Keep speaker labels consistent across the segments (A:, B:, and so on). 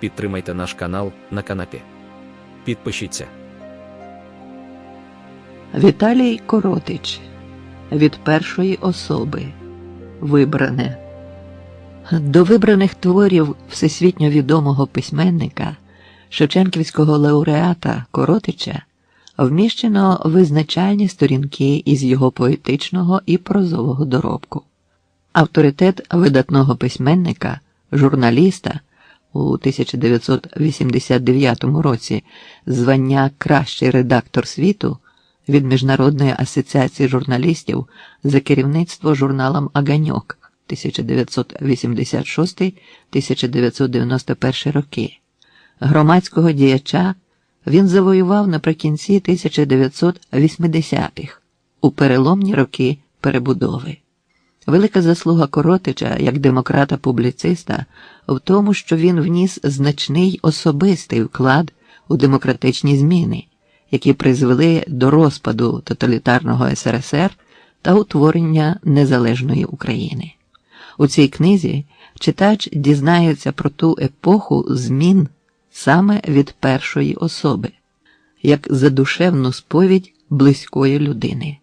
A: Підтримайте наш канал на канапі. Підпишіться.
B: Віталій Коротич. Від першої особи. Вибране. До вибраних творів всесвітньо відомого письменника, шевченківського лауреата Коротича, вміщено визначальні сторінки із його поетичного і прозового доробку. Авторитет видатного письменника, журналіста, у 1989 році звання «Кращий редактор світу» від Міжнародної асоціації журналістів за керівництво журналом «Оганьок» 1986-1991 роки. Громадського діяча він завоював наприкінці 1980-х, у переломні роки перебудови. Велика заслуга Коротича, як демократа-публіциста, в тому, що він вніс значний особистий вклад у демократичні зміни, які призвели до розпаду тоталітарного СРСР та утворення незалежної України. У цій книзі читач дізнається про ту епоху змін саме від першої особи, як задушевну сповідь близької людини.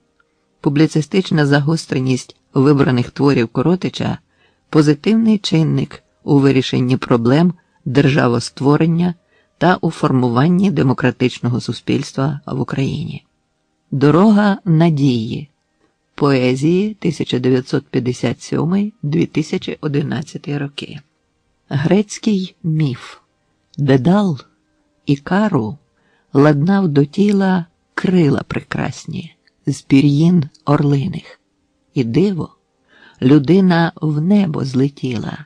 B: Публіцистична загостреність вибраних творів Коротича – позитивний чинник у вирішенні проблем державостворення та у формуванні демократичного суспільства в Україні. Дорога надії. Поезії 1957-2011 роки. Грецький міф. Дедал Ікару ладнав до тіла крила прекрасні, з пір'їн орлиних. І диво, людина в небо злетіла,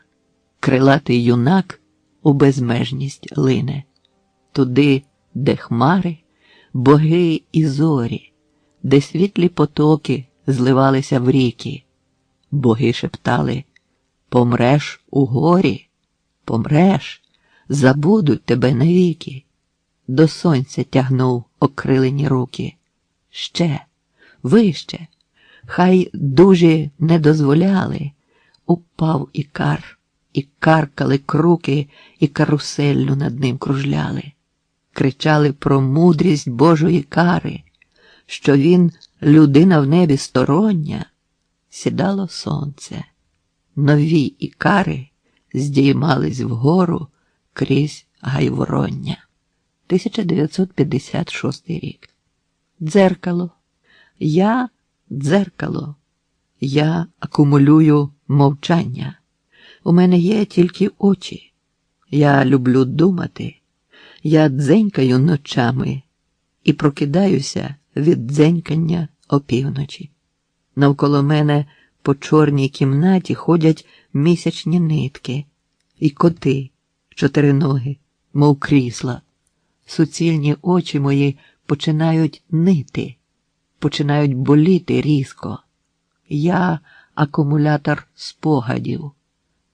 B: крилатий юнак у безмежність лине. Туди, де хмари, боги і зорі, де світлі потоки зливалися в ріки. Боги шептали: «Помреш у горі, помреш, забудуть тебе навіки». До сонця тягнув окрилені руки. Ще, вище, хай дужі не дозволяли, упав Ікар, і каркали круки, і карусельну над ним кружляли. Кричали про мудрість Божої кари, що він людина в небі стороння. Сідало сонце. Нові Ікари здіймались вгору крізь гайвороння. 1956 рік. Дзеркало. Я дзеркало. Я акумулюю мовчання. У мене є тільки очі. Я люблю думати. Я дзенькаю ночами і прокидаюся від дзенькання опівночі. Навколо мене по чорній кімнаті ходять місячні нитки і коти, чотириноги, мов крісла. Суцільні очі мої починають нити, починають боліти різко. Я акумулятор спогадів.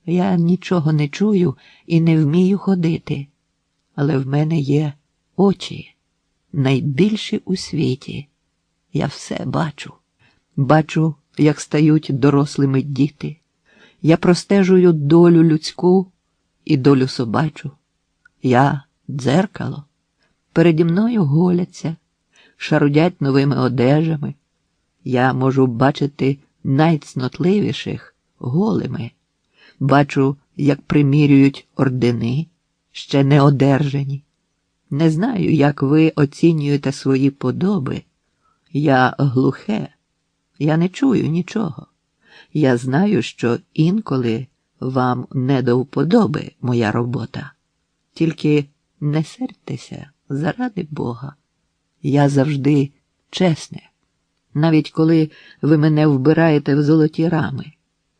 B: Я нічого не чую і не вмію ходити, але в мене є очі, найбільші у світі. Я все бачу. Бачу, як стають дорослими діти. Я простежую долю людську і долю собачу. Я дзеркало. Переді мною голяться, шарудять новими одежами. Я можу бачити найцнотливіших голими. Бачу, як примірюють ордени, ще не одержані. Не знаю, як ви оцінюєте свої подоби. Я глухе, я не чую нічого. Я знаю, що інколи вам не до вподоби моя робота. Тільки не сердьтеся, заради Бога. Я завжди чесне. Навіть коли ви мене вбираєте в золоті рами,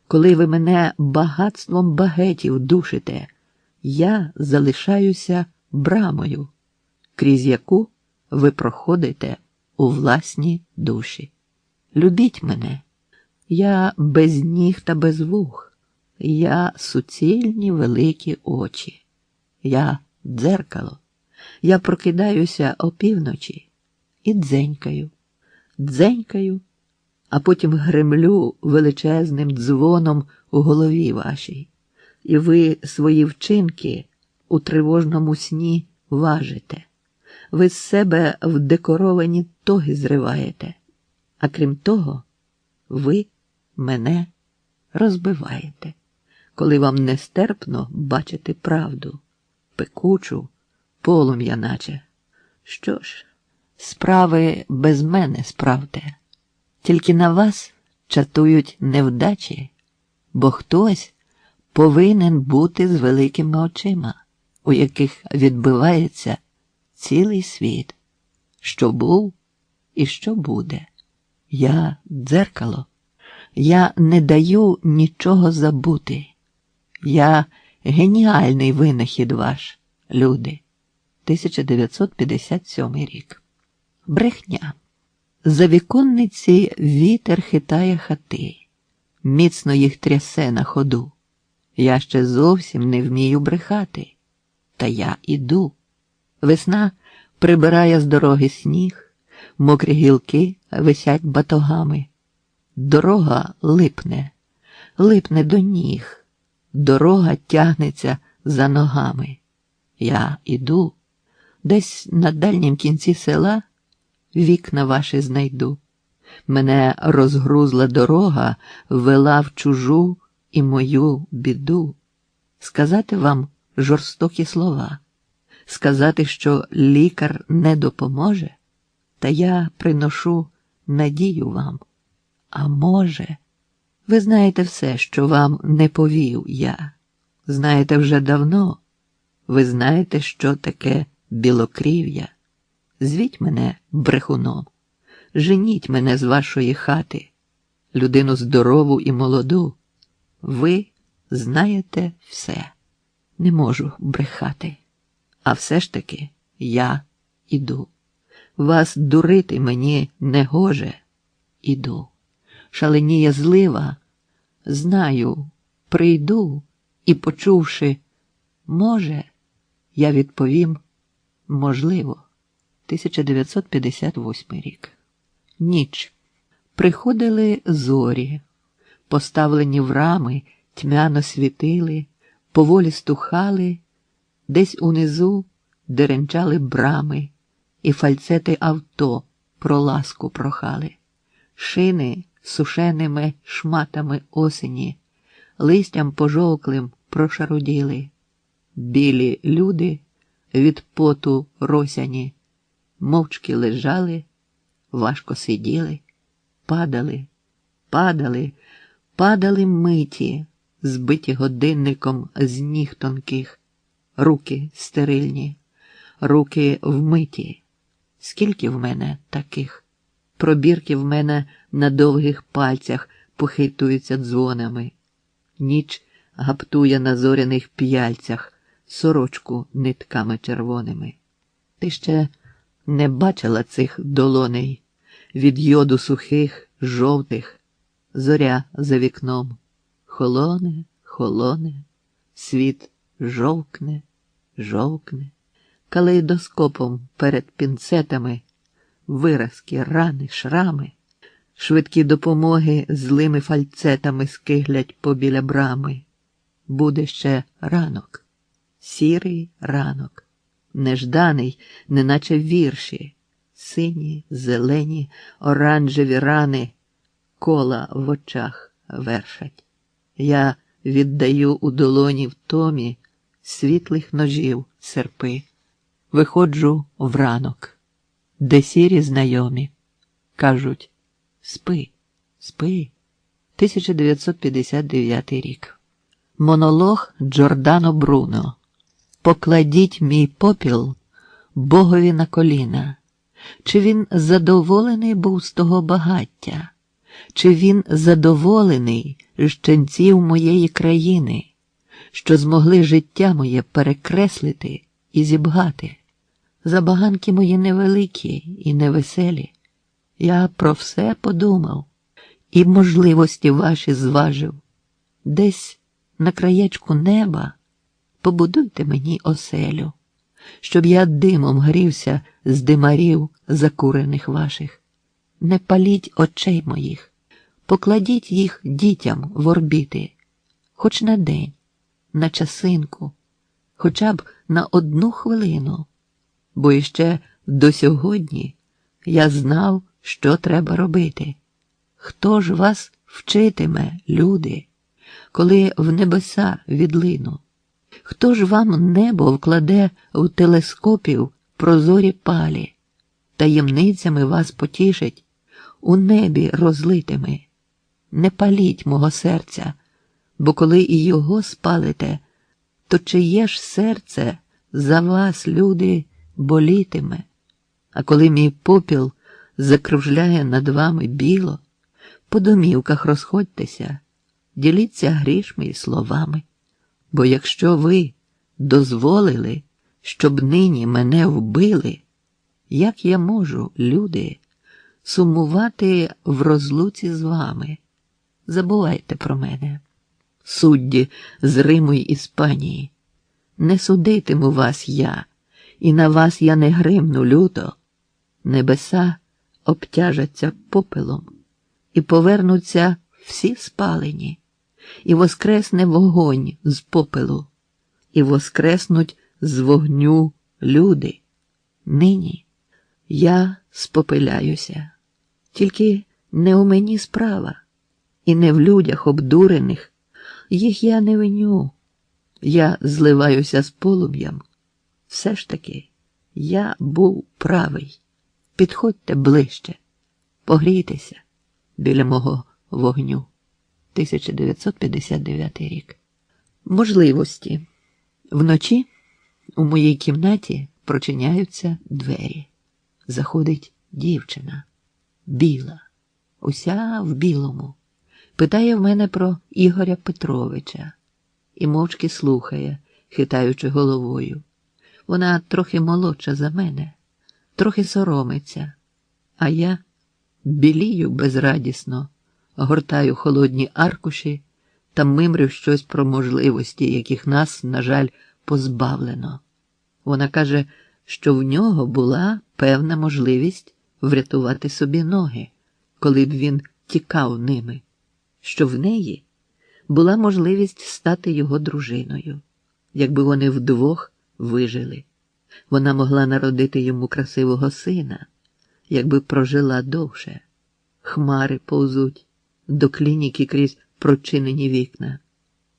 B: коли ви мене багатством багетів душите, я залишаюся брамою, крізь яку ви проходите у власній душі. Любіть мене. Я без ніг та без вух. Я суцільні великі очі. Я дзеркало. Я прокидаюся опівночі і дзенькаю. Дзенькаю, а потім гремлю величезним дзвоном у голові вашій. І ви свої вчинки у тривожному сні важите. Ви з себе в декоровані тоги зриваєте. А крім того, ви мене розбиваєте, коли вам нестерпно бачити правду, пекучу, полум'я наче. Що ж, справи без мене справте. Тільки на вас чатують невдачі, бо хтось повинен бути з великими очима, у яких відбивається цілий світ, що був і що буде. Я дзеркало. Я не даю нічого забути. Я геніальний винахід ваш, люди. 1957 рік. Брехня. За віконниці вітер хитає хати. Міцно їх трясе на ходу. Я ще зовсім не вмію брехати. Та я іду. Весна прибирає з дороги сніг, мокрі гілки висять батогами. Дорога липне, липне до ніг. Дорога тягнеться за ногами. Я іду. Десь на дальнім кінці села вікна ваші знайду. Мене розгрузла дорога вела в чужу і мою біду. Сказати вам жорстокі слова, сказати, що лікар не допоможе, та я приношу надію вам. А може, ви знаєте все, що вам не повів я. Знаєте вже давно. Ви знаєте, що таке білокрів'я. Звіть мене брехуном. Женіть мене з вашої хати, людину здорову і молоду. Ви знаєте все. Не можу брехати. А все ж таки я іду. Вас дурити мені не гоже. Іду. Шаленіє злива. Знаю, прийду і, почувши «може», я відповім «можливо». 1958 рік. Ніч. Приходили зорі, поставлені в рами, тьмяно світили, поволі стухали, десь унизу деренчали брами, і фальцети авто про ласку прохали. Шини сушеними шматами осені, листям пожовклим прошаруділи. Білі люди від поту росяні мовчки лежали, важко сиділи, падали, падали, падали миті, збиті годинником з ніг тонких, руки стерильні, руки вмиті. Скільки в мене таких? Пробірки в мене на довгих пальцях похитуються дзвонами. Ніч гаптує на зоряних п'яльцях сорочку нитками червоними. Ти ще не бачила цих долоней, від йоду сухих, жовтих, зоря за вікном. Холоне, холоне, світ жовкне, жовкне. Калейдоскопом перед пінцетами виразки, рани, шрами, швидкі допомоги злими фальцетами скиглять побіля брами. Буде ще ранок, сірий ранок, нежданий, неначе вірші, сині, зелені, оранжеві рани кола в очах вершать. Я віддаю у долоні втомі світлих ножів серпи. Виходжу в ранок, де сірі знайомі кажуть «Спи, спи». 1959 рік. Монолог Джордано Бруно. «Покладіть мій попіл Богові на коліна». Чи він задоволений був з того багаття? Чи він задоволений з ченців моєї країни, що змогли життя моє перекреслити і зібгати? Забаганки мої невеликі і невеселі. Я про все подумав і можливості ваші зважив. Десь на краєчку неба побудуйте мені оселю, щоб я димом грівся з димарів закурених ваших. Не паліть очей моїх, покладіть їх дітям в орбіти, хоч на день, на часинку, хоча б на одну хвилину, бо іще до сьогодні я знав, що треба робити. Хто ж вас вчитиме, люди, коли в небеса відлину? Хто ж вам небо вкладе в телескопів прозорі палі, таємницями вас потішить у небі розлитими? Не паліть мого серця, бо коли і його спалите, то чиє ж серце за вас, люди, болітиме? А коли мій попіл закружляє над вами біло, по домівках розходьтеся, діліться грішми і словами. Бо якщо ви дозволили, щоб нині мене вбили, як я можу, люди, сумувати в розлуці з вами? Забувайте про мене, судді з Риму й Іспанії. Не судитиму вас я, і на вас я не гримну люто. Небеса обтяжаться попелом, і повернуться всі спалені, і воскресне вогонь з попелу, і воскреснуть з вогню люди. Нині я спопиляюся, тільки не у мені справа, і не в людях обдурених, їх я не виню. Я зливаюся з полум'ям. Все ж таки, я був правий. Підходьте ближче, погрійтеся біля мого вогню. 1959 рік. Можливості. Вночі у моїй кімнаті прочиняються двері. Заходить дівчина. Біла. Уся в білому. Питає в мене про Ігоря Петровича. І мовчки слухає, хитаючи головою. Вона трохи молодша за мене, трохи соромиться. А я білію безрадісно, гортаю холодні аркуші та мимрю щось про можливості, яких нас, на жаль, позбавлено. Вона каже, що в нього була певна можливість врятувати собі ноги, коли б він тікав ними, що в неї була можливість стати його дружиною, якби вони вдвох вижили. Вона могла народити йому красивого сина, якби прожила довше. Хмари повзуть до клініки крізь прочинені вікна.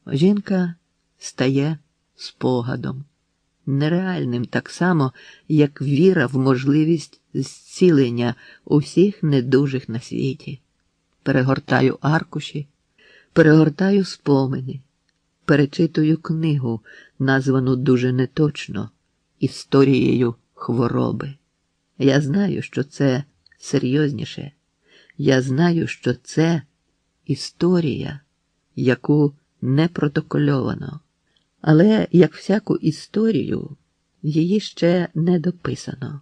B: Жінка стає спогадом, нереальним так само, як віра в можливість зцілення усіх недужих на світі. Перегортаю аркуші, перегортаю спомини, перечитую книгу, названу дуже неточно «Історією хвороби». Я знаю, що це серйозніше. Я знаю, що це історія, яку не протокольовано. Але, як всяку історію, її ще не дописано.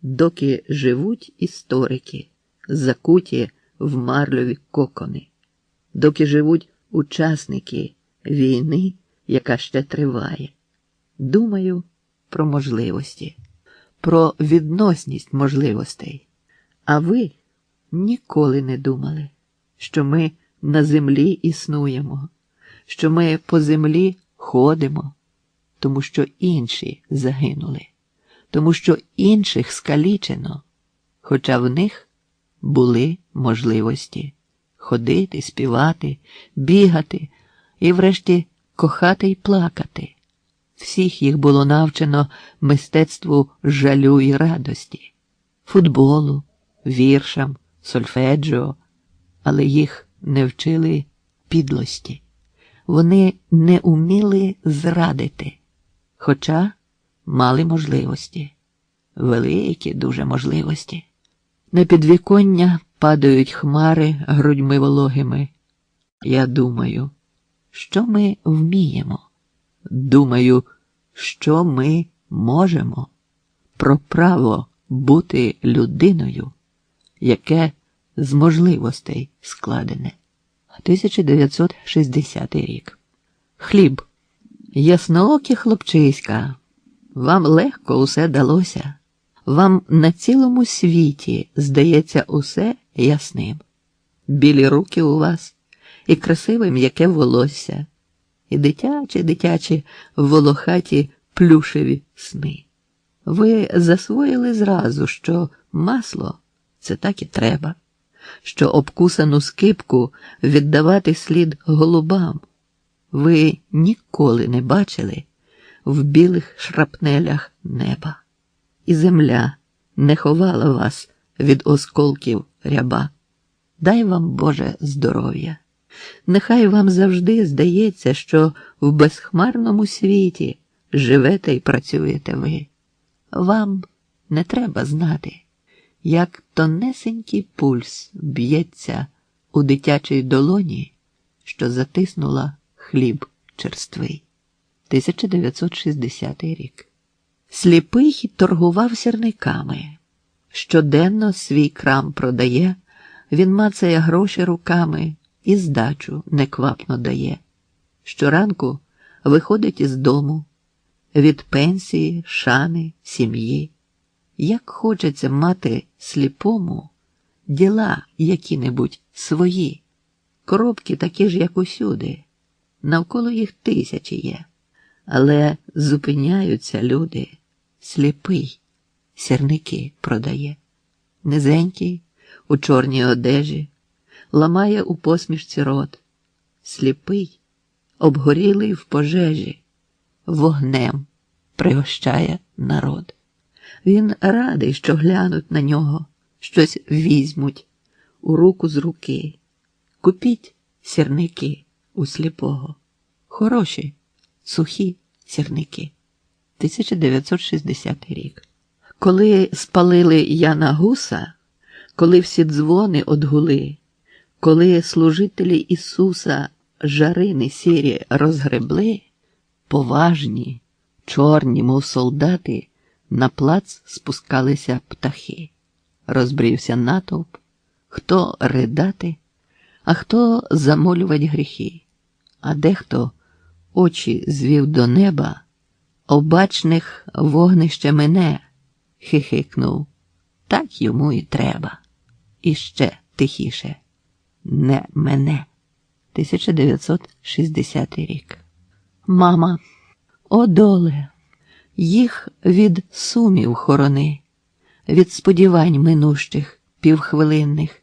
B: Доки живуть історики, закуті в марльові кокони. Доки живуть учасники війни, яка ще триває. Думаю про можливості, про відносність можливостей. А ви ніколи не думали, що ми на землі існуємо, що ми по землі ходимо, тому що інші загинули, тому що інших скалічено, хоча в них були можливості ходити, співати, бігати і врешті кохати й плакати. Всіх їх було навчено мистецтву жалю і радості, футболу, віршам, сольфеджіо, але їх не вчили підлості. Вони не уміли зрадити, хоча мали можливості, великі дуже можливості. На підвіконня падають хмари грудьми вологими. Я думаю, що ми вміємо. Думаю, що ми можемо. Про право бути людиною, яке з можливостей складене. 1960 рік. Хліб. Ясноокі хлопчиська, вам легко усе далося. Вам на цілому світі здається усе ясним. Білі руки у вас, і красиве м'яке волосся, і дитячі волохаті плюшеві сни. Ви засвоїли зразу, що масло – це так і треба, що обкусану скипку віддавати слід голубам. Ви ніколи не бачили в білих шрапнелях неба. І земля не ховала вас від осколків ряба. Дай вам, Боже, здоров'я. Нехай вам завжди здається, що в безхмарному світі живете і працюєте ви. Вам не треба знати, як тонесенький пульс б'ється у дитячій долоні, що затиснула хліб черствий. 1960 рік. Сліпий торгував сірниками. Щоденно свій крам продає, він мацає гроші руками і здачу неквапно дає. Щоранку виходить із дому, від пенсії, шани, сім'ї. Як хочеться мати сліпому діла які-небудь свої, коробки такі ж, як усюди, навколо їх тисячі є. Але зупиняються люди, сліпий, сірники продає. Низенький, у чорній одежі, ламає у посмішці рот. Сліпий, обгорілий в пожежі, вогнем пригощає народ. Він радий, що глянуть на нього, щось візьмуть у руку з руки. Купіть сірники у сліпого. Хороші, сухі сірники. 1960 рік. Коли спалили Яна Гуса, коли всі дзвони одгули, коли служителі Ісуса жарини сірі розгребли, поважні, чорні, мов солдати, на плац спускалися птахи. Розбрівся натовп, хто ридати, а хто замолювать гріхи, а дехто очі звів до неба, обачних вогнище мене, хихикнув. Так йому і треба. І ще тихіше. Не мене. 1960 рік. Мама, о доле, їх від сумів хорони, від сподівань минущих півхвилинних.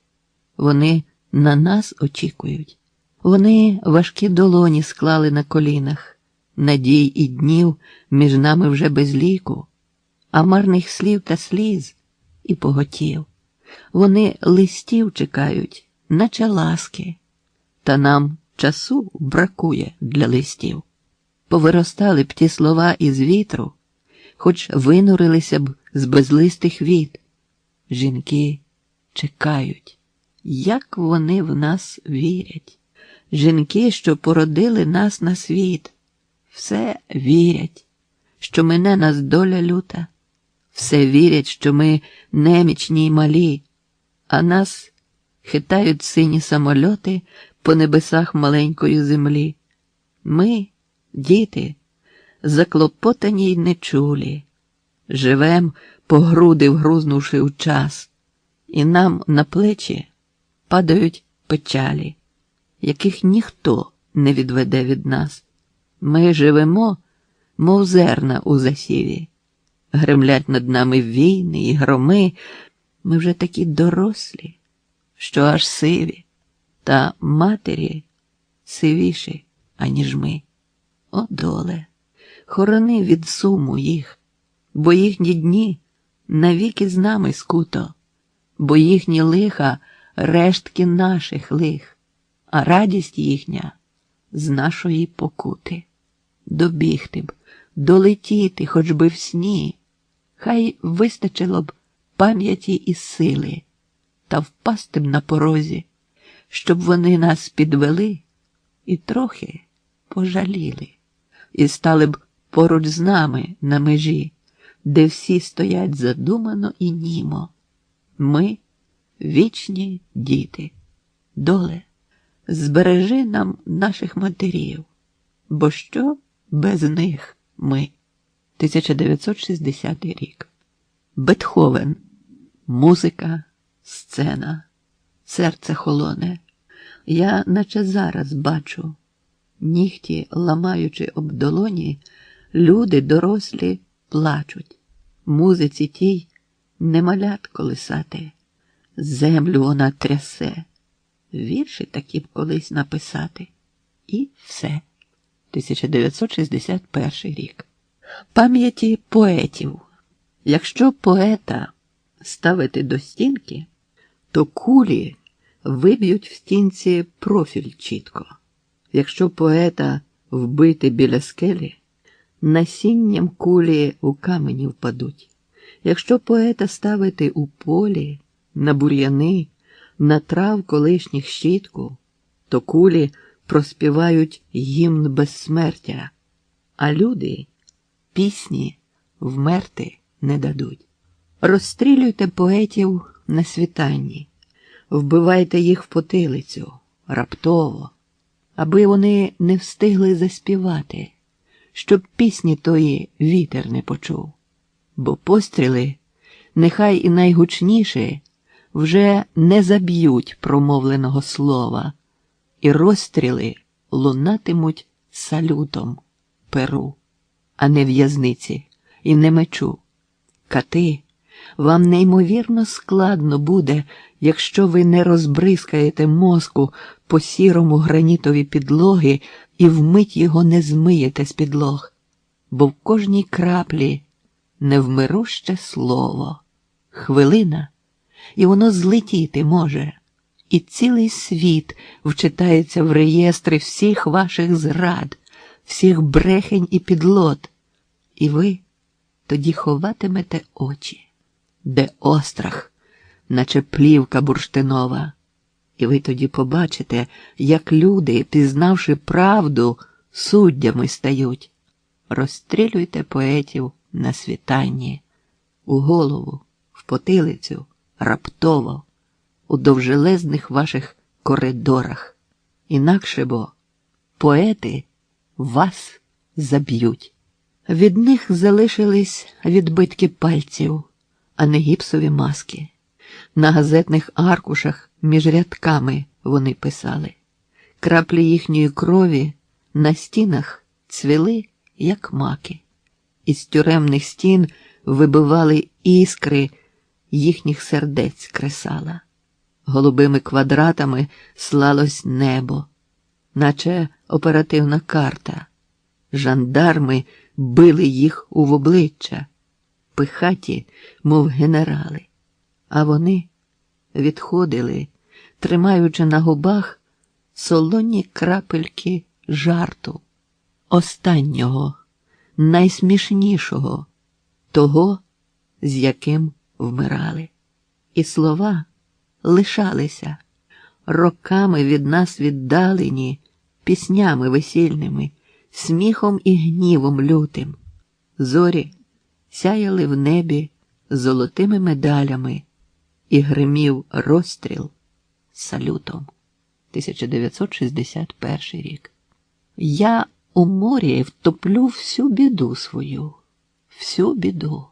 B: Вони на нас очікують. Вони важкі долоні склали на колінах, надій і днів між нами вже без ліку, а марних слів та сліз і поготів. Вони листів чекають, наче ласки, та нам часу бракує для листів. Повиростали б ті слова із вітру, хоч винурилися б з безлистих віт. Жінки чекають, як вони в нас вірять. Жінки, що породили нас на світ, все вірять, що мине нас доля люта, все вірять, що ми немічні й малі, а нас хитають сині самольоти по небесах маленької землі. Ми, діти, заклопотані й нечулі, живем, по груди вгрузнувши у час, і нам на плечі падають печалі, яких ніхто не відведе від нас. Ми живемо, мов зерна у засіві. Гремлять над нами війни і громи. Ми вже такі дорослі, що аж сиві, та матері сивіші, аніж ми. О, доле, хорони від суму їх, бо їхні дні навіки з нами скуто, бо їхні лиха рештки наших лих, а радість їхня з нашої покути. Добігти б, долетіти хоч би в сні, хай вистачило б пам'яті і сили, та впасти б на порозі, щоб вони нас підвели і трохи пожаліли, і стали б поруч з нами на межі, де всі стоять задумано і німо. Ми – вічні діти. Доле, збережи нам наших матерів, бо що без них ми? 1960 рік. Бетховен. Музика, сцена, серце холоне. Я наче зараз бачу, нігті, ламаючи об долоні, Люди дорослі плачуть, музиці тій не малят колисати, землю вона трясе, вірші такі б колись написати. І все. 1961 рік. Пам'яті поетів. Якщо поета ставити до стінки, то кулі виб'ють в стінці профіль чітко. Якщо поета вбити біля скелі, насінням кулі у камені впадуть. Якщо поета ставити у полі, на бур'яни, на трав колишніх щітку, то кулі проспівають гімн безсмертя, а люди пісні вмерти не дадуть. Розстрілюйте поетів на світанні, вбивайте їх в потилицю, раптово, аби вони не встигли заспівати, щоб пісні тої вітер не почув. Бо постріли, нехай і найгучніші, вже не заб'ють промовленого слова, і розстріли лунатимуть салютом перу, а не в'язниці і не мечу. Кати, вам неймовірно складно буде, якщо ви не розбризкаєте мозку по сірому гранітові підлоги і вмить його не змиєте з підлог, бо в кожній краплі невмируще слово. Хвилина, і воно злетіти може, і цілий світ вчитається в реєстри всіх ваших зрад, всіх брехень і підлот, і ви тоді ховатимете очі, де острах, наче плівка бурштинова, і ви тоді побачите, як люди, пізнавши правду, суддями стають. Розстрілюйте поетів на світанні, у голову, в потилицю, раптово, у довжелезних ваших коридорах. Інакше бо поети вас заб'ють. Від них залишились відбитки пальців, а не гіпсові маски. На газетних аркушах між рядками вони писали. Краплі їхньої крові на стінах цвіли, як маки. Із тюремних стін вибивали іскри їхніх сердець кресала. Голубими квадратами слалось небо, наче оперативна карта. Жандарми били їх у обличчя, пихаті, мов генерали. А вони відходили, тримаючи на губах солоні крапельки жарту, останнього, найсмішнішого, того, з яким вмирали. І слова лишалися, роками від нас віддалені, піснями весільними, сміхом і гнівом лютим. Зорі сяяли в небі золотими медалями, і гримів розстріл салютом. 1961 рік. Я у морі втоплю всю біду свою, всю біду.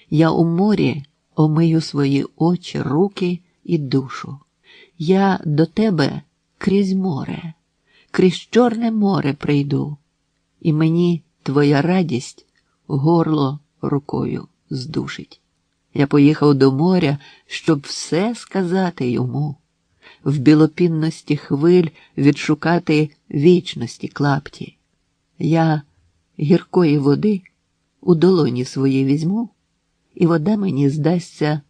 B: Я у морі омию свої очі, руки і душу. Я до тебе крізь море, крізь Чорне море прийду, і мені твоя радість горло рукою здушить. Я поїхав до моря, щоб все сказати йому, в білопінності хвиль відшукати вічності клапті. Я гіркої води у долоні свої візьму, і вода мені здасться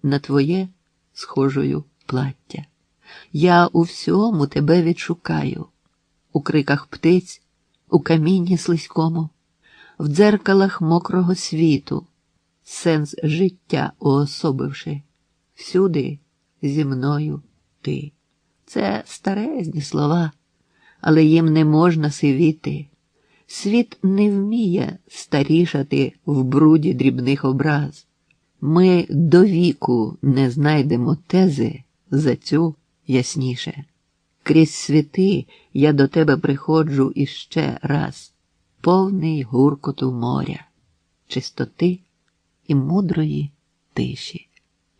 B: на твоє схожою плаття. Я у всьому тебе відшукаю, у криках птиць, у камінні слизькому, в дзеркалах мокрого світу, сенс життя уособивши, всюди зі мною ти. Це старезні слова, але їм не можна сивіти. Світ не вміє старішати в бруді дрібних образ. Ми до віку не знайдемо тези за цю ясніше. Крізь світи я до тебе приходжу іще раз, повний гуркоту моря, чистоти і мудрої тиші.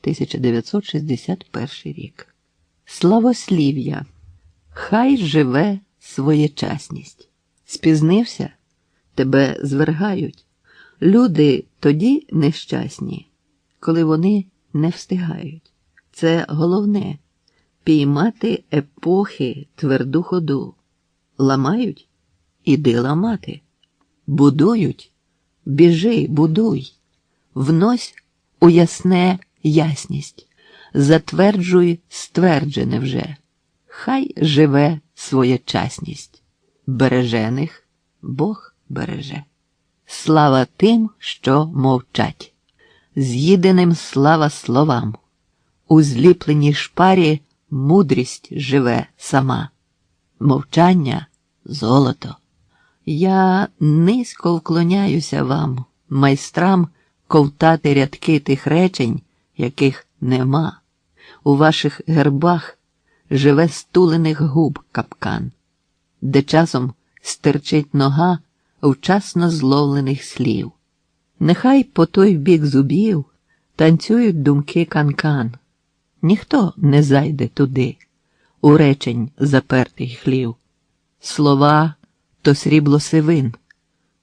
B: 1961 рік. Славослів'я. Хай живе своєчасність. Спізнився? тебе звергають. Люди тоді нещасні, коли вони не встигають. Це головне – піймати епохи тверду ходу. Ламають – іди ламати. Будують – біжи, будуй. Внось у ясне ясність. Затверджуй стверджене вже. Хай живе своєчасність. Бережених Бог береже. Слава тим, що мовчать. З'їденим слава словам. У зліпленій шпарі мудрість живе сама. Мовчання – золото. Я низько вклоняюся вам, майстрам, ковтати рядки тих речень, яких нема. У ваших гербах живе стулених губ капкан, де часом стирчить нога вчасно зловлених слів. Нехай по той бік зубів танцюють думки канкан. Ніхто не зайде туди, у речень запертий хлів. Слова – то срібло сивин,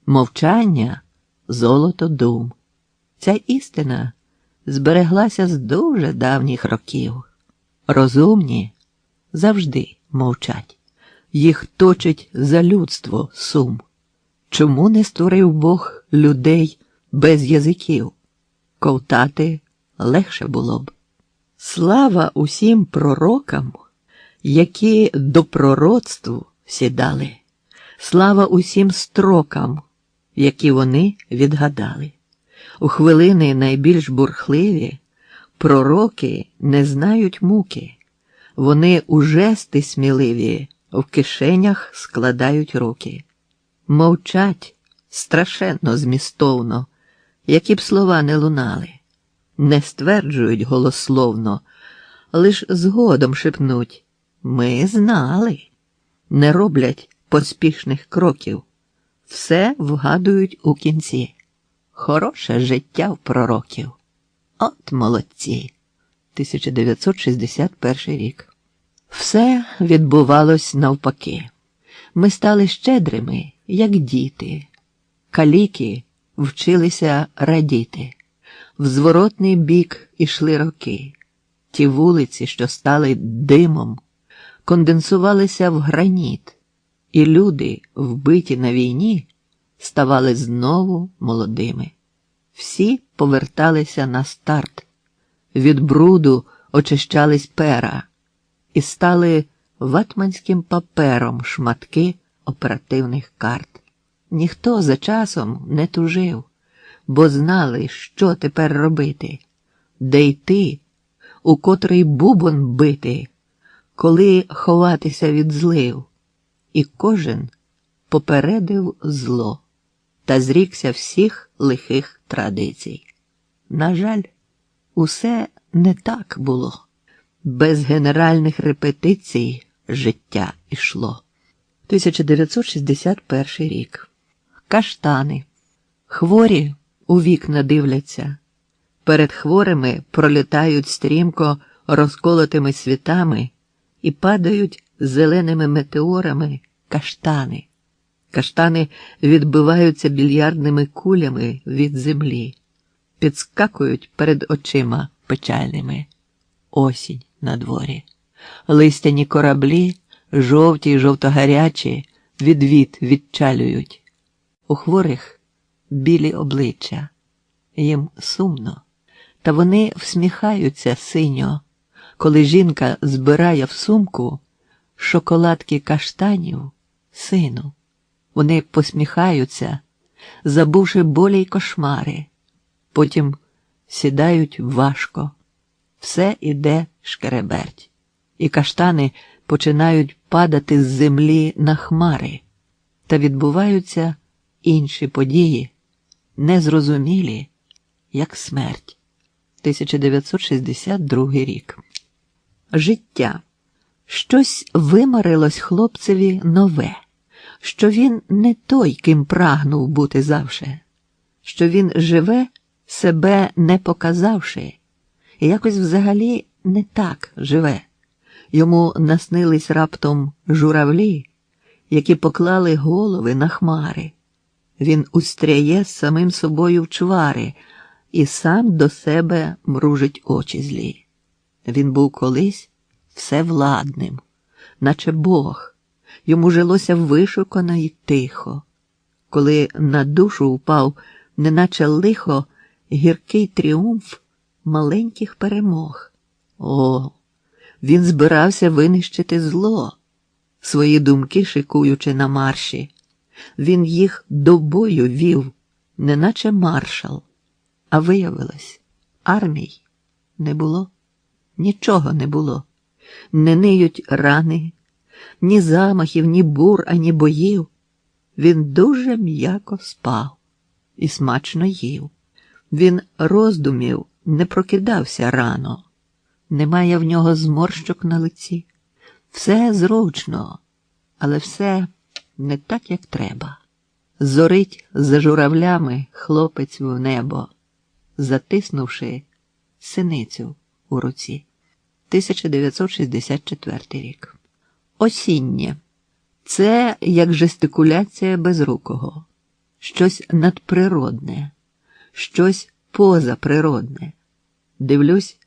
B: мовчання – золото дум. Ця істина збереглася з дуже давніх років. Розумні завжди мовчать. Їх точить за людство сум. Чому не створив Бог людей без язиків? Ковтати легше було б. Слава усім пророкам, які до пророцтву сідали. Слава усім строкам, які вони відгадали. У хвилини найбільш бурхливі пророки не знають муки. Вони у жести сміливі в кишенях складають руки. Мовчать страшенно змістовно, які б слова не лунали. Не стверджують голословно, лиш згодом шепнуть «Ми знали». Не роблять поспішних кроків. Все вгадують у кінці. Хороше життя в пророків. От молодці. 1961 рік. Все відбувалось навпаки. Ми стали щедрими, як діти. Каліки вчилися радіти. В зворотний бік ішли роки. Ті вулиці, що стали димом, конденсувалися в граніт. І люди, вбиті на війні, ставали знову молодими. Всі поверталися на старт. Від бруду очищались пера і стали ватманським папером шматки оперативних карт. Ніхто за часом не тужив, бо знали, що тепер робити, де йти, у котрий бубон бити, коли ховатися від злив. І кожен попередив зло та зрікся всіх лихих традицій. На жаль, усе не так було. Без генеральних репетицій життя ішло. 1961 рік. Каштани. Хворі у вікна дивляться. Перед хворими пролітають стрімко розколотими світами і падають зеленими метеорами каштани. Каштани відбиваються більярдними кулями від землі, підскакують перед очима печальними. Осінь на дворі. Листяні кораблі, жовті й жовтогарячі, відвід відчалюють. У хворих білі обличчя. Їм сумно. Та вони всміхаються синьо, коли жінка збирає в сумку шоколадки каштанів сину. Вони посміхаються, забувши болі й кошмари. Потім сідають важко. Все іде шкереберть. І каштани починають падати з землі на хмари. Та відбуваються інші події, незрозумілі, як смерть. 1962 рік. Життя. Щось вимарилось хлопцеві нове, що він не той, ким прагнув бути завше, що він живе, себе не показавши, і якось взагалі не так живе. Йому наснились раптом журавлі, які поклали голови на хмари. Він устряє з самим собою в чвари і сам до себе мружить очі злі. Він був колись всевладним, наче Бог. Йому жилося вишукано й тихо. Коли на душу упав, неначе лихо, гіркий тріумф маленьких перемог. О, він збирався винищити зло, свої думки шикуючи на марші. Він їх до бою вів, неначе маршал. А виявилось, армій не було. Нічого не було. Не ниють рани, ні замахів, ні бур, ані боїв. Він дуже м'яко спав і смачно їв. Він роздумів не прокидався рано. Немає в нього зморщок на лиці. Все зручно, але все не так, як треба. Зорить за журавлями хлопець в небо, затиснувши синицю у руці. 1964 рік. Осіннє. Це як жестикуляція безрукого. Щось надприродне, щось позаприродне. Дивлюсь,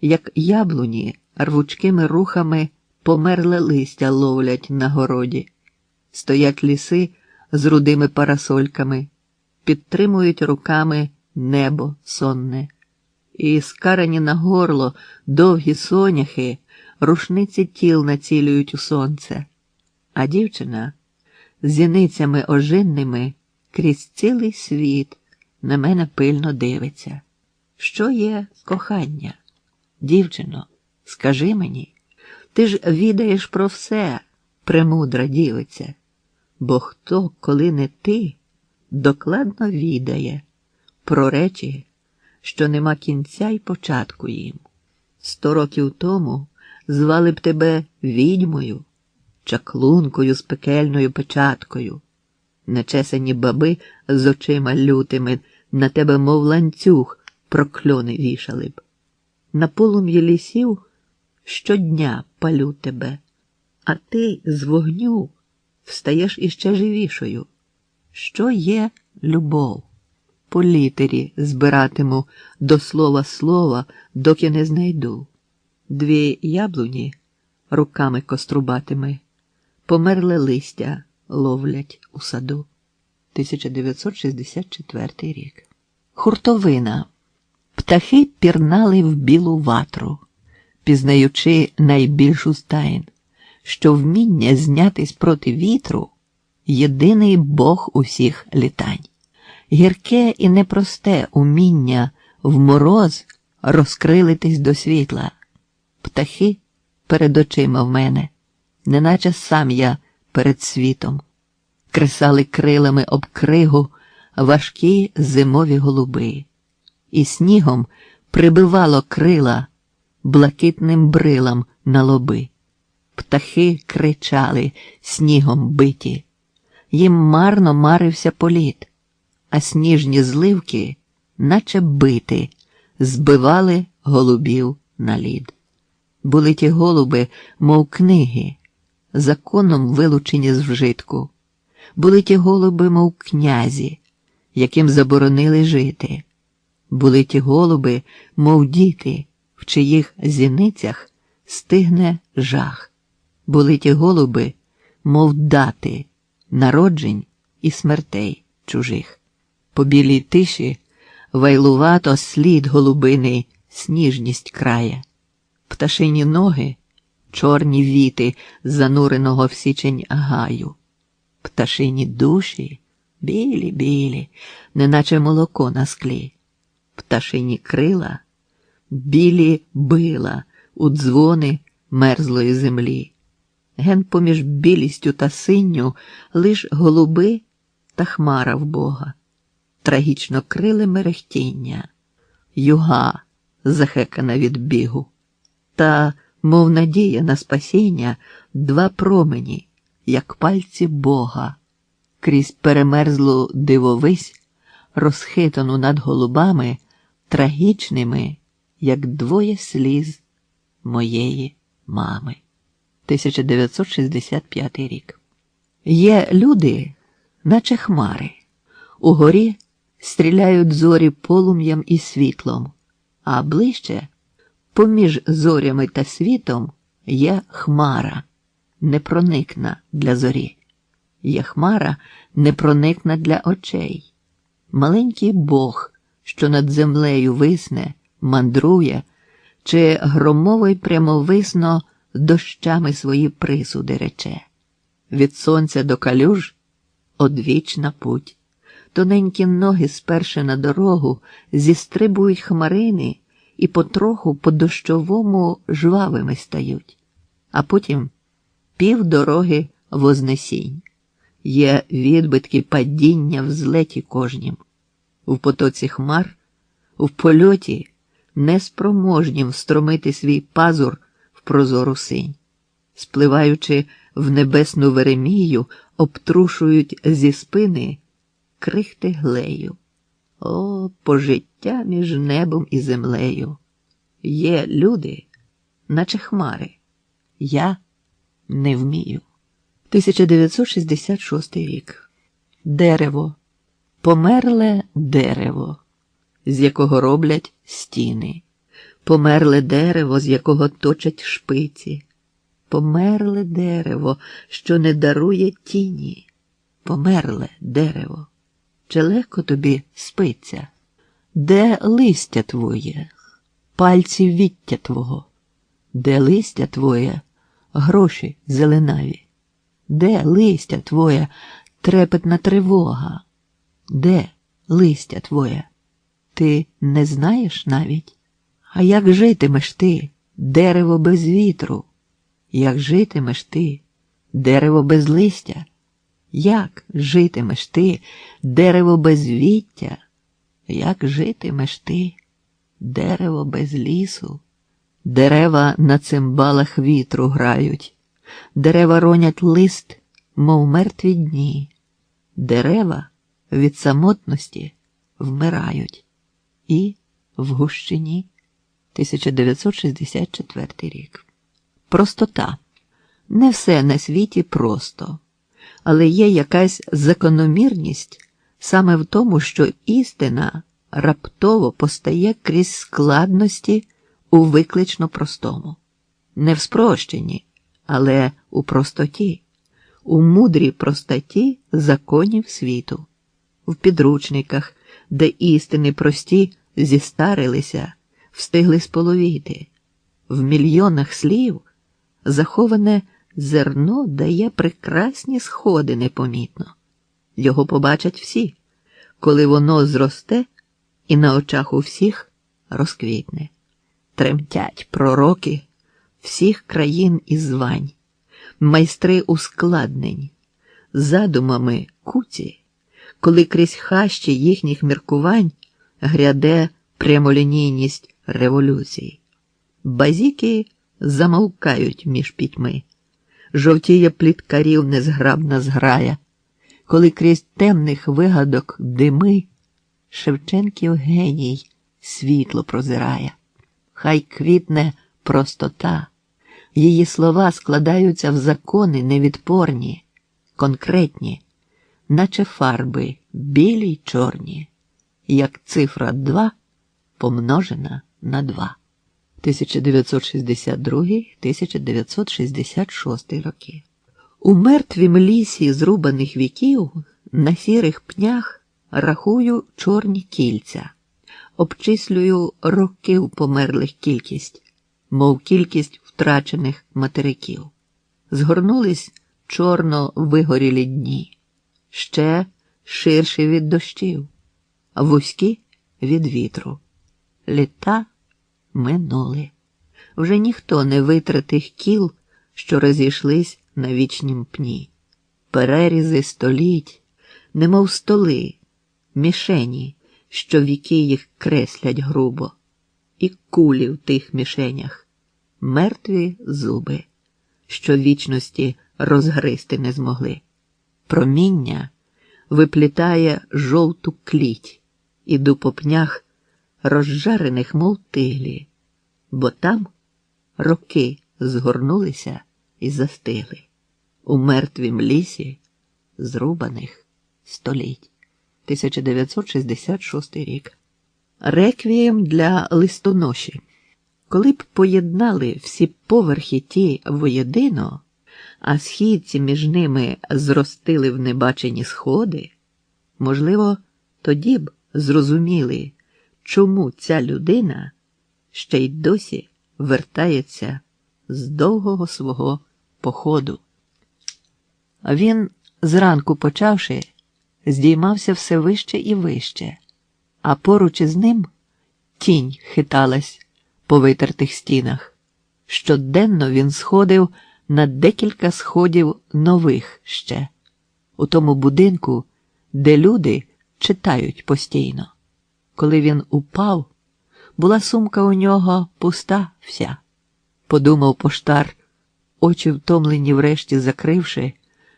B: як яблуні рвучкими рухами померле листя ловлять на городі. Стоять ліси з рудими парасольками, підтримують руками небо сонне. І скарані на горло довгі соняхи рушниці тіл націлюють у сонце. А дівчина з зіницями ожинними крізь цілий світ на мене пильно дивиться. Що є кохання? Дівчино, скажи мені, ти ж відаєш про все, премудра дівиця, бо хто, коли не ти, докладно відає про речі, що нема кінця й початку їм. 100 років тому звали б тебе відьмою, чаклункою з пекельною печаткою. Нечесані баби з очима лютими на тебе, мов ланцюг, прокльони вішали б. На полум'ї лісів щодня палю тебе, а ти з вогню встаєш іще живішою. Що є любов? По літері збиратиму до слова, доки не знайду. 2 яблуні руками кострубатими померле листя ловлять у саду. 1964 рік. Хуртовина. Птахи пірнали в білу ватру, пізнаючи найбільшу стаїн, що вміння знятись проти вітру – єдиний Бог усіх літань. Гірке і непросте уміння в мороз розкрилитись до світла. Птахи перед очима в мене, неначе сам я перед світом. Кресали крилами об кригу важкі зимові голуби. І снігом прибивало крила блакитним брилам на лоби. Птахи кричали, снігом биті. Їм марно марився політ, а сніжні зливки, наче бити, збивали голубів на лід. Були ті голуби, мов книги, законом вилучені з вжитку. Були ті голуби, мов князі, яким заборонили жити. Були ті голуби, мов діти, в чиїх зіницях стигне жах. Були ті голуби, мов дати, народжень і смертей чужих. По білій тиші вайлувато слід голубиний сніжність крає. Пташині ноги – чорні віти зануреного в січень гаю. Пташині душі – білі-білі, неначе молоко на склі. Пташині крила – білі била у дзвони мерзлої землі. Ген поміж білістю та синню лиш голуби та хмара в Бога. Трагічно крили мерехтіння, юга захекана від бігу. Та, мов надія на спасіння, 2 промені, як пальці Бога, крізь перемерзлу дивовись, розхитану над голубами, трагічними, як 2 сліз моєї мами. 1965 рік. Є люди, наче хмари, Угорі стріляють зорі полум'ям і світлом, а ближче, поміж зорями та світом, є хмара, непроникна для зорі. Є хмара, непроникна для очей. Маленький Бог, що над землею висне, мандрує, чи громово й прямовисно дощами свої присуди рече. Від сонця до калюж – одвічна путь. Тоненькі ноги, сперши на дорогу, зістрибують хмарини і потроху по-дощовому жвавими стають. А потім півдороги вознесінь. Є відбитки падіння в злеті кожнім. В потоці хмар, в польоті, неспроможнім встромити свій пазур в прозору синь. Спливаючи в небесну веремію, обтрушують зі спини крихти глею. О, пожиття між небом і землею! Є люди, наче хмари. Я не вмію. 1966 рік. Дерево. Померле дерево, з якого роблять стіни. Померле дерево, з якого точать шпиці. Померле дерево, що не дарує тіні. Померле дерево. Чи легко тобі спиться? Де листя твоє, пальці віття твого? Де листя твоє, гроші зеленаві? Де листя твоє, трепетна тривога? Де листя твоє? Ти не знаєш навіть? А як житимеш ти, дерево без вітру? Як житимеш ти, дерево без листя? Як житимеш ти, дерево без віття? Як житимеш ти, дерево без лісу? Дерева на цимбалах вітру грають, дерева ронять лист, мов мертві дні. Дерева від самотності вмирають. І в гущині. 1964 рік. Простота. Не все на світі просто, але є якась закономірність саме в тому, що істина раптово постає крізь складності у виклично простому. Не в спрощенні, але у простоті, у мудрій простоті законів світу, в підручниках, де істини прості зістарилися, встигли споловіти. В мільйонах слів заховане зерно дає прекрасні сходи непомітно. Його побачать всі, коли воно зросте і на очах у всіх розквітне. Тремтять пророки всіх країн і звань, майстри ускладнень, задумами куці, коли крізь хащі їхніх міркувань гряде прямолінійність революції. Базіки замовкають між пітьми, жовтіє пліткарів незграбна зграя, коли крізь темних вигадок дими Шевченків геній світло прозирає. Хай квітне простота, її слова складаються в закони невідпорні, конкретні, наче фарби білі й чорні, як цифра 2 помножена на 2. 1962-1966 роки. У мертвім лісі зрубаних віків на сірих пнях рахую чорні кільця, обчислюю років померлих кількість, мов кількість втрачених материків. Згорнулись чорно вигорілі дні, ще ширші від дощів, а вузькі від вітру. Літа минули. Вже ніхто не витре тих кіл, що розійшлись на вічнім пні. Перерізи століть, немов столи, мішені, що віки їх креслять грубо. І кулі в тих мішенях, мертві зуби, що вічності розгризти не змогли. Проміння виплітає жовту кліть, іду по пнях, розжарених, мов тиглі, бо там роки згорнулися і застигли у мертвім лісі зрубаних століть. 1966 рік. Реквієм для листоноші. Коли б поєднали всі поверхи ті воєдино, а східці між ними зростили в небачені сходи, можливо, тоді б зрозуміли, чому ця людина ще й досі вертається з довгого свого походу. Він, зранку почавши, здіймався все вище і вище, а поруч із ним тінь хиталась по витертих стінах. Щоденно він сходив на декілька сходів нових ще, у тому будинку, де люди читають постійно. Коли він упав, була сумка у нього пуста вся. Подумав поштар, очі втомлені врешті закривши,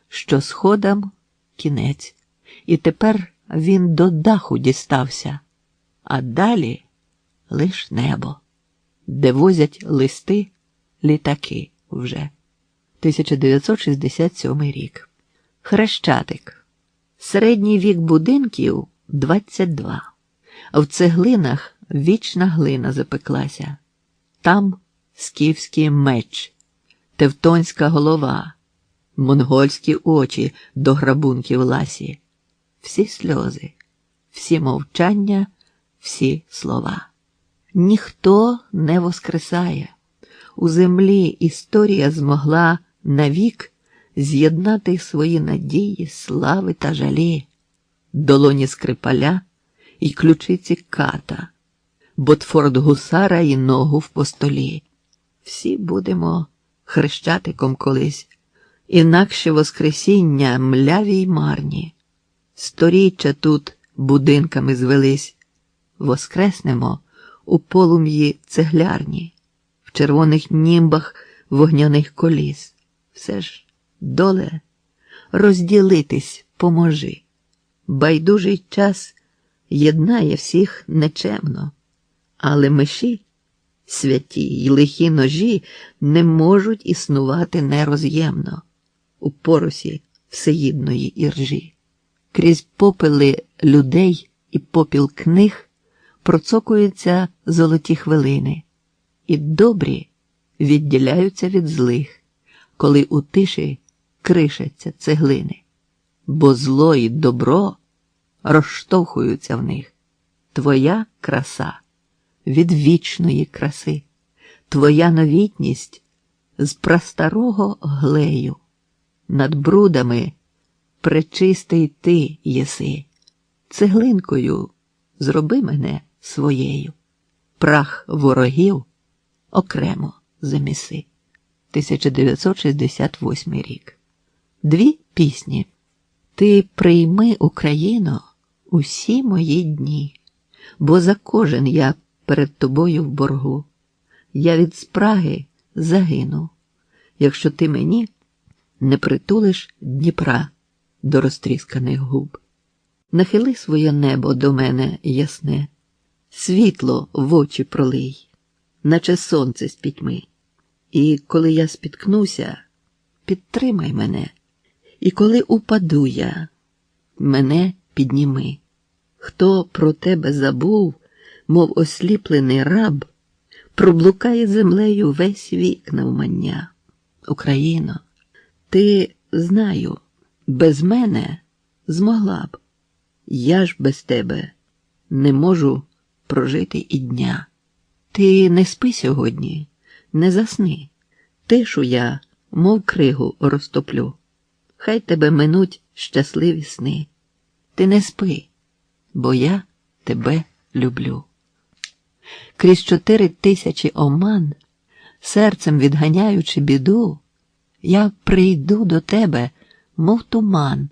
B: що сходам кінець, і тепер він до даху дістався, а далі лиш небо, де возять листи літаки вже. 1967 рік. Хрещатик. Середній вік будинків – 22. В цеглинах вічна глина запеклася. Там скіфський меч, тевтонська голова, монгольські очі до грабунків ласі. Всі сльози, всі мовчання, всі слова. Ніхто не воскресає. У землі історія змогла навік з'єднати свої надії, слави та жалі, долоні скрипаля і ключиці ката, ботфорд гусара і ногу в постолі. Всі будемо хрещатиком колись, інакше воскресіння мляві й марні. Сторіччя тут будинками звелись, воскреснемо у полум'ї цеглярні, в червоних німбах вогняних коліс. Все ж, доле, розділитись поможи. Байдужий час єднає всіх нечемно, але миші, святі й лихі ножі не можуть існувати нероз'ємно у поросі всеїдної іржі. Крізь попели людей і попіл книг процокуються золоті хвилини, і добрі відділяються від злих, коли у тиші кришаться цеглини, бо зло і добро розштовхуються в них. Твоя краса від вічної краси, твоя новітність з прастарого глею, над брудами пречистий ти єси. Цеглинкою зроби мене своєю, прах ворогів окремо заміси. 1968 рік. Дві пісні. Ти прийми, Україно, усі мої дні, бо за кожен я перед тобою в боргу. Я від спраги загину, якщо ти мені не притулиш Дніпра до розтрісканих губ. Нахили своє небо до мене ясне, світло в очі пролий, наче сонце з пітьми. І коли я спіткнуся, підтримай мене, і коли упаду я, мене підніми. Хто про тебе забув, мов осліплений раб, проблукає землею весь вік навмання. Україно, ти, знаю, без мене змогла б. Я ж без тебе не можу прожити і дня. Ти не спи сьогодні, не засни. Тишу я, мов кригу, розтоплю. Хай тебе минуть щасливі сни. Ти не спи, бо я тебе люблю. Крізь 4000 оман, серцем відганяючи біду, я прийду до тебе, мов туман,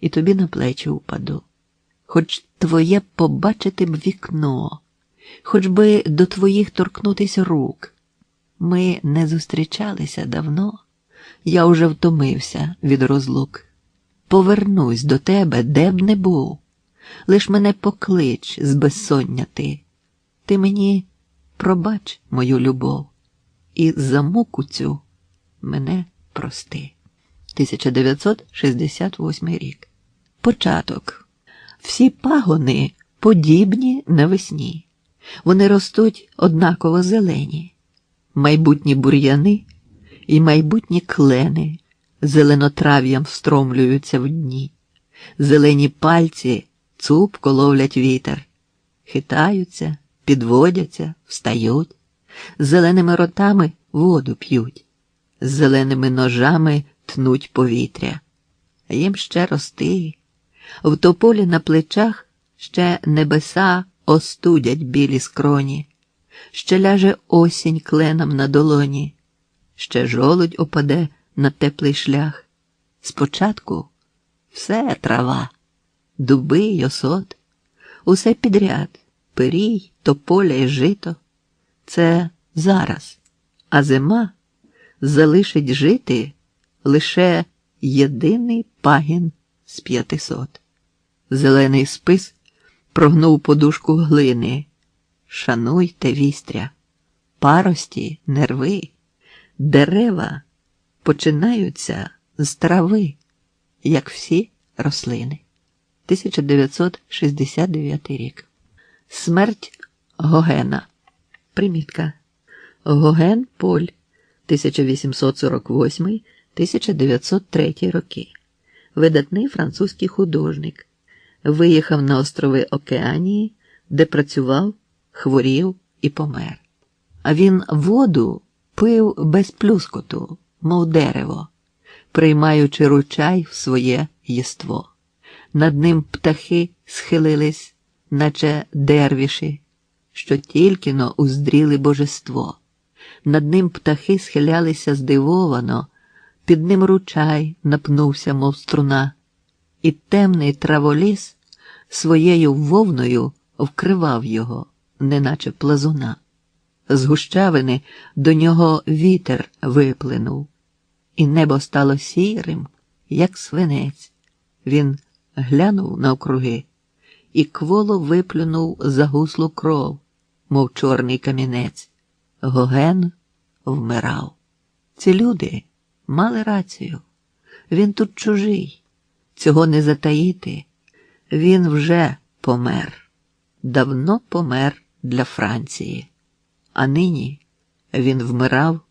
B: і тобі на плечі упаду. Хоч твоє побачити б вікно, хоч би до твоїх торкнутись рук. Ми не зустрічалися давно, я уже втомився від розлук. Повернусь до тебе, де б не був, лиш мене поклич з безсоння ти. Ти мені пробач мою любов, і за муку цю мене прости. 1968 рік. Початок. Всі пагони подібні навесні. Вони ростуть однаково зелені. Майбутні бур'яни і майбутні клени зеленотрав'ям встромлюються в дні. Зелені пальці цупко ловлять вітер. Хитаються, підводяться, встають. Зеленими ротами воду п'ють. Зеленими ножами тнуть повітря. А їм ще рости. В тополі на плечах ще небеса остудять білі скроні. Ще ляже осінь кленом на долоні. Ще жолудь опаде на теплий шлях. Спочатку все трава, дуби й осот, усе підряд, пирій, тополя й жито. Це зараз, а зима залишить жити лише єдиний пагін з 500. Зелений спис прогнув подушку глини. Шануйте вістря, парості, нерви, дерева починаються з трави, як всі рослини. 1969 рік. Смерть Гогена. Примітка. Гоген Поль, 1848-1903 роки. Видатний французький художник. Виїхав на острови Океанії, де працював, хворів і помер. А він воду пив без плюскоту, мов дерево, приймаючи ручай в своє єство. Над ним птахи схилились, наче дервіші, що тільки-но уздріли божество. Над ним птахи схилялися здивовано, під ним ручай напнувся, мов струна, і темний траволіс своєю вовною вкривав його, неначе плазуна. З гущавини до нього вітер виплинув, і небо стало сірим, як свинець. Він глянув навкруги і кволо виплюнув загуслу кров, мов чорний камінець. Гоген вмирав. Ці люди мали рацію. Він тут чужий. Цього не затаїти. Він вже помер. Давно помер для Франції. А нині він вмирав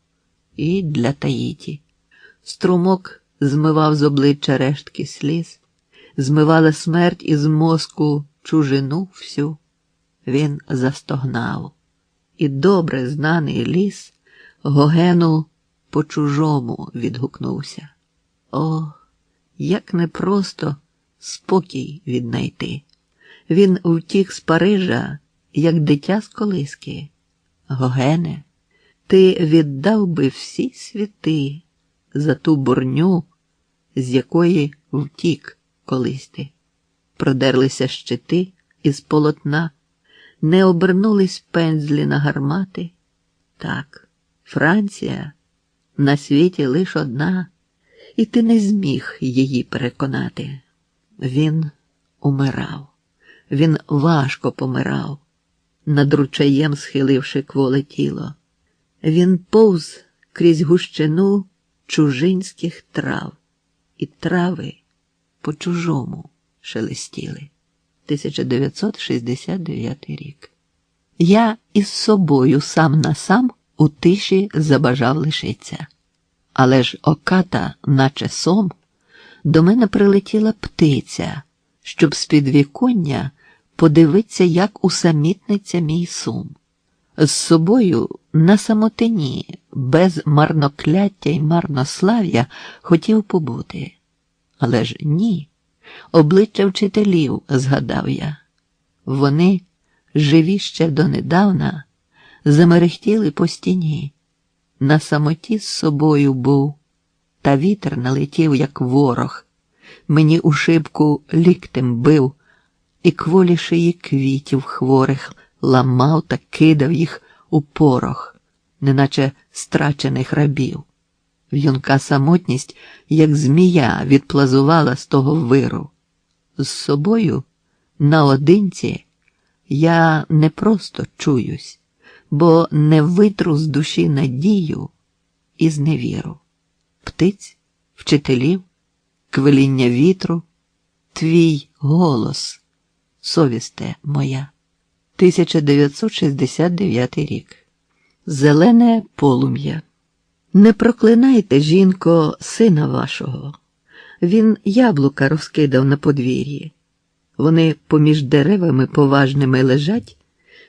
B: і для Таїті. Струмок змивав з обличчя рештки сліз, змивала смерть із мозку чужину всю. Він застогнав. І добре знаний ліс Гогену по-чужому відгукнувся. О, як непросто спокій віднайти. Він втік з Парижа, як дитя з колиски. Гогене, ти віддав би всі світи за ту бурню, з якої втік колись ти. Продерлися щити із полотна, не обернулись пензлі на гармати. Так, Франція на світі лиш одна, і ти не зміг її переконати. Він умирав, він важко помирав, над ручаєм схиливши кволе тіло. Він повз крізь гущину чужинських трав, і трави по-чужому шелестіли. 1969 рік. Я із собою сам на сам у тиші забажав лишиться. Але ж оката, наче сом, до мене прилетіла птиця, щоб з підвіконня подивиться, як усамітниться мій сум. З собою на самотині, без марнокляття й марнослав'я хотів побути. Але ж ні. Обличчя вчителів згадав я. Вони, живі ще донедавна, замерехтіли по стіні. На самоті з собою був, та вітер налетів, як ворог. Мені у шибку ліктем бив, і кволі шиї квітів хворих ламав та кидав їх у порох, неначе страчених рабів. В'юнка самотність, як змія, відплазувала з того виру. З собою, наодинці, я не просто чуюсь, бо не витру з душі надію і зневіру. Птиць, вчителів, квиління вітру, твій голос совісте моя. 1969 рік. Зелене полум'я. Не проклинайте, жінко, сина вашого. Він яблука розкидав на подвір'ї. Вони поміж деревами поважними лежать,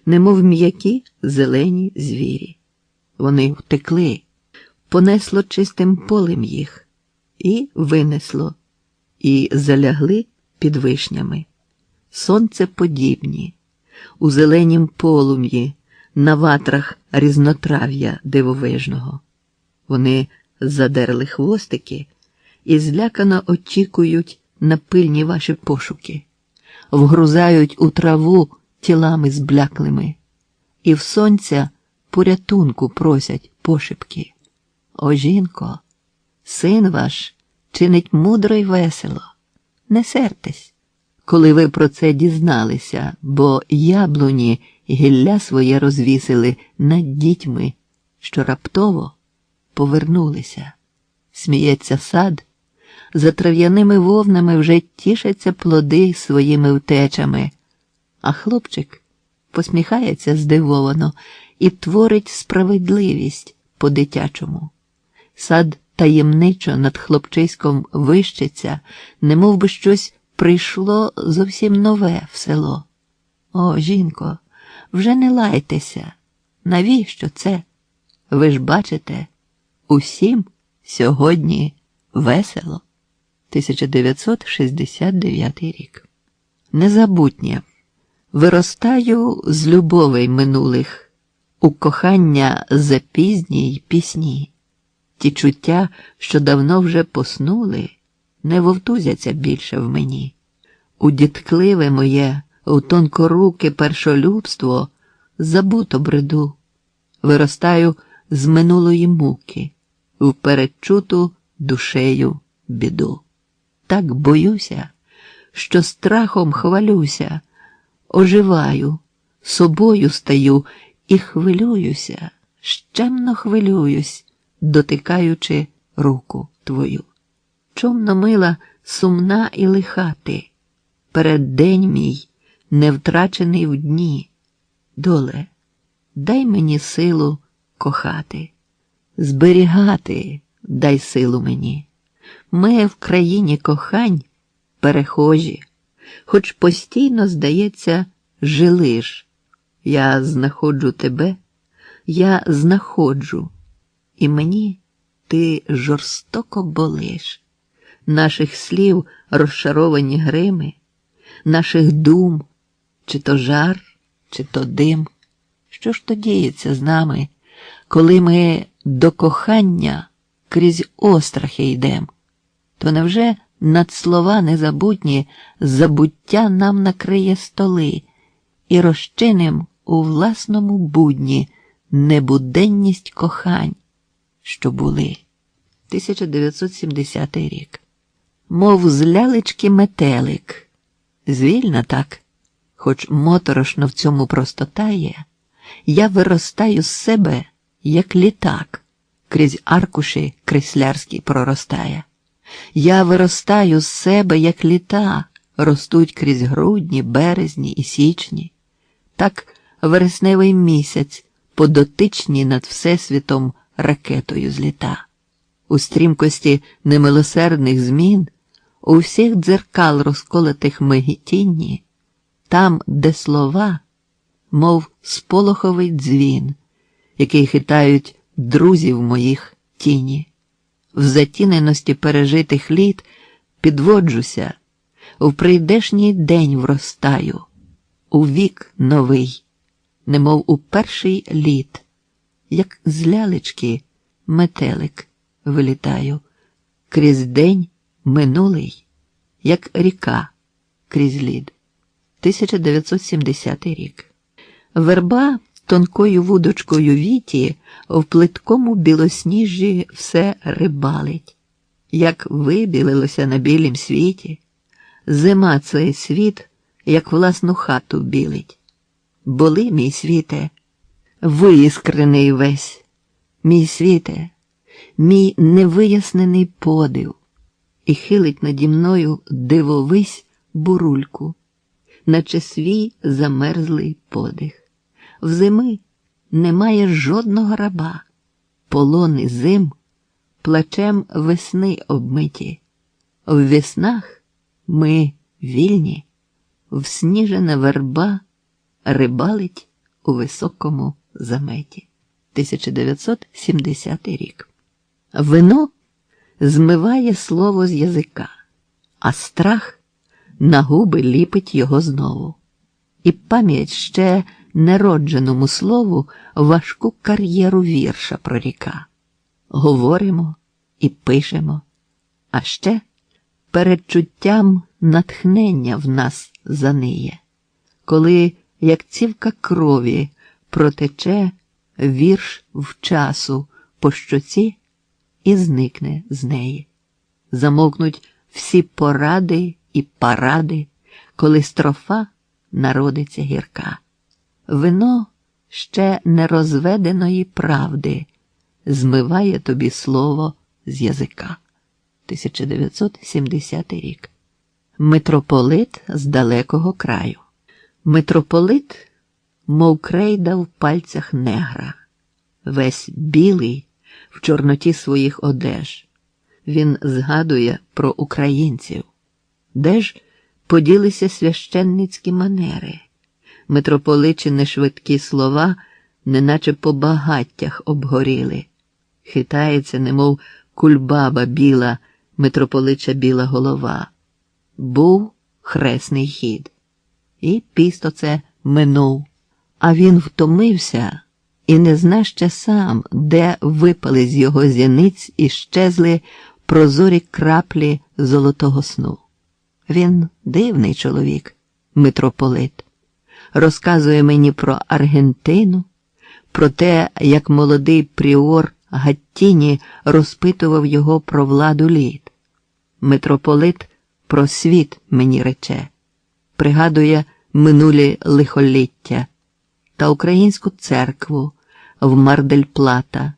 B: немов м'які зелені звірі. Вони втекли, понесло чистим полем їх, і винесло, і залягли під вишнями. Сонце подібні, у зеленім полум'ї, на ватрах різнотрав'я дивовижного. Вони задерли хвостики і злякано очікують на пильні ваші пошуки, вгрузають у траву тілами збляклими, і в сонця порятунку просять пошепки. О, жінко, син ваш чинить мудро й весело. Не сертесь, коли ви про це дізналися, бо яблуні гілля своє розвісили над дітьми, що раптово повернулися. Сміється сад, за трав'яними вовнами вже тішаться плоди своїми втечами, а хлопчик посміхається здивовано і творить справедливість по-дитячому. Сад таємничо над хлопчиськом вищиться, немов би щось прийшло зовсім нове в село. О, жінко, вже не лайтеся. Навіщо це? Ви ж бачите, усім сьогодні весело. 1969 рік. Незабутнє. Виростаю з любовей минулих, у кохання запізній пісні. Ті чуття, що давно вже поснули, не вовтузяться більше в мені. У діткливе моє, у тонкоруке першолюбство забуто бреду. Виростаю з минулої муки, в передчуту душею біду. Так боюся, що страхом хвалюся, оживаю, собою стаю і хвилююся, щемно хвилююсь, дотикаючи руку твою. Чомно мила, сумна і лиха ти, переддень мій, не втрачений в дні. Доле, дай мені силу кохати, зберігати дай силу мені. Ми в країні кохань перехожі, хоч постійно, здається, жили ж. Я знаходжу тебе, я знаходжу, і мені ти жорстоко болиш. Наших слів розчаровані грими, наших дум, чи то жар, чи то дим. Що ж то діється з нами, коли ми до кохання крізь острахи йдем? То невже над слова незабутні забуття нам накриє столи і розчиним у власному будні небуденність кохань, що були? 1970 рік. Мов з лялечки метелик, звільна так, хоч моторошно в цьому простота є, я виростаю з себе, як літак, крізь аркуші креслярські проростає. Я виростаю з себе, як літа, ростуть крізь грудні, березні і січні. Так вересневий місяць подотичні над всесвітом ракетою зліта. У стрімкості немилосердних змін, у всіх дзеркал розколотих мигітінні, там, де слова, мов сполоховий дзвін, який хитають друзів моїх тіні. В затіненості пережитих літ підводжуся, в прийдешній день вростаю, у вік новий, немов у перший літ, як з лялечки метелик вилітаю, крізь день минулий, як ріка крізь лід. 1970 рік. Верба тонкою вудочкою віті в плиткому білосніжжі все рибалить. Як вибілилося на білім світі, зима цей світ, як власну хату білить. Боли, мій світе, виіскрений весь, мій світе, мій невияснений подив, і хилить наді мною дивовись бурульку. наче свій замерзлий подих. Взими немає жодного раба, полони зим плачем весни обмиті. В веснах ми вільні, всніжена верба рибалить у високому заметі. 1970 рік. Вино змиває слово з язика, а страх на губи ліпить його знову. І пам'ять ще неродженому слову важку кар'єру вірша проріка. Говоримо і пишемо, а ще передчуттям натхнення в нас заниє, коли, як цівка крові, протече вірш в часу по щоці і зникне з неї. Замовкнуть всі поради і паради, коли строфа народиться гірка. Вино ще нерозведеної правди змиває тобі слово з язика. 1970 рік. Митрополит з далекого краю. Митрополит, мов крейда в пальцях негра, весь білий в чорноті своїх одеж. Він згадує про українців. Де ж поділися священницькі манери? Митрополичини швидкі слова неначе по багаттях обгоріли. Хитається, немов кульбаба біла, митрополича біла голова. Був хресний хід. І пісто це минув. А він втомився і не зна ще сам, де випали з його зіниць і щезли прозорі краплі золотого сну. Він дивний чоловік, митрополит. Розказує мені про Аргентину, про те, як молодий пріор Гаттіні розпитував його про владу літ. Митрополит про світ мені рече, пригадує минулі лихоліття та українську церкву в Мардельплата,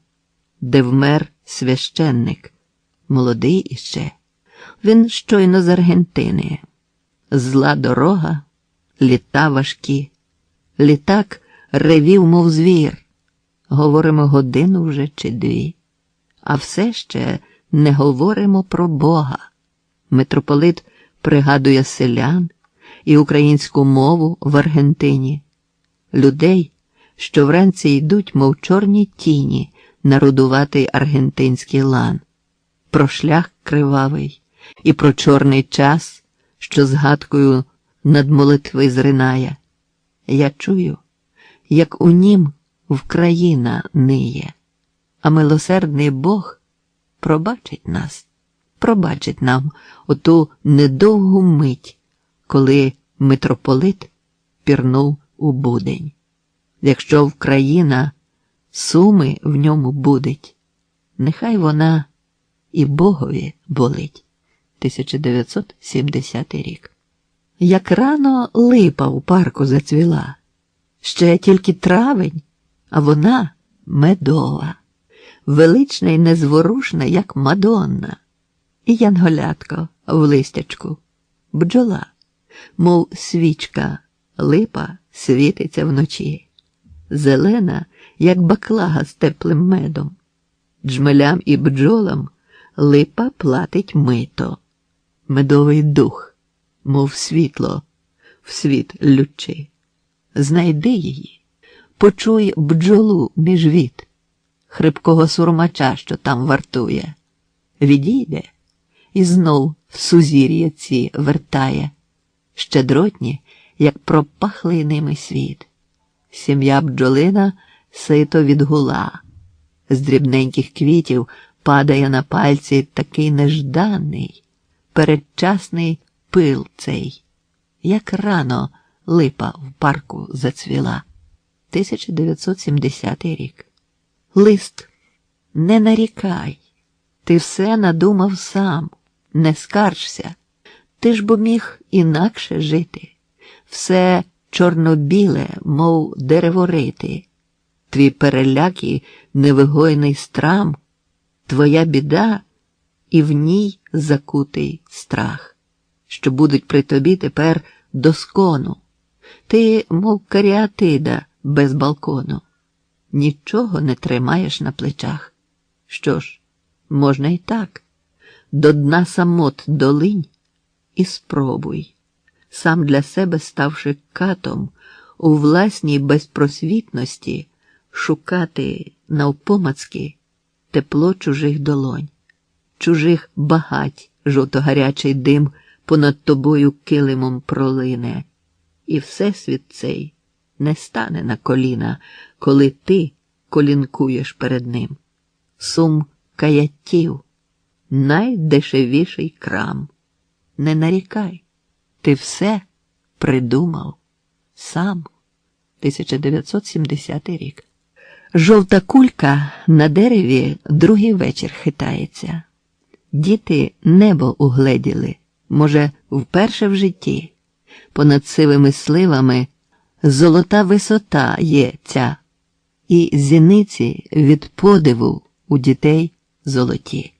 B: де вмер священник, молодий іще. Він щойно з Аргентини. Зла дорога, літа важкі. Літак ревів, мов звір. Говоримо годину вже чи дві. А все ще не говоримо про Бога. Митрополит пригадує селян і українську мову в Аргентині. Людей, що вранці йдуть, мов чорні тіні, на рудуватий аргентинський лан. Про шлях кривавий і про чорний час, що згадкою над молитви зринає. Я чую, як у нім Вкраїна ниє, а милосердний Бог пробачить нас, пробачить нам оту недовгу мить, коли митрополит пірнув у будень. Якщо Вкраїна суми в ньому будить, нехай вона і Богові болить. 1970 рік. Як рано липа у парку зацвіла. Ще тільки травень, а вона медова, велична й незворушна, як Мадонна. І янголятко в листячку, бджола, мов свічка, липа світиться вночі. Зелена, як баклага з теплим медом. Джмелям і бджолам липа платить мито. Медовий дух, мов світло, в світ лючи. Знайди її, почуй бджолу між віт, хрипкого сурмача, що там вартує. Відійде і знов в сузір'я ці вертає, щедротні, як пропахлий ними світ. Сім'я бджолина сито відгула. З дрібненьких квітів падає на пальці такий нежданий, передчасний пил цей, як рано липа в парку зацвіла. 1970 рік. Лист. Не нарікай. Ти все надумав сам. Не скаржся. Ти ж бо міг інакше жити. Все чорно-біле, мов дереворити. Твій переляк і невигойний страм, твоя біда і в ній закутий страх, що будуть при тобі тепер до скону. Ти, мов каріатида без балкону. Нічого не тримаєш на плечах. Що ж, можна і так. До дна самот долинь і спробуй, сам для себе ставши катом, у власній безпросвітності шукати навпомацки тепло чужих долонь, чужих багать жовто-гарячий дим понад тобою килимом пролине, і всесвіт цей не стане на коліна, коли ти колінкуєш перед ним. Сум каяттів – найдешевіший крам. Не нарікай, ти все придумав сам. 1970 рік. Жовта кулька на дереві другий вечір хитається. Діти небо угледіли, може, вперше в житті. Понад сивими сливами золота висота є ця, і зіниці від подиву у дітей золоті.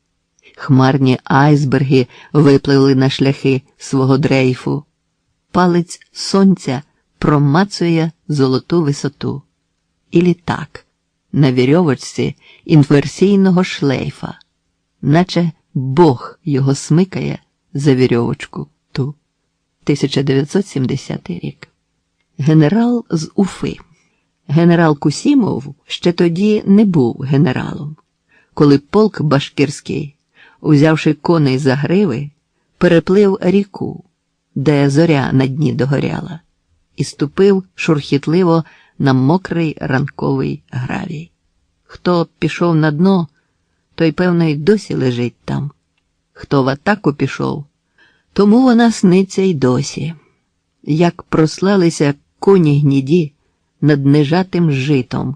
B: Хмарні айсберги випливли на шляхи свого дрейфу. Палець сонця промацує золоту висоту. І літак на вірьовочці інверсійного шлейфа, наче Бог його смикає за вірьовочку ту. 1970 рік. Генерал з Уфи. Генерал Кусімов ще тоді не був генералом, коли полк башкирський, узявши коней за гриви, переплив ріку, де зоря на дні догоряла, і ступив шурхітливо на мокрий ранковий гравій. Хто пішов на дно, той, певно, й досі лежить там. Хто в атаку пішов, тому вона сниться й досі. Як прослалися коні гніді над нежатим житом,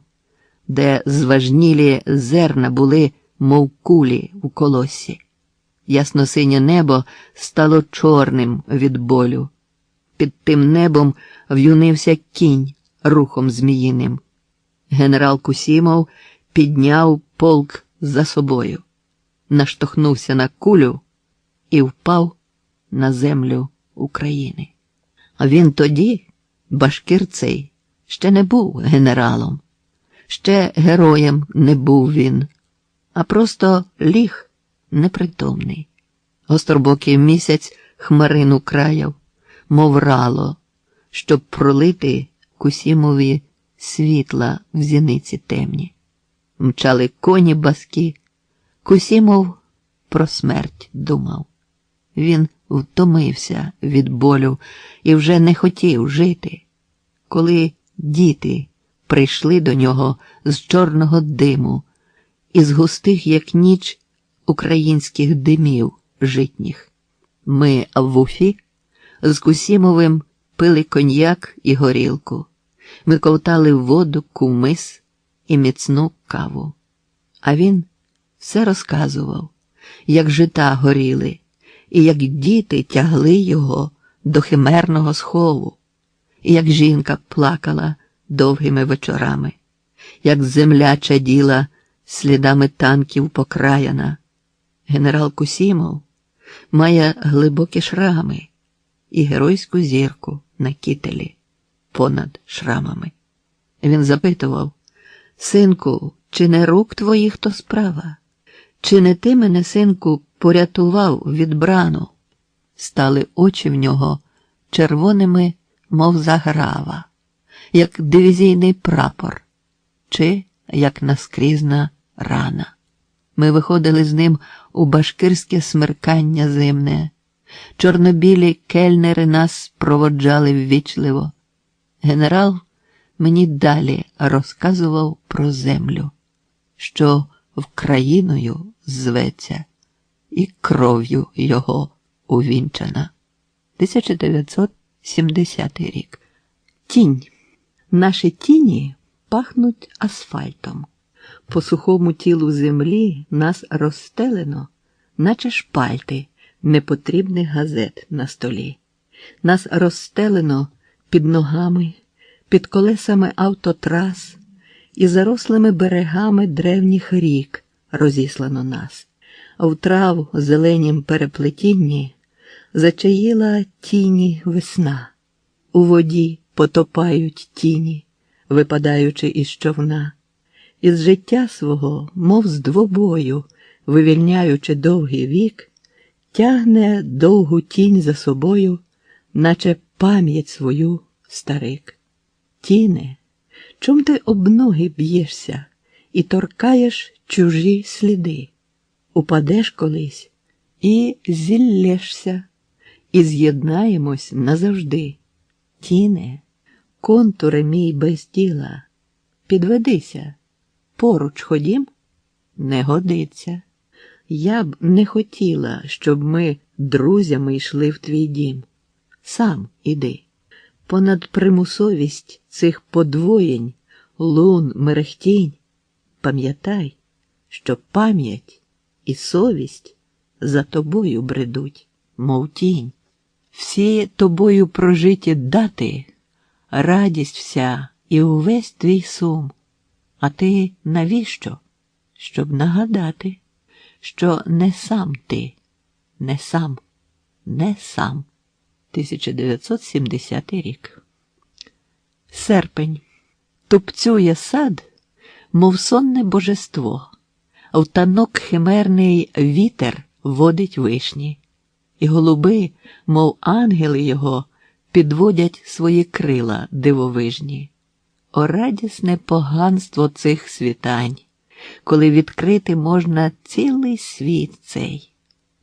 B: де зважнілі зерна були, мов кулі у колоссі. Ясно-синє небо стало чорним від болю. Під тим небом в'юнився кінь рухом зміїним. Генерал Кусімов підняв полк за собою, наштовхнувся на кулю і впав на землю України. А він тоді, башкир цей, ще не був генералом, ще героєм не був він, а просто ліг непритомний. Гостробокий місяць хмарину краяв, мов рало, щоб пролити Кусімові світла в зіниці темні. Мчали коні баски, Кусімов про смерть думав. Він втомився від болю і вже не хотів жити, коли діти прийшли до нього з чорного диму, із густих, як ніч, українських димів житніх. Ми в Уфі з Кусімовим пили коньяк і горілку. Ми ковтали воду, кумис і міцну каву. А він все розказував, як жита горіли, і як діти тягли його до химерного схову, і як жінка плакала довгими вечорами, як земля чаділа слідами танків покраяна. Генерал Кусімов має глибокі шрами і геройську зірку на кітелі понад шрамами. Він запитував: «Синку, чи не рук твоїх то справа? Чи не ти мене, синку, порятував від брану?» Стали очі в нього червоними, мов заграва, як дивізійний прапор, чи як наскрізна рана. Ми виходили з ним у башкирське смеркання зимне. Чорнобілі кельнери нас проводжали ввічливо. Генерал мені далі розказував про землю, що Вкраїною зветься і кров'ю його увінчана. 1970 рік. Тінь. Наші тіні пахнуть асфальтом. По сухому тілу землі нас розстелено, наче шпальти непотрібних газет на столі. Нас розстелено під ногами, під колесами автотрас і зарослими берегами древніх рік розіслано нас. В трав зеленім переплетінні зачаїла тіні весна. У воді потопають тіні, випадаючи із човна, із життя свого, мов з двобою, вивільняючи довгий вік, тягне довгу тінь за собою, наче пам'ять свою старик. Тіне, чом ти об ноги б'єшся і торкаєш чужі сліди? Упадеш колись і зіллєшся, і з'єднаємось назавжди. Тіне, контуре мій без тіла, підведися, поруч ходім? Не годиться. Я б не хотіла, щоб ми друзями йшли в твій дім. Сам іди. Понад примусовість цих подвоєнь, лун, мерехтінь, пам'ятай, що пам'ять і совість за тобою бредуть, мов тінь. Всі тобою прожиті дати, радість вся і увесь твій сум. А ти навіщо? Щоб нагадати, що не сам ти, не сам, не сам. 1970 рік. Серпень. Тупцює сад, мов сонне божество. В танок химерний вітер водить вишні. І голуби, мов ангели його, підводять свої крила дивовижні. О, радісне поганство цих світань, коли відкрити можна цілий світ цей.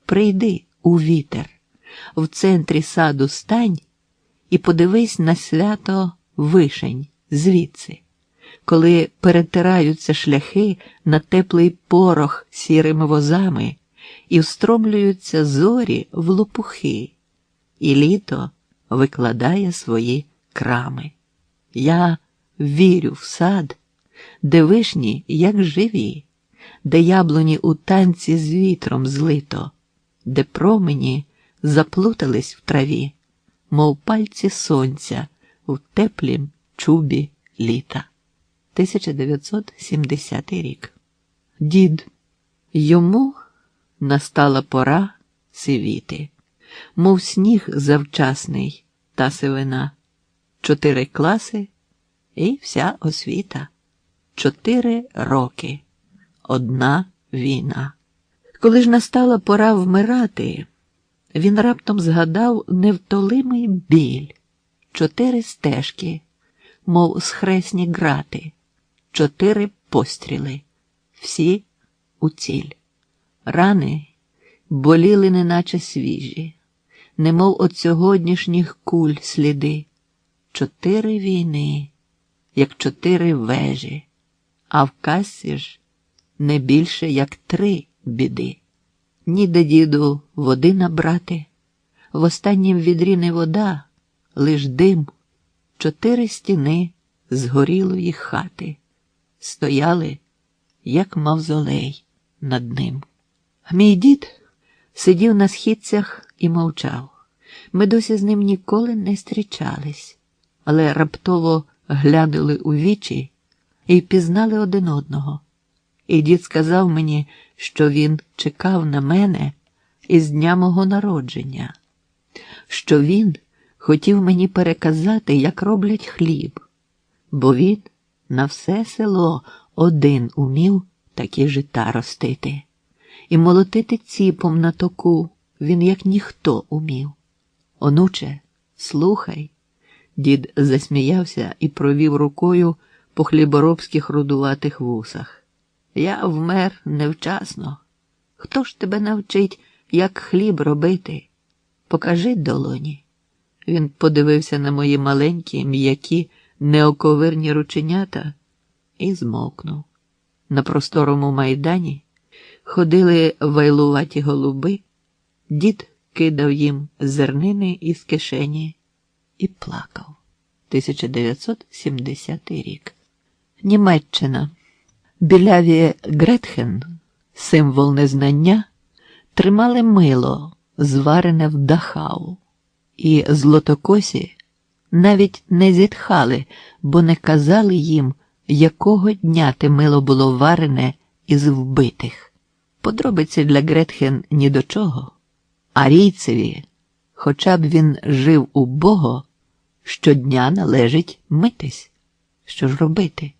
B: Прийди у вітер, в центрі саду стань і подивись на свято вишень звідси, коли перетираються шляхи на теплий порох сірими возами і встромлюються зорі в лопухи, і літо викладає свої крами. Я вірю в сад, де вишні, як живі, де яблуні у танці з вітром злито, де промені заплутались в траві, мов пальці сонця в теплім чубі літа. 1970 рік. Дід. Йому настала пора сивіти, мов сніг завчасний та сивина. 4 класи і вся освіта. 4 роки. Одна війна. Коли ж настала пора вмирати, він раптом згадав невтолимий біль. 4 стежки, мов схресні грати, 4 постріли, всі у ціль. Рани боліли неначе свіжі, немов от сьогоднішніх куль сліди. 4 війни, як 4 вежі, а в касі ж не більше, як 3 біди. Ніде, діду, води набрати, в останнім відрі не вода, лиш дим. 4 стіни згорілої хати стояли, як мавзолей над ним. Мій дід сидів на східцях і мовчав. Ми досі з ним ніколи не зустрічались, але раптово глянули у вічі і впізнали один одного. І дід сказав мені, що він чекав на мене із дня мого народження, що він хотів мені переказати, як роблять хліб, бо він на все село один умів такі жита ростити. І молотити ціпом на току він як ніхто умів. Онуче, слухай. Дід засміявся і провів рукою по хліборобських рудуватих вусах. Я вмер невчасно. Хто ж тебе навчить, як хліб робити? Покажи долоні. Він подивився на мої маленькі, м'які, неоковирні рученята і змовкнув. На просторому майдані ходили вайлуваті голуби, дід кидав їм зернини із кишені і плакав. 1970 рік. Німеччина. Біляві Гретхен, символ незнання, тримали мило, зварене в Дахау, і злотокосі навіть не зітхали, бо не казали їм, якого дня те мило було варене із вбитих. Подробиці для Гретхен ні до чого. Арійцеві, хоча б він жив убого, щодня належить митись. Що ж робити?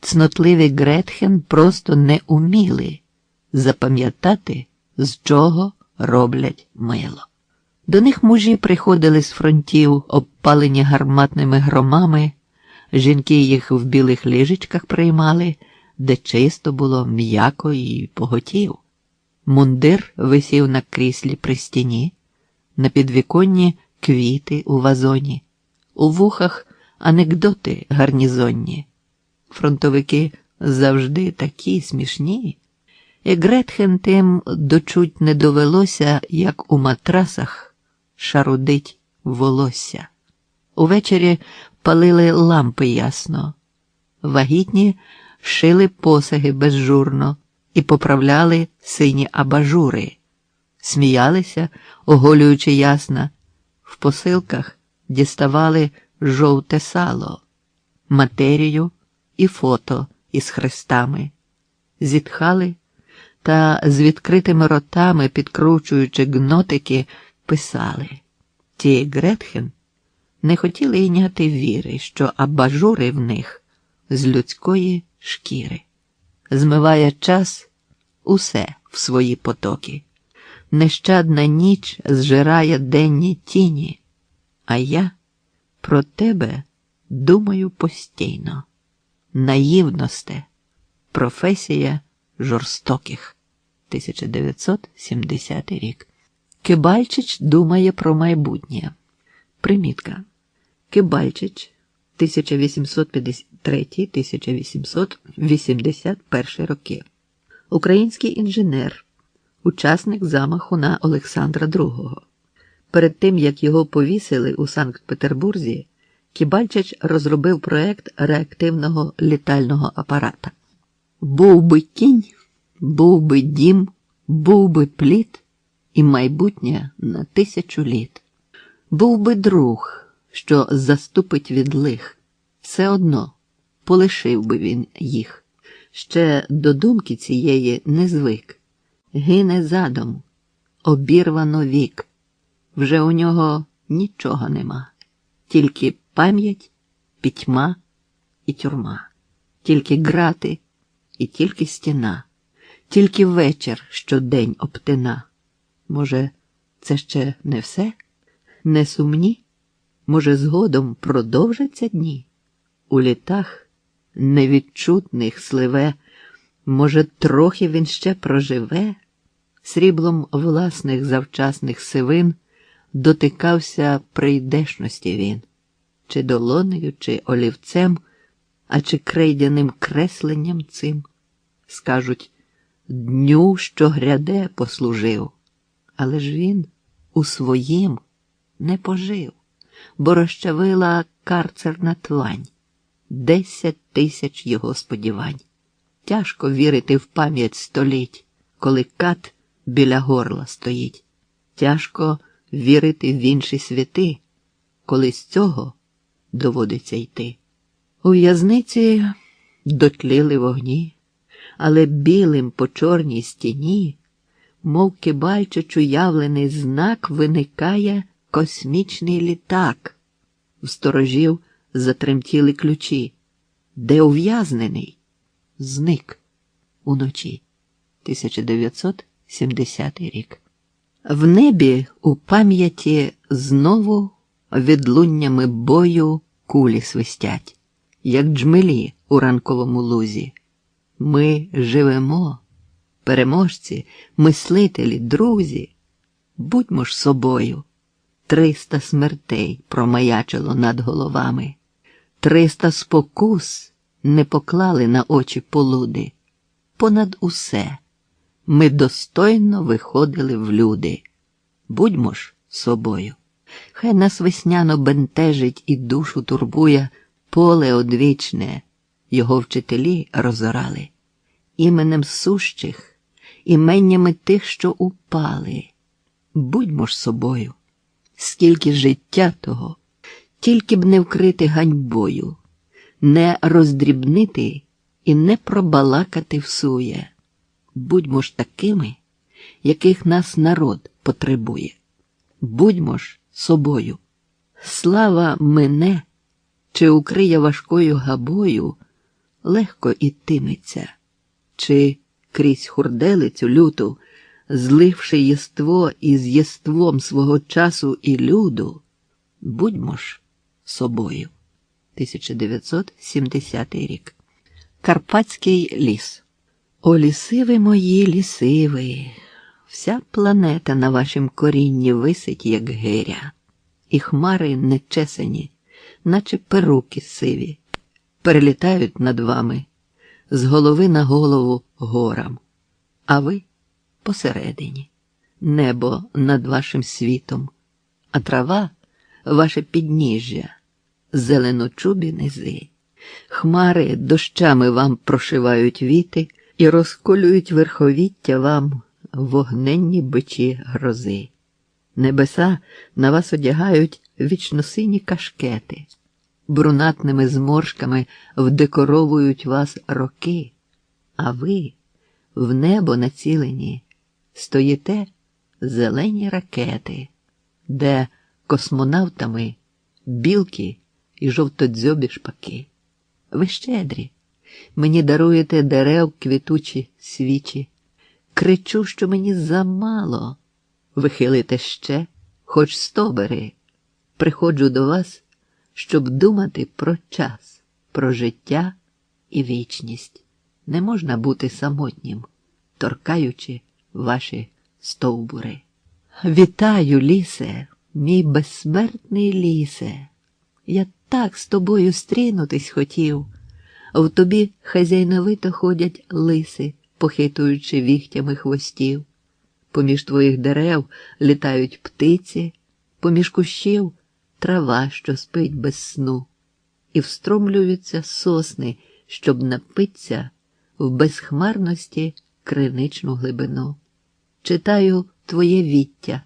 B: Цнотливі Гретхен просто не уміли запам'ятати, з чого роблять мило. До них мужі приходили з фронтів, обпалені гарматними громами, жінки їх в білих ліжечках приймали, де чисто було, м'яко і поготів. Мундир висів на кріслі при стіні, на підвіконні квіти у вазоні, у вухах анекдоти гарнізонні. Фронтовики завжди такі смішні. І Гретхен тим дочуть не довелося, як у матрасах шарудить волосся. Увечері палили лампи ясно. Вагітні шили посаги безжурно і поправляли сині абажури. Сміялися, оголюючи ясна. В посилках діставали жовте сало, матерію і фото із хрестами. Зітхали та з відкритими ротами, підкручуючи гнотики, писали. Ті Гретхен не хотіли йняти віри, що абажури в них з людської шкіри. Змиває час усе в свої потоки. Нещадна ніч зжирає денні тіні, а я про тебе думаю постійно. Наївносте. Професія жорстоких. 1970 рік. Кибальчич думає про майбутнє. Примітка. Кибальчич 1853-1881 роки. Український інженер, учасник замаху на Олександра II. Перед тим, як його повісили у Санкт-Петербурзі, Кибальчич розробив проект реактивного літального апарата. Був би кінь, був би дім, був би плід і майбутнє на 1000 літ. Був би друг, що заступить від лих. Все одно полишив би він їх. Ще до думки цієї не звик. Гине задум, обірвано вік. Вже у нього нічого нема. Тільки пам'ять, пітьма і тюрма. Тільки грати і тільки стіна. Тільки вечір щодень обтина. Може, це ще не все? Не сумні? Може, згодом продовжаться дні? У літах невідчутних сливе, може, трохи він ще проживе? Сріблом власних завчасних сивин дотикався прийдешності він. Чи долонею, чи олівцем, а чи крейдяним кресленням цим. Скажуть, дню, що гряде, послужив. Але ж він у своїм не пожив, бо розчавила карцерна тлань. 10 000 його сподівань. Тяжко вірити в пам'ять століть, коли кат біля горла стоїть. Тяжко вірити в інші світи, коли з цього доводиться йти. У в'язниці дотліли вогні, але білим по чорній стіні, мов Кибальчич уявлений знак, виникає космічний літак. В сторожів затремтіли ключі. Де ув'язнений? Зник уночі. 1970 рік. В небі у пам'яті знову відлуннями бою кулі свистять, як джмелі у ранковому лузі. Ми живемо, переможці, мислителі, друзі. Будьмо ж собою. 300 смертей промаячило над головами. 300 спокус не поклали на очі полуди. Понад усе ми достойно виходили в люди. Будьмо ж собою. Хай нас весняно бентежить і душу турбує поле одвічне, його вчителі розорали. Іменем сущих, іменнями тих, що упали. Будьмо ж собою. Скільки життя того, тільки б не вкрити ганьбою, не роздрібнити і не пробалакати всує. Будьмо ж такими, яких нас народ потребує. Будьмо ж собою. Слава мине, чи укриє важкою габою, легко ітиметься, чи крізь хурделицю люту, зливши єство із єством свого часу і люду, будьмо ж собою. 1970 рік. Карпатський ліс. О, ліси ви мої, ліси ви, вся планета на вашім корінні висить, як гиря, і хмари нечесані, наче перуки сиві, перелітають над вами, з голови на голову горам, а ви посередині, небо над вашим світом, а трава – ваше підніжжя, зеленочубі низи. Хмари дощами вам прошивають віти і розколюють верховіття вам вогненні бичі грози. Небеса на вас одягають вічносині кашкети, брунатними зморшками вдекоровують вас роки, а ви в небо націлені стоїте зелені ракети, де космонавтами білки і жовтодзьобі шпаки. Ви щедрі, мені даруєте дерев квітучі свічі. Кричу, що мені замало. Ви хилите ще, хоч 100 бери. Приходжу до вас, щоб думати про час, про життя і вічність. Не можна бути самотнім, торкаючи ваші стовбури. Вітаю, лісе, мій безсмертний лісе. Я так з тобою стрінутись хотів. В тобі хазяйновито ходять лиси, похитуючи віхтями хвостів. Поміж твоїх дерев літають птиці, поміж кущів трава, що спить без сну. І встромлюються сосни, щоб напитися в безхмарності криничну глибину. Читаю твоє віття,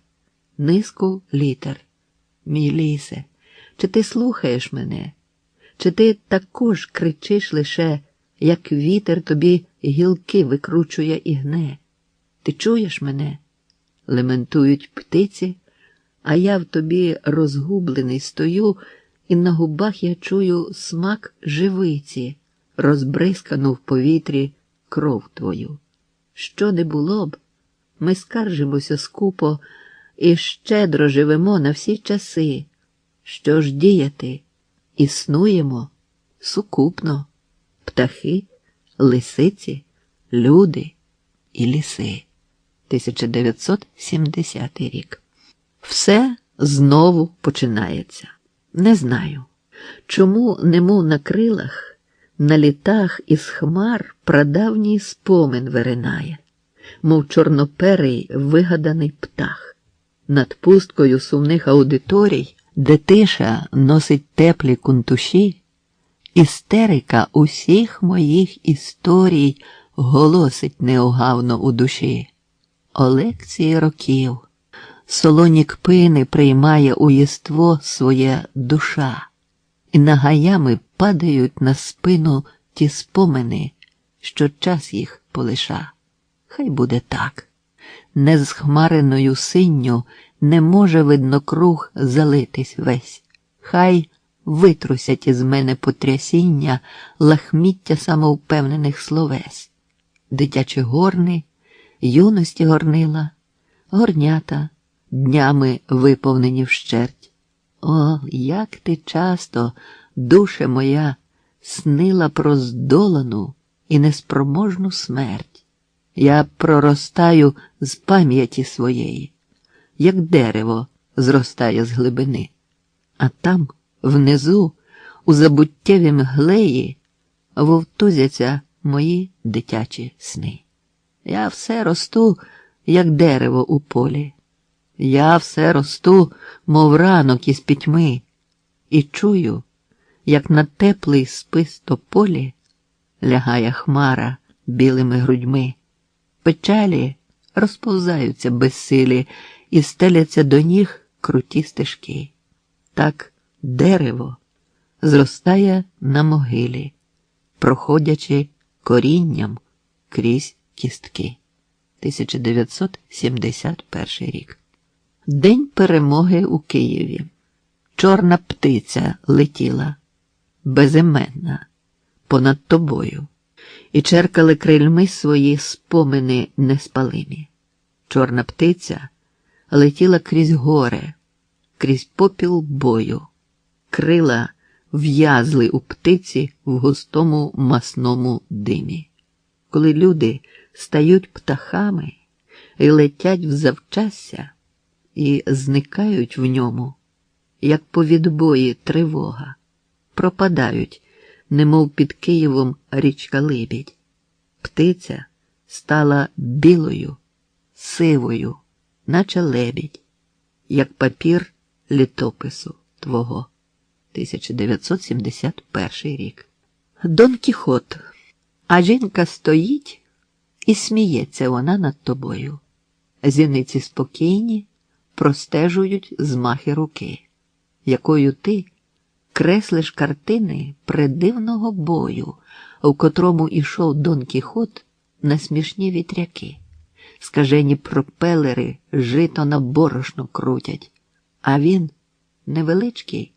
B: низку літер. Мій лісе, чи ти слухаєш мене? Чи ти також кричиш лише, як вітер тобі гілки викручує і гне? Ти чуєш мене? Лементують птиці, а я в тобі розгублений стою, і на губах я чую смак живиці, розбризкану в повітрі кров твою. Що не було б, ми скаржимося скупо і щедро живемо на всі часи. Що ж діяти? Існуємо сукупно. Птахи, лисиці, люди і ліси. 1970 рік. Все знову починається. Не знаю, чому немов на крилах, на літах із хмар прадавній спомин виринає, мов чорноперий вигаданий птах. Над пусткою сумних аудиторій, де тиша носить теплі кунтуші, істерика усіх моїх історій голосить неугавно у душі. О лекції років, солоні кпини приймає у єство своє душа, і нагаями падають на спину ті спомини, що час їх полиша. Хай буде так. Незхмареною синню не може виднокруг залитись весь. Хай витрусять із мене потрясіння лахміття самовпевнених словес. Дитячі горни, юності горнила, горнята, днями виповнені вщерть. О, як ти часто, душе моя, снила про здолану і неспроможну смерть. Я проростаю з пам'яті своєї, як дерево зростає з глибини. А там, внизу, у забуттєвім глеї, вовтузяться мої дитячі сни. Я все росту, як дерево у полі. Я все росту, мов ранок із пітьми, і чую, як на теплий спис тополі лягає хмара білими грудьми. Печалі розповзаються безсилі і стеляться до ніг круті стежки. Так дерево зростає на могилі, проходячи корінням крізь кістки. 1971 рік. День перемоги у Києві. чорна птиця летіла, безіменна, понад тобою, і черкали крильми свої спомини неспалимі. Чорна птиця летіла крізь горе, крізь попіл бою. Крила в'язли у птиці в густому масному димі. Коли люди стають птахами і летять в завчасся, і зникають в ньому, як по відбої тривога, пропадають, немов під Києвом річка Либідь. Птиця стала білою, сивою, наче лебідь, як папір літопису твого. 1971 рік. Дон Кіхот. А жінка стоїть і сміється вона над тобою. Зіниці спокійні простежують змахи руки, якою ти креслиш картини придивного бою, в котрому ішов Дон Кіхот на смішні вітряки. Скажені пропелери жито на борошно крутять, а він невеличкий,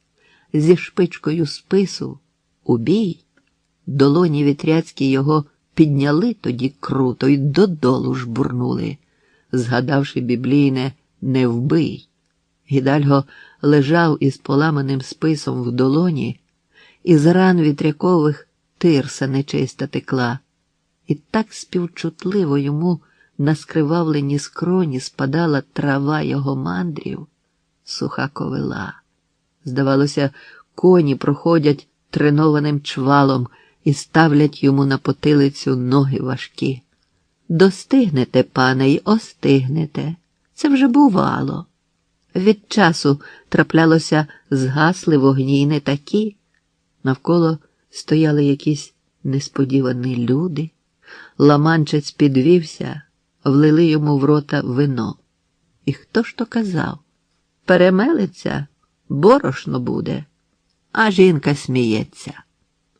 B: зі шпичкою спису, у бій. Долоні вітряцькі його підняли тоді круто й додолу жбурнули, згадавши біблійне «не вбий». Гідальго лежав із поламаним списом в долоні, і з ран вітрякових тирса нечиста текла, і так співчутливо йому на скривавлені скроні спадала трава його мандрів, суха ковила. Здавалося, коні проходять тренованим чвалом і ставлять йому на потилицю ноги важкі. Достигнете, пане, й остигнете. Це вже бувало. Від часу траплялося, згасли вогні й не такі. Навколо стояли якісь несподівані люди. Ламанчець підвівся, влили йому в рота вино. І хто ж то казав? Перемелиться, борошно буде. А жінка сміється.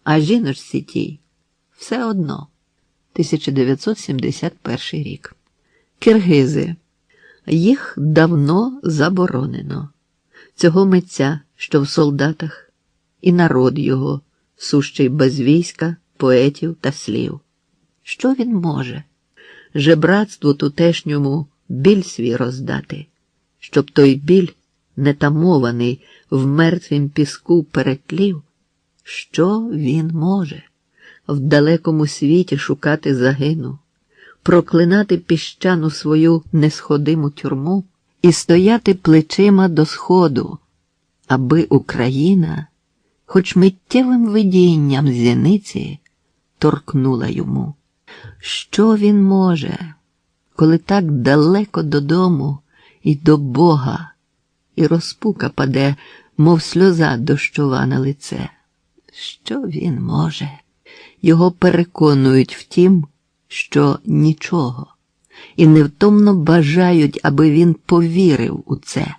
B: А жіночці тій все одно. 1971 рік. Киргизи. Їх давно заборонено. Цього митця, що в солдатах, і народ його, сущий без війська, поетів та слів. Що він може? Жебратству тутешньому біль свій роздати, щоб той біль, нетамований, в мертвім піску перетлів. Що він може? В далекому світі шукати загину, проклинати піщану свою несходиму тюрму і стояти плечима до сходу, аби Україна, хоч миттєвим видінням зіниці, торкнула йому. Що він може, коли так далеко додому і до Бога, і розпука паде, мов сльоза дощова на лице? Що він може? Його переконують в тім, що нічого, і невтомно бажають, аби він повірив у це.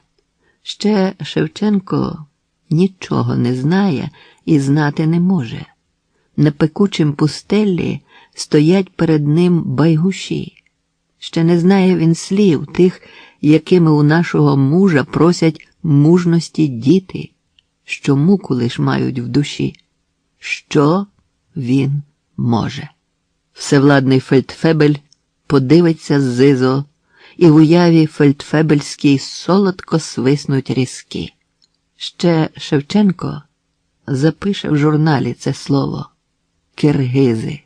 B: Ще Шевченко нічого не знає і знати не може. На пекучім пустеллі стоять перед ним байгуші. Ще не знає він слів тих, якими у нашого мужа просять мужності діти, що муку лиш мають в душі. Що він може? Всевладний фельдфебель подивиться ззизо, і в уяві фельдфебельській солодко свиснуть різки. Ще Шевченко запише в журналі це слово «киргизи».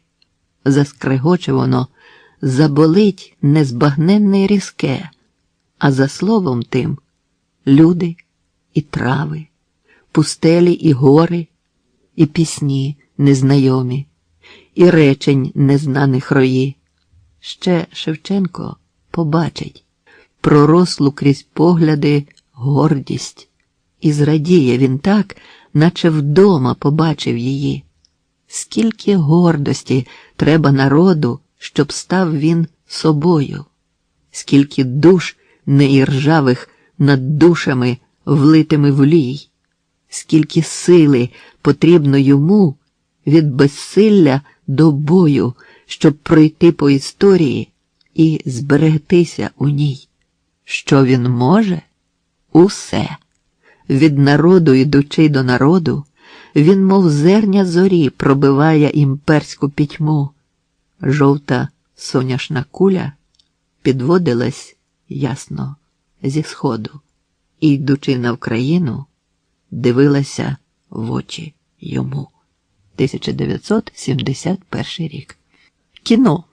B: Заскрегоче воно, заболить незбагненне й різке, а за словом тим люди і трави, пустелі і гори, і пісні незнайомі, і речень незнаних рої. Ще Шевченко побачить пророслу крізь погляди гордість, і зрадіє він так, наче вдома побачив її. Скільки гордості треба народу, щоб став він собою, скільки душ неіржавих над душами, влитими в лій, скільки сили потрібно йому від безсилля до бою, щоб пройти по історії і зберегтися у ній. Що він може? Усе. від народу ідучи до народу, він, мов зерня зорі, пробиває імперську пітьму. Жовта соняшна куля підводилась ясно зі сходу і, йдучи на Вкраїну, дивилася в очі йому. 1971 рік. Кіно.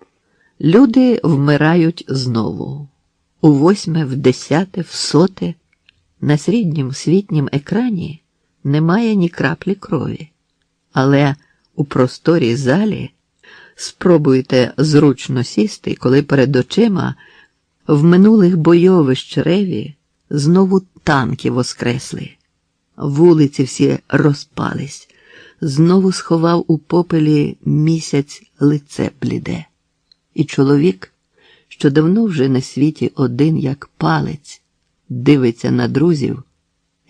B: Люди вмирають знову. У 8, в 10, в 100 на срібнім світнім екрані немає ні краплі крові. Але у просторій залі спробуйте зручно сісти, коли перед очима в минулих бойовищ реві знову танки воскресли. Вулиці всі розпались. Знову сховав у попелі місяць лице бліде. І чоловік, що давно вже на світі один як палець, дивиться на друзів,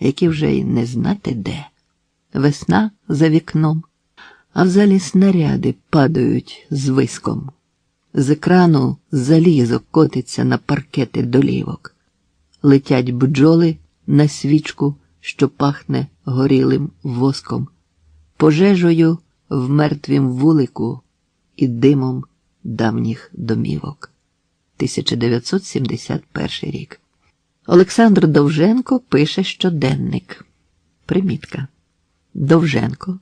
B: які вже й не знати де. Весна за вікном, а в залі снаряди падають з виском. З екрану залізо котиться на паркети долівок. Летять бджоли на свічку, що пахне горілим воском, пожежею в мертвім вулику і димом давніх домівок. 1971 рік. Олександр Довженко пише щоденник. Примітка. Довженко,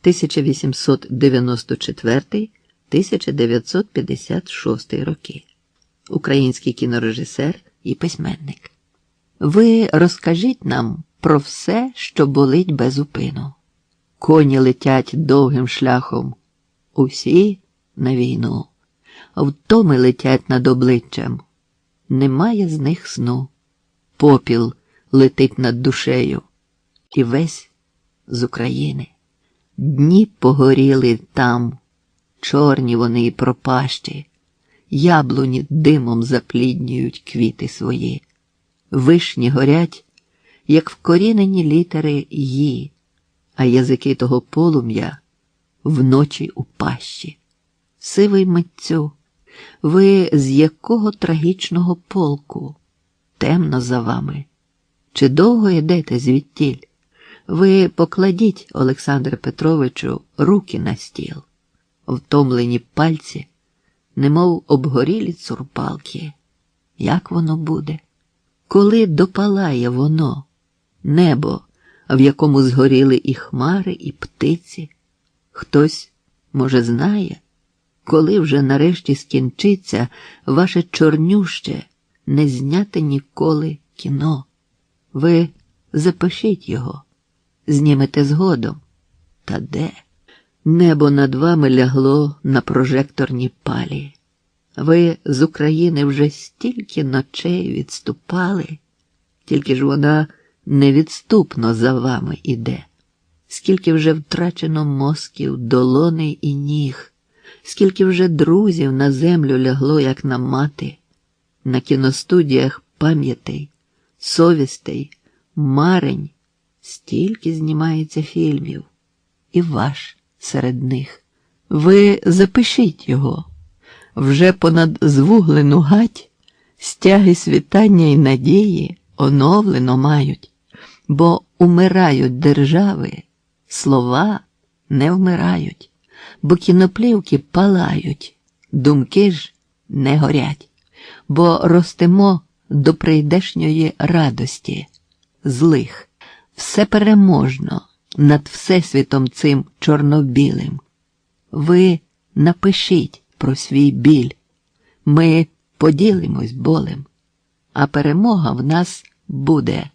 B: 1894-1956 роки. Український кінорежисер і письменник. Ви розкажіть нам про все, що болить без упину. Коні летять довгим шляхом. Усі на війну. Втоми летять над обличчям. Немає з них сну. Попіл летить над душею. І весь з України. Дні погоріли там. Чорні вони і пропащі. Яблуні димом запліднюють квіти свої. Вишні горять, як вкорінені літери «ї», а язики того полум'я вночі у пащі. Сивий митцю, ви з якого трагічного полку? Темно за вами. Чи довго йдете звідтіль? Ви покладіть, Олександре Петровичу, руки на стіл. Втомлені пальці, немов обгорілі цурпалки. Як воно буде? Коли допалає воно, небо, в якому згоріли і хмари, і птиці? Хтось, може, знає, коли вже нарешті скінчиться ваше чорнюще, не зняте ніколи кіно? Ви запишіть його, знімете згодом. Та де? Небо над вами лягло на прожекторні палі. Ви з України вже стільки ночей відступали, тільки ж вона невідступно за вами іде. Скільки вже втрачено мозків, долоней і ніг, скільки вже друзів на землю лягло, як на мати, на кіностудіях пам'ятей, совістей, марень, стільки знімається фільмів, і ваш серед них. Ви запишіть його. Вже понад звуглену гать стяги світання й надії оновлено мають, бо умирають держави, слова не вмирають, бо кіноплівки палають, думки ж не горять, бо ростемо до прийдешньої радості, злих, всепереможно над всесвітом цим чорно-білим. Ви напишіть про свій біль, ми поділимось болем, а перемога в нас буде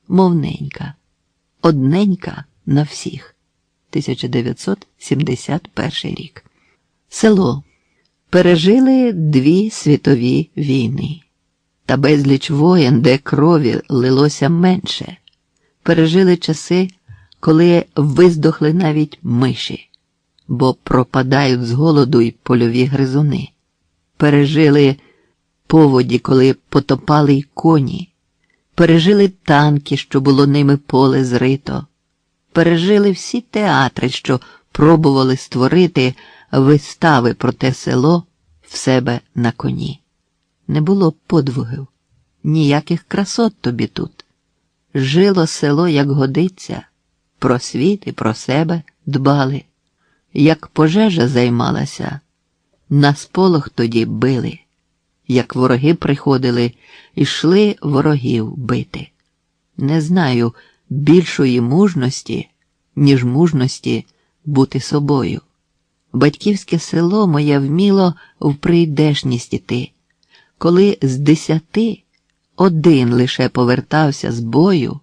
B: мовненька, одненька на всіх. 1971 рік. Село. Пережили 2 світові війни. Та безліч воєн, де крові лилося менше. Пережили часи, коли виздохли навіть миші, бо пропадають з голоду й польові гризуни. Пережили поводі, коли потопали й коні. Пережили танки, що було ними поле зрито. Пережили всі театри, що пробували створити вистави про те село в себе на коні. Не було подвигів, ніяких красот тобі тут. жило село, як годиться, про світ і про себе дбали. Як пожежа займалася, на сполох тоді били. Як вороги приходили, ішли ворогів бити. Не знаю більшої мужності, ніж мужності бути собою. Батьківське село моє вміло в прийдешність іти. Коли з 10 один лише повертався з бою,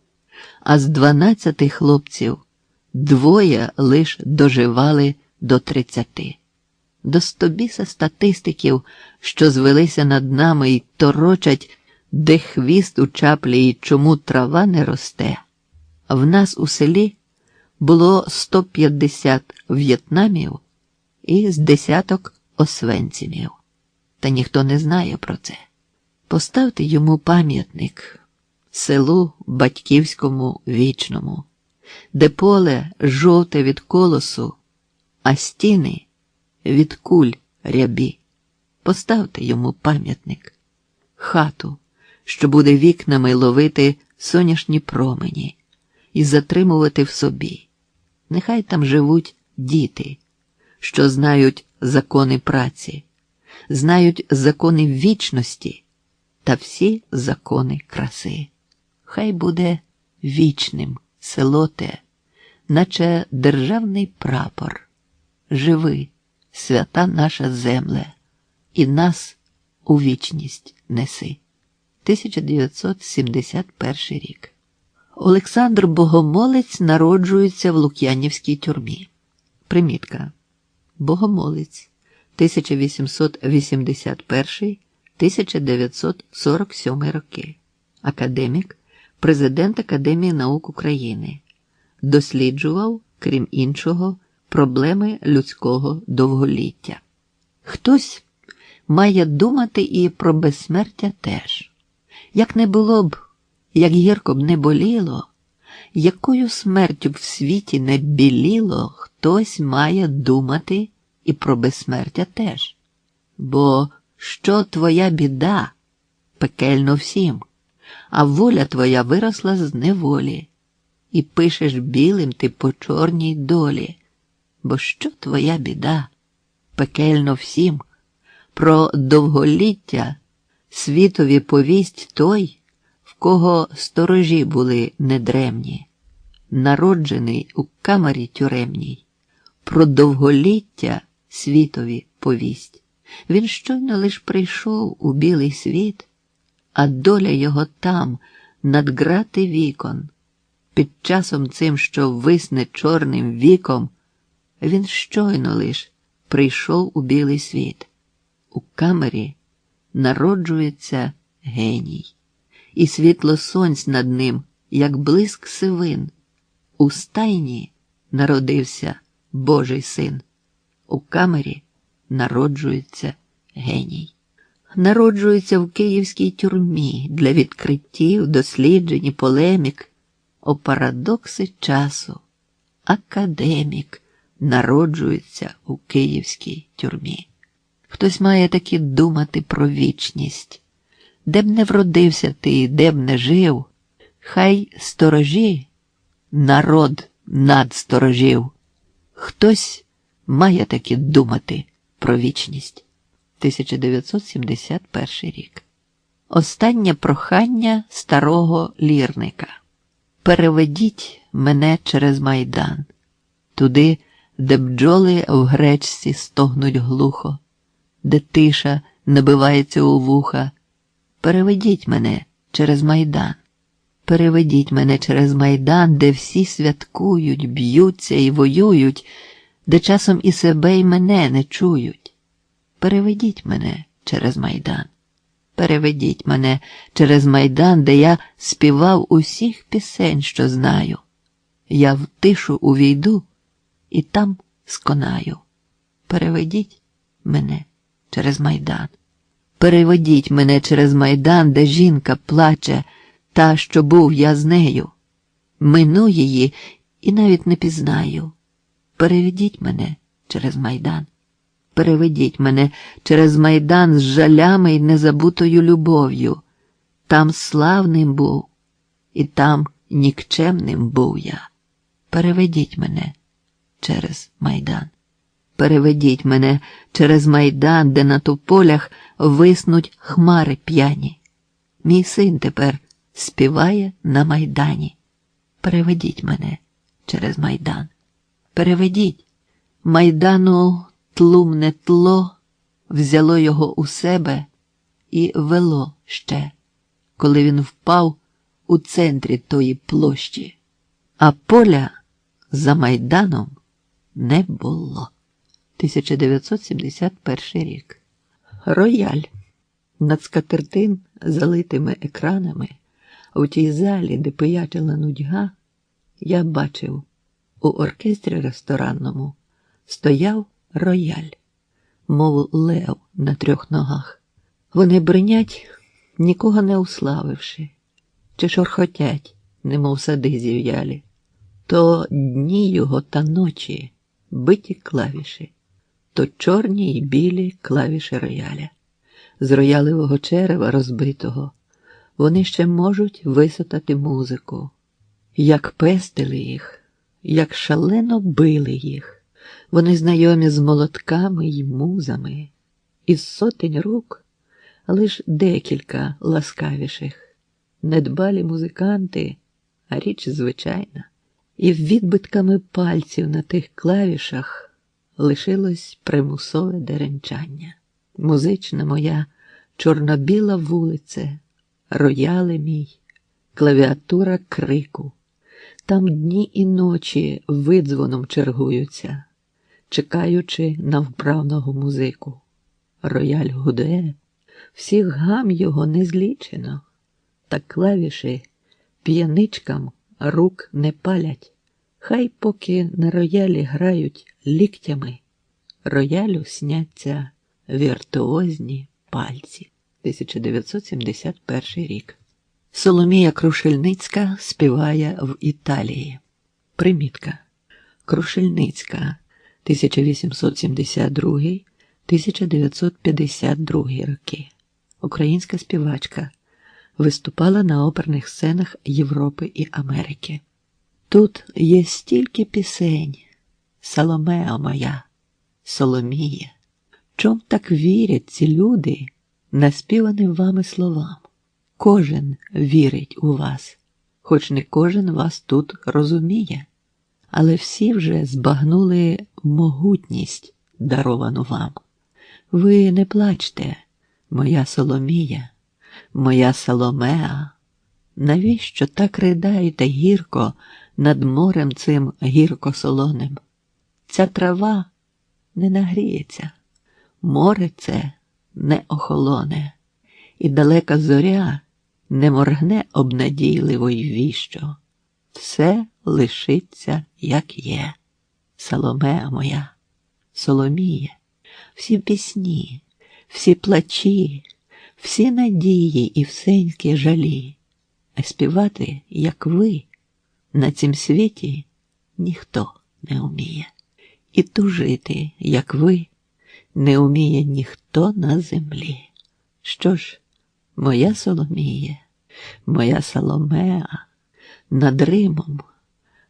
B: а з 12 хлопців 2 лиш доживали до 30. До стобіса статистиків, що звелися над нами й торочать, де хвіст у чаплі і чому трава не росте. В нас у селі було 150 в'єтнамів і з 10 освенцимів. Та ніхто не знає про це. Поставте йому пам'ятник, селу батьківському вічному, де поле жовте від колосу, а стіни від куль рябі. Поставте йому пам'ятник, хату, що буде вікнами ловити сонячні промені і затримувати в собі. Нехай там живуть діти, що знають закони праці, знають закони вічності та всі закони краси. Хай буде вічним село те, наче державний прапор. Живи, свята наша земле, і нас у вічність неси. 1971 рік. Олександр Богомолець народжується в Лук'янівській тюрмі. Примітка. Богомолець, 1881-1947 роки. Академік, президент Академії наук України. Досліджував, крім іншого, проблеми людського довголіття. Хтось має думати і про безсмертя теж. Як не було б, як гірко б не боліло, якою смертю б в світі не біліло, хтось має думати і про безсмертя теж. Бо що твоя біда, пекельно всім, а воля твоя виросла з неволі, і пишеш білим ти по чорній долі. Бо що твоя біда, пекельно всім, про довголіття світові повість той, в кого сторожі були недремні, народжений у камері тюремній, про довголіття світові повість. Він щойно лиш прийшов у білий світ, а доля його там, над грати вікон. Під часом цим, що висне чорним віком, він щойно лиш прийшов у білий світ. У камері народжується геній, і світло сонць над ним, як блиск сивин. У стайні народився Божий син. У камері народжується геній. Народжується в київській тюрмі для відкриттів, досліджень і полемік. О парадокси часу. Академік народжується у київській тюрмі. Хтось має таки думати про вічність. Де б не вродився ти, де б не жив, хай сторожі, народ надсторожів. Хтось має таки думати про вічність. 1971 рік. Останнє прохання старого лірника. Переведіть мене через Майдан, туди, де бджоли в гречці стогнуть глухо, де тиша набивається у вуха. Переведіть мене через Майдан. Переведіть мене через Майдан, де всі святкують, б'ються і воюють, де часом і себе, і мене не чують. Переведіть мене через Майдан. Переведіть мене через Майдан, де я співав усіх пісень, що знаю. Я в тишу увійду і там сконаю. Переведіть мене через Майдан. Переведіть мене через Майдан, де жінка плаче, та, що був я з нею. Мину її і навіть не пізнаю. Переведіть мене через Майдан. Переведіть мене через Майдан з жалями й незабутою любов'ю. Там славним був, і там нікчемним був я. Переведіть мене через Майдан. Переведіть мене через Майдан, де на тополях виснуть хмари п'яні. Мій син тепер співає на Майдані. Переведіть мене через Майдан. Переведіть. Майдану тлумне тло взяло його у себе і вело ще, коли він впав у центрі тої площі, а поля за Майданом не було. 1971 рік. Рояль. Над скатертин, залитими екранами, у тій залі, де пиячила нудьга, я бачив, у оркестрі ресторанному стояв рояль, мов лев на 3 ногах. Вони бринять, нікого не уславивши, чи шорхотять, немов сади зів'ялі. То дні його та ночі биті клавіші, то чорні й білі клавіші рояля. З роялевого черева розбитого вони ще можуть висотати музику. Як пестили їх, як шалено били їх. Вони знайомі з молотками й музами. Із сотень рук лиш декілька ласкавіших. Недбалі музиканти, а річ звичайна. І відбитками пальців на тих клавішах лишилось примусове деренчання. Музична моя чорно-біла вулице, рояле мій, клавіатура крику. Там дні і ночі видзвоном чергуються, чекаючи на вправного музику. Рояль гуде, всіх гам його не злічено, та клавіші п'яничкам рук не палять. Хай поки на роялі грають ліктями, роялю сняться віртуозні пальці. 1971 рік. Соломія Крушельницька співає в Італії. Примітка. Крушельницька 1872-1952 роки. Українська співачка. Виступала на оперних сценах Європи і Америки. Тут є стільки пісень. Соломея моя, Соломія. Чом так вірять ці люди наспіваним вами словам? Кожен вірить у вас, хоч не кожен вас тут розуміє, але всі вже збагнули могутність, даровану вам. Ви не плачте, моя Соломія, моя Соломеа. Навіщо так ридаєте гірко над морем цим гірко-солоним? Ця трава не нагріється, море це не охолоне, і далека зоря не моргне обнадійливо й віщо. Все лишиться, як є. Соломеа моя, Соломіє, всі пісні, всі плачі, всі надії і всенькі жалі. А співати, як ви, на цім світі ніхто не уміє. І тужити, як ви, не уміє ніхто на землі. Що ж, моя Соломіє, моя Соломеа, над Римом,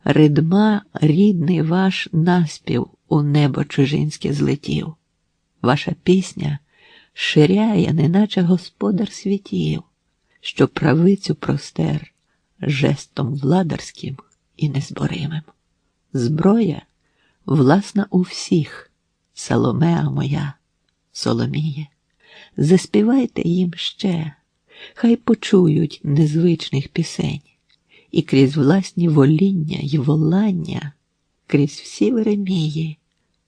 B: ридма рідний ваш наспів у небо чужинське злетів. Ваша пісня ширяє, неначе господар світів, що правицю простер жестом владарським і незборимим. Зброя власна у всіх, Соломеа моя, Соломіє. Заспівайте їм ще, хай почують незвичних пісень, і крізь власні воління й волання, крізь всі веремії,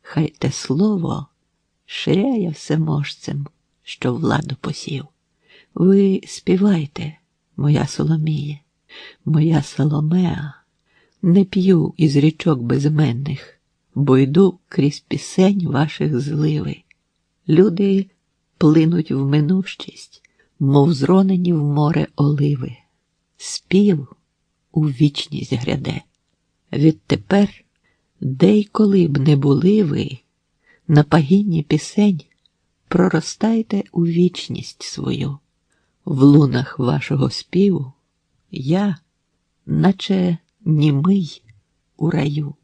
B: хай те слово ширяє всеможцем, що владу посів. Ви співайте, моя Соломіє, моя Соломеа, не п'ю із річок безіменних, бо йду крізь пісень ваших зливи. Люди плинуть в минущість, мов зронені в море оливи. Спів у вічність гряде. Відтепер, де й коли б не були ви, на пагінні пісень проростайте у вічність свою. В лунах вашого співу я наче німий у раю.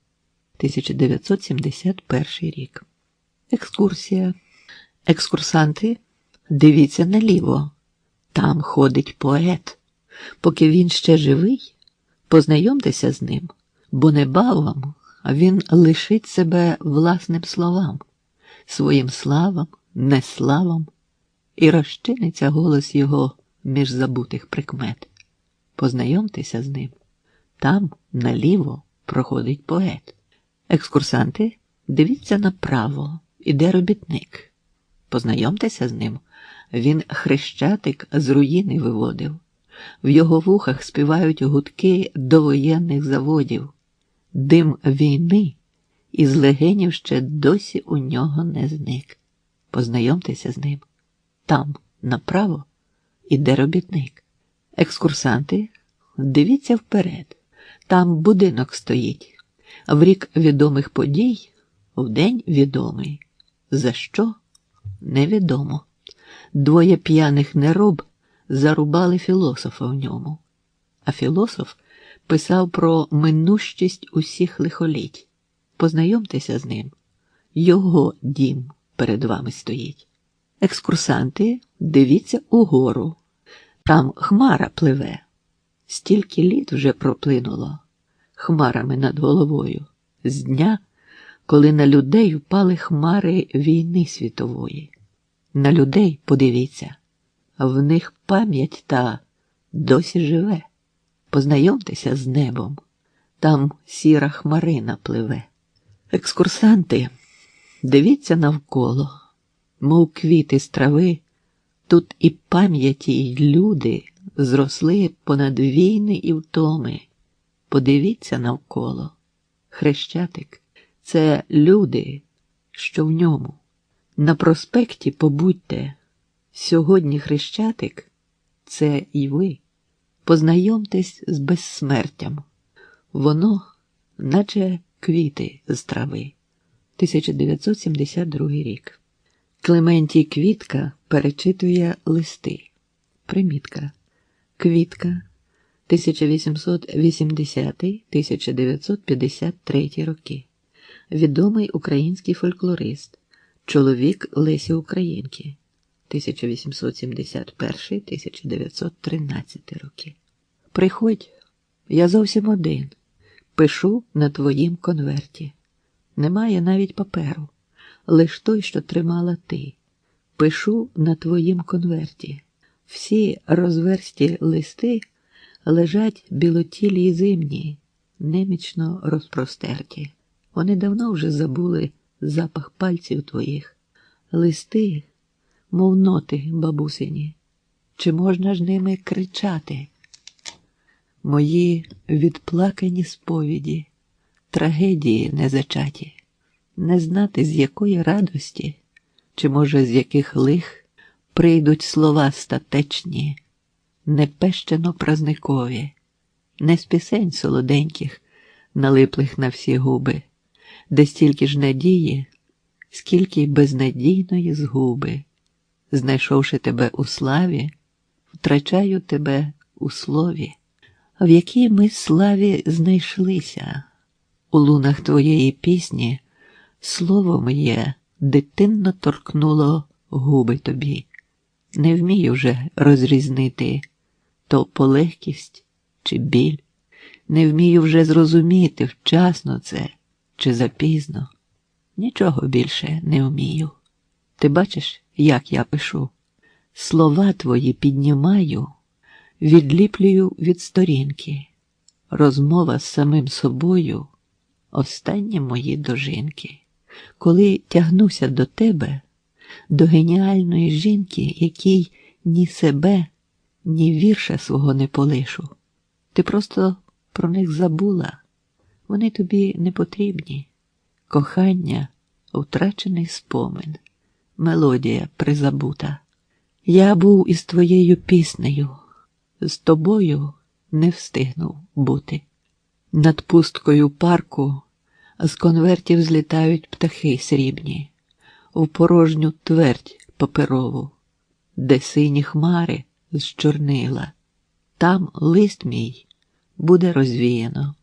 B: 1971 рік. Екскурсія. Екскурсанти, дивіться наліво. Там ходить поет. Поки він ще живий, познайомтеся з ним, бо небавом він лишить себе власним словам, своїм славам, неславам, і розчиниться голос його між забутих прикмет. Познайомтеся з ним. Там наліво проходить поет. Екскурсанти, дивіться направо, іде робітник. Познайомтеся з ним. Він хрещатик з руїни виводив. В його вухах співають гудки довоєнних заводів. Дим війни із легенів ще досі у нього не зник. Познайомтеся з ним. Там, направо, іде робітник. Екскурсанти, дивіться вперед. Там будинок стоїть. В рік відомих подій, в день відомий. За що? Невідомо. Двоє п'яних нероб зарубали філософа в ньому. А філософ писав про минущість усіх лихоліть. Познайомтеся з ним. Його дім перед вами стоїть. Екскурсанти, дивіться угору. Там хмара пливе. Стільки літ вже проплинуло хмарами над головою. З дня, коли на людей впали хмари війни світової. На людей подивіться. В них пам'ять та досі живе. Познайомтеся з небом. Там сіра хмарина пливе. Екскурсанти, дивіться навколо. Мов квіти з трави, тут і пам'яті, й люди зросли понад війни і втоми. Подивіться навколо. Хрещатик – це люди, що в ньому. На проспекті побудьте. Сьогодні Хрещатик – це і ви. Познайомтесь з безсмертям. Воно, наче квіти з трави. 1972 рік. Клементій Квітка перечитує листи. Примітка. Квітка. 1880-1953 роки. Відомий український фольклорист. Чоловік Лесі Українки. 1871-1913 роки. Приходь, я зовсім один. Пишу на твоїм конверті. Немає навіть паперу. Лиш той, що тримала ти. Пишу на твоїм конверті. Всі розверсті листи лежать білотілі й зимні, немічно розпростерті. Вони давно вже забули запах пальців твоїх. Листи, мов ноти бабусині. Чи можна ж ними кричати? Мої відплакані сповіді, трагедії незачаті. Не знати, з якої радості, чи, може, з яких лих прийдуть слова статечні, непещено празникові, не з пісень солоденьких, налиплих на всі губи, де стільки ж надії, скільки й безнадійної згуби. Знайшовши тебе у славі, втрачаю тебе у слові. В якій ми славі знайшлися? У лунах твоєї пісні слово моє дитинно торкнуло губи тобі. Не вмію вже розрізнити то полегкість чи біль. Не вмію вже зрозуміти, вчасно це чи запізно. Нічого більше не вмію. Ти бачиш, як я пишу? Слова твої піднімаю, відліплюю від сторінки. Розмова з самим собою – останні мої дожинки. Коли тягнуся до тебе, до геніальної жінки, якій ні себе, ні вірша свого не полишу. Ти просто про них забула. Вони тобі не потрібні. Кохання – втрачений спомин, мелодія призабута. Я був із твоєю піснею, з тобою не встигнув бути. Над пусткою парку з конвертів злітають птахи срібні, в порожню твердь паперову, де сині хмари з чорнила. Там лист мій буде розвіяно,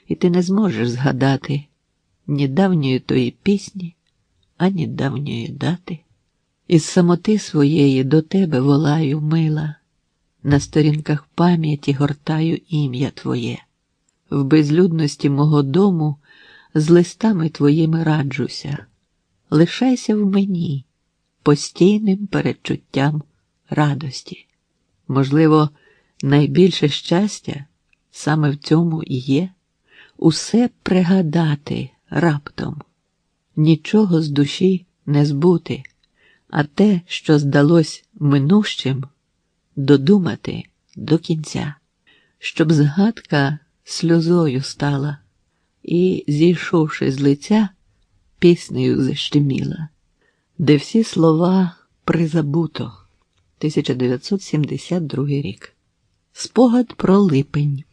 B: і ти не зможеш згадати ні давньої тої пісні, ані давньої дати. Із самоти своєї до тебе волаю, мила, на сторінках пам'яті гортаю ім'я твоє. В безлюдності мого дому з листами твоїми раджуся. Лишайся в мені постійним передчуттям радості. Можливо, найбільше щастя саме в цьому і є усе пригадати раптом, нічого з душі не збути, а те, що здалось минущим, додумати до кінця, щоб згадка сльозою стала і, зійшовши з лиця, піснею защеміла, де всі слова призабуто. 1972 рік. Спогад про липень.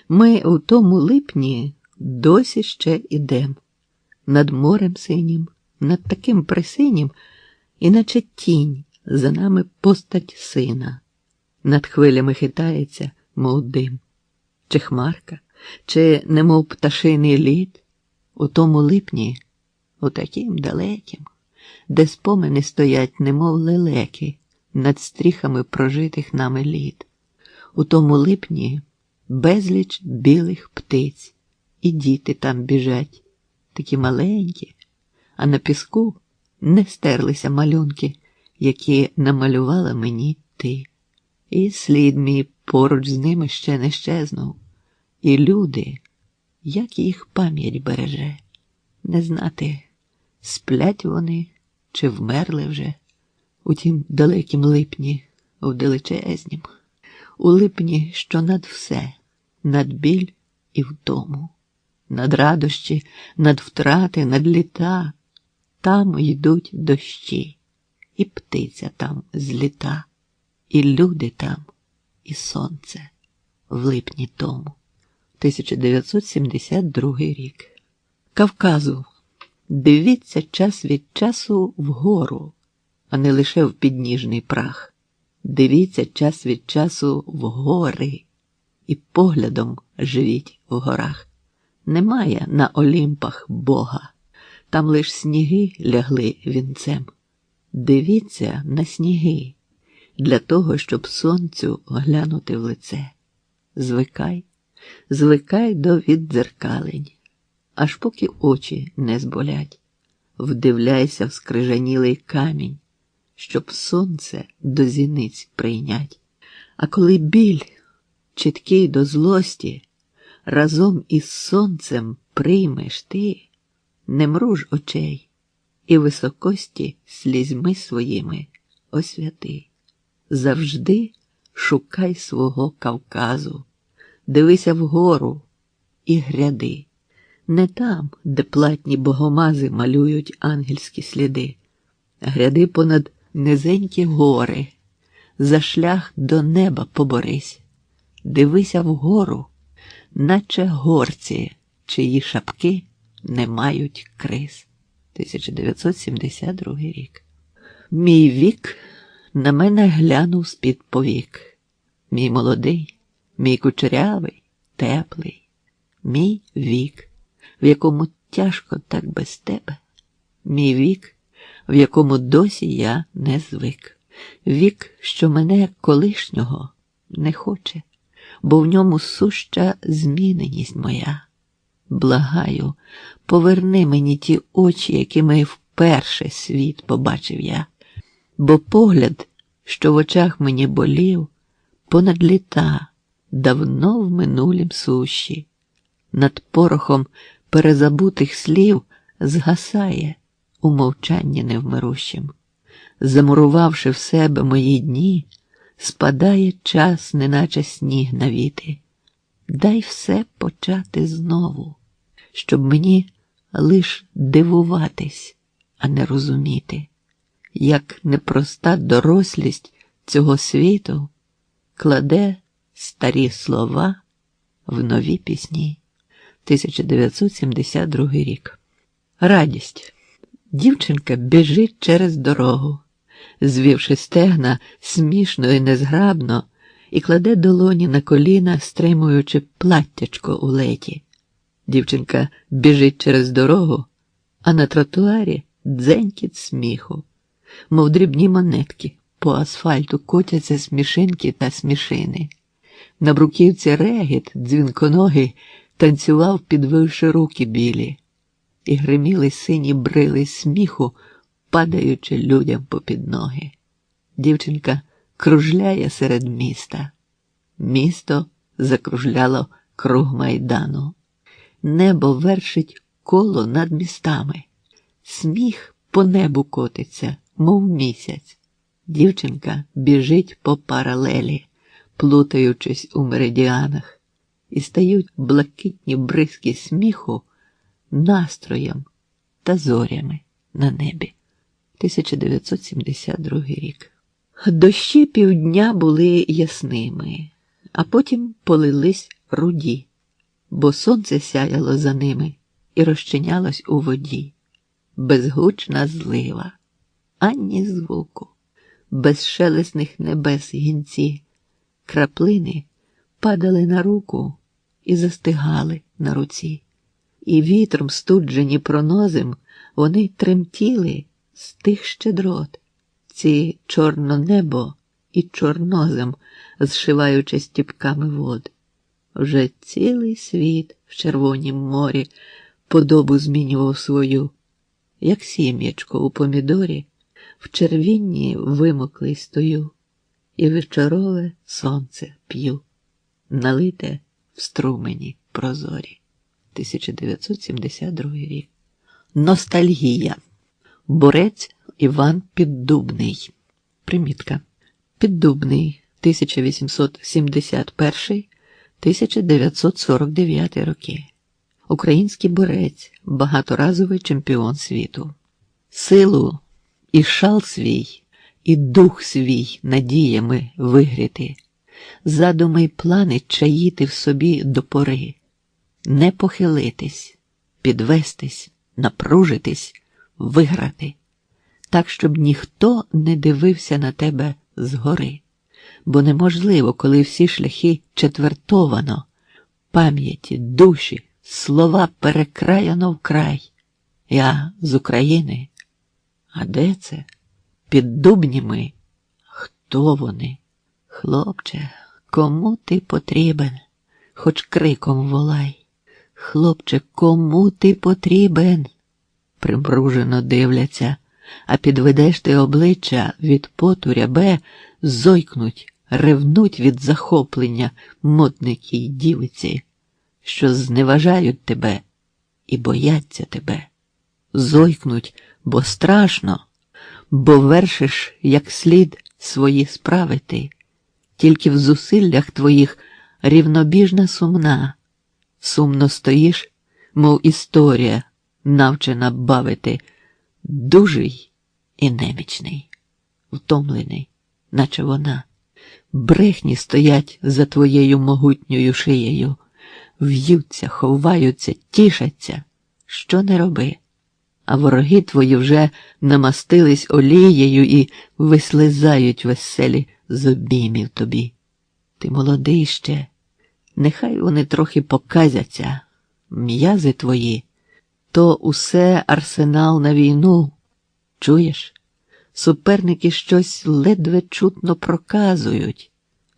B: Ми у тому липні досі ще ідем. Над морем синім, над таким присинім, іначе тінь за нами постать сина. Над хвилями хитається, мов дим. Чи хмарка, чи немов пташиний лід. У тому липні, у таким далеким, де спомини стоять, немов лелеки, над стріхами прожитих нами літ. У тому липні безліч білих птиць, і діти там біжать, такі маленькі, а на піску не стерлися малюнки, які намалювала мені ти. І слід мій поруч з ними ще не щезнув. І люди, як їх пам'ять береже, не знати, сплять вони чи вмерли вже у тім далекім липні, у далечезнім, у липні, що над все, над біль і втому, над радощі, над втрати, над літа, там йдуть дощі, і птиця там зліта, і люди там, і сонце в липні тому. 1972 рік. Кавказу. Дивіться час від часу вгору, а не лише в підніжний прах. Дивіться час від часу в гори і поглядом живіть в горах. Немає на Олімпах Бога, там лиш сніги лягли вінцем. Дивіться на сніги для того, щоб сонцю глянути в лице. Звикай, звикай до віддзеркалень, аж поки очі не зболять. Вдивляйся в скрижанілий камінь, щоб сонце до зіниць прийнять. А коли біль, чіткий до злості, разом із сонцем приймеш ти, не мруж очей і високості слізьми своїми освяти. Завжди шукай свого Кавказу, дивися вгору і гряди. Не там, де платні богомази малюють ангельські сліди. Гряди понад низенькі гори, за шлях до неба поборись. Дивися вгору, наче горці, чиї шапки не мають криз. 1972 рік. Мій вік на мене глянув з-під повік. Мій молодий, мій кучерявий, теплий. Мій вік, в якому тяжко так без тебе. Мій вік, в якому досі я не звик. Вік, що мене колишнього не хоче, бо в ньому суща зміненість моя. Благаю, поверни мені ті очі, якими вперше світ побачив я, бо погляд, що в очах мені болів, понад літа, давно в минулім сущі, над порохом перезабутих слів згасає у мовчанні невмирущим. Замурувавши в себе мої дні, спадає час, неначе сніг на віти. Дай все почати знову, щоб мені лиш дивуватись, а не розуміти, як непроста дорослість цього світу кладе старі слова в нові пісні. 1972 рік. Радість. Дівчинка біжить через дорогу, звівши стегна смішно і незграбно, і кладе долоні на коліна, стримуючи платтячко у леті. Дівчинка біжить через дорогу, а на тротуарі дзенькіт сміху, мов дрібні монетки. По асфальту котяться смішинки та смішини. На бруківці регіт, дзвінконогий, танцював, підвивши руки білі, і гриміли сині брили сміху, падаючи людям попід ноги. Дівчинка кружляє серед міста. Місто закружляло круг майдану. Небо вершить коло над містами. Сміх по небу котиться, мов місяць. Дівчинка біжить по паралелі, плутаючись у меридіанах, і стають блакитні бризки сміху настроєм та зорями на небі. 1972 рік. Дощі півдня були ясними, а потім полились руді, бо сонце сяяло за ними і розчинялось у воді. Безгучна злива, ані звуку, безшелесних небес гінці, краплини падали на руку і застигали на руці. І вітром студжені пронозим вони тремтіли з тих щедрот, ці чорнонебо і чорнозем, зшиваючи стіпками вод. Вже цілий світ в червонім морі подобу змінював свою, як сім'ячко у помідорі, в червінні вимоклий стою, і вечорове сонце п'ю, налите в струмені прозорі. 1972 рік. Ностальгія. Борець Іван Піддубний. Примітка. Піддубний, 1871-1949 роки. Український борець, багаторазовий чемпіон світу. Силу і шал свій, і дух свій надіями вигріти, задуми й плани чаїти в собі до пори, не похилитись, підвестись, напружитись, виграти, так, щоб ніхто не дивився на тебе згори, бо неможливо, коли всі шляхи четвертовано, пам'яті, душі, слова перекраяно вкрай. Я з України. А де це? Піддубні ми. Хто вони? Хлопче, кому ти потрібен? Хоч криком волай. Хлопче, кому ти потрібен? Примружено дивляться, а підведеш ти обличчя від поту рябе, зойкнуть, ревнуть від захоплення модники й дівиці, що зневажають тебе і бояться тебе. Зойкнуть, бо страшно, бо вершиш як слід свої справи ти, тільки в зусиллях твоїх рівнобіжна сумна, сумно стоїш, мов історія, навчена бавити, дужий і немічний, втомлений, наче вона. Брехні стоять за твоєю могутньою шиєю, в'ються, ховаються, тішаться, що не роби. А вороги твої вже намастились олією і вислизають веселі з обіймів тобі. Ти молодий ще, нехай вони трохи показяться, м'язи твої, то усе арсенал на війну. Чуєш? Суперники щось ледве чутно проказують,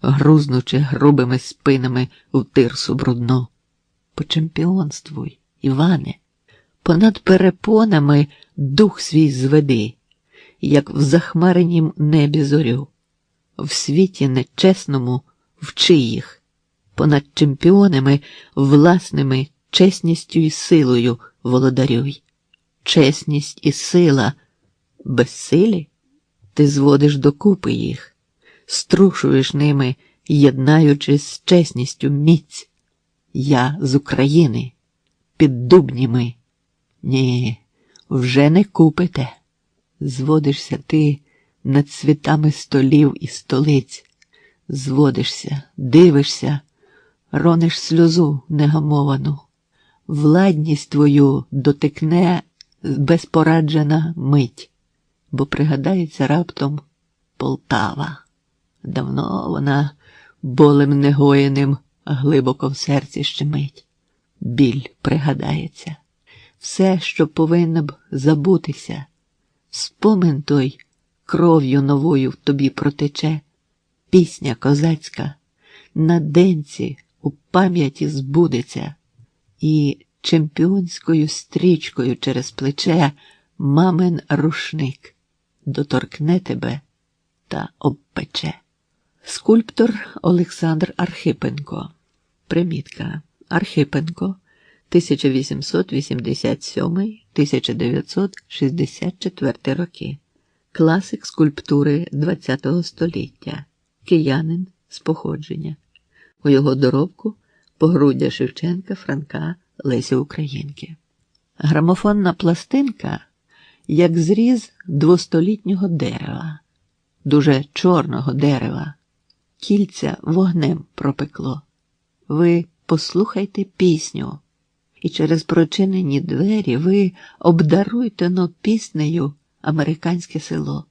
B: грузнучи грубими спинами в тирсу брудну. Почемпіонствуй, Іване, понад перепонами дух свій зведи, як в захмаренім небі зорю. В світі нечесному вчи їх, понад чемпіонами власними чесністю і силою володарюй. Чесність і сила безсилі? Ти зводиш докупи їх, струшуєш ними, єднаючи з чесністю міць. Я з України, піддубні ми. Ні, вже не купите. Зводишся ти над світами столів і столиць. Зводишся, дивишся, рониш сльозу негамовану. Владність твою дотикне безпораджена мить, бо пригадається раптом Полтава. Давно вона болем негоєним глибоко в серці щемить. Біль пригадається. Все, що повинно б забутися. Спомин той кров'ю новою в тобі протече. Пісня козацька на денці у пам'яті збудеться. І чемпіонською стрічкою через плече мамин рушник доторкне тебе та обпече. Скульптор Олександр Архипенко. Примітка. Архипенко, 1887-1964 роки. Класик скульптури ХХ століття. Киянин з походження. У його доробку погруддя Шевченка, Франка, Лесі Українки. Грамофонна пластинка як зріз 200-літнього дерева, дуже чорного дерева. Кільця вогнем пропекло. Ви послухайте пісню, і через прочинені двері ви обдаруйте но піснею американське село.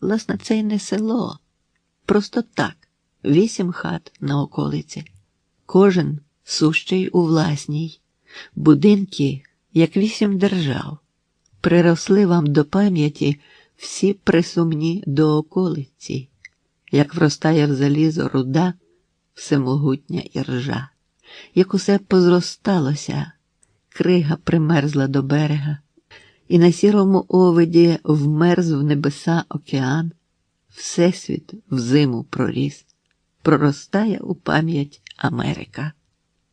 B: Власне, це й не село. Просто так, 8 хат на околиці. Кожен сущий у власній. Будинки, як 8 держав. Приросли вам до пам'яті всі присумні до околиці, як вростає в залізо руда, всемогутня іржа. Як усе позросталося, крига примерзла до берега, і на сірому овиді вмерз в небеса океан, всесвіт в зиму проріс, проростає у пам'ять Америка.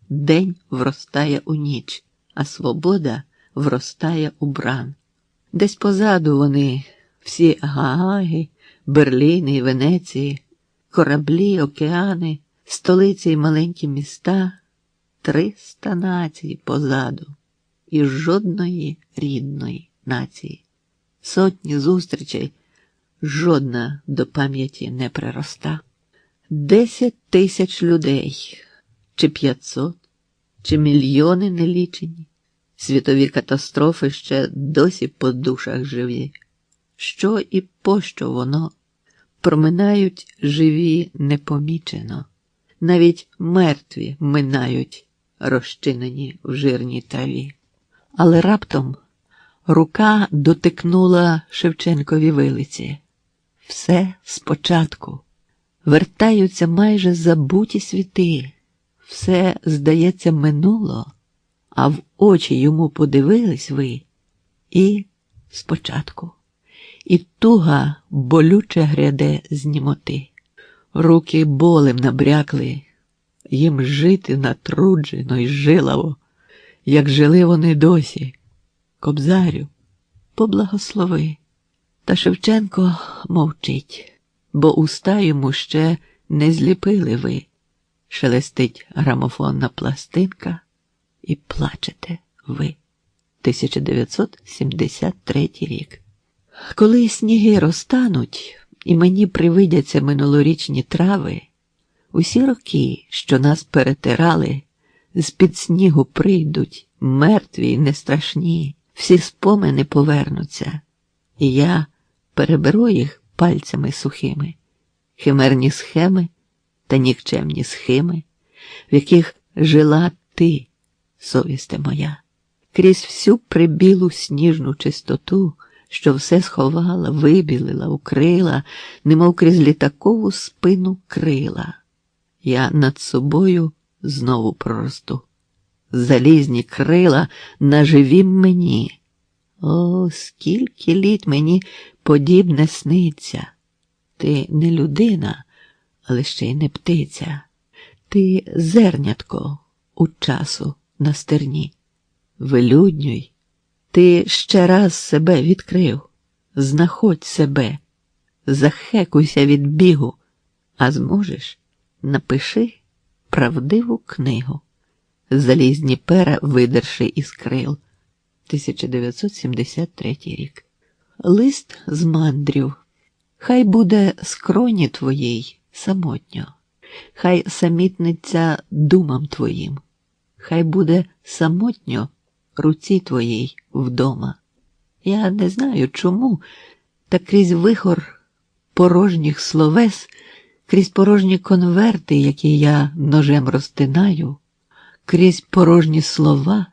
B: День вростає у ніч, а свобода вростає у бран. Десь позаду вони, всі Гааги, Берліни і Венеції, кораблі, океани, столиці й маленькі міста, 300 націй позаду і жодної рідної нації. Сотні зустрічей, жодна до пам'яті не прироста. 10 тисяч людей, чи 500, чи мільйони нелічені. Світові катастрофи ще досі по душах живі. Що і пощо воно? Проминають живі непомічено. Навіть мертві минають, розчинені в жирній траві. Але раптом рука дотикнула Шевченкові вилиці. Все спочатку. Вертаються майже забуті світи. Все, здається, минуло, а в очі йому подивились ви і спочатку. І туга болюче гряде з німоти. Руки болем набрякли, їм жити натруджено й жилаво, як жили вони досі. Кобзарю, поблагослови. Та Шевченко мовчить, бо уста йому ще не зліпили ви. Шелестить грамофонна пластинка і плачете ви. 1973 рік. Коли сніги розтануть і мені привидяться минулорічні трави, усі роки, що нас перетирали, з-під снігу прийдуть, мертві й нестрашні, всі спомини повернуться, і я переберу їх пальцями сухими, химерні схеми та нікчемні схеми, в яких жила ти, совісте моя, крізь всю прибілу сніжну чистоту, що все сховала, вибілила, укрила, немов крізь літакову спину крила. Я над собою знову проросту. Залізні крила наживім мені. О, скільки літ мені подібне сниться. Ти не людина, але ще й не птиця. Ти зернятко у часу на стерні. Вилюднюй. Ти ще раз себе відкрив. Знаходь себе. Захекуйся від бігу. А зможеш, напиши правдиву книгу. Залізні пера видерши із крил. 1973 рік. Лист з мандрів. Хай буде скроні твоїй самотньо. Хай самітниться думам твоїм. Хай буде самотньо руці твоїй вдома. Я не знаю чому, та крізь вихор порожніх словес крізь порожні конверти, які я ножем розтинаю, крізь порожні слова,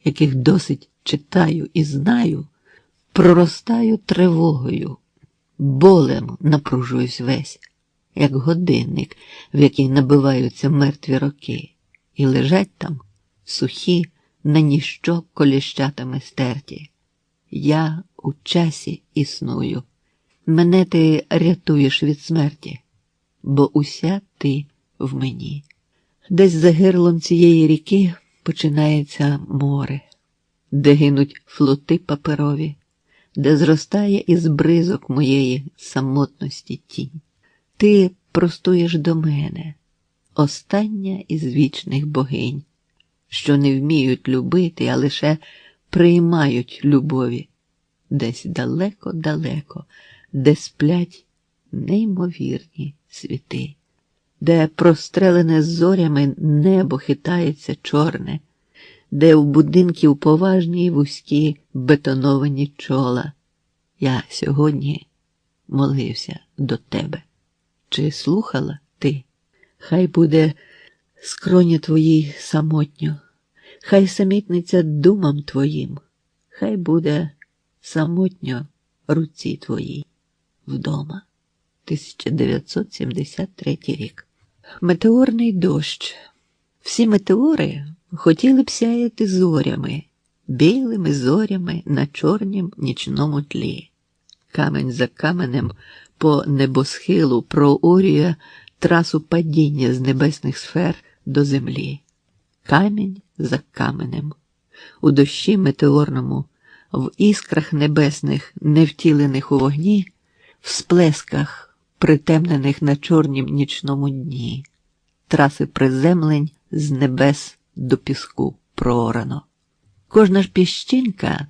B: яких досить читаю і знаю, проростаю тривогою, болем напружуюсь весь, як годинник, в який набиваються мертві роки, і лежать там сухі, на ніщо коліщатами стерті. Я у часі існую. Мене ти рятуєш від смерті, бо уся ти в мені. Десь за гирлом цієї ріки починається море, де гинуть флоти паперові, де зростає із бризок моєї самотності тінь. Ти простуєш до мене, остання із вічних богинь, що не вміють любити, а лише приймають любові, десь далеко-далеко, де сплять неймовірні світи, де прострелене зорями небо хитається чорне, де в будинків поважні й вузькі бетоновані чола. Я сьогодні молився до тебе. Чи слухала ти? Хай буде скроні твоїй самотньо, хай самітниця думам твоїм, хай буде самотньо руці твоїй вдома. 1973 рік. Метеорний дощ. Всі метеори хотіли б сяяти зорями, білими зорями на чорнім нічному тлі. Камень за каменем по небосхилу проорює трасу падіння з небесних сфер до землі. Камінь за каменем. У дощі метеорному, в іскрах небесних, невтілених у вогні, в сплесках, притемнених на чорнім нічному дні. Траси приземлень з небес до піску проорано. Кожна ж піщинка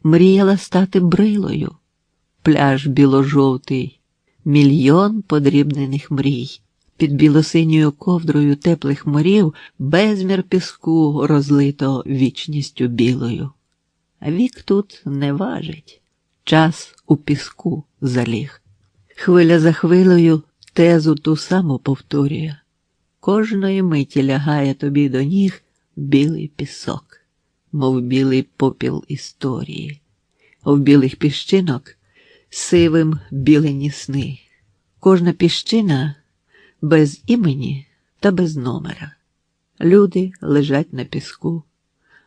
B: мріяла стати брилою. Пляж біло-жовтий, мільйон подрібнених мрій. Під білосиньою ковдрою теплих морів безмір піску розлито вічністю білою. А вік тут не важить. Час у піску заліг. Хвиля за хвилею тезу ту саму повторює. Кожної миті лягає тобі до ніг білий пісок, мов білий попіл історії. В білих піщинок сивим білені сни. Кожна піщина без імені та без номера. Люди лежать на піску.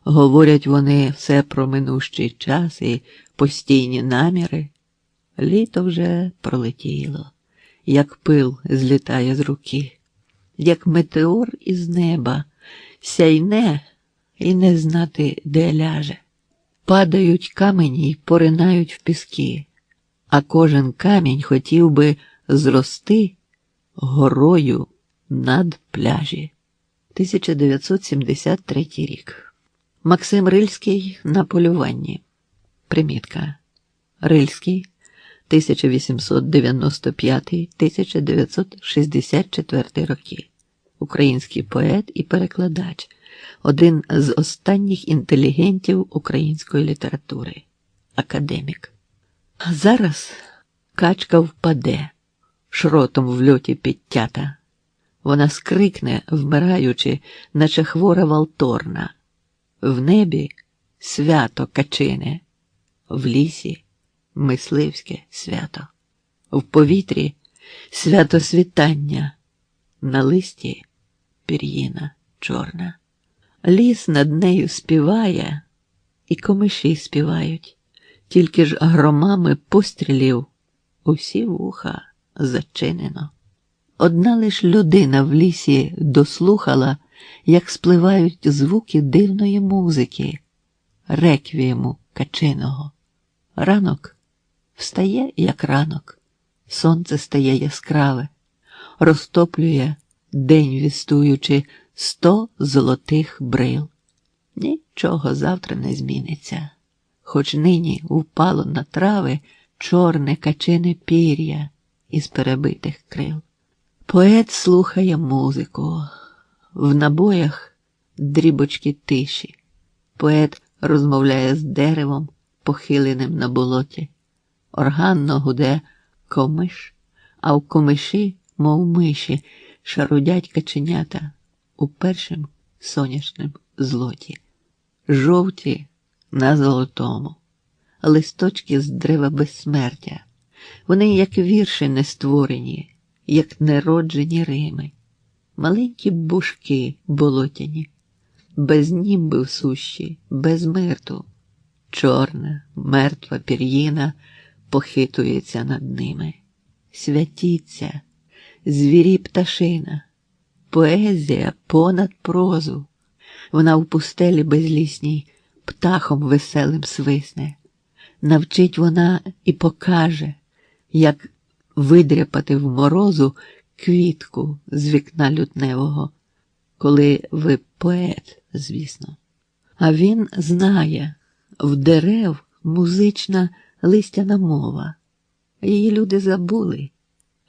B: Говорять вони все про минущий час і постійні наміри. Літо вже пролетіло, як пил злітає з руки, як метеор із неба, сяйне і не знати, де ляже. Падають камені й поринають в піски, а кожен камінь хотів би зрости горою над пляжі. 1973 рік. Максим Рильський на полюванні. Примітка. Рильський 1895-1964 роки. Український поет і перекладач. Один з останніх інтелігентів української літератури. Академік. Зараз качка впаде, шротом в льоті підтята. Вона скрикне, вмираючи, наче хвора валторна. В небі свято качине, в лісі мисливське свято, в повітрі свято світання, на листі пір'їна чорна. Ліс над нею співає, і комиші співають, тільки ж громами пострілів усі вуха зачинено. Одна лиш людина в лісі дослухала, як спливають звуки дивної музики, реквієму качиного. Ранок встає, як ранок, сонце стає яскраве, розтоплює, день вістуючи 100 золотих брил. Нічого завтра не зміниться, хоч нині впало на трави чорне качине пір'я із перебитих крил. Поет слухає музику, в набоях дрібочки тиші. Поет розмовляє з деревом, похиленим на болоті. Органно гуде комиш, а в комиші мов миші, шарудять каченята у першим сонячним злоті. Жовті на золотому, листочки з дерева безсмертя. Вони, як вірші не створені, як нероджені рими. Маленькі бушки болотяні, без німби в сущі, без мирту. Чорна, мертва пір'їна похитується над ними. Святіться, звірі пташина, поезія понад прозу. Вона в пустелі безлісній птахом веселим свисне. Навчить вона і покаже, як видряпати в морозу квітку з вікна лютневого, коли ви поет, звісно. А він знає, в дерев музична листяна мова. Її люди забули,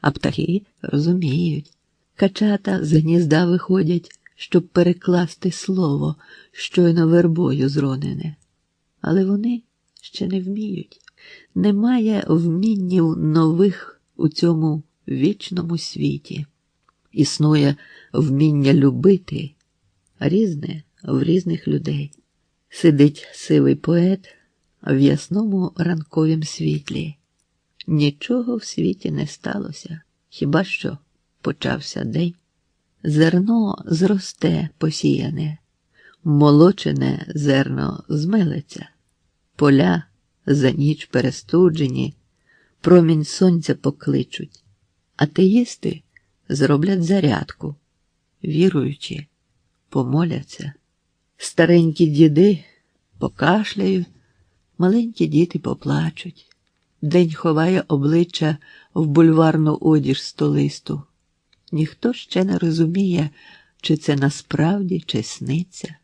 B: а птахи розуміють. Качата з гнізда виходять, щоб перекласти слово, щойно вербою зронене. Але вони ще не вміють. Немає вміннів нових у цьому вічному світі. Існує вміння любити, різне в різних людей. Сидить сивий поет в ясному ранковім світлі. Нічого в світі не сталося, хіба що почався день. Зерно зросте посіяне, молочене зерно змелеться. Поля за ніч перестуджені, промінь сонця покличуть. Атеїсти зроблять зарядку, віруючи, помоляться. Старенькі діди покашляють, маленькі діти поплачуть. День ховає обличчя в бульварну одіж столисту. Ніхто ще не розуміє, чи це насправді, чи сниться.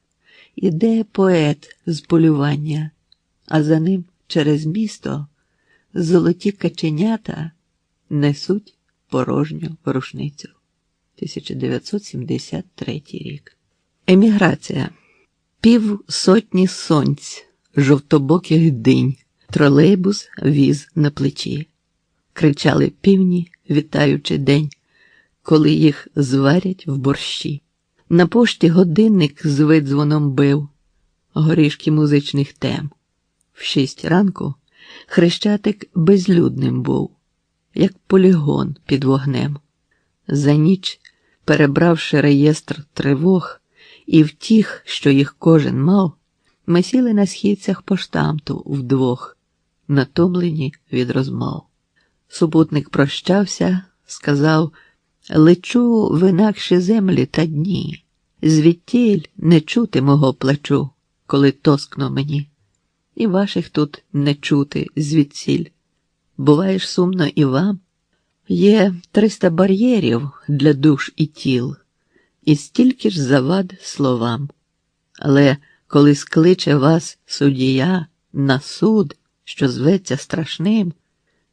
B: Іде поет з полювання, а за ним через місто золоті каченята несуть порожню рушницю. 1973 рік. Еміграція. 500 сонць, жовтобоких динь, тролейбус віз на плечі. Кричали півні, вітаючи день, коли їх зварять в борщі. На пошті годинник з видзвоном бив, горішки музичних тем. В 6 ранку Хрещатик безлюдним був, як полігон під вогнем. За ніч, перебравши реєстр тривог і втіх, що їх кожен мав, ми сіли на східцях поштамту вдвох, натомлені від розмов. Супутник прощався, сказав: «Лечу в інакші землі та дні, звідтіль не чути мого плачу, коли тоскно мені. І ваших тут не чути звідсіль. Буває ж сумно і вам. Є 300 бар'єрів для душ і тіл, і стільки ж завад словам. Але коли скличе вас суддя на суд, що зветься страшним,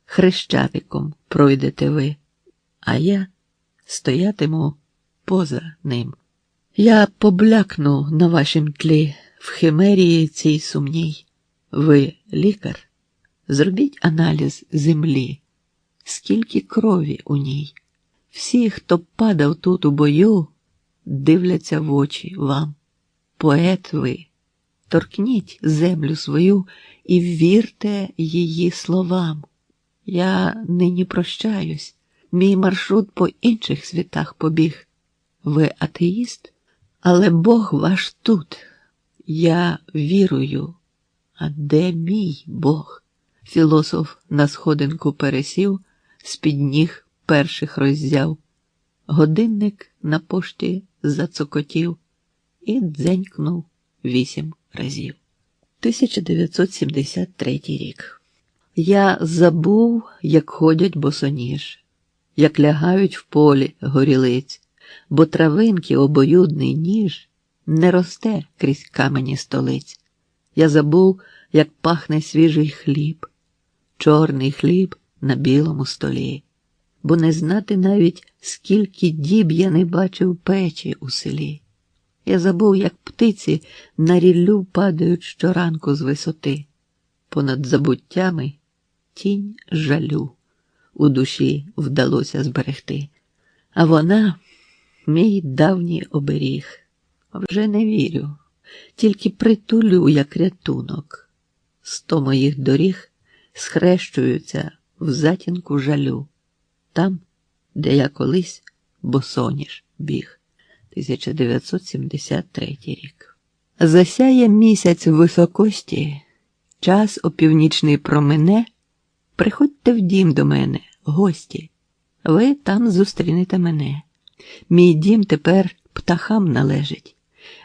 B: хрещатиком пройдете ви, а я стоятиму поза ним. Я поблякну на вашім тлі в химерії цій сумній. Ви лікар? Зробіть аналіз землі, скільки крові у ній. Всі, хто падав тут у бою, дивляться в очі вам. Поет ви, торкніть землю свою і вірте її словам. Я нині прощаюсь, мій маршрут по інших світах побіг. Ви атеїст? Але Бог ваш тут. Я вірую. А де мій Бог? Філософ на сходинку пересів, з-під ніг перших роззяв. Годинник на пошті зацокотів і дзенькнув 8 разів. 1973 рік. Я забув, як ходять босоніж, як лягають в полі горілиць, бо травинки обоюдний ніж не росте крізь камені столиць. Я забув, як пахне свіжий хліб, чорний хліб на білому столі, бо не знати навіть, скільки діб я не бачив печі у селі. Я забув, як птиці на ріллю падають щоранку з висоти. Понад забуттями тінь жалю у душі вдалося зберегти. А вона – мій давній оберіг. Вже не вірю, тільки притулю, як рятунок. 100 моїх доріг схрещуються в затінку жалю. Там, де я колись босоніж біг. 1973 рік. Засяє місяць високості, час опівнічний промине. Приходьте в дім до мене, гості. Ви там зустрінете мене. Мій дім тепер птахам належить.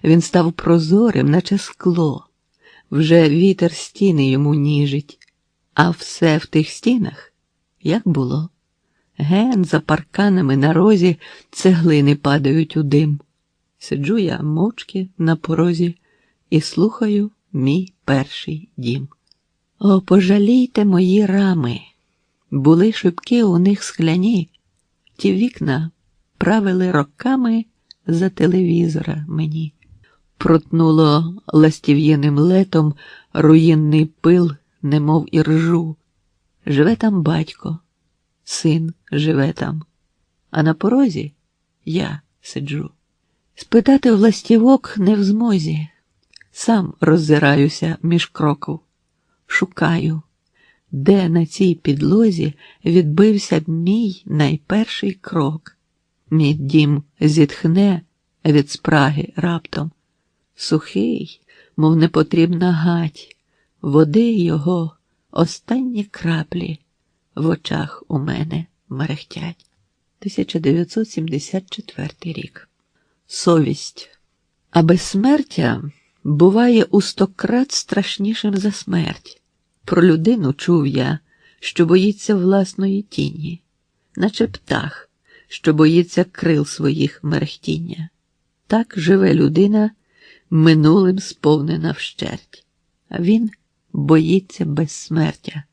B: Він став прозорим, наче скло. Вже вітер стіни йому ніжить. А все в тих стінах, як було. Ген за парканами на розі цеглини падають у дим. Сиджу я мовчки на порозі і слухаю мій перший дім. О, пожалійте мої рами. Були шибки у них скляні. Ті вікна правили роками за телевізора мені. Протнуло ластів'їним летом руїнний пил, немов іржу. Живе там батько, син живе там, а на порозі я сиджу. Спитати в ластівок не в змозі. Сам роззираюся між кроків. Шукаю, де на цій підлозі відбився мій найперший крок. Мій дім зітхне від спраги раптом. Сухий, мов непотрібна гать, води його останні краплі в очах у мене мерехтять. 1974 рік. Совість. А безсмертя буває у 100 крат страшнішим за смерть. Про людину чув я, що боїться власної тіні, наче птах, що боїться крил своїх мерехтіння. Так живе людина, минулим сповнена вщерть. А він боїться безсмертя,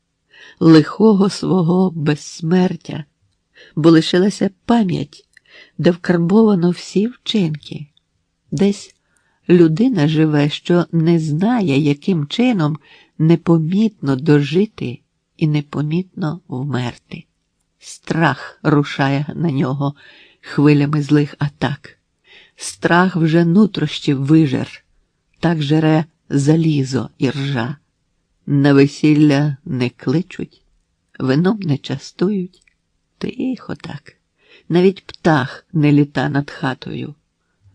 B: лихого свого безсмертя, бо лишилася пам'ять, де вкарбовано всі вчинки. Десь людина живе, що не знає, яким чином непомітно дожити і непомітно вмерти. Страх рушає на нього хвилями злих атак. Страх вже нутрощі вижер, так жере залізо і ржа. На весілля не кличуть, вином не частують. Тихо так, навіть птах не літа над хатою,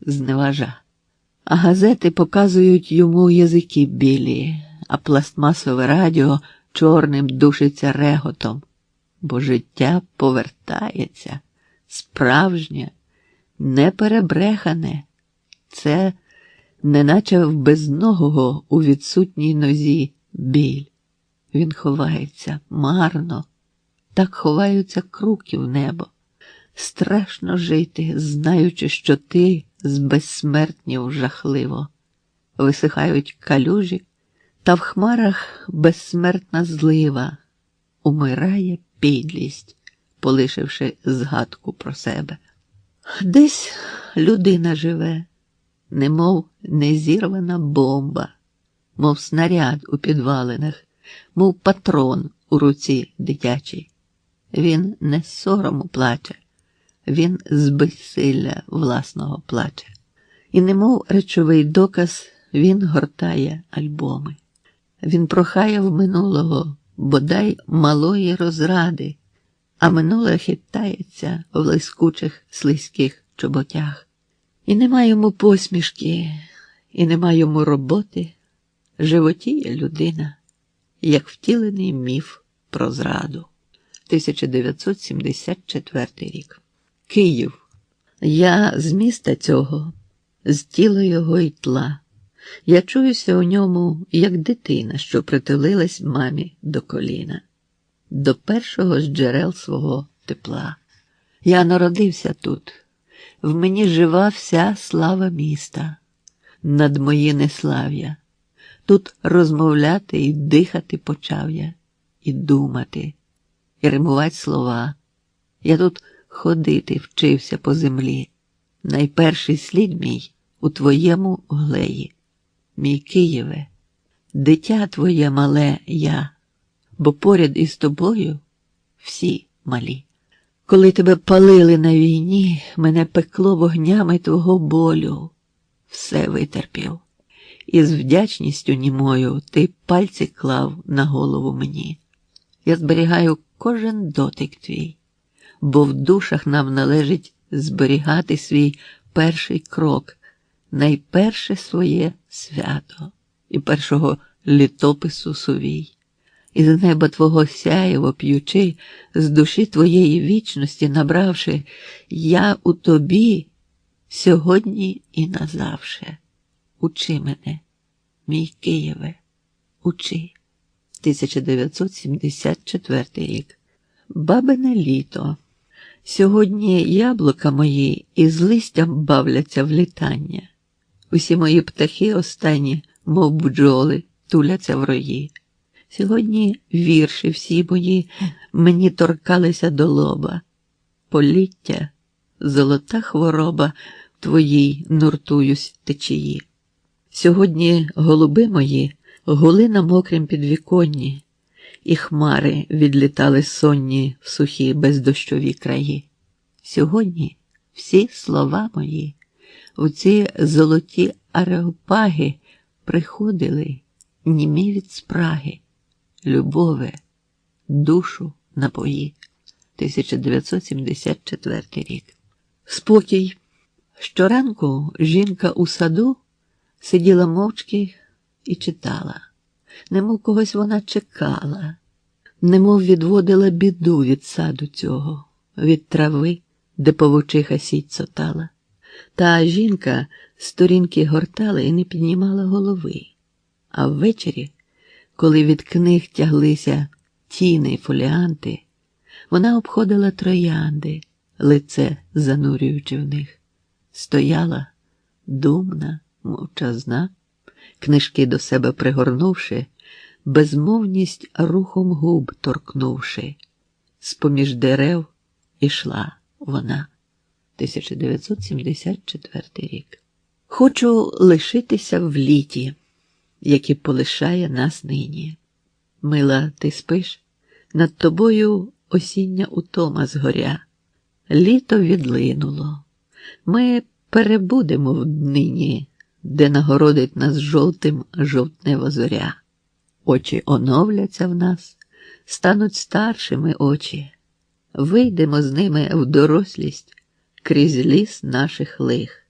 B: зневажа. А газети показують йому язики білі, а пластмасове радіо чорним душиться реготом, бо життя повертається, справжнє, не перебрехане. Це неначе в безногого у відсутній нозі біль. Він ховається марно, так ховаються круки в небо. Страшно жити, знаючи, що ти з безсмертнів жахливо. Висихають калюжі, та в хмарах безсмертна злива. Умирає підлість, полишивши згадку про себе. Десь людина живе, немов незірвана бомба, мов снаряд у підвалинах, мов патрон у руці дитячій. Він не з сорому плаче, він з безсилля власного плаче. І немов речовий доказ він гортає альбоми. Він прохає в минулого бодай малої розради, а минуле хитається в лискучих слизьких чоботях. І нема йому посмішки, і нема йому роботи. Животіє людина, як втілений міф про зраду. 1974 рік. Київ. Я з міста цього, з тіла його й тла. Я чуюся у ньому, як дитина, що притулилась мамі до коліна, до першого з джерел свого тепла. Я народився тут. В мені жива вся слава міста. Над мої неслав'я. Тут розмовляти і дихати почав я, і думати, і римувати слова. Я тут ходити вчився по землі. Найперший слід мій у твоєму глеї. Мій Києве, дитя твоє мале я, бо поряд із тобою всі малі. Коли тебе палили на війні, мене пекло вогнями твого болю. Все витерпів. І з вдячністю німою ти пальці клав на голову мені. Я зберігаю кожен дотик твій, бо в душах нам належить зберігати свій перший крок, найперше своє свято і першого літопису сувій. Із неба твого сяєво п'ючи, з душі твоєї вічності набравши, я у тобі сьогодні і назавше. Учи мене, мій Києве, учи. 1974 рік. Бабине літо. Сьогодні яблука мої із листям бавляться в літання. Усі мої птахи останні, мов бджоли, туляться в рої. Сьогодні вірші всі мої мені торкалися до лоба. Поліття, золота хвороба в твоїй нуртуюсь течії. Сьогодні голуби мої гули на мокрім підвіконні, і хмари відлітали сонні в сухі бездощові краї. Сьогодні всі слова мої у ці золоті ареопаги приходили німі від спраги. Любове, душу напої. 1974 рік. Спокій. Щоранку жінка у саду сиділа мовчки і читала. Немов когось вона чекала, немов відводила біду від саду цього, від трави, де павучиха сіть цотала. Та жінка сторінки гортала і не піднімала голови. А ввечері, коли від книг тяглися тіни й фоліанти, вона обходила троянди, лице занурюючи в них. Стояла, думна, мовчазна, книжки до себе пригорнувши, безмовність рухом губ торкнувши. З-поміж дерев ішла вона. 1974 рік. Хочу лишитися в літі, яке полишає нас нині. Мила, ти спиш? Над тобою осіння утома згоря. Літо відлинуло. Ми перебудемо в днині, де нагородить нас жовтим жовтнева зоря. Очі оновляться в нас, стануть старшими очі. Вийдемо з ними в дорослість крізь ліс наших лих.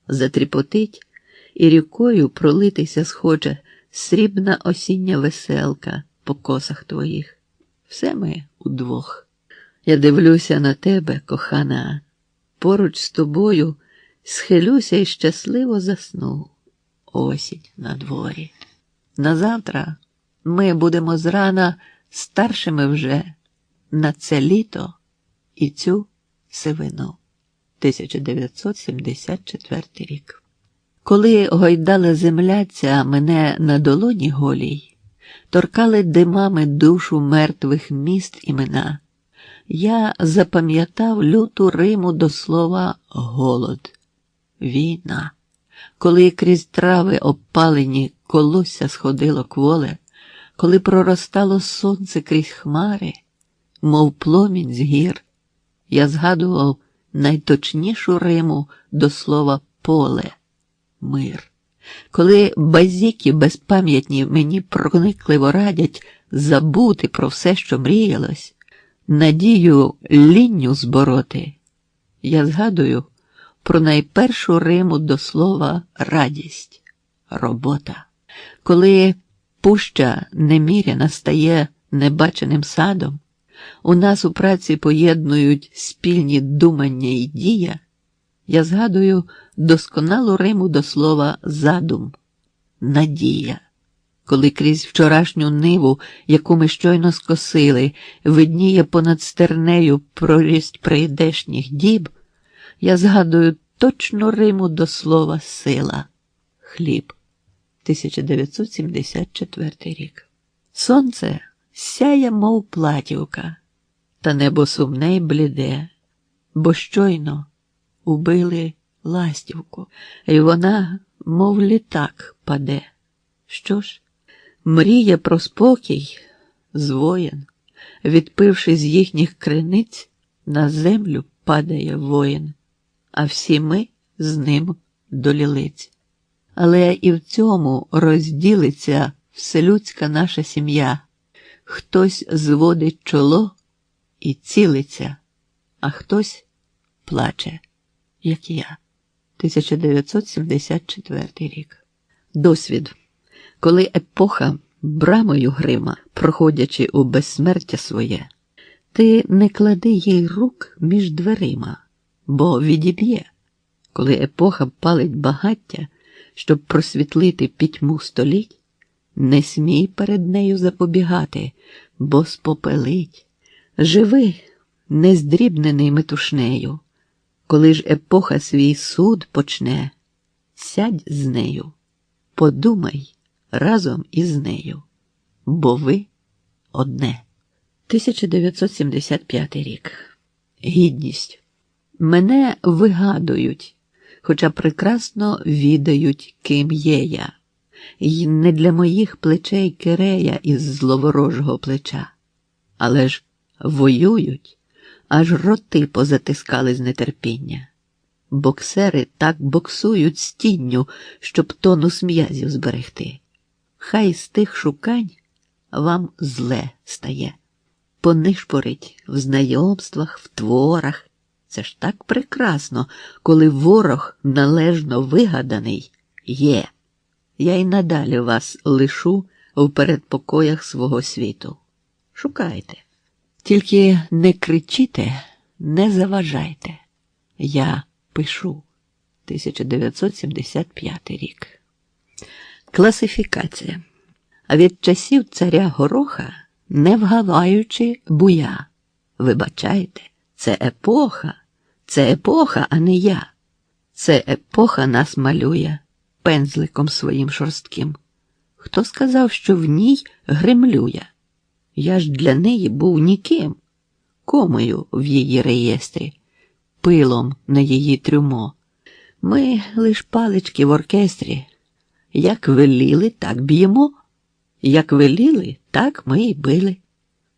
B: Затріпотить і рікою пролитися схоче срібна осіння веселка по косах твоїх. Все ми удвох. Я дивлюся на тебе, кохана, поруч з тобою схилюся і щасливо засну. Осінь на дворі. Назавтра ми будемо зрана старшими вже на це літо і цю сивину. 1974 рік. Коли гойдала земля ця мене на долоні голій, торкали димами душу мертвих міст імена, я запам'ятав люту Риму до слова голод, війна. Коли крізь трави обпалені колосся сходило кволе, коли проростало сонце крізь хмари, мов пломінь з гір, я згадував найточнішу Риму до слова поле, мир. Коли базіки безпам'ятні мені проникливо радять забути про все, що мріялось, надію лінню збороти, я згадую про найпершу Риму до слова радість, робота. Коли пуща неміряна стає небаченим садом, у нас у праці поєднують спільні думання і дія, я згадую досконалу Риму до слова задум, надія. Коли крізь вчорашню ниву, яку ми щойно скосили, видніє понад стернею проріст прийдешніх діб, я згадую точно Риму до слова сила, хліб. 1974 рік. Сонце сяє, мов платівка, та небо сумне й бліде, бо щойно убили ластівку, і вона, мов літак, паде. Що ж, мріє про спокій з воєн, відпивши з їхніх криниць На землю падає воїн, а всі ми з ним до лілиць. Але і в цьому розділиться вселюдська наша сім'я. Хтось зводить чоло і цілиться, а хтось плаче, як я. 1974 рік. Досвід. Коли епоха брамою грима, проходячи у безсмертя своє, ти не клади їй рук між дверима, бо відіб'є. Коли епоха палить багаття, щоб просвітлити пітьму століть, не смій перед нею запобігати, бо спопелить. Живи, не здрібнений метушнею. Коли ж епоха свій суд почне, сядь з нею, подумай разом із нею, бо ви одне. 1975 рік. Гідність. Мене вигадують, хоча прекрасно відають, ким є я. й не для моїх плечей кирея із зловорожого плеча. Але ж воюють, аж роти позатискали з нетерпіння. Боксери так боксують з тінню, щоб тонус м'язів зберегти. Хай з тих шукань вам зле стає. Понишпорить в знайомствах, в творах. Це ж так прекрасно, коли ворог належно вигаданий є. Я й надалі вас лишу в передпокоях свого світу. Шукайте. Тільки не кричіте, не заважайте. Я пишу. 1975 рік. Класифікація. А від часів царя Гороха, не вгаваючи буя. Вибачайте, це епоха, а не я. Це епоха нас малює пензликом своїм шорстким. Хто сказав, що в ній гремлює? Я ж для неї був ніким, комою в її реєстрі, пилом на її трюмо. Ми лиш палички в оркестрі. Як веліли, так б'ємо. Як веліли, так ми й били.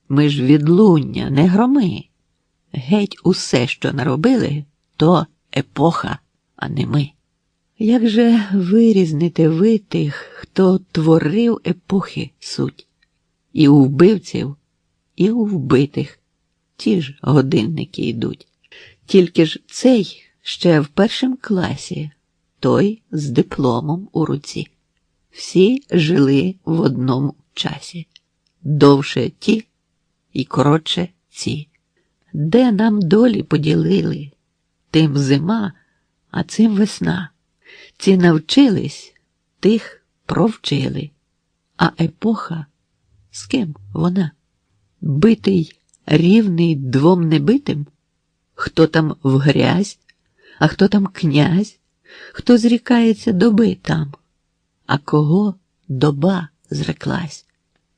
B: Ми ж відлуння, не громи. Геть усе, що наробили, то епоха, а не ми. Як же вирізнити ви тих, хто творив епохи суть? І у вбивців, і у вбитих ті ж годинники йдуть. Тільки ж цей ще в першому класі, той з дипломом у руці. Всі жили в одному часі. Довше ті і коротше ці. Де нам долі поділили? Тим зима, а цим весна. Ці навчились, тих провчили. А епоха, з ким вона? Битий рівний двом небитим? Хто там в грязь, а хто там князь? Хто зрікається доби там? А кого доба зреклась?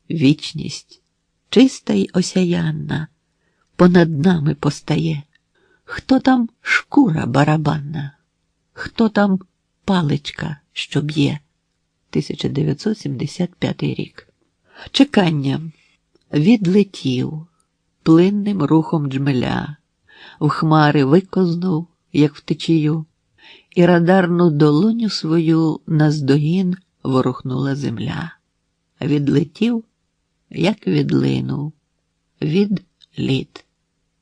B: Вічність, чиста й осяянна, понад нами постає. Хто там шкура барабанна? Хто там паличка, що б'є? 1975 рік. Чекання. Відлетів плинним рухом джмеля, в хмари викознув, як в течію, і радарну долоню свою наздогін ворухнула земля. Відлетів, як відлинув, від літ,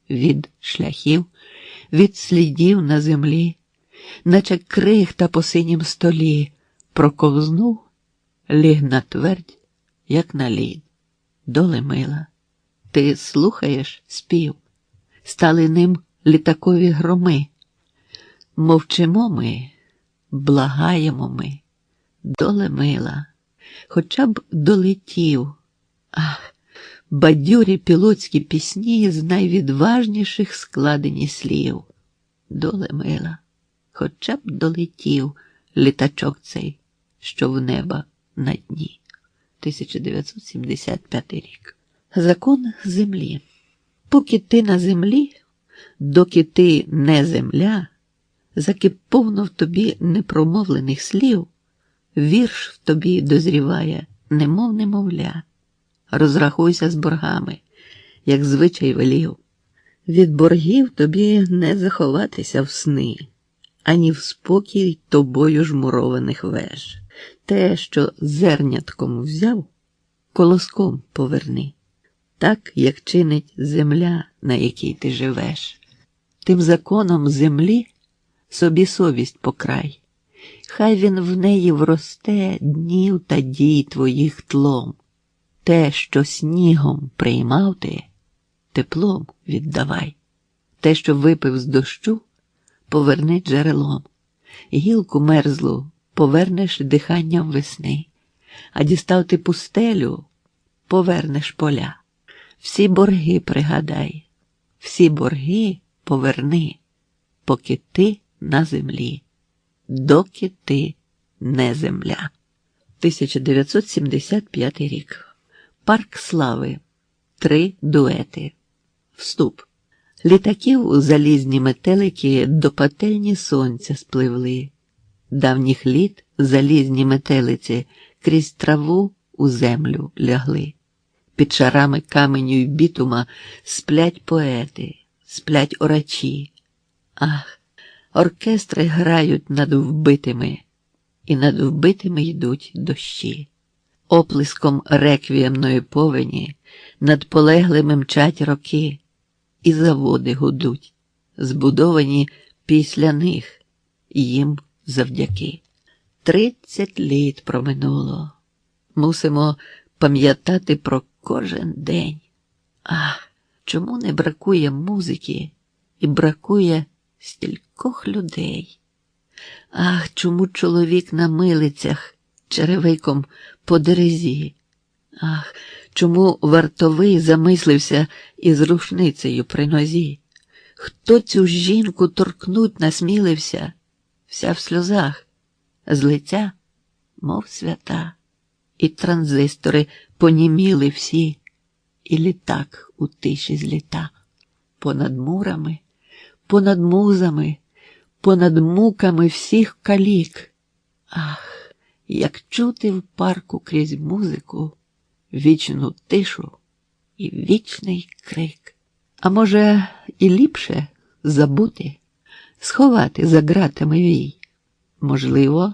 B: від шляхів, від слідів на землі, наче крихта по синім столі, проковзнув, ліг на твердь, як на лід. Доле мила, ти слухаєш спів, стали ним літакові громи. Мовчимо ми, благаємо ми, доле мила, хоча б долетів. Ах, бадьорі пілотські пісні з найвідважніших складені слів. Доле мила, хоча б долетів літачок цей, що в неба на дні. 1975 рік. Закон землі. Поки ти на землі, доки ти не земля, заки повно в тобі непромовлених слів, вірш в тобі дозріває, немов немовля. Розрахуйся з боргами, як звичай велів. Від боргів тобі не заховатися в сни, ані в спокій тобою жмурованих веж. Те, що зернятком взяв, колоском поверни, так, як чинить земля, на якій ти живеш. Тим законом землі собі совість покрай, хай він в неї вросте днів та дій твоїх тлом. Те, що снігом приймав ти, теплом віддавай. Те, що випив з дощу, поверни джерелом. Гілку мерзлу повернеш диханням весни, а дістав ти пустелю, повернеш поля. Всі борги пригадай, всі борги поверни, поки ти на землі, доки ти не земля. 1975 рік. Парк слави. 3 дуети. Вступ. Літаків залізні метелики до пательні сонця спливли. Давніх літ залізні метелиці крізь траву у землю лягли. Під шарами каменю й бітума сплять поети, сплять орачі. Ах, оркестри грають над вбитими, і над вбитими йдуть дощі. Оплеском реквіємної повені над полеглими мчать роки, і заводи гудуть, збудовані після них, їм завдяки. 30 літ проминуло. Мусимо пам'ятати про кожен день. Ах, чому не бракує музики і бракує стількох людей? Ах, чому чоловік на милицях черевиком по дерезі? Ах, чому вартовий замислився із рушницею при нозі? Хто цю жінку торкнуть насмілився, вся в сльозах, з лиця, мов свята, і транзистори поніміли всі, і літак у тиші зліта. Понад мурами, понад музами, понад муками всіх калік. Ах, як чути в парку крізь музику вічну тишу і вічний крик. А може, і ліпше забути, сховати за ґратами вій. Можливо,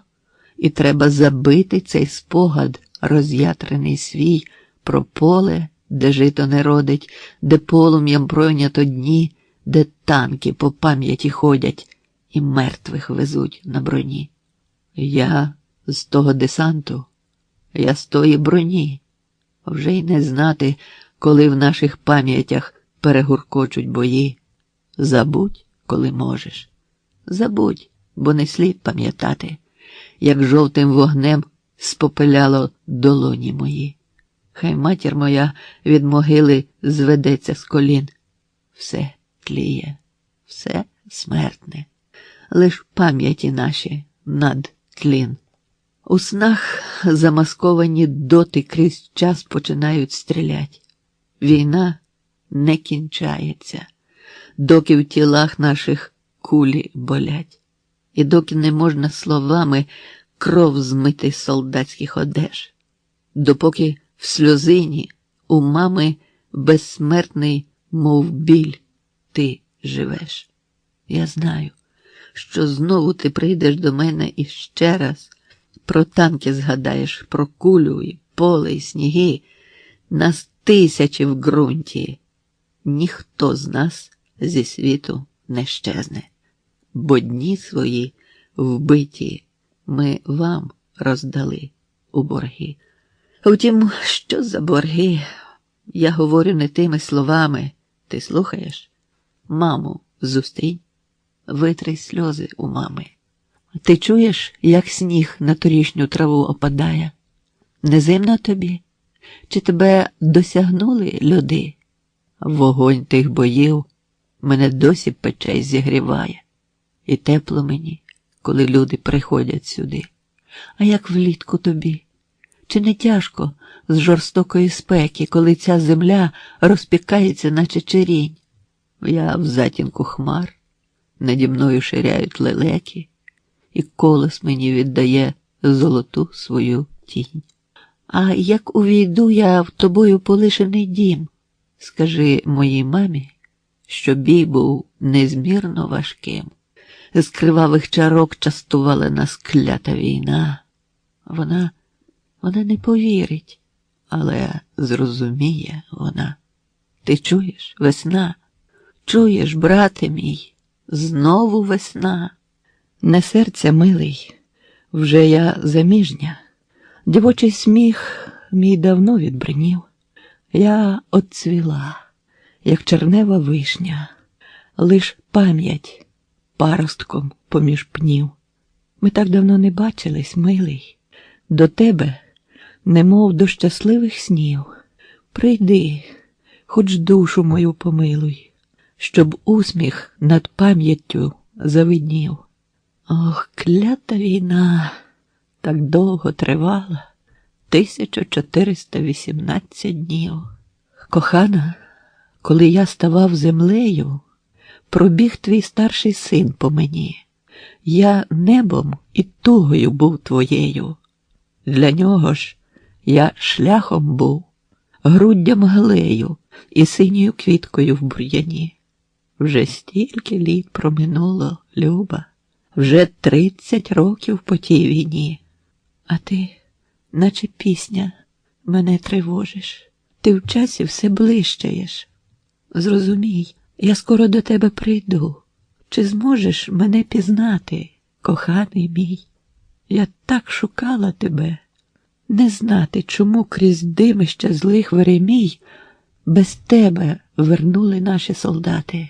B: і треба забити цей спогад роз'ятрений свій про поле, де жито не родить, де полум'ям пройнято дні, де танки по пам'яті ходять і мертвих везуть на броні. Я з того десанту, я з тої броні. Вже й не знати, коли в наших пам'ятях перегуркочуть бої. Забудь, коли можеш. Забудь, бо не слід пам'ятати, як жовтим вогнем спопеляло долоні мої. Хай матір моя від могили зведеться з колін. Все тліє, все смертне. Лиш пам'яті наші над тлін. У снах замасковані доти крізь час починають стрілять. Війна не кінчається, доки в тілах наших кулі болять. І доки не можна словами кров змити з солдатських одеж. Допоки в сльозині у мами безсмертний, мов біль, ти живеш. Я знаю, що знову ти прийдеш до мене і ще раз про танки згадаєш, про кулю і поле, і сніги. Нас тисячі в ґрунті. Ніхто з нас зі світу не щезне, бо дні свої вбиті ми вам роздали у борги. Втім, що за борги? Я говорю не тими словами. Ти слухаєш? Маму зустрінь, витри сльози у мами. Ти чуєш, як сніг на торішню траву опадає? Не зимно тобі? Чи тебе досягнули люди? Вогонь тих боїв мене досі пече й зігріває. І тепло мені, коли люди приходять сюди. А як влітку тобі? Чи не тяжко з жорстокої спеки, коли ця земля розпікається, наче черінь? Я в затінку хмар, наді мною ширяють лелеки, і колос мені віддає золоту свою тінь. А як увійду я в тобою полишений дім, скажи моїй мамі, що бій був незмірно важким. З кривавих чарок частувала нас клята війна. Вона не повірить, але зрозуміє вона. Ти чуєш, весна? Чуєш, брате мій, знову весна. Не серця, милий, вже я заміжня. Дівочий сміх мій давно відбринів. Я отцвіла, як чернева вишня, лиш пам'ять паростком поміж пнів. Ми так давно не бачились, милий, до тебе, немов до щасливих снів. Прийди, хоч душу мою помилуй, щоб усміх над пам'яттю завиднів. Ох, клята війна так довго тривала, 1418 днів. Кохана, коли я ставав землею, пробіг твій старший син по мені. Я небом і тугою був твоєю. Для нього ж я шляхом був, груддям галею і синьою квіткою в бур'яні. Вже стільки літ проминуло, Люба, вже 30 років по тій війні. А ти, наче пісня, мене тривожиш. Ти в часі все ближчаєш. Зрозумій, я скоро до тебе прийду. Чи зможеш мене пізнати, коханий мій? Я так шукала тебе. Не знати, чому крізь димища злих веремій без тебе вернули наші солдати.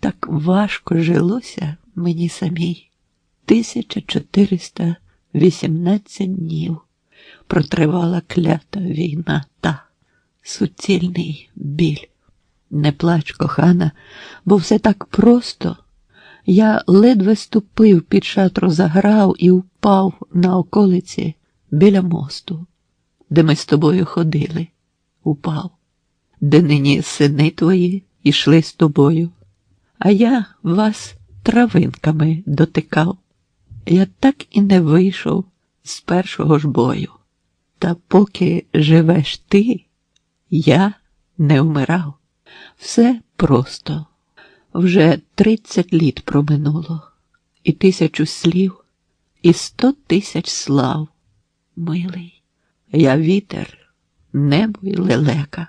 B: Так важко жилося мені самій. 1418 днів протривала клята війна та суцільний біль. Не плач, кохана, бо все так просто. Я ледве ступив під шатру заграв і впав на околиці біля мосту, де ми з тобою ходили. Упав, де нині сини твої йшли з тобою, а я вас травинками дотикав. Я так і не вийшов з першого ж бою. Та поки живеш ти, я не вмирав. Все просто. Вже 30 літ проминуло, і 1000 слів, і 100 000 слав. Милий, я вітер, небо й лелека.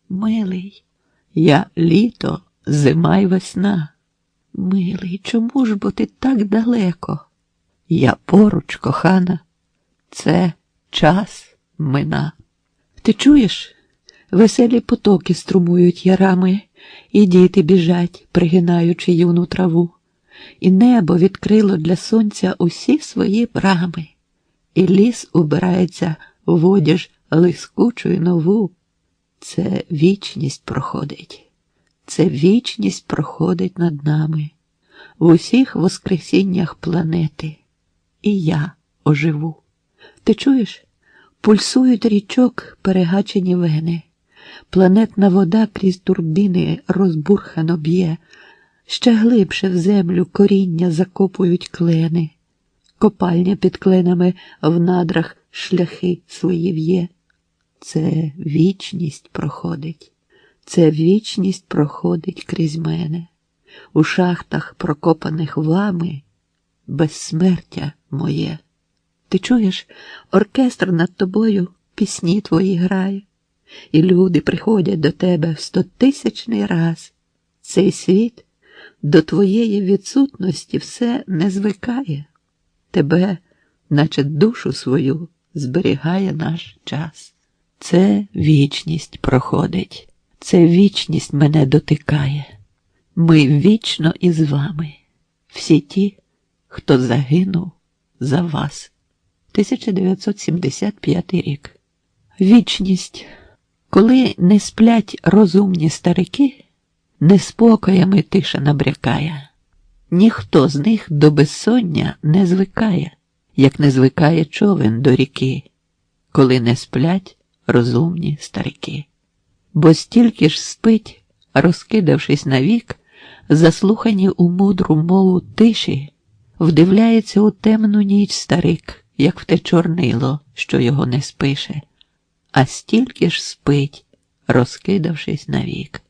B: Милий, я літо, зима й весна. Милий, чому ж бо ти так далеко? Я поруч, кохана, це час мина. Ти чуєш? Веселі потоки струмують ярами, і діти біжать, пригинаючи юну траву. І небо відкрило для сонця усі свої брами, і ліс убирається в одяж лискучу й нову. Це вічність проходить, це вічність проходить над нами, в усіх воскресіннях планети. І я оживу. Ти чуєш? Пульсують річок перегачені вени. Планетна вода крізь турбіни розбурхано б'є. Ще глибше в землю коріння закопують клени. Копальня під кленами в надрах шляхи свої в'є. Це вічність проходить. Це вічність проходить крізь мене. У шахтах, прокопаних вами, безсмертя моє. Ти чуєш, оркестр над тобою пісні твої грає, і люди приходять до тебе в 100-тисячний раз. Цей світ до твоєї відсутності все не звикає. Тебе, наче душу свою, зберігає наш час. Це вічність проходить, це вічність мене дотикає. Ми вічно із вами, всі ті, хто загинув за вас. 1975 рік. Вічність. Коли не сплять розумні старики, неспокоями тиша набрякає. Ніхто з них до безсоння не звикає, як не звикає човен до ріки, коли не сплять розумні старики. Бо стільки ж спить, розкидавшись навік, заслухані у мудру мову тиші, вдивляється у темну ніч старик, як в те чорнило, що його не спише, а стільки ж спить, розкидавшись навік.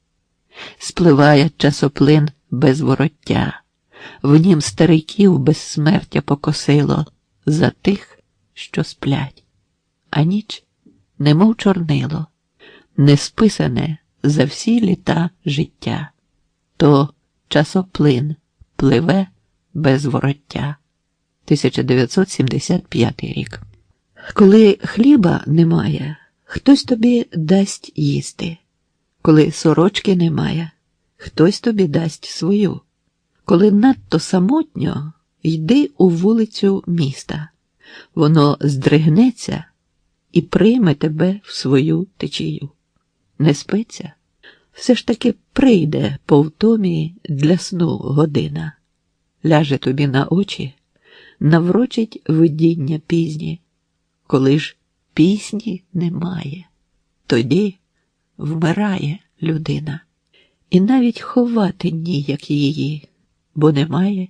B: спливає часоплин без вороття, в нім стариків безсмертя покосило за тих, що сплять, а ніч немов чорнило, не списане за всі літа життя. То часоплин пливе без вороття. 1975 рік. Коли хліба немає, хтось тобі дасть їсти. Коли сорочки немає, хтось тобі дасть свою. Коли надто самотньо, йди у вулицю міста. Воно здригнеться і прийме тебе в свою течію. Не спиться? Все ж таки прийде по втомі для сну година. Ляже тобі на очі, наврочить видіння пізні. Коли ж пісні немає, тоді вмирає людина. І навіть ховати ніяк її, бо немає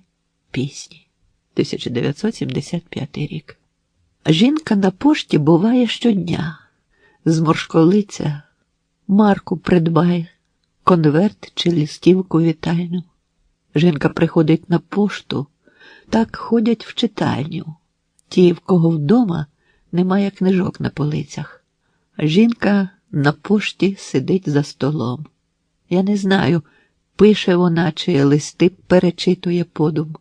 B: пісні. 1975 рік. Жінка на пошті буває щодня. Зморшколиться, марку придбає, конверт чи листівку вітальну. Жінка приходить на пошту, так ходять в читальню. Ті, в кого вдома немає книжок на полицях. Жінка на пошті сидить за столом. Я не знаю, пише вона чи листи перечитує подум.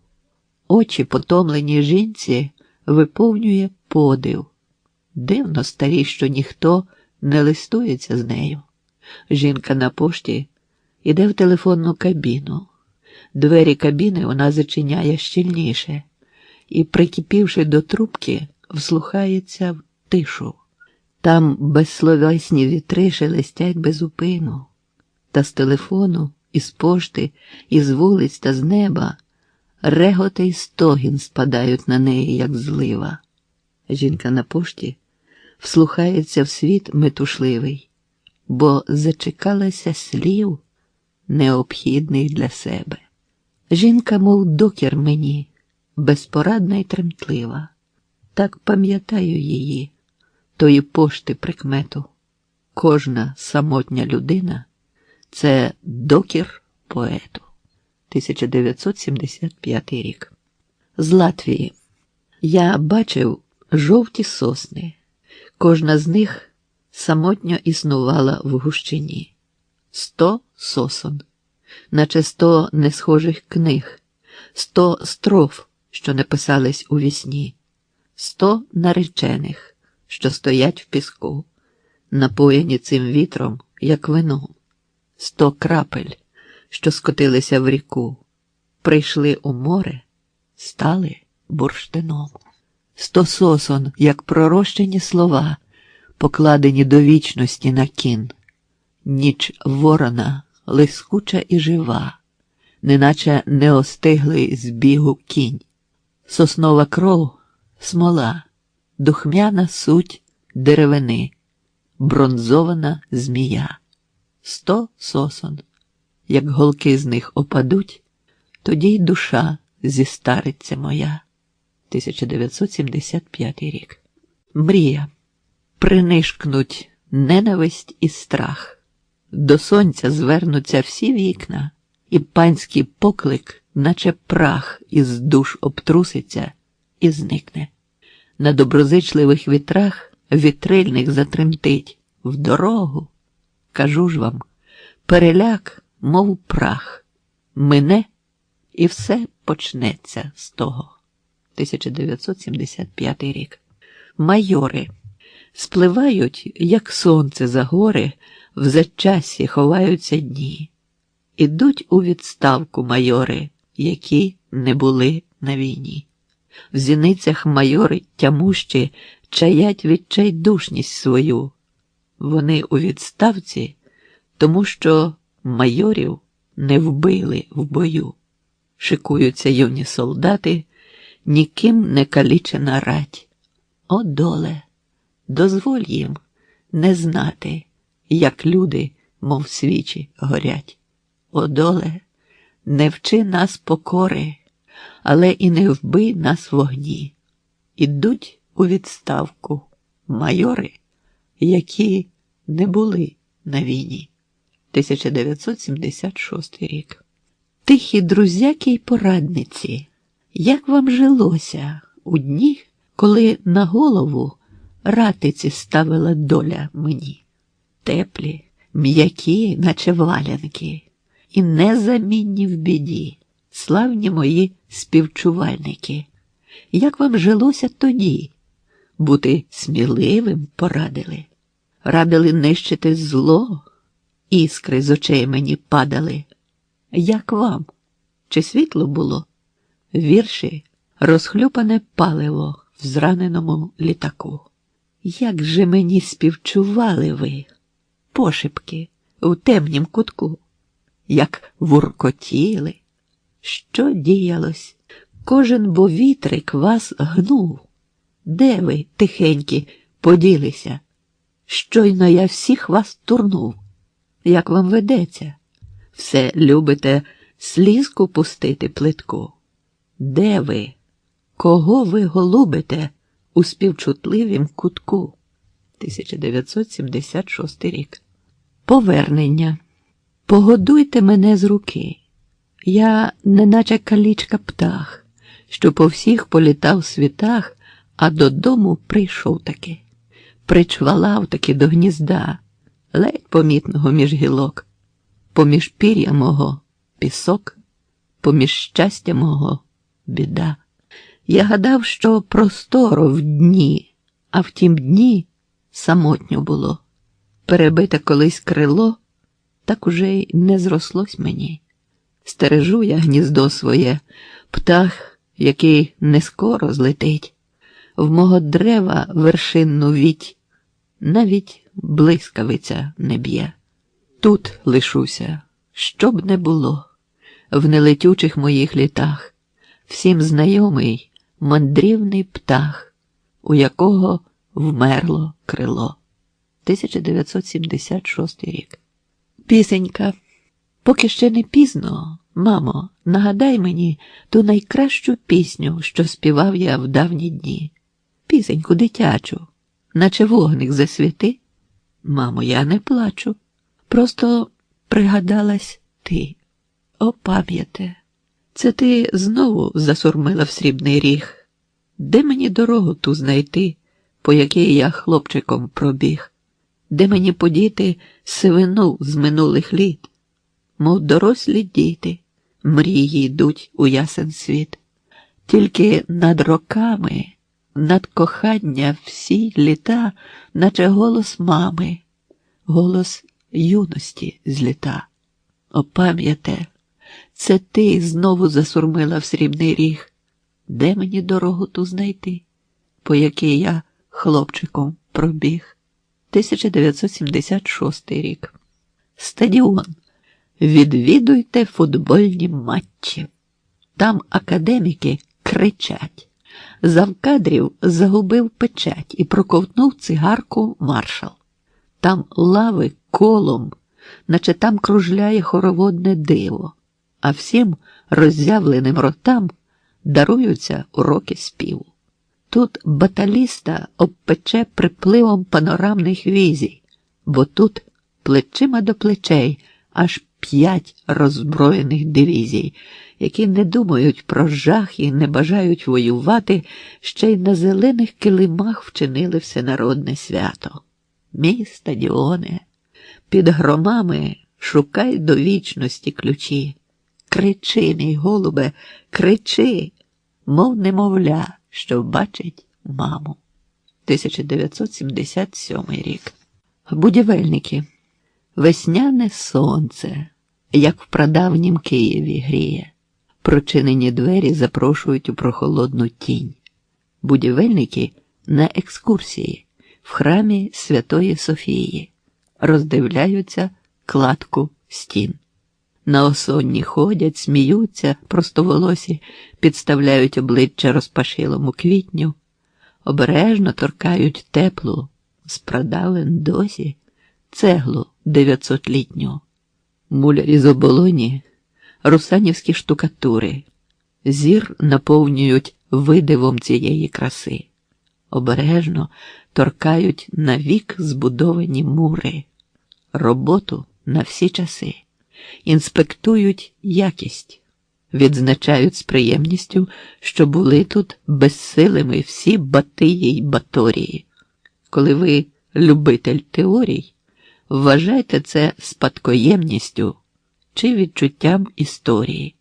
B: Очі потомлені жінці виповнює подив. Дивно старі, що ніхто не листується з нею. Жінка на пошті іде в телефонну кабіну. Двері кабіни вона зачиняє щільніше і, прикипівши до трубки, вслухається в тишу. Там безсловесні вітри шелестять без упину. Та з телефону, із пошти, із вулиць та з неба реготи й стогін спадають на неї, як злива. Жінка на пошті вслухається в світ метушливий, бо зачекалася слів, необхідних для себе. Жінка, мов докір мені, безпорадна й тремтлива. Так пам'ятаю її, тої пошти прикмету. Кожна самотня людина – це докір поету. 1975 рік. З Латвії. Я бачив жовті сосни. Кожна з них самотньо існувала в гущині. 100 сосон, наче 100 несхожих книг, 100 строф, що не писались у вісні, 100 наречених, що стоять в піску, напоєні цим вітром, як вино, 100 крапель, що скотилися в ріку, прийшли у море, стали бурштином. 100 сосон, як пророщені слова, покладені до вічності на кін. Ніч ворона лискуча і жива, неначе неостиглий з бігу кінь. Соснова кров – смола, духмяна суть деревини, бронзована змія. 100 сосон, як голки з них опадуть, тоді й душа зістариться моя. 1975 рік. Мрія. Принишкнуть ненависть і страх. До сонця звернуться всі вікна, і панський поклик, наче прах, із душ обтруситься і зникне. На доброзичливих вітрах вітрильник затремтить. В дорогу, кажу ж вам, переляк, мов прах, мине, і все почнеться з того. 1975 рік. Майори. Спливають, як сонце за гори, в затчасі ховаються дні. Ідуть у відставку майори, які не були на війні. В зіницях майори тямущі чаять відчайдушність свою. Вони у відставці, тому що майорів не вбили в бою. Шикуються юні солдати, ніким не калічена рать. О, доле, дозволь їм не знати, як люди, мов свічі, горять. О, доле, не вчи нас покори, але і не вбий нас в вогні. Ідуть у відставку майори, які не були на війні. 1976 рік. Тихі друзяки й порадниці, як вам жилося у дні, коли на голову ратиці ставила доля мені? Теплі, м'які, наче валянки, і незамінні в біді, славні мої співчувальники. Як вам жилося тоді? Бути сміливим порадили, радили нищити зло, іскри з очей мені падали. Як вам? Чи світло було? Вірші – розхлюпане паливо в зраненому літаку. Як же мені співчували ви, пошепки в темнім кутку, як вуркотіли, що діялось, кожен бо вітрик вас гнув. Де ви, тихенькі, поділися? Щойно я всіх вас турнув. Як вам ведеться? Все любите слізку пустити плитку? Де ви? Кого ви голубите у співчутливім кутку? 1976 рік. Повернення. Погодуйте мене з руки. Я неначе калічка птах, що по всіх політав світах, а додому прийшов таки. Причвалав таки до гнізда, ледь помітного між гілок. Поміж пір'я мого пісок, поміж щастя мого біда. Я гадав, що просторо в дні, а в тім дні самотньо було. Перебите колись крило, так уже й не зрослось мені. Стережу я гніздо своє, птах, який не скоро злетить. В мого дерева вершинну віть, навіть блискавиця не б'є. Тут лишуся, що б не було, в нелетючих моїх літах, всім знайомий мандрівний птах, у якого вмерло крило. 1976 рік. Пісенька. Поки ще не пізно, мамо, нагадай мені ту найкращу пісню, що співав я в давні дні. Пісеньку дитячу, наче вогник засвіти. Мамо, я не плачу. Просто пригадалась ти. О, пам'яте, це ти знову засурмила в срібний ріг. Де мені дорогу ту знайти, по якій я хлопчиком пробіг? Де мені подіти сивину з минулих літ? Мов дорослі діти, мрії йдуть у ясен світ. Тільки над роками, над кохання всі літа, наче голос мами, голос юності зліта. О, пам'яте, це ти знову засурмила в срібний ріг. Де мені дорогу ту знайти, по якій я хлопчиком пробіг? 1976 рік. Стадіон. Відвідуйте футбольні матчі. Там академіки кричать. Завкадрів загубив печать і проковтнув цигарку маршал. Там лави колом, наче там кружляє хороводне диво, а всім роззявленим ротам даруються уроки співу. Тут баталіста обпече припливом панорамних візій, бо тут плечима до плечей аж 5 роззброєних дивізій, які не думають про жах і не бажають воювати, ще й на зелених килимах вчинили всенародне свято. Мій стадіоне, під громами шукай до вічності ключі. Кричи, мій голубе, кричи, мов немовля, що бачить маму. 1977 рік. Будівельники. Весняне сонце, як в прадавнім Києві, гріє. Прочинені двері запрошують у прохолодну тінь. Будівельники на екскурсії в храмі Святої Софії. Роздивляються кладку стін. На осонні ходять, сміються, простоволосі, підставляють обличчя розпашилому квітню, обережно торкають теплу, з прадавен досі, цеглу 900-літню. Мулярі з оболоні, русанівські штукатури, зір наповнюють видивом цієї краси. Обережно торкають навік збудовані мури. Роботу на всі часи, інспектують якість, відзначають з приємністю, що були тут безсилими всі Батиї й Баторії. Коли ви любитель теорій, вважайте це спадкоємністю чи відчуттям історії.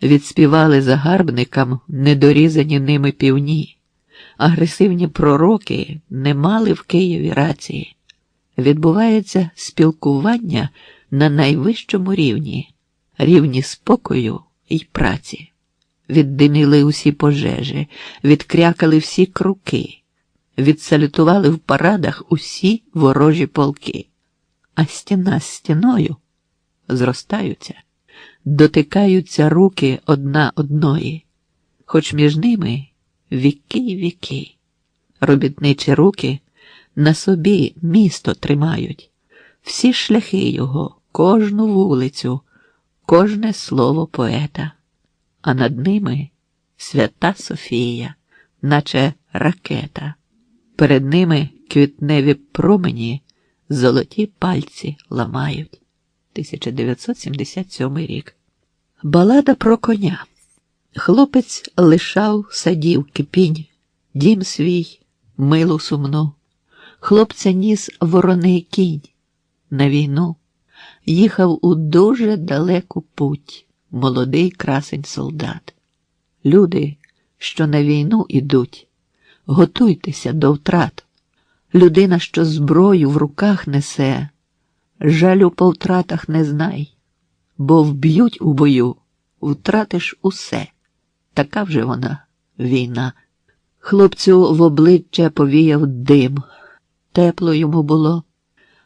B: Відспівали загарбникам недорізані ними півні. Агресивні пророки не мали в Києві рації. Відбувається спілкування на найвищому рівні, рівні спокою й праці. Віддиміли усі пожежі, відкрякали всі круки, відсалютували в парадах усі ворожі полки. А стіна з стіною зростаються, дотикаються руки одна одної, хоч між ними віки й віки. Робітничі руки на собі місто тримають, всі шляхи його, кожну вулицю, кожне слово поета. А над ними свята Софія, наче ракета. Перед ними квітневі промені золоті пальці ламають. 1977 рік. Балада про коня. Хлопець лишав садів кипінь, дім свій, милу сумну. Хлопця ніс вороний кінь на війну. Їхав у дуже далеку путь молодий красень солдат. Люди, що на війну ідуть, готуйтеся до втрат. Людина, що зброю в руках несе, жалю по втратах не знай, бо вб'ють у бою, втратиш усе. Така вже вона, війна. Хлопцю в обличчя повіяв дим. Тепло йому було.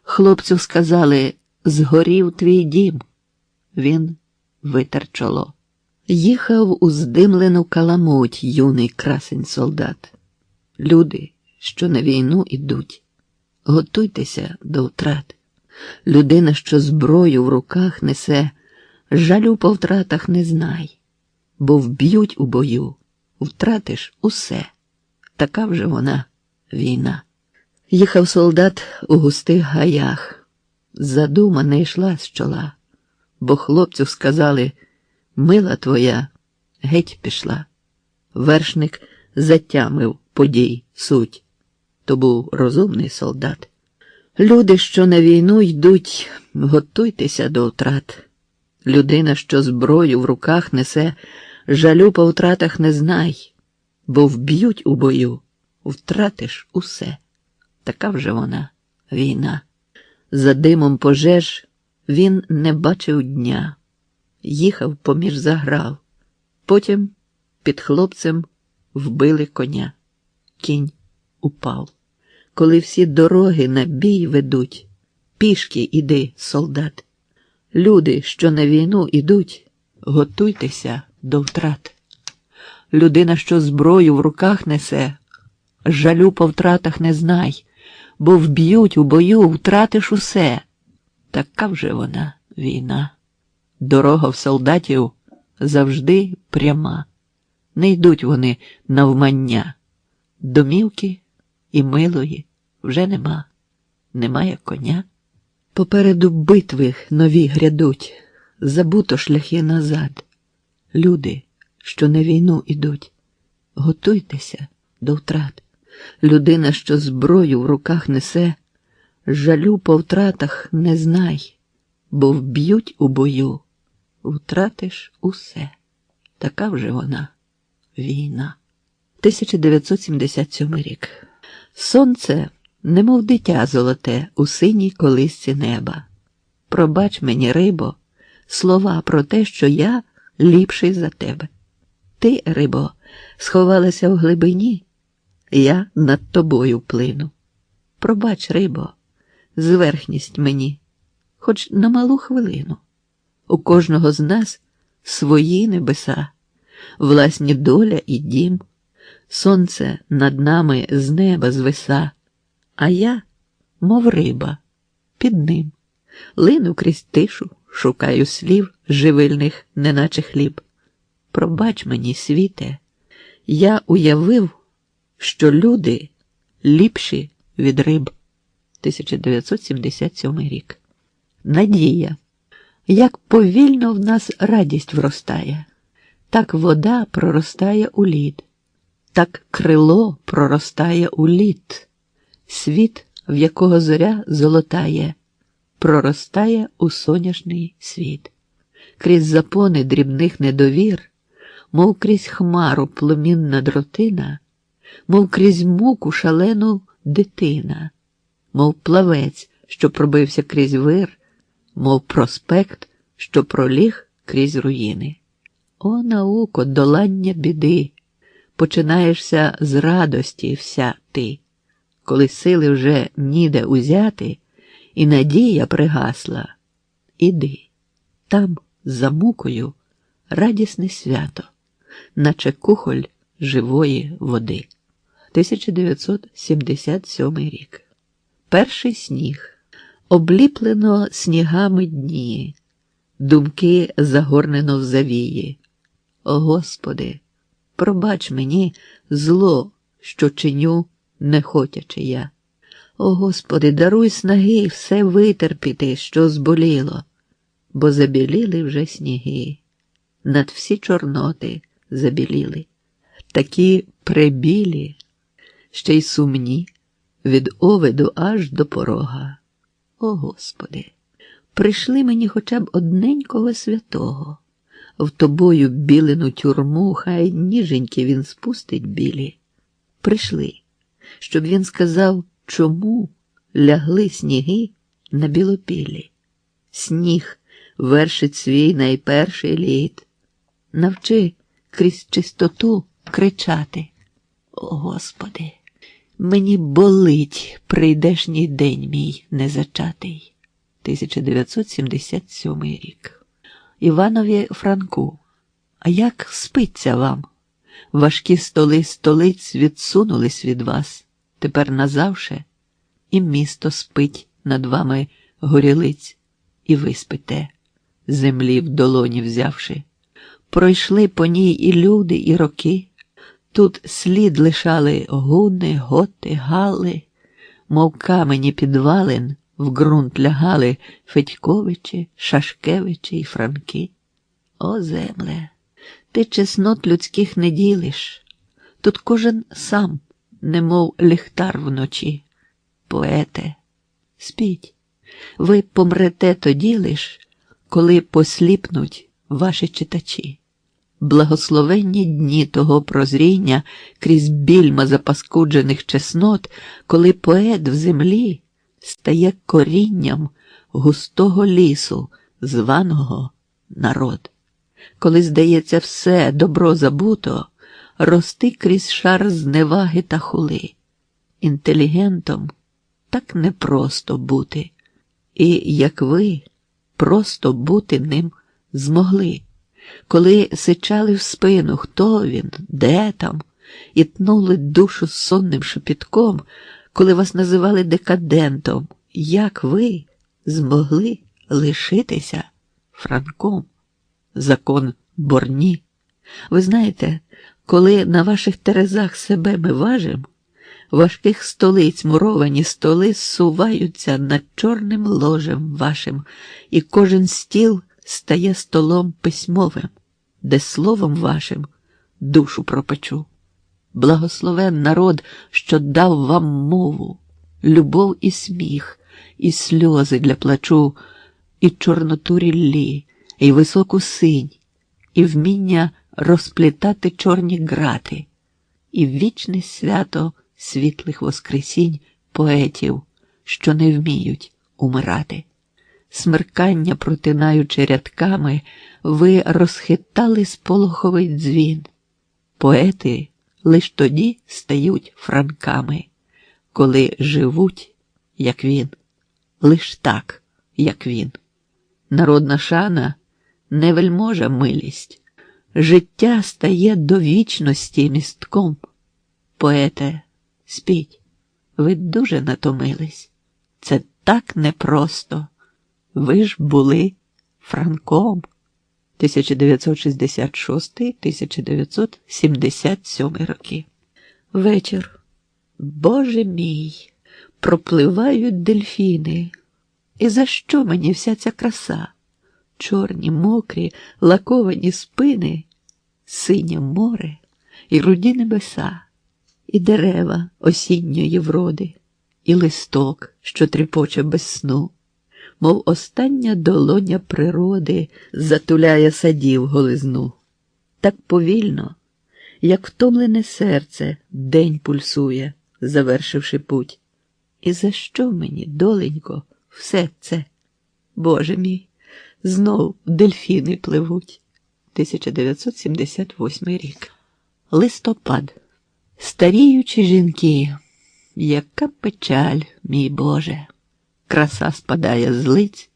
B: Хлопцю сказали: згорів твій дім. Він витер чоло. Їхав у здимлену каламуть юний красень солдат. Люди, що на війну ідуть, готуйтеся до втрат. Людина, що зброю в руках несе, жалю по втратах не знай, бо вб'ють у бою, втратиш усе. Така вже вона, війна. Їхав солдат у густих гаях. Задума не йшла з чола, бо хлопцю сказали: мила твоя геть пішла. Вершник затямив подій суть. То був розумний солдат. Люди, що на війну йдуть, готуйтеся до втрат. Людина, що зброю в руках несе, жалю по втратах не знай, бо вб'ють у бою, втратиш усе. Така вже вона, війна. За димом пожеж він не бачив дня. Їхав поміж заграв. Потім під хлопцем вбили коня. Кінь упав. Коли всі дороги на бій ведуть, пішки іди, солдат. Люди, що на війну ідуть, готуйтеся до втрат. Людина, що зброю в руках несе, жалю по втратах не знай, бо вб'ють у бою, втратиш усе. Така вже вона, війна. Дорога в солдатів завжди пряма. Не йдуть вони навмання. Домівки і милої вже нема. Немає коня. Попереду битви нові грядуть, забуто шляхи назад. Люди, що на війну ідуть, готуйтеся до втрат. Людина, що зброю в руках несе, жалю по втратах не знай, бо вб'ють у бою, втратиш усе. Така вже вона, війна. 1977 рік. Сонце, немов дитя золоте у синій колисці неба. Пробач мені, рибо, слова про те, що я ліпший за тебе. Ти, рибо, сховалася в глибині, я над тобою плину. Пробач, рибо, зверхність мені, хоч на малу хвилину. У кожного з нас свої небеса, власні доля і дім. Сонце над нами з неба звиса, а я, мов риба, під ним. Лину крізь тишу, шукаю слів живильних, неначе хліб. Пробач мені, світе, я уявив, що люди ліпші від риб. 1977 рік. надія. Як повільно в нас радість вростає, так вода проростає у лід, так крило проростає у лід, світ, в якого зоря золотає, проростає у соняшний світ. Крізь запони дрібних недовір, мов крізь хмару пломінна дротина, мов крізь муку шалену дитина, мов плавець, що пробився крізь вир, мов проспект, що проліг крізь руїни. О, науко, долання біди! Починаєшся з радості вся ти, коли сили вже ніде узяти, і надія пригасла. Іди, там, за мукою, радісне свято, наче кухоль живої води. 1977 рік. Перший сніг. Обліплено снігами дні, думки загорнено в завії. О, Господи, пробач мені зло, що чиню, не хотячи я. О, Господи, даруй снаги все витерпіти, що зболіло, бо забіліли вже сніги, над всі чорноти забіліли, такі прибілі, ще й сумні, від овиду аж до порога. О, Господи, прийшли мені хоча б одненького святого, в тобою білену тюрму, хай ніженьки він спустить білі. Прийшли, щоб він сказав, чому лягли сніги на білопілі. Сніг вершить свій найперший лід. Навчи крізь чистоту кричати. О, Господи, мені болить прийдешній день мій незачатий. 1977 рік. Іванові Франку. А як спиться вам? Важкі столи столиць відсунулись від вас. Тепер назавше і місто спить над вами горілиць, і ви спите, землі в долоні взявши. Пройшли по ній і люди, і роки. Тут слід лишали гуни, готи, гали, мов камені підвалин в ґрунт лягали Федьковичі, Шашкевичі й Франки. О, земле, ти чеснот людських не ділиш, тут кожен сам, немов ліхтар вночі. Поете, спіть, ви помрете тоді лиш, коли посліпнуть ваші читачі. Благословенні дні того прозріння крізь більма запаскуджених чеснот, коли поет в землі стає корінням густого лісу, званого народ. Коли, здається, все добро забуто, рости крізь шар зневаги та хули. Інтелігентом так непросто бути. І, як ви, просто бути ним змогли. Коли сичали в спину, хто він, де там, і тнули душу сонним шепітком, коли вас називали декадентом, як ви змогли лишитися Франком? Закон Борні. Ви знаєте, коли на ваших терезах себе ми важим, важких столиць муровані столи зсуваються над чорним ложем вашим, і кожен стіл стає столом письмовим, де словом вашим душу пропечу. Благословен народ, що дав вам мову, любов і сміх, і сльози для плачу, і чорноту ріллі, і високу синь, і вміння розплітати чорні грати, і вічне свято світлих воскресінь поетів, що не вміють умирати. Смеркання протинаючи рядками, ви розхитали сполоховий дзвін. Поети лиш тоді стають Франками, коли живуть, як він, лиш так, як він. Народна шана не вельможа милість. Життя стає до вічності містком. Поете, спіть, ви дуже натомились. Це так непросто. Ви ж були Франком. 1966-1977 роки. Вечір. Боже мій, пропливають дельфіни. І за що мені вся ця краса? Чорні, мокрі, лаковані спини, синє море і руді небеса, і дерева осінньої вроди, і листок, що тріпоче без сну, мов остання долоня природи затуляє садів голизну. Так повільно, як втомлене серце, день пульсує, завершивши путь. І за що мені, доленько, все це? Боже мій, знов дельфіни пливуть. 1978 рік. Листопад. Старіючі жінки, яка печаль, мій Боже. Краса спадає з лиць,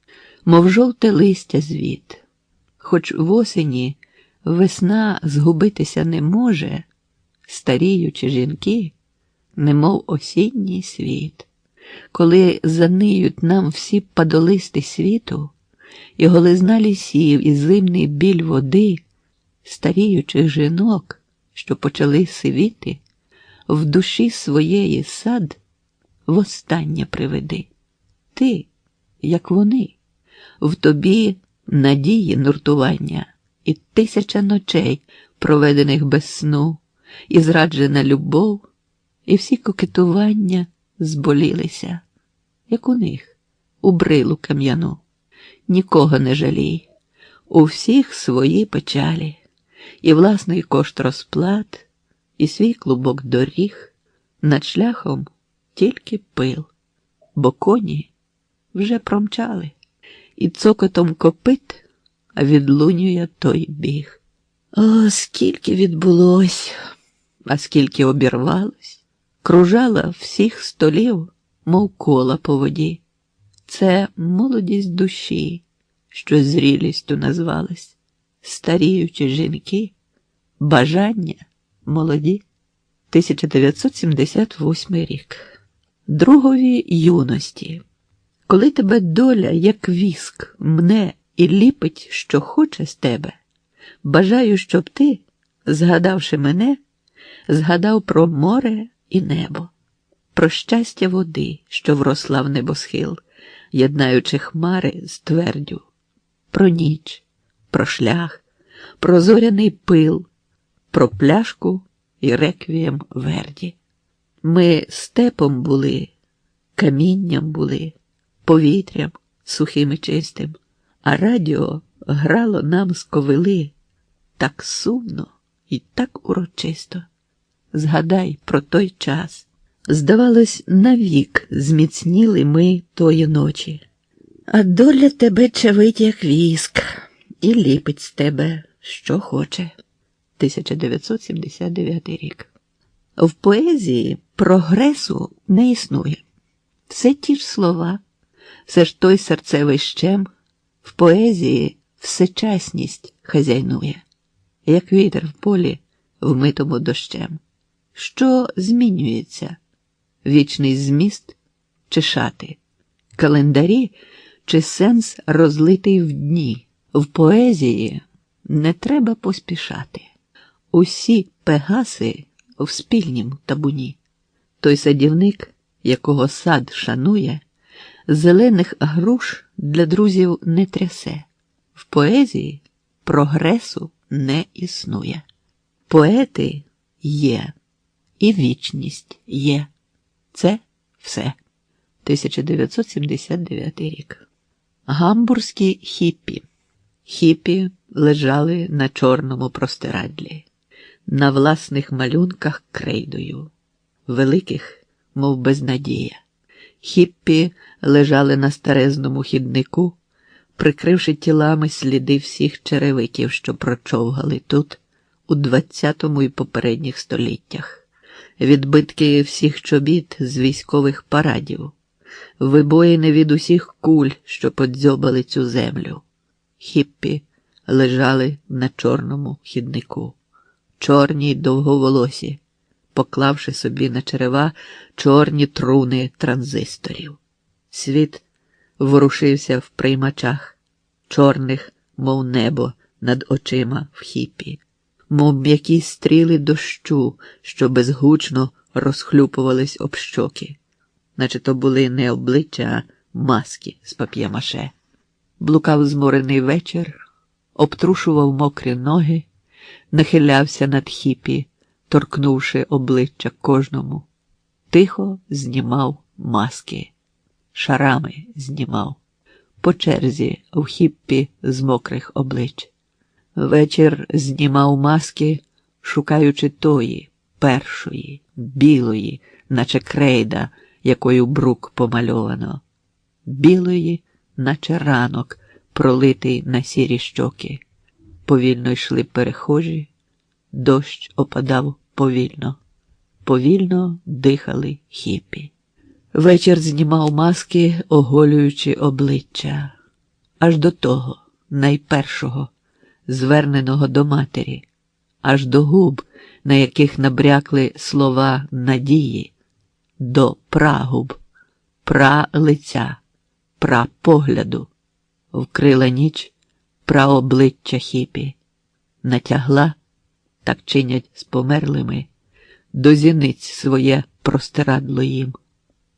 B: мов жовте листя звід. Хоч в осені весна згубитися не може, старіючі жінки, немов осінній світ. Коли заниють нам всі падолисти світу, і голизна лісів, і зимний біль води, старіючих жінок, що почали сивіти, в душі своєї сад востаннє приведи. Ти, як вони, в тобі надії нуртування, і 1000 ночей, проведених без сну, і зраджена любов, і всі кокетування зболілися, як у них, у брилу кам'яну. Нікого не жалій, у всіх свої печалі, і власний кошт розплат, і свій клубок доріг, над шляхом тільки пил, бо коні вже промчали, і цокотом копит відлунює той біг. О, скільки відбулось, а скільки обірвалось, кружала всіх столів, мов кола по воді. Це молодість душі, що зрілістю назвалась, старіючі жінки, бажання молоді. 1978 рік. Другові юності. Коли тебе доля, як віск, мне і ліпить, що хоче з тебе, бажаю, щоб ти, згадавши мене, згадав про море і небо, про щастя води, що вросла в небосхил, єднаючи хмари з твердю, про ніч, про шлях, про зоряний пил, про пляшку і реквієм Верді. Ми степом були, камінням були, повітрям сухим і чистим, а радіо грало нам з ковили так сумно і так урочисто. Згадай про той час. Здавалось, навік зміцніли ми тої ночі. А доля тебе чавить, як віск, і ліпить з тебе, що хоче. 1979 рік. В поезії прогресу не існує. Все ті ж слова, все ж той серцевий щем, в поезії всечасність хазяйнує, як вітер в полі, вмитому дощем. Що змінюється? Вічний зміст чи шати? Календарі чи сенс розлитий в дні? В поезії не треба поспішати. Усі пегаси в спільнім табуні. Той садівник, якого сад шанує, зелених груш для друзів не трясе. В поезії прогресу не існує. Поети є, і вічність є. Це все. 1979 рік. Гамбурзькі хіппі. Хіппі лежали на чорному простирадлі, на власних малюнках крейдою, великих, мов безнадія. Хіппі лежали на старезному хіднику, прикривши тілами сліди всіх черевиків, що прочовгали тут у 20-му і попередніх століттях, відбитки всіх чобіт з військових парадів, вибоїни від усіх куль, що подзьобали цю землю. Хіппі лежали на чорному хіднику, чорні й довговолосі, поклавши собі на черева чорні труни транзисторів. Світ ворушився в приймачах, чорних, мов небо над очима в хіппі, мов м'які стріли дощу, що безгучно розхлюпувались об щоки, наче то були не обличчя, а маски з пап'є-маше. Блукав зморений вечір, обтрушував мокрі ноги, нахилявся над хіпі, торкнувши обличчя кожному. Тихо знімав маски, шарами знімав, по черзі в хіппі з мокрих облич. Вечір знімав маски, шукаючи тої, першої, білої, наче крейда, якою брук помальовано. Білої, наче ранок, пролитий на сірі щоки. Повільно йшли перехожі, дощ опадав повільно. Повільно дихали хіпі. Вечір знімав маски, оголюючи обличчя. Аж до того, найпершого, зверненого до матері, аж до губ, на яких набрякли слова надії, до прагуб, лиця, погляду. Вкрила ніч обличчя хіпі. Натягла, так чинять з померлими, до зіниць своє простирадло їм.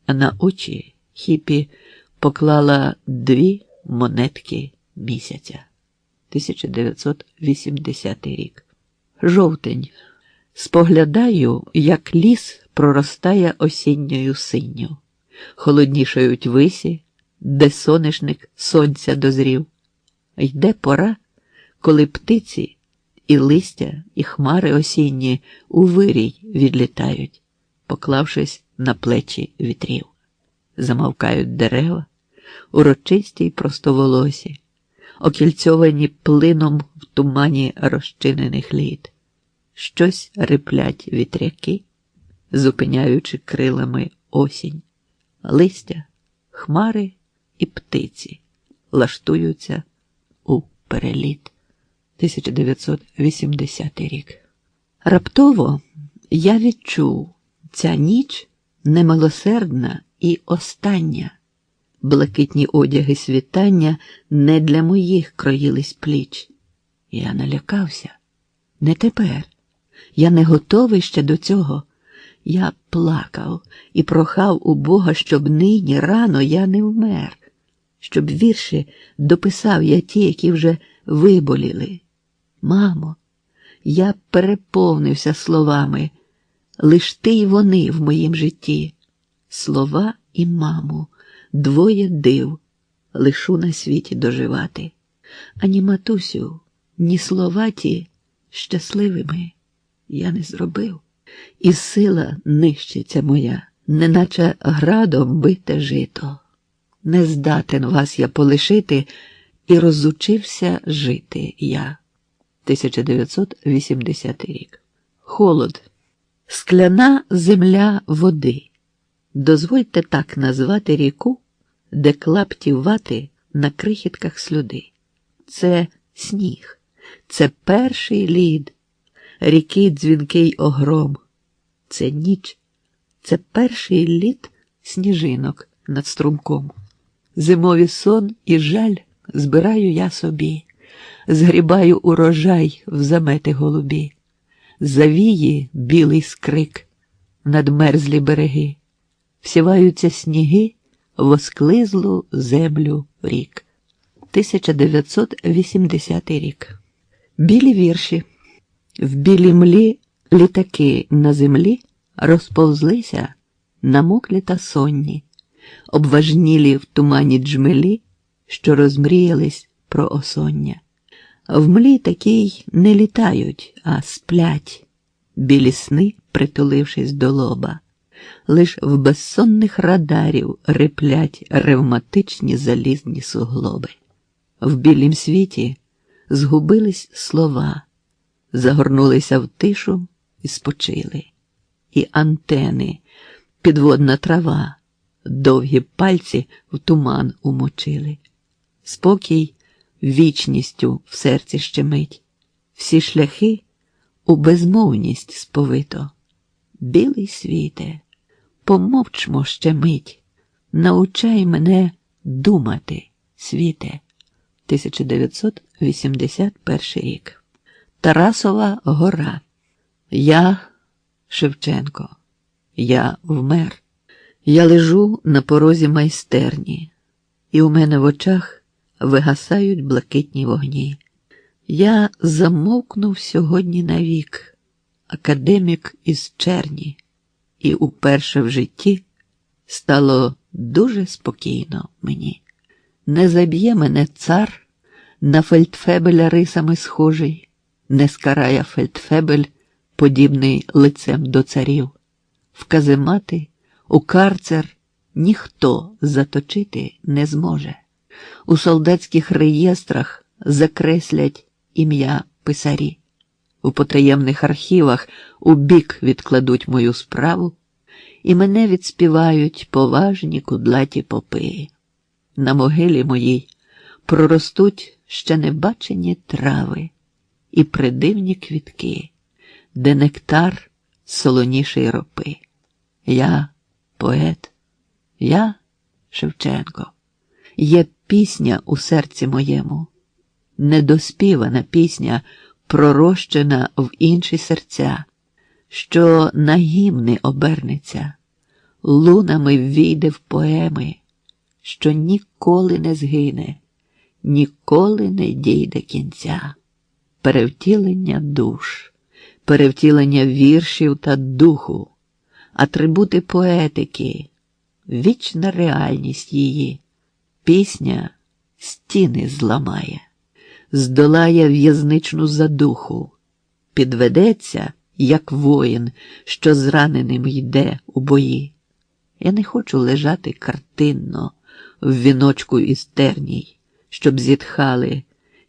B: А на очі хіпі поклала 2 монетки місяця. 1980 рік. Жовтень. Споглядаю, як ліс проростає осінньою синню. Холоднішають висі, де соняшник сонця дозрів. Йде пора, коли птиці і листя, і хмари осінні у вирій відлітають, поклавшись на плечі вітрів. Замовкають дерева, урочисті й простоволосі, окільцьовані плином в тумані розчинених літ. Щось риплять вітряки, зупиняючи крилами осінь. Листя, хмари і птиці лаштуються у переліт. 1980 рік. Раптово я відчув, ця ніч немилосердна і остання. Блакитні одяги світання не для моїх кроїлись пліч. Я налякався. Не тепер. Я не готовий ще до цього. Я плакав і прохав у Бога, щоб нині рано я не вмер, щоб вірші дописав я ті, які вже виболіли. Мамо, я переповнився словами, лиш ти й вони в моїм житті. Слова і маму, 2 див, лишу на світі доживати. Ані матусю, ні слова ті щасливими я не зробив. І сила нищиться моя, неначе градом бите жито. Не здатен вас я полишити, і розучився жити я. 1980 рік. Холод. Скляна земля води. Дозвольте так назвати ріку, де клапті вати на крихітках слюди. Це сніг, це перший лід, ріки дзвінкий огром. Це ніч, це перший лід сніжинок над струмком. Зимові сон і жаль збираю я собі, згрібаю урожай в замети голубі. Завіє білий скрик над мерзлі береги, всіваються сніги в осклизлу землю рік. 1980 рік. Білі вірші. В білій млі літаки на землі розповзлися намоклі та сонні, обважнілі в тумані джмелі, що розмріялись про осоння. В млі такій не літають, а сплять, білі сни, притулившись до лоба. Лиш в безсонних радарів риплять ревматичні залізні суглоби. В білім світі згубились слова, загорнулися в тишу і спочили. І антени, підводна трава, довгі пальці в туман умочили. Спокій вічністю в серці щемить, всі шляхи у безмовність сповито. Білий світе, помовчмо ще мить, научай мене думати, світе. 1981 рік. Тарасова гора. Я Шевченко. Я вмер. Я лежу на порозі майстерні. і у мене в очах вигасають блакитні вогні. Я замовкнув сьогодні навік, академік із Черні, і уперше в житті стало дуже спокійно мені. Не заб'є мене цар, на фельдфебеля рисами схожий, не скарає фельдфебель, подібний лицем до царів. В каземати, у карцер ніхто заточити не зможе. У солдатських реєстрах закреслять ім'я писарі. У потаємних архівах у бік відкладуть мою справу, і мене відспівають поважні кудлаті попи. На могилі моїй проростуть ще небачені трави і придивні квітки, де нектар солоніший ропи. Я поет, я Шевченко. Є пісня у серці моєму, недоспівана пісня, пророщена в інші серця, що на гімни обернеться, лунами ввійде в поеми, що ніколи не згине, ніколи не дійде кінця. Перевтілення душ, перевтілення віршів та духу, атрибути поетики, вічна реальність її. Пісня стіни зламає, здолає в'язничну задуху, підведеться, як воїн, що зраненим йде у бої. Я не хочу лежати картинно в віночку із терній, щоб зітхали,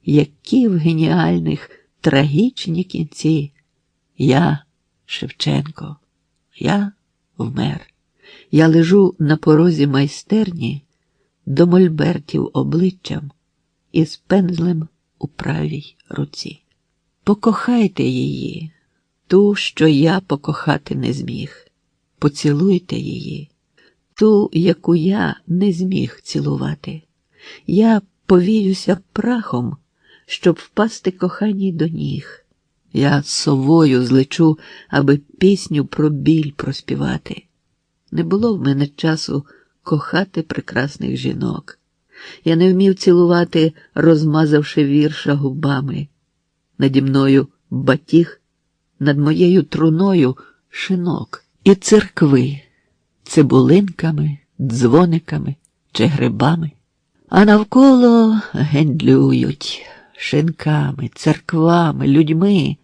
B: які в геніальних трагічні кінці. Я Шевченко, я вмер. Я лежу на порозі майстерні до мольбертів обличчям із пензлем у правій руці. Покохайте її, ту, що я покохати не зміг. Поцілуйте її, ту, яку я не зміг цілувати. Я повіюся прахом, щоб впасти коханій до ніг. Я совою злечу, аби пісню про біль проспівати. Не було в мене часу кохати прекрасних жінок. Я не вмів цілувати, розмазавши вірша губами. Наді мною батіг, над моєю труною шинок і церкви, цибулинками, дзвониками чи грибами. А навколо гендлюють шинками, церквами, людьми,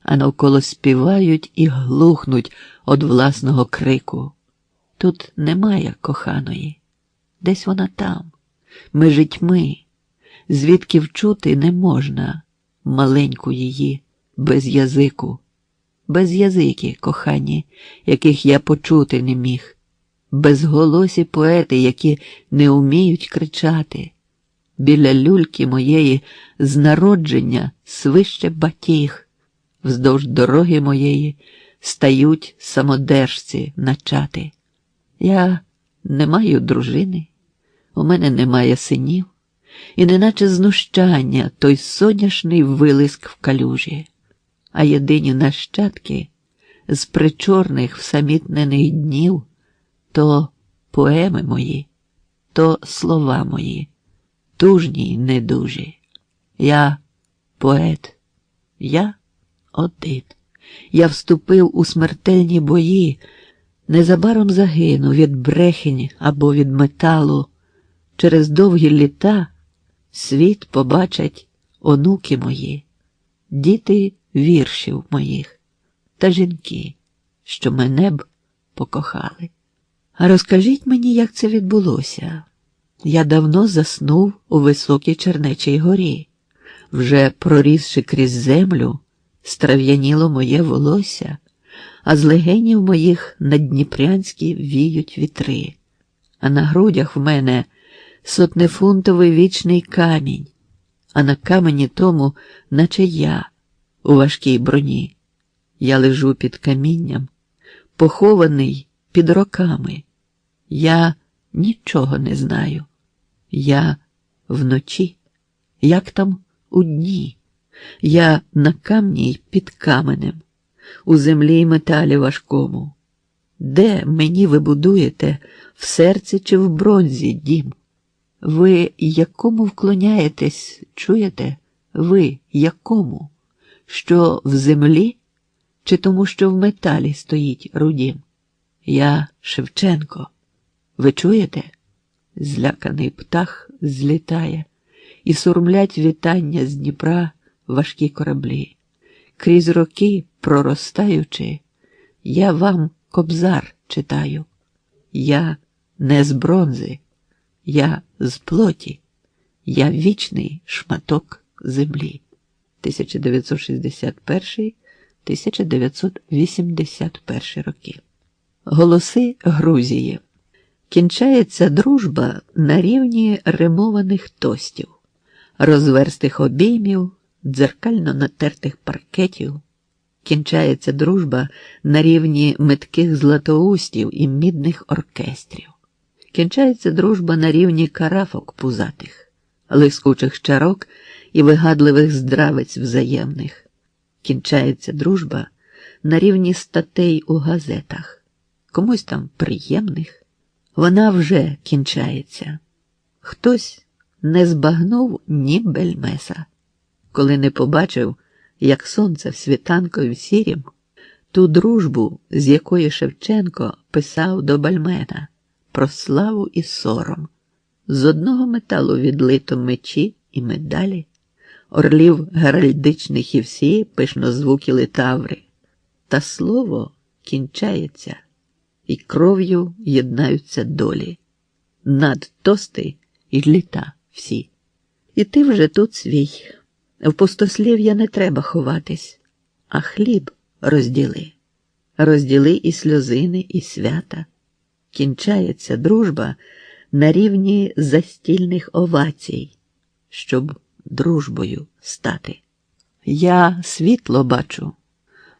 B: а навколо співають і глухнуть од власного крику. Тут немає коханої, десь вона там, межі тьми, звідки вчути не можна маленьку її без язику. Без язики, кохані, яких я почути не міг, безголосі поети, які не вміють кричати. Біля люльки моєї з народження свище батіг, вздовж дороги моєї стають самодержці начати. Я не маю дружини, у мене немає синів, і неначе знущання той соняшний вилиск в калюжі, а єдині нащадки з причорних всамітнених днів то поеми мої, то слова мої, тужні й недужі. Я поет, я один. Я вступив у смертельні бої, незабаром загину від брехень або від металу. Через довгі літа світ побачать онуки мої, діти віршів моїх та жінки, що мене б покохали. А розкажіть мені, як це відбулося. Я давно заснув у високій Чернечій горі. Вже прорісши крізь землю, страв'яніло моє волосся, а з легенів моїх наддніпрянські віють вітри. А на грудях в мене сотнефунтовий вічний камінь, а на камені тому, наче я, у важкій броні. Я лежу під камінням, похований під роками. Я нічого не знаю. Я вночі, як там у дні. Я на камні й під каменем, у землі й металі важкому. Де мені ви будуєте, в серці чи в бронзі дім? Ви якому вклоняєтесь, чуєте? Ви якому? Що в землі? Чи тому, що в металі стоїть Рудім? Я Шевченко. Ви чуєте? Зляканий птах злітає, і сурмлять вітання з Дніпра важкі кораблі. Крізь роки, проростаючи, я вам кобзар читаю. Я не з бронзи, я з плоті, я вічний шматок землі. 1961-1981 роки. Голоси Грузії. Кінчається дружба на рівні римованих тостів, розверстих обіймів, дзеркально натертих паркетів. Кінчається дружба на рівні метких златоустів і мідних оркестрів. Кінчається дружба на рівні карафок пузатих, лискучих чарок і вигадливих здравиць взаємних. Кінчається дружба на рівні статей у газетах, комусь там приємних. Вона вже кінчається. Хтось не збагнув ні бельмеса, коли не побачив, як сонце в світанкові сірім, ту дружбу, з якої Шевченко писав до Бальмена про славу і сором. З одного металу відлито мечі і медалі, орлів геральдичних і всі пишнозвукі литаври. Та слово кінчається, і кров'ю єднаються долі. Над тости і літа всі. І ти вже тут свій. В пустослів'я не треба ховатись, а хліб розділи. Розділи і сльозини, і свята. Кінчається дружба на рівні застільних овацій, щоб дружбою стати. Я світло бачу.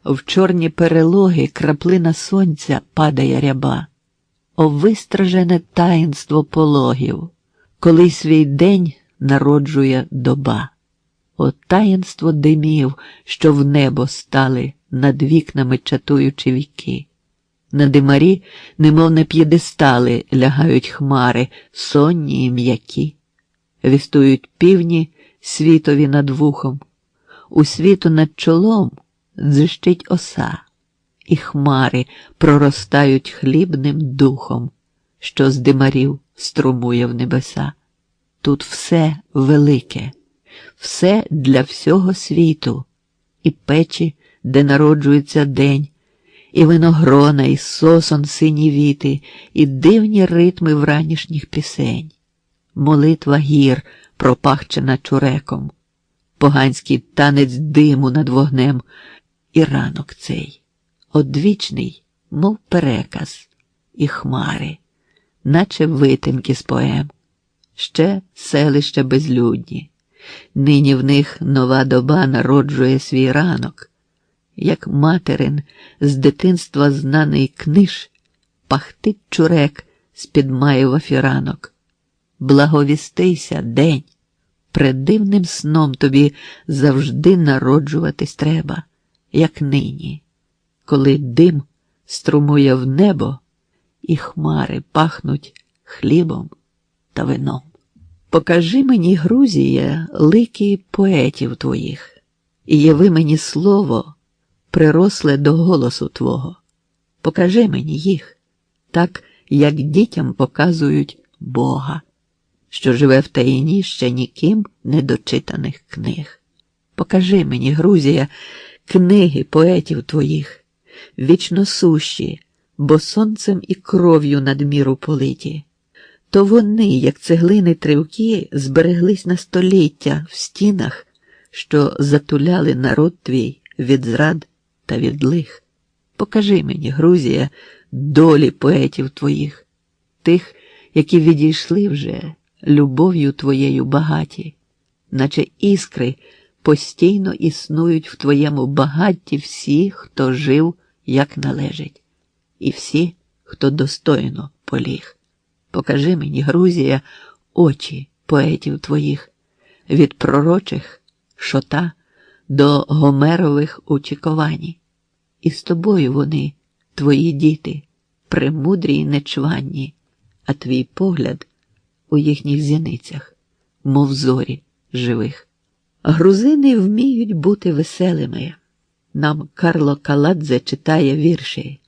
B: В чорні перелоги краплина сонця падає ряба. О вистражене таїнство пологів, коли свій день народжує доба. О таїнство димів, що в небо стали, над вікнами чатуючи віки. На димарі, немов на п'єдестали, лягають хмари, сонні і м'які. Вістують півні світові над вухом. У світу над чолом дзищить оса, і хмари проростають хлібним духом, що з димарів струмує в небеса. Тут все велике, все для всього світу, і печі, де народжується день, і виногрона, і сосон сині віти, і дивні ритми вранішніх пісень, молитва гір, пропахчена чуреком, поганський танець диму над вогнем, і ранок цей, одвічний, мов переказ, і хмари, наче витинки з поем. Ще селища безлюдні, нині в них нова доба народжує свій ранок, як материн з дитинства знаний книж, пахтить чурек з-під маєва фіранок. Благовістися, день, предивним сном тобі завжди народжуватись треба, як нині, коли дим струмує в небо і хмари пахнуть хлібом та вином. Покажи мені, Грузія, лики поетів твоїх, і яви мені слово, приросле до голосу твого. Покажи мені їх, так, як дітям показують Бога, що живе в таїні ще ніким недочитаних книг. Покажи мені, Грузія, книги поетів твоїх, вічно сущі, бо сонцем і кров'ю надміру политі. То вони, як цеглини тривкі, збереглись на століття в стінах, що затуляли народ твій від зрад та від лих. Покажи мені, Грузія, долі поетів твоїх, тих, які відійшли вже любов'ю твоєю багаті, наче іскри постійно існують в твоєму багатті всі, хто жив, як належить, і всі, хто достойно поліг. Покажи мені, Грузія, очі поетів твоїх, від пророчих Шота до Гомерових очікувань. І з тобою вони, твої діти, премудрі й нечванні, а твій погляд у їхніх зіницях, мов зорі живих. Грузини вміють бути веселими. Нам Карло Каладзе читає вірші.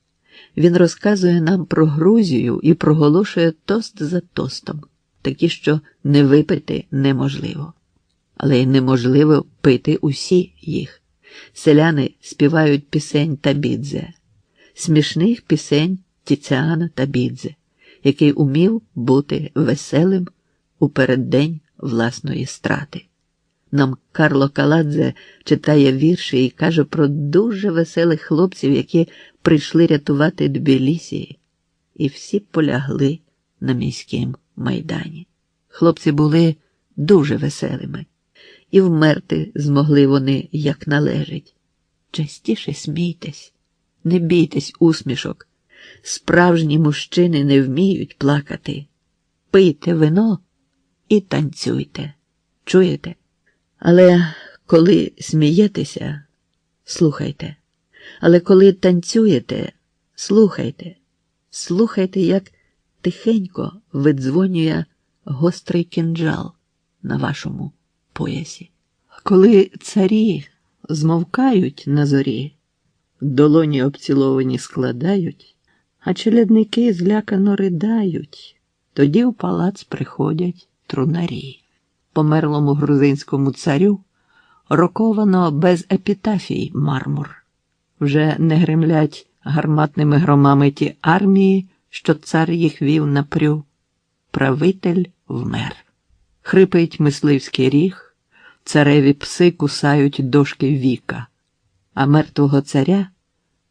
B: Він розказує нам про Грузію і проголошує тост за тостом, такі, що не випити неможливо. Але й неможливо пити усі їх. Селяни співають пісень Табідзе, смішних пісень Тіціана Табідзе, який умів бути веселим у переддень власної страти. Нам Карло Каладзе читає вірші і каже про дуже веселих хлопців, які прийшли рятувати Тбілісі, і всі полягли на міськім майдані. Хлопці були дуже веселими, і вмерти змогли вони як належить. Частіше смійтесь, не бійтесь усмішок. Справжні мужчини не вміють плакати. Пийте вино і танцюйте. Чуєте? Але коли смієтеся, слухайте. Але коли танцюєте, слухайте. Слухайте, як тихенько видзвонює гострий кинджал на вашому поясі. Коли царі змовкають на зорі, долоні обціловані складають, а челядники злякано ридають, тоді в палац приходять трунарі. Померлому грузинському царю роковано без епітафій мармур. Вже не гремлять гарматними громами ті армії, що цар їх вів напрю. Правитель вмер. Хрипить мисливський ріг, цареві пси кусають дошки віка, а мертвого царя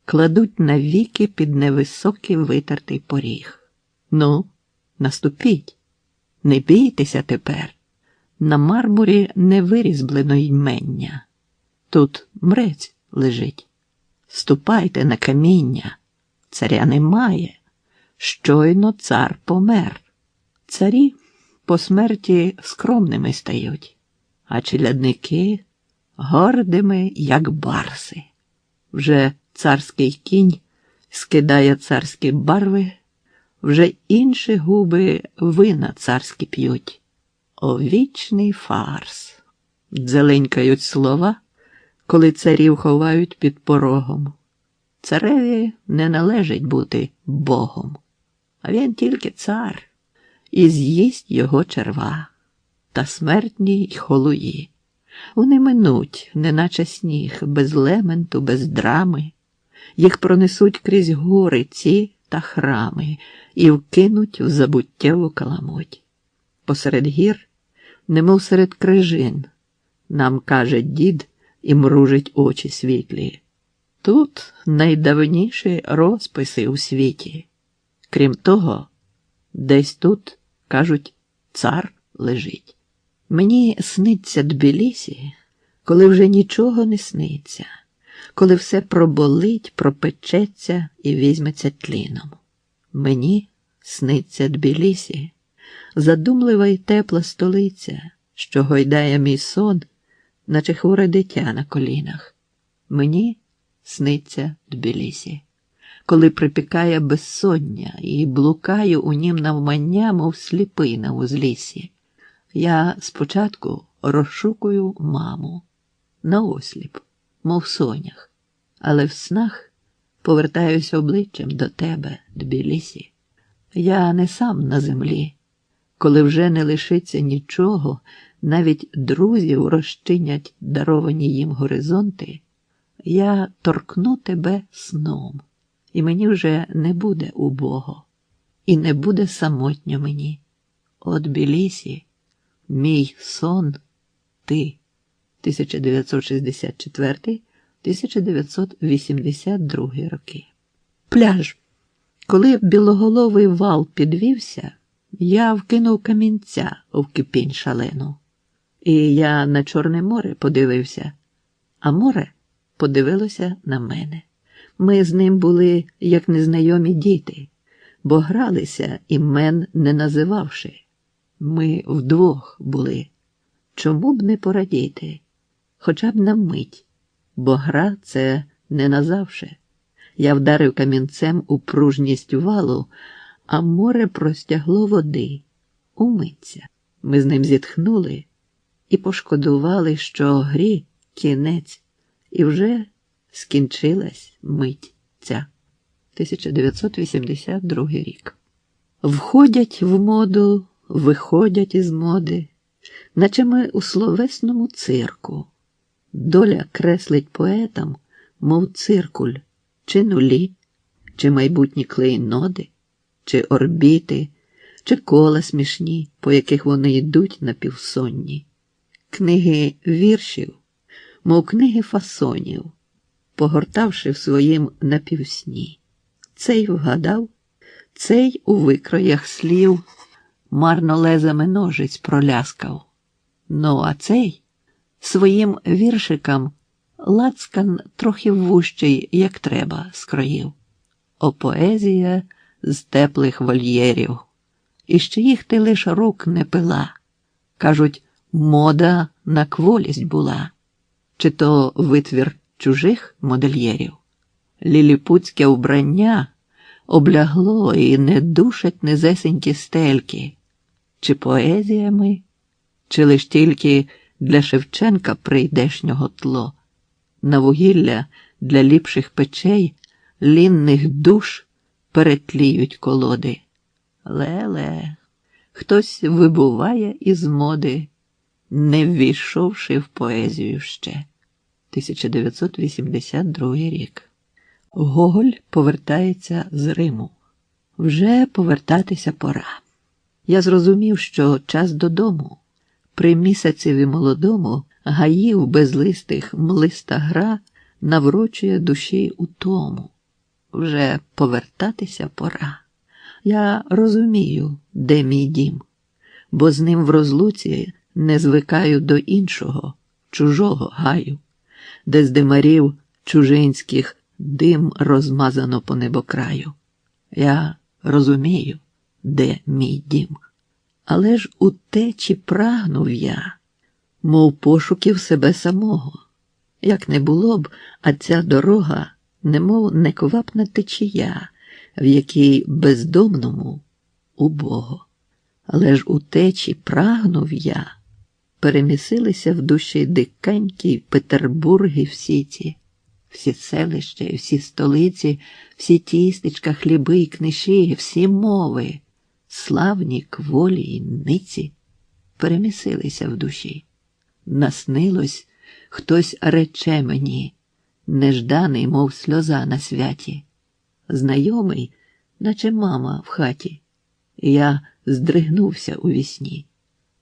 B: кладуть навіки під невисокий витертий поріг. Ну, наступіть, не бійтеся тепер. На мармурі не вирізблено ймення. Тут мрець лежить. Ступайте на каміння. Царя немає. Щойно цар помер. Царі по смерті скромними стають, а челядники гордими, як барси. Вже царський кінь скидає царські барви, вже інші губи вина царські п'ють. О, вічний фарс! Дзеленькають слова, коли царів ховають під порогом. Цареві не належить бути богом, а він тільки цар, і з'їсть його черва, та смертні й холуї. Вони минуть, неначе сніг, без лементу, без драми. Їх пронесуть крізь гори ці та храми і вкинуть в забуттєву каламуть. Посеред гір, немов серед крижин, нам каже дід і мружить очі світлі. Тут найдавніші розписи у світі. Крім того, десь тут, кажуть, цар лежить. Мені сниться Тбілісі, коли вже нічого не сниться, коли все проболить, пропечеться і візьметься тліном. Мені сниться Тбілісі, задумлива й тепла столиця, що гойдає мій сон, наче хворе дитя на колінах. Мені сниться Тбілісі, коли припікає безсоння і блукаю у нім навмання, мов сліпий на узліссі. Я спочатку розшукую маму, наосліп, мов сонях, але в снах повертаюся обличчям до тебе, Тбілісі. Я не сам на землі. Коли вже не лишиться нічого, навіть друзів розчинять даровані їм горизонти, я торкну тебе сном, і мені вже не буде убого, і не буде самотньо мені. О, Тбілісі, мій сон – ти. 1964-1982 роки. Пляж. Коли білоголовий вал підвівся, я вкинув камінця в кипінь шалену. І я на Чорне море подивився, а море подивилося на мене. Ми з ним були як незнайомі діти, бо гралися імен не називавши. Ми вдвох були. Чому б не порадіти? Хоча б на мить, бо гра – це не назавше. Я вдарив камінцем у пружність валу, а море простягло води. умиться. Ми з ним зітхнули і пошкодували, що грі кінець, і вже скінчилась мить ця. 1982 рік. Входять в моду, виходять із моди, наче ми у словесному цирку. Доля креслить поетам, мов циркуль, чи нулі, чи майбутні клейноди, чи орбіти, чи кола смішні, по яких вони йдуть напівсонні. Книги віршів, мов книги фасонів, погортавши в своїм напівсні. Цей вгадав, цей у викроях слів марно лезами ножиць проляскав. Ну, а цей своїм віршикам лацкан трохи вущий, як треба, скроїв. О, поезія з теплих вольєрів, і ще їх ти лиш рук не пила. Кажуть, мода на кволість була, чи то витвір чужих модельєрів. Ліліпутське вбрання облягло і не душать низесенькі стельки. Чи поезіями, чи лиш тільки для Шевченка прийдешнього тло. На вугілля для ліпших печей лінних душ перетліють колоди. Леле, хтось вибуває із моди, не ввійшовши в поезію ще. 1982 рік. Гоголь повертається з Риму. Вже повертатися пора. Я зрозумів, що час додому. При місяцеві молодому гаїв безлистих млиста гра наврочує душі утому. Вже повертатися пора. Я розумію, де мій дім, бо з ним в розлуці не звикаю до іншого, чужого гаю, де з димарів чужинських дим розмазано по небокраю. Я розумію, де мій дім. Але ж у течі прагнув я, мов пошуків себе самого. Як не було б, а ця дорога, немов неквапна течія, в якій бездомному убого. Але ж у течі прагнув я, перемісилися в душі дикенькі Петербурги всі ці, всі селища, всі столиці, всі тістечка, хліби і книжі, всі мови, славні кволі й ниці, перемісилися в душі. Наснилось, хтось рече мені, нежданий, мов сльоза на святі, знайомий, наче мама в хаті. Я здригнувся у вісні,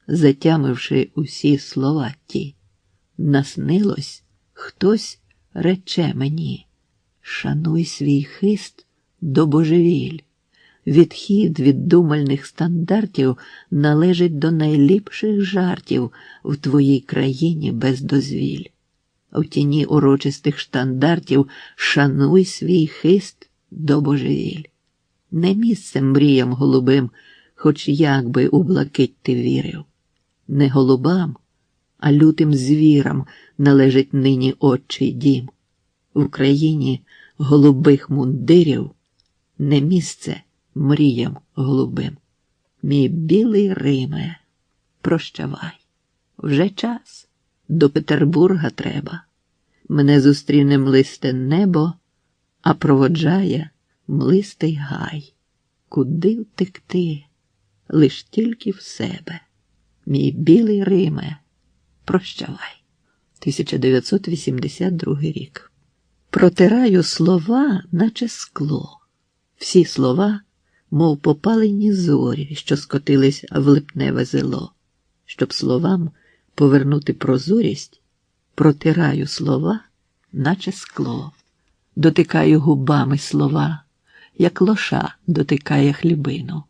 B: затямивши усі слова ті. Наснилось, хтось рече мені, шануй свій хист до божевіль. Відхід від думальних стандартів належить до найліпших жартів в твоїй країні без дозвіль. В тіні урочистих штандартів шануй свій хист до божевіль. Не місце мріям голубим, хоч як би у блакить ти вірив. Не голубам, а лютим звірам належить нині отчий дім. В країні голубих мундирів не місце мріям голубим. Мій білий Риме, прощавай. Вже час, до Петербурга треба. Мене зустріне млисте небо, а проводжає млистий гай. Куди втекти? Лиш тільки в себе. Мій білий Риме, прощавай. 1982 рік. Протираю слова, наче скло. Всі слова, мов попалені зорі, що скотились в липневе зело. Щоб словам повернути прозорість, протираю слова, наче скло. Дотикаю губами слова, як лоша дотикає хлібину.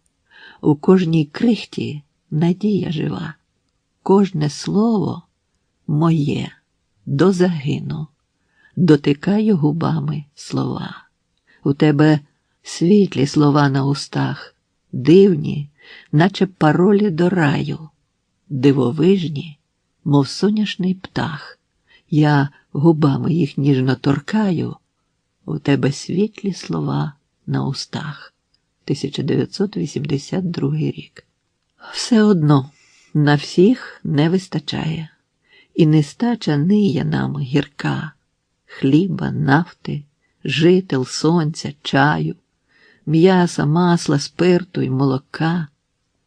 B: У кожній крихті надія жива. Кожне слово моє до загину. Дотикаю губами слова. У тебе світлі слова на устах, дивні, наче паролі до раю, дивовижні, мов соняшний птах. Я губами їх ніжно торкаю, у тебе світлі слова на устах. 1982 рік. Все одно на всіх не вистачає, і нестача ниє нам гірка, хліба, нафти, жител, сонця, чаю, м'яса, масла, спирту й молока.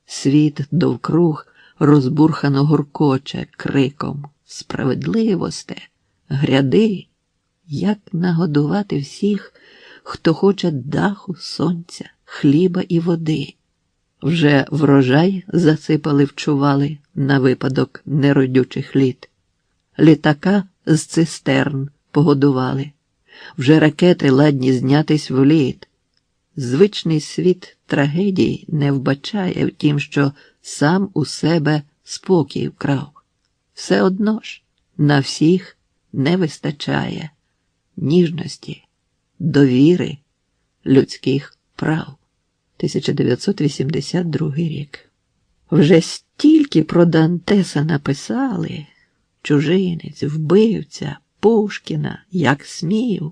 B: Світ довкруг розбурхано гуркоче криком: «Справедливосте! Гряди! Як нагодувати всіх, хто хоче даху, сонця, хліба і води?» Вже врожай засипали в чували на випадок неродючих літ. Літака з цистерн погодували. Вже ракети ладні знятись в літ. Звичний світ трагедій не вбачає в тім, що сам у себе спокій вкрав. Все одно ж на всіх не вистачає ніжності, довіри, людських прав. 1982 рік. Вже стільки про Дантеса написали: чужинець, вбивця, Пушкіна, як смів.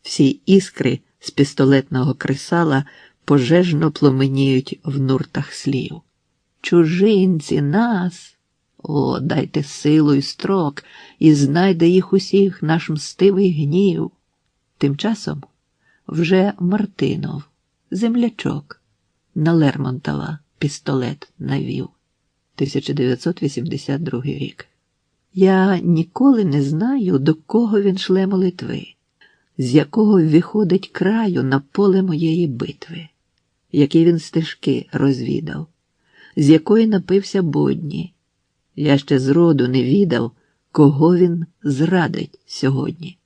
B: Всі іскри з пістолетного кресала пожежно пламеніють в нуртах слів. Чужинці нас! О, дайте силу й строк, і знайде їх усіх наш мстивий гнів. Тим часом вже Мартинов, землячок, на Лермонтова пістолет навів. 1982 рік. Я ніколи не знаю, до кого він шле молитви, з якого виходить краю на поле моєї битви, які він стежки розвідав, з якої напився бодні. Я ще зроду не відав, кого він зрадить сьогодні.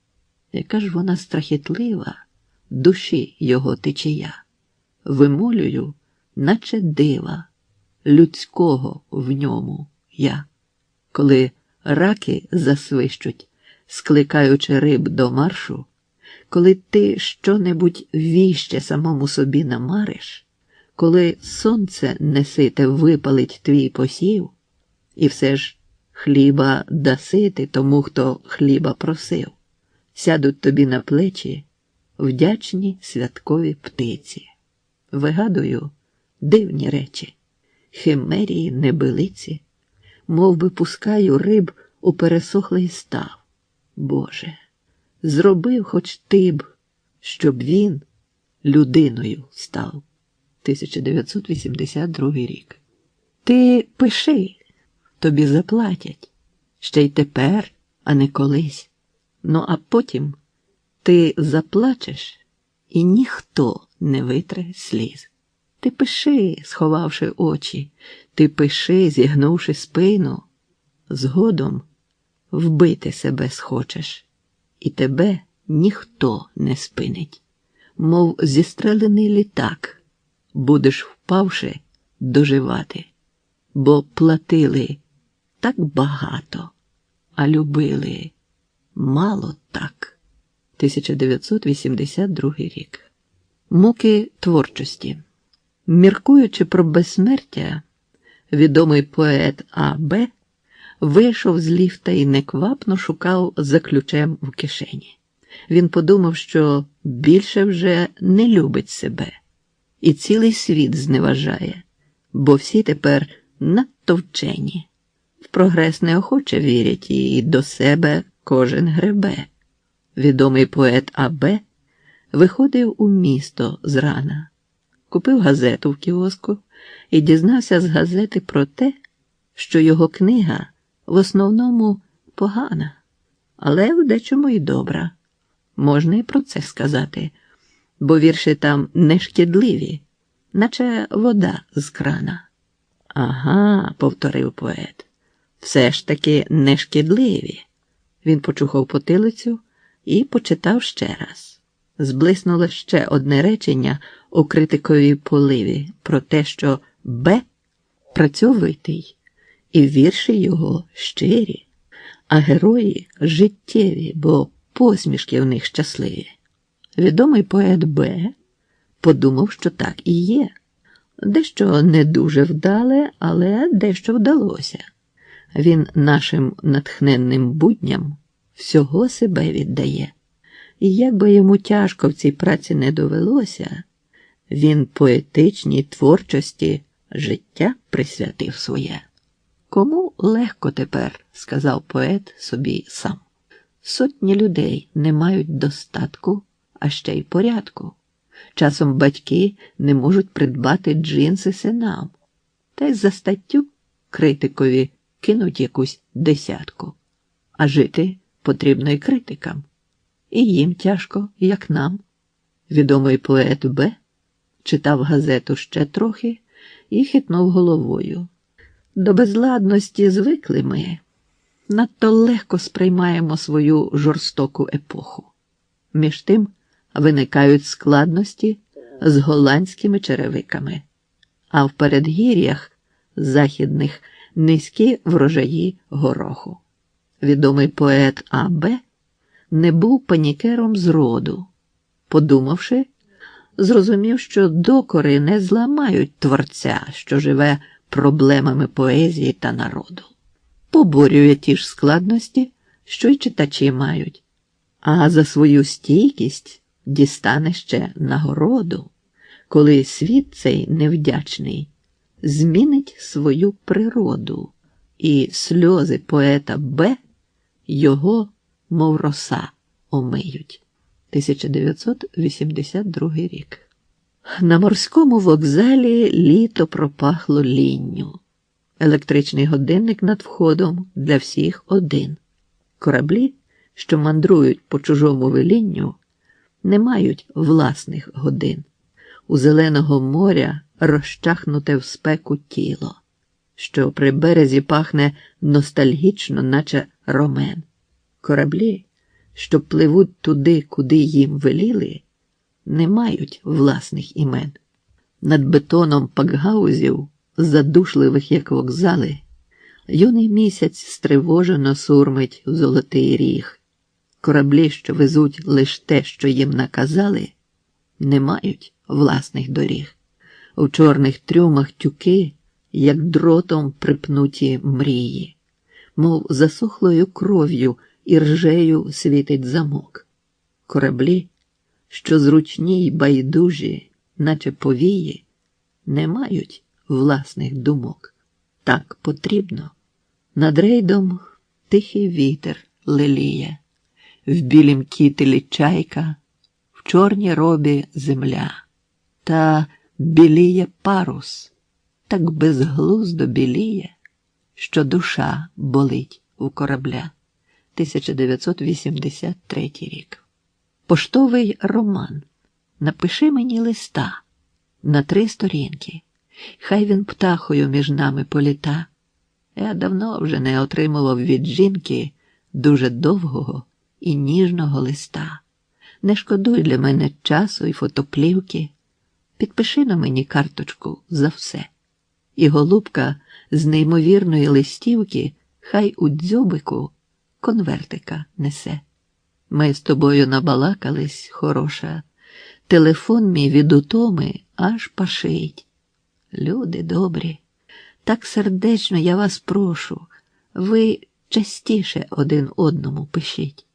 B: Яка ж вона страхітлива, душі його течія. Вимолюю, наче дива, людського в ньому я. Коли раки засвищуть, скликаючи риб до маршу, коли ти що-небудь віще самому собі намариш, коли сонце несите випалить твій посів, і все ж хліба даси ти тому, хто хліба просив, сядуть тобі на плечі вдячні святкові птиці. Вигадую дивні речі, химерії небилиці, мов би пускаю риб у пересохлий став. Боже, зробив хоч ти б, щоб він людиною став. 1982 рік. Ти пиши, тобі заплатять. Ще й тепер, а не колись. Ну а потім ти заплачеш, і ніхто не витре сліз. Ти пиши, сховавши очі, ти пиши, зігнувши спину. Згодом вбити себе схочеш, і тебе ніхто не спинить. Мов зістрелений літак, будеш, впавши, доживати. Бо платили так багато, а любили мало так. 1982 рік. Муки творчості. Міркуючи про безсмертя, відомий поет А.Б. вийшов з ліфта і неквапно шукав за ключем в кишені. Він подумав, що більше вже не любить себе. І цілий світ зневажає, бо всі тепер надто вчені. В прогрес неохоче вірять і до себе кожен гребе. Відомий поет А.Б. виходив у місто зрана, купив газету в кіоску і дізнався з газети про те, що його книга в основному погана, але в дечому й добра. Можна і про це сказати, бо вірші там не шкідливі, наче вода з крана. Ага, повторив поет, все ж таки не шкідливі. Він почухав потилицю і почитав ще раз. Зблиснуло ще одне речення у критиковій поливі про те, що Б. працьовитий, і вірші його щирі, а герої життєві, бо посмішки в них щасливі. Відомий поет Б. подумав, що так і є. Дещо не дуже вдале, але дещо вдалося. Він нашим натхненним будням всього себе віддає. І як би йому тяжко в цій праці не довелося, він поетичній творчості життя присвятив своє. Кому легко тепер, сказав поет собі сам. Сотні людей не мають достатку, а ще й порядку. Часом батьки не можуть придбати джинси синам. Та й за статтю критикові кинуть якусь десятку. А жити потрібно й критикам. І їм тяжко, як нам. Відомий поет Б. читав газету ще трохи і хитнув головою. До безладності звикли ми. Надто легко сприймаємо свою жорстоку епоху. Між тим виникають складності з голландськими черевиками, а в передгір'ях західних низькі врожаї гороху. Відомий поет А.Б. не був панікером зроду. Подумавши, зрозумів, що докори не зламають творця, що живе проблемами поезії та народу. Поборює ті ж складності, що й читачі мають, а за свою стійкість дістане ще нагороду, коли світ цей невдячний змінить свою природу, і сльози поета Б. його, мов роса, омиють. 1982 рік. На морському вокзалі літо пропахло лінню. Електричний годинник над входом для всіх один. Кораблі, що мандрують по чужому велінню, не мають власних годин. У зеленого моря розчахнуте в спеку тіло, що при березі пахне ностальгічно, наче ромен. Кораблі, що пливуть туди, куди їм веліли, не мають власних імен. Над бетоном пакгаузів, задушливих як вокзали, юний місяць стривожено сурмить в золотий ріг. Кораблі, що везуть лиш те, що їм наказали, не мають власних доріг. У чорних трюмах тюки, як дротом припнуті мрії, мов засохлою кров'ю і ржею світить замок. Кораблі, що зручні й байдужі, наче повії, не мають власних думок. Так потрібно. Над рейдом тихий вітер леліє, в білім кітелі чайка, в чорній робі земля. Та біліє парус, так безглуздо біліє, що душа болить у корабля. 1983 рік. Поштовий роман. Напиши мені листа на 3 сторінки. Хай він птахою між нами політа. Я давно вже не отримував від жінки дуже довгого і ніжного листа. Не шкодуй для мене часу і фотоплівки. Підпиши на мені карточку за все. І голубка з неймовірної листівки хай у дзьобику конвертика несе. Ми з тобою набалакались, хороша. Телефон мій від утоми аж пашить. Люди добрі, так сердечно я вас прошу, ви частіше один одному пишіть,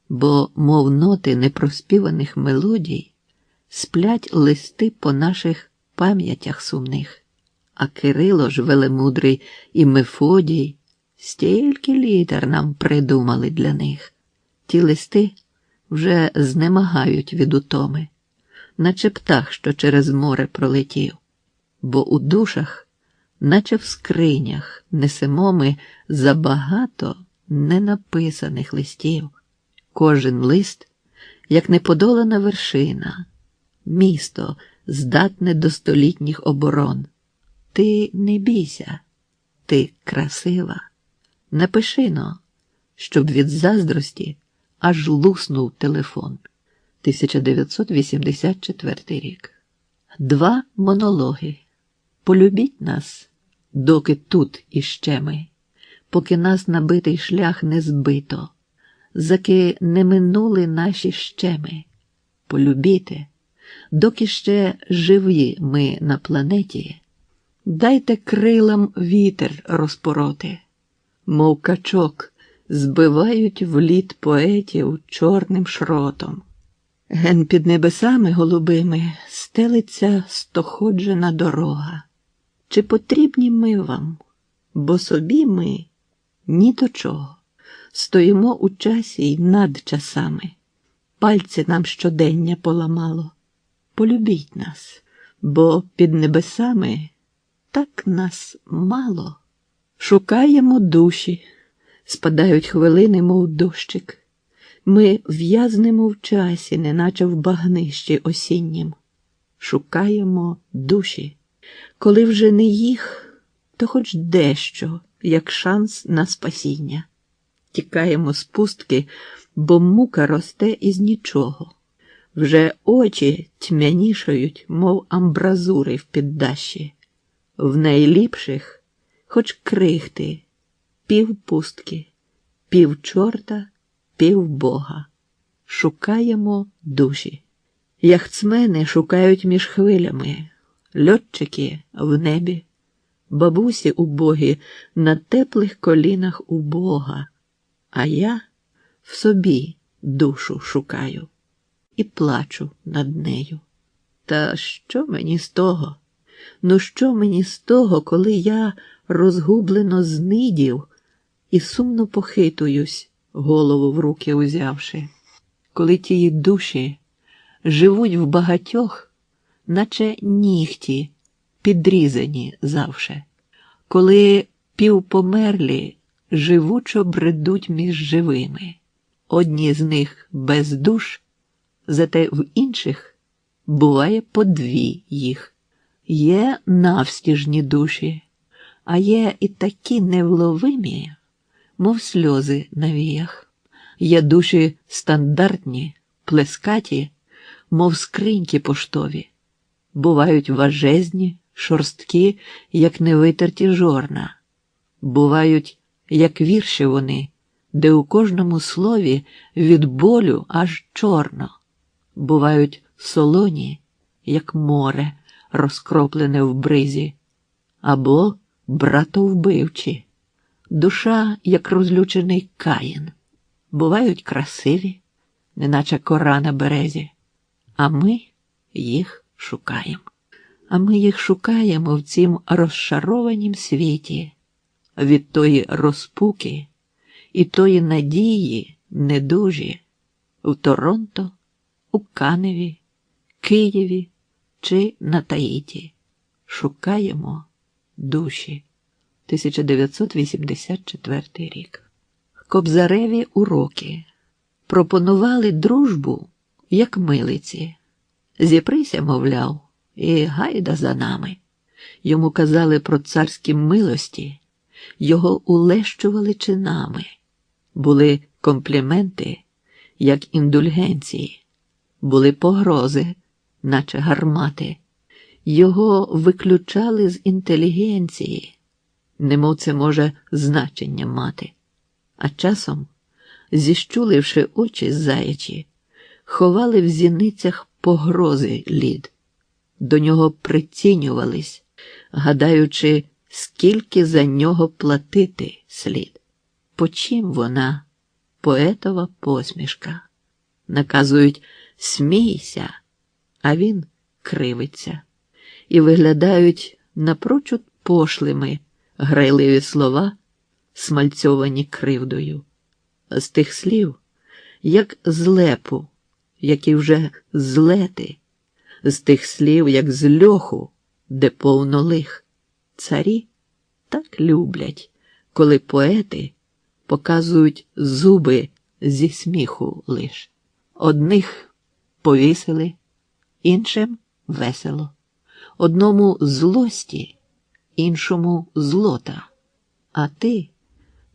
B: бо, мов ноти непроспіваних мелодій, сплять листи по наших пам'ятях сумних. А Кирило ж велемудрий і Мефодій стільки літер нам придумали для них. Ті листи вже знемагають від утоми, наче птах, що через море пролетів. Бо у душах, наче в скринях, несемо ми забагато ненаписаних листів. Кожен лист, як неподолана вершина, місто, здатне до столітніх оборон. Ти не бійся, ти красива. Напиши-но, щоб від заздрості аж луснув телефон. 1984 рік. 2 монологи. Полюбіть нас, доки тут іще ми, поки нас набитий шлях не збито, заки не минули наші щеми. Полюбіте, доки ще живі ми на планеті, дайте крилам вітер розпороти, мов качок збивають в лід поетів чорним шротом. Ген під небесами голубими стелиться стоходжена дорога. Чи потрібні ми вам, бо собі ми ні до чого. Стоїмо у часі й над часами. Пальці нам щодення поламало. Полюбіть нас, бо під небесами так нас мало. Шукаємо душі, спадають хвилини, мов дощик. Ми в'язнемо в часі, неначе в багнищі осіннім. Шукаємо душі. Коли вже не їх, то хоч дещо, як шанс на спасіння. Тікаємо з пустки, бо мука росте із нічого. Вже очі тьмянішають, мов амбразури в піддаші. В найліпших хоч крихти, пів пустки, пів чорта, пів Бога. Шукаємо душі. Яхтсмени шукають між хвилями, льотчики в небі, бабусі убогі на теплих колінах у Бога, а я в собі душу шукаю і плачу над нею. Та що мені з того? Ну що мені з того, коли я розгублено знидів і сумно похитуюсь, голову в руки узявши, коли тії душі живуть в багатьох, наче нігті, підрізані завше, коли півпомерлі живучо бредуть між живими. Одні з них без душ, зате в інших буває по дві їх. Є навстіжні душі, а є і такі невловимі, мов сльози на віях. Є душі стандартні, плескаті, мов скриньки поштові. Бувають важезні, шорсткі, як невитерті жорна. Бувають, як вірші вони, де у кожному слові від болю аж чорно. Бувають солоні, як море, розкроплене в бризі, або братовбивчі, душа, як розлючений Каїн. Бувають красиві, неначе кора на березі, а ми їх шукаємо. А ми їх шукаємо в цім розшарованім світі, від тої розпуки і тої надії недужі в Торонто, у Каневі, Києві чи на Таїті. Шукаємо душі. 1984 рік. Кобзареві уроки. Пропонували дружбу, як милиці. Зіприся, мовляв, і гайда за нами. Йому казали про царські милості, його улещували чинами. Були компліменти, як індульгенції. Були погрози, наче гармати. Його виключали з інтелігенції, немов це може значення мати. А часом, зіщуливши очі заячі, ховали в зіницях погрози лід. До нього прицінювались, гадаючи, скільки за нього платити слід. По чим вона, поетова посмішка? Наказують «смійся», а він кривиться. І виглядають напрочуд пошлими грайливі слова, смальцьовані кривдою. З тих слів, як з лепу, які вже злети, з тих слів, як з льоху, де повно лих. Царі так люблять, коли поети показують зуби зі сміху лиш. Одних повісили, іншим весело. Одному злості, іншому злота. А ти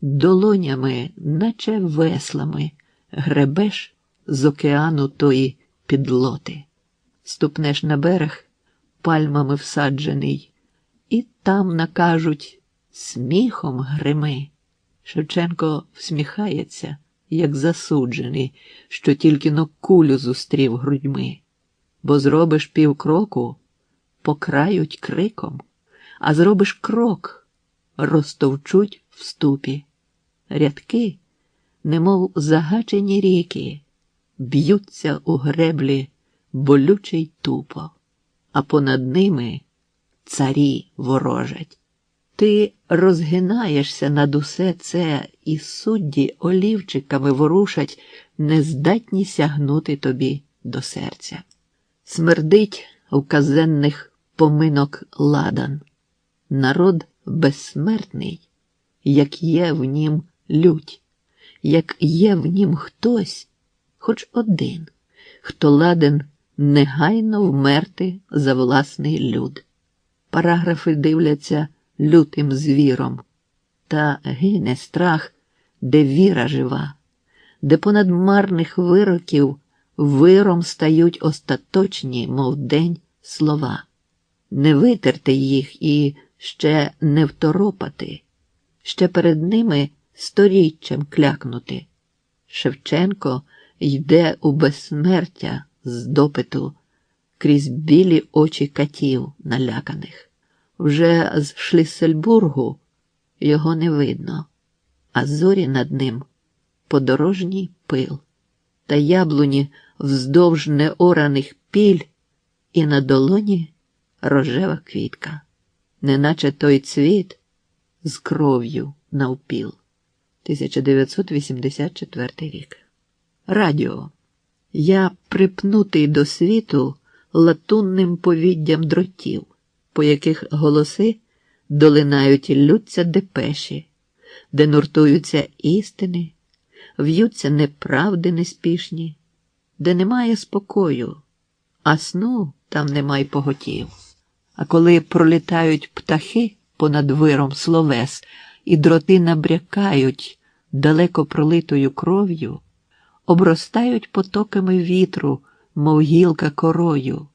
B: долонями, наче веслами, гребеш з океану тої підлоти. Ступнеш на берег, пальмами всаджений, і там накажуть сміхом грими. Шевченко всміхається, як засуджений, що тільки-но кулю зустрів грудьми. Бо зробиш півкроку, покрають криком, а зробиш крок, розтовчуть в ступі. Рядки, немов загачені ріки, б'ються у греблі болюче й тупо, а понад ними царі ворожать. Ти розгинаєшся над усе це, і судді олівчиками ворушать, нездатні сягнути тобі до серця. Смердить у казенних поминок ладан. Народ безсмертний, як є в нім лють, як є в нім хтось, хоч один, хто ладен негайно вмерти за власний люд. Параграфи дивляться лютим звіром, та гине страх, де віра жива, де понад марних вироків виром стають остаточні, мов день, слова. Не витерти їх і ще не второпати, ще перед ними сторіччям клякнути. Шевченко йде у безсмертя з допиту крізь білі очі катів наляканих. Вже з Шліссельбургу його не видно, а зорі над ним подорожній пил, та яблуні вздовж неораних піль, і на долоні рожева квітка, неначе той цвіт з кров'ю навпіл. 1984 рік. Радіо. Я припнутий до світу латунним повіддям дротів, по яких голоси долинають і ллються депеші, де нуртуються істини, в'ються неправди неспішні, де немає спокою, а сну там нема й поготів. А коли пролітають птахи понад виром словес і дроти набрякають далеко пролитою кров'ю, обростають потоками вітру, мов гілка корою,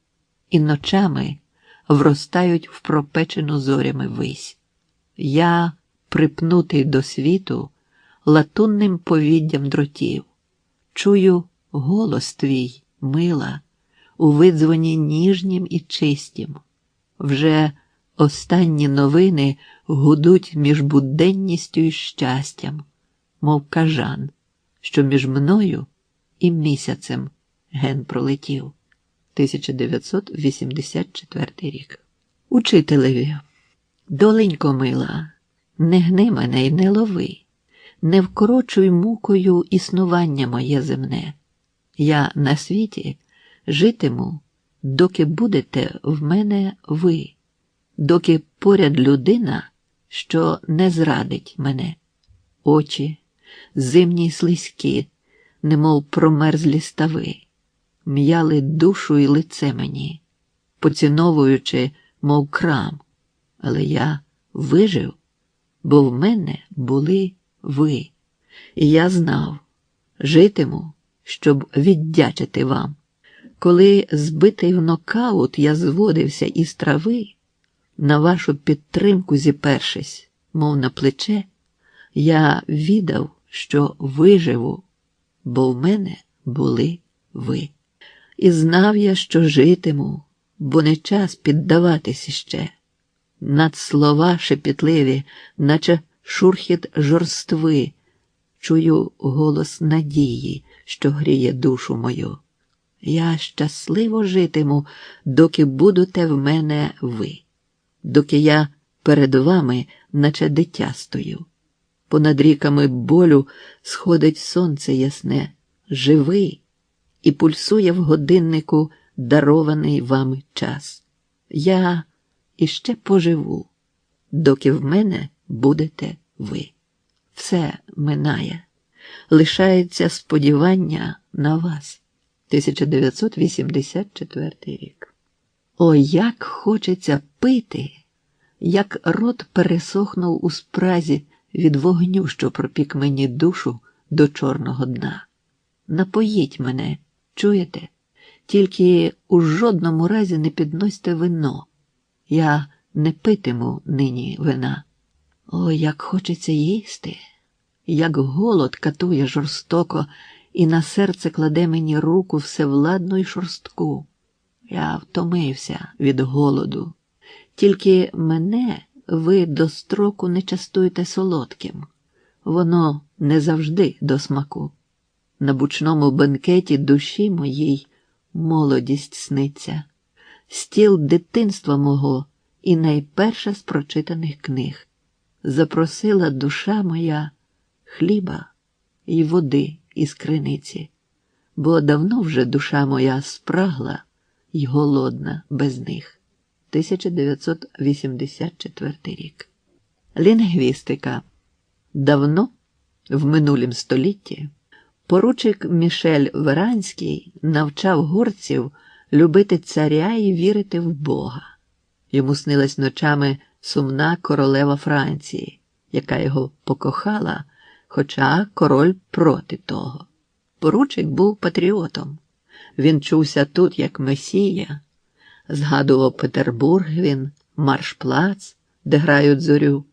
B: і ночами вростають в пропечену зорями вись. Я припнутий до світу латунним повіддям дротів. Чую голос твій, мила, у видзвоні ніжнім і чистім. Вже останні новини гудуть між буденністю і щастям, мов кажан, що між мною і місяцем ген пролетів. 1984 рік. Учителеві. Доленько мила, не гни мене й не лови, не вкорочуй мукою існування моє земне. Я на світі житиму, доки будете в мене ви, доки поряд людина, що не зрадить мене. Очі, зимні й слизькі, немов промерзлі стави, м'яли душу і лице мені, поціновуючи, мов крам, але я вижив, бо в мене були ви, і я знав, житиму, щоб віддячити вам. Коли, збитий в нокаут, я зводився із трави, на вашу підтримку зіпершись, мов на плече, я віддав, що виживу, бо в мене були ви. І знав я, що житиму, бо не час піддаватись іще. Над слова шепітливі, наче шурхіт жорстви, чую голос надії, що гріє душу мою. Я щасливо житиму, доки будете в мене ви, доки я перед вами, наче дитя стою. Понад ріками болю сходить сонце ясне, живий, і пульсує в годиннику дарований вами час. Я іще поживу, доки в мене будете ви. Все минає, лишається сподівання на вас. 1984 рік. О, як хочеться пити, як рот пересохнув у спразі від вогню, що пропік мені душу до чорного дна. Напоїть мене, чуєте? Тільки у жодному разі не підносьте вино. Я не питиму нині вина. О, як хочеться їсти, як голод катує жорстоко і на серце кладе мені руку всевладну й шорстку. Я втомився від голоду. Тільки мене ви до строку не частуєте солодким. Воно не завжди до смаку. На бучному бенкеті душі моїй молодість сниться. Стіл дитинства мого і найперша з прочитаних книг. Запросила душа моя хліба й води із криниці, бо давно вже душа моя спрагла й голодна без них. 1984 рік. Лінгвістика. Давно, в минулім столітті, поручик Мішель Веранський навчав горців любити царя і вірити в Бога. Йому снилась ночами сумна королева Франції, яка його покохала, хоча король проти того. Поручик був патріотом. Він чувся тут як месія. Згадував Петербург він, Маршплац, де грають зорю.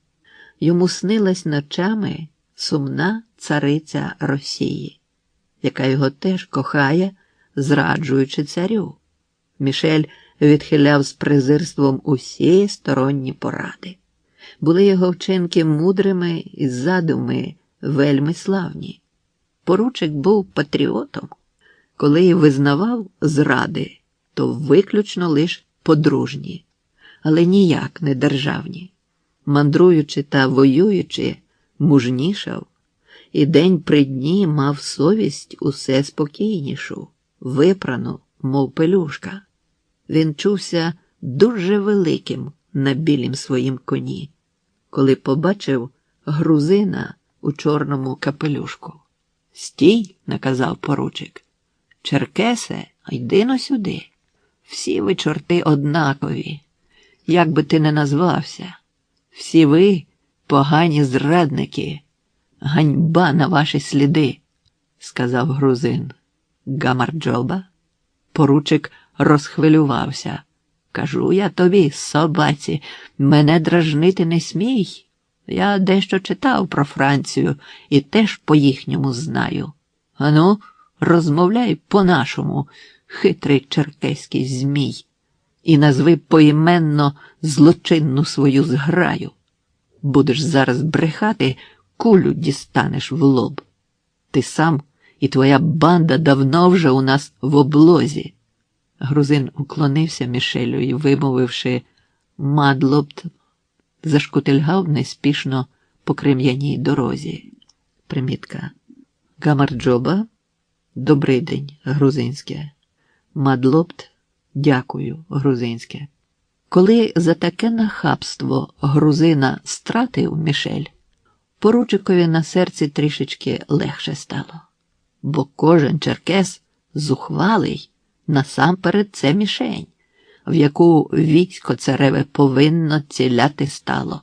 B: Йому снилась ночами сумна цариця Росії, яка його теж кохає, зраджуючи царю. Мішель відхиляв з презирством усі сторонні поради. Були його вчинки мудрими і задуми вельми славні. Поручик був патріотом, коли й визнавав зради, то виключно лиш подружні, але ніяк не державні. Мандруючи та воюючи, мужнішав, і день при дні мав совість усе спокійнішу, випрану, мов пелюшка. Він чувся дуже великим на білім своїм коні, коли побачив грузина у чорному капелюшку. «Стій!» – наказав поручик. «Черкесе, йди-но сюди. Всі ви, чорти, однакові. Як би ти не назвався. Всі ви – погані зрадники. Ганьба на ваші сліди!» – сказав грузин. «Гамарджоба?» Поручик розхвилювався. «Кажу я тобі, собаці, мене дражнити не смій. Я дещо читав про Францію і теж по-їхньому знаю. Ану, розмовляй по-нашому, хитрий черкеський змій, і назви поіменно злочинну свою зграю. Будеш зараз брехати, кулю дістанеш в лоб. Ти сам і твоя банда давно вже у нас в облозі». Грузин уклонився Мішелю і, вимовивши «мадлобт», зашкутильгав неспішно по крем'яній дорозі. Примітка. Гамарджоба – добрий день, грузинське. Мадлобт – дякую, грузинське. Коли за таке нахабство грузина стратив Мішель, поручикові на серці трішечки легше стало. Бо кожен черкес зухвалий, насамперед це мішень, в яку військо цареве повинно ціляти стало.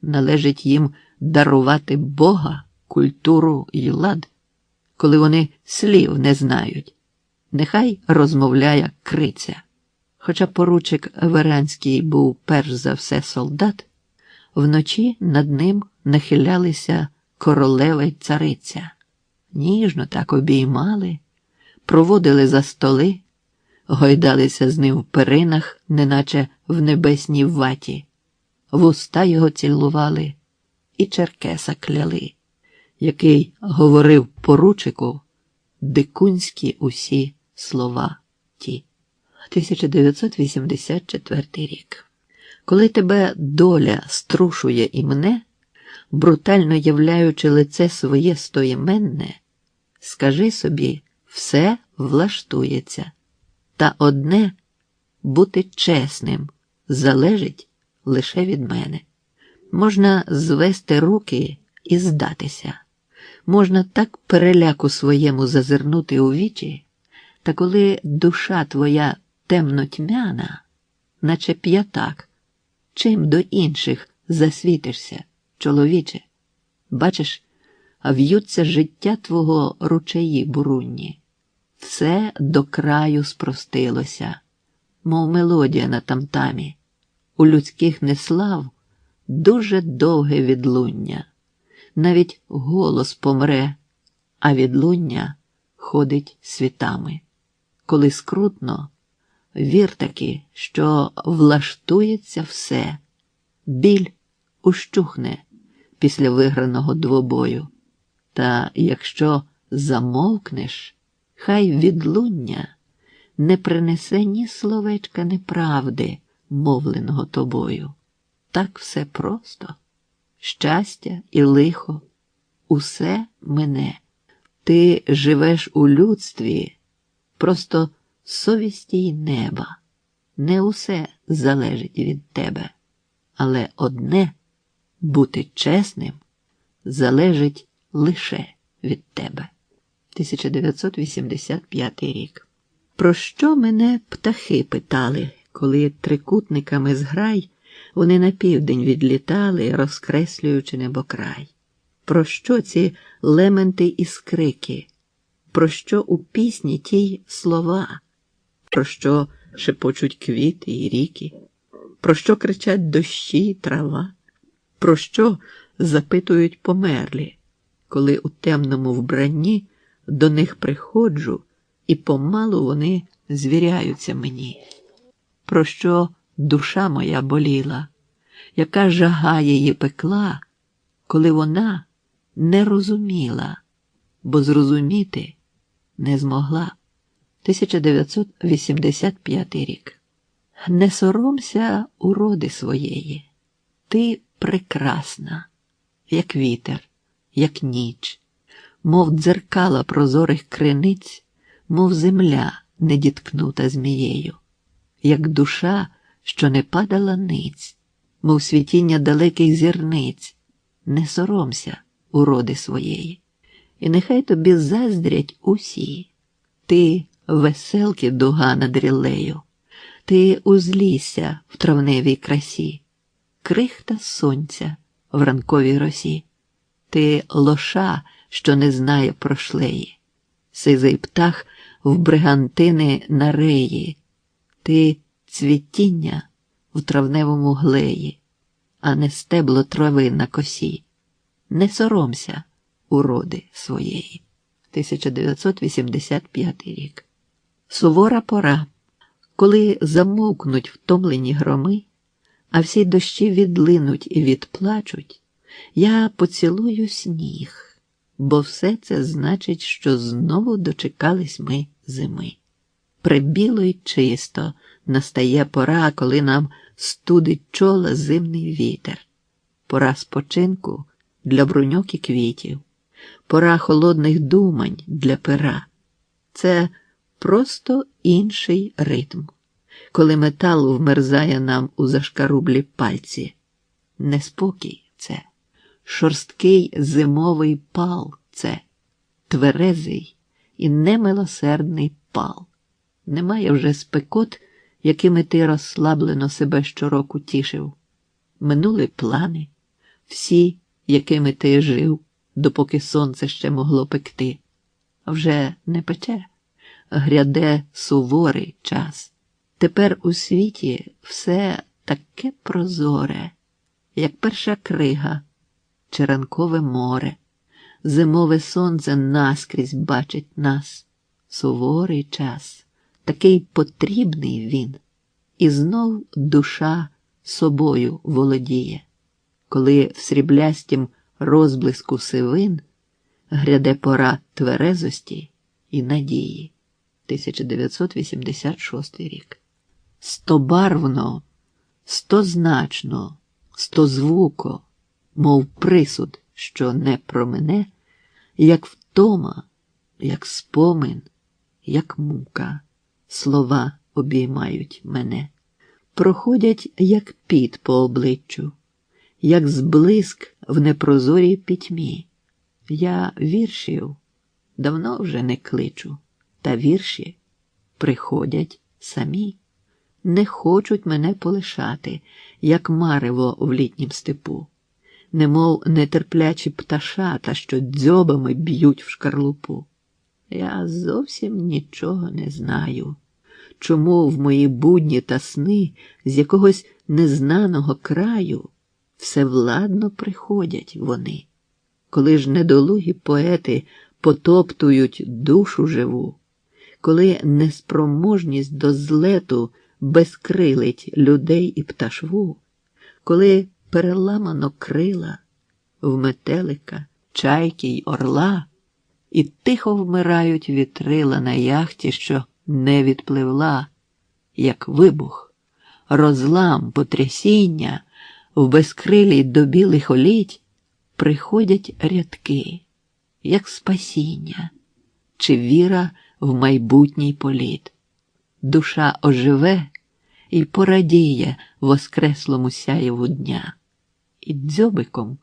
B: Належить їм дарувати Бога, культуру й лад, коли вони слів не знають. Нехай розмовляє криця. Хоча поручик Веранський був перш за все солдат, вночі над ним нахилялися королева й цариця. Ніжно так обіймали, проводили за столи, гойдалися з ним в перинах, неначе в небесній ваті. Вуста його цілували і черкеса кляли, який говорив поручику дикунські усі слова ті. 1984 рік. Коли тебе доля струшує і мене, брутально являючи лице своє стоїменне, скажи собі, все влаштується. Та одне – бути чесним залежить лише від мене. Можна звести руки і здатися. Можна так переляку своєму зазирнути у вічі, та коли душа твоя темно-тьмяна, наче п'ятак, чим до інших засвітишся, чоловіче? Бачиш, а в'ються життя твого ручаї бурунні. Все до краю спростилося, мов мелодія на тамтамі. У людських неслав дуже довге відлуння. Навіть голос помре, а відлуння ходить світами. Коли скрутно, вір таки, що влаштується все. Біль ущухне після виграного двобою. Та якщо замовкнеш, хай відлуння не принесе ні словечка неправди мовленого тобою. Так все просто. Щастя і лихо. Усе мине. Ти живеш у людстві, просто совісті й неба. Не усе залежить від тебе. Але одне – бути чесним – залежить лише від тебе. 1985 рік. Про що мене птахи питали, коли трикутниками зграй вони на південь відлітали, розкреслюючи небокрай? Про що ці лементи і скрики? Про що у пісні тій слова? Про що шепочуть квіти і ріки? Про що кричать дощі й трава? Про що запитують померлі, коли у темному вбранні до них приходжу, і помалу вони звіряються мені? Про що душа моя боліла, яка жага її пекла, коли вона не розуміла, бо зрозуміти не змогла. 1985 рік. Не соромся уроди своєї. Ти прекрасна, як вітер, як ніч, мов дзеркала прозорих криниць, мов земля, не діткнута змією, як душа, що не падала ниць, мов світіння далеких зірниць. Не соромся уроди своєї. І нехай тобі заздрять усі. Ти веселки дуга над ріллею, ти узлісся в травневій красі, крихта сонця в ранковій росі, ти лоша, що не знає прошлеї, сизий птах в бригантини на реї, ти цвітіння в травневому глеї, а не стебло трави на косі. Не соромся уроди своєї. 1985 рік. Сувора пора, коли замовкнуть втомлені громи, а всі дощі відлинуть і відплачуть, я поцілую сніг, бо все це значить, що знову дочекались ми зими. Прибіло й чисто настає пора, коли нам студить чола зимний вітер. Пора спочинку для бруньок і квітів. Пора холодних думань для пера. Це просто інший ритм, коли метал вмерзає нам у зашкарублі пальці. Неспокій це, шорсткий зимовий пал це, тверезий і немилосердний пал. Немає вже спекот, якими ти розслаблено себе щороку тішив. Минули плани, всі, якими ти жив, допоки сонце ще могло пекти. Вже не пече, гряде суворий час. Тепер у світі все таке прозоре, як перша крига чи ранкове море. Зимове сонце наскрізь бачить нас. Суворий час, такий потрібний він. І знов душа собою володіє, коли в сріблястім розблиску сивин гряде пора тверезості і надії. 1986 рік. Стобарвно, стозначно, стозвуко, мов присуд, що не промине, як втома, як спомин, як мука, слова обіймають мене. Проходять, як піт по обличчю, як зблиск в непрозорій пітьмі. Я віршів давно вже не кличу, та вірші приходять самі. Не хочуть мене полишати, як марево в літнім степу, немов нетерплячі пташата, що дзьобами б'ють в шкарлупу. Я зовсім нічого не знаю, чому в мої будні та сни з якогось незнаного краю всевладно приходять вони. Коли ж недолугі поети потоптують душу живу, коли неспроможність до злету безкрилить людей і пташву, коли переламано крила в метелика, чайки й орла, і тихо вмирають вітрила на яхті, що не відпливла, як вибух, розлам, потрясіння, в безкрилій добі лихоліть приходять рядки, як спасіння чи віра в майбутній політ. Душа оживе і порадіє воскреслому сяєву дня, і дзьобиком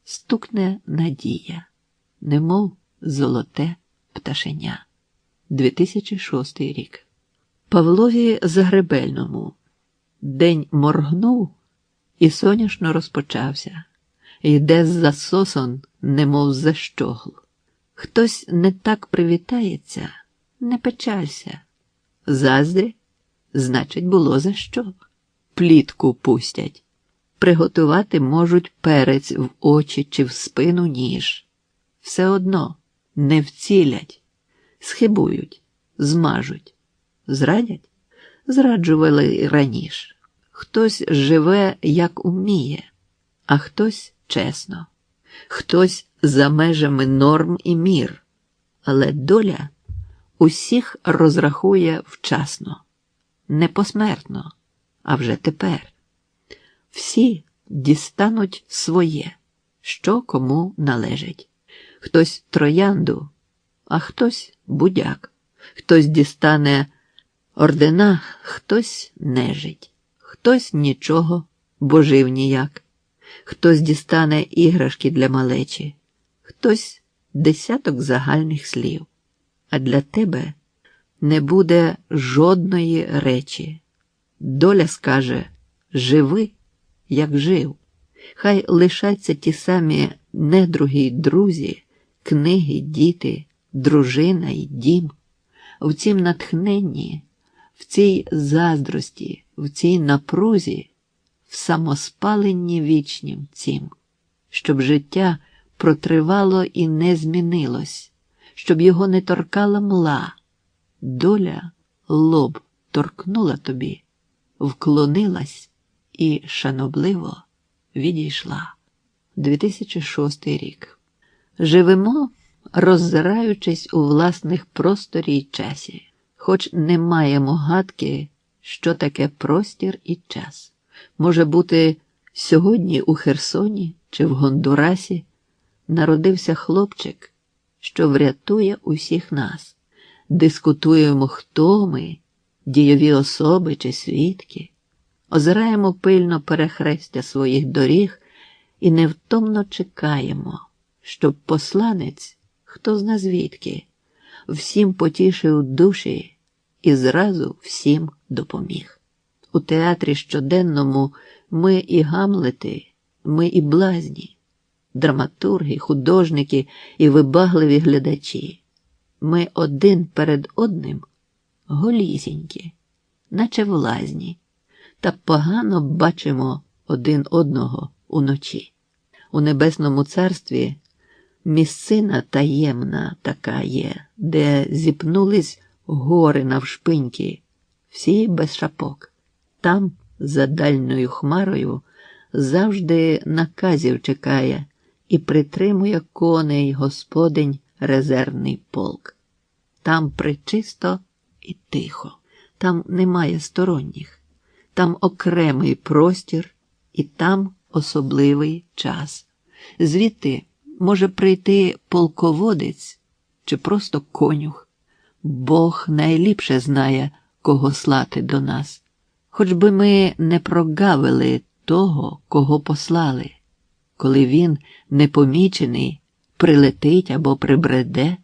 B: стукне надія, немов золоте пташеня. 2006 рік. Павлові Загребельному. День моргнув, і соняшно розпочався. Йде з-за сосон, немов за щогл. Хтось не так привітається, не печалься. Заздрі, значить, було за що. Плітку пустять. Приготувати можуть перець в очі чи в спину ніж. Все одно не вцілять, схибують, змажуть. Зрадять? Зраджували й раніше. Хтось живе, як уміє, а хтось чесно, хтось за межами норм і мір. Але доля усіх розрахує вчасно, не посмертно, а вже тепер. Всі дістануть своє, що кому належить. Хтось троянду, а хтось будяк. Хтось дістане ордена, хтось нежить. Хтось нічого, бо жив ніяк. Хтось дістане іграшки для малечі. Хтось десяток загальних слів. А для тебе не буде жодної речі. Доля скаже: живи, як жив. Хай лишаться ті самі недруги й друзі, книги, діти, дружина й дім. В цім натхненні, в цій заздрості, в цій напрузі, в самоспаленні вічнім цім, щоб життя протривало і не змінилось, щоб його не торкала мла. Доля лоб торкнула тобі, вклонилась і шанобливо відійшла. 2006 рік. Живемо, роззираючись у власних просторі й часі, хоч не маємо гадки, що таке простір і час. Може бути, сьогодні у Херсоні чи в Гондурасі народився хлопчик, що врятує усіх нас. Дискутуємо, хто ми, дійові особи чи свідки. Озираємо пильно перехрестя своїх доріг і невтомно чекаємо, щоб посланець, хто зна звідки, всім потішив душі і зразу всім допоміг. У театрі щоденному ми і Гамлети, ми і блазні, драматурги, художники і вибагливі глядачі. Ми один перед одним голісінькі, наче в лазні, та погано бачимо один одного уночі. У Небесному Царстві місцина таємна така є, де зіпнулись гори навшпиньки, всі без шапок. Там, за дальньою хмарою, завжди наказів чекає і притримує коней господинь резервний полк. Там пречисто і тихо, там немає сторонніх, там окремий простір і там особливий час. Звідти може прийти полководець чи просто конюх. Бог найліпше знає, кого слати до нас. Хоч би ми не прогавили того, кого послали, коли він, непомічений, прилетить або прибреде,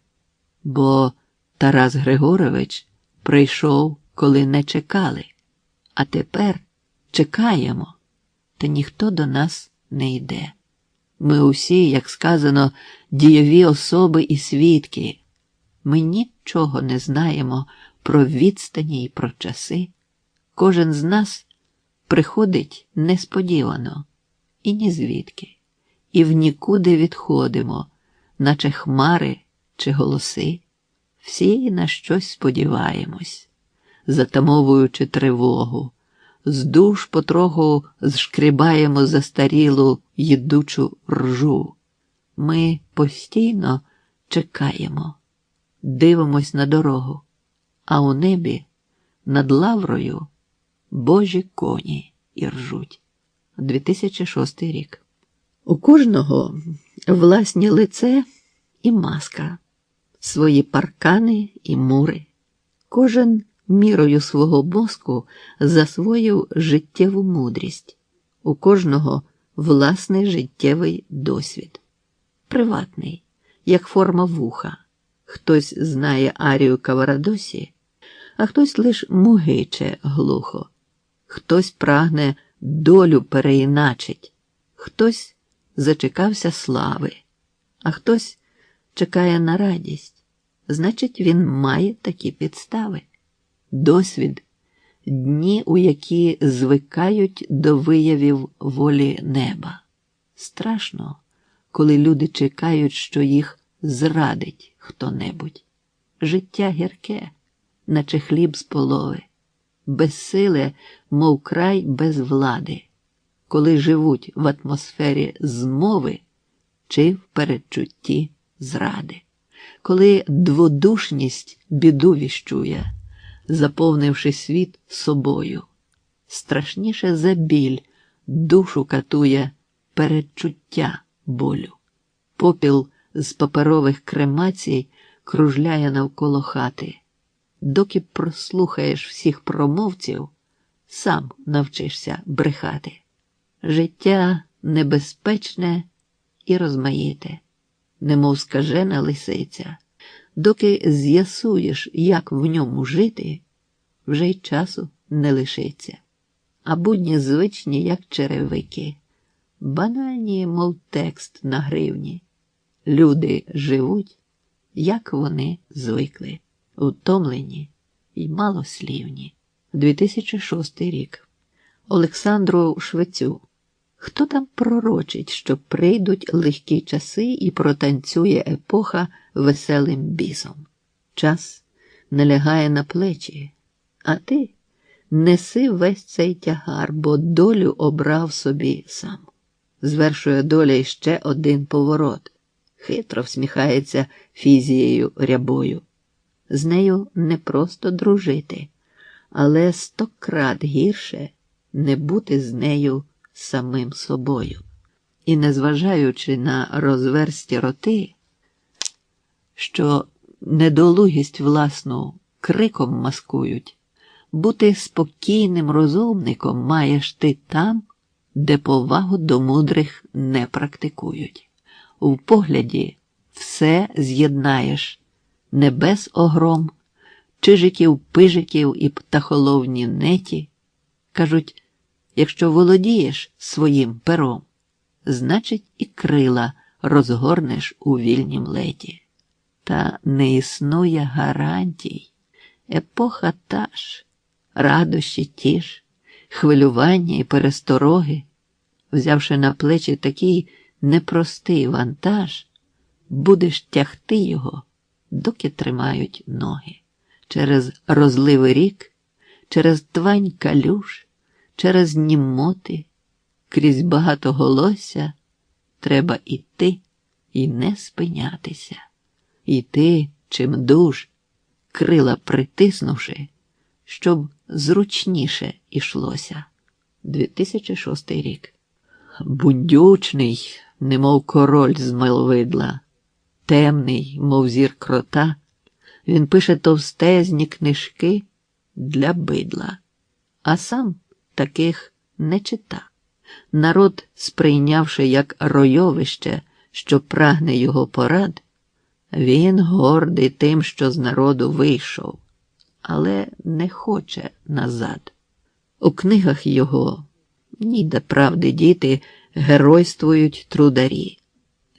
B: бо Тарас Григорович прийшов, коли не чекали, а тепер чекаємо, та ніхто до нас не йде. Ми усі, як сказано, дійові особи і свідки. Ми нічого не знаємо про відстані і про часи. Кожен з нас приходить несподівано і ні звідки, і в нікуди відходимо, наче хмари чи голоси. Всі на щось сподіваємось, затамовуючи тривогу, з душ потроху зшкрібаємо застарілу їдучу ржу. Ми постійно чекаємо, дивимось на дорогу, а у небі над лаврою Божі коні іржуть. 2006 рік. У кожного власні лице і маска, свої паркани і мури. Кожен мірою свого мозку засвоїв життєву мудрість. У кожного власний життєвий досвід. Приватний, як форма вуха. Хтось знає арію Каварадосі, а хтось лиш мугиче глухо. Хтось прагне долю переіначить, хтось зачекався слави, а хтось чекає на радість. Значить, він має такі підстави. Досвід – дні, у які звикають до виявів волі неба. Страшно, коли люди чекають, що їх зрадить хто-небудь. Життя гірке, наче хліб з полови. Безсиле, мов край без влади, коли живуть в атмосфері змови чи в передчутті зради, коли дводушність біду віщує, заповнивши світ собою. Страшніше за біль душу катує передчуття болю. Попіл з паперових кремацій кружляє навколо хати. Доки прослухаєш всіх промовців, сам навчишся брехати. Життя небезпечне і розмаїте, немов скажена лисиця. Доки з'ясуєш, як в ньому жити, вже й часу не лишиться. А будні звичні, як черевики, банальні, мов текст на гривні. Люди живуть, як вони звикли. Утомлені й малослівні. 2006 рік. Олександру Швецю. Хто там пророчить, що прийдуть легкі часи і протанцює епоха веселим бісом? Час не лягає на плечі, а ти неси весь цей тягар, бо долю обрав собі сам. Звершує доля іще один поворот. Хитро всміхається фізією рябою. З нею не просто дружити, але 100 крат гірше не бути з нею самим собою. І незважаючи на розверсті роти, що недолугість власну криком маскують, бути спокійним розумником маєш ти там, де повагу до мудрих не практикують. У погляді все з'єднаєш, небес огром, чижиків-пижиків і птахоловні неті. Кажуть, якщо володієш своїм пером, значить і крила розгорнеш у вільнім леті. Та не існує гарантій. Епоха та ж, радощі ті ж, хвилювання і перестороги. Взявши на плечі такий непростий вантаж, будеш тягти його, доки тримають ноги. Через розливий рік, через твань калюж, через німоти, крізь багатоголосся треба іти і не спинятися. Іти чимдуж, крила притиснувши, щоб зручніше ішлося. 2006 рік. Бундючний, немов король з милвидла, темний, мов зір крота, він пише товстезні книжки для бидла, а сам таких не чита. Народ, сприйнявши як ройовище, що прагне його порад, він гордий тим, що з народу вийшов, але не хоче назад. У книгах його, ніде правди діти, геройствують трударі.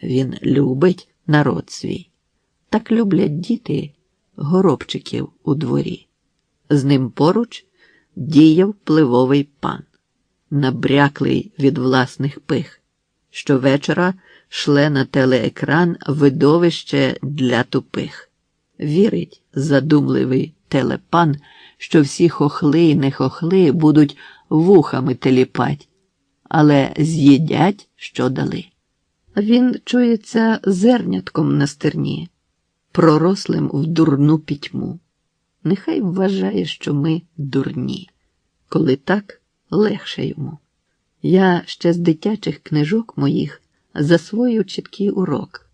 B: Він любить народ свій. Так люблять діти горобчиків у дворі. З ним поруч діяв впливовий пан, набряклий від власних пих. Щовечора шле на телеекран видовище для тупих. Вірить задумливий телепан, що всі хохли і не хохли будуть вухами теліпать, але з'їдять, що дали. Він чується зернятком на стерні, пророслим в дурну пітьму. Нехай вважає, що ми дурні. Коли так, легше йому. Я ще з дитячих книжок моїх засвоїв чіткий урок,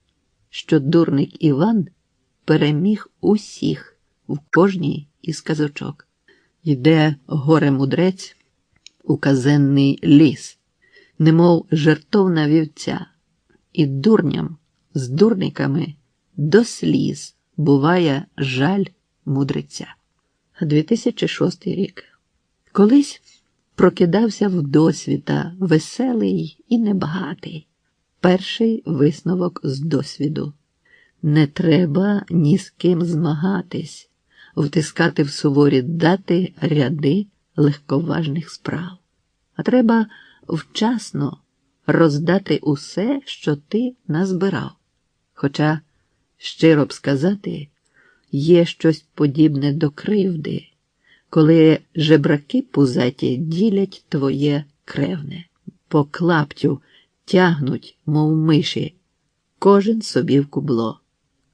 B: що дурник Іван переміг усіх в кожній із казочок. Йде горе-мудрець у казенний ліс, немов жертовна вівця, і дурням з дурниками до сліз буває жаль мудреця. 2006 рік. Колись прокидався вдосвіта, веселий і небагатий. Перший висновок з досвіду. Не треба ні з ким змагатись, втискати в суворі дати ряди легковажних справ. А треба вчасно роздати усе, що ти назбирав. Хоча, щиро б сказати, є щось подібне до кривди, коли жебраки пузаті ділять твоє кревне, по клаптю тягнуть, мов миші, кожен собі в кубло.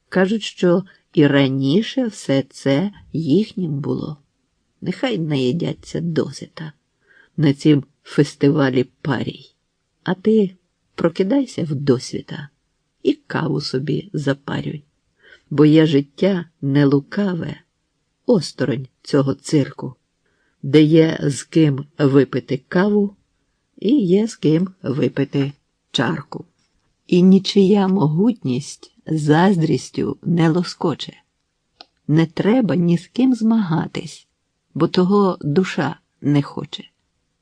B: Кажуть, що і раніше все це їхнім було. Нехай наїдяться досита на цім фестивалі парій. А ти прокидайся вдосвіта і каву собі запарюй, бо є життя не лукаве, осторонь цього цирку, де є з ким випити каву і є з ким випити чарку. І нічия могутність заздрістю не лоскоче. Не треба ні з ким змагатись, бо того душа не хоче.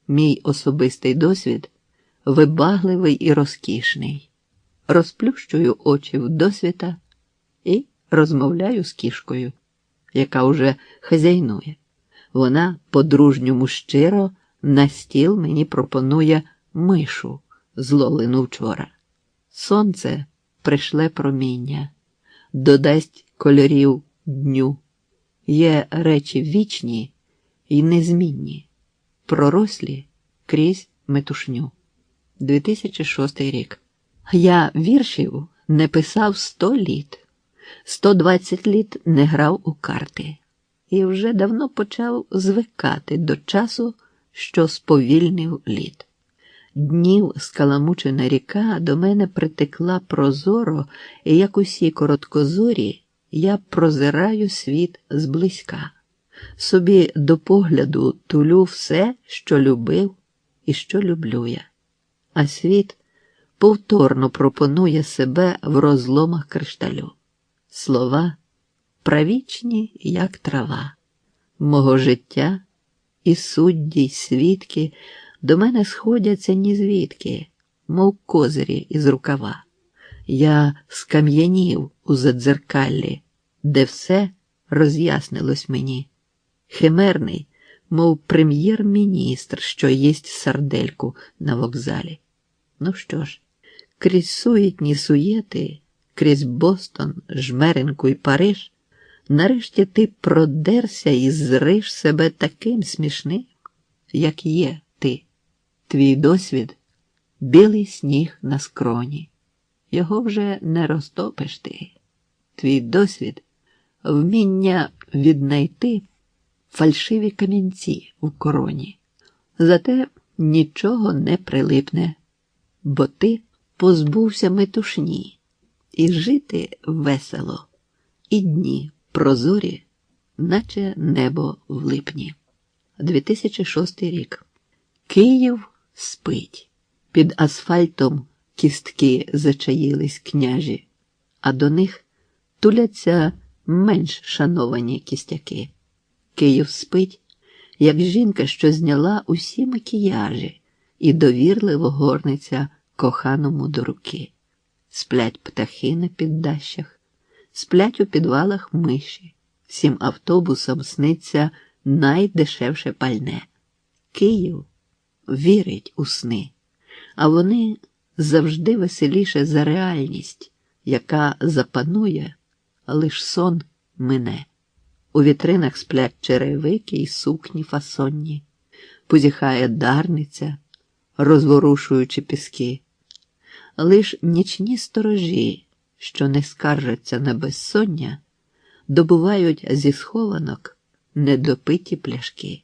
B: Мій особистий досвід вибагливий і розкішний. Розплющую очі вдосвіта і розмовляю з кішкою, яка уже хазяйнує. Вона по-дружньому щиро на стіл мені пропонує мишу, зловлену вчора. Сонце пришле проміння, додасть кольорів дню. Є речі вічні і незмінні, пророслі крізь метушню. 2006 рік. Я віршів не писав 100 літ, 120 літ не грав у карти і вже давно почав звикати до часу, що сповільнив літ. Днів скаламучена ріка до мене притекла прозоро, і як усі короткозорі, я прозираю світ зблизька. Собі до погляду тулю все, що любив і що люблю я. А світ повторно пропонує себе в розломах кришталю. Слова правічні, як трава. Мого життя і судді, й свідки до мене сходяться нізвідки, мов козирі із рукава. Я скам'янів у задзеркаллі, де все роз'яснилось мені. Химерний, мов прем'єр-міністр, що їсть сардельку на вокзалі. Ну що ж, крізь суетні суєти, крізь Бостон, Жмеринку і Париж, нарешті ти продерся і зриш себе таким смішним, як є ти. Твій досвід – білий сніг на скроні. Його вже не розтопиш ти. Твій досвід – вміння віднайти фальшиві камінці в короні. Зате нічого не прилипне, бо ти позбувся метушні, і жити весело, і дні прозорі, наче небо в липні. 2006 рік. Київ спить. Під асфальтом кістки зачаїлись княжі, а до них туляться менш шановані кістяки. Київ спить, як жінка, що зняла усі макіяжі і довірливо горниться коханому до руки. Сплять птахи на піддащах, сплять у підвалах миші, всім автобусам сниться найдешевше пальне. Київ вірить у сни, а вони завжди веселіше за реальність, яка запанує, лиш сон мине. У вітринах сплять черевики й сукні фасонні, позіхає дарниця, розворушуючи піски. Лиш нічні сторожі, що не скаржаться на безсоння, добувають зі схованок недопиті пляшки.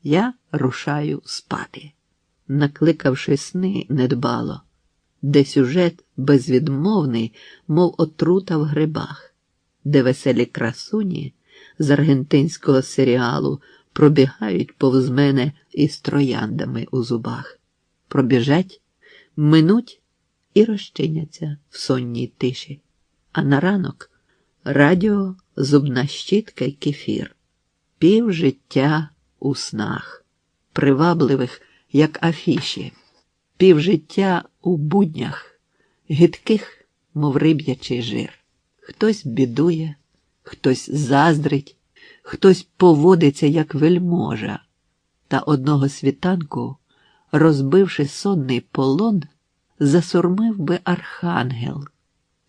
B: я рушаю спати, накликавши сни недбало, де сюжет безвідмовний, мов отрута в грибах, де веселі красуні з аргентинського серіалу пробігають повз мене із трояндами у зубах. Пробіжать, минуть і розчиняться в сонній тиші. А на ранок радіо, зубна щітка й кефір. Пів життя у снах, привабливих, як афіші. Пів життя у буднях, гидких, мов риб'ячий жир. Хтось бідує, хтось заздрить, хтось поводиться, як вельможа. Та одного світанку, розбивши сонний полон, засурмив би архангел,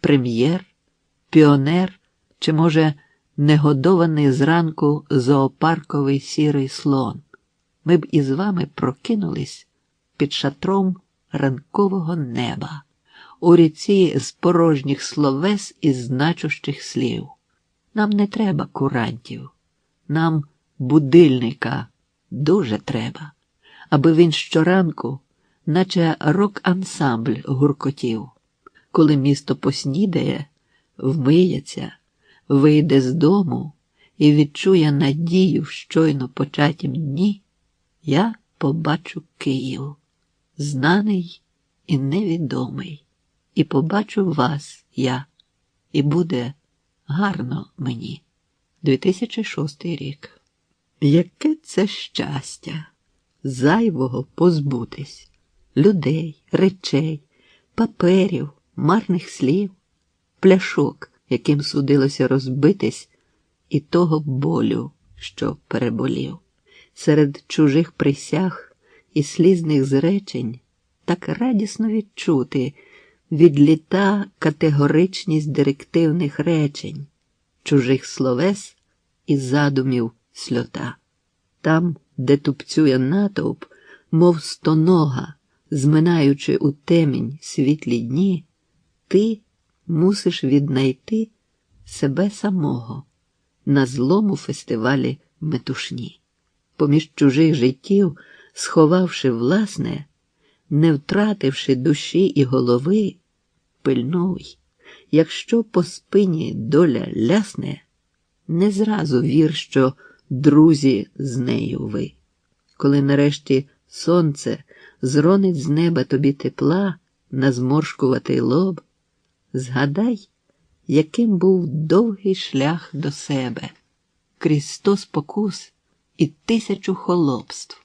B: прем'єр, піонер чи, може, негодований зранку зоопарковий сірий слон. Ми б із вами прокинулись під шатром ранкового неба, у ріці з порожніх словес і значущих слів. Нам не треба курантів, нам будильника дуже треба, аби він щоранку, наче рок-ансамбль, гуркотів. Коли місто поснідає, вмиється, вийде з дому і відчує надію в щойно початім дні, я побачу Київ, знаний і невідомий, і побачу вас я, і буде гарно мені. 2006 рік. Яке це щастя! Зайвого позбутись, людей, речей, паперів, марних слів, пляшок, яким судилося розбитись, і того болю, що переболів. Серед чужих присяг і слізних зречень так радісно відчути від літа категоричність директивних речень, чужих словес і задумів сльота. Там, де тупцює натовп, мов стонога, зминаючи у темінь світлі дні, ти мусиш віднайти себе самого на злому фестивалі метушні. Поміж чужих життів, сховавши власне, не втративши душі і голови, пильнуй, якщо по спині доля лясне, не зразу вір, що друзі з нею ви. Коли нарешті сонце зронить з неба тобі тепла на зморшкуватий лоб, згадай, яким був довгий шлях до себе, крізь 100 спокус і 1000 холопств,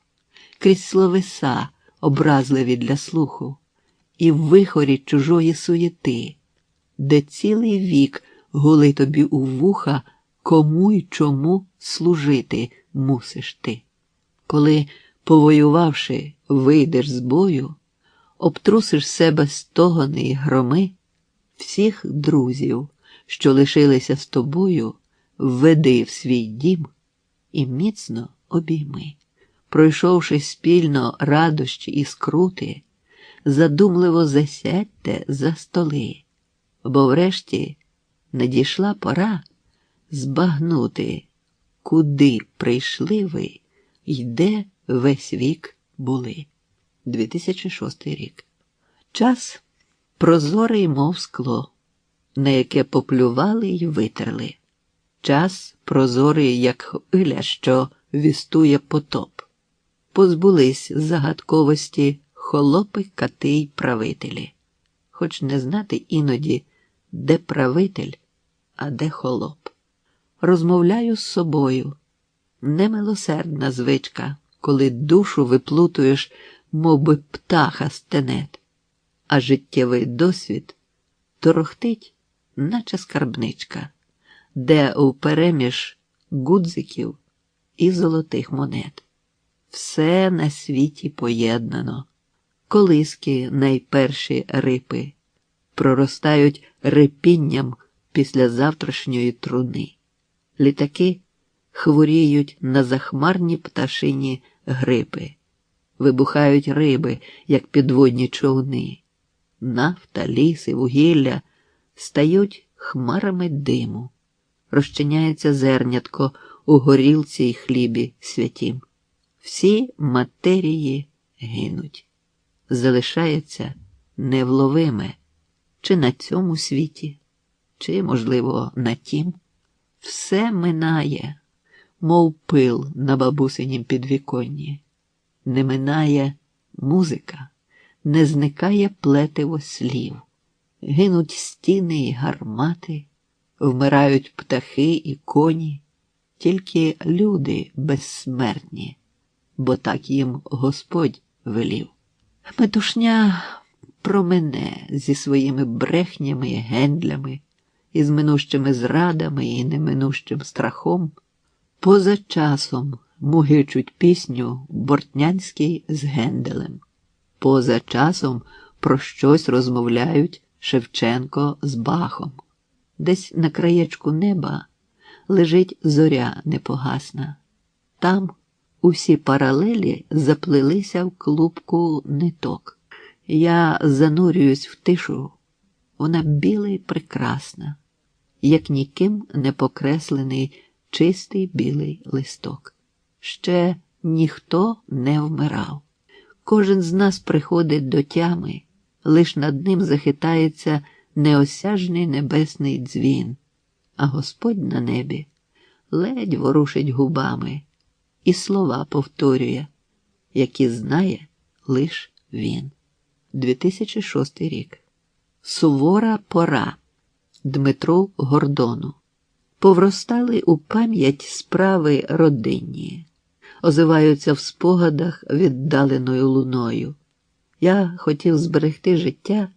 B: крізь словеса, образливі для слуху, і в вихорі чужої суєти, де цілий вік гули тобі у вуха, кому й чому служити мусиш ти. Коли, повоювавши, вийдеш з бою, обтрусиш себе стогони й громи, всіх друзів, що лишилися з тобою, введи в свій дім і міцно обійми. Пройшовши спільно радощі і скрути, задумливо засядьте за столи, бо врешті надійшла пора збагнути, куди прийшли ви й де весь вік були. 2006 рік. Час прозорий, мов скло, на яке поплювали й витерли. Час прозорий, як хвиля, що вістує потоп. Позбулись загадковості холопи, кати й правителі, хоч не знати іноді, де правитель, а де холоп. Розмовляю з собою. Немилосердна звичка, коли душу виплутуєш, мов би птаха з тенет, а життєвий досвід торохтить, наче скарбничка, де впереміж гудзиків і золотих монет. Все на світі поєднано. Колиски, найперші рипи, проростають рипінням після завтрашньої труни. Літаки хворіють на захмарні пташині грипи. Вибухають риби, як підводні човни. Нафта, ліси, вугілля стають хмарами диму. Розчиняється зернятко у горілці й хлібі святім. всі матерії гинуть. Залишається невловиме чи на цьому світі, чи, можливо, на тім. Все минає, мов пил на бабусинім підвіконні. Не минає музика, не зникає плетиво слів. Гинуть стіни й гармати, вмирають птахи і коні, тільки люди безсмертні, бо так їм Господь велів. Метушня промине зі своїми брехнями і гендлями, із минущими зрадами і неминущим страхом. Поза часом мугичуть пісню Бортнянський з Генделем. Поза часом про щось розмовляють Шевченко з Бахом. Десь на краєчку неба лежить зоря непогасна. Там усі паралелі заплелися в клубку ниток. Я занурююсь в тишу, вона біла й прекрасна, як ніким не покреслений чистий білий листок. Ще ніхто не вмирав. Кожен з нас приходить до тями, лиш над ним захитається неосяжний небесний дзвін, а Господь на небі ледь ворушить губами і слова повторює, які знає лиш він. 2006 рік. Сувора пора. Дмитру Гордону. Повростали у пам'ять справи родинні, озиваються в спогадах віддаленою луною. Я хотів зберегти життя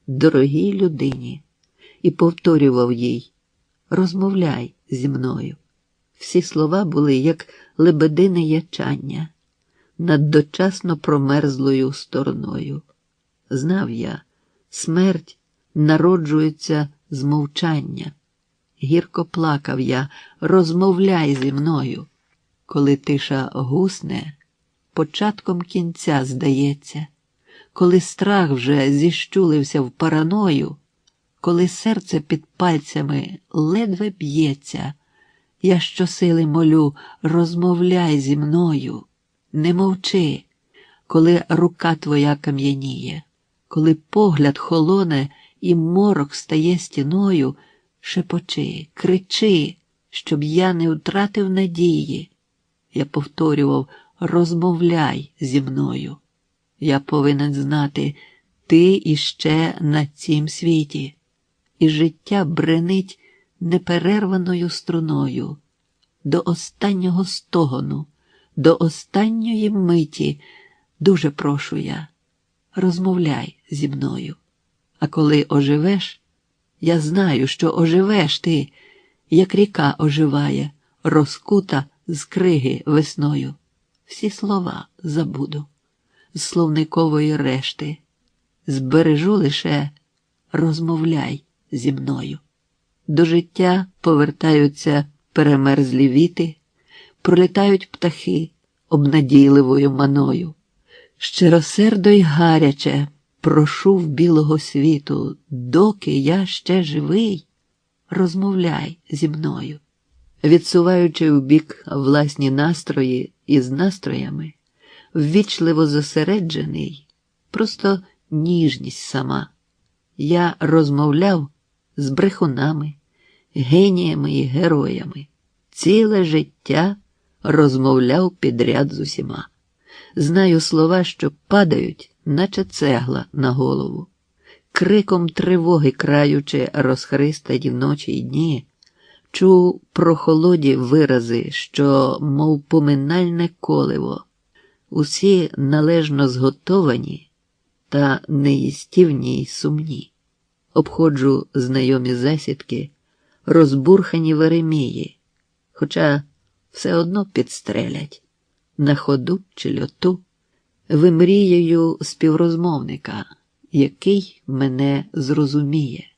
B: дорогій людині і повторював їй: розмовляй зі мною. Всі слова були як лебедине ячання над дочасно промерзлою стороною. Знав я, смерть народжується з мовчання. Гірко плакав я: розмовляй зі мною. Коли тиша гусне, початком кінця здається, коли страх вже зіщулився в параною, коли серце під пальцями ледве б'ється, я щосили молю: розмовляй зі мною, не мовчи, коли рука твоя кам'яніє, коли погляд холоне і морок стає стіною, шепочи, кричи, щоб я не втратив надії. Я повторював: розмовляй зі мною. Я повинен знати, ти іще на цім світі, і життя бренить неперерваною струною. До останнього стогону, до останньої миті дуже прошу я: розмовляй зі мною. А коли оживеш, я знаю, що оживеш ти, як ріка оживає, розкута з криги весною. Всі слова забуду з словникової решти. Збережу лише: розмовляй зі мною. До життя повертаються перемерзлі віти, пролітають птахи обнадійливою маною. Щиросердо й гаряче прошу в білого світу: доки я ще живий, розмовляй зі мною. Відсуваючи вбік власні настрої із настроями, ввічливо зосереджений, просто ніжність сама, я розмовляв з брехунами, геніями і героями. Ціле життя розмовляв підряд з усіма. Знаю слова, що падають, наче цегла на голову. Криком тривоги краючи розхристані ночі й дні, чув прохолоді вирази, що, мов поминальне коливо, усі належно зготовані та неїстівні й сумні. Обходжу знайомі засідки, розбурхані веремії, хоча все одно підстрелять, на ходу чи льоту, вимрією співрозмовника, який мене зрозуміє,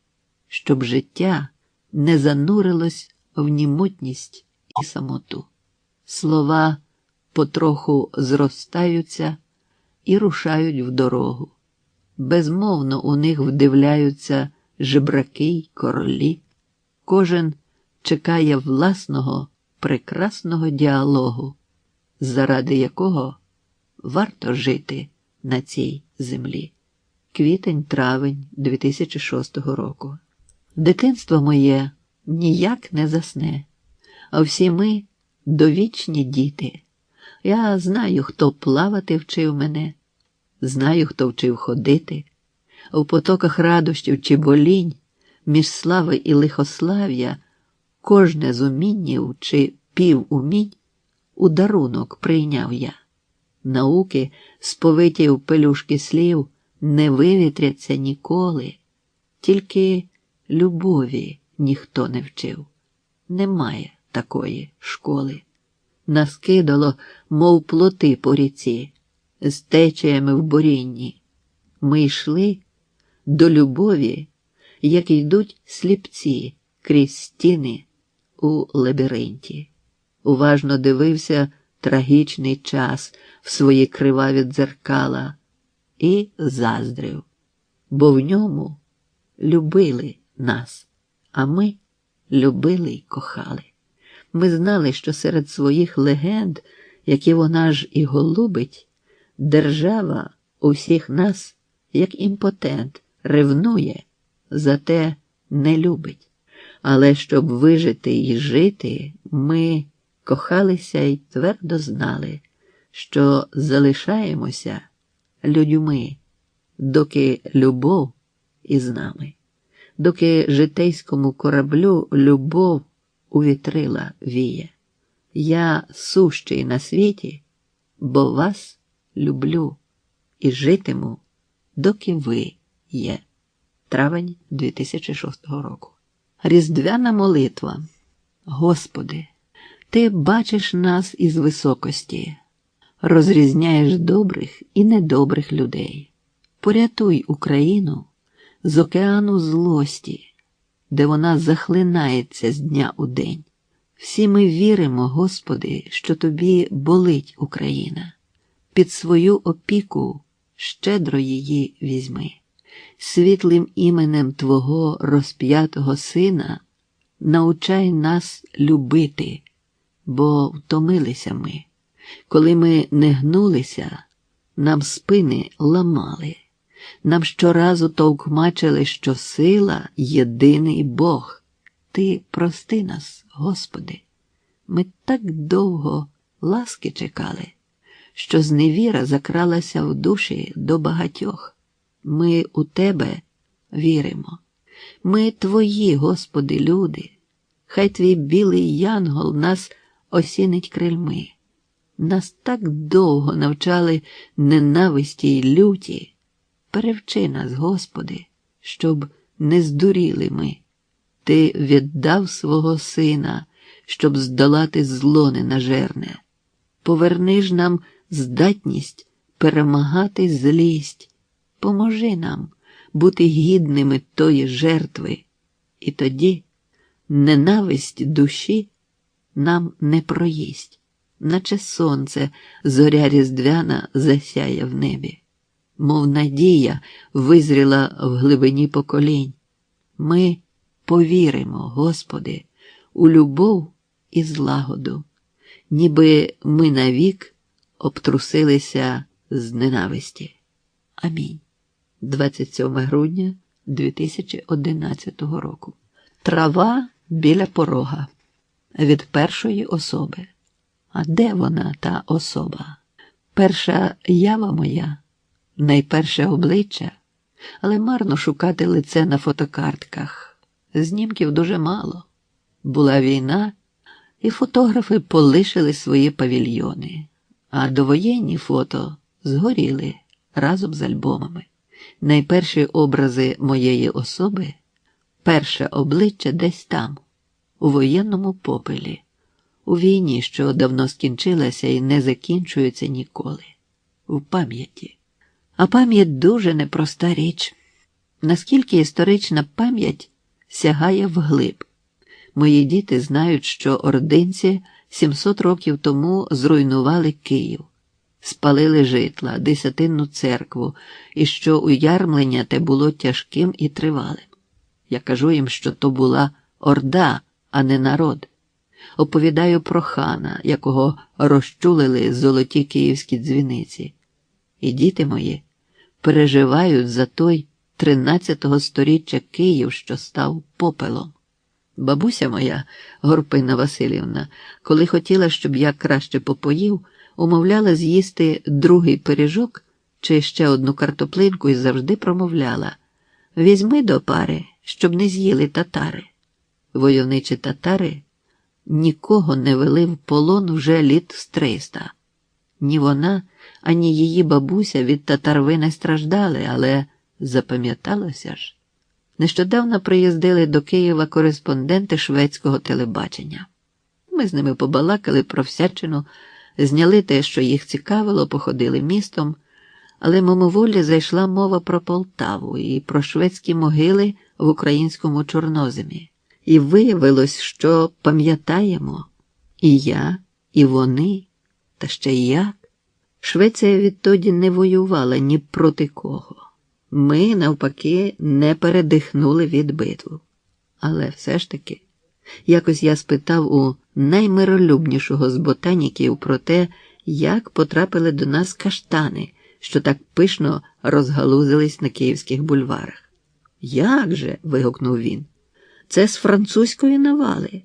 B: щоб життя не занурилось в німотність і самоту. Слова потроху зростаються і рушають в дорогу. Безмовно у них вдивляються жебраки й королі. Кожен чекає власного прекрасного діалогу. заради якого варто жити на цій землі. Квітень-травень 2006 року. Дитинство моє ніяк не засне, а всі ми довічні діти. Я знаю, хто плавати вчив мене, знаю, хто вчив ходити. В потоках радощів чи болінь, між слави і лихослав'я, кожне з уміннів чи півумінь у дарунок прийняв я. Науки, сповиті в пелюшки слів, не вивітряться ніколи, тільки любові ніхто не вчив. Немає такої школи. Нас кидало, мов плоти по ріці, з течіями в бурінні. Ми йшли до любові, як йдуть сліпці крізь стіни у лабіринті. Уважно дивився трагічний час в свої криваві дзеркала і заздрив, бо в ньому любили нас, а ми любили й кохали. Ми знали, що серед своїх легенд, які вона ж і голубить, держава усіх нас, як імпотент, ревнує, зате не любить. Але щоб вижити і жити, ми кохалися й твердо знали, що залишаємося людьми, доки любов із нами, доки житейському кораблю любов у вітрила віє. Я сущий на світі, бо вас люблю і житиму, доки ви є. Травень 2006 року. Різдвяна молитва. Господи, Ти бачиш нас із високості, розрізняєш добрих і недобрих людей. Порятуй Україну з океану злості, де вона захлинається з дня у день. Всі ми віримо, Господи, що Тобі болить Україна. Під свою опіку щедро її візьми. Світлим іменем Твого розп'ятого Сина научай нас любити, бо втомилися ми. Коли ми не гнулися, нам спини ламали. Нам щоразу товкмачили, що сила – єдиний Бог. Ти прости нас, Господи. Ми так довго ласки чекали, що зневіра закралася в душі до багатьох. Ми у Тебе віримо. Ми Твої, Господи, люди. Хай Твій білий янгол нас осінить крильми. Нас так довго навчали ненависті й люті. Перевчи нас, Господи, щоб не здуріли ми. Ти віддав свого Сина, щоб здолати зло ненажерне. Поверни ж нам здатність перемагати злість. Поможи нам бути гідними тої жертви, і тоді ненависть душі нам не проїсть, наче сонце зоря різдвяна засяє в небі. Мов надія визріла в глибині поколінь. Ми повіримо, Господи, у любов і злагоду, ніби ми навік обтрусилися з ненависті. Амінь. 27 грудня 2011 року. Трава біля порога. Від першої особи. А де вона, та особа? Перша ява моя, найперше обличчя, але марно шукати лице на фотокартках. Знімків дуже мало. Була війна, і фотографи полишили свої павільйони, а довоєнні фото згоріли разом з альбомами. Найперші образи моєї особи, перше обличчя десь там, у воєнному попелі, у війні, що давно скінчилася і не закінчується ніколи, в пам'яті. А пам'ять дуже непроста річ. Наскільки історична пам'ять сягає вглиб. Мої діти знають, що ординці 700 років тому зруйнували Київ, спалили житла, Десятинну церкву, і що уярмлення те було тяжким і тривалим. Я кажу їм, що то була орда, а не народ. оповідаю про хана, якого розчулили золоті київські дзвіниці. І діти мої переживають за той 13-го сторіччя Київ, що став попелом. Бабуся моя, Горпина Василівна, коли хотіла, щоб я краще попоїв, умовляла з'їсти другий пиріжок чи ще одну картоплинку і завжди промовляла: «Візьми до пари, щоб не з'їли татари». Войовничі татари нікого не вели в полон вже літ з 300. Ні вона, ані її бабуся від татарви не страждали, але запам'яталося ж. Нещодавно приїздили до Києва кореспонденти шведського телебачення. Ми з ними побалакали про всячину, зняли те, що їх цікавило, походили містом, але мимоволі зайшла мова про Полтаву і про шведські могили в українському Чорноземі. І виявилось, що пам'ятаємо і я, і вони, та ще й як. Швеція відтоді не воювала ні проти кого. Ми, навпаки, не передихнули від битву. Але все ж таки, якось я спитав у наймиролюбнішого з ботаніків про те, як потрапили до нас каштани, що так пишно розгалузились на київських бульварах. «Як же?» – вигукнув він. «Це з французької навали.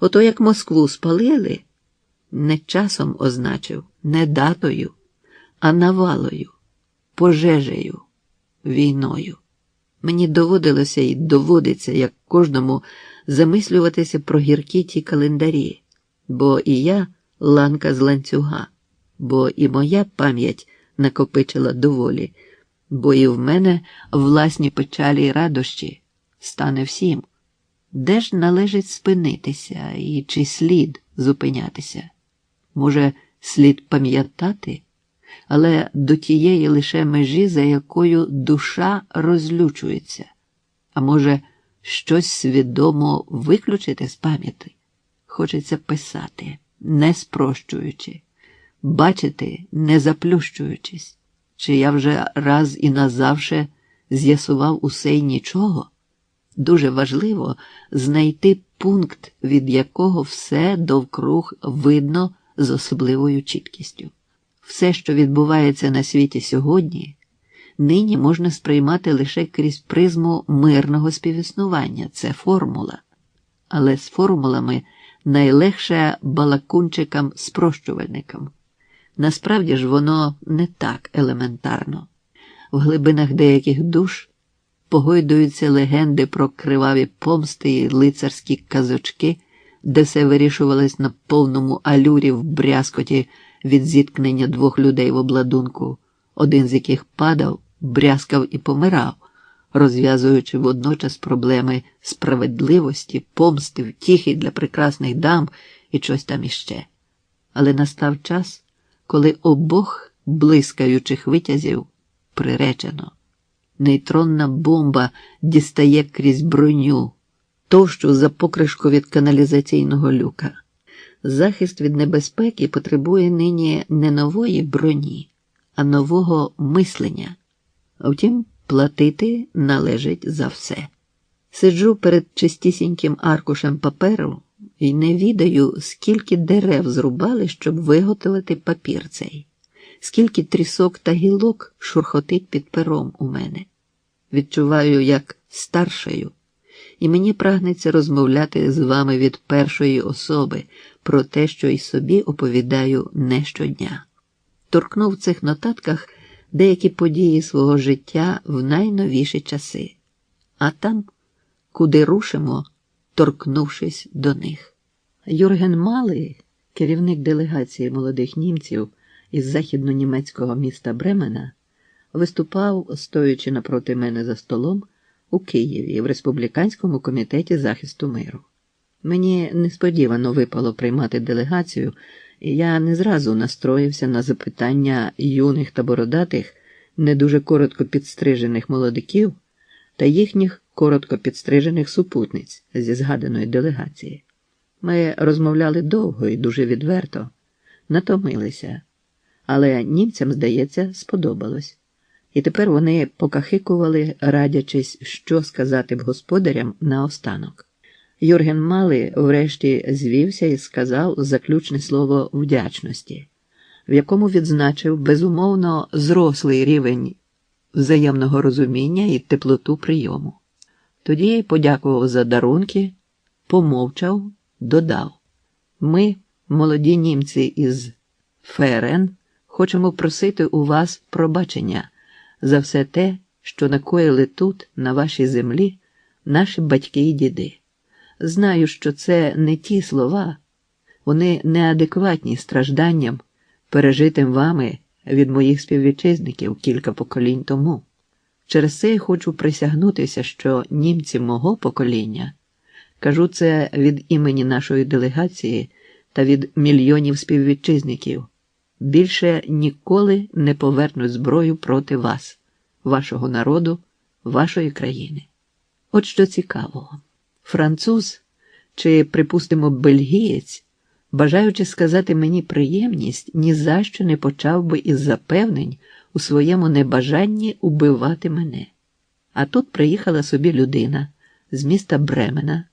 B: Ото як Москву спалили, не часом означив, не датою, а навалою, пожежею, війною». Мені доводилося і доводиться, як кожному, замислюватися про гіркі ті календарі, бо і я ланка з ланцюга, бо і моя пам'ять накопичила доволі, бо і в мене власні печалі й радощі, стане всім. Де ж належить спинитися і чи слід зупинятися? Може, слід пам'ятати, але до тієї лише межі, за якою душа розлючується. А може, щось свідомо виключити з пам'яті? Хочеться писати, не спрощуючи, бачити, не заплющуючись. Чи я вже раз і назавше з'ясував усе й нічого? Дуже важливо знайти пункт, від якого все довкруг видно з особливою чіткістю. Все, що відбувається на світі сьогодні, нині можна сприймати лише крізь призму мирного співіснування. Це формула. Але з формулами найлегше балакунчикам-спрощувальникам. Насправді ж воно не так елементарно. В глибинах деяких душ погойдуються легенди про криваві помсти і лицарські казочки, де все вирішувалось на повному алюрі в брязкоті від зіткнення двох людей в обладунку, один з яких падав, брязкав і помирав, розв'язуючи водночас проблеми справедливості, помсти, втіхи для прекрасних дам і щось там іще. Але настав час, коли обох блискаючих витязів приречено. Нейтронна бомба дістає крізь броню, товщу за покришку від каналізаційного люка. Захист від небезпеки потребує нині не нової броні, а нового мислення. Втім, платити належить за все. Сиджу перед чистісіньким аркушем паперу і не відаю, скільки дерев зрубали, щоб виготовити папір цей. Скільки трісок та гілок шурхотить під пером у мене. Відчуваю, як старшаю, і мені прагнеться розмовляти з вами від першої особи про те, що й собі оповідаю не щодня. Торкнув в цих нотатках деякі події свого життя в найновіші часи, а там, куди рушимо, торкнувшись до них. Юрген Малий, керівник делегації молодих німців із західно-німецького міста Бремена, виступав, стоячи напроти мене за столом, у Києві в Республіканському комітеті захисту миру. Мені несподівано випало приймати делегацію, і я не зразу настроївся на запитання юних та бородатих, не дуже коротко підстрижених молодиків та їхніх коротко підстрижених супутниць зі згаданої делегації. Ми розмовляли довго і дуже відверто, натомилися, але німцям, здається, сподобалось. І тепер вони покахикували, радячись, що сказати б господарям наостанок. Юрген Малий врешті звівся і сказав заключне слово вдячності, в якому відзначив безумовно зрослий рівень взаємного розуміння і теплоту прийому. Тоді подякував за дарунки, помовчав, додав: «Ми, молоді німці із ФРН, хочемо просити у вас пробачення за все те, що накоїли тут, на вашій землі, наші батьки і діди. Знаю, що це не ті слова, вони неадекватні стражданням, пережитим вами від моїх співвітчизників кілька поколінь тому. Через це я хочу присягнутися, що німці мого покоління, кажу це від імені нашої делегації та від мільйонів співвітчизників, більше ніколи не повернуть зброю проти вас, вашого народу, вашої країни». От що цікавого. Француз, чи, припустимо, бельгієць, бажаючи сказати мені приємність, ні за що не почав би із запевнень у своєму небажанні убивати мене. А тут приїхала собі людина з міста Бремена,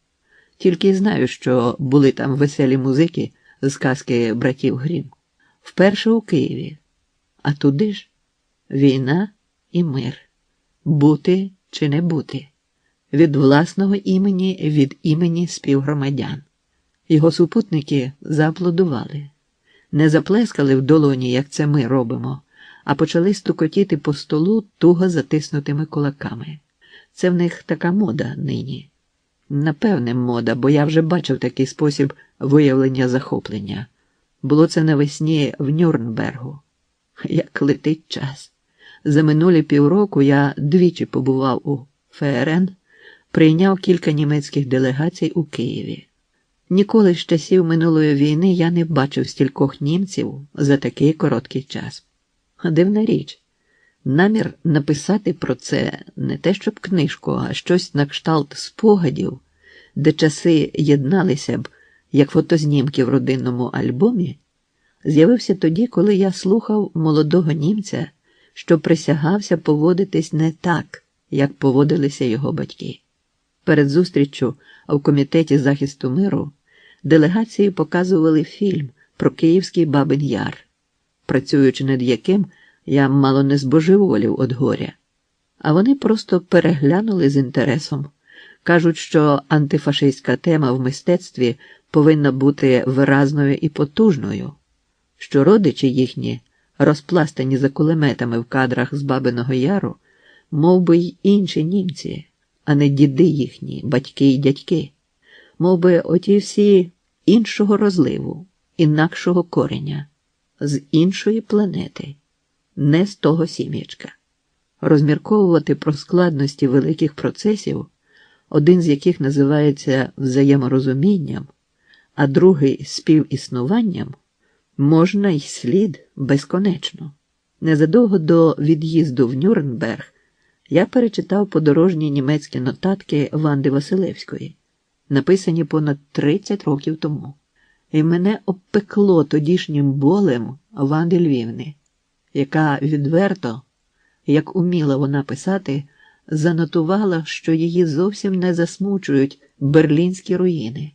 B: тільки й знаю, що були там веселі музики з казки братів Грім. Вперше у Києві, а туди ж війна і мир. Бути чи не бути. Від власного імені, від імені співгромадян. Його супутники зааплодували. Не заплескали в долоні, як це ми робимо, а почали стукотіти по столу туго затиснутими кулаками. Це в них така мода нині. Напевне, мода, бо я вже бачив такий спосіб виявлення захоплення. Було це навесні в Нюрнбергу. Як летить час. За минулі півроку я двічі побував у ФРН, прийняв кілька німецьких делегацій у Києві. Ніколи з часів минулої війни я не бачив стількох німців за такий короткий час. Дивна річ. Намір написати про це не те щоб книжку, а щось на кшталт спогадів, де часи єдналися б, як фотознімки в родинному альбомі, з'явився тоді, коли я слухав молодого німця, що присягався поводитись не так, як поводилися його батьки. Перед зустріччю в Комітеті захисту миру делегації показували фільм про Київський Бабин Яр, працюючи над яким я мало не збожеволів від горя. А вони просто переглянули з інтересом. Кажуть, що антифашистська тема в мистецтві повинна бути виразною і потужною, що родичі їхні, розпластані за кулеметами в кадрах з Бабиного Яру, мов би й інші німці, а не діди їхні, батьки і дядьки, мов би оті всі іншого розливу, інакшого кореня, з іншої планети, не з того сім'ячка. Розмірковувати про складності великих процесів, один з яких називається взаєморозумінням, а другий співіснуванням, можна й слід безконечно. Незадовго до від'їзду в Нюрнберг я перечитав подорожні німецькі нотатки Ванди Василевської, написані понад 30 років тому. І мене обпекло тодішнім болем Ванди Львівни, яка відверто, як уміла вона писати, занотувала, що її зовсім не засмучують берлінські руїни,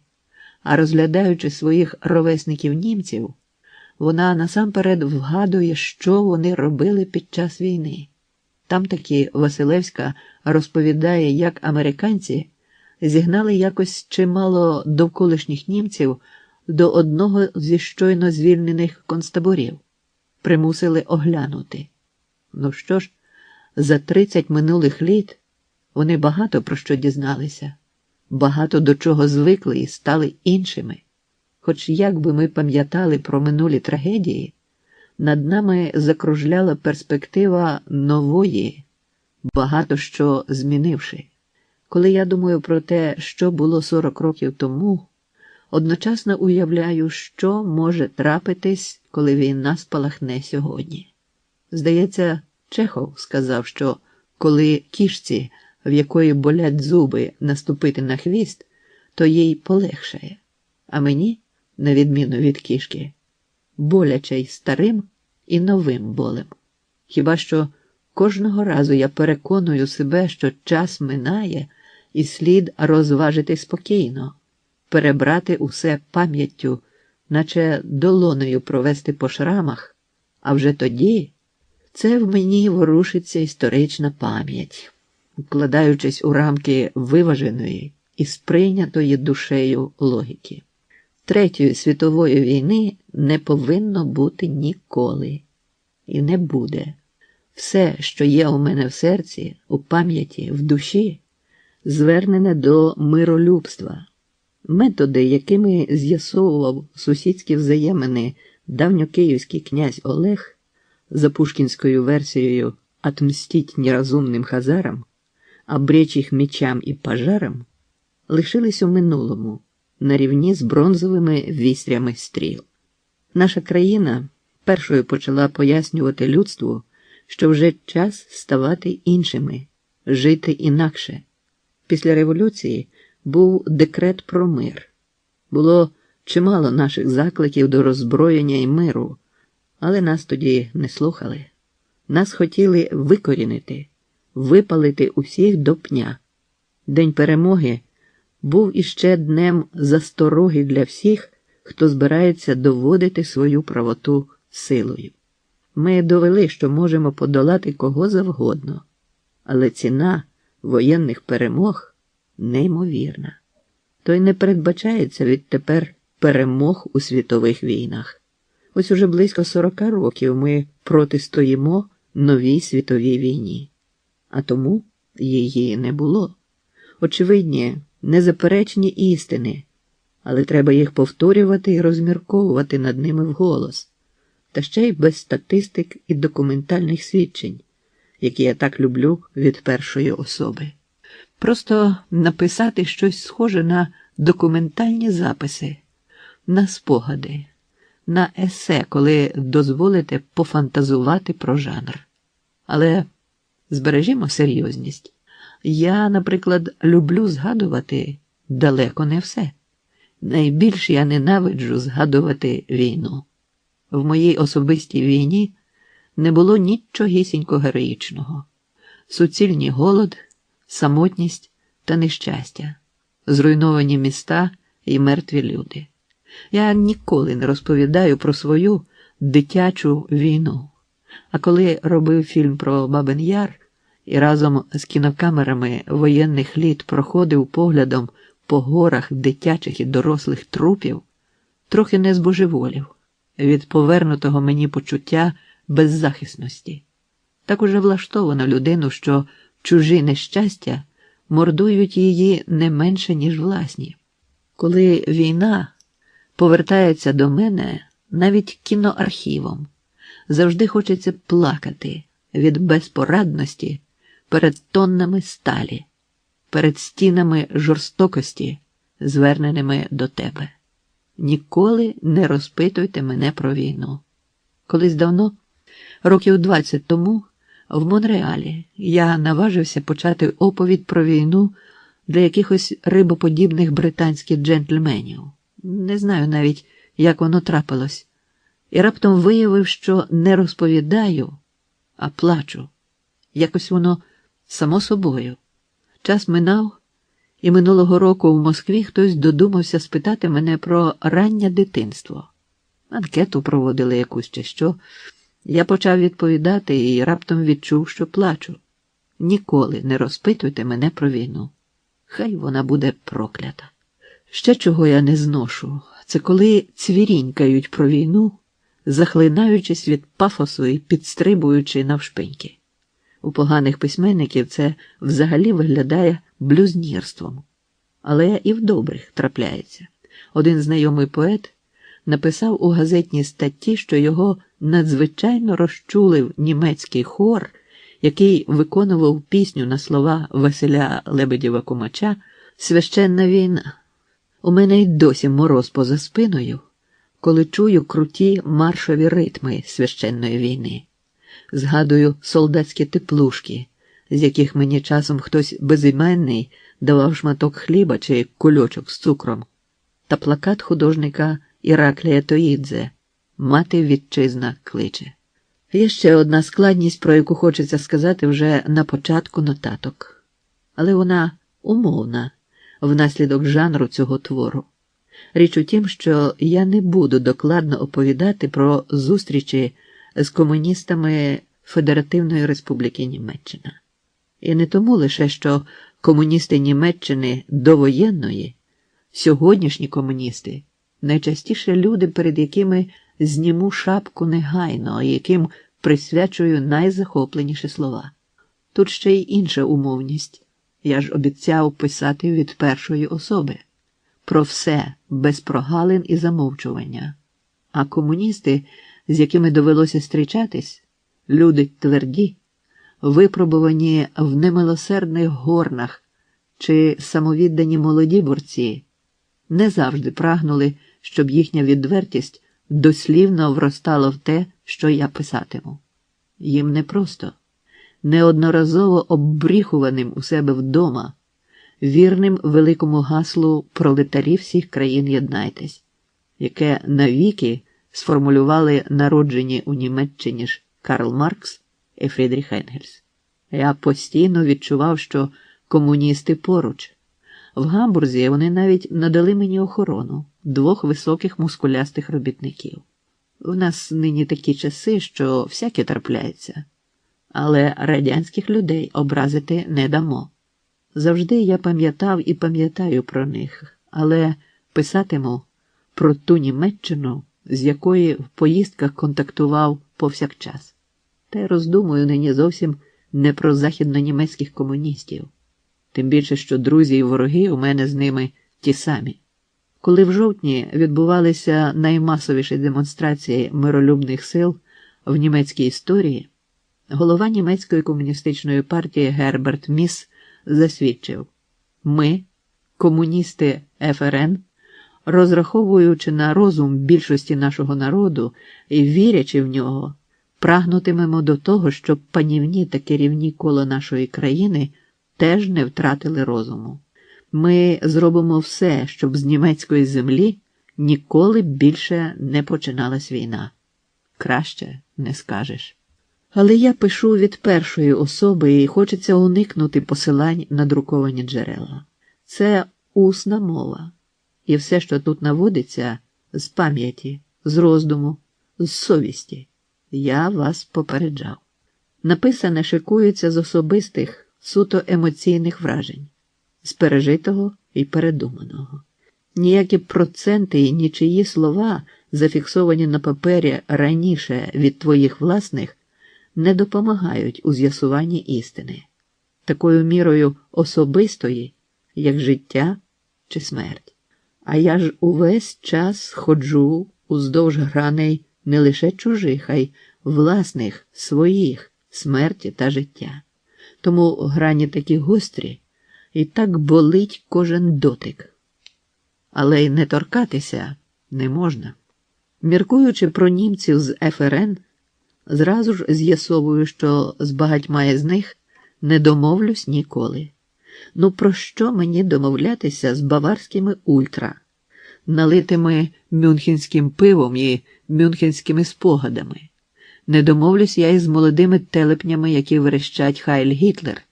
B: а розглядаючи своїх ровесників-німців, вона насамперед вгадує, що вони робили під час війни. Там таки Василевська розповідає, як американці зігнали якось чимало довколишніх німців до одного зі щойно звільнених концтаборів, примусили оглянути. Ну що ж, за 30 минулих літ вони багато про що дізналися, багато до чого звикли і стали іншими. Хоч як би ми пам'ятали про минулі трагедії, над нами закружляла перспектива нової, багато що змінивши. Коли я думаю про те, що було 40 років тому, одночасно уявляю, що може трапитись, коли війна спалахне сьогодні. Здається, Чехов сказав, що коли кішці, в якої болять зуби, наступити на хвіст, то їй полегшає. А мені, на відміну від кішки, боляче й старим і новим болем. Хіба що кожного разу я переконую себе, що час минає і слід розважити спокійно, перебрати усе пам'яттю, наче долонею провести по шрамах, а вже тоді це в мені ворушиться історична пам'ять, вкладаючись у рамки виваженої і сприйнятої душею логіки. Третьої світової війни не повинно бути ніколи. І не буде. Все, що є у мене в серці, у пам'яті, в душі, звернене до миролюбства. Методи, якими з'ясовував сусідські взаємини давньокиївський князь Олег, за пушкінською версією «Отмстить неразумним хазарам, обречь їх мечам і пожарам», лишились у минулому, на рівні з бронзовими вістрями стріл. Наша країна першою почала пояснювати людству, що вже час ставати іншими, жити інакше. Після революції був декрет про мир. Було чимало наших закликів до роззброєння і миру, але нас тоді не слухали. Нас хотіли викорінити, випалити усіх до пня. День перемоги був іще днем застороги для всіх, хто збирається доводити свою правоту силою. Ми довели, що можемо подолати кого завгодно, але ціна воєнних перемог неймовірна. То й не передбачається відтепер перемог у світових війнах. Ось уже близько 40 років ми протистоїмо новій світовій війні, а тому її не було. Очевидні, незаперечні істини, але треба їх повторювати і розмірковувати над ними вголос, та ще й без статистик і документальних свідчень, які я так люблю від першої особи. Просто написати щось схоже на документальні записи, на спогади, на есе, коли дозволите пофантазувати про жанр. Але збережімо серйозність. Я, наприклад, люблю згадувати далеко не все. Найбільше я ненавиджу згадувати війну. В моїй особистій війні не було нічогісінько героїчного. Суцільний голод, самотність та нещастя, зруйновані міста і мертві люди. Я ніколи не розповідаю про свою дитячу війну. А коли робив фільм про Бабин Яр і разом з кінокамерами воєнних літ проходив поглядом по горах дитячих і дорослих трупів, трохи не збожеволів від повернутого мені почуття беззахисності. Так уже влаштовано людину, що чужі нещастя мордують її не менше, ніж власні. Коли війна повертається до мене навіть кіноархівом, завжди хочеться плакати від безпорадності перед тоннами сталі, перед стінами жорстокості, зверненими до тебе. Ніколи не розпитуйте мене про війну. Колись давно, років 20 тому, в Монреалі я наважився почати оповідь про війну для якихось рибоподібних британських джентльменів. Не знаю навіть, як воно трапилось. І раптом виявив, що не розповідаю, а плачу. Якось воно само собою. Час минав, і минулого року в Москві хтось додумався спитати мене про раннє дитинство. Анкету проводили якусь чи що. Я почав відповідати і раптом відчув, що плачу. Ніколи не розпитуйте мене про війну. Хай вона буде проклята. Ще чого я не зношу, це коли цвірінькають про війну, захлинаючись від пафосу і підстрибуючи навшпиньки. У поганих письменників це взагалі виглядає блюзнірством. Але і в добрих трапляється. Один знайомий поет написав у газетній статті, що його надзвичайно розчулив німецький хор, який виконував пісню на слова Василя Лебедєва-Кумача «Священна війна». У мене й досі мороз поза спиною, коли чую круті маршові ритми священної війни. Згадую солдатські теплушки, з яких мені часом хтось безіменний давав шматок хліба чи кульочок з цукром, та плакат художника Іраклія Тоїдзе «Мати вітчизна кличе». Є ще одна складність, про яку хочеться сказати вже на початку нотаток. Але вона умовна внаслідок жанру цього твору. Річ у тім, що я не буду докладно оповідати про зустрічі з комуністами Федеративної Республіки Німеччина. І не тому лише, що комуністи Німеччини довоєнної, сьогоднішні комуністи, найчастіше люди, перед якими зніму шапку негайно, яким присвячую найзахопленіші слова. Тут ще й інша умовність. Я ж обіцяв писати від першої особи. Про все, без прогалин і замовчування. А комуністи, з якими довелося зустрічатись, люди тверді, випробувані в немилосердних горнах чи самовіддані молоді борці, не завжди прагнули, щоб їхня відвертість дослівно вростала в те, що я писатиму. Їм непросто, неодноразово оббріхуваним у себе вдома, вірним великому гаслу «Пролетарі всіх країн єднайтесь», яке навіки сформулювали народжені у Німеччині ж Карл Маркс і Фрідріх Енгельс. Я постійно відчував, що комуністи поруч. В Гамбурзі вони навіть надали мені охорону, 2 високих мускулястих робітників. У нас нині такі часи, що всяке трапляється. Але радянських людей образити не дамо. Завжди я пам'ятав і пам'ятаю про них, але писатиму про ту Німеччину, з якої в поїздках контактував повсякчас. Та й роздумую нині зовсім не про західнонімецьких комуністів. Тим більше, що друзі і вороги у мене з ними ті самі. Коли в жовтні відбувалися наймасовіші демонстрації миролюбних сил в німецькій історії, голова німецької комуністичної партії Герберт Міс засвідчив: ми, комуністи ФРН, розраховуючи на розум більшості нашого народу і вірячи в нього, прагнутимемо до того, щоб панівні та керівні коло нашої країни теж не втратили розуму. Ми зробимо все, щоб з німецької землі ніколи більше не починалась війна. Краще не скажеш. Але я пишу від першої особи і хочеться уникнути посилань на друковані джерела. Це усна мова. І все, що тут наводиться, з пам'яті, з роздуму, з совісті. Я вас попереджав. Написане шикується з особистих, суто емоційних вражень, з пережитого і передуманого. Ніякі проценти і нічиї слова, зафіксовані на папері раніше від твоїх власних, не допомагають у з'ясуванні істини, такою мірою особистої, як життя чи смерть. А я ж увесь час ходжу уздовж граней не лише чужих, а й власних, своїх, смерті та життя. Тому грані такі гострі, і так болить кожен дотик. Але й не торкатися не можна. Міркуючи про німців з ФРН, зразу ж з'ясовую, що з багатьма з них не домовлюсь ніколи. Ну про що мені домовлятися з баварськими ультра, налитими мюнхенським пивом і мюнхенськими спогадами? Не домовлюсь я із молодими телепнями, які верещать «Хайль Гітлер»,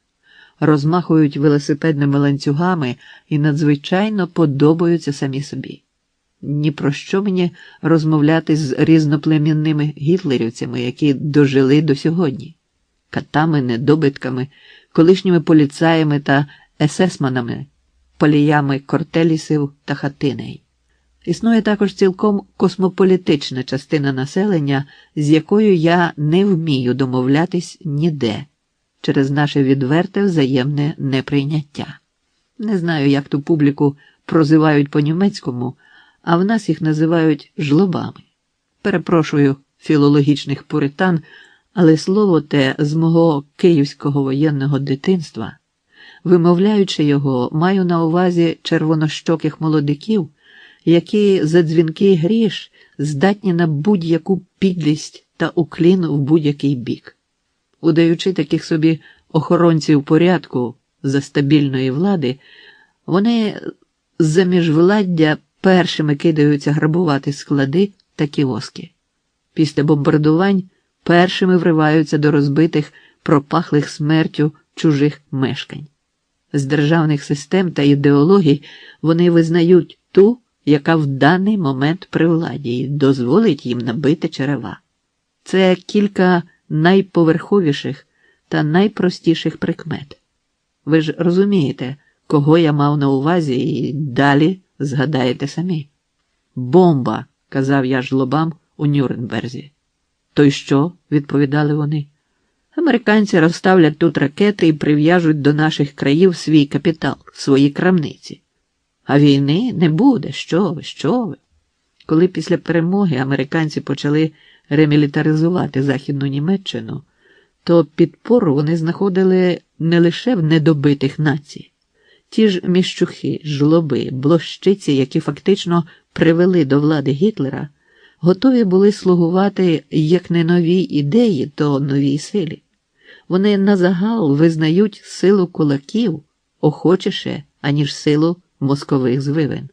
B: розмахують велосипедними ланцюгами і надзвичайно подобаються самі собі. Ні про що мені розмовляти з різноплемінними гітлерівцями, які дожили до сьогодні, катами, недобитками, колишніми поліцаями та есесманами, паліями Кортелісів та Хатиней. Існує також цілком космополітична частина населення, з якою я не вмію домовлятись ніде, через наше відверте взаємне неприйняття. Не знаю, як ту публіку прозивають по-німецькому, а в нас їх називають жлобами. Перепрошую філологічних пуритан, але слово те з мого київського воєнного дитинства. Вимовляючи його, маю на увазі червонощоких молодиків, які за дзвінкий гріш здатні на будь-яку підлість та уклін в будь-який бік. Удаючи таких собі охоронців порядку за стабільної влади, вони з-за міжвладдя першими кидаються грабувати склади та кіоски. Після бомбардувань першими вриваються до розбитих, пропахлих смертю чужих мешкань. З державних систем та ідеологій вони визнають ту, яка в даний момент при владі і дозволить їм набити черева. Це кілька найповерховіших та найпростіших прикмет. Ви ж розумієте, кого я мав на увазі, і далі згадаєте самі. «Бомба», – казав я жлобам у Нюрнберзі. «То й що?» – відповідали вони. «Американці розставлять тут ракети і прив'яжуть до наших країв свій капітал, свої крамниці. А війни не буде, що ви, що ви?» Коли після перемоги американці почали ремілітаризувати Західну Німеччину, то підпору вони знаходили не лише в недобитих націй. Ті ж міщухи, жлоби, блощиці, які фактично привели до влади Гітлера, готові були слугувати як не новій ідеї, то новій силі. Вони назагал визнають силу кулаків охочіше, аніж силу мозкових звивин.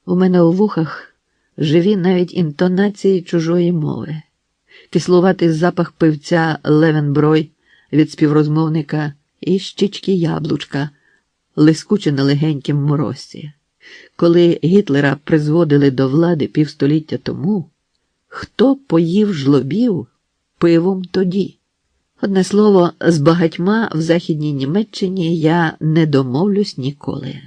B: У мене у вухах живі навіть інтонації чужої мови. Кислуватий запах пивця Левенброй від співрозмовника і щічки яблучка, лискуче на легенькім морозці. Коли Гітлера призводили до влади півстоліття тому, хто поїв жлобів пивом тоді? Одне слово, з багатьма в Західній Німеччині я не домовлюсь ніколи.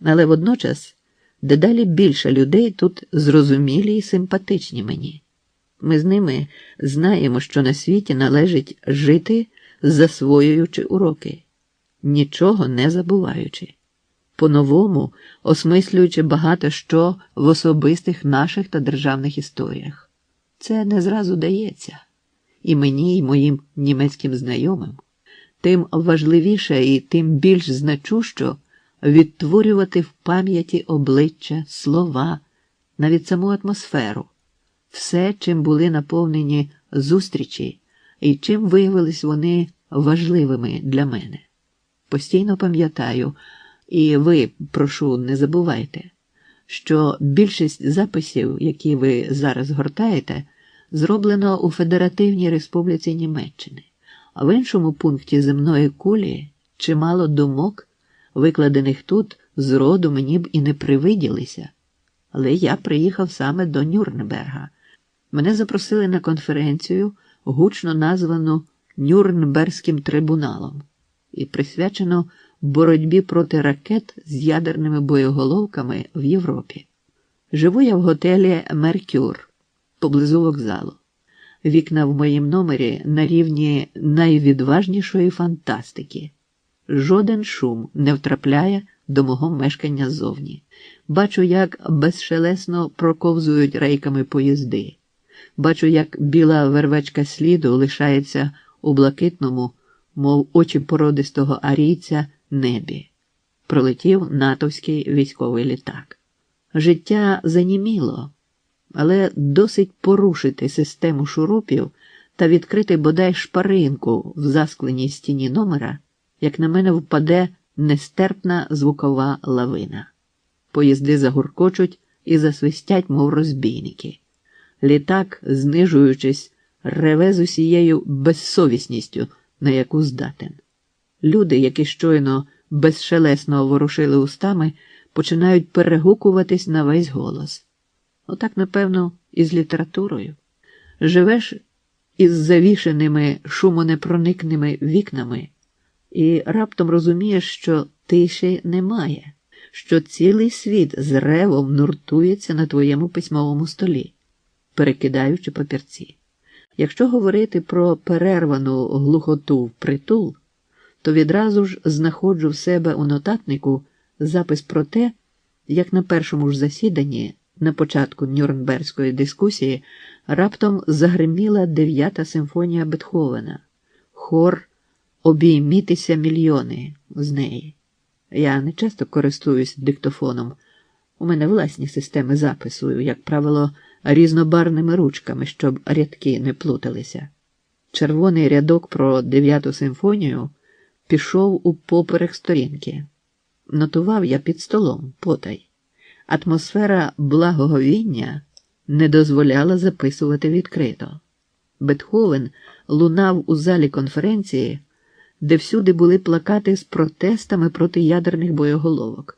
B: Але водночас дедалі більше людей тут зрозумілі і симпатичні мені. Ми з ними знаємо, що на світі належить жити, засвоюючи уроки, нічого не забуваючи, по-новому осмислюючи багато що в особистих наших та державних історіях. Це не зразу дається. І мені, і моїм німецьким знайомим. Тим важливіше і тим більш значущо відтворювати в пам'яті обличчя, слова, навіть саму атмосферу, все, чим були наповнені зустрічі і чим виявились вони важливими для мене. Постійно пам'ятаю, і ви, прошу, не забувайте, що більшість записів, які ви зараз гортаєте, зроблено у Федеративній Республіці Німеччини, а в іншому пункті земної кулі чимало думок, викладених тут, зроду мені б і не привиділися. Але я приїхав саме до Нюрнберга. Мене запросили на конференцію, гучно названу Нюрнберзьким трибуналом, і присвячено боротьбі проти ракет з ядерними боєголовками в Європі. Живу я в готелі «Меркюр» поблизу вокзалу. Вікна в моїм номері на рівні найвідважнішої фантастики. Жоден шум не втрапляє до мого мешкання ззовні. Бачу, як безшелесно проковзують рейками поїзди. Бачу, як біла вервечка сліду лишається у блакитному, мов очі породистого арійця, небі. Пролетів натовський військовий літак. Життя заніміло, але досить порушити систему шурупів та відкрити бодай шпаринку в заскленій стіні номера, як на мене впаде нестерпна звукова лавина. Поїзди загуркочуть і засвистять, мов розбійники. Літак, знижуючись, реве з усією безсовісністю, на яку здатен. Люди, які щойно безшелесно ворушили устами, починають перегукуватись на весь голос. Отак, напевно, і з літературою. Живеш із завішеними шумонепроникними вікнами і раптом розумієш, що тиші немає, що цілий світ з ревом нуртується на твоєму письмовому столі, перекидаючи папірці. Якщо говорити про перервану глухоту впритул, то відразу ж знаходжу в себе у нотатнику запис про те, як на першому ж засіданні, на початку Нюрнберзької дискусії, раптом загриміла 9-та симфонія Бетховена, хор «Обіймітися мільйони» з неї. Я не часто користуюсь диктофоном. У мене власні системи запису, як правило, різнобарвними ручками, щоб рядки не плуталися. Червоний рядок про 9-ту симфонію пішов упоперек сторінки. Нотував я під столом, потай. Атмосфера благоговіння не дозволяла записувати відкрито. Бетховен лунав у залі конференції, де всюди були плакати з протестами проти ядерних боєголовок,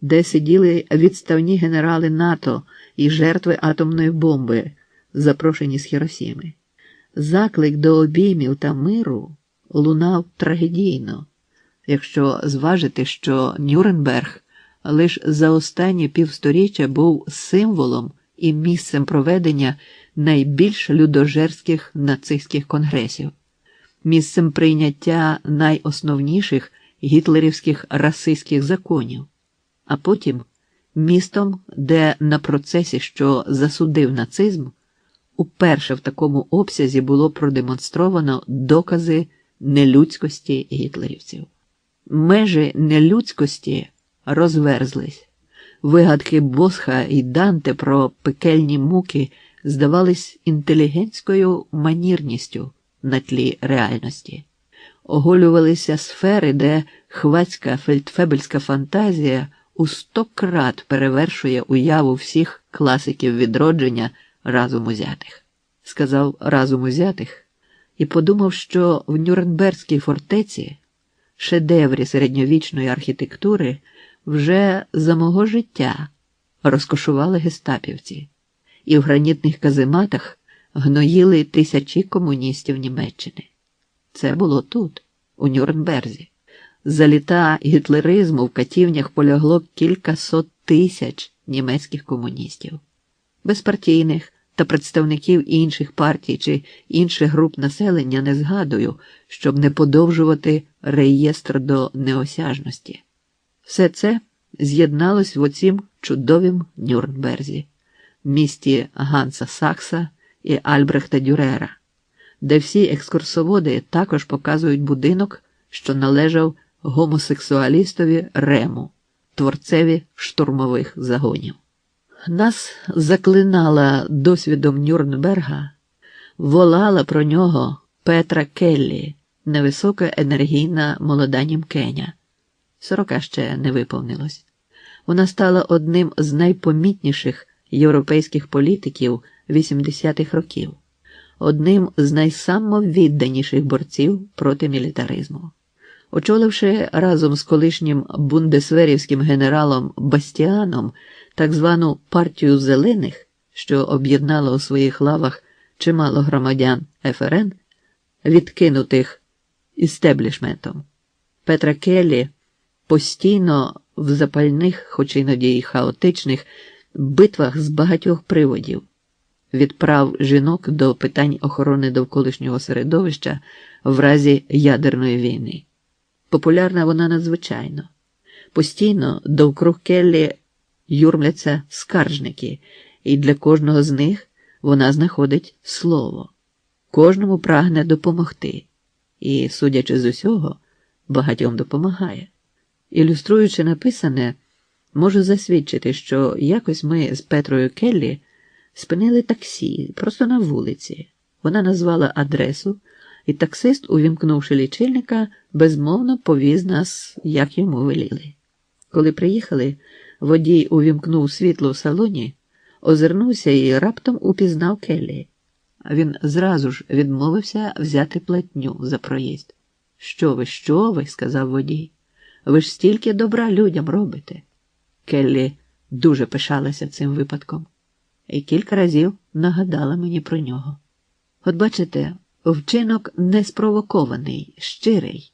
B: де сиділи відставні генерали НАТО і жертви атомної бомби, запрошені з Хіросіми. Заклик до обіймів та миру лунав трагедійно, якщо зважити, що Нюрнберг лише за останні півсторіччя був символом і місцем проведення найбільш людожерських нацистських конгресів, місцем прийняття найосновніших гітлерівських расистських законів, а потім містом, де на процесі, що засудив нацизм, уперше в такому обсязі було продемонстровано докази нелюдськості гітлерівців. Межі нелюдськості розверзлись. Вигадки Босха і Данте про пекельні муки здавались інтелігентською манірністю на тлі реальності. Оголювалися сфери, де хвацька фельдфебельська фантазія у 100 крат перевершує уяву всіх класиків відродження разом узятих. Сказав разом узятих і подумав, що в Нюрнберзькій фортеці, шедеврі середньовічної архітектури, вже за мого життя розкошували гестапівці, і в гранітних казематах гноїли тисячі комуністів Німеччини. Це було тут, у Нюрнберзі. За літа гітлеризму в катівнях полягло кількасот тисяч німецьких комуністів. Безпартійних та представників інших партій чи інших груп населення не згадую, щоб не подовжувати реєстр до неосяжності. Все це з'єдналось в оцім чудовім Нюрнберзі, місті Ганса Сакса і Альбрехта Дюрера, де всі екскурсоводи також показують будинок, що належав гомосексуалістові Рему, творцеві штурмових загонів. Нас заклинала досвідом Нюрнберга, волала про нього Петра Келлі, невисока енергійна молода німкеня. 40 ще не виповнилось. Вона стала одним з найпомітніших європейських політиків 80-х років, одним з найсамовідданіших борців проти мілітаризму. Очоливши разом з колишнім бундесверівським генералом Бастіаном так звану партію зелених, що об'єднала у своїх лавах чимало громадян ФРН, відкинутих істеблішментом, Петра Келлі постійно в запальних, хоч іноді й хаотичних, битвах з багатьох приводів, від прав жінок до питань охорони довколишнього середовища в разі ядерної війни. Популярна вона надзвичайно. Постійно довкруг Келлі юрмляться скаржники, і для кожного з них вона знаходить слово. Кожному прагне допомогти. І, судячи з усього, багатьом допомагає. Ілюструючи написане, можу засвідчити, що якось ми з Петрою Келлі спинили таксі просто на вулиці. Вона назвала адресу, і таксист, увімкнувши лічильника, безмовно повіз нас, як йому веліли. Коли приїхали, водій увімкнув світло в салоні, озирнувся і раптом упізнав Келлі. Він зразу ж відмовився взяти платню за проїзд. Що ви, – сказав водій. Ви ж стільки добра людям робите. Келлі дуже пишалася цим випадком і кілька разів нагадала мені про нього. От бачите, вчинок не спровокований, щирий.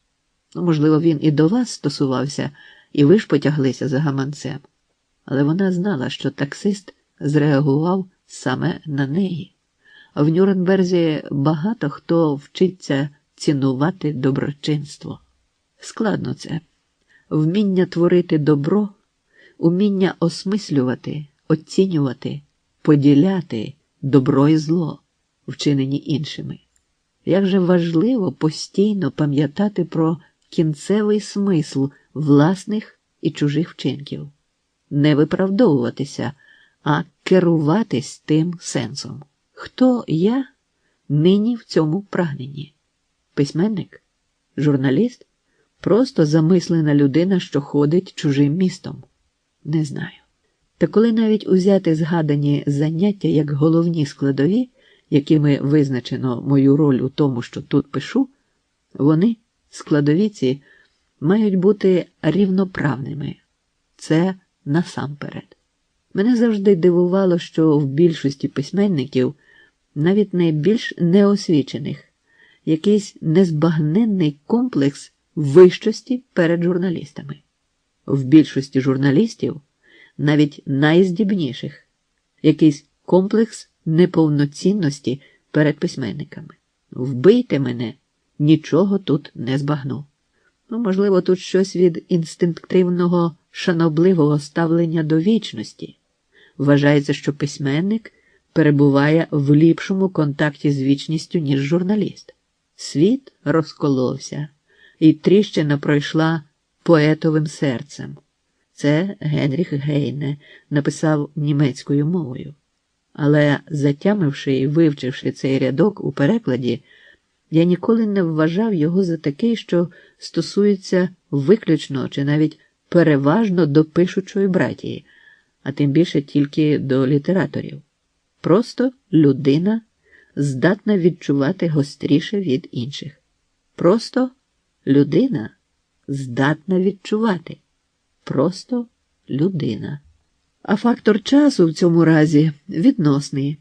B: Можливо, він і до вас стосувався, і ви ж потяглися за гаманцем. Але вона знала, що таксист зреагував саме на неї. В Нюрнберзі багато хто вчиться цінувати доброчинство. Складно це. Вміння творити добро, уміння осмислювати, оцінювати, поділяти добро і зло, вчинені іншими. Як же важливо постійно пам'ятати про кінцевий смисл власних і чужих вчинків. Не виправдовуватися, а керуватись тим сенсом. Хто я нині в цьому прагненні? Письменник? Журналіст? Просто замислена людина, що ходить чужим містом? Не знаю. Та коли навіть узяти згадані заняття як головні складові, якими визначено мою роль у тому, що тут пишу, вони, складові ці, мають бути рівноправними. Це насамперед. Мене завжди дивувало, що в більшості письменників, навіть найбільш неосвічених, якийсь незбагненний комплекс вищості перед журналістами. В більшості журналістів, навіть найздібніших, якийсь комплекс неповноцінності перед письменниками. Вбийте мене, нічого тут не збагну. Можливо, тут щось від інстинктивного, шанобливого ставлення до вічності. Вважається, що письменник перебуває в ліпшому контакті з вічністю, ніж журналіст. Світ розколовся, і тріщина пройшла поетовим серцем. Це Генріх Гейне написав німецькою мовою. Але затямивши і вивчивши цей рядок у перекладі, я ніколи не вважав його за такий, що стосується виключно чи навіть переважно до пишучої братії, а тим більше тільки до літераторів. Просто людина, здатна відчувати гостріше від інших. Просто людина, здатна відчувати. Просто людина. А фактор часу в цьому разі відносний.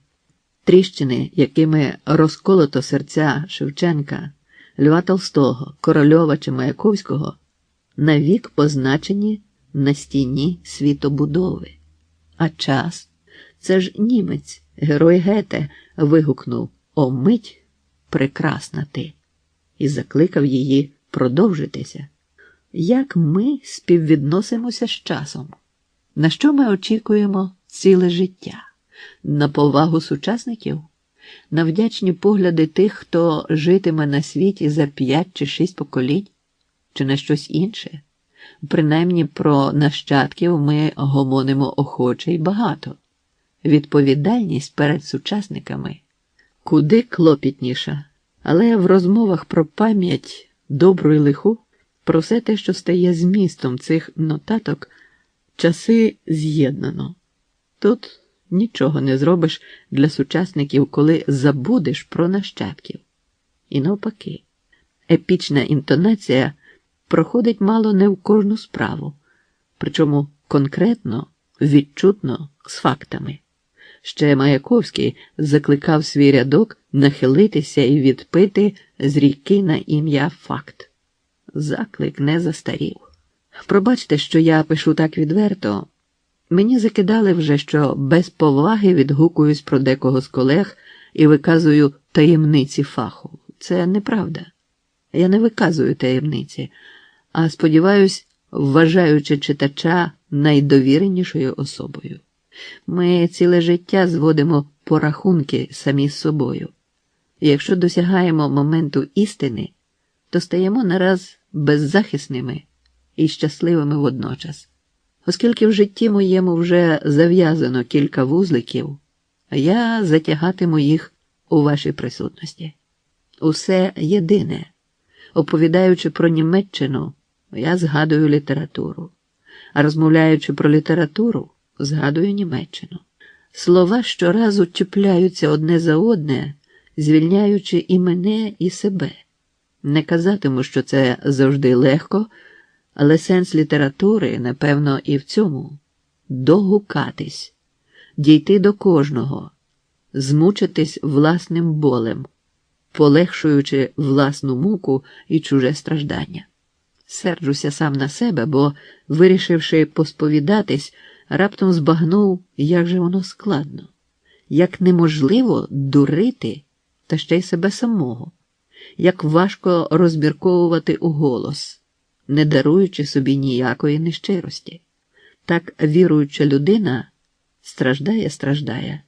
B: Тріщини, якими розколото серця Шевченка, Льва Толстого, Корольова чи Маяковського, навік позначені на стіні світобудови. А час – це ж німець, герой Гете, вигукнув «О мить, прекрасна ти!» і закликав її продовжитися. Як ми співвідносимося з часом? На що ми очікуємо ціле життя? На повагу сучасників? На вдячні погляди тих, хто житиме на світі за 5 чи 6 поколінь? Чи на щось інше? Принаймні про нащадків ми гомонимо охоче й багато. Відповідальність перед сучасниками куди клопітніша. Але в розмовах про пам'ять, добру і лиху, про все те, що стає змістом цих нотаток, часи з'єднано. Тут нічого не зробиш для сучасників, коли забудеш про нащадків. І навпаки, епічна інтонація проходить мало не в кожну справу, причому конкретно, відчутно, з фактами. Ще Маяковський закликав свій рядок нахилитися і відпити з ріки на ім'я факт. Заклик не застарів. Пробачте, що я пишу так відверто. Мені закидали вже, що без поваги відгукуюсь про декого з колег і виказую таємниці фаху. Це неправда. Я не виказую таємниці, а сподіваюсь, вважаючи читача найдовіренішою особою. Ми ціле життя зводимо порахунки самі з собою. І якщо досягаємо моменту істини, то стаємо нараз беззахисними і щасливими водночас. Оскільки в житті моєму вже зав'язано кілька вузликів, я затягатиму їх у вашій присутності. Усе єдине. Оповідаючи про Німеччину, я згадую літературу. А розмовляючи про літературу, згадую Німеччину. Слова щоразу чіпляються одне за одне, звільняючи і мене, і себе. Не казатиму, що це завжди легко, але сенс літератури, напевно, і в цьому – догукатись, дійти до кожного, змучитись власним болем, полегшуючи власну муку і чуже страждання. Серджуся сам на себе, бо, вирішивши посповідатись, раптом збагнув, як же воно складно, як неможливо дурити та ще й себе самого, як важко розмірковувати уголос, не даруючи собі ніякої нещирості. Так віруюча людина страждає,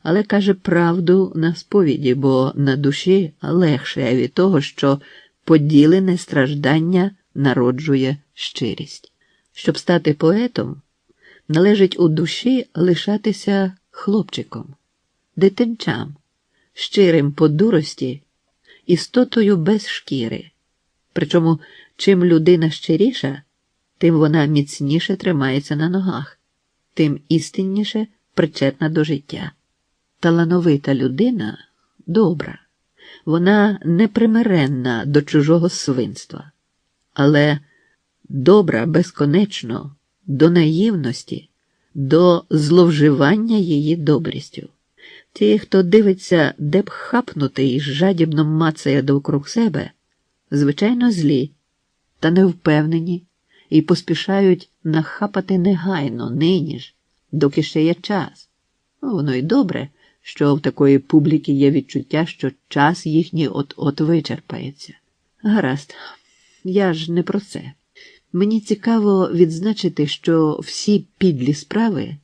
B: але каже правду на сповіді, бо на душі легше від того, що поділене страждання народжує щирість. Щоб стати поетом, належить у душі лишатися хлопчиком, дитинчам, щирим по дурості, істотою без шкіри. Причому, чим людина щиріша, тим вона міцніше тримається на ногах, тим істинніше причетна до життя. Талановита людина добра, вона непримиренна до чужого свинства, але добра безконечно, до наївності, до зловживання її добрістю. Ті, хто дивиться, де б хапнути і жадібно мацає довкруг себе, звичайно злі та невпевнені і поспішають нахапати негайно, нині ж, доки ще є час. Воно й добре, що в такої публіки є відчуття, що час їхній от-от вичерпається. Гаразд, я ж не про це. Мені цікаво відзначити, що всі підлі справи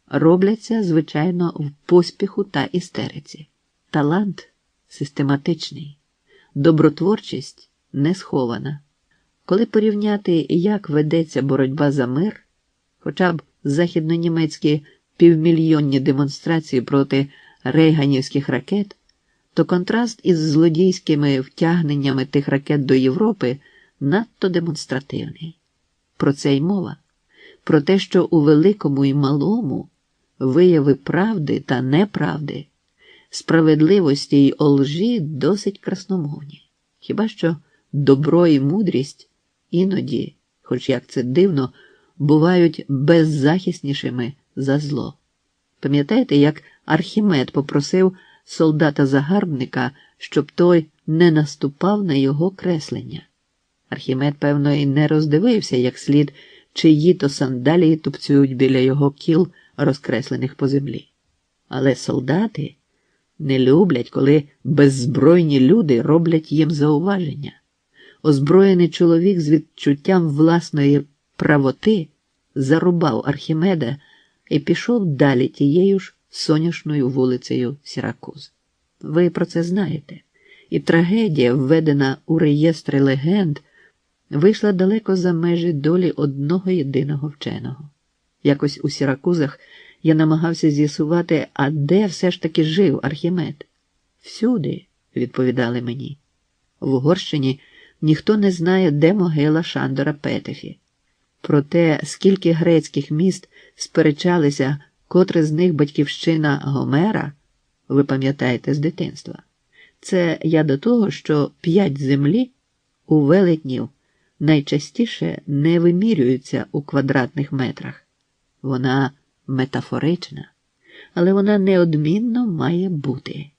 B: робляться, звичайно, в поспіху та істериці. Талант систематичний, добротворчість не схована. Коли порівняти, як ведеться боротьба за мир, хоча б західнонімецькі півмільйонні демонстрації проти рейганівських ракет, то контраст із злодійськими втягненнями тих ракет до Європи надто демонстративний. Про це й мова. Про те, що у великому і малому вияви правди та неправди, справедливості й олжі досить красномовні. Хіба що добро і мудрість іноді, хоч як це дивно, бувають беззахиснішими за зло. Пам'ятаєте, як Архімед попросив солдата-загарбника, щоб той не наступав на його креслення? Архімед, певно, і не роздивився, як слід, чиї то сандалії тупцюють біля його кіл, розкреслених по землі. Але солдати не люблять, коли беззбройні люди роблять їм зауваження. Озброєний чоловік з відчуттям власної правоти зарубав Архімеда і пішов далі тією ж соняшною вулицею Сіракуз. Ви про це знаєте. І трагедія, введена у реєстри легенд, вийшла далеко за межі долі одного єдиного вченого. Якось у Сіракузах я намагався з'ясувати, а де все ж таки жив Архімед. Всюди, відповідали мені. В Угорщині ніхто не знає, де могила Шандора Петефі. Про те, скільки грецьких міст сперечалися, котре з них батьківщина Гомера, ви пам'ятаєте з дитинства. Це я до того, що 5 землі у велетнів найчастіше не вимірюються у квадратних метрах. Вона метафорична, але вона неодмінно має бути.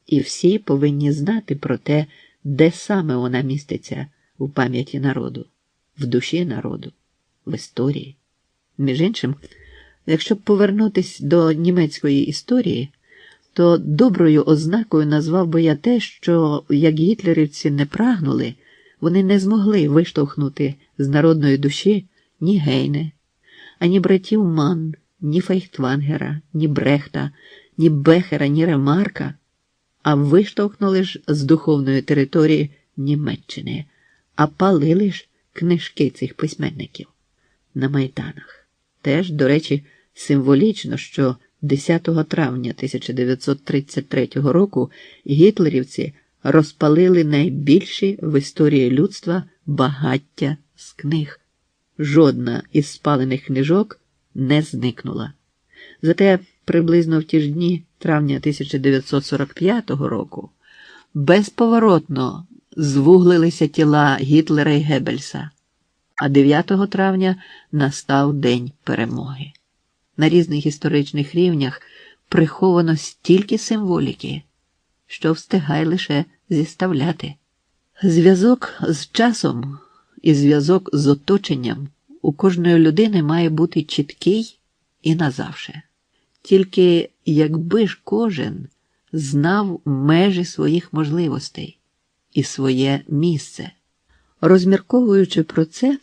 B: І всі повинні знати про те, де саме вона міститься у пам'яті народу, в душі народу, в історії. Між іншим, якщо повернутись до німецької історії, то доброю ознакою назвав би я те, що, як гітлерівці не прагнули, вони не змогли виштовхнути з народної душі ні Гейне, ані братів Манн, ні Фейхтвангера, ні Брехта, ні Бехера, ні Ремарка, а виштовхнули ж з духовної території Німеччини, а палили ж книжки цих письменників на майданах. Теж, до речі, символічно, що 10 травня 1933 року гітлерівці розпалили найбільші в історії людства багаття з книг. Жодна із спалених книжок не зникнула. Зате приблизно в ті ж дні травня 1945 року безповоротно звуглилися тіла Гітлера і Геббельса, а 9 травня настав День перемоги. На різних історичних рівнях приховано стільки символіки, що встигай лише зіставляти. Зв'язок з часом і зв'язок з оточенням у кожної людини має бути чіткий і назавше. Тільки якби ж кожен знав межі своїх можливостей і своє місце. Розмірковуючи про це,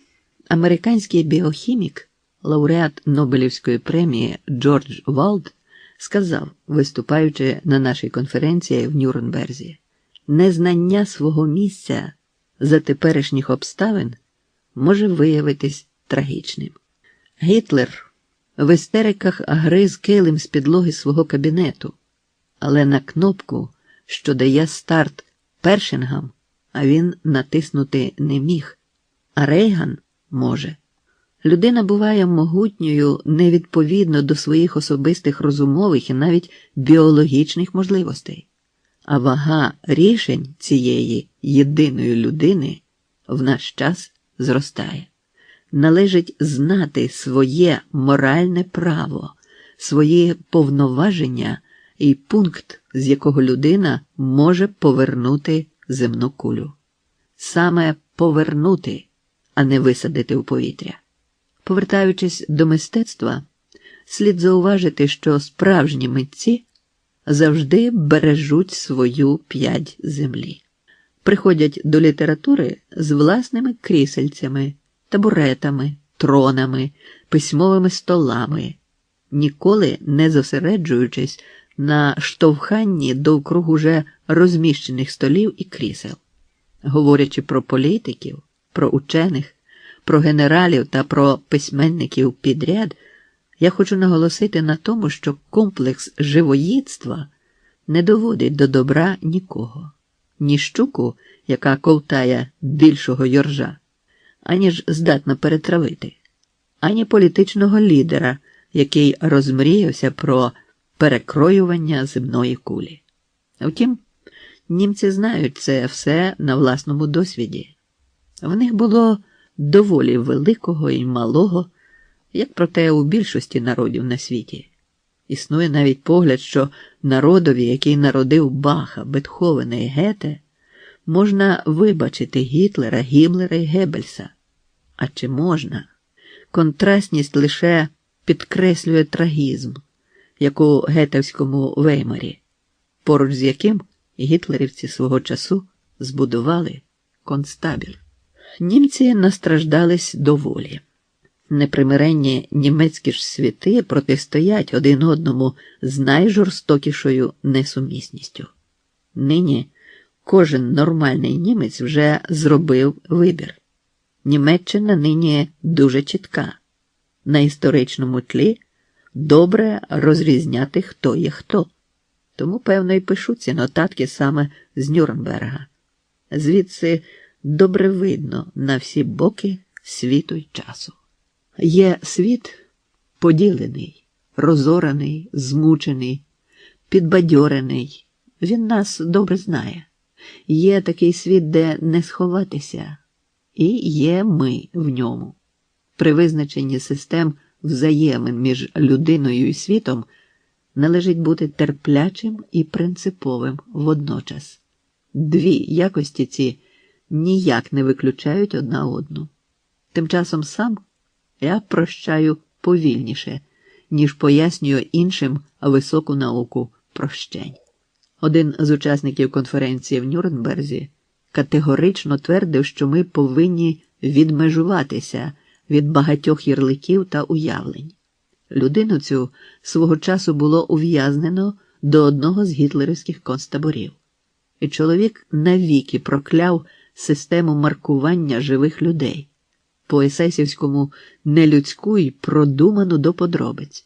B: американський біохімік, лауреат Нобелівської премії Джордж Валд сказав, виступаючи на нашій конференції в Нюрнберзі, незнання свого місця за теперішніх обставин може виявитись трагічним. Гітлер в істериках гриз килим з підлоги свого кабінету, але на кнопку, що дає старт Першингам, а він натиснути не міг, а Рейган може. Людина буває могутньою невідповідно до своїх особистих розумових і навіть біологічних можливостей. А вага рішень цієї єдиної людини в наш час зростає. належить знати своє моральне право, свої повноваження і пункт, з якого людина може повернути земну кулю. Саме повернути, а не висадити в повітря. Повертаючись до мистецтва, слід зауважити, що справжні митці завжди бережуть свою п'ять землі. Приходять до літератури з власними крісельцями, табуретами, тронами, письмовими столами, ніколи не зосереджуючись на штовханні довкруг уже розміщених столів і крісел. Говорячи про політиків, про учених, про генералів та про письменників підряд, я хочу наголосити на тому, що комплекс живоїдства не доводить до добра нікого. Ні щуку, яка ковтає більшого йоржа, ані ж здатна перетравити, ані політичного лідера, який розмріявся про перекроювання земної кулі. Втім, німці знають це все на власному досвіді. В них було доволі великого і малого, як проте у більшості народів на світі. Існує навіть погляд, що народові, який народив Баха, Бетховена і Гете, можна вибачити Гітлера, Гіммлера і Геббельса. А чи можна? Контрастність лише підкреслює трагізм, як у гетевському Веймарі, поруч з яким гітлерівці свого часу збудували концтабір. Німці настраждались доволі. Непримиренні німецькі ж світи протистоять один одному з найжорстокішою несумісністю. Нині кожен нормальний німець вже зробив вибір. Німеччина нині дуже чітка. На історичному тлі добре розрізняти, хто є хто. Тому, певно, і пишу ці нотатки саме з Нюрнберга. Звідси добре видно на всі боки світу й часу. Є світ поділений, розораний, змучений, підбадьорений. Він нас добре знає. Є такий світ, де не сховатися, і є ми в ньому. При визначенні систем взаємин між людиною і світом належить бути терплячим і принциповим водночас. Дві якості ці ніяк не виключають одна одну. Тим часом сам я прощаю повільніше, ніж пояснюю іншим високу науку прощень. Один з учасників конференції в Нюрнберзі категорично твердив, що ми повинні відмежуватися від багатьох ярликів та уявлень. Людину цю свого часу було ув'язнено до одного з гітлерівських концтаборів. І чоловік навіки прокляв систему маркування живих людей, по-есесівському нелюдську й продуману до подробиць.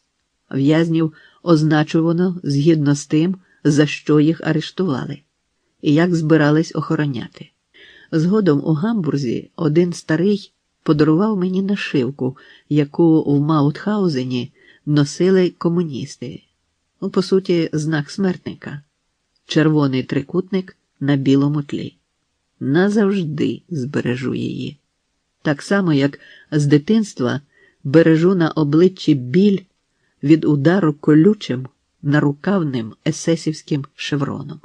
B: В'язнів означувано згідно з тим, за що їх арештували, і як збирались охороняти. Згодом у Гамбурзі один старий подарував мені нашивку, яку в Маутхаузені носили комуністи. По суті, знак смертника. Червоний трикутник на білому тлі. Назавжди збережу її. Так само, як з дитинства бережу на обличчі біль від удару колючим нарукавним есесівським шевроном.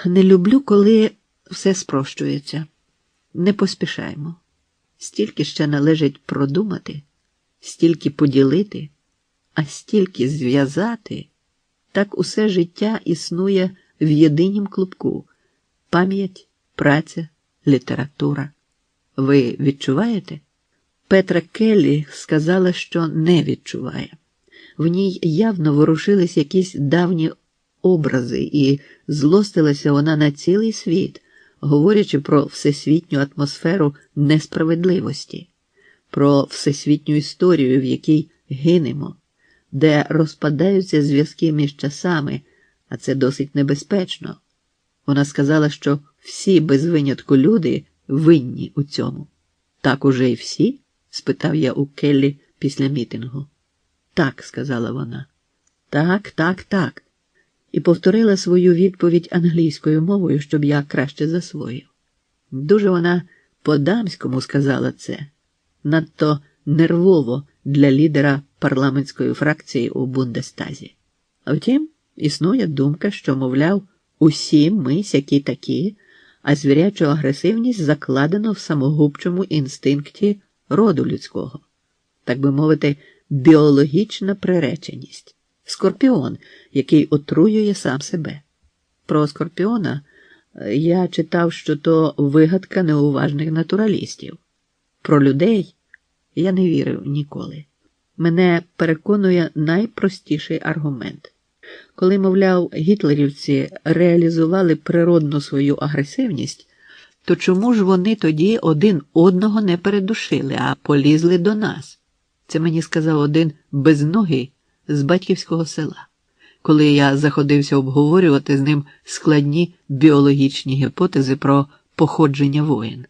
B: Не люблю, коли все спрощується. Не поспішаймо. Стільки ще належить продумати, стільки поділити, а стільки зв'язати. Так усе життя існує в єдинім клубку – пам'ять, праця, література. Ви відчуваєте? Петра Келлі сказала, що не відчуває. В ній явно ворушились якісь давні образи, і злостилася вона на цілий світ, говорячи про всесвітню атмосферу несправедливості, про всесвітню історію, в якій гинемо, де розпадаються зв'язки між часами, а це досить небезпечно. Вона сказала, що всі без винятку люди винні у цьому. Так уже й всі? Спитав я у Келлі після мітингу. Так, сказала вона. Так. І повторила свою відповідь англійською мовою, щоб я краще засвоїв. Дуже вона по-дамському сказала це. Надто нервово для лідера парламентської фракції у Бундестазі. А втім, існує думка, що, мовляв, усі ми сякі такі, а звірячу агресивність закладено в самогубчому інстинкті роду людського. Так би мовити, біологічна приреченість. Скорпіон, який отруює сам себе. Про скорпіона я читав, що то вигадка неуважних натуралістів. Про людей я не вірив ніколи. Мене переконує найпростіший аргумент. Коли, мовляв, гітлерівці реалізували природну свою агресивність, то чому ж вони тоді один одного не передушили, а полізли до нас? Це мені сказав один безногий з батьківського села, коли я заходився обговорювати з ним складні біологічні гіпотези про походження воїн.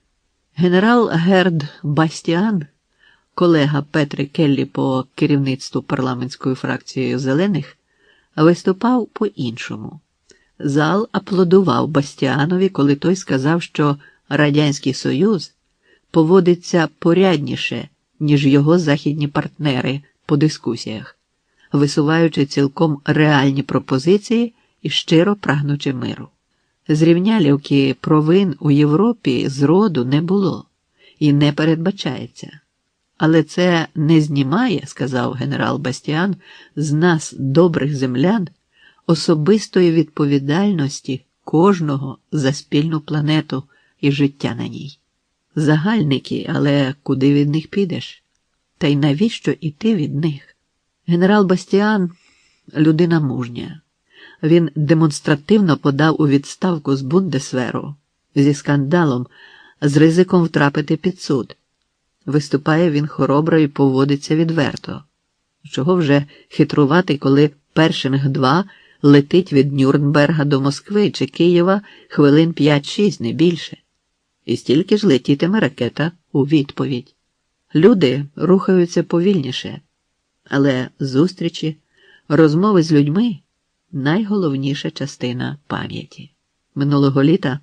B: Генерал Герд Бастіан, колега Петри Келлі по керівництву парламентською фракцією «Зелених», виступав по-іншому. Зал аплодував Бастіанові, коли той сказав, що Радянський Союз поводиться порядніше, ніж його західні партнери по дискусіях, висуваючи цілком реальні пропозиції і щиро прагнучи миру. Зрівнялівки провин у Європі зроду не було і не передбачається. Але це не знімає, сказав генерал Бастіан, з нас, добрих землян, особистої відповідальності кожного за спільну планету і життя на ній. Загальники, але куди від них підеш? Та й навіщо іти від них? Генерал Бастіан – людина мужня. Він демонстративно подав у відставку з Бундесверу зі скандалом, з ризиком втрапити під суд. Виступає він хоробро і поводиться відверто. Чого вже хитрувати, коли Першинг-2 летить від Нюрнберга до Москви чи Києва хвилин 5-6, не більше. І стільки ж летітиме ракета у відповідь. Люди рухаються повільніше, але зустрічі, розмови з людьми – найголовніша частина пам'яті. Минулого літа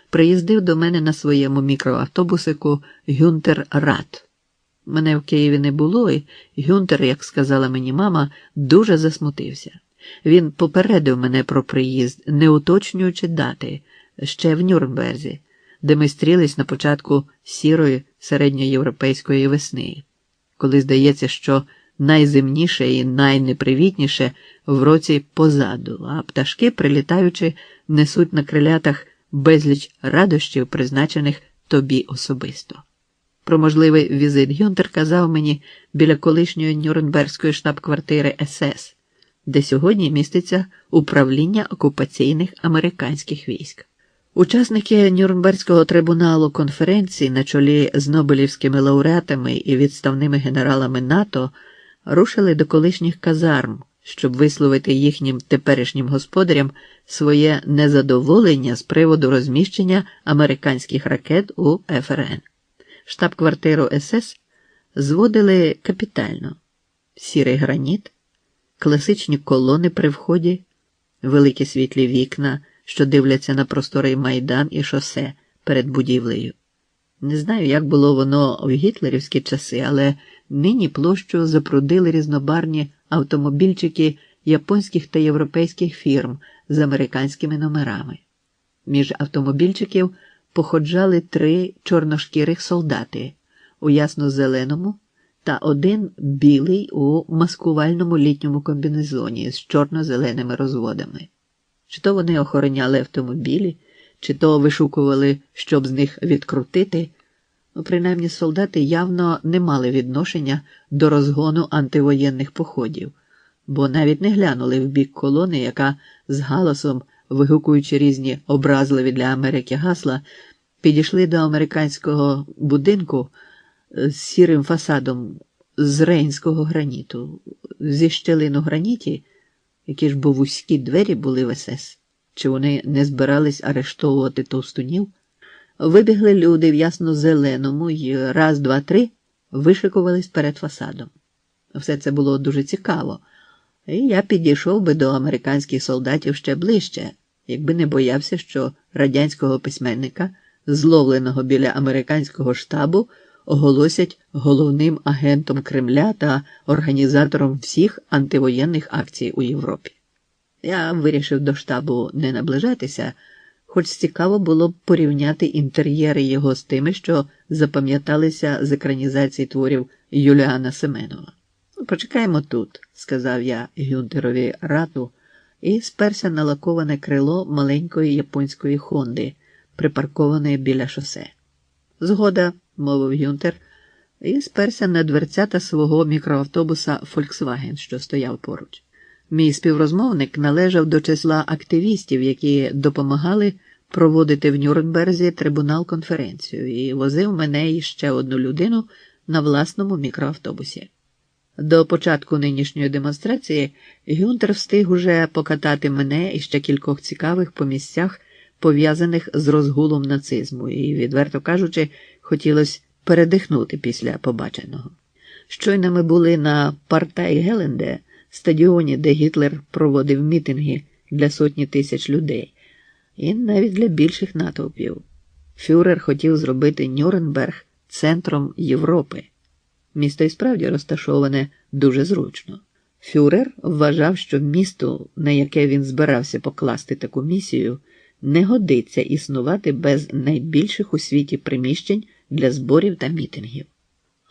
B: приїздив до мене на своєму мікроавтобусику Гюнтер Рат. Мене в Києві не було, і Гюнтер, як сказала мені мама, дуже засмутився. Він попередив мене про приїзд, не уточнюючи дати, ще в Нюрнберзі, де ми стрілись на початку сірої середньоєвропейської весни, коли здається, що найземніше і найнепривітніше в році позаду, а пташки, прилітаючи, несуть на крилятах безліч радощів, призначених тобі особисто. Про можливий візит Гюнтер казав мені біля колишньої Нюрнберзької штаб-квартири СС, де сьогодні міститься управління окупаційних американських військ. Учасники Нюрнберзького трибуналу конференції на чолі з нобелівськими лауреатами і відставними генералами НАТО рушили до колишніх казарм, щоб висловити їхнім теперішнім господарям своє незадоволення з приводу розміщення американських ракет у ФРН. Штаб-квартиру СС зводили капітально. Сірий граніт, класичні колони при вході, великі світлі вікна, що дивляться на просторий майдан і шосе перед будівлею. Не знаю, як було воно в гітлерівські часи, але нині площу запрудили різнобарні автомобільчики японських та європейських фірм з американськими номерами. Між автомобільчиків походжали 3 чорношкірих солдати у ясно-зеленому та один білий у маскувальному літньому комбінезоні з чорно-зеленими розводами. Чи то вони охороняли автомобілі, чи то вишукували, щоб з них відкрутити. Принаймні солдати явно не мали відношення до розгону антивоєнних походів, бо навіть не глянули в бік колони, яка з галасом, вигукуючи різні образливі для Америки гасла, підійшли до американського будинку з сірим фасадом з рейнського граніту. Зі щелин у граніті, які ж бо вузькі двері були в СС, чи вони не збирались арештовувати товстунів, вибігли люди в ясно-зеленому і раз, два, три вишикувались перед фасадом. Все це було дуже цікаво, і я підійшов би до американських солдатів ще ближче, якби не боявся, що радянського письменника, зловленого біля американського штабу, оголосять головним агентом Кремля та організатором всіх антивоєнних акцій у Європі. Я вирішив до штабу не наближатися, хоч цікаво було б порівняти інтер'єри його з тими, що запам'яталися з екранізації творів Юліана Семенова. «Почекаємо тут», – сказав я Гюнтерові Рату і сперся на лаковане крило маленької японської Хонди, припаркованої біля шосе. «Згода», – мовив Гюнтер, і сперся на дверцята свого мікроавтобуса «Фольксваген», що стояв поруч. Мій співрозмовник належав до числа активістів, які допомагали проводити в Нюрнберзі трибунал-конференцію, і возив мене і ще одну людину на власному мікроавтобусі. До початку нинішньої демонстрації Гюнтер встиг уже покатати мене і ще кількох цікавих по місцях, пов'язаних з розгулом нацизму, і, відверто кажучи, хотілося передихнути після побаченого. Щойно ми були на Партайгеленде, стадіоні, де Гітлер проводив мітинги для сотні тисяч людей, і навіть для більших натовпів. Фюрер хотів зробити Нюрнберг центром Європи. Місто і справді розташоване дуже зручно. Фюрер вважав, що місту, на яке він збирався покласти таку місію, не годиться існувати без найбільших у світі приміщень для зборів та мітингів.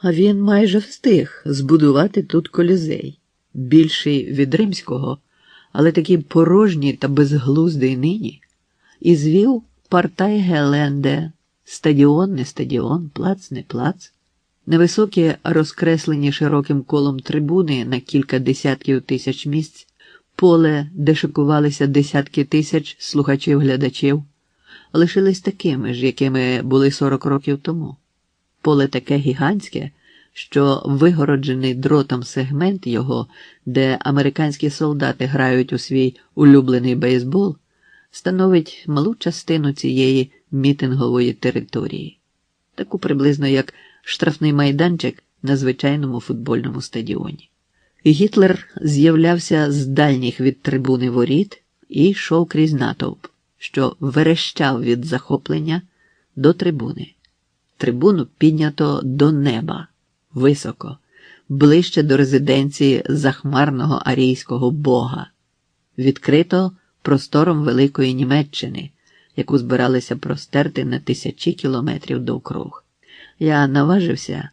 B: А він майже встиг збудувати тут колізей, більший від римського, але такий порожній та безглуздий нині, і звів Партайгеленде, стадіон не стадіон, плац не плац. Невисокі, розкреслені широким колом трибуни на кілька десятків тисяч місць, поле, де шикувалися десятки тисяч слухачів-глядачів, лишились такими ж, якими були 40 років тому. Поле таке гігантське, що вигороджений дротом сегмент його, де американські солдати грають у свій улюблений бейсбол, становить малу частину цієї мітингової території. Таку приблизно як штрафний майданчик на звичайному футбольному стадіоні. Гітлер з'являвся з дальніх від трибуни воріт і йшов крізь натовп, що верещав від захоплення до трибуни. Трибуну піднято до неба, високо, ближче до резиденції захмарного арійського бога, відкрито простором Великої Німеччини, яку збиралися простерти на тисячі кілометрів довкруг. Я наважився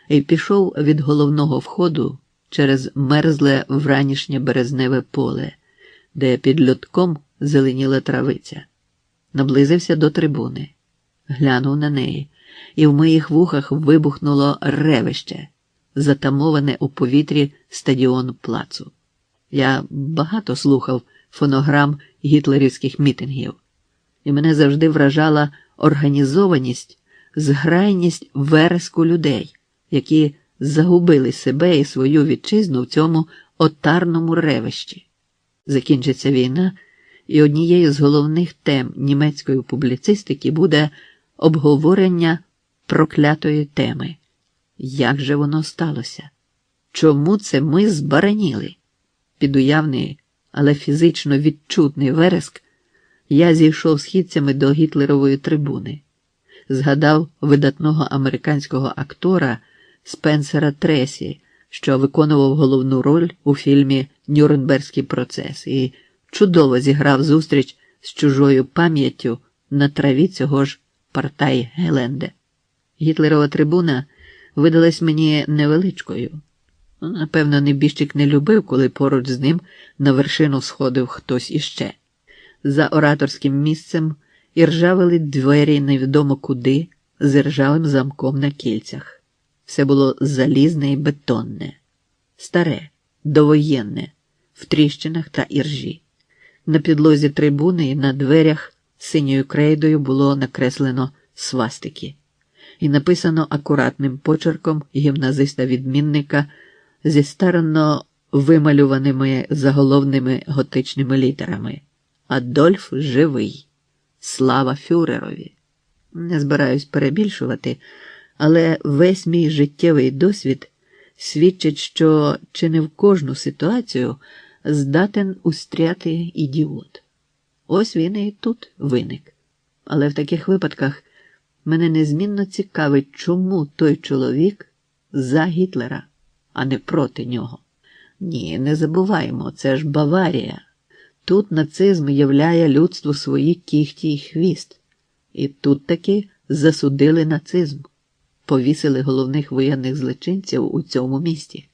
B: і пішов від головного входу через мерзле вранішнє березневе поле, де під льотком зеленіла травиця. Наблизився до трибуни, глянув на неї, і в моїх вухах вибухнуло ревище, затамоване у повітрі стадіону плацу. Я багато слухав фонограм гітлерівських мітингів, і мене завжди вражала організованість, зграйність вереску людей, які загубили себе і свою вітчизну в цьому отарному ревищі. Закінчиться війна, і однією з головних тем німецької публіцистики буде обговорення проклятої теми. Як же воно сталося? Чому це ми збараніли? Під уявний, але фізично відчутний вереск я зійшов східцями до гітлерової трибуни. Згадав видатного американського актора Спенсера Тресі, що виконував головну роль у фільмі «Нюрнберзький процес» і чудово зіграв зустріч з чужою пам'яттю на траві цього ж Партайгеленде. Гітлерова трибуна видалась мені невеличкою. Напевно, небіжчик не любив, коли поруч з ним на вершину сходив хтось іще. За ораторським місцем іржавили двері невідомо куди з іржавим замком на кільцях. Все було залізне і бетонне, старе, довоєнне, в тріщинах та іржі. На підлозі трибуни і на дверях синьою крейдою було накреслено свастики і написано акуратним почерком гімназиста-відмінника зі старанно вималюваними заголовними готичними літерами: «Адольф живий! Слава фюрерові!». Не збираюсь перебільшувати, але весь мій життєвий досвід свідчить, що чи не в кожну ситуацію здатен устряти ідіот. Ось він і тут виник. Але в таких випадках Мене незмінно цікавить, чому той чоловік за Гітлера, а не проти нього. Ні, не забуваємо, це ж Баварія. Тут нацизм являє людству свої кігті й хвіст. І тут таки засудили нацизм. Повісили головних воєнних злочинців у цьому місті.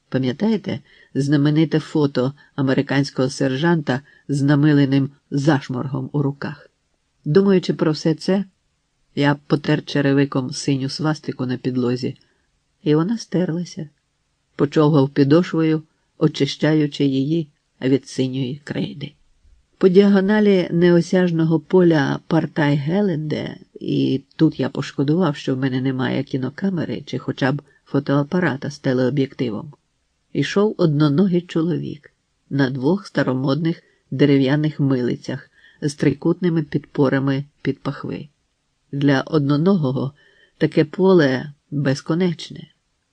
B: Пам'ятаєте знамените фото американського сержанта з намиленим зашморгом у руках? Думаючи про все це, я потер черевиком синю свастику на підлозі, і вона стерлася. Почовгав підошвою, очищаючи її від синьої крейди. По діагоналі неосяжного поля Партай-Геленде, і тут я пошкодував, що в мене немає кінокамери чи хоча б фотоапарата з телеоб'єктивом, ішов одноногий чоловік на двох старомодних дерев'яних милицях з трикутними підпорами під пахви. Для одноногого таке поле безконечне.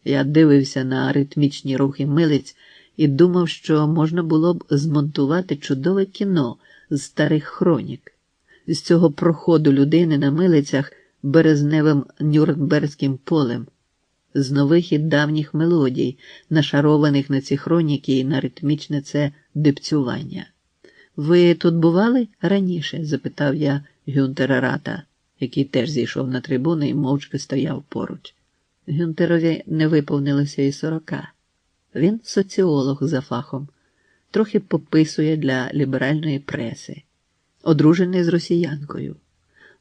B: Я дивився на ритмічні рухи милиць і думав, що можна було б змонтувати чудове кіно з старих хронік, з цього проходу людини на милицях березневим Нюрнберзьким полем, з нових і давніх мелодій, нашарованих на ці хроніки і на ритмічне це дипцювання. «Ви тут бували раніше?» – запитав я Гюнтера Рата, який теж зійшов на трибуни і мовчки стояв поруч. Гюнтерові не виповнилося і 40. Він соціолог за фахом, трохи пописує для ліберальної преси, одружений з росіянкою.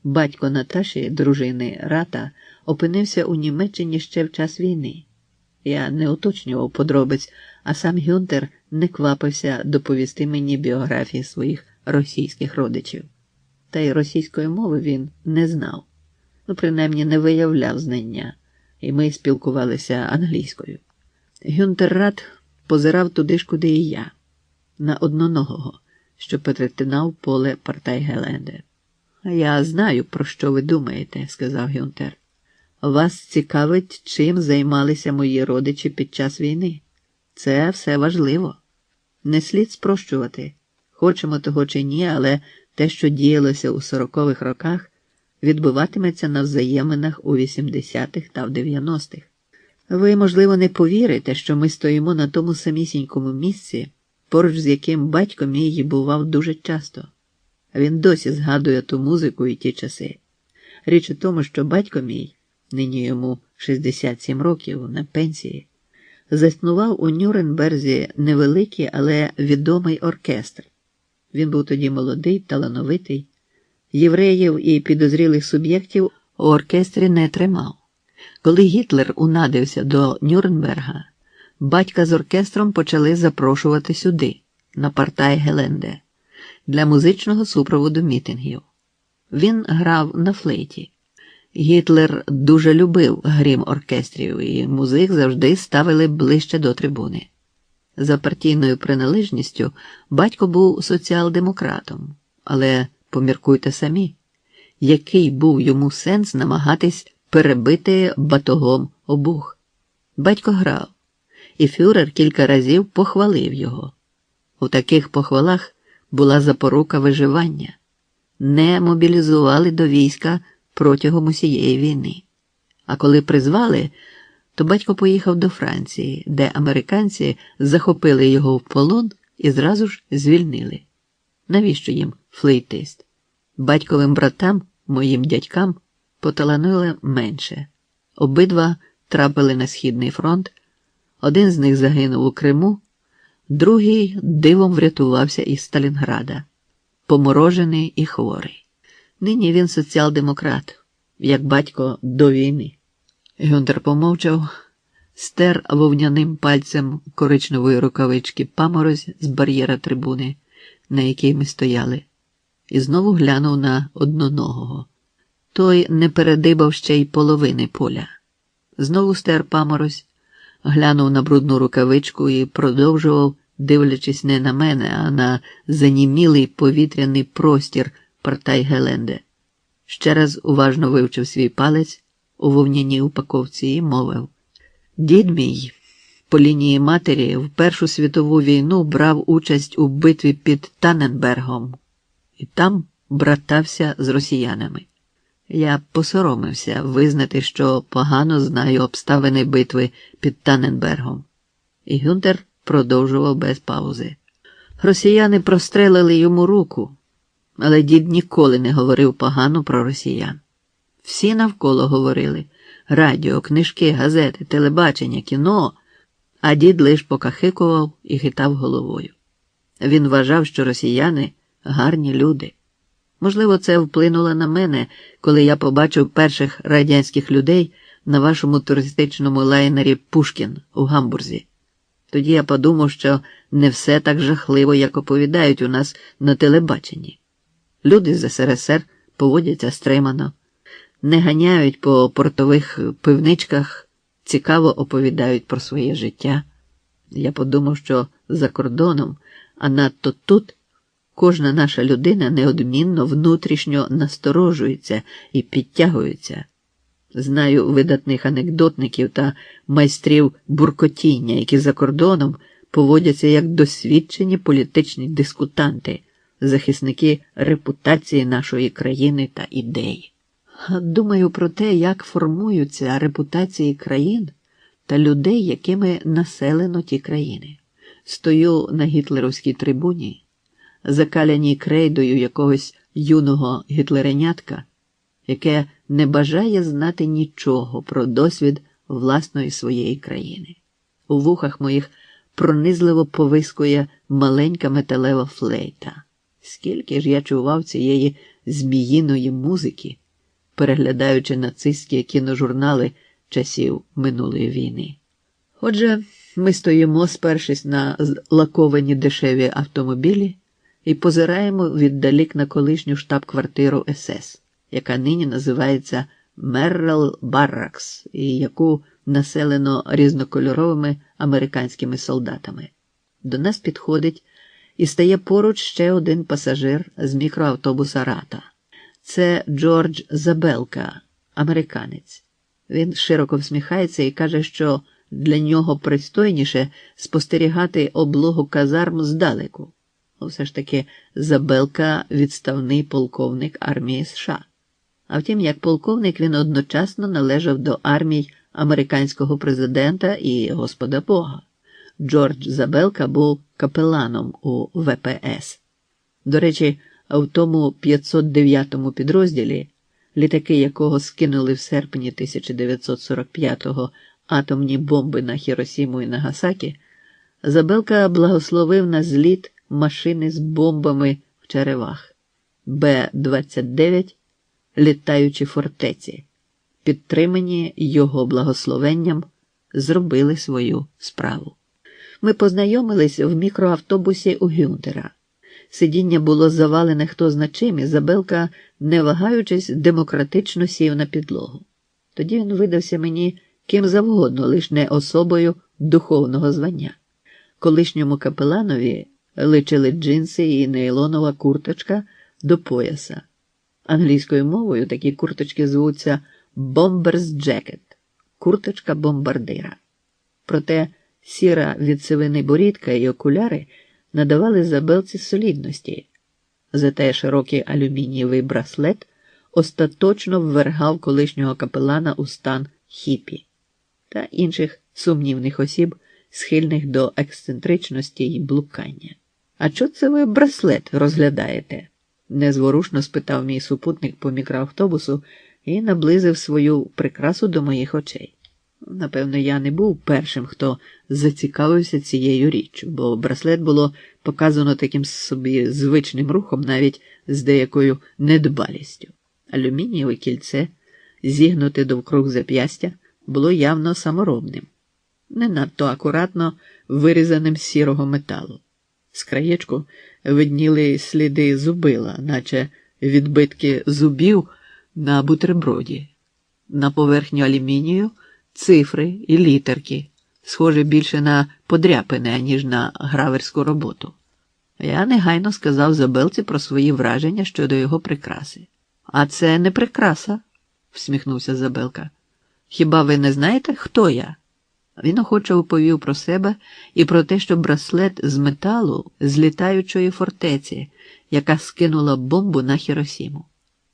B: Батько Наташі, дружини Рата, опинився у Німеччині ще в час війни. Я не уточнював подробиць, а сам Гюнтер не квапився доповісти мені біографії своїх російських родичів. Та й російської мови він не знав, принаймні не виявляв знання, і ми спілкувалися англійською. Гюнтер Рат позирав туди ж, куди і я, на одноногого, що перетинав поле Партай-Геленде. «Я знаю, про що ви думаєте», – сказав Гюнтер. «Вас цікавить, чим займалися мої родичі під час війни. Це все важливо. Не слід спрощувати. Хочемо того чи ні, але те, що діялося у 40-х роках, відбуватиметься на взаєминах у 80-х та в 90-х. Ви, можливо, не повірите, що ми стоїмо на тому самісінькому місці, поруч з яким батько мій бував дуже часто. Він досі згадує ту музику і ті часи. Річ у тому, що батько мій, нині йому 67 років, на пенсії, заснував у Нюрнберзі невеликий, але відомий оркестр. Він був тоді молодий, талановитий. Євреїв і підозрілих суб'єктів у оркестрі не тримав. Коли Гітлер унадився до Нюрнберга, батька з оркестром почали запрошувати сюди, на Партай-Геленде, для музичного супроводу мітингів. Він грав на флейті. Гітлер дуже любив грім оркестрів, і музик завжди ставили ближче до трибуни. За партійною приналежністю батько був соціал-демократом, але поміркуйте самі, який був йому сенс намагатись перебити батогом обух. Батько грав, і фюрер кілька разів похвалив його. У таких похвалах була запорука виживання. Не мобілізували до війська протягом усієї війни. А коли призвали, то батько поїхав до Франції, де американці захопили його в полон і зразу ж звільнили. Навіщо їм флейтист? Батьковим братам, моїм дядькам, поталанило менше. Обидва трапили на Східний фронт, один з них загинув у Криму, другий дивом врятувався із Сталінграда, поморожений і хворий. Нині він соціал-демократ, як батько до війни. Гюнтер помовчав, стер вовняним пальцем коричневої рукавички паморозь з бар'єра трибуни, на якій ми стояли, і знову глянув на одноногого. Той не передибав ще й половини поля. Знову стер паморозь, глянув на брудну рукавичку і продовжував, дивлячись не на мене, а на занімілий повітряний простір Партай-Геленде. Ще раз уважно вивчив свій палець у вовняній упаковці і мовив: «Дід мій по лінії матері в Першу світову війну брав участь у битві під Танненбергом і там братався з росіянами. Я посоромився визнати, що погано знаю обставини битви під Танненбергом. І Гюнтер продовжував без паузи. Росіяни прострелили йому руку, але дід ніколи не говорив погано про росіян. Всі навколо говорили – радіо, книжки, газети, телебачення, кіно, а дід лиш покахикував і хитав головою. Він вважав, що росіяни – гарні люди. Можливо, це вплинуло на мене, коли я побачив перших радянських людей на вашому туристичному лайнері «Пушкін» у Гамбурзі. Тоді я подумав, що не все так жахливо, як оповідають у нас на телебаченні. Люди з СРСР поводяться стримано, не ганяють по портових пивничках, цікаво оповідають про своє життя. Я подумав, що за кордоном, а надто тут, кожна наша людина неодмінно внутрішньо насторожується і підтягується. Знаю видатних анекдотників та майстрів буркотіння, які за кордоном поводяться як досвідчені політичні дискутанти, захисники репутації нашої країни та ідей. Думаю про те, як формуються репутації країн та людей, якими населено ті країни. Стою на гітлерівській трибуні, закаляній крейдою якогось юного гітлеренятка, яке не бажає знати нічого про досвід власної своєї країни. У вухах моїх пронизливо повискує маленька металева флейта. Скільки ж я чував цієї зміїної музики, переглядаючи нацистські кіножурнали часів минулої війни. Отже, ми стоїмо, спершись на лаковані дешеві автомобілі, і позираємо віддалік на колишню штаб-квартиру СС, яка нині називається Меррел Барракс, і яку населено різнокольоровими американськими солдатами. До нас підходить і стає поруч ще один пасажир з мікроавтобуса «Рата». Це Джордж Забелка, американець. Він широко всміхається і каже, що для нього пристойніше спостерігати облогу казарм здалеку. Все ж таки Забелка – відставний полковник армії США. А втім, як полковник він одночасно належав до армій американського президента і Господа Бога. Джордж Забелка був капеланом у ВПС. До речі, в тому 509-му підрозділі, літаки якого скинули в серпні 1945-го атомні бомби на Хіросіму і Нагасакі, Забелка благословив на зліт машини з бомбами в черевах. Б-29 літаючі фортеці, підтримані його благословенням, зробили свою справу. Ми познайомились в мікроавтобусі у Гюнтера. Сидіння було завалене хто зна чим, і Забелка, не вагаючись, демократично сів на підлогу. Тоді він видався мені ким завгодно, лиш не особою духовного звання. Колишньому капеланові личили джинси і нейлонова курточка до пояса. Англійською мовою такі курточки звуться «Bomber's Jacket» – курточка бомбардира. Проте сіра від сивини борідка і окуляри надавали Забелці солідності. Зате широкий алюмінієвий браслет остаточно ввергав колишнього капелана у стан хіпі та інших сумнівних осіб, схильних до ексцентричності і блукання. «А чого це ви браслет розглядаєте?» – незворушно спитав мій супутник по мікроавтобусу і наблизив свою прикрасу до моїх очей. Напевно, я не був першим, хто зацікавився цією річчю, бо браслет було показано таким собі звичним рухом, навіть з деякою недбалістю. Алюмінієве кільце, зігнуте довкруг зап'ястя, було явно саморобним, не надто акуратно вирізаним з сірого металу. З краєчку видніли сліди зубила, наче відбитки зубів на бутерброді. На поверхню алюмінію цифри і літерки, схожі більше на подряпини, аніж на граверську роботу. Я негайно сказав Забелці про свої враження щодо його прикраси. «А це не прикраса», – всміхнувся Забелка. «Хіба ви не знаєте, хто я?» Він охоче оповів про себе і про те, що браслет з металу з літаючої фортеці, яка скинула бомбу на Хіросіму.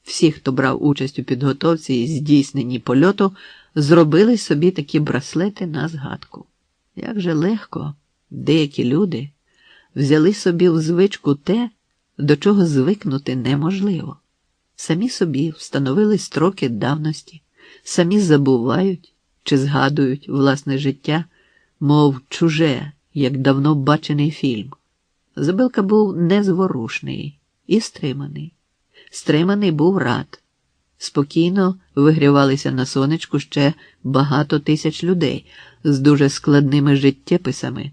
B: Всі, хто брав участь у підготовці і здійсненні польоту, зробили собі такі браслети на згадку. Як же легко деякі люди взяли собі в звичку те, до чого звикнути неможливо. Самі собі встановили строки давності, самі забувають чи згадують власне життя, мов чуже, як давно бачений фільм. Забелка був незворушний і стриманий. Стриманий був рад. Спокійно вигрівалися на сонечку ще багато тисяч людей з дуже складними життєписами,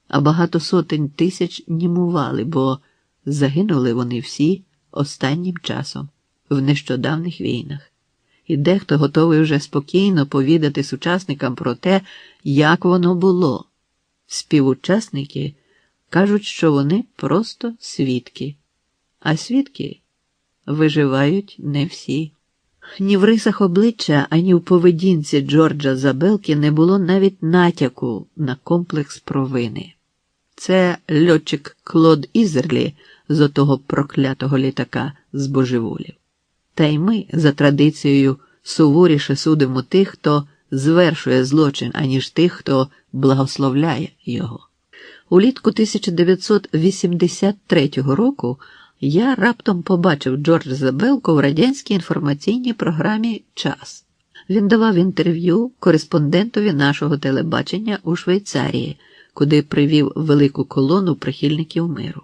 B: а багато сотень тисяч німували, бо загинули вони всі останнім часом в нещодавних війнах. І дехто готовий вже спокійно повідати сучасникам про те, як воно було. Співучасники кажуть, що вони просто свідки, а свідки виживають не всі. Ні в рисах обличчя, ані в поведінці Джорджа Забелки не було навіть натяку на комплекс провини. Це льотчик Клод Ізерлі з отого проклятого літака збожеволів. Та й ми, за традицією, суворіше судимо тих, хто звершує злочин, аніж тих, хто благословляє його. Улітку 1983 року я раптом побачив Джорджа Забелку в радянській інформаційній програмі «Час». Він давав інтерв'ю кореспондентові нашого телебачення у Швейцарії, куди привів велику колону прихильників миру.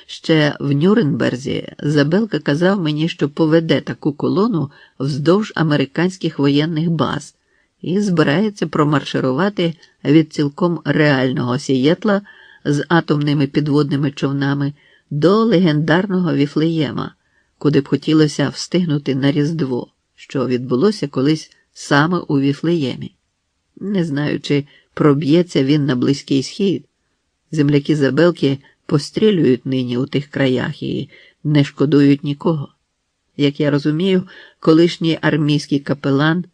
B: Ще в Нюрнберзі Забелка казав мені, що поведе таку колону вздовж американських воєнних баз і збирається промарширувати від цілком реального Сієтла з атомними підводними човнами до легендарного Віфлеєма, куди б хотілося встигнути на Різдво, що відбулося колись саме у Віфлеємі. Не знаю, чи проб'ється він на Близький Схід. Земляки Забелки пострілюють нині у тих краях і не шкодують нікого. Як я розумію, колишній армійський капелан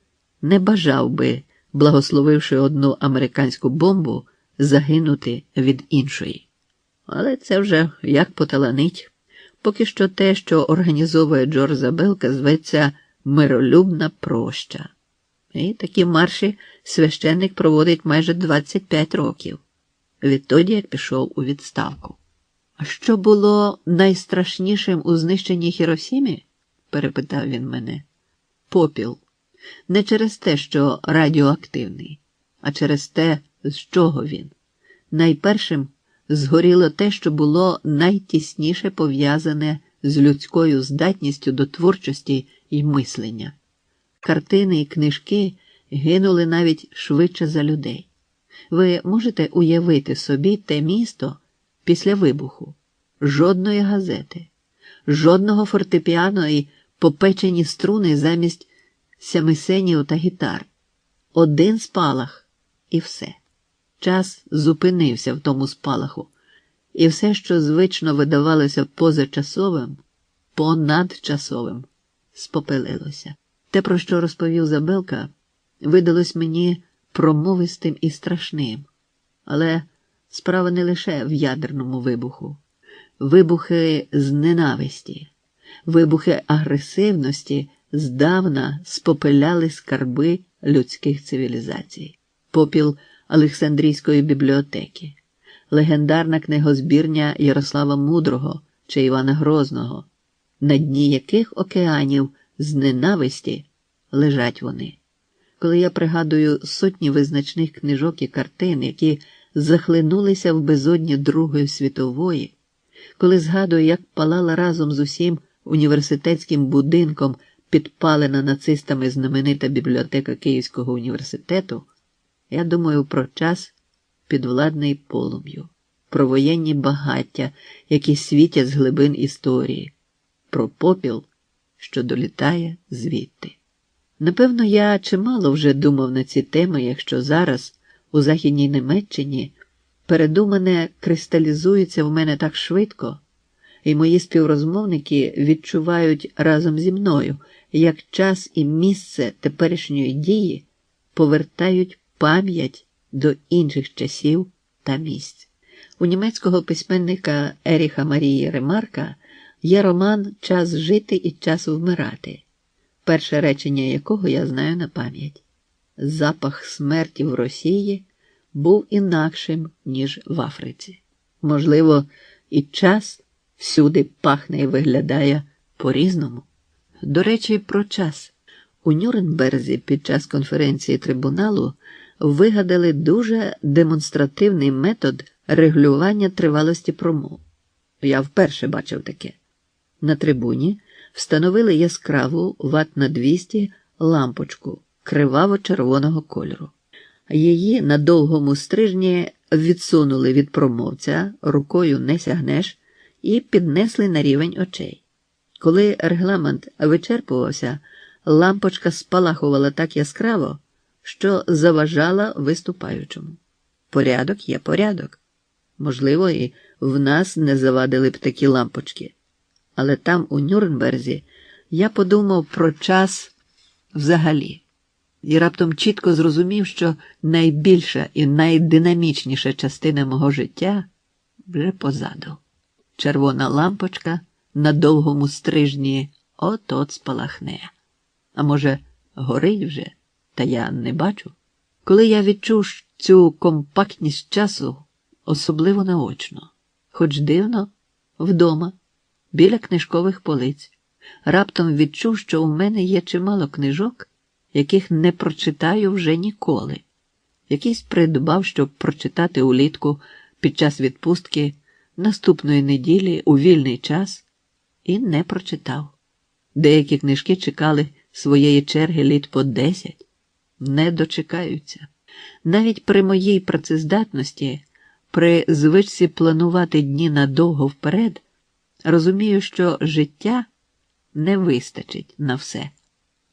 B: не бажав би, благословивши одну американську бомбу, загинути від іншої. Але це вже як поталанить. Поки що те, що організовує Джордж Забелка, зветься «Миролюбна проща». І такі марші священник проводить майже 25 років, відтоді, як пішов у відставку. «А що було найстрашнішим у знищенні Хіросімі?» – перепитав він мене. «Попіл. Не через те, що радіоактивний, а через те, з чого він. Найпершим згоріло те, що було найтісніше пов'язане з людською здатністю до творчості і мислення. Картини і книжки гинули навіть швидше за людей. Ви можете уявити собі те місто після вибуху? Жодної газети, жодного фортепіано і попечені струни замість сямисенів та гітар. Один спалах і все. Час зупинився в тому спалаху, і все, що звично видавалося позачасовим, понадчасовим, спопелилося. Те, про що розповів Забелка, видалось мені промовистим і страшним. Але справа не лише в ядерному вибуху. Вибухи з ненависті, вибухи агресивності здавна спопеляли скарби людських цивілізацій. Попіл Олександрійської бібліотеки, легендарна книгозбірня Ярослава Мудрого чи Івана Грозного, на дні яких океанів з ненависті лежать вони. Коли я пригадую сотні визначних книжок і картин, які захлинулися в безодні Другої світової, коли згадую, як палала разом з усім університетським будинком підпалена нацистами знаменита бібліотека Київського університету, я думаю про час, підвладний полум'ю, про воєнні багаття, які світять з глибин історії, про попіл, що долітає звідти. Напевно, я чимало вже думав на ці теми, якщо зараз, у Західній Німеччині, передумане кристалізується в мене так швидко, і мої співрозмовники відчувають разом зі мною, як час і місце теперішньої дії повертають пам'ять до інших часів та місць. У німецького письменника Еріха Марії Ремарка Є роман «Час жити і час вмирати», перше речення якого я знаю на пам'ять. Запах смерті в Росії був інакшим, ніж в Африці. Можливо, і час всюди пахне і виглядає по-різному. До речі, про час. У Нюрнберзі під час конференції трибуналу вигадали дуже демонстративний метод регулювання тривалості промов. Я вперше бачив таке. На трибуні встановили яскраву ват на 200 лампочку криваво-червоного кольору. Її на довгому стрижні відсунули від промовця, рукою не сягнеш, і піднесли на рівень очей. Коли регламент вичерпувався, лампочка спалахувала так яскраво, що заважала виступаючому. Порядок є порядок. Можливо, і в нас не завадили б такі лампочки. Але там, у Нюрнберзі, я подумав про час взагалі. І раптом чітко зрозумів, що найбільша і найдинамічніша частина мого життя вже позаду. Червона лампочка на довгому стрижні от-от спалахне. А може, горить вже, та я не бачу. Коли я відчув цю компактність часу, особливо наочно, хоч дивно, вдома, біля книжкових полиць, раптом відчув, що у мене є чимало книжок, яких не прочитаю вже ніколи. Якийсь придбав, щоб прочитати улітку під час відпустки наступної неділі у вільний час, і не прочитав. Деякі книжки чекали своєї черги літ по 10, не дочекаються. Навіть при моїй працездатності, при звичці планувати дні надовго вперед, розумію, що життя не вистачить на все.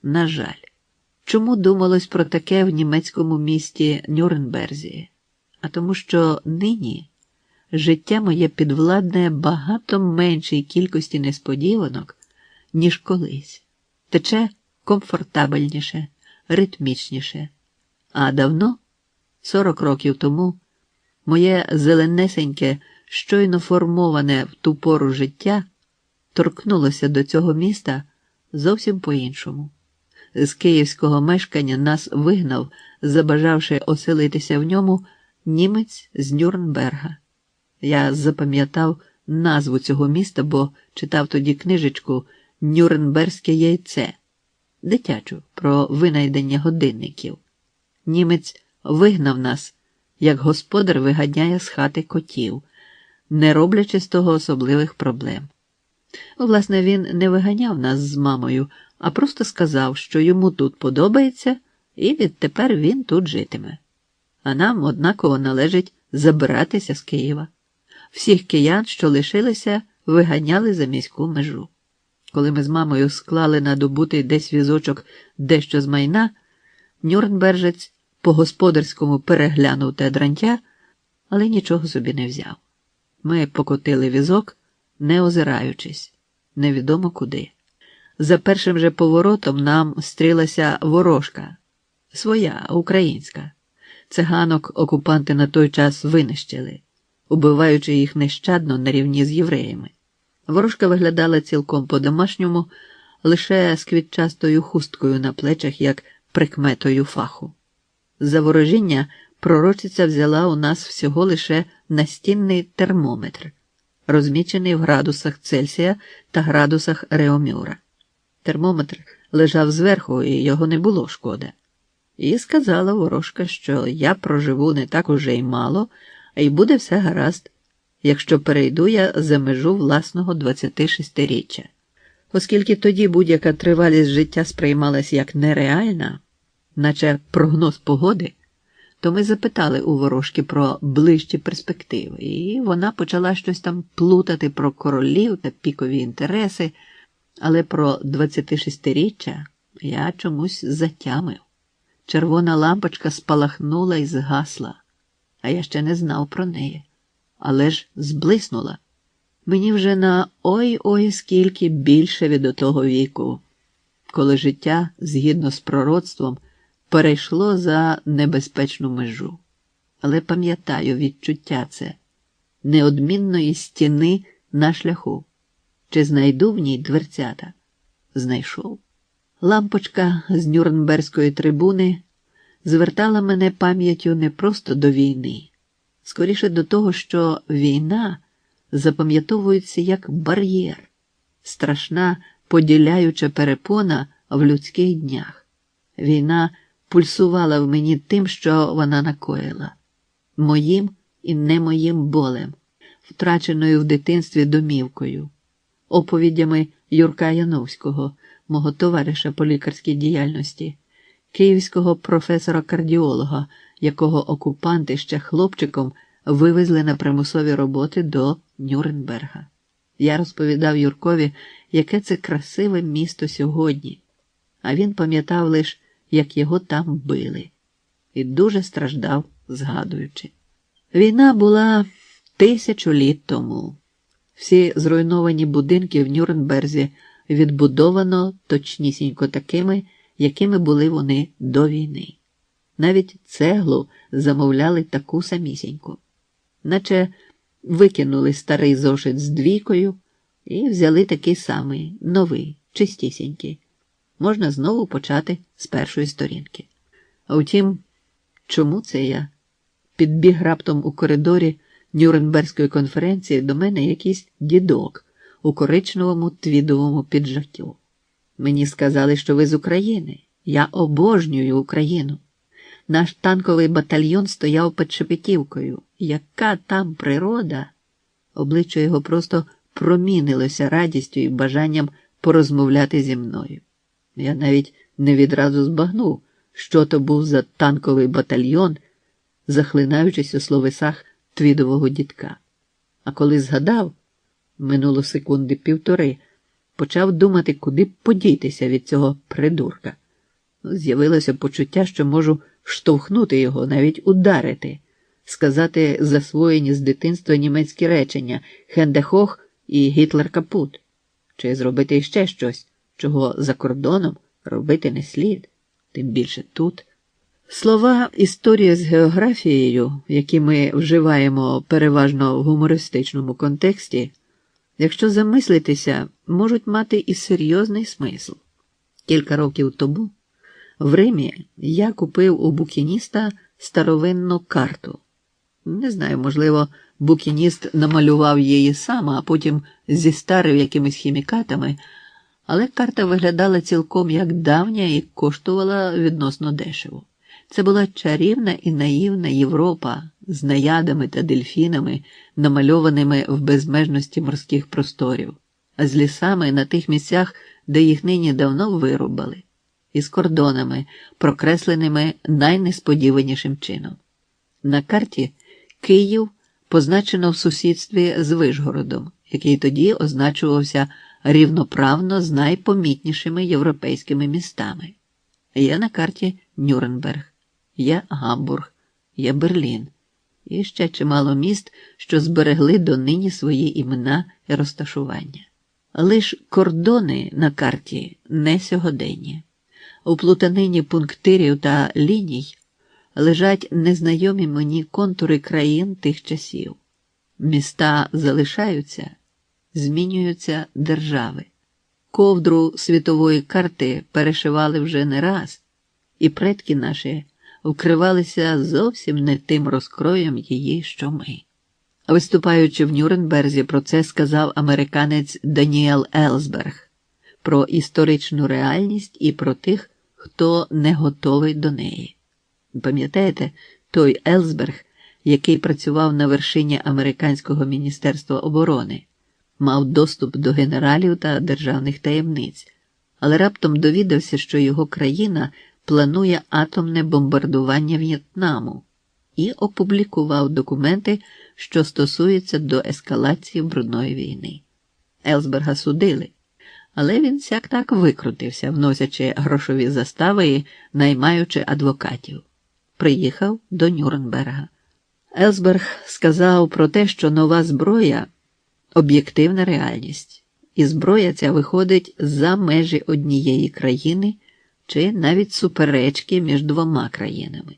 B: На жаль. Чому думалось про таке в німецькому місті Нюрнберзі? А тому що нині життя моє підвладне багато меншій кількості несподіванок, ніж колись. Тече комфортабельніше, ритмічніше. А давно, 40 років тому, моє зеленесеньке, щойно формоване в ту пору життя торкнулося до цього міста зовсім по-іншому. З київського мешкання нас вигнав, забажавши оселитися в ньому, німець з Нюрнберга. Я запам'ятав назву цього міста, бо читав тоді книжечку «Нюрнберзьке яйце» дитячу про винайдення годинників. Німець вигнав нас, як господар виганяє з хати котів, не роблячи з того особливих проблем. Власне, він не виганяв нас з мамою, а просто сказав, що йому тут подобається, і відтепер він тут житиме. А нам однаково належить забиратися з Києва. Всіх киян, що лишилися, виганяли за міську межу. Коли ми з мамою склали на добутий десь візочок дещо з майна, нюрнбержець по-господарському переглянув те дрантя, але нічого собі не взяв. Ми покотили візок, не озираючись, невідомо куди. За першим же поворотом нам стрілася ворожка. Своя, українська. Циганок окупанти на той час винищили, убиваючи їх нещадно на рівні з євреями. Ворожка виглядала цілком по-домашньому, лише з квітчастою хусткою на плечах, як прикметою фаху. За ворожіння пророчиця взяла у нас всього лише настінний термометр, розмічений в градусах Цельсія та градусах Реомюра. Термометр лежав зверху, і його не було шкода. І сказала ворожка, що я проживу не так уже й мало, а й буде все гаразд, якщо перейду я за межу власного 26-річчя. Оскільки тоді будь-яка тривалість життя сприймалась як нереальна, наче прогноз погоди, то ми запитали у ворожки про ближчі перспективи, і вона почала щось там плутати про королів та пікові інтереси, але про 26-річчя я чомусь затямив. Червона лампочка спалахнула і згасла, а я ще не знав про неї. Але ж зблиснула. Мені вже на ой-ой скільки більше від отого віку, коли життя, згідно з пророцтвом, перейшло за небезпечну межу. Але пам'ятаю відчуття це неодмінної стіни на шляху. чи знайду в ній дверцята. Знайшов. Лампочка з Нюрнберзької трибуни звертала мене пам'яттю не просто до війни, скоріше до того, що війна запам'ятовується як бар'єр, страшна поділяюча перепона в людських днях. Війна пульсувала в мені тим, що вона накоїла. Моїм і не моїм болем, втраченою в дитинстві домівкою, оповідями Юрка Яновського, мого товариша по лікарській діяльності, київського професора-кардіолога, якого окупанти ще хлопчиком вивезли на примусові роботи до Нюрнберга. Я розповідав Юркові, яке це красиве місто сьогодні, а він пам'ятав лише, як його там били, і дуже страждав, згадуючи. Війна була 1000 літ тому. Всі зруйновані будинки в Нюрнберзі відбудовано точнісінько такими, якими були вони до війни. Навіть цеглу замовляли таку самісіньку. Наче викинули старий зошит з 2 і взяли такий самий, новий, чистісінький. Можна знову почати з першої сторінки. А втім, чому це я? Підбіг раптом у коридорі Нюрнберзької конференції до мене якийсь дідок у коричневому твідовому піджаку. Мені сказали, що ви з України. Я обожнюю Україну. Наш танковий батальйон стояв під Шепетівкою. Яка там природа! Обличчя його просто промінилося радістю і бажанням порозмовляти зі мною. Я навіть не відразу збагнув, що то був за танковий батальйон, захлинаючись у словесах твідового дідка. А коли згадав, минуло 1-1.5 секунди, почав думати, куди подітися від цього придурка. З'явилося почуття, що можу штовхнути його, навіть ударити, сказати засвоєні з дитинства німецькі речення «Хенде хох» і «Гітлер капут», чи зробити іще щось, чого за кордоном робити не слід, тим більше тут. Слова «історія з географією», які ми вживаємо переважно в гумористичному контексті, якщо замислитися, можуть мати і серйозний смисл. Кілька років тому в Римі я купив у букініста старовинну карту. Не знаю, можливо, букініст намалював її сам, а потім зістарив якимись хімікатами, але карта виглядала цілком як давня і коштувала відносно дешево. Це була чарівна і наївна Європа з наядами та дельфінами, намальованими в безмежності морських просторів, а з лісами на тих місцях, де їх нині давно вирубали, і з кордонами, прокресленими найнесподіванішим чином. На карті Київ позначено в сусідстві з Вишгородом, який тоді означувався рівноправно з найпомітнішими європейськими містами. Є на карті Нюрнберг, є Гамбург, є Берлін і ще чимало міст, що зберегли донині свої імена і розташування. Лиш кордони на карті не сьогодення. У плутанині пунктирів та ліній лежать незнайомі мені контури країн тих часів. Міста залишаються, змінюються держави. Ковдру світової карти перешивали вже не раз, і предки наші вкривалися зовсім не тим розкроєм її, що ми. Виступаючи в Нюрнберзі, про це сказав американець Даніел Елсберг, про історичну реальність і про тих, хто не готовий до неї. Пам'ятаєте, той Елсберг, який працював на вершині американського міністерства оборони, мав доступ до генералів та державних таємниць, але раптом довідався, що його країна планує атомне бомбардування В'єтнаму і опублікував документи, що стосуються до ескалації брудної війни. Елсберга судили, але він сяк так викрутився, вносячи грошові застави і наймаючи адвокатів. Приїхав до Нюрнберга. Елсберг сказав про те, що нова зброя – об'єктивна реальність, і зброя ця виходить за межі однієї країни чи навіть суперечки між 2 країнами.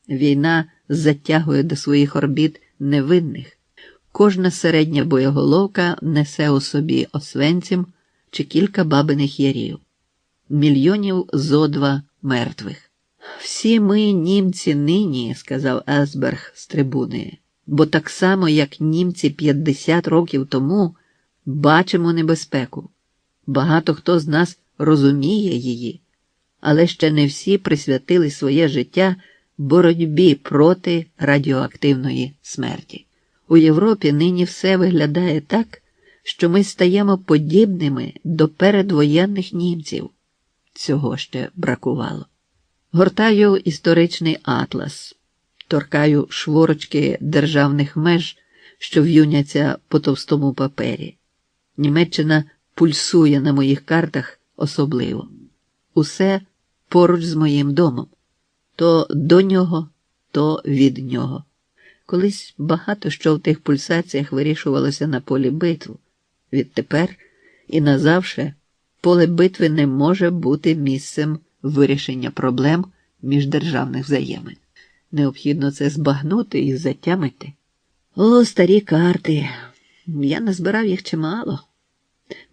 B: Війна затягує до своїх орбіт невинних, кожна середня боєголовка несе у собі Освенцим чи кілька бабиних ярів. Мільйонів зо два мертвих. «Всі ми, німці, нині, – сказав Есберг з трибуни, – бо так само, як німці 50 років тому, бачимо небезпеку. Багато хто з нас розуміє її, але ще не всі присвятили своє життя боротьбі проти радіоактивної смерті. У Європі нині все виглядає так, що ми стаємо подібними до передвоєнних німців. Цього ще бракувало. Гортаю історичний атлас, торкаю шворочки державних меж, що в'юняться по товстому папері. Німеччина пульсує на моїх картах особливо. Усе поруч з моїм домом. То до нього, то від нього. Колись багато що в тих пульсаціях вирішувалося на полі битв. Відтепер і назавше поле битви не може бути місцем вирішення проблем міждержавних взаємин. Необхідно це збагнути і затямити. О, старі карти! Я назбирав їх чимало.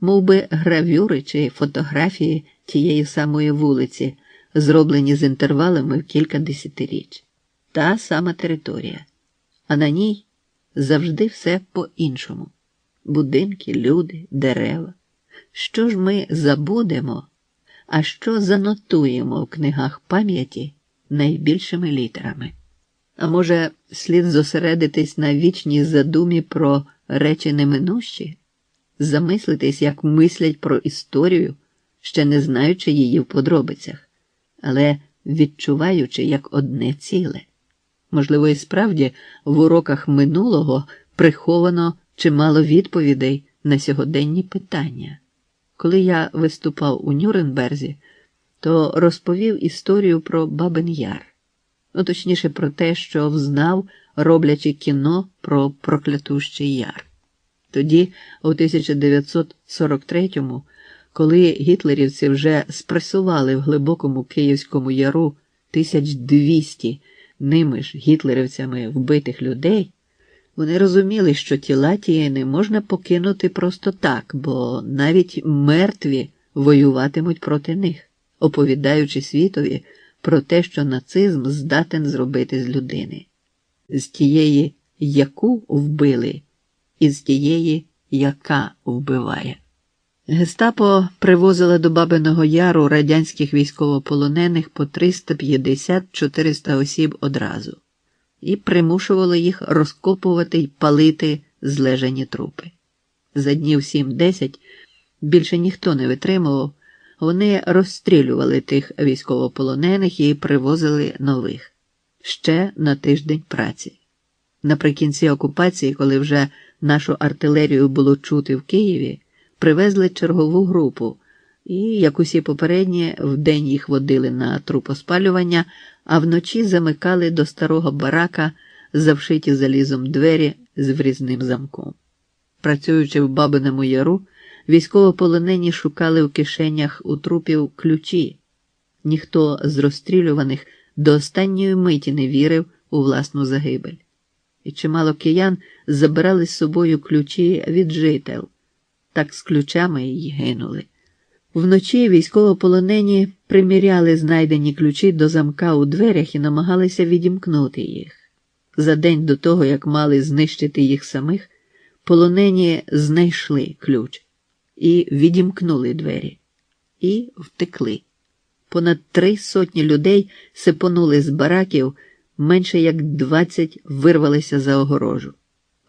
B: Мов би гравюри чи фотографії тієї самої вулиці, зроблені з інтервалами в кілька десятиріч. Та сама територія. А на ній завжди все по-іншому. Будинки, люди, дерева. Що ж ми забудемо, а що занотуємо в книгах пам'яті найбільшими літерами? А може, слід зосередитись на вічній задумі про речі неминущі? Замислитись, як мислять про історію, ще не знаючи її в подробицях, але відчуваючи як одне ціле. Можливо, і справді в уроках минулого приховано чимало відповідей на сьогоденні питання. Коли я виступав у Нюрнберзі, то розповів історію про Бабин Яр. Точніше про те, що взнав, роблячи кіно про Проклятущий Яр. Тоді, у 1943-му, коли гітлерівці вже спресували в глибокому Київському Яру 1200 ними ж гітлерівцями вбитих людей, вони розуміли, що тіла ті не можна покинути просто так, бо навіть мертві воюватимуть проти них, оповідаючи світові про те, що нацизм здатен зробити з людини. З тієї, яку вбили, і з тієї, яка вбиває. Гестапо привозило до Бабиного Яру радянських військовополонених по 350-400 осіб одразу і примушувало їх розкопувати й палити злежані трупи. За днів 7-10 більше ніхто не витримував, вони розстрілювали тих військовополонених і привозили нових. Ще на тиждень праці. Наприкінці окупації, коли вже нашу артилерію було чути в Києві, привезли чергову групу і, як усі попередні, вдень їх водили на трупоспалювання, а вночі замикали до старого барака завшиті залізом двері з врізним замком. Працюючи в Бабиному Яру, військовополонені шукали в кишенях у трупів ключі. Ніхто з розстрілюваних до останньої миті не вірив у власну загибель. І чимало киян забирали з собою ключі від жител. Так з ключами й гинули. Вночі військовополонені приміряли знайдені ключі до замка у дверях і намагалися відімкнути їх. За день до того, як мали знищити їх самих, полонені знайшли ключ і відімкнули двері. І втекли. Понад 300 людей сипонули з бараків, менше як 20 вирвалися за огорожу.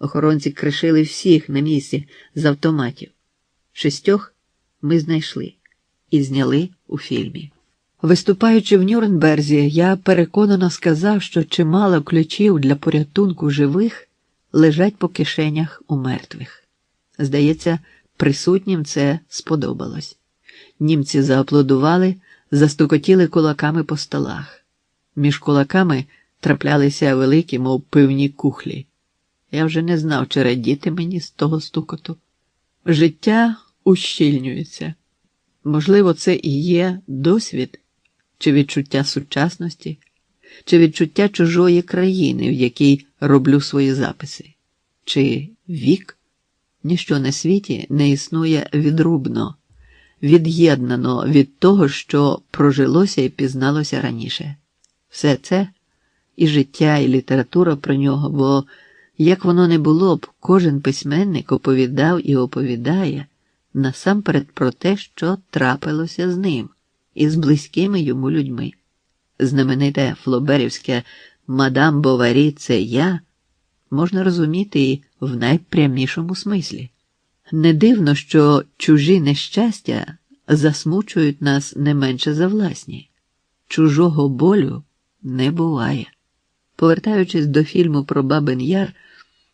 B: Охоронці кришили всіх на місці з автоматів. 6 ми знайшли і зняли у фільмі. Виступаючи в Нюрнберзі, я переконано сказав, що чимало ключів для порятунку живих лежать по кишенях у мертвих. Здається, присутнім це сподобалось. Німці зааплодували, застукотіли кулаками по столах. Між кулаками траплялися великі, мов пивні кухлі. Я вже не знав, чи радіти мені з того стукоту. Життя ущільнюється. Можливо, це і є досвід, чи відчуття сучасності, чи відчуття чужої країни, в якій роблю свої записи. чи вік. Ніщо на світі не існує відрубно, від'єднано від того, що прожилося і пізналося раніше. Все це і життя, і література про нього, бо, як воно не було б, кожен письменник оповідав і оповідає насамперед про те, що трапилося з ним і з близькими йому людьми. Знамените флоберівське «Мадам Боварі – це я» можна розуміти і в найпрямішому смислі. Не дивно, що чужі нещастя засмучують нас не менше за власні. Чужого болю не буває. Повертаючись до фільму про Бабин Яр,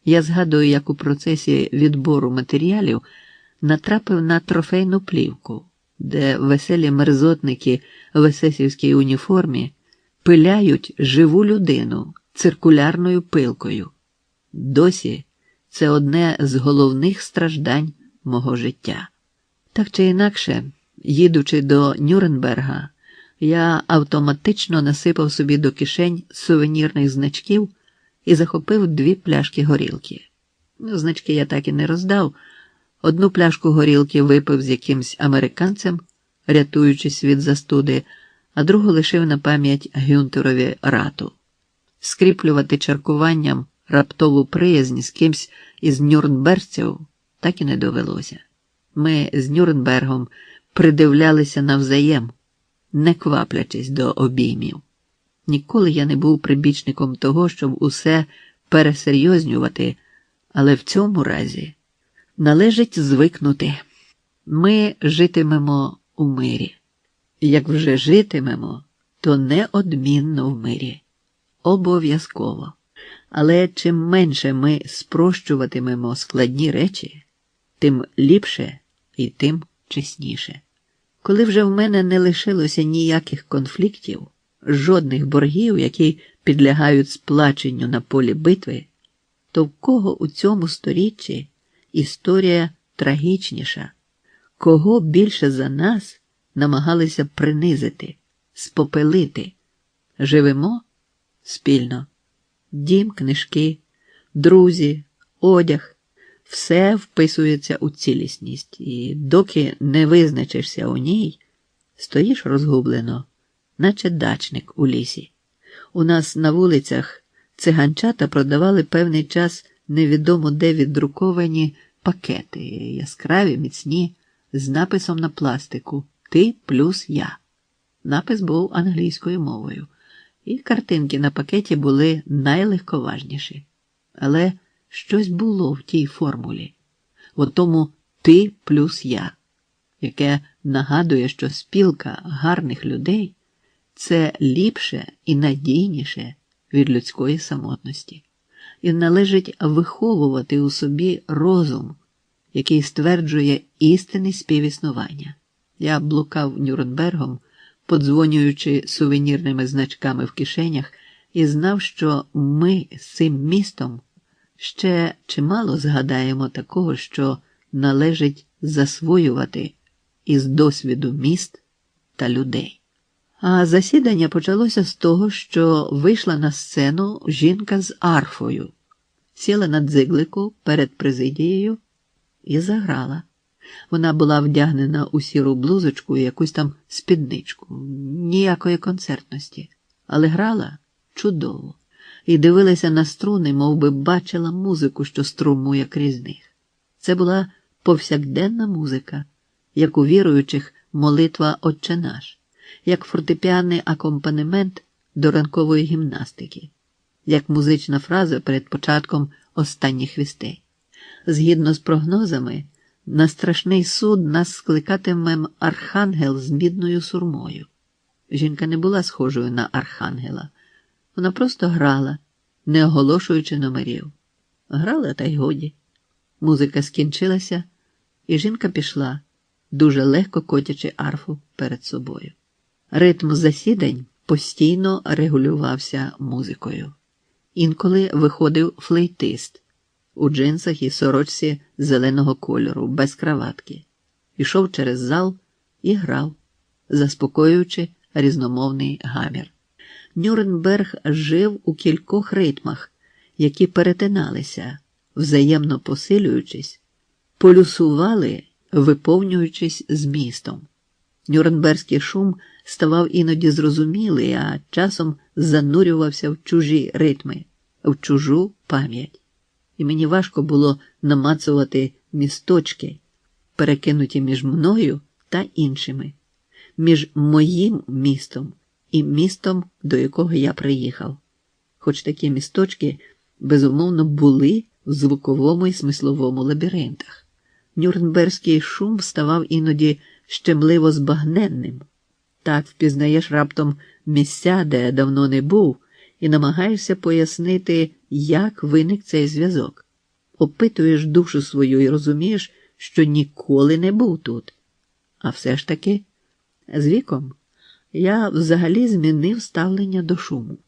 B: я згадую, як у процесі відбору матеріалів натрапив на трофейну плівку, де веселі мерзотники в есесівській уніформі пиляють живу людину циркулярною пилкою. Досі це одне з головних страждань мого життя. Так чи інакше, їдучи до Нюрнберга, я автоматично насипав собі до кишень сувенірних значків і захопив 2 пляшки горілки. Значки я так і не роздав. Одну пляшку горілки випив з якимсь американцем, рятуючись від застуди, а другу лишив на пам'ять Гюнтерові Рату. Скріплювати чаркуванням раптову приязнь з кимсь із нюрнберців так і не довелося. Ми з Нюрнбергом придивлялися навзаєм, не кваплячись до обіймів. Ніколи я не був прибічником того, щоб усе пересерйознювати, але в цьому разі належить звикнути. Ми житимемо у мирі. Як вже житимемо, то неодмінно в мирі. Обов'язково. Але чим менше ми спрощуватимемо складні речі, тим ліпше і тим чесніше. Коли вже в мене не лишилося ніяких конфліктів, жодних боргів, які підлягають сплаченню на полі битви, то в кого у цьому сторіччі історія трагічніша? Кого більше за нас намагалися принизити, спопелити? Живемо спільно. Дім, книжки, друзі, одяг – все вписується у цілісність, і доки не визначишся у ній, стоїш розгублено, наче дачник у лісі. У нас на вулицях циганчата продавали певний час невідомо де віддруковані пакети, яскраві, міцні, з написом на пластику «Ти плюс я». Напис був англійською мовою. І картинки на пакеті були найлегковажніші. Але щось було в тій формулі, в тому «ти плюс я», яке нагадує, що спілка гарних людей – це ліпше і надійніше від людської самотності. І належить виховувати у собі розум, який стверджує істинне співіснування. Я блукав Нюрнбергом, подзвонюючи сувенірними значками в кишенях, і знав, що ми з цим містом ще чимало згадаємо такого, що належить засвоювати із досвіду міст та людей. А засідання почалося з того, що вийшла на сцену жінка з арфою, сіла на дзиглику перед президією і заграла. Вона була вдягнена у сіру блузочку і якусь там спідничку, ніякої концертності, але грала чудово і дивилася на струни, мов би бачила музику, що струмує крізь них. Це була повсякденна музика, як у віруючих молитва «Отче наш», як фортепіанний акомпанемент до ранкової гімнастики, як музична фраза перед початком останніх вістей. Згідно з прогнозами, на страшний суд нас скликатиме архангел з мідною сурмою. Жінка не була схожою на архангела. Вона просто грала, не оголошуючи номерів. Грала, та й годі. Музика скінчилася, і жінка пішла, дуже легко котячи арфу перед собою. Ритм засідань постійно регулювався музикою. Інколи виходив флейтист у джинсах і сорочці зеленого кольору, без краватки. Ішов через зал і грав, заспокоюючи різномовний гамір. Нюрнберг жив у кількох ритмах, які перетиналися, взаємно посилюючись, полюсували, виповнюючись змістом. Нюрнберзький шум ставав іноді зрозумілий, а часом занурювався в чужі ритми, в чужу пам'ять. І мені важко було намацувати місточки, перекинуті між мною та іншими, між моїм містом і містом, до якого я приїхав. Хоч такі місточки, безумовно, були в звуковому і смисловому лабіринтах. Нюрнберзький шум ставав іноді щемливо збагненним. Так впізнаєш раптом місця, де давно не був, і намагаєшся пояснити, як виник цей зв'язок. Опитуєш душу свою і розумієш, що ніколи не був тут. А все ж таки, з віком я взагалі змінив ставлення до шуму.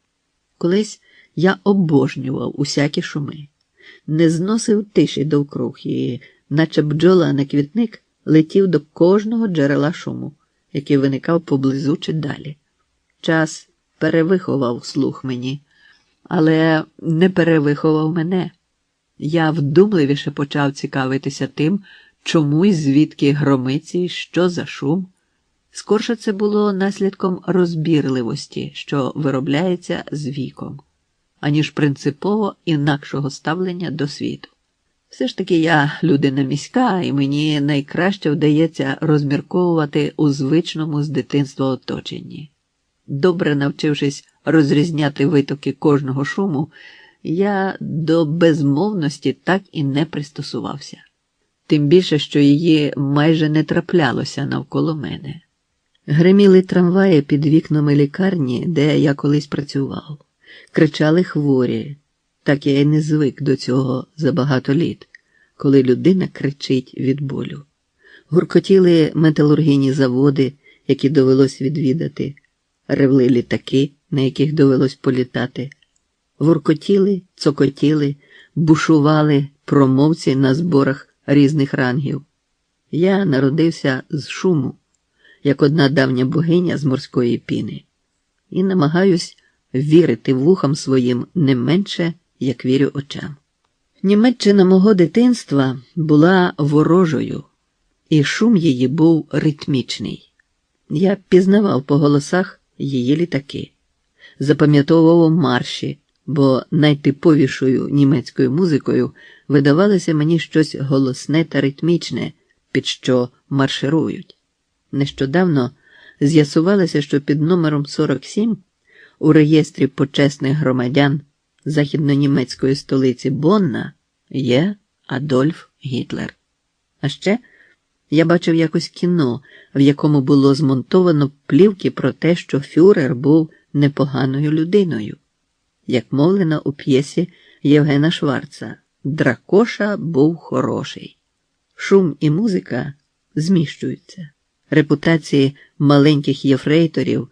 B: Колись я обожнював усякі шуми, не зносив тиші довкруг і, наче бджола на квітник, летів до кожного джерела шуму, який виникав поблизу чи далі. Час перевиховав слух мені, але не перевиховав мене. Я вдумливіше почав цікавитися тим, чому і звідки громиці, що за шум. Скорше це було наслідком розбірливості, що виробляється з віком, аніж принципово інакшого ставлення до світу. Все ж таки я людина міська, і мені найкраще вдається розмірковувати у звичному з дитинства оточенні. Добре навчившись розрізняти витоки кожного шуму, я до безмовності так і не пристосувався. Тим більше, що її майже не траплялося навколо мене. Гриміли трамваї під вікнами лікарні, де я колись працював. Кричали хворі. Так я й не звик до цього за багато літ, коли людина кричить від болю. Гуркотіли металургійні заводи, які довелось відвідати. Ревли літаки, на яких довелось політати. Гуркотіли, цокотіли, бушували промовці на зборах різних рангів. Я народився з шуму, як одна давня богиня з морської піни, і намагаюсь вірити вухам своїм не менше, як вірю очам. Німеччина мого дитинства була ворожою, і шум її був ритмічний. Я пізнавав по голосах її літаки, запам'ятовував марші, бо найтиповішою німецькою музикою видавалося мені щось голосне та ритмічне, під що марширують. Нещодавно з'ясувалося, що під номером 47 у реєстрі почесних громадян західнонімецької столиці Бонна є Адольф Гітлер. А ще я бачив якось кіно, в якому було змонтовано плівки про те, що фюрер був непоганою людиною. Як мовлено у п'єсі Євгена Шварца, Дракоша був хороший. Шум і музика зміщуються. Репутації маленьких єфрейторів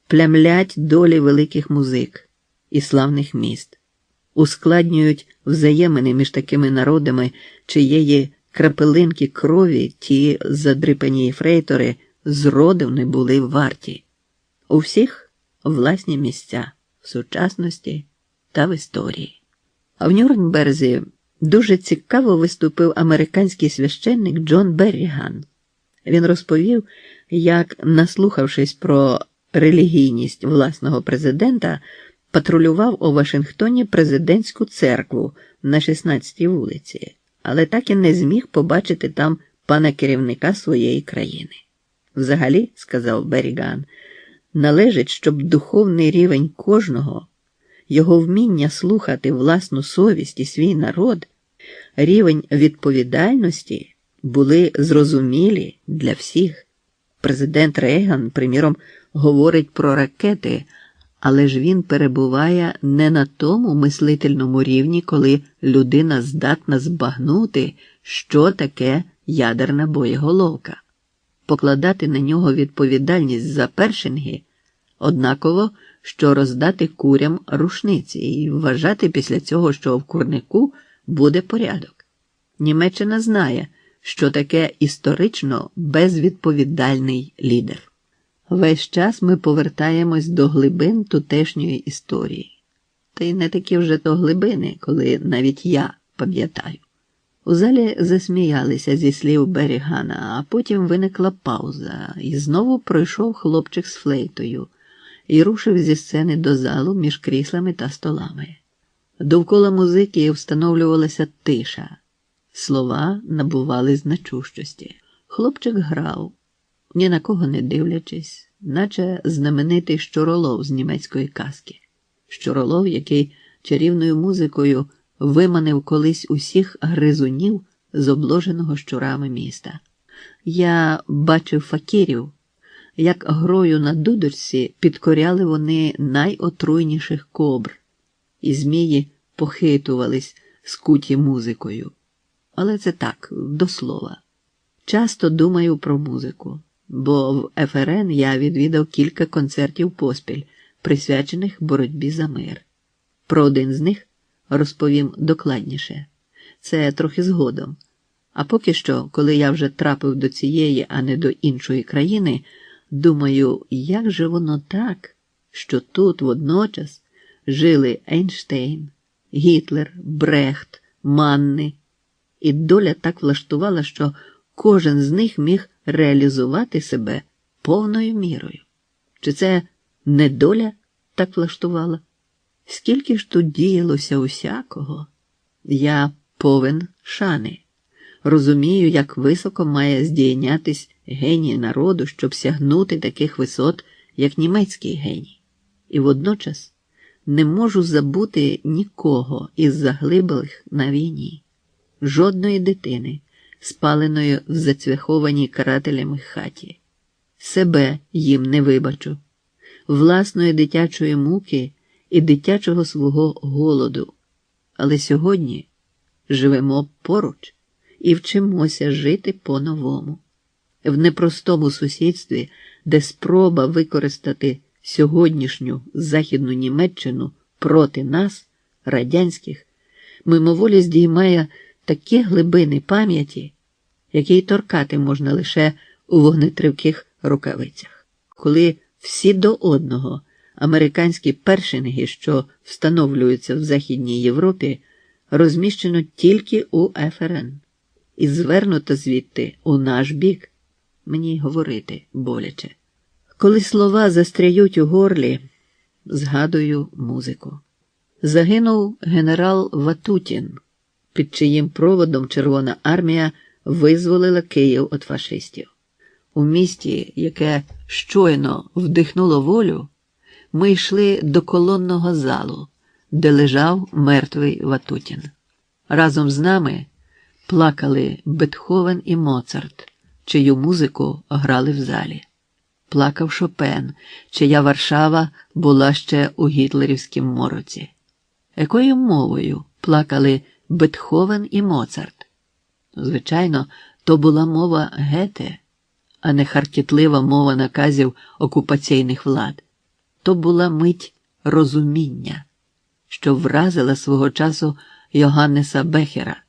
B: плямлять долі великих музик і славних міст, ускладнюють взаємини між такими народами, чиєї крапелинки крові ті задрипані єфрейтори зроду не були варті. У всіх власні місця в сучасності та в історії. А в Нюрнберзі дуже цікаво виступив американський священник Джон Берріган. Він розповів, як, наслухавшись про релігійність власного президента, патрулював у Вашингтоні президентську церкву на 16-й вулиці, але так і не зміг побачити там пана керівника своєї країни. Взагалі, сказав Берріган, належить, щоб духовний рівень кожного, його вміння слухати власну совість і свій народ, рівень відповідальності були зрозумілі для всіх. Президент Рейган, приміром, говорить про ракети, але ж він перебуває не на тому мислительному рівні, коли людина здатна збагнути, що таке ядерна боєголовка. Покладати на нього відповідальність за першинги однаково, що роздати курям рушниці і вважати після цього, що в курнику буде порядок. Німеччина знає, що таке історично безвідповідальний лідер. Весь час ми повертаємось до глибин тутешньої історії. Та й не такі вже то глибини, коли навіть я пам'ятаю. У залі засміялися зі слів Берігана, а потім виникла пауза, і знову пройшов хлопчик з флейтою і рушив зі сцени до залу між кріслами та столами. Довкола музики встановлювалася тиша. Слова набували значущості. Хлопчик грав, ні на кого не дивлячись, наче знаменитий Щоролов з німецької казки. Щоролов, який чарівною музикою виманив колись усіх гризунів з обложеного щурами міста. Я бачив факірів, як грою на дудочці підкоряли вони найотруйніших кобр, і змії похитувались, скуті музикою. Але це так, до слова. Часто думаю про музику, бо в ФРН я відвідав кілька концертів поспіль, присвячених боротьбі за мир. Про один з них розповім докладніше. Це трохи згодом. А поки що, коли я вже трапив до цієї, а не до іншої країни, думаю, як же воно так, що тут водночас жили Ейнштейн, Гітлер, Брехт, Манни, і доля так влаштувала, що кожен з них міг реалізувати себе повною мірою. Чи це не доля так влаштувала? Скільки ж тут діялося усякого? Я повен шани. Розумію, як високо має здійнятись геній народу, щоб сягнути таких висот, як німецький геній. І водночас не можу забути нікого із заглиблих на війні. Жодної дитини, спаленої в зацвяхованій карателями хаті. Себе їм не вибачу. Власної дитячої муки і дитячого свого голоду. Але сьогодні живемо поруч і вчимося жити по-новому. В непростому сусідстві, де спроба використати сьогоднішню Західну Німеччину проти нас, радянських, мимоволі здіймає такі глибини пам'яті, які й торкати можна лише у вогнетривких рукавицях. Коли всі до одного американські першинги, що встановлюються в Західній Європі, розміщено тільки у ФРН. І звернуто звідти у наш бік, мені й говорити боляче. Коли слова застряють у горлі, згадую музику. Загинув генерал Ватутін, під чиїм проводом Червона армія визволила Київ від фашистів. У місті, яке щойно вдихнуло волю, ми йшли до колонного залу, де лежав мертвий Ватутін. Разом з нами плакали Бетховен і Моцарт, чию музику грали в залі. Плакав Шопен, чия Варшава була ще у гітлерівськім мороці. Якою мовою плакали Бетховен і Моцарт? Звичайно, то була мова Гете, а не харкітлива мова наказів окупаційних влад. То була мить розуміння, що вразила свого часу Йоганнеса Бехера.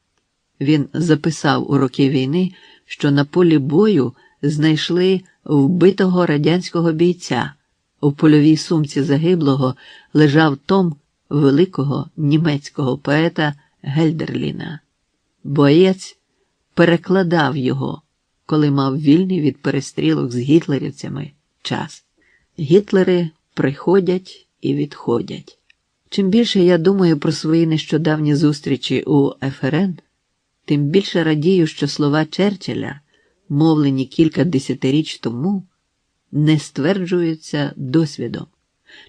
B: Він записав у роки війни, що на полі бою знайшли вбитого радянського бійця. У польовій сумці загиблого лежав том великого німецького поета Гельдерліна. Боєць перекладав його, коли мав вільний від перестрілок з гітлерівцями час. Гітлери приходять і відходять. Чим більше я думаю про свої нещодавні зустрічі у ФРН, тим більше радію, що слова Черчилля, мовлені кілька десятиріч тому, не стверджуються досвідом.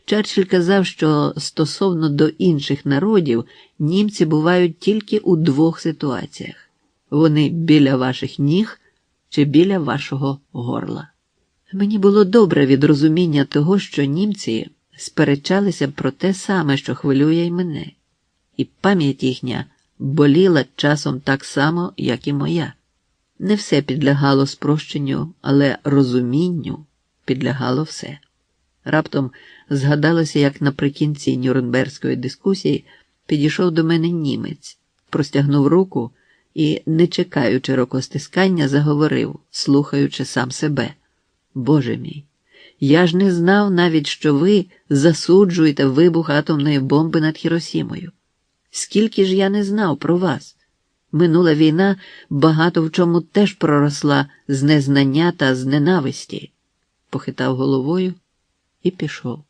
B: Черчилль казав, що стосовно до інших народів німці бувають тільки у двох ситуаціях. Вони біля ваших ніг чи біля вашого горла. Мені було добре від розуміння того, що німці сперечалися про те саме, що хвилює й мене. І пам'ять їхня боліла часом так само, як і моя. Не все підлягало спрощенню, але розумінню підлягало все. Раптом згадалося, як наприкінці Нюрнберзької дискусії підійшов до мене німець, простягнув руку і, не чекаючи рукостискання, заговорив, слухаючи сам себе. «Боже мій, я ж не знав навіть, що ви засуджуєте вибух атомної бомби над Хіросімою. Скільки ж я не знав про вас? Минула війна багато в чому теж проросла з незнання та з ненависті. Похитав головою і пішов,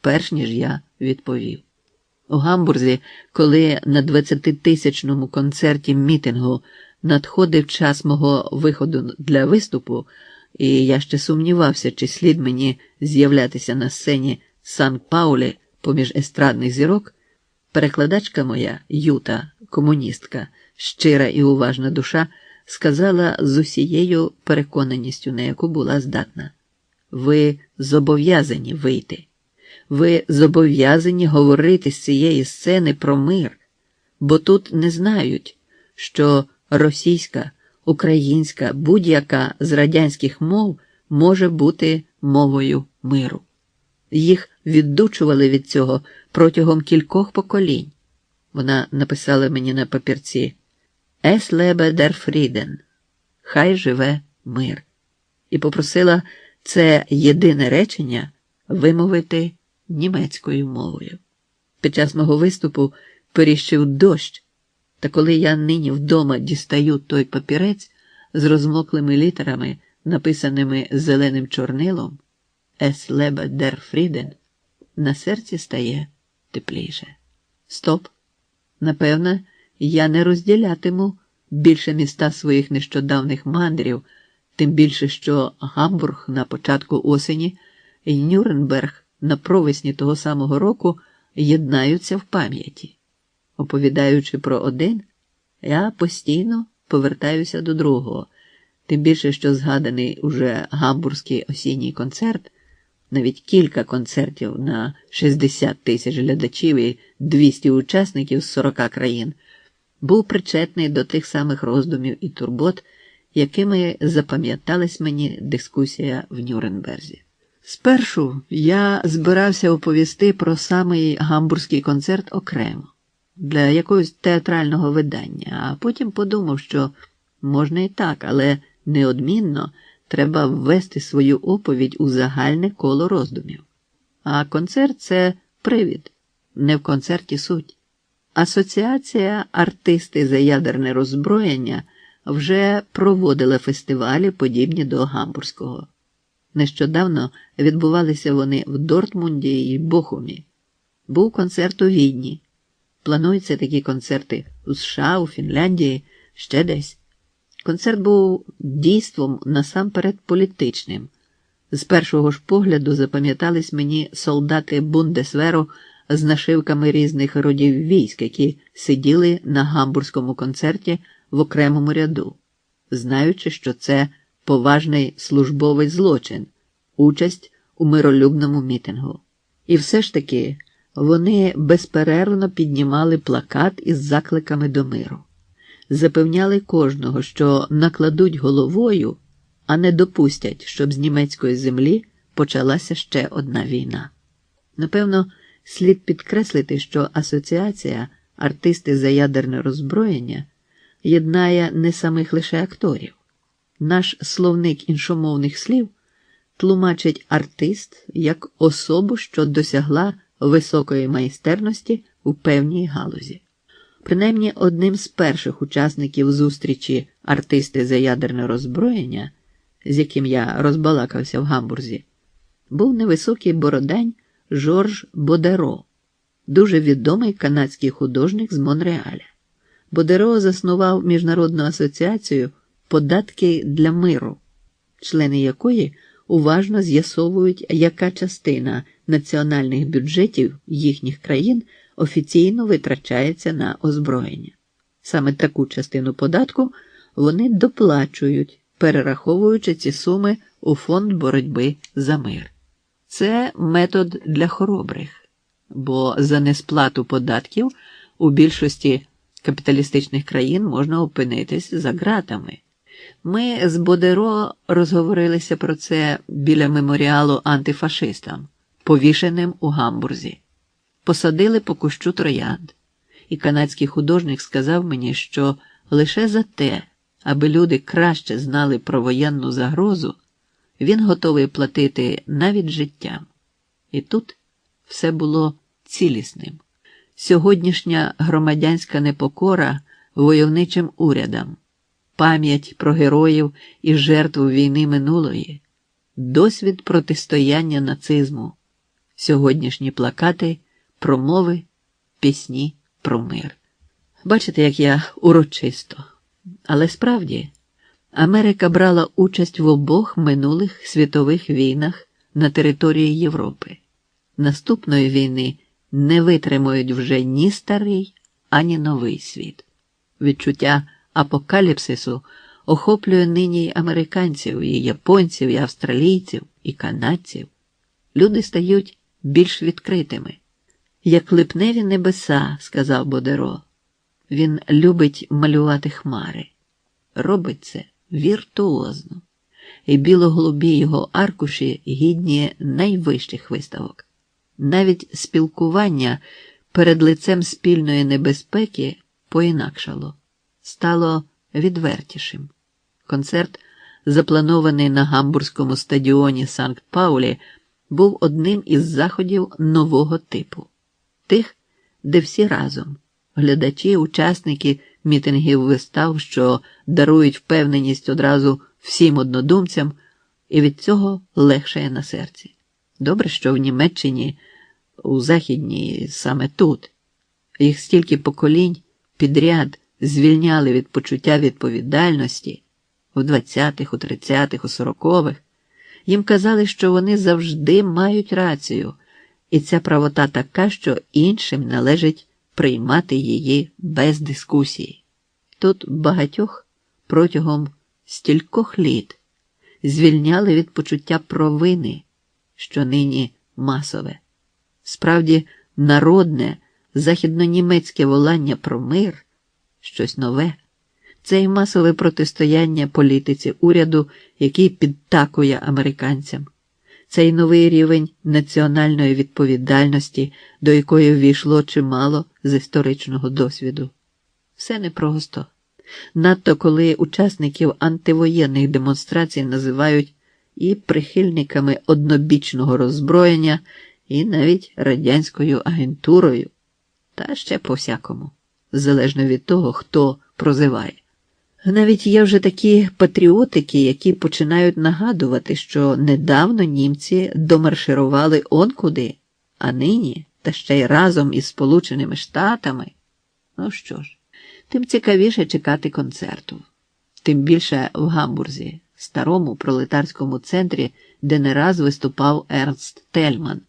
B: перш ніж я відповів. У Гамбурзі, коли на 20-тисячному концерті-мітингу надходив час мого виходу для виступу, і я ще сумнівався, чи слід мені з'являтися на сцені Сан-Паулі поміж естрадних зірок, перекладачка моя, Юта, комуністка, щира і уважна душа, сказала з усією переконаністю, на яку була здатна: ви зобов'язані вийти. Ви зобов'язані говорити з цієї сцени про мир, бо тут не знають, що російська, українська, будь-яка з радянських мов може бути мовою миру. Їх віддучували від цього протягом кількох поколінь. Вона написала мені на папірці «Es lebe der Frieden» – «Хай живе мир» і попросила це єдине речення вимовити німецькою мовою. Під час мого виступу періщив дощ, та коли я нині вдома дістаю той папірець з розмоклими літерами, написаними зеленим чорнилом «Es lebe der Frieden», на серці стає тепліше. Стоп! Напевно, я не розділятиму більше міста своїх нещодавних мандрів, тим більше, що Гамбург на початку осені і Нюрнберг на провесні того самого року єднаються в пам'яті. Оповідаючи про один, я постійно повертаюся до другого, тим більше, що згаданий уже гамбурзький осінній концерт, навіть кілька концертів на 60 тисяч глядачів і 200 учасників з 40 країн, був причетний до тих самих роздумів і турбот, якими запам'яталась мені дискусія в Нюрнберзі. Спершу я збирався оповісти про самий гамбурзький концерт окремо, для якогось театрального видання, а потім подумав, що можна і так, але неодмінно треба ввести свою оповідь у загальне коло роздумів. А концерт – це привід, не в концерті суть. Асоціація «Артисти за ядерне роззброєння» вже проводила фестивалі, подібні до гамбурзького. Нещодавно відбувалися вони в Дортмунді і Бохумі. Був концерт у Відні. Плануються такі концерти у США, у Фінляндії, ще десь. Концерт був дійством насамперед політичним. З першого ж погляду запам'ятались мені солдати Бундесверу з нашивками різних родів військ, які сиділи на гамбурзькому концерті в окремому ряду, знаючи, що це поважний службовий злочин, участь у миролюбному мітингу. І все ж таки вони безперервно піднімали плакат із закликами до миру. Запевняли кожного, що накладуть головою, а не допустять, щоб з німецької землі почалася ще одна війна. Напевно, слід підкреслити, що асоціація «Артисти за ядерне роззброєння» єднає не самих лише акторів. Наш словник іншомовних слів тлумачить артист як особу, що досягла високої майстерності у певній галузі. Принаймні, одним з перших учасників зустрічі «Артисти за ядерне роззброєння», з яким я розбалакався в Гамбурзі, був невисокий бородань Жорж Бодеро, дуже відомий канадський художник з Монреаля. Бодеро заснував Міжнародну асоціацію «Податки для миру», члени якої уважно з'ясовують, яка частина національних бюджетів їхніх країн офіційно витрачається на озброєння. Саме таку частину податку вони доплачують, перераховуючи ці суми у фонд боротьби за мир. Це метод для хоробрих, бо за несплату податків у більшості капіталістичних країн можна опинитись за ґратами. Ми з Бодеро розговорилися про це біля меморіалу антифашистам, повішеним у Гамбурзі. Посадили по кущу троянд, і канадський художник сказав мені, що лише за те, аби люди краще знали про воєнну загрозу, він готовий платити навіть життям. І тут все було цілісним. сьогоднішня громадянська непокора войовничим урядам, пам'ять про героїв і жертву війни минулої, досвід протистояння нацизму, сьогоднішні плакати, промови, пісні про мир. Бачите, як я урочисто. Але справді, Америка брала участь в обох минулих світових війнах на території Європи. Наступної війни не витримають вже ні старий, ані новий світ. Відчуття апокаліпсису охоплює нині й американців, і японців, і австралійців, і канадців. Люди стають більш відкритими. «Як липневі небеса», – сказав Бодеро. Він любить малювати хмари. Робить це віртуозно. І біло-голубі його аркуші гідні найвищих виставок. Навіть спілкування перед лицем спільної небезпеки поінакшало. Стало відвертішим. Концерт, запланований на гамбурзькому стадіоні Санкт-Паулі, був одним із заходів нового типу. Тих, де всі разом, глядачі, учасники мітингів вистав, що дарують впевненість одразу всім однодумцям, і від цього легшає на серці. Добре, що в Німеччині, у Західній, саме тут, їх стільки поколінь підряд звільняли від почуття відповідальності у 20-х, у 30-х, у 40-х. Їм казали, що вони завжди мають рацію, і ця правота така, що іншим належить приймати її без дискусії. Тут багатьох протягом стількох літ звільняли від почуття провини, що нині масове. Справді, народне, західнонімецьке волання про мир – щось нове. Це й масове протистояння політиці уряду, який підтакує американцям. Це й новий рівень національної відповідальності, до якої ввійшло чимало з історичного досвіду. Все непросто. Надто коли учасників антивоєнних демонстрацій називають і прихильниками однобічного роззброєння, і навіть радянською агентурою. Та ще по-всякому, залежно від того, хто прозиває. Навіть є вже такі патріотики, які починають нагадувати, що недавно німці домарширували он куди, а нині, та ще й разом із Сполученими Штатами. Ну що ж, тим цікавіше чекати концерту. Тим більше в Гамбурзі, старому пролетарському центрі, де не раз виступав Ернст Тельман,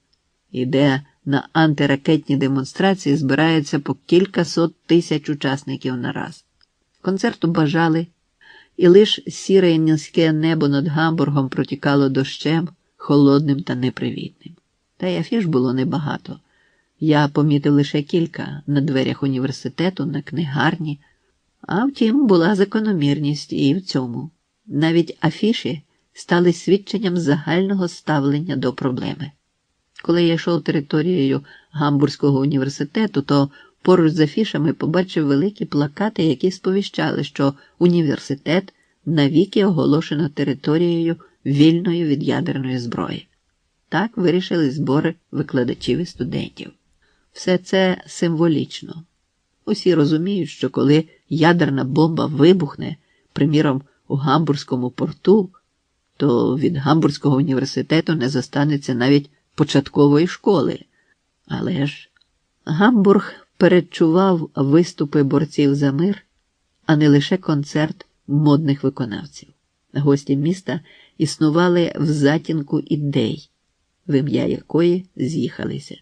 B: і де на антиракетні демонстрації збирається по кількасот тисяч учасників на раз. Концерту бажали, і лиш сіре і низьке небо над Гамбургом протікало дощем, холодним та непривітним. Та й афіш було небагато. Я помітив лише кілька на дверях університету, на книгарні. А втім, була закономірність і в цьому. Навіть афіші стали свідченням загального ставлення до проблеми. Коли я йшов територією Гамбурзького університету, то поруч з афішами побачив великі плакати, які сповіщали, що університет навіки оголошено територією вільною від ядерної зброї. Так вирішили збори викладачів і студентів. Все це символічно. Усі розуміють, що коли ядерна бомба вибухне, приміром, у Гамбурзькому порту, то від Гамбурзького університету не зостанеться навіть початкової школи. Але ж Гамбург передчував виступи борців за мир, а не лише концерт модних виконавців. Гості міста існували в затінку ідей, в ім'я якої з'їхалися.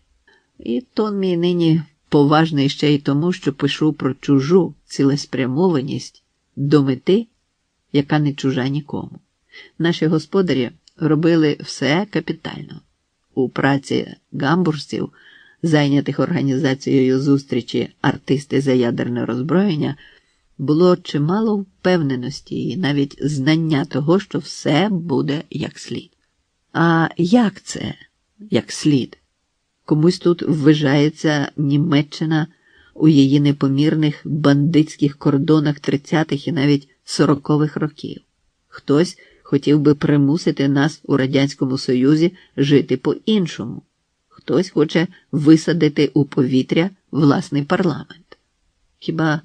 B: І тон мій нині поважний ще й тому, що пишу про чужу цілеспрямованість до мети, яка не чужа нікому. Наші господарі робили все капітально. У праці гамбуржців, зайнятих організацією зустрічі «Артисти за ядерне роззброєння», було чимало впевненості і навіть знання того, що все буде як слід. А як це, як слід? Комусь тут ввижається Німеччина у її непомірних бандитських кордонах 30-х і навіть 40-х років. Хтось хотів би примусити нас у Радянському Союзі жити по-іншому. хтось хоче висадити у повітря власний парламент. Хіба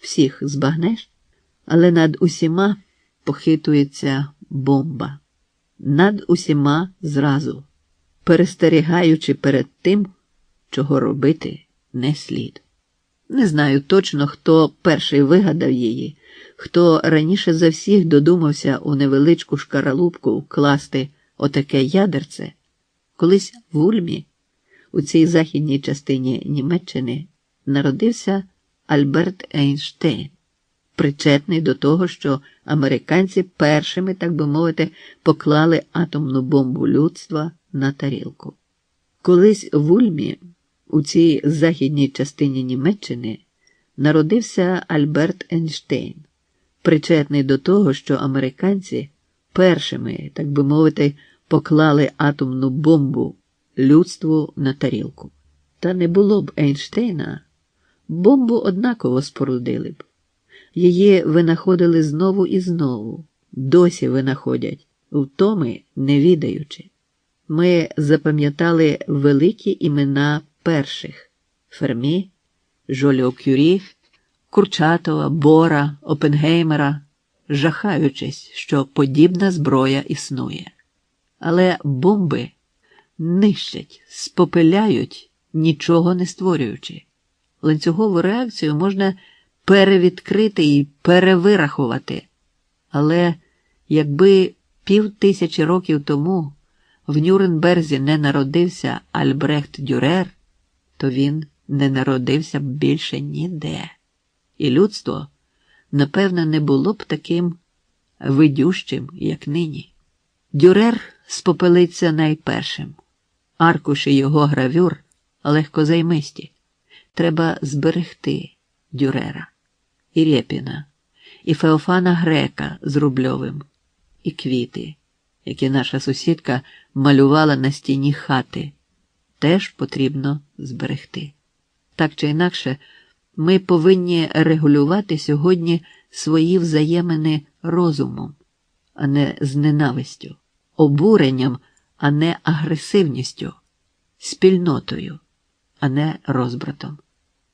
B: всіх збагнеш? Але над усіма похитується бомба. Над усіма зразу, перестерігаючи перед тим, чого робити не слід. Не знаю точно, хто перший вигадав її, хто раніше за всіх додумався у невеличку шкаралупку вкласти отаке ядерце. Колись в Ульмі, у цій західній частині Німеччини, народився Альберт Ейнштейн, причетний до того, що американці першими, так би мовити, поклали атомну бомбу людства на тарілку. Колись в Ульмі, у цій західній частині Німеччини, народився Альберт Ейнштейн, причетний до того, що американці першими, так би мовити, поклали атомну бомбу людству на тарілку. Та не було б Ейнштейна, бомбу однаково спорудили б. Її винаходили знову і знову, досі винаходять, втоми не відаючи. Ми запам'ятали великі імена перших – Фермі, Жоліо-Кюрі, Курчатова, Бора, Оппенгеймера, жахаючись, що подібна зброя існує. Але бомби нищать, спопиляють, нічого не створюючи. Ланцюгову реакцію можна перевідкрити і перевирахувати. Але якби 5000 років тому в Нюрнберзі не народився Альбрехт Дюрер, то він не народився б більше ніде. І людство, напевно, не було б таким видющим, як нині. Дюрер спопелиться найпершим. Аркуші його гравюр легкозаймисті. Треба зберегти Дюрера, і Рєпіна, і Феофана Грека з Рубльовим, і квіти, які наша сусідка малювала на стіні хати, теж потрібно зберегти. Так чи інакше, ми повинні регулювати сьогодні свої взаємини розумом, а не з ненавистю, обуренням, а не агресивністю, спільнотою, а не розбратом.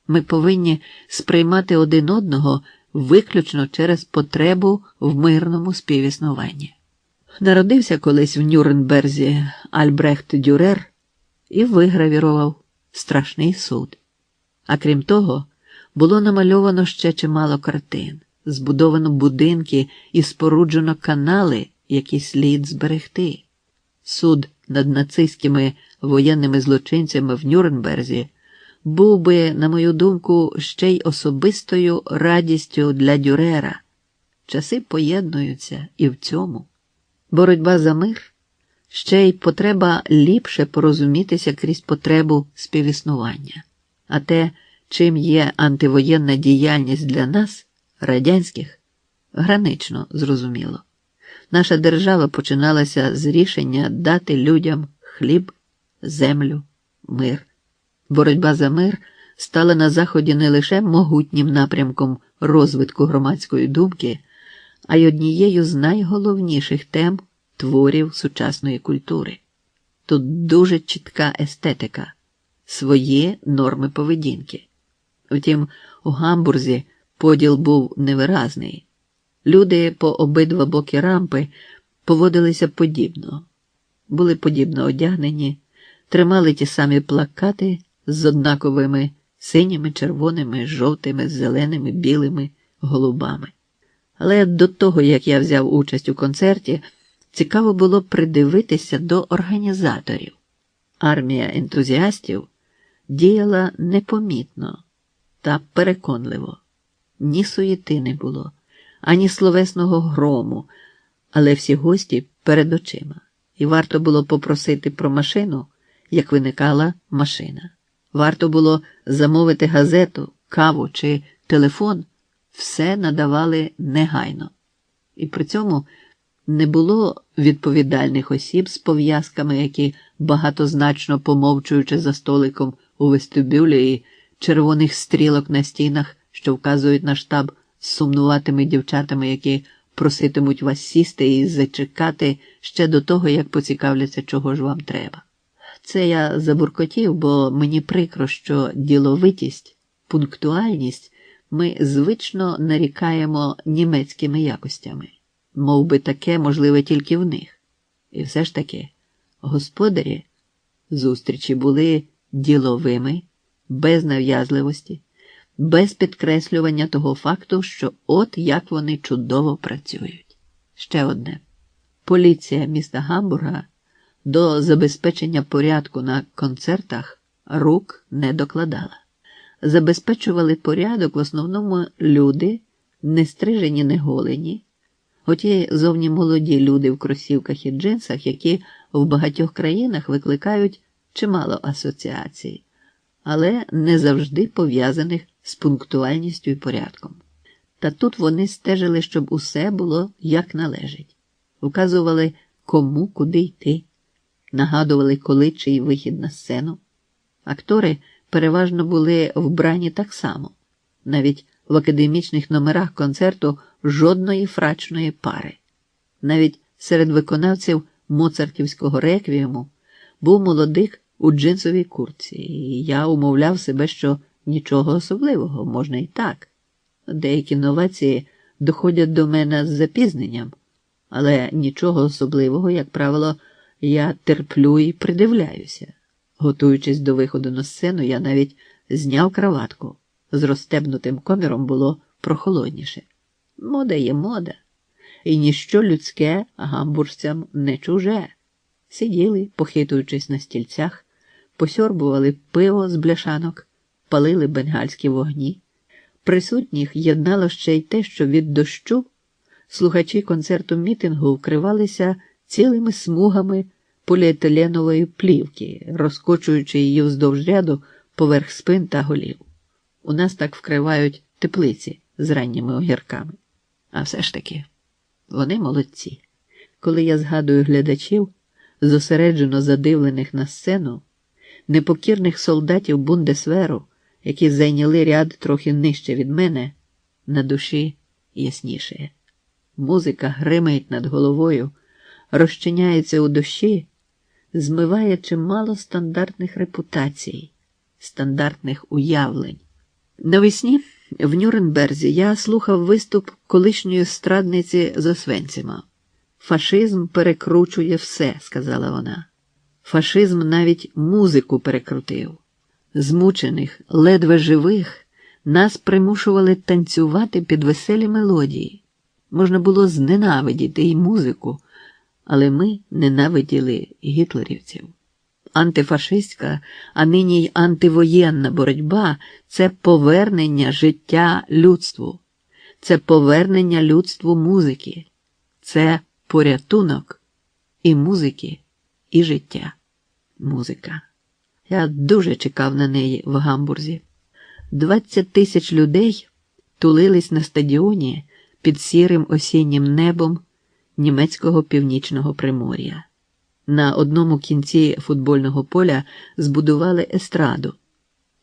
B: Ми повинні сприймати один одного виключно через потребу в мирному співіснуванні. Народився колись в Нюрнберзі Альбрехт Дюрер і вигравірував страшний суд. А крім того, було намальовано ще чимало картин, збудовано будинки і споруджено канали, які слід зберегти. Суд над нацистськими воєнними злочинцями в Нюрнберзі був би, на мою думку, ще й особистою радістю для Дюрера. Часи поєднуються і в цьому. Боротьба за мир – ще й потреба ліпше порозумітися крізь потребу співіснування. А те, чим є антивоєнна діяльність для нас, радянських, гранично зрозуміло. Наша держава починалася з рішення дати людям хліб, землю, мир. Боротьба за мир стала на Заході не лише могутнім напрямком розвитку громадської думки, а й однією з найголовніших тем творів сучасної культури. Тут дуже чітка естетика, свої норми поведінки. Втім, у Гамбурзі поділ був невиразний. Люди по обидва боки рампи поводилися подібно, були подібно одягнені, тримали ті самі плакати з однаковими синіми, червоними, жовтими, зеленими, білими голубами. Але до того, як я взяв участь у концерті, цікаво було придивитися до організаторів. Армія ентузіастів діяла непомітно та переконливо. Ні суєти не було, ані словесного грому, але всі гості перед очима. І варто було попросити про машину, як виникала машина. Варто було замовити газету, каву чи телефон, все надавали негайно. І при цьому не було відповідальних осіб з пов'язками, які, багатозначно помовчуючи за столиком у вестибюлі, і червоних стрілок на стінах, що вказують на штаб з сумнуватими дівчатами, які проситимуть вас сісти і зачекати ще до того, як поцікавляться, чого ж вам треба. Це я забуркотів, бо мені прикро, що діловитість, пунктуальність ми звично нарікаємо німецькими якостями. Мов би таке можливе тільки в них. І все ж таки, господарі зустрічі були діловими, без нав'язливості, без підкреслювання того факту, що от як вони чудово працюють. Ще одне. Поліція міста Гамбурга до забезпечення порядку на концертах рук не докладала. Забезпечували порядок в основному люди, не стрижені, не голені, оті зовні молоді люди в кросівках і джинсах, які в багатьох країнах викликають чимало асоціацій, але не завжди пов'язаних з пунктуальністю і порядком. Та тут вони стежили, щоб усе було як належить. Вказували, кому куди йти, нагадували, коли чий вихід на сцену. Актори переважно були вбрані так само. Навіть в академічних номерах концерту жодної фрачної пари. Навіть серед виконавців моцартівського реквієму був молодик у джинсовій куртці, і я умовляв себе, що нічого особливого, можна і так. Деякі новації доходять до мене з запізненням, але нічого особливого, як правило, я терплю і придивляюся. Готуючись до виходу на сцену, я навіть зняв краватку. З розстебнутим коміром було прохолодніше. Мода є мода. І ніщо людське гамбуржцям не чуже. Сиділи, похитуючись на стільцях, посьорбували пиво з бляшанок, палили бенгальські вогні. Присутніх єднало ще й те, що від дощу слухачі концерту-мітингу вкривалися цілими смугами поліетиленової плівки, розкочуючи її вздовж ряду поверх спин та голів. У нас так вкривають теплиці з ранніми огірками. А все ж таки, вони молодці. Коли я згадую глядачів, зосереджено задивлених на сцену, непокірних солдатів Бундесверу, які зайняли ряд трохи нижче від мене, на душі ясніше. Музика гримить над головою, розчиняється у душі, змиває чимало стандартних репутацій, стандартних уявлень. Навесні в Нюрнберзі я слухав виступ колишньої страдниці з Освенцима. «Фашизм перекручує все», – сказала вона. Фашизм навіть музику перекрутив. Змучених, ледве живих, нас примушували танцювати під веселі мелодії. Можна було зненавидіти й музику, але ми ненавиділи гітлерівців. Антифашистська, а нині й антивоєнна боротьба – це повернення життя людству. Це повернення людству музики. Це порятунок і музики, і життя. Музика. Я дуже чекав на неї в Гамбурзі. 20 тисяч людей тулились на стадіоні під сірим осіннім небом німецького північного примор'я. На одному кінці футбольного поля збудували естраду.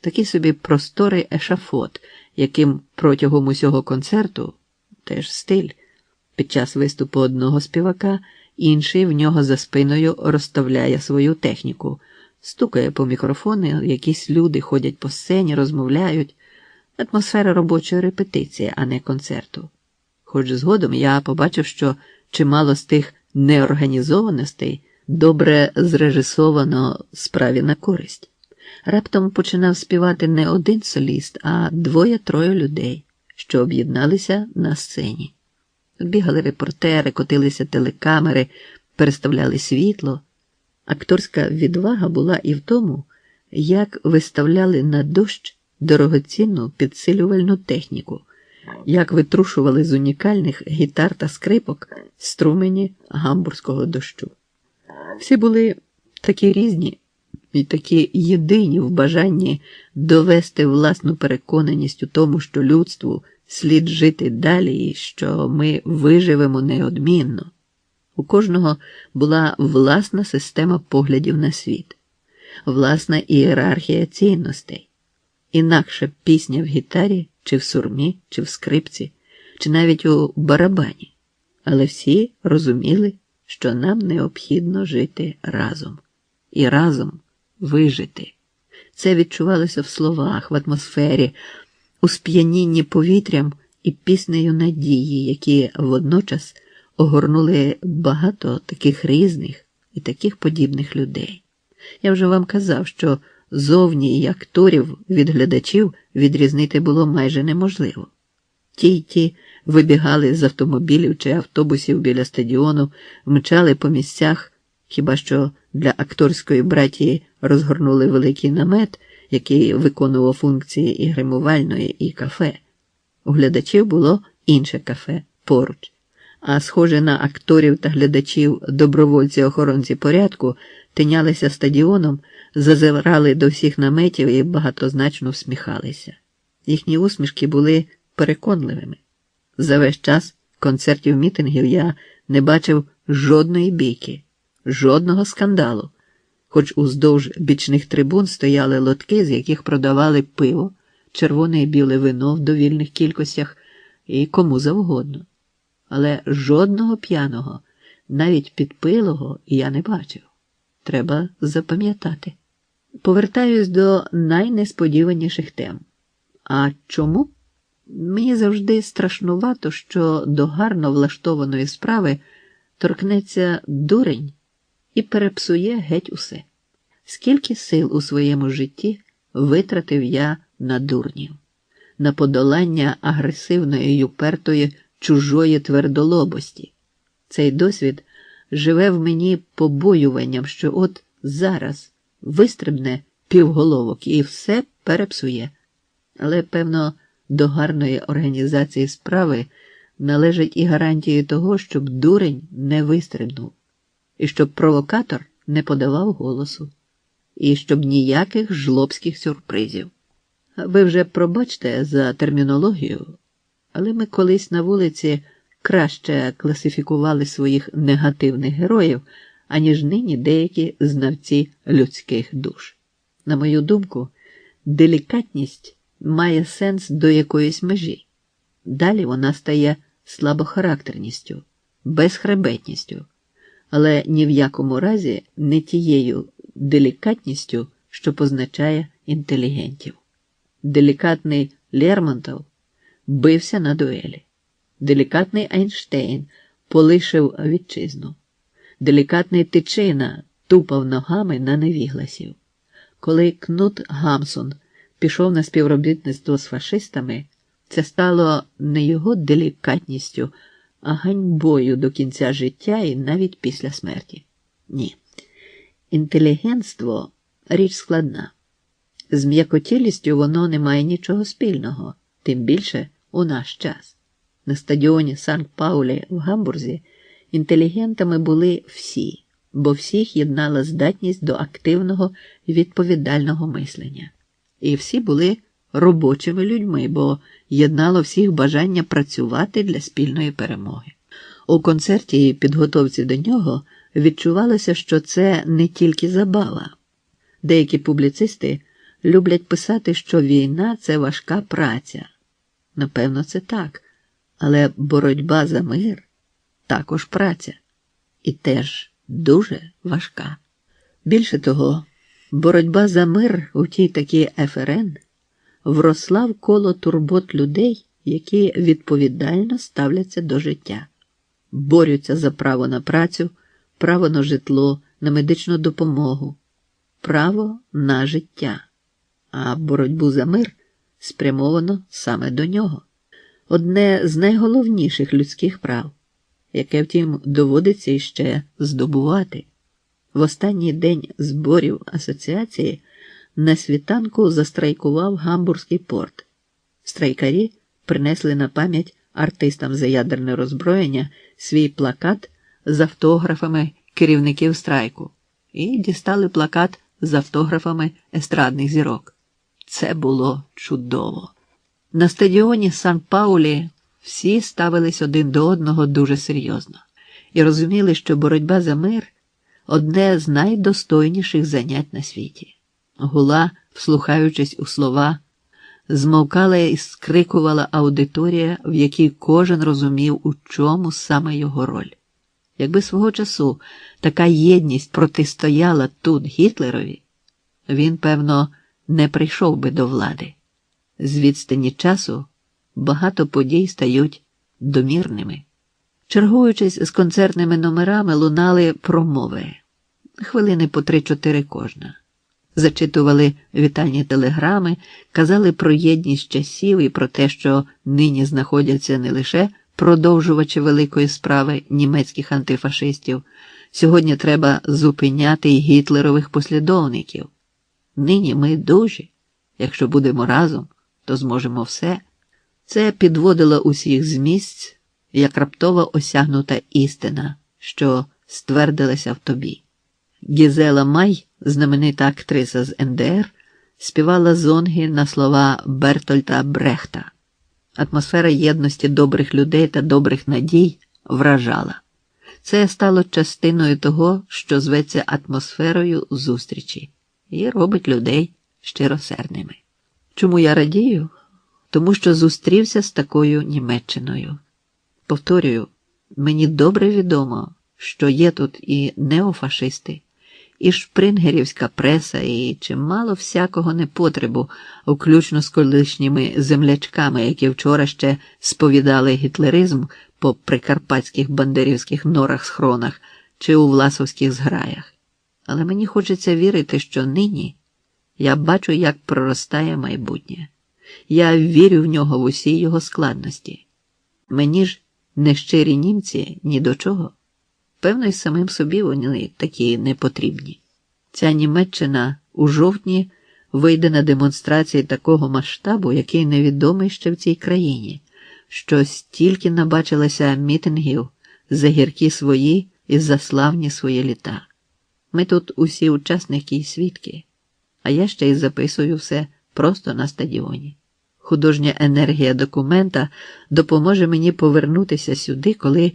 B: Такий собі просторий ешафот, яким протягом усього концерту, теж стиль, під час виступу одного співака, інший в нього за спиною розставляє свою техніку, стукає по мікрофону, якісь люди ходять по сцені, розмовляють. Атмосфера робочої репетиції, а не концерту. Хоч згодом я побачив, що чимало з тих неорганізованостей добре зрежисовано справі на користь. Раптом починав співати не один соліст, а 2-3 людей, що об'єдналися на сцені. Бігали репортери, котилися телекамери, переставляли світло. Акторська відвага була і в тому, як виставляли на дощ дорогоцінну підсилювальну техніку, як витрушували з унікальних гітар та скрипок струмені гамбурзького дощу. Всі були такі різні і такі єдині в бажанні довести власну переконаність у тому, що людству слід жити далі і що ми виживемо неодмінно. У кожного була власна система поглядів на світ, власна ієрархія цінностей. Інакше пісня в гітарі, чи в сурмі, чи в скрипці, чи навіть у барабані. Але всі розуміли, що нам необхідно жити разом. І разом вижити. Це відчувалося в словах, в атмосфері, у сп'янінні повітрям і піснею надії, які водночас огорнули багато таких різних і таких подібних людей. Я вже вам казав, що зовні і акторів від глядачів відрізнити було майже неможливо. Ті й ті вибігали з автомобілів чи автобусів біля стадіону, мчали по місцях, хіба що для акторської братії розгорнули великий намет, який виконував функції і гримувальної, і кафе. У глядачів було інше кафе поруч, а схожі на акторів та глядачів добровольці-охоронці порядку тинялися стадіоном, зазирали до всіх наметів і багатозначно всміхалися. Їхні усмішки були переконливими. За весь час концертів-мітингів я не бачив жодної бійки, жодного скандалу, хоч уздовж бічних трибун стояли лотки, з яких продавали пиво, червоне і біле вино в довільних кількостях і кому завгодно. Але жодного п'яного, навіть підпилого, я не бачив. Треба запам'ятати. Повертаюсь до найнесподіваніших тем. А чому? Мені завжди страшнувато, що до гарно влаштованої справи торкнеться дурень і перепсує геть усе. Скільки сил у своєму житті витратив я на дурнів, на подолання агресивної й упертої чужої твердолобості. Цей досвід живе в мені побоюванням, що от зараз вистрибне півголовок і все перепсує. Але, певно, до гарної організації справи належать і гарантії того, щоб дурень не вистрибнув, і щоб провокатор не подавав голосу, і щоб ніяких жлобських сюрпризів. Ви вже пробачте за термінологію, але ми колись на вулиці краще класифікували своїх негативних героїв, аніж нині деякі знавці людських душ. На мою думку, делікатність має сенс до якоїсь межі. Далі вона стає слабохарактерністю, безхребетністю, але ні в якому разі не тією делікатністю, що позначає інтелігентів. Делікатний Лермонтов бився на дуелі. Делікатний Ейнштейн полишив вітчизну. Делікатний Тичина тупав ногами на невігласів. Коли Кнут Гамсун пішов на співробітництво з фашистами, це стало не його делікатністю, а ганьбою до кінця життя і навіть після смерті. Ні. Інтелігентство – річ складна. З м'якотілістю воно не має нічого спільного, тим більше у наш час. На стадіоні Санкт-Паулі в Гамбурзі інтелігентами були всі, бо всіх єднала здатність до активного і відповідального мислення. І всі були робочими людьми, бо єднало всіх бажання працювати для спільної перемоги. У концерті і підготовці до нього відчувалося, що це не тільки забава. Деякі публіцисти люблять писати, що війна – це важка праця. Напевно, це так, але боротьба за мир – також праця. І теж дуже важка. Більше того, боротьба за мир у тій такій ФРН вросла в коло турбот людей, які відповідально ставляться до життя, борються за право на працю, право на житло, на медичну допомогу, право на життя, а боротьбу за мир спрямовано саме до нього. Одне з найголовніших людських прав, яке, втім, доводиться іще здобувати. В останній день зборів асоціації на світанку застрайкував Гамбурзький порт. Страйкарі принесли на пам'ять артистам за ядерне роззброєння свій плакат з автографами керівників страйку і дістали плакат з автографами естрадних зірок. Це було чудово. На стадіоні Сан-Паулі всі ставились один до одного дуже серйозно і розуміли, що боротьба за мир – одне з найдостойніших занять на світі. Гула, вслухаючись у слова, змовкала і скрикувала аудиторія, в якій кожен розумів, у чому саме його роль. Якби свого часу така єдність протистояла тут Гітлерові, він, певно, не прийшов би до влади. З відстані часу багато подій стають домірними. Чергуючись з концертними номерами, лунали промови. Хвилини по 3-4 кожна. Зачитували вітальні телеграми, казали про єдність часів і про те, що нині знаходяться не лише продовжувачі великої справи німецьких антифашистів, сьогодні треба зупиняти й гітлерових послідовників. Нині ми дужі, якщо будемо разом, то зможемо все. Це підводило усіх з місць, як раптово осягнута істина, що ствердилася в тобі. Гізела Май, знаменита актриса з НДР, співала зонги на слова Бертольта Брехта. Атмосфера єдності добрих людей та добрих надій вражала. Це стало частиною того, що зветься атмосферою зустрічі і робить людей щиросердними. Чому я радію? Тому що зустрівся з такою Німеччиною. Повторюю, мені добре відомо, що є тут і неофашисти, і шпрингерівська преса, і чимало всякого непотребу, включно з колишніми землячками, які вчора ще сповідали гітлеризм по прикарпатських бандерівських норах-схронах чи у власовських зграях. Але мені хочеться вірити, що нині я бачу, як проростає майбутнє. Я вірю в нього в усій його складності. Мені ж нещирі німці ні до чого. Певно, й самим собі вони такі непотрібні. Ця Німеччина у жовтні вийде на демонстрації такого масштабу, який невідомий ще в цій країні, що стільки набачилося мітингів за гіркі свої і за славні свої літа. Ми тут усі учасники і свідки, а я ще й записую все просто на стадіоні. Художня енергія документа допоможе мені повернутися сюди, коли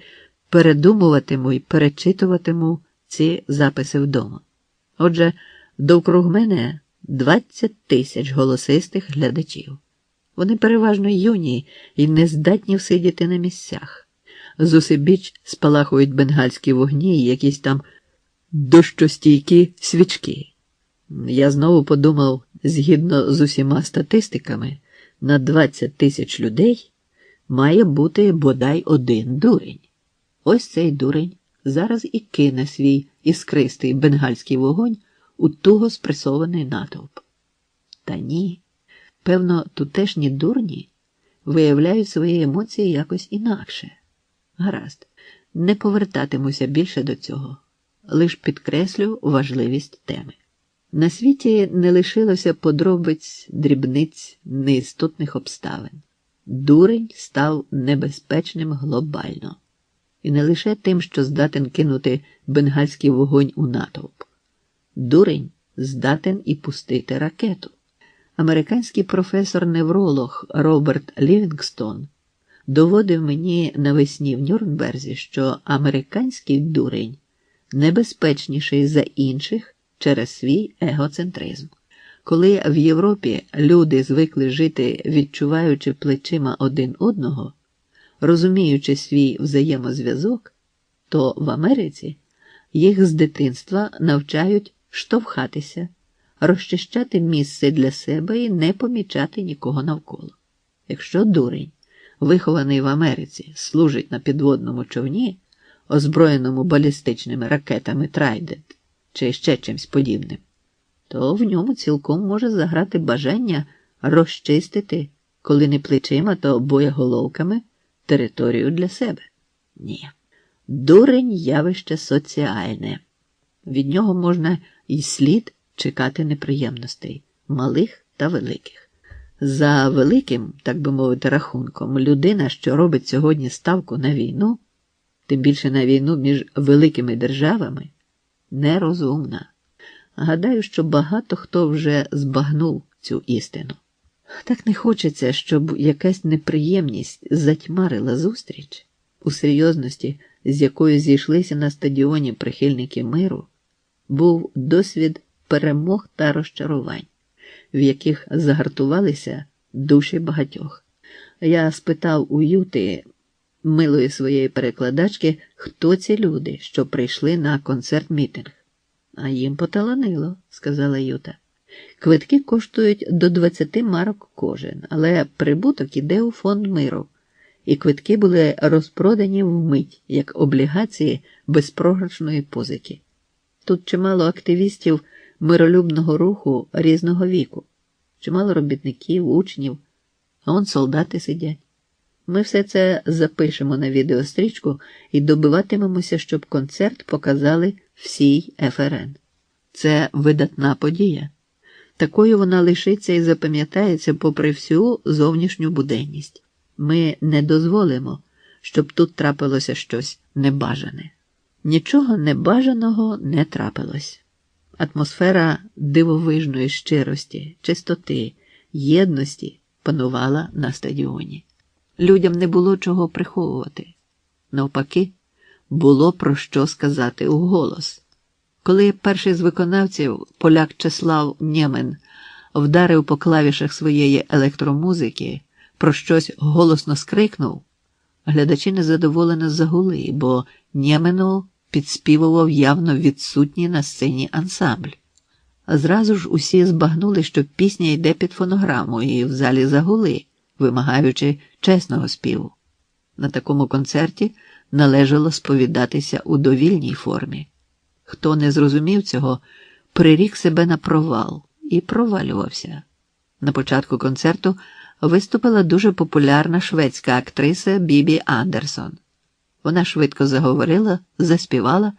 B: передумуватиму і перечитуватиму ці записи вдома. Отже, довкруг мене 20 тисяч голосистих глядачів. Вони переважно юні і не здатні всидіти на місцях. Зусебіч спалахують бенгальські вогні і якісь там дощостійкі свічки. Я знову подумав, згідно з усіма статистиками, на 20 тисяч людей має бути бодай один дурень. Ось цей дурень зараз і кине свій іскристий бенгальський вогонь у туго спресований натовп. Та ні, певно, тутешні дурні виявляють свої емоції якось інакше. Гаразд, не повертатимуся більше до цього, лиш підкреслю важливість теми. На світі не лишилося подробиць, дрібниць, неістотних обставин. Дурень став небезпечним глобально. І не лише тим, що здатен кинути бенгальський вогонь у натовп. Дурень здатен і пустити ракету. Американський професор-невролог Роберт Лівінгстон доводив мені навесні в Нюрнберзі, що американський дурень небезпечніший за інших через свій егоцентризм. Коли в Європі люди звикли жити, відчуваючи плечима один одного, розуміючи свій взаємозв'язок, то в Америці їх з дитинства навчають штовхатися, розчищати місце для себе і не помічати нікого навколо. Якщо дурень, вихований в Америці, служить на підводному човні, озброєному балістичними ракетами Трайдент чи ще чимсь подібним, то в ньому цілком може заграти бажання розчистити, коли не плечима, то боєголовками, територію для себе. Ні. Дурень – явище соціальне. Від нього можна і слід чекати неприємностей, малих та великих. За великим, так би мовити, рахунком, людина, що робить сьогодні ставку на війну, тим більше на війну між великими державами, нерозумна. Гадаю, що багато хто вже збагнув цю істину. Так не хочеться, щоб якась неприємність затьмарила зустріч, у серйозності, з якою зійшлися на стадіоні прихильники миру, був досвід перемог та розчарувань, в яких загартувалися душі багатьох. Я спитав у Юти, милої своєї перекладачки, хто ці люди, що прийшли на концерт-мітинг. А їм поталанило, сказала Юта. Квитки коштують до 20 марок кожен, але прибуток іде у фонд миру, і квитки були розпродані вмить, як облігації безпрограшної позики. Тут чимало активістів миролюбного руху різного віку, чимало робітників, учнів, а он солдати сидять. Ми все це запишемо на відеострічку і добиватимемося, щоб концерт показали всій ФРН. Це видатна подія. Такою вона лишиться і запам'ятається попри всю зовнішню буденність. Ми не дозволимо, щоб тут трапилося щось небажане. Нічого небажаного не трапилось. Атмосфера дивовижної щирості, чистоти, єдності панувала на стадіоні. Людям не було чого приховувати. Навпаки, було про що сказати уголос. Коли перший з виконавців, поляк Чеслав Нємен, вдарив по клавішах своєї електромузики, про щось голосно скрикнув, глядачі незадоволено загули, бо Нємену підспівував явно відсутній на сцені ансамбль. А зразу ж усі збагнули, що пісня йде під фонограму, і в залі загули, вимагаючи чесного співу. На такому концерті належало сповідатися у довільній формі. Хто не зрозумів цього, прирік себе на провал і провалювався. На початку концерту виступила дуже популярна шведська актриса Бібі Андерсон. Вона швидко заговорила, заспівала,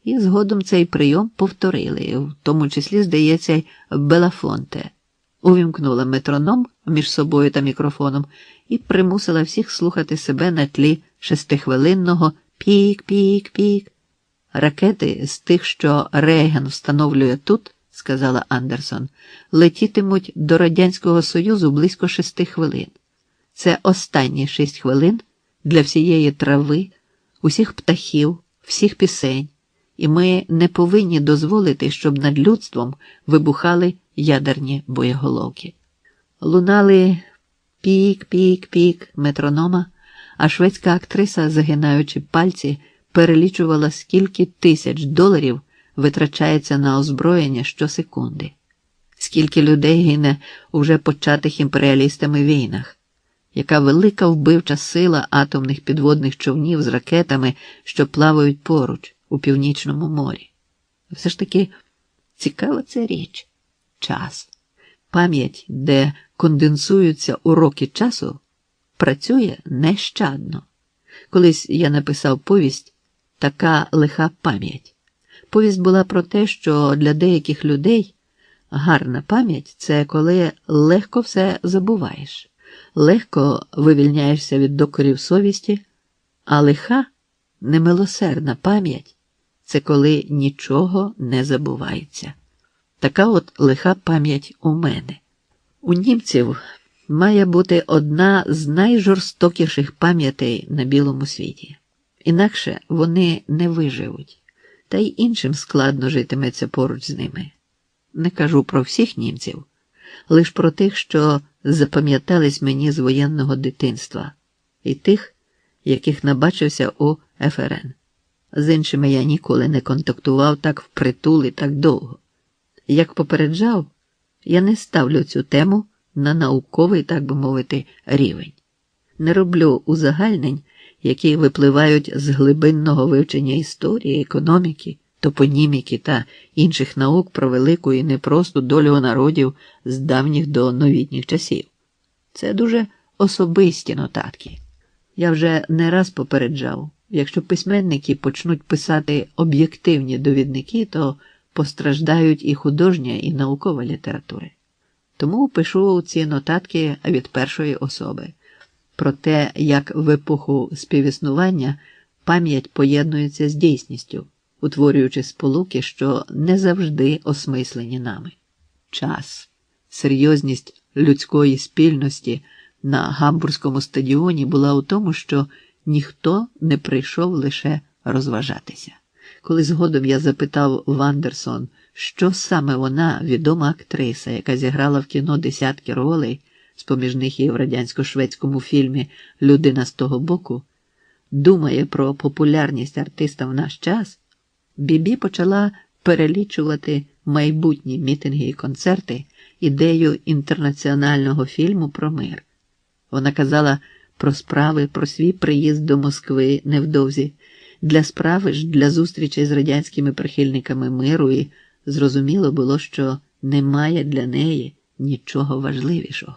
B: і згодом цей прийом повторили, в тому числі, здається, й Белафонте. Увімкнула метроном між собою та мікрофоном і примусила всіх слухати себе на тлі 6-хвилинного «пік-пік-пік». «Ракети з тих, що Рейган встановлює тут, – сказала Андерсон, – летітимуть до Радянського Союзу близько 6 хвилин. Це останні 6 хвилин для всієї трави, усіх птахів, всіх пісень, і ми не повинні дозволити, щоб над людством вибухали ядерні боєголовки». Лунали пік-пік-пік метронома, а шведська актриса, загинаючи пальці, перелічувала, скільки тисяч доларів витрачається на озброєння щосекунди, скільки людей гине у вже початих імперіалістами війнах, яка велика вбивча сила атомних підводних човнів з ракетами, що плавають поруч у Північному морі. Все ж таки цікава ця річ – час. Пам'ять, де конденсуються уроки часу, працює нещадно. Колись я написав повість «Така лиха пам'ять». Повість була про те, що для деяких людей гарна пам'ять – це коли легко все забуваєш, легко вивільняєшся від докорів совісті, а лиха, немилосердна пам'ять – це коли нічого не забувається. Така от лиха пам'ять у мене. У німців має бути одна з найжорстокіших пам'ятей на білому світі. Інакше вони не виживуть, та й іншим складно житиметься поруч з ними. Не кажу про всіх німців, лиш про тих, що запам'ятались мені з воєнного дитинства, і тих, яких набачився у ФРН. З іншими я ніколи не контактував так впритул і так довго. Як попереджав, я не ставлю цю тему на науковий, так би мовити, рівень. Не роблю узагальнень, які випливають з глибинного вивчення історії, економіки, топоніміки та інших наук про велику і непросту долю народів з давніх до новітніх часів. Це дуже особисті нотатки. Я вже не раз попереджав, якщо письменники почнуть писати об'єктивні довідники, то постраждають і художня, і наукова літератури. Тому пишу ці нотатки від першої особи про те, як в епоху співіснування пам'ять поєднується з дійсністю, утворюючи сполуки, що не завжди осмислені нами. Час, серйозність людської спільності на Гамбурзькому стадіоні була у тому, що ніхто не прийшов лише розважатися. Коли згодом я запитав Вандерсон, що саме вона, відома актриса, яка зіграла в кіно десятки ролей, з-поміж них і в радянсько-шведському фільмі «Людина з того боку», думає про популярність артиста в наш час, Бібі почала перелічувати майбутні мітинги і концерти ідею інтернаціонального фільму про мир. Вона казала про справи, про свій приїзд до Москви невдовзі, для справи ж, для зустрічей з радянськими прихильниками миру, і зрозуміло було, що немає для неї нічого важливішого.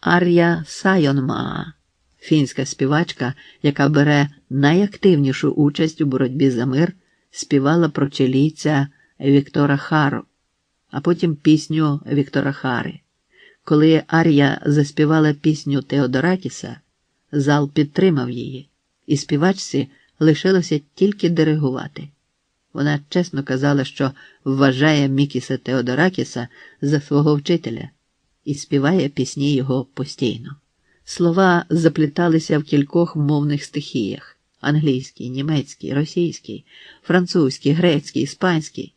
B: Ар'я Сайонмаа, фінська співачка, яка бере найактивнішу участь у боротьбі за мир, співала про чилійця Віктора Хару, а потім пісню Віктора Хари. Коли Ар'я заспівала пісню Теодоракіса, зал підтримав її, і співачці лишилося тільки диригувати. Вона чесно казала, що вважає Мікіса Теодоракіса за свого вчителя і співає пісні його постійно. Слова запліталися в кількох мовних стихіях – англійський, німецький, російський, французький, грецький, іспанський.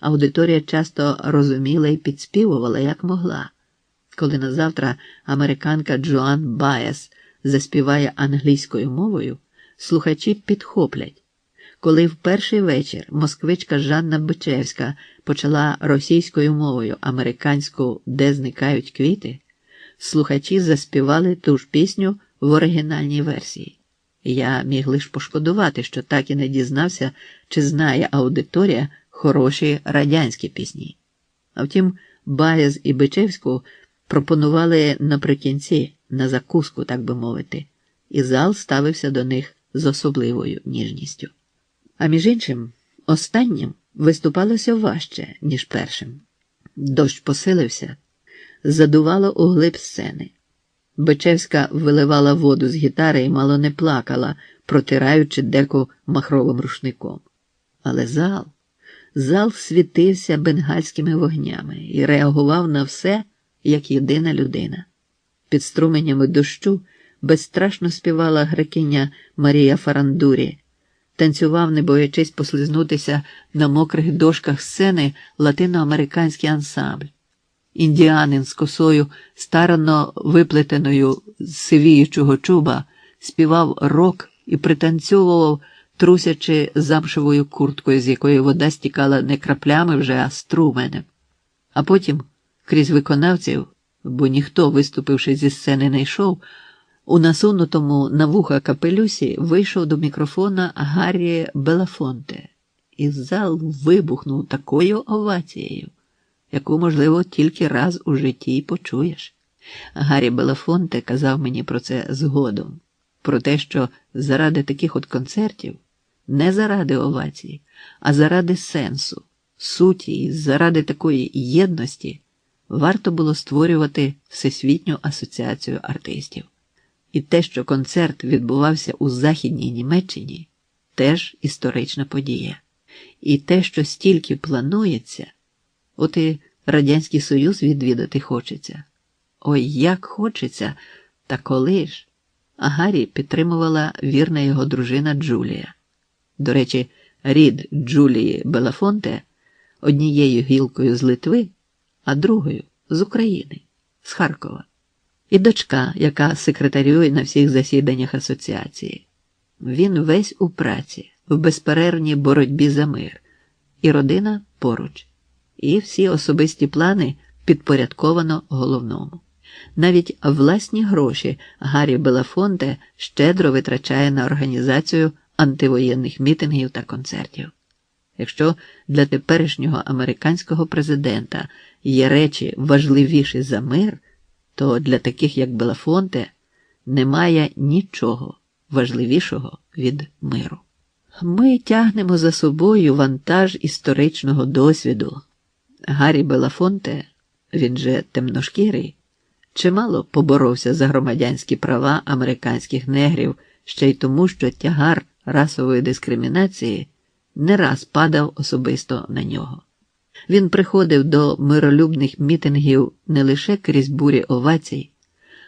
B: Аудиторія часто розуміла і підспівувала, як могла. Коли назавтра американка Джоан Баєс заспіває англійською мовою, слухачі підхоплять. Коли в перший вечір москвичка Жанна Бичевська почала російською мовою американську «Де зникають квіти», слухачі заспівали ту ж пісню в оригінальній версії. Я міг лише пошкодувати, що так і не дізнався, чи знає аудиторія хороші радянські пісні. А втім, Баєз і Бичевську пропонували наприкінці, на закуску, так би мовити, і зал ставився до них з особливою ніжністю. А між іншим, останнім виступалося важче, ніж першим. Дощ посилився, задувало у глиб сцени. Бичевська виливала воду з гітари і мало не плакала, протираючи деку махровим рушником. Але зал світився бенгальськими вогнями і реагував на все, як єдина людина. Під струменями дощу безстрашно співала грекиня Марія Фарандурі, танцював, не боячись послизнутися на мокрих дошках сцени, латиноамериканський ансамбль. Індіанин з косою, старанно виплетеною з сивіючого чуба, співав рок і пританцьовував, трусячи замшевою курткою, з якої вода стікала не краплями вже, а струменем. А потім, крізь виконавців, бо ніхто, виступивши зі сцени, не йшов, у насунутому на вуха капелюсі вийшов до мікрофона Гаррі Белафонте, і зал вибухнув такою овацією, яку, можливо, тільки раз у житті й почуєш. Гаррі Белафонте казав мені про це згодом, про те, що заради таких от концертів, не заради овацій, а заради сенсу, суті і заради такої єдності варто було створювати Всесвітню асоціацію артистів. І те, що концерт відбувався у Західній Німеччині, теж історична подія. І те, що стільки планується, от і Радянський Союз відвідати хочеться. Ой, як хочеться, та коли ж? А Гаррі підтримувала вірна його дружина Джулія. До речі, рід Джулії Белафонте однією гілкою з Литви, а другою з України, з Харкова. І дочка, яка секретарює на всіх засіданнях асоціації. Він весь у праці, в безперервній боротьбі за мир. І родина поруч. І всі особисті плани підпорядковано головному. Навіть власні гроші Гаррі Белафонте щедро витрачає на організацію антивоєнних мітингів та концертів. Якщо для теперішнього американського президента є речі важливіші за мир, то для таких, як Белафонте, немає нічого важливішого від миру. Ми тягнемо за собою вантаж історичного досвіду. Гаррі Белафонте, він же темношкірий, чимало поборовся за громадянські права американських негрів ще й тому, що тягар расової дискримінації не раз падав особисто на нього. Він приходив до миролюбних мітингів не лише крізь бурі овацій,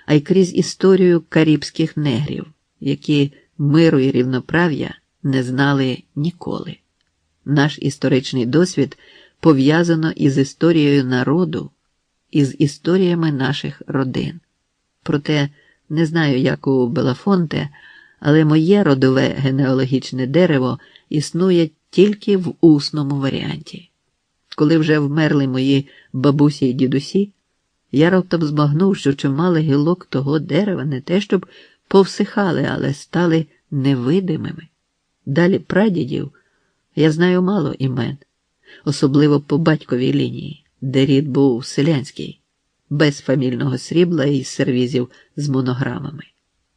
B: а й крізь історію карибських негрів, які миру і рівноправ'я не знали ніколи. Наш історичний досвід пов'язано із історією народу, із історіями наших родин. Проте, не знаю, як у Белафонте, але моє родове генеалогічне дерево існує тільки в усному варіанті. коли вже вмерли мої бабусі і дідусі, я раптом збагнув, що чимало гілок того дерева не те, щоб повсихали, але стали невидимими. Далі прадідів я знаю мало імен, особливо по батьковій лінії, де рід був селянський, без фамільного срібла і сервізів з монограмами.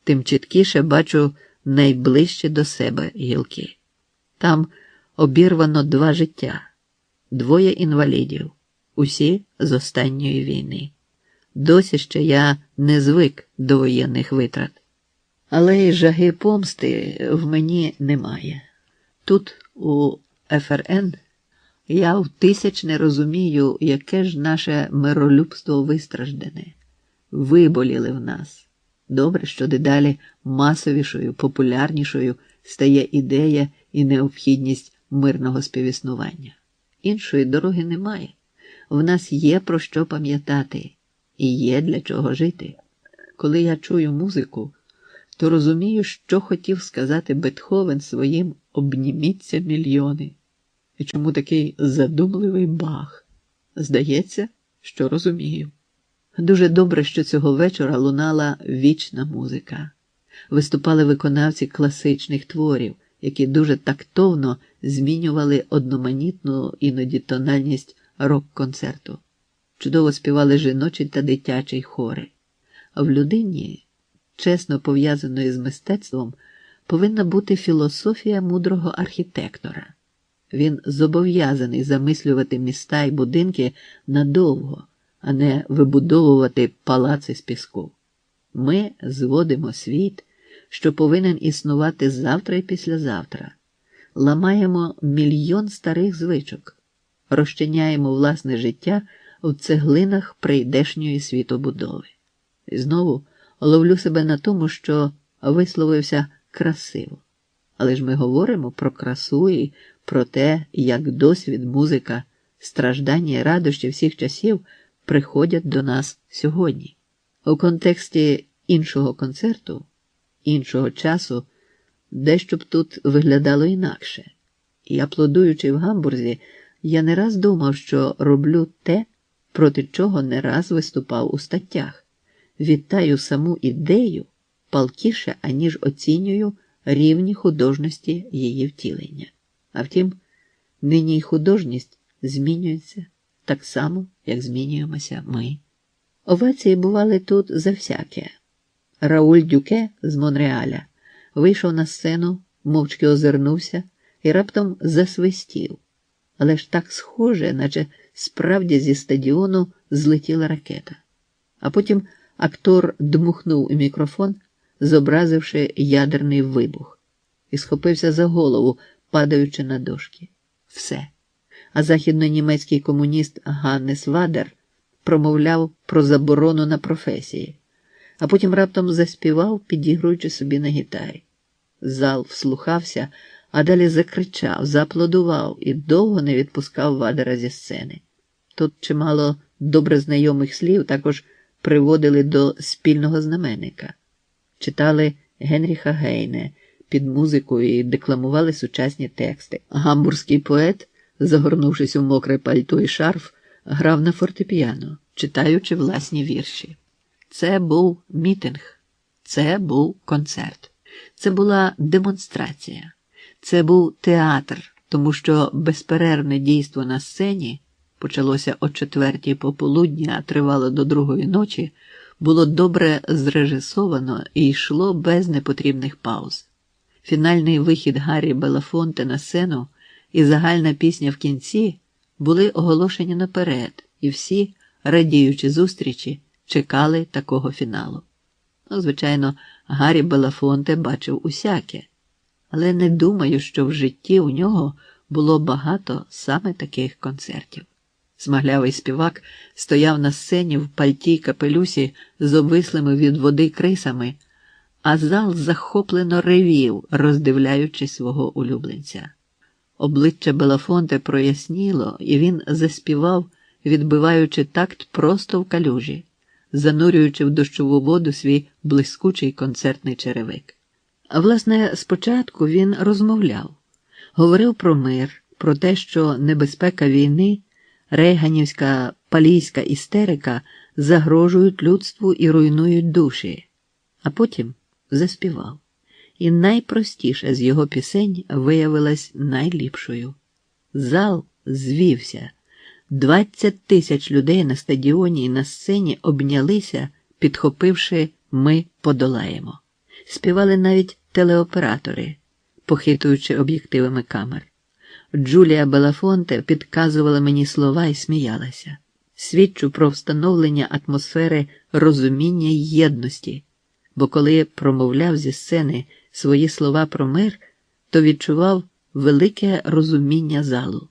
B: Тим чіткіше бачу найближче до себе гілки. Там обірвано 2 життя, 2 інвалідів, усі з останньої війни. Досі ще я не звик до воєнних витрат. Але й жаги помсти в мені немає. Тут, у ФРН, я втисячне розумію, яке ж наше миролюбство вистраждене. Виболіли в нас. Добре, що дедалі масовішою, популярнішою стає ідея і необхідність мирного співіснування. Іншої дороги немає. В нас є про що пам'ятати і є для чого жити. Коли я чую музику, то розумію, що хотів сказати Бетховен своїм «Обніміться, мільйони». І чому такий задумливий Бах? Здається, що розумію. Дуже добре, що цього вечора лунала вічна музика. Виступали виконавці класичних творів, які дуже тактовно змінювали одноманітну іноді тональність рок-концерту. Чудово співали жіночий та дитячий хори. А в людині, чесно пов'язаної з мистецтвом, повинна бути філософія мудрого архітектора. Він зобов'язаний замислювати міста і будинки надовго, а не вибудовувати палаци з піску. Ми зводимо світ, що повинен існувати завтра і післязавтра. Ламаємо мільйон старих звичок, розчиняємо власне життя в цеглинах прийдешньої світобудови. І знову ловлю себе на тому, що висловився красиво. Але ж ми говоримо про красу і про те, як досвід, музика, страждання і радощі всіх часів приходять до нас сьогодні. У контексті іншого концерту, іншого часу, дещо б тут виглядало інакше. І аплодуючи в Гамбурзі, я не раз думав, що роблю те, проти чого не раз виступав у статтях. Вітаю саму ідею палкіше, аніж оцінюю рівні художності її втілення. А втім, нині й художність змінюється так само, як змінюємося ми. Овації бували тут за всяке. Рауль Дюке з Монреаля вийшов на сцену, мовчки озирнувся і раптом засвистів. Але ж так схоже, наче справді зі стадіону злетіла ракета. А потім актор дмухнув у мікрофон, зобразивши ядерний вибух, і схопився за голову, падаючи на дошки. Все. А західно-німецький комуніст Ганнес Вадер промовляв про заборону на професії, а потім раптом заспівав, підігруючи собі на гітарі. Зал вслухався, а далі закричав, зааплодував і довго не відпускав Вадера зі сцени. Тут чимало добре знайомих слів також приводили до спільного знаменника. Читали Генріха Гейне під музику і декламували сучасні тексти. Гамбурзький поет, загорнувшись у мокре пальто і шарф, грав на фортепіано, читаючи власні вірші. Це був мітинг, це був концерт, це була демонстрація, це був театр, тому що безперервне дійство на сцені почалося о 4:00 пополудні, а тривало до 2:00 ночі, було добре зрежисовано і йшло без непотрібних пауз. Фінальний вихід Гаррі Белафонте на сцену і загальна пісня в кінці були оголошені наперед, і всі, радіючи зустрічі, чекали такого фіналу. Звичайно, Гаррі Белафонте бачив усяке, але не думаю, що в житті у нього було багато саме таких концертів. Смаглявий співак стояв на сцені в пальті й капелюсі з обвислими від води крисами, а зал захоплено ревів, роздивляючи свого улюбленця. Обличчя Белафонте проясніло, і він заспівав, відбиваючи такт просто в калюжі, занурюючи в дощову воду свій блискучий концертний черевик. А власне, спочатку він розмовляв, говорив про мир, про те, що небезпека війни Рейганівська палійська істерика загрожують людству і руйнують душі. А потім заспівав. І найпростіша з його пісень виявилась найліпшою. Зал звівся. 20 тисяч людей на стадіоні і на сцені обнялися, підхопивши «Ми подолаємо». Співали навіть телеоператори, похитуючи об'єктивами камер. Джулія Белафонте підказувала мені слова і сміялася. Свідчу про встановлення атмосфери розуміння й єдності, бо коли промовляв зі сцени свої слова про мир, то відчував велике розуміння залу.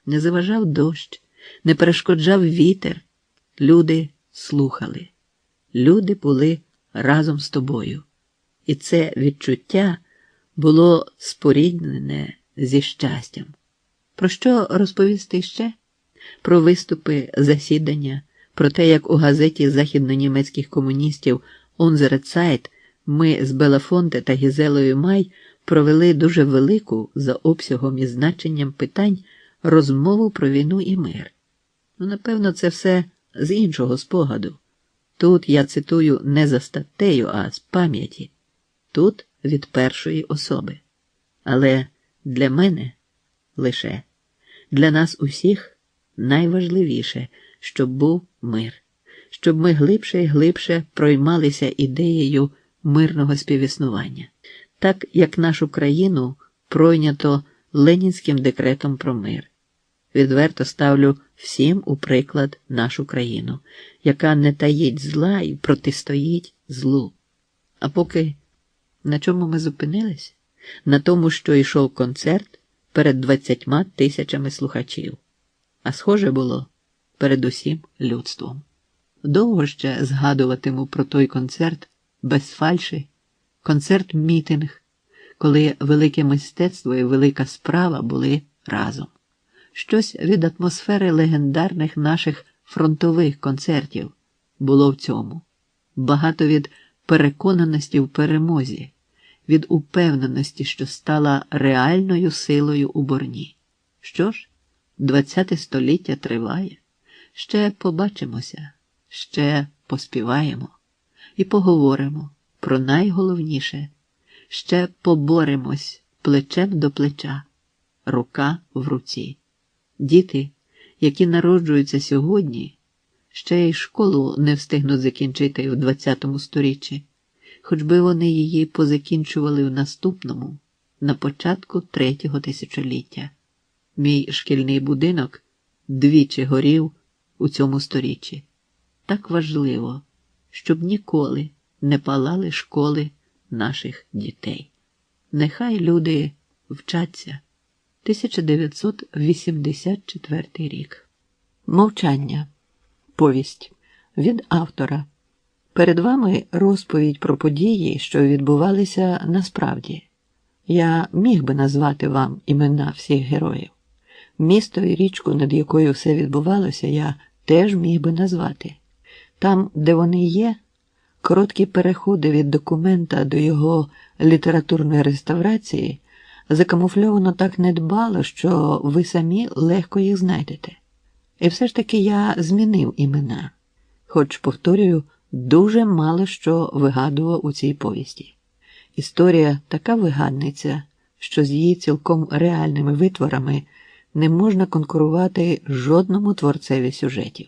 B: Не заважав дощ, не перешкоджав вітер. Люди слухали. Люди були разом з тобою. І це відчуття було споріднене зі щастям. Про що розповісти ще? Про виступи, засідання, про те, як у газеті західнонімецьких комуністів «Unsere Zeit» ми з Белафонте та Гізелою Май провели дуже велику за обсягом і значенням питань розмову про війну і мир. Напевно, це все з іншого спогаду. Тут я цитую не за статтею, а з пам'яті. Тут від першої особи. Але для мене лише, для нас усіх найважливіше, щоб був мир, щоб ми глибше і глибше проймалися ідеєю мирного співіснування, так як нашу країну пройнято Ленінським декретом про мир. Відверто ставлю всім у приклад нашу країну, яка не таїть зла і протистоїть злу. А поки на чому ми зупинились? На тому, що йшов концерт перед 20 тисячами слухачів. А схоже було перед усім людством. Довго ще згадуватиму про той концерт без фальші, концерт-мітинг, коли велике мистецтво і велика справа були разом. Щось від атмосфери легендарних наших фронтових концертів було в цьому. Багато від переконаності в перемозі, від упевненості, що стала реальною силою у борні. Що ж, 20 століття триває. Ще побачимося, ще поспіваємо і поговоримо про найголовніше. Ще поборемось плечем до плеча, рука в руці. Діти, які народжуються сьогодні, ще й школу не встигнуть закінчити в 20-му сторіччі, хоч би вони її позакінчували в наступному, на початку 3-го тисячоліття. Мій шкільний будинок двічі горів у цьому сторіччі. Так важливо, щоб ніколи не палали школи наших дітей. Нехай люди вчаться. 1984 рік. Мовчання. Повість. Від автора. Перед вами розповідь про події, що відбувалися насправді. Я міг би назвати вам імена всіх героїв. Місто і річку, над якою все відбувалося, я теж міг би назвати. Там, де вони є, короткі переходи від документа до його літературної реставрації закамуфльовано так недбало, що ви самі легко їх знайдете. І все ж таки я змінив імена, хоч, повторюю, дуже мало що вигадував у цій повісті. Історія така вигадниця, що з її цілком реальними витворами не можна конкурувати жодному творцеві сюжетів.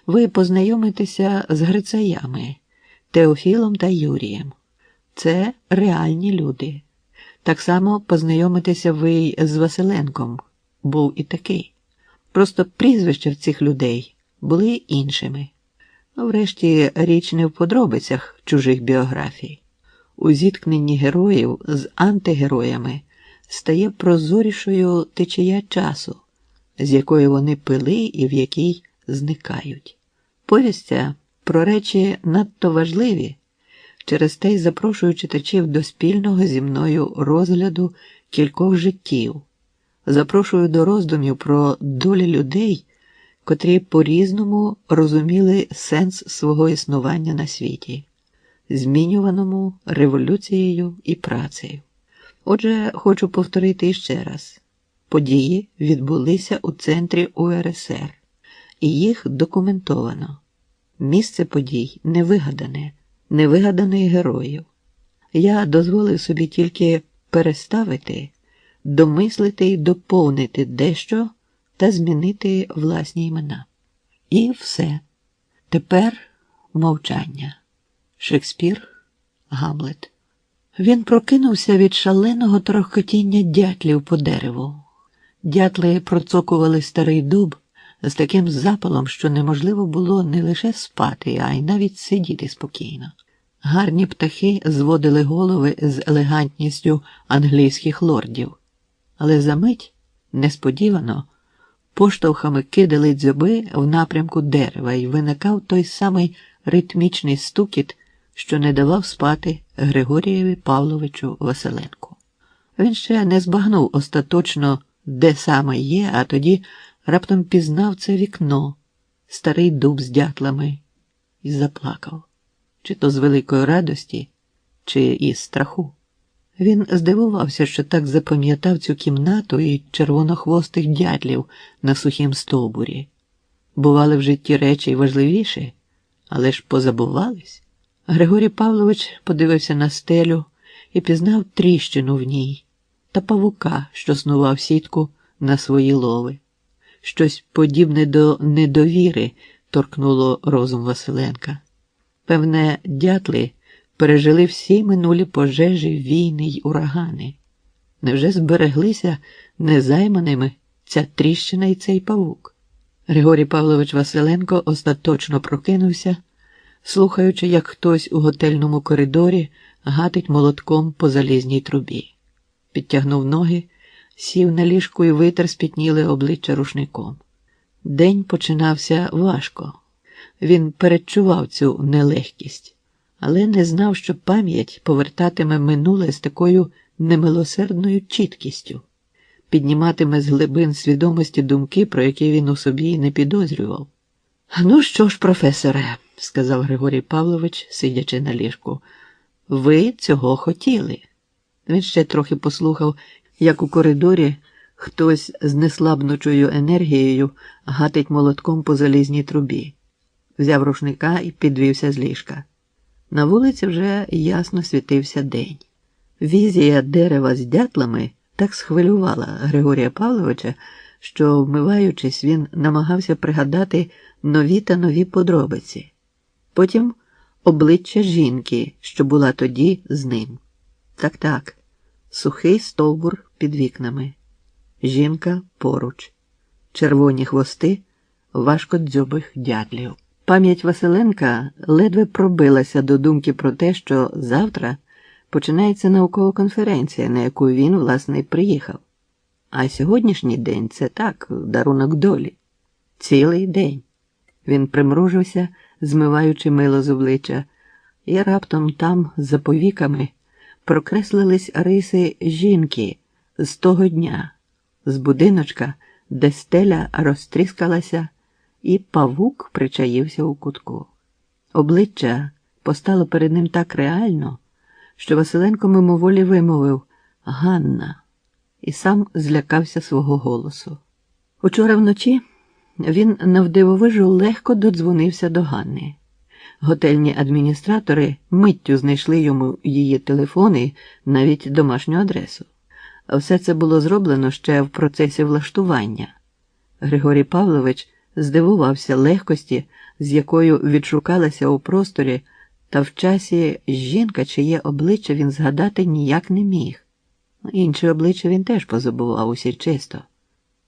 B: Ви познайомитеся з Грицаями, Теофілом та Юрієм. Це реальні люди. Так само познайомитеся ви й з Василенком, був і такий. Просто прізвища в цих людей були іншими. Врешті річ не в подробицях чужих біографій. У зіткненні героїв з антигероями стає прозорішою течія часу, з якої вони пили і в якій зникають. Повість ця про речі надто важливі, через те й запрошую читачів до спільного зі мною розгляду кількох життів. Запрошую до роздумів про долі людей, котрі по-різному розуміли сенс свого існування на світі, змінюваному революцією і працею. Отже, хочу повторити іще раз. Події відбулися у центрі УРСР. і їх документовано. Місце подій невигаданих героїв. Я дозволив собі тільки переставити, домислити і доповнити дещо та змінити власні імена. І все. Тепер мовчання. Шекспір, Гамлет. Він прокинувся від шаленого торохкотіння дятлів по дереву. Дятли процокували старий дуб з таким запалом, що неможливо було не лише спати, а й навіть сидіти спокійно. Гарні птахи зводили голови з елегантністю англійських лордів. Але за мить, несподівано, поштовхами кидали дзьоби в напрямку дерева, і виникав той самий ритмічний стукіт, що не давав спати Григорієві Павловичу Василенку. Він ще не збагнув остаточно, де саме є, а тоді раптом пізнав це вікно, старий дуб з дятлами, і заплакав. Чи то з великої радості, чи із страху. Він здивувався, що так запам'ятав цю кімнату і червонохвостих дятлів на сухім стовбурі. Бували в житті речі й важливіші, але ж позабувались. Григорій Павлович подивився на стелю і пізнав тріщину в ній та павука, що снував сітку на свої лови. Щось подібне до недовіри торкнуло розум Василенка. Певне, дятли пережили всі минулі пожежі, війни й урагани. Невже збереглися незайманими ця тріщина і цей павук? Григорій Павлович Василенко остаточно прокинувся, слухаючи, як хтось у готельному коридорі гатить молотком по залізній трубі. Підтягнув ноги, сів на ліжку і витер спітніле обличчя рушником. День починався важко. Він передчував цю нелегкість, але не знав, що пам'ять повертатиме минуле з такою немилосердною чіткістю, підніматиме з глибин свідомості думки, про які він у собі й не підозрював. «Ну що ж, професоре», – сказав Григорій Павлович, сидячи на ліжку, – «ви цього хотіли». Він ще трохи послухав, як у коридорі хтось з неслабнучою енергією гатить молотком по залізній трубі. Взяв рушника і підвівся з ліжка. На вулиці вже ясно світився день. Візія дерева з дятлами так схвилювала Григорія Павловича, що, вмиваючись, він намагався пригадати нові та нові подробиці. Потім обличчя жінки, що була тоді з ним. Так, сухий стовбур під вікнами. Жінка поруч. Червоні хвости важкодзьобих дятлів. Пам'ять Василенка ледве пробилася до думки про те, що завтра починається наукова конференція, на яку він, власне, й приїхав. А сьогоднішній день – це так, дарунок долі. Цілий день. Він примружився, змиваючи мило з обличчя, і раптом там, за повіками, прокреслились риси жінки з того дня, з будиночка, де стеля розтріскалася, і павук причаївся у кутку. Обличчя постало перед ним так реально, що Василенко мимоволі вимовив «Ганна» і сам злякався свого голосу. Учора вночі він навдивовижу легко додзвонився до Ганни. Готельні адміністратори миттю знайшли йому її телефон і навіть домашню адресу. Все це було зроблено ще в процесі влаштування. Григорій Павлович здивувався легкості, з якою відшукалася у просторі та в часі жінка, чиє обличчя він згадати ніяк не міг. Інші обличчя він теж позабував усі чисто.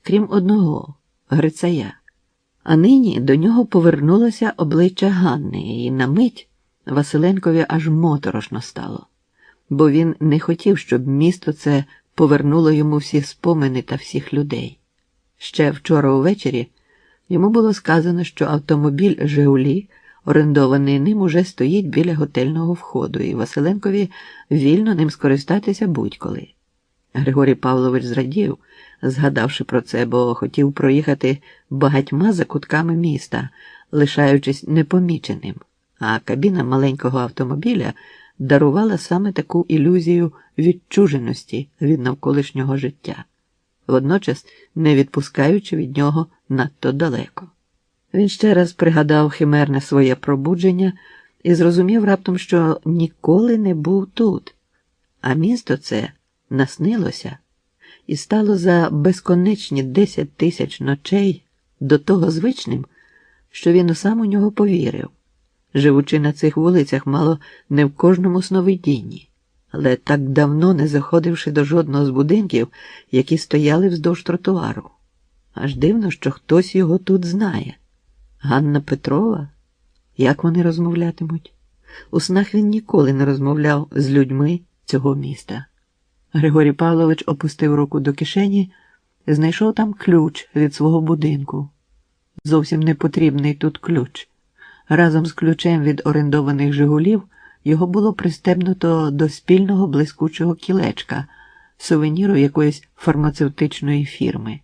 B: Крім одного – Грицая. А нині до нього повернулося обличчя Ганни, і на мить Василенкові аж моторошно стало. Бо він не хотів, щоб місто це повернуло йому всі спомини та всіх людей. Ще вчора увечері йому було сказано, що автомобіль «Жигулі», орендований ним, уже стоїть біля готельного входу, і Василенкові вільно ним скористатися будь-коли. Григорій Павлович зрадів, згадавши про це, бо хотів проїхати багатьма закутками міста, лишаючись непоміченим, а кабіна маленького автомобіля дарувала саме таку ілюзію відчуженості від навколишнього життя, водночас не відпускаючи від нього надто далеко. Він ще раз пригадав химерне своє пробудження і зрозумів раптом, що ніколи не був тут, а місто це наснилося і стало за безконечні 10 тисяч ночей до того звичним, що він сам у нього повірив, живучи на цих вулицях мало не в кожному сновидінні, але так давно не заходивши до жодного з будинків, які стояли вздовж тротуару. Аж дивно, що хтось його тут знає. Ганна Петрова? Як вони розмовлятимуть? У снах він ніколи не розмовляв з людьми цього міста. Григорій Павлович опустив руку до кишені, знайшов там ключ від свого будинку. Зовсім не потрібний тут ключ. Разом з ключем від орендованих «Жигулів» його було пристебнуто до спільного блискучого кілечка, сувеніру якоїсь фармацевтичної фірми.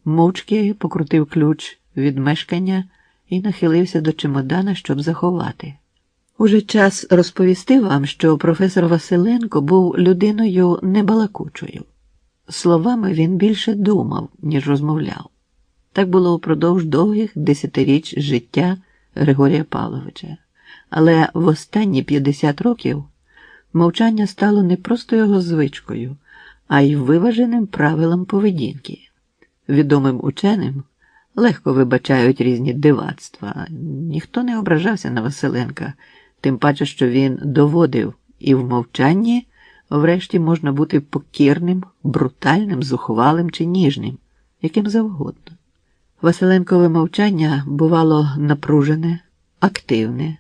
B: Мовчки покрутив ключ від мешкання і нахилився до чемодана, щоб заховати. Уже час розповісти вам, що професор Василенко був людиною небалакучою. Словами він більше думав, ніж розмовляв. Так було упродовж довгих 10-річ життя Григорія Павловича. Але в останні 50 років мовчання стало не просто його звичкою, а й виваженим правилом поведінки. Відомим ученим легко вибачають різні дивацтва. Ніхто не ображався на Василенка, тим паче, що він доводив, і в мовчанні врешті можна бути покірним, брутальним, зухвалим чи ніжним, яким завгодно. Василенкове мовчання бувало напружене, активне,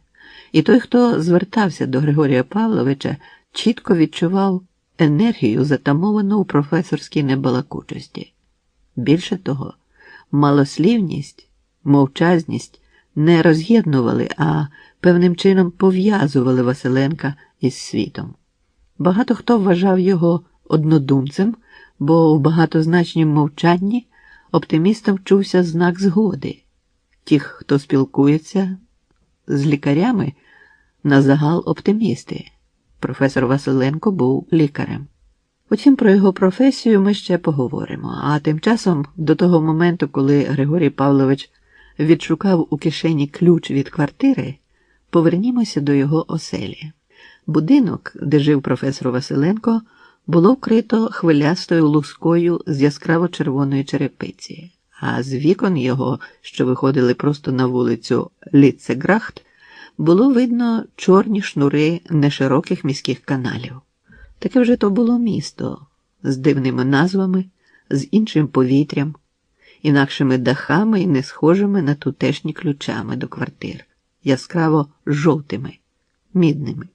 B: і той, хто звертався до Григорія Павловича, чітко відчував енергію, затамовану у професорській небалакучості. Більше того, малослівність, мовчазність не роз'єднували, а певним чином пов'язували Василенка із світом. Багато хто вважав його однодумцем, бо в багатозначнім мовчанні оптимістам чувся знак згоди. Ті, хто спілкується з лікарями, на загал оптимісти. Професор Василенко був лікарем. Утім, про його професію ми ще поговоримо. А тим часом, до того моменту, коли Григорій Павлович відшукав у кишені ключ від квартири, повернімося до його оселі. Будинок, де жив професор Василенко, було вкрито хвилястою лускою з яскраво-червоної черепиці, а з вікон його, що виходили просто на вулицю Ліцеграхт, було видно чорні шнури нешироких міських каналів. Таке вже то було місто, з дивними назвами, з іншим повітрям, інакшими дахами і не схожими на тутешні ключами до квартир, яскраво жовтими, мідними.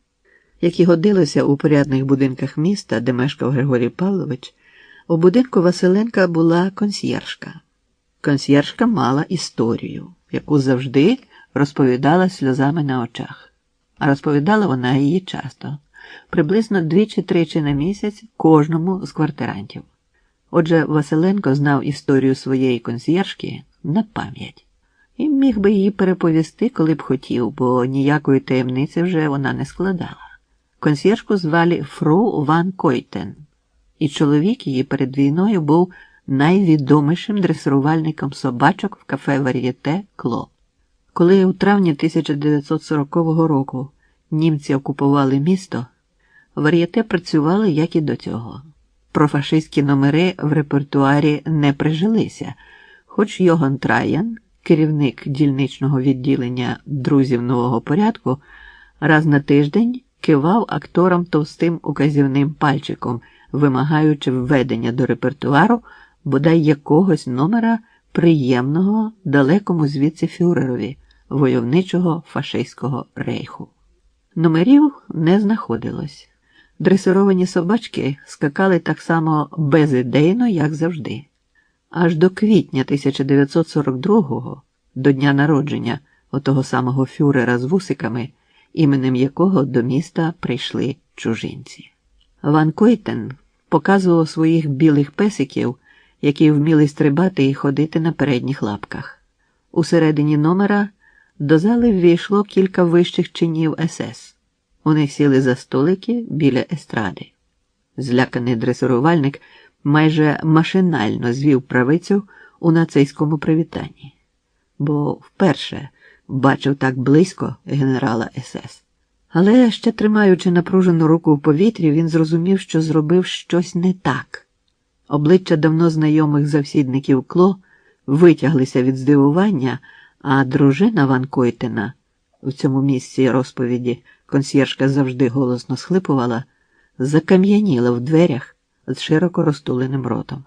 B: Як і годилося у порядних будинках міста, де мешкав Григорій Павлович, у будинку Василенка була консьєржка. Консьєржка мала історію, яку завжди розповідала сльозами на очах. А розповідала вона її часто, приблизно 2-3 на місяць кожному з квартирантів. Отже, Василенко знав історію своєї консьєржки на пам'ять. І міг би її переповісти, коли б хотів, бо ніякої таємниці вже вона не складала. Консьєржку звали Фру Ван Койтен, і чоловік її перед війною був найвідомішим дресирувальником собачок в кафе «Вар'єте» Кло. Коли у травні 1940 року німці окупували місто, «Вар'єте» працювали, як і до цього. Профашистські номери в репертуарі не прижилися, хоч Йоган Траян, керівник дільничного відділення «Друзів нового порядку», раз на тиждень кивав акторам товстим указівним пальчиком, вимагаючи введення до репертуару бодай якогось номера приємного далекому звідси фюрерові, войовничого фашистського рейху. Номерів не знаходилось. Дресировані собачки скакали так само безідейно, як завжди. Аж до квітня 1942-го, до дня народження отого самого фюрера з вусиками, іменем якого до міста прийшли чужинці. Ван Койтен показував своїх білих песиків, які вміли стрибати і ходити на передніх лапках. У середині номера до зали ввійшло кілька вищих чинів СС. Вони сіли за столики біля естради. Зляканий дресирувальник майже машинально звів правицю у нацистському привітанні. бо вперше бачив так близько генерала СС. Але ще тримаючи напружену руку в повітрі, він зрозумів, що зробив щось не так. Обличчя давно знайомих завсідників Кло витяглися від здивування, а дружина Ван Койтена, в цьому місці розповіді консьєржка завжди голосно схлипувала, закам'яніла в дверях з широко розтуленим ротом.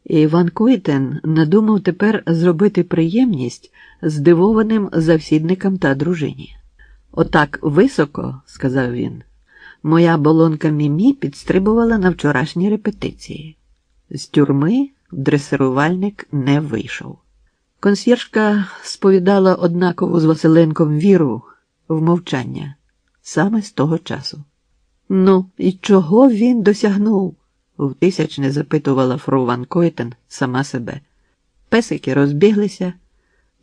B: І Ван Койтен надумав тепер зробити приємність здивованим завсідникам та дружині. «Отак високо, – сказав він, – моя болонка Мімі підстрибувала на вчорашній репетиції. З тюрми дресирувальник не вийшов». Консьєржка сповідала однакову з Василенком віру в мовчання саме з того часу. «Ну, і чого він досягнув?» – втисячне запитувала фру Ван Койтен сама себе. Песики розбіглися,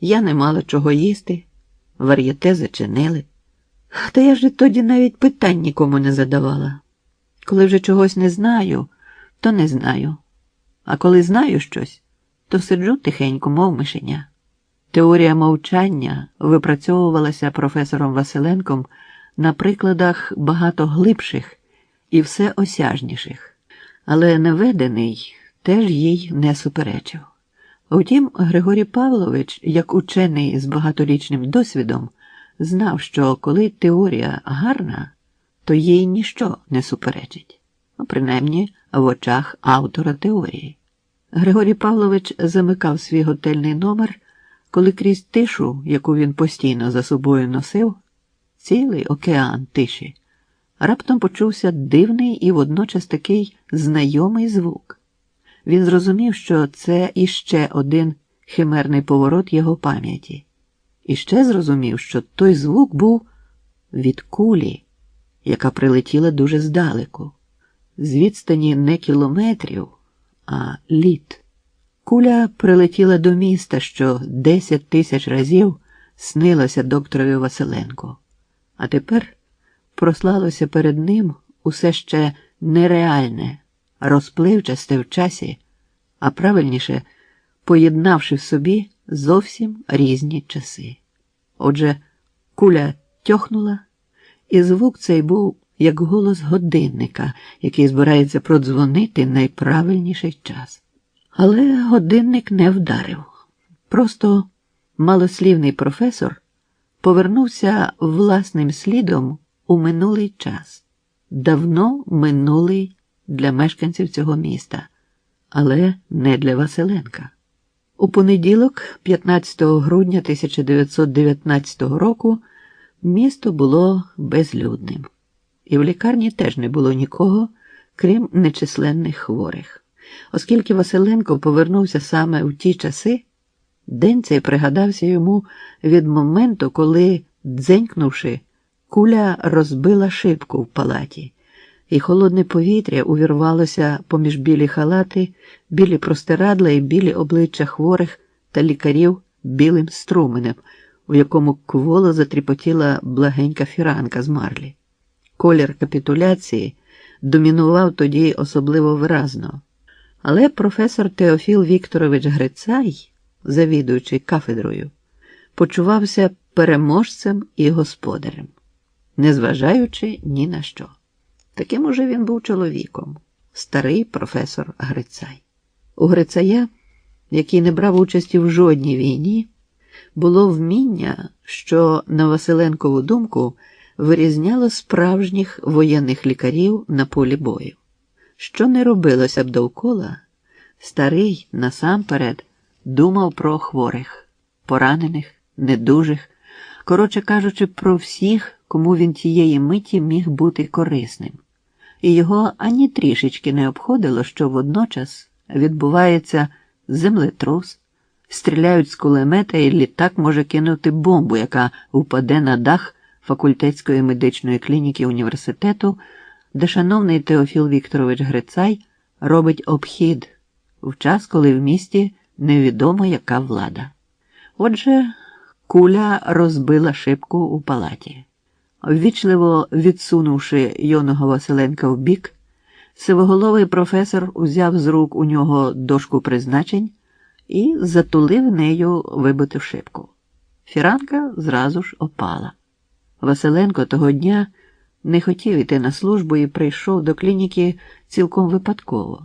B: я не мала чого їсти, вар'єте зачинили. Та я ж тоді навіть питань нікому не задавала. Коли вже чогось не знаю, то не знаю. А коли знаю щось, то сиджу тихенько, мов мишеня. Теорія мовчання випрацьовувалася професором Василенком на прикладах багато глибших і всеосяжніших, але наведений теж їй не суперечив. Втім, Григорій Павлович, як учений з багаторічним досвідом, знав, що коли теорія гарна, то їй ніщо не суперечить, принаймні в очах автора теорії. Григорій Павлович замикав свій готельний номер, коли крізь тишу, яку він постійно за собою носив, цілий океан тиші, раптом почувся дивний і водночас такий знайомий звук. Він зрозумів, що це іще один химерний поворот його пам'яті. І ще зрозумів, що той звук був від кулі, яка прилетіла дуже здалеку, з відстані не кілометрів, а літ. Куля прилетіла до міста, що 10 тисяч разів снилося докторові Василенку. А тепер прослалося перед ним усе ще нереальне, розпливчасте в часі, а правильніше, поєднавши в собі зовсім різні часи. Отже, куля тьохнула, і звук цей був як голос годинника, який збирається продзвонити найправильніший час. Але годинник не вдарив. Просто малослівний професор повернувся власним слідом у минулий час, давно минулий для мешканців цього міста, але не для Василенка. У понеділок, 15 грудня 1919 року, місто було безлюдним. І в лікарні теж не було нікого, крім нечисленних хворих. Оскільки Василенко повернувся саме в ті часи, день цей пригадався йому від моменту, коли, дзенькнувши, куля розбила шибку в палаті, і холодне повітря увірвалося поміж білі халати, білі простирадла і білі обличчя хворих та лікарів білим струменем, у якому кволо затріпотіла благенька фіранка з марлі. Колір капітуляції домінував тоді особливо виразно. Але професор Теофіл Вікторович Грицай, завідуючий кафедрою, почувався переможцем і господарем, незважаючи ні на що. Таким уже він був чоловіком, старий професор Грицай. У Грицая, який не брав участі в жодній війні, було вміння, що, на Василенкову думку, вирізняло справжніх воєнних лікарів на полі бою. Що не робилося б довкола, старий насамперед думав про хворих, поранених, недужих, коротше кажучи, про всіх, кому він тієї миті міг бути корисним. І його ані трішечки не обходило, що водночас відбувається землетрус, стріляють з кулемета і літак може кинути бомбу, яка впаде на дах факультетської медичної клініки університету, де шановний Теофіл Вікторович Грицай робить обхід в час, коли в місті невідомо яка влада. Отже, куля розбила шибку у палаті. Ввічливо відсунувши юного Василенка вбік, сивоголовий професор узяв з рук у нього дошку призначень і затулив нею вибиту шибку. Фіранка зразу ж опала. Василенко того дня не хотів іти на службу і прийшов до клініки цілком випадково.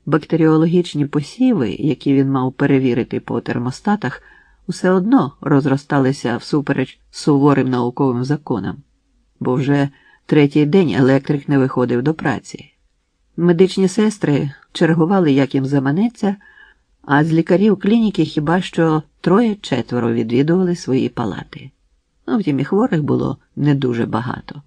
B: Бактеріологічні посіви, які він мав перевірити по термостатах, усе одно розросталися всупереч суворим науковим законам, бо вже третій день електрик не виходив до праці. Медичні сестри чергували, як їм заманеться, а з лікарів клініки хіба що 3-4 відвідували свої палати. Втім, і хворих було не дуже багато.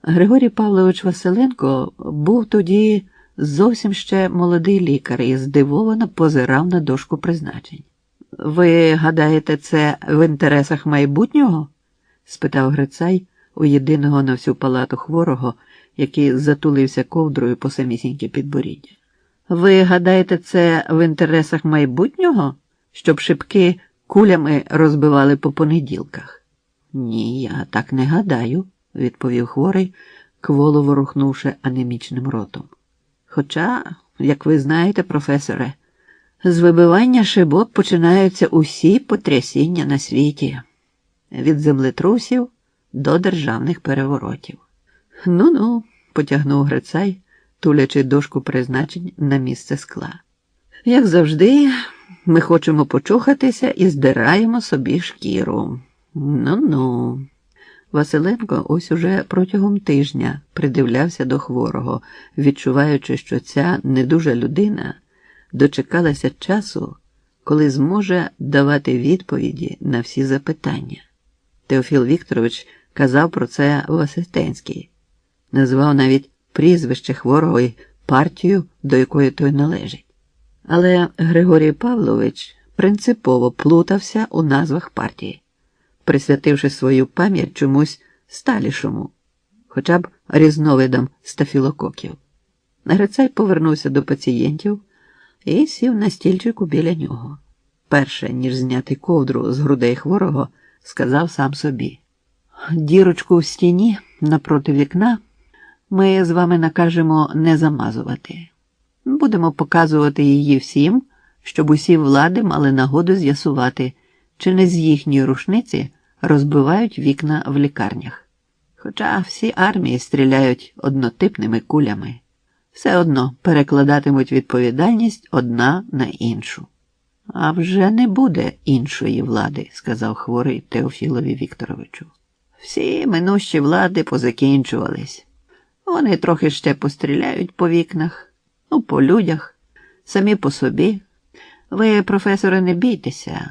B: Григорій Павлович Василенко був тоді зовсім ще молодий лікар і здивовано позирав на дошку призначень. «Ви гадаєте, це в інтересах майбутнього?» – спитав Грицай у єдиного на всю палату хворого, який затулився ковдрою по самісіньке підборіддя. «Ви гадаєте, це в інтересах майбутнього, щоб шибки кулями розбивали по понеділках?» «Ні, я так не гадаю», – відповів хворий, кволо ворухнувши анемічним ротом. «Хоча, як ви знаєте, професоре, з вибивання шибок починаються усі потрясіння на світі, від землетрусів до державних переворотів». «Ну-ну», – потягнув Грицай, тулячи дошку призначень на місце скла. «Як завжди, ми хочемо почухатися і здираємо собі шкіру. Ну-ну». Василенко ось уже протягом тижня придивлявся до хворого, відчуваючи, що ця недужа людина дочекалася часу, коли зможе давати відповіді на всі запитання. Теофіл Вікторович казав про це в Асистентській, назвав навіть прізвище хворого і партію, до якої той належить. Але Григорій Павлович принципово плутався у назвах партії, присвятивши свою пам'ять чомусь сталішому, хоча б різновидам стафілококів. Грицай повернувся до пацієнтів і сів на стільчику біля нього. Перше, ніж зняти ковдру з грудей хворого, сказав сам собі: «Дірочку в стіні напроти вікна ми з вами накажемо не замазувати. Будемо показувати її всім, щоб усі влади мали нагоду з'ясувати, чи не з їхньої рушниці розбивають вікна в лікарнях. Хоча всі армії стріляють однотипними кулями. Все одно перекладатимуть відповідальність одна на іншу». «А вже не буде іншої влади», – сказав хворий Теофілові Вікторовичу. «Всі минущі влади позакінчувались. Вони трохи ще постріляють по вікнах, по людях, самі по собі. Ви, професоре, не бійтеся.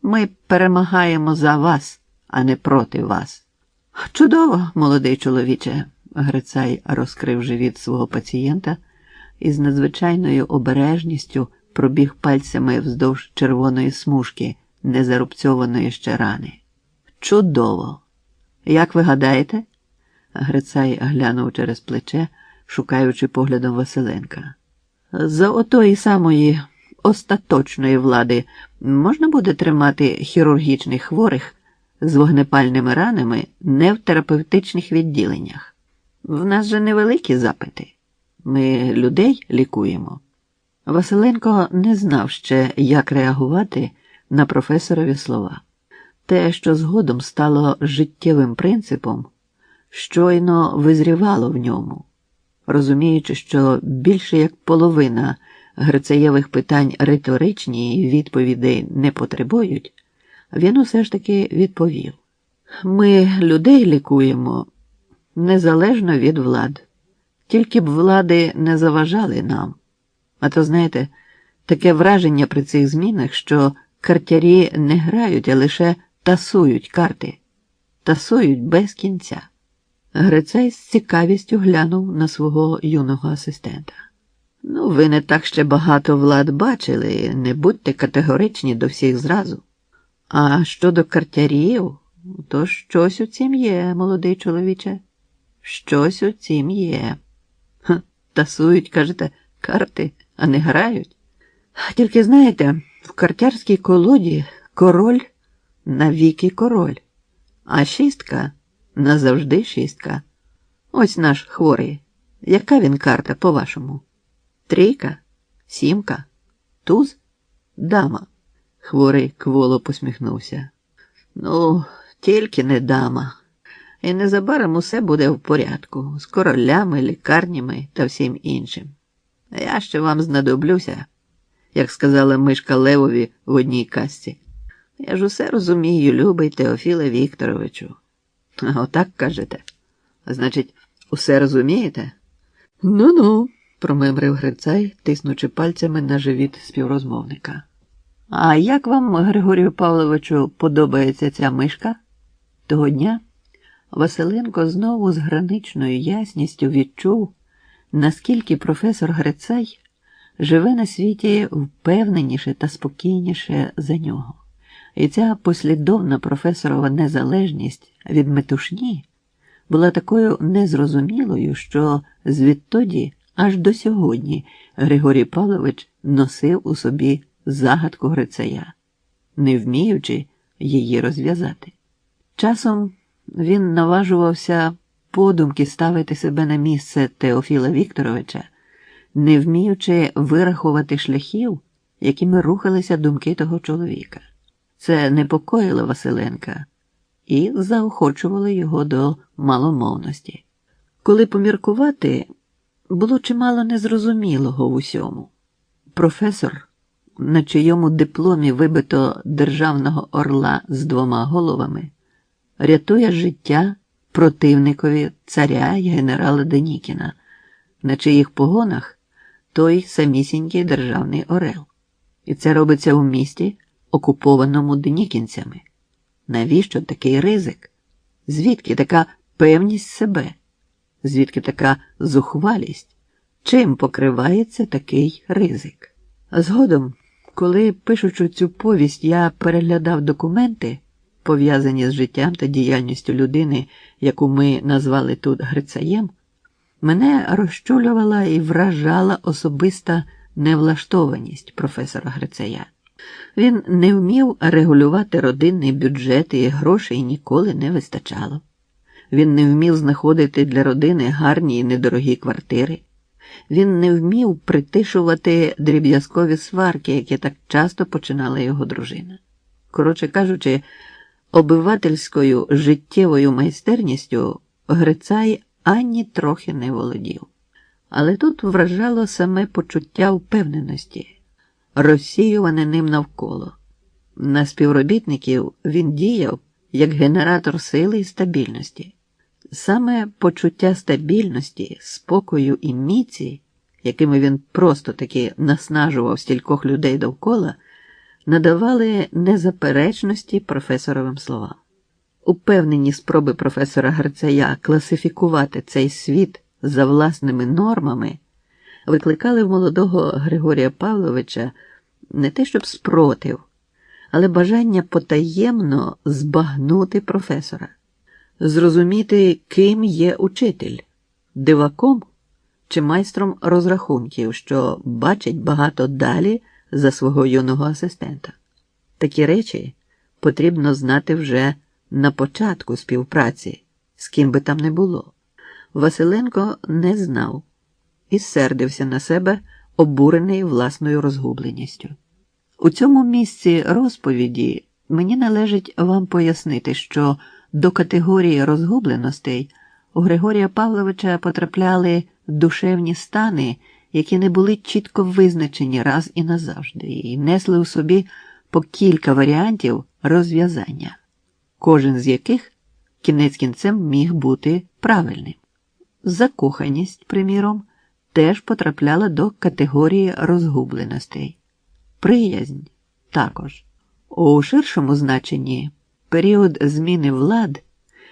B: Ми перемагаємо за вас, а не проти вас». «Чудово, молодий чоловіче», – Грицай розкрив живіт свого пацієнта і з надзвичайною обережністю пробіг пальцями вздовж червоної смужки, незарубцьованої ще рани. «Чудово! Як ви гадаєте?» Грицай глянув через плече, шукаючи поглядом Василенка. «За отої самої остаточної влади можна буде тримати хірургічних хворих з вогнепальними ранами не в терапевтичних відділеннях? В нас же невеликі запити. Ми людей лікуємо». Василенко не знав ще, як реагувати на професорові слова. Те, що згодом стало життєвим принципом, щойно визрівало в ньому. Розуміючи, що більше як половина Грицаєвих питань риторичні і відповідей не потребують, він усе ж таки відповів: «Ми людей лікуємо незалежно від влад. Тільки б влади не заважали нам. А то, знаєте, таке враження при цих змінах, що картярі не грають, а лише тасують карти. Тасують без кінця». Грицай з цікавістю глянув на свого юного асистента. Ви не так ще багато влад бачили, не будьте категоричні до всіх зразу. А щодо картярів, то щось у цім є, молодий чоловіче. Щось у цім є. Тасують, кажете, карти, а не грають. Тільки, знаєте, в картярській колоді король навіки король, а шістка назавжди шістка. Ось наш хворий. Яка він карта, по-вашому? 3, 7, туз, дама. Хворий кволо посміхнувся. Ну, тільки не дама. І незабаром усе буде в порядку, з королями, лікарнями та всім іншим. А я ще вам знадоблюся, як сказала мишка Левові в одній казці. Я ж усе розумію, любий Теофіле Вікторовичу. А отак кажете. Значить, усе розумієте? Ну-ну, промимрив Грицай, тиснучи пальцями на живіт співрозмовника. А як вам, Григорію Павловичу, подобається ця мишка? Того дня Василенко знову з граничною ясністю відчув, наскільки професор Грицай живе на світі впевненіше та спокійніше за нього. І ця послідовна професорова незалежність від метушні була такою незрозумілою, що звідтоді аж до сьогодні Григорій Павлович носив у собі загадку Грицая, не вміючи її розв'язати. Часом він наважувався подумки ставити себе на місце Теофіла Вікторовича, не вміючи вирахувати шляхів, якими рухалися думки того чоловіка. Це непокоїло Василенка і заохочувало його до маломовності. Коли поміркувати, було чимало незрозумілого в усьому. Професор, на чийому дипломі вибито державного орла з 2 головами, рятує життя противникові царя і генерала Денікіна, на чиїх погонах той самісінький державний орел. І це робиться у місті, окупованому денікінцями. Навіщо такий ризик? Звідки така певність себе? Звідки така зухвалість? Чим покривається такий ризик? А згодом, коли, пишучи цю повість, я переглядав документи, пов'язані з життям та діяльністю людини, яку ми назвали тут Грицаєм, мене розчулювала і вражала особиста невлаштованість професора Грицая. Він не вмів регулювати родинний бюджет, і грошей ніколи не вистачало. Він не вмів знаходити для родини гарні і недорогі квартири. Він не вмів притишувати дріб'язкові сварки, які так часто починала його дружина. Коротше кажучи, обивательською життєвою майстерністю Грицай ані трохи не володів. Але тут вражало саме почуття впевненості, розсіюване ним навколо. На співробітників він діяв як генератор сили і стабільності. Саме почуття стабільності, спокою і міці, якими він просто таки наснажував стількох людей довкола, надавали незаперечності професоровим словам. Упевнені спроби професора Грицая класифікувати цей світ за власними нормами викликали в молодого Григорія Павловича не те щоб спротив, але бажання потаємно збагнути професора, зрозуміти, ким є учитель – диваком чи майстром розрахунків, що бачить багато далі за свого юного асистента. Такі речі потрібно знати вже на початку співпраці, з ким би там не було. Василенко не знав і сердився на себе, обурений власною розгубленістю. У цьому місці розповіді мені належить вам пояснити, що до категорії розгубленостей у Григорія Павловича потрапляли душевні стани, які не були чітко визначені раз і назавжди, і несли у собі по кілька варіантів розв'язання, кожен з яких кінець кінцем міг бути правильним. Закоханість, приміром, теж потрапляла до категорії розгубленостей. Приязнь також. У ширшому значенні період зміни влад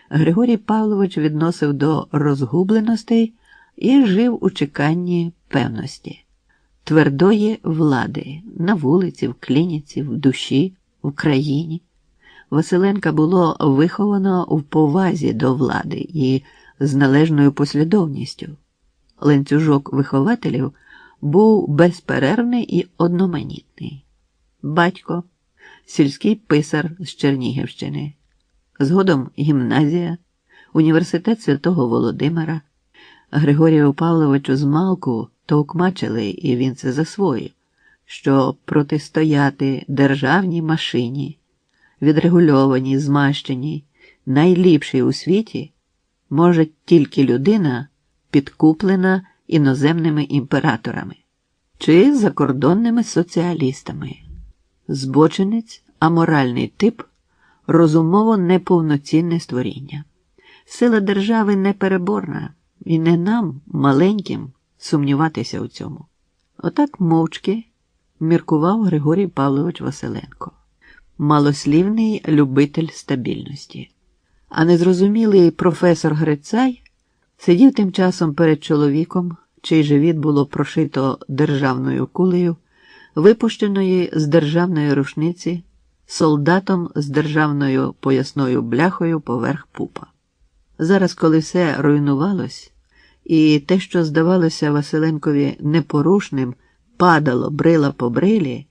B: Григорій Павлович відносив до розгубленостей і жив у чеканні певності, твердої влади на вулиці, в клініці, в душі, в країні. Василенка було виховано в повазі до влади і з належною послідовністю. Ланцюжок вихователів був безперервний і одноманітний. Батько – сільський писар з Чернігівщини, згодом гімназія, університет Святого Володимира. Григорію Павловичу змалку товкмачили, і він це засвоїв, що протистояти державній машині, відрегульованій, змащеній, найліпшій у світі, може тільки людина, підкуплена іноземними імператорами чи закордонними соціалістами. Збочинець, аморальний тип, розумово неповноцінне створіння. Сила держави непереборна, і не нам, маленьким, сумніватися у цьому. Отак мовчки міркував Григорій Павлович Василенко, малослівний любитель стабільності. А незрозумілий професор Грицай сидів тим часом перед чоловіком, чий живіт було прошито державною кулею, випущеної з державної рушниці, солдатом з державною поясною бляхою поверх пупа. Зараз, коли все руйнувалось, і те, що здавалося Василенкові непорушним, падало брила по брилі,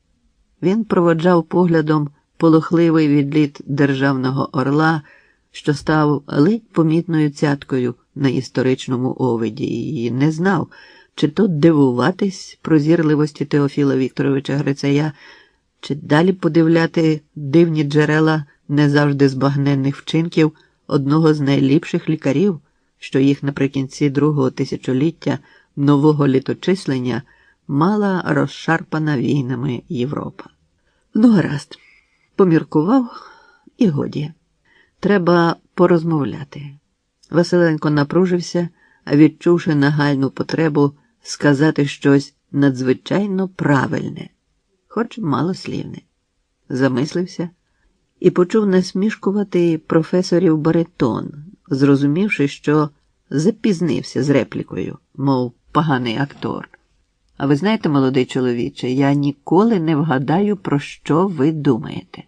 B: він проводжав поглядом полохливий відліт державного орла, що став ледь помітною цяткою на історичному овиді, і не знав, чи то дивуватись прозірливості Теофіла Вікторовича Грицая, чи далі подивляти дивні джерела не завжди збагненних вчинків одного з найліпших лікарів, що їх наприкінці другого тисячоліття нового літочислення мала розшарпана війнами Європа. Ну, гаразд, поміркував і годі. Треба порозмовляти. Василенко напружився, відчувши нагальну потребу сказати щось надзвичайно правильне, хоч малослівне. Замислився і почув насмішкуватий професорів баритон, зрозумівши, що запізнився з реплікою, мов поганий актор. А ви знаєте, молодий чоловіче, я ніколи не вгадаю, про що ви думаєте.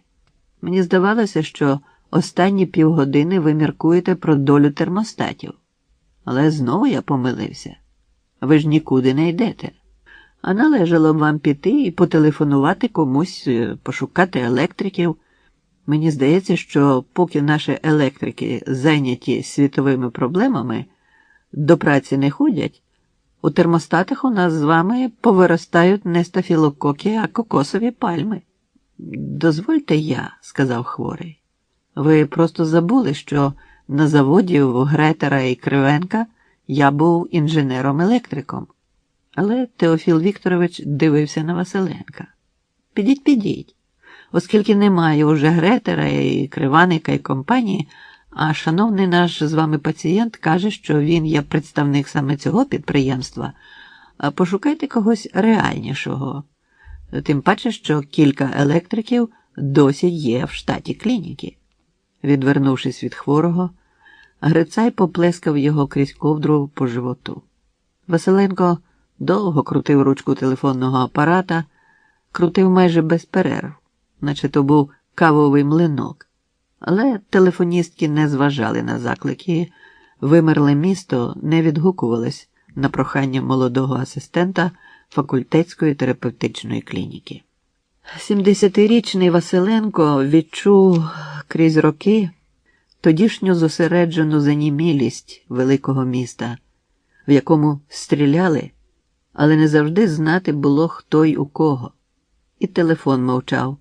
B: Мені здавалося, що останні півгодини ви міркуєте про долю термостатів. Але знову я помилився. Ви ж нікуди не йдете. А належало б вам піти і потелефонувати комусь, пошукати електриків. Мені здається, що поки наші електрики зайняті світовими проблемами, до праці не ходять, у термостатах у нас з вами повиростають не стафілококи, а кокосові пальми. «Дозвольте я», – сказав хворий. «Ви просто забули, що на заводі у Гретера і Кривенка я був інженером-електриком». Але Теофіл Вікторович дивився на Василенка. «Підіть. Оскільки немає уже Гретера і Криваника і компанії, а шановний наш з вами пацієнт каже, що він є представник саме цього підприємства, пошукайте когось реальнішого. Тим паче, що кілька електриків досі є в штаті клініки». Відвернувшись від хворого, Грицай поплескав його крізь ковдру по животу. Василенко довго крутив ручку телефонного апарата, крутив майже без перерв, наче то був кавовий млинок. Але телефоністки не зважали на заклики, вимерле місто не відгукувалось на прохання молодого асистента факультетської терапевтичної клініки. 70-річний Василенко відчув крізь роки тодішню зосереджену занімілість великого міста, в якому стріляли, але не завжди знати було, хто й у кого. І телефон мовчав,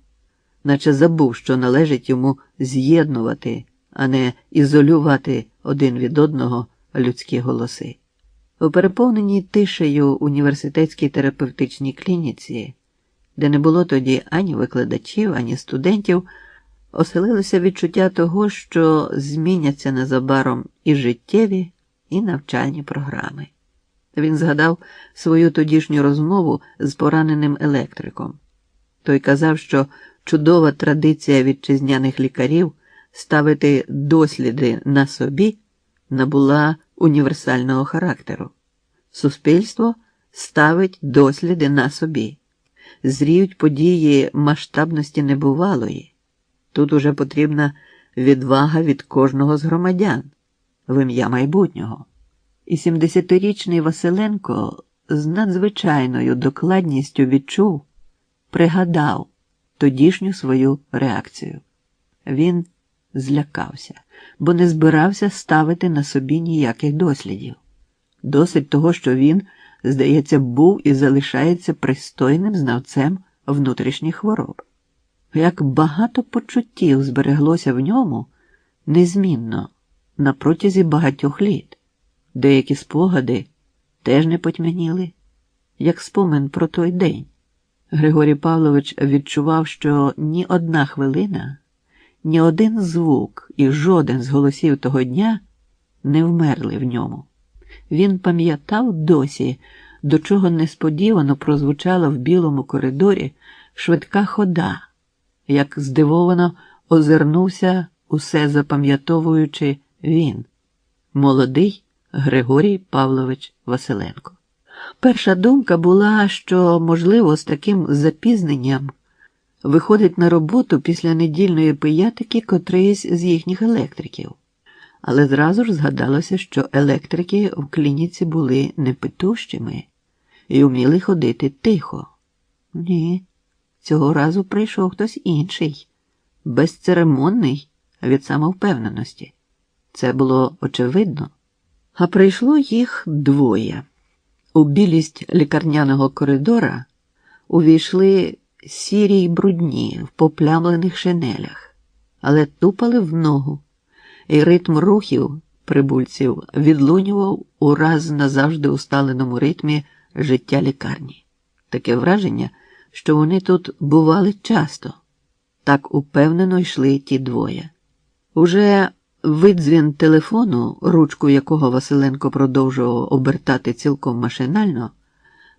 B: наче забув, що належить йому з'єднувати, а не ізолювати один від одного людські голоси. У переповненій тишею університетській терапевтичній клініці, де не було тоді ані викладачів, ані студентів, оселилося відчуття того, що зміняться незабаром і життєві, і навчальні програми. Він згадав свою тодішню розмову з пораненим електриком. Той казав, що чудова традиція вітчизняних лікарів ставити досліди на собі набула універсального характеру. Суспільство ставить досліди на собі. Зріють події масштабності небувалої. Тут уже потрібна відвага від кожного з громадян в ім'я майбутнього. І 70-річний Василенко з надзвичайною докладністю відчув, пригадав тодішню свою реакцію. Він злякався, бо не збирався ставити на собі ніяких дослідів. Досить того, що він здається, був і залишається пристойним знавцем внутрішніх хвороб. Як багато почуттів збереглося в ньому незмінно на протязі багатьох літ. Деякі спогади теж не потьмяніли, як спомин про той день. Григорій Павлович відчував, що ні одна хвилина, ні один звук і жоден з голосів того дня не вмерли в ньому. Він пам'ятав досі, до чого несподівано прозвучала в білому коридорі швидка хода, як здивовано озирнувся, усе запам'ятовуючи він, молодий Григорій Павлович Василенко. Перша думка була, що, можливо, з таким запізненням виходить на роботу після недільної пиятики котрийсь з їхніх електриків. Але зразу ж згадалося, що електрики в клініці були непитущими і вміли ходити тихо. Ні, цього разу прийшов хтось інший, безцеремонний від самовпевненості. Це було очевидно. А прийшло їх двоє. У білість лікарняного коридора увійшли сірі й брудні в поплямлених шинелях, але тупали в ногу, і ритм рухів прибульців відлунював у раз назавжди усталеному ритмі життя лікарні. Таке враження, що вони тут бували часто. Так упевнено йшли ті двоє. Уже видзвін телефону, ручку якого Василенко продовжував обертати цілком машинально,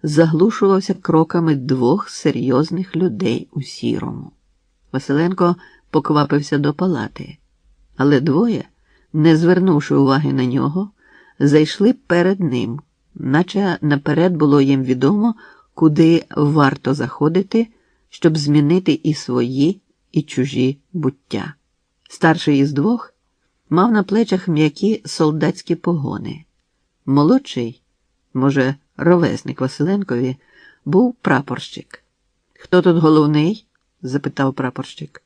B: заглушувався кроками двох серйозних людей у сірому. Василенко поквапився до палати, але двоє, не звернувши уваги на нього, зайшли перед ним, наче наперед було їм відомо, куди варто заходити, щоб змінити і свої, і чужі буття. Старший із двох мав на плечах м'які солдатські погони. Молодший, може, ровесник Василенкові, був прапорщик. «Хто тут головний?» – запитав прапорщик.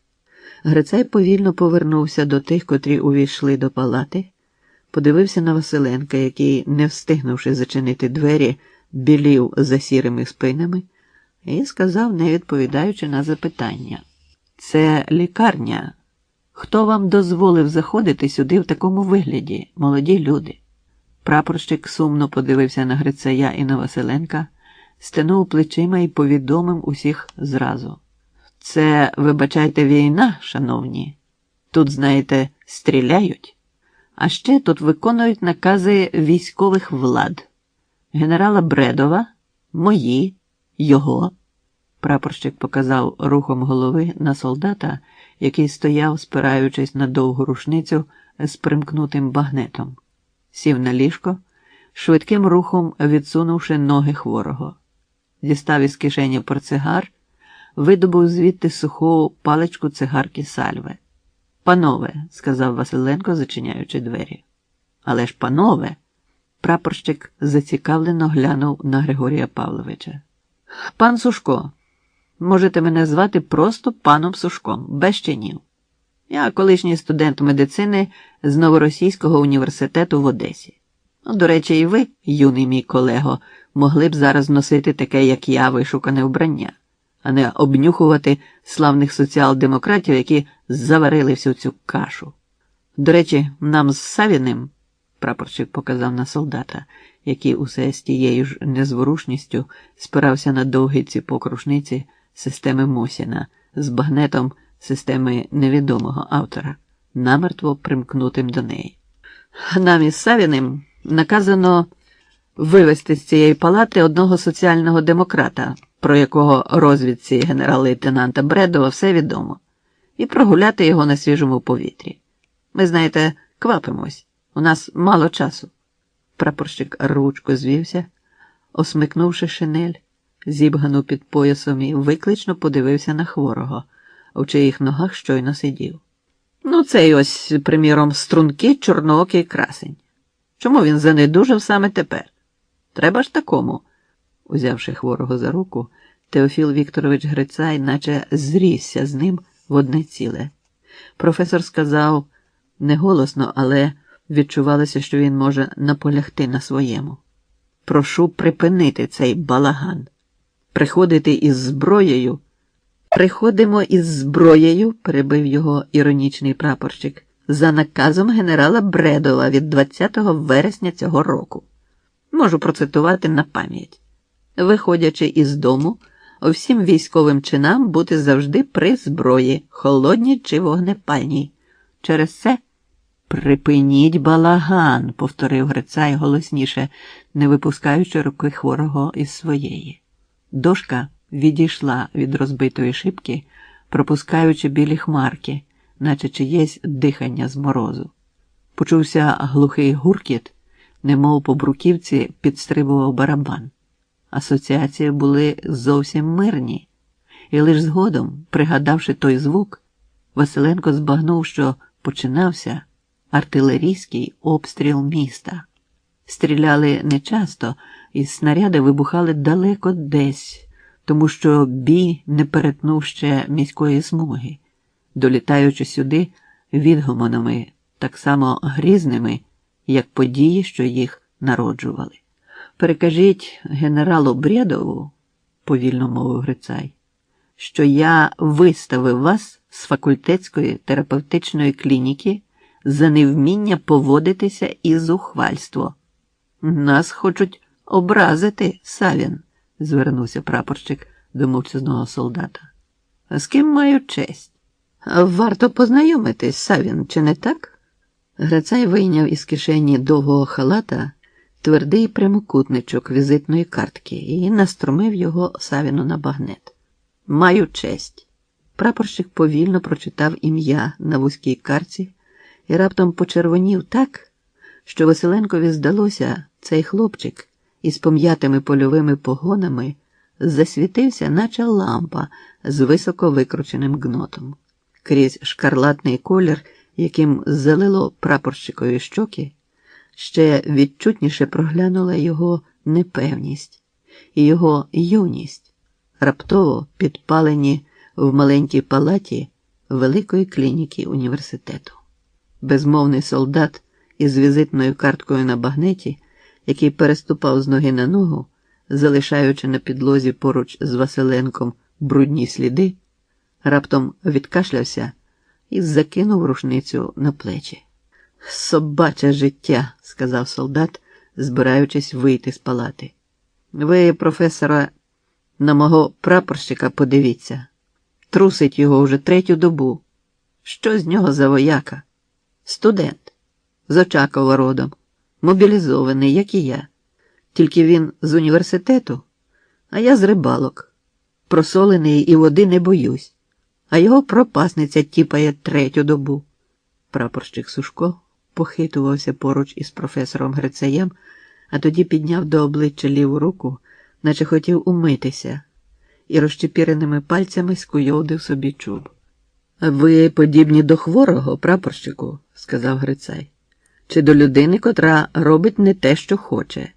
B: Грицай повільно повернувся до тих, котрі увійшли до палати, подивився на Василенка, який, не встигнувши зачинити двері, білів за сірими спинами, і сказав, не відповідаючи на запитання: «Це лікарня. Хто вам дозволив заходити сюди в такому вигляді, молоді люди?» Прапорщик сумно подивився на Грицая і на Василенка, стенув плечима і повідомив усіх зразу: «Це, вибачайте, війна, шановні. Тут, знаєте, стріляють. А ще тут виконують накази військових влад. Генерала Бредова, мої, його». Прапорщик показав рухом голови на солдата, який стояв, спираючись на довгу рушницю з примкнутим багнетом. Сів на ліжко, швидким рухом відсунувши ноги хворого. Дістав із кишені портсигар, видобув звідти суху паличку цигарки сальви. «Панове», – сказав Василенко, зачиняючи двері. «Але ж, панове!» – прапорщик зацікавлено глянув на Григорія Павловича. «Пан Сушко, можете мене звати просто паном Сушком, без чинів. Я колишній студент медицини з Новоросійського університету в Одесі. До речі, і ви, юний мій колего, могли б зараз носити таке, як я, вишукане вбрання, а не обнюхувати славних соціал-демократів, які заварили всю цю кашу. До речі, нам з Савіним, прапорщик показав на солдата, який усе з тією ж незворушністю спирався на довгий ціпок рушниці системи Мосіна з багнетом системи невідомого автора, намертво примкнутим до неї. Нам із Савіним наказано вивезти з цієї палати одного соціального демократа, про якого розвідці генерал-лейтенанта Бредова все відомо, і прогуляти його на свіжому повітрі. Ми, знаєте, квапимось, у нас мало часу». Прапорщик рвучко звівся, осмикнувши шинель, зібгану під поясом, і виклично подивився на хворого, в чиїх ногах щойно сидів. «Ну, цей ось, приміром, стрункий чорноокий красень. Чому він занедужав саме тепер? Треба ж такому». Узявши хворого за руку, Теофіл Вікторович Грицай наче зрісся з ним в одне ціле. Професор сказав неголосно, але відчувалося, що він може наполягти на своєму: прошу припинити цей балаган. Приходити із зброєю. Приходимо із зброєю, перебив його іронічний прапорщик, за наказом генерала Бредова від 20 вересня цього року. Можу процитувати на пам'ять. Виходячи із дому, всім військовим чинам бути завжди при зброї, холодній чи вогнепальній. Через це «Припиніть балаган», – повторив Грицай голосніше, не випускаючи руки хворого із своєї. Дошка відійшла від розбитої шибки, пропускаючи білі хмарки, наче чиєсь дихання з морозу. Почувся глухий гуркіт, немов по бруківці підстрибував барабан. Асоціації були зовсім мирні, і лиш згодом, пригадавши той звук, Василенко збагнув, що починався артилерійський обстріл міста. Стріляли нечасто, і снаряди вибухали далеко десь, тому що бій не перетнув ще міської смуги, долітаючи сюди відгомонами, так само грізними, як події, що їх народжували. «Перекажіть генералу Бредову, – повільно мовив Грицай, – що я виставив вас з факультетської терапевтичної клініки за невміння поводитися і зухвальство. Нас хочуть образити, Савін», – звернувся прапорщик до мовчазного солдата. «А з ким маю честь? Варто познайомитись, Савін, чи не так?» Грицай вийняв із кишені довгого халата твердий прямокутничок візитної картки і наструмив його Савіну на багнет. «Маю честь». Прапорщик повільно прочитав ім'я на вузькій картці і раптом почервонів так, що Василенкові здалося, цей хлопчик із пом'ятими польовими погонами засвітився, наче лампа з високо викрученим гнотом. Крізь шкарлатний колір, яким залило прапорщикові щоки, ще відчутніше проглянула його непевність і його юність, раптово підпалені в маленькій палаті великої клініки університету. Безмовний солдат із візитною карткою на багнеті, який переступав з ноги на ногу, залишаючи на підлозі поруч з Василенком брудні сліди, раптом відкашлявся і закинув рушницю на плечі. «Собаче життя», – сказав солдат, збираючись вийти з палати. «Ви, професора, на мого прапорщика подивіться. Трусить його вже 3-ю добу. Що з нього за вояка? Студент. З Очакова родом. Мобілізований, як і я. Тільки він з університету, а я з Рибалок. Просолений і води не боюсь. А його пропасниця тіпає 3-ю добу». Прапорщик Сушко похитувався поруч із професором Грицаєм, а тоді підняв до обличчя ліву руку, наче хотів умитися, і розчепіреними пальцями скуйовдив собі чуб. «Ви подібні до хворого, прапорщику», – сказав Грицай, – «чи до людини, котра робить не те, що хоче.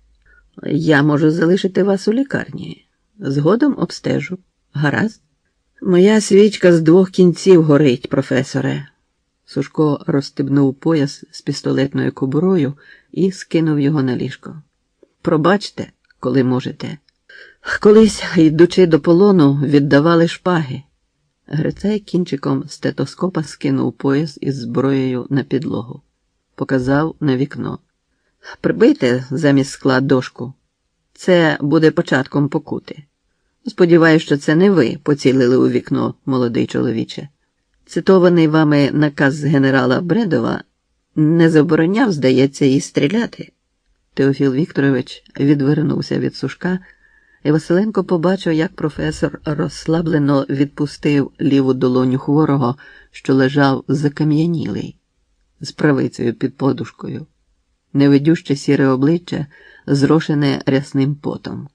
B: Я можу залишити вас у лікарні. Згодом обстежу. Гаразд? Моя свічка з 2 кінців горить, професоре». Сушко розстебнув пояс з пістолетною кобурою і скинув його на ліжко. «Пробачте, коли можете. Колись, йдучи до полону, віддавали шпаги». Грицай кінчиком стетоскопа скинув пояс із зброєю на підлогу. Показав на вікно. «Прибийте замість скла дошку. Це буде початком покути. Сподіваюсь, що це не ви поцілили у вікно, молодий чоловіче. Цитований вами наказ генерала Бредова не забороняв, здається, і стріляти». Теофіл Вікторович відвернувся від Сушка, і Василенко побачив, як професор розслаблено відпустив ліву долоню хворого, що лежав закам'янілий, з правицею під подушкою. Невидюще сіре обличчя, зрошене рясним потом.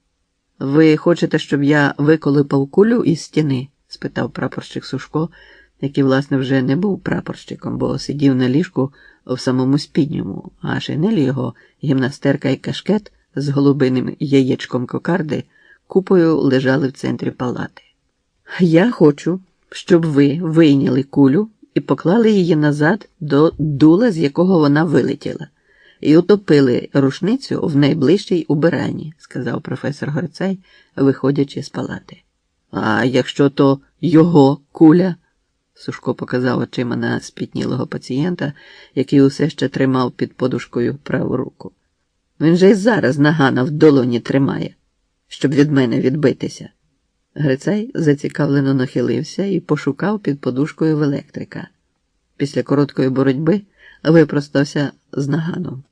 B: «Ви хочете, щоб я виколипав кулю із стіни?» – спитав прапорщик Сушко, який, власне, вже не був прапорщиком, бо сидів на ліжку в самому спідньому, а шинель його, гімнастерка і кашкет з голубиним яєчком кокарди купою лежали в центрі палати. «Я хочу, щоб ви вийняли кулю і поклали її назад до дула, з якого вона вилетіла. і утопили рушницю в найближчій убиральні, сказав професор Грицай, виходячи з палати. А якщо то його куля? Сушко показав очима на спітнілого пацієнта, який усе ще тримав під подушкою праву руку. Він же й зараз нагана в долоні тримає, щоб від мене відбитися. Грицай зацікавлено нахилився і пошукав під подушкою в електрика. Після короткої боротьби випростався з наганом.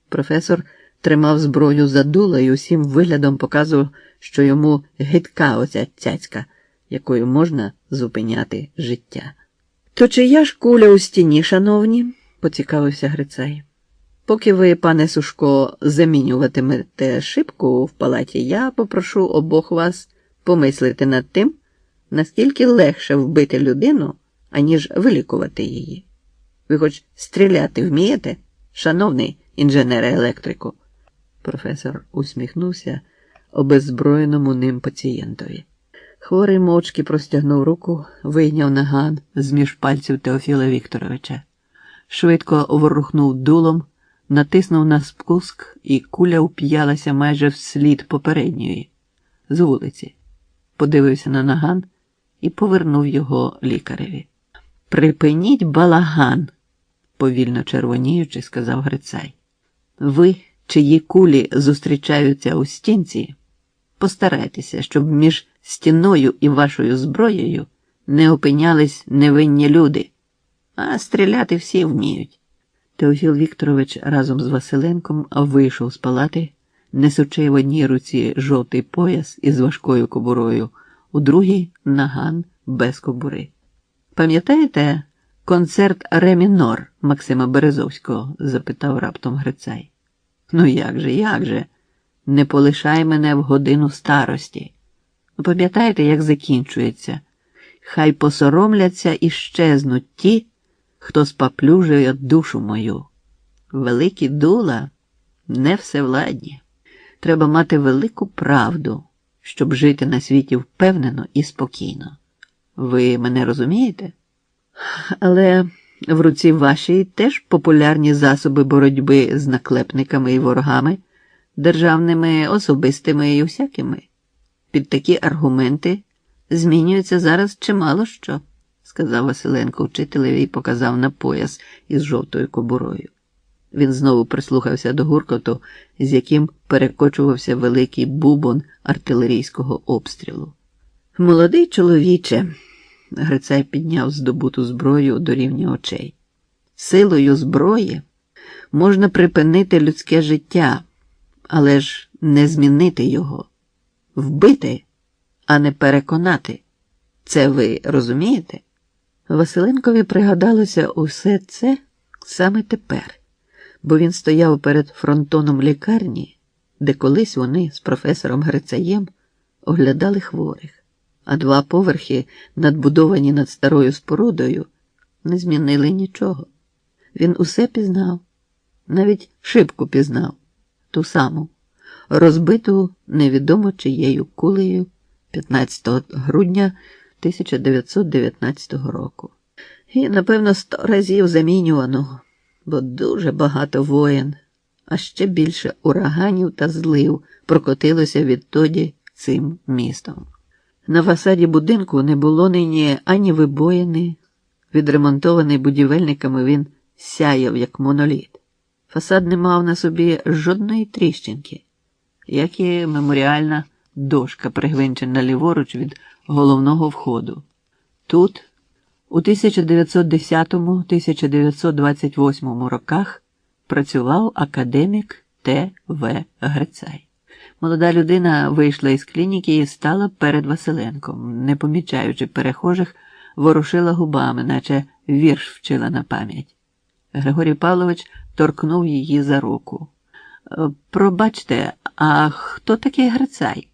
B: Професор тримав зброю за дуло і усім виглядом показував, що йому гидка оця цяцька, якою можна зупиняти життя. «То чия ж куля у стіні, шановні?» – поцікавився Грицай. «Поки ви, пане Сушко, замінюватимете шибку в палаті, я попрошу обох вас помислити над тим, наскільки легше вбити людину, аніж вилікувати її. Ви хоч стріляти вмієте, шановний інженере-електрику?» Професор усміхнувся обеззброєному ним пацієнтові. Хворий мовчки простягнув руку, вийняв наган з-між пальців Теофіла Вікторовича. Швидко ворухнув дулом, натиснув на спуск, і куля уп'ялася майже вслід попередньої, з вулиці. Подивився на наган і повернув його лікареві. «Припиніть балаган!» – повільно червоніючи, сказав Грицай. «Ви, чиї кулі зустрічаються у стінці, постарайтеся, щоб між стіною і вашою зброєю не опинялись невинні люди, а стріляти всі вміють». Теофіл Вікторович разом з Василенком вийшов з палати, несучи в одній руці жовтий пояс із важкою кобурою, у другій – наган без кобури. «Пам'ятаєте концерт «Ре мінор» Максима Березовського?» – запитав раптом Грицай. «Ну як же, не полишай мене в годину старості. Пам'ятаєте, як закінчується? Хай посоромляться і щезнуть ті, хто спаплюжує душу мою. Великі дула не всевладні. Треба мати велику правду, щоб жити на світі впевнено і спокійно. Ви мене розумієте? Але в руці вашій теж популярні засоби боротьби з наклепниками і ворогами, державними, особистими і усякими. Під такі аргументи змінюється зараз чимало що», – сказав Василенко вчителеві і показав на пояс із жовтою кобурою. Він знову прислухався до гуркоту, з яким перекочувався великий бубон артилерійського обстрілу. «Молодий чоловіче», – Грицай підняв здобуту зброю до рівня очей, – «силою зброї можна припинити людське життя, але ж не змінити його. Вбити, а не переконати. Це ви розумієте?» Василенкові пригадалося усе це саме тепер, бо він стояв перед фронтоном лікарні, де колись вони з професором Грицаєм оглядали хворих, а 2 поверхи, надбудовані над старою спорудою, не змінили нічого. Він усе пізнав, навіть шибку пізнав, ту саму, розбиту невідомо чиєю кулею 15 грудня 1919 року. І, напевно, 100 разів замінювану, бо дуже багато воєн, а ще більше ураганів та злив прокотилося відтоді цим містом. На фасаді будинку не було нині ані вибоїни, відремонтований будівельниками він сяяв, як моноліт. Фасад не мав на собі жодної тріщинки, як і меморіальна дошка, пригвинчена ліворуч від головного входу. Тут у 1910-1928 роках працював академік Т.В. Грицай. Молода людина вийшла із клініки і стала перед Василенком, не помічаючи перехожих, ворушила губами, наче вірш вчила на пам'ять. Григорій Павлович торкнув її за руку. «Пробачте, а хто такий Грицай?»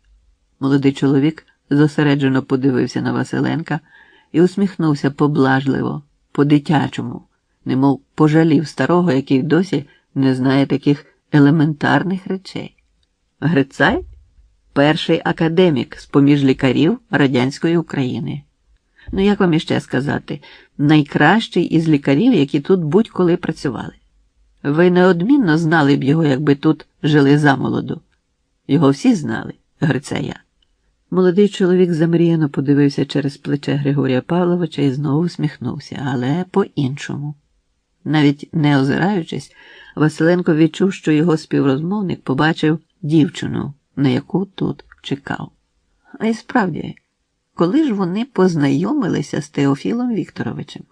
B: Молодий чоловік зосереджено подивився на Василенка і усміхнувся поблажливо, по-дитячому, немов пожалів старого, який досі не знає таких елементарних речей. Грицай – перший академік з-поміж лікарів радянської України. Ну, як вам іще сказати, найкращий із лікарів, які тут будь-коли працювали. Ви неодмінно знали б його, якби тут жили замолоду. Його всі знали, Грицея. Молодий чоловік замріяно подивився через плече Григорія Павловича і знову усміхнувся, але по-іншому. Навіть не озираючись, Василенко відчув, що його співрозмовник побачив дівчину, на яку тут чекав. А й справді, коли ж вони познайомилися з Теофілом Вікторовичем?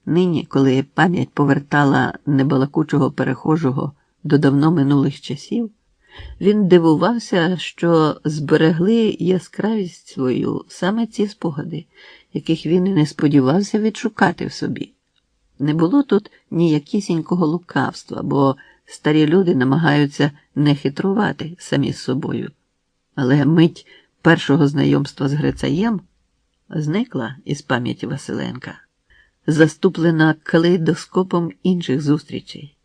B: Нині, коли пам'ять повертала небалакучого перехожого до давно минулих часів, він дивувався, що зберегли яскравість свою саме ці спогади, яких він і не сподівався відшукати в собі. Не було тут ніякісінького лукавства, бо старі люди намагаються не хитрувати самі з собою. Але мить першого знайомства з Грицаєм зникла із пам'яті Василенка, заступлена калейдоскопом інших зустрічей,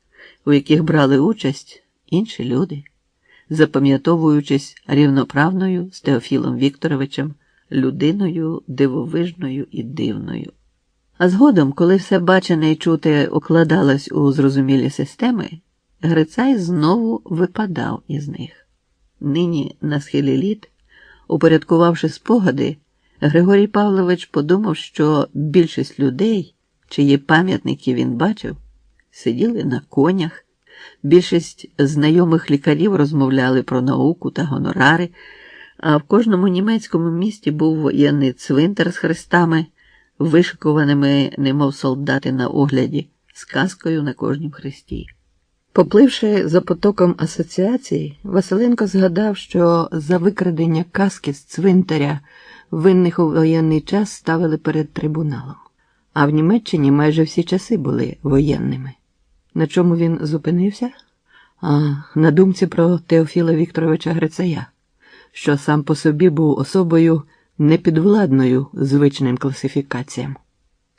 B: у яких брали участь інші люди, запам'ятовуючись рівноправною з Теофілом Вікторовичем людиною дивовижною і дивною. А згодом, коли все бачене і чуте укладалось у зрозумілі системи, Грицай знову випадав із них. Нині, на схилі літ, упорядкувавши спогади, Григорій Павлович подумав, що більшість людей, чиї пам'ятники він бачив, сиділи на конях, більшість знайомих лікарів розмовляли про науку та гонорари, а в кожному німецькому місті був воєнний цвинтар з хрестами, вишикуваними, немов солдати на огляді, з каскою на кожнім хресті. Попливши за потоком асоціацій, Василенко згадав, що за викрадення каски з цвинтаря винних у воєнний час ставили перед трибуналом. А в Німеччині майже всі часи були воєнними. На чому він зупинився? На думці про Теофіла Вікторовича Грицая, що сам по собі був особою непідвладною звичним класифікаціям.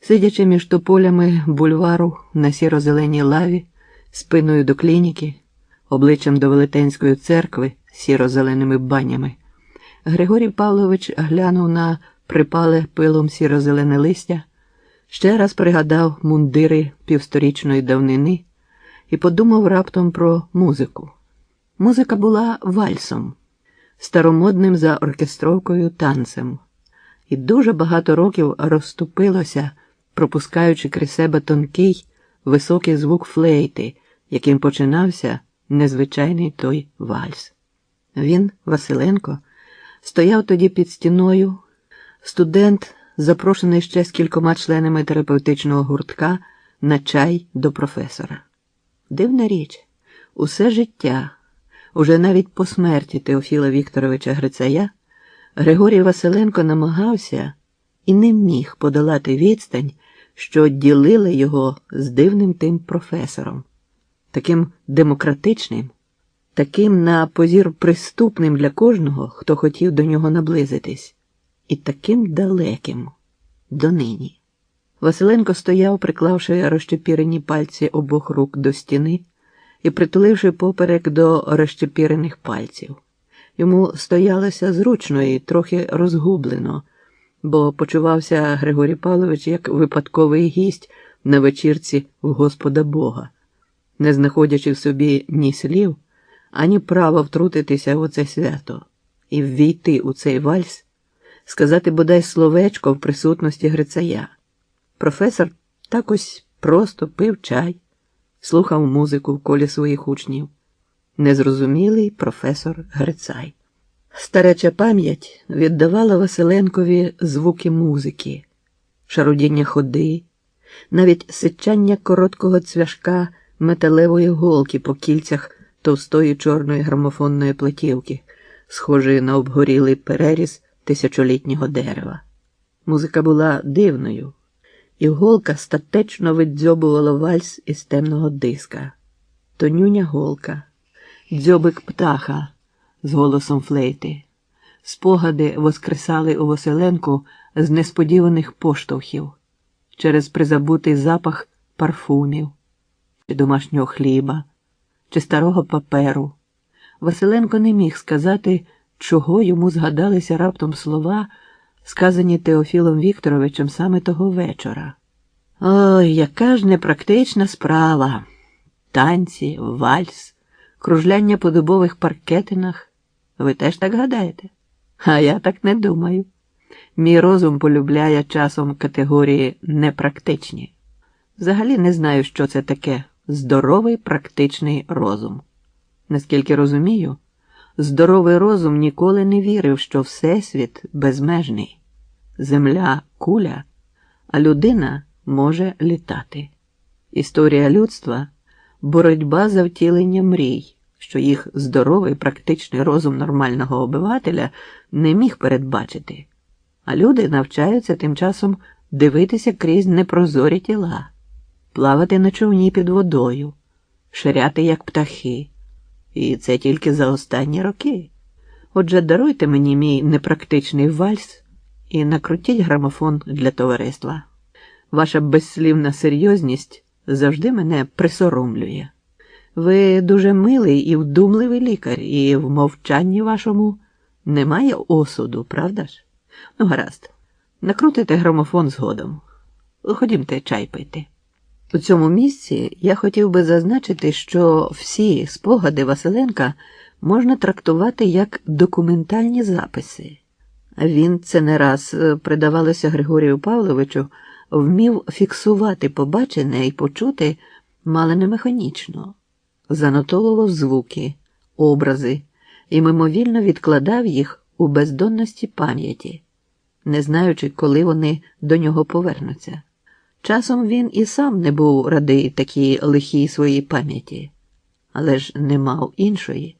B: Сидячи між тополями бульвару на сіро-зеленій лаві, спиною до клініки, обличчям до Велетенської церкви з сіро-зеленими банями, Григорій Павлович глянув на припале пилом сіро-зелене листя, ще раз пригадав мундири півсторічної давнини і подумав раптом про музику. Музика була вальсом, старомодним за оркестровкою танцем, і дуже багато років розступилося, пропускаючи крізь себе тонкий, високий звук флейти, яким починався незвичайний той вальс. Він, Василенко, стояв тоді під стіною, студент, запрошений ще з кількома членами терапевтичного гуртка на чай до професора. Дивна річ, усе життя, уже навіть по смерті Теофіла Вікторовича Грицая, Григорій Василенко намагався і не міг подолати відстань, що ділила його з дивним тим професором, таким демократичним, таким на позір приступним для кожного, хто хотів до нього наблизитись, і таким далеким донині. Василенко стояв, приклавши розчепірені пальці обох рук до стіни і притуливши поперек до розчепірених пальців. Йому стоялося зручно і трохи розгублено, бо почувався Григорій Павлович як випадковий гість на вечірці в Господа Бога, не знаходячи в собі ні слів, ані права втрутитися в оце свято і ввійти у цей вальс, сказати бодай словечко в присутності Грицая. Професор так ось просто пив чай, слухав музику в колі своїх учнів. Незрозумілий професор Грицай. Стареча пам'ять віддавала Василенкові звуки музики, шарудіння ходи, навіть сичання короткого цвяшка металевої голки по кільцях товстої чорної грамофонної платівки, схожої на обгорілий переріз тисячолітнього дерева. Музика була дивною, і голка статечно видзьобувала вальс із темного диска. Тонюня голка, дзьобик птаха з голосом флейти. Спогади воскресали у Василенку з несподіваних поштовхів, через призабутий запах парфумів, чи домашнього хліба, чи старого паперу. Василенко не міг сказати, чого йому згадалися раптом слова, сказані Теофілом Вікторовичем саме того вечора. Ой, яка ж непрактична справа! танці, вальс, кружляння по дубових паркетинах. Ви теж так гадаєте? А я так не думаю. Мій розум полюбляє часом категорії непрактичні. Взагалі не знаю, що це таке здоровий практичний розум. Наскільки розумію, здоровий розум ніколи не вірив, що Всесвіт безмежний. Земля – куля, а людина може літати. Історія людства – боротьба за втілення мрій, що їх здоровий практичний розум нормального обивателя не міг передбачити. А люди навчаються тим часом дивитися крізь непрозорі тіла, плавати на човні під водою, ширяти як птахи. І це тільки за останні роки. Отже, даруйте мені мій непрактичний вальс і накрутіть грамофон для товариства. Ваша безслівна серйозність завжди мене присоромлює. Ви дуже милий і вдумливий лікар, і в мовчанні вашому немає осуду, правда ж? Ну, гаразд, накрутите грамофон згодом. Ходімте чай пити. У цьому місці я хотів би зазначити, що всі спогади Василенка можна трактувати як документальні записи. Він, це не раз придавалося Григорію Павловичу, вмів фіксувати побачене і почути мало не механічно. Занотовував звуки, образи і мимовільно відкладав їх у бездонності пам'яті, не знаючи, коли вони до нього повернуться. Часом він і сам не був радий такій лихій своїй пам'яті, але ж не мав іншої,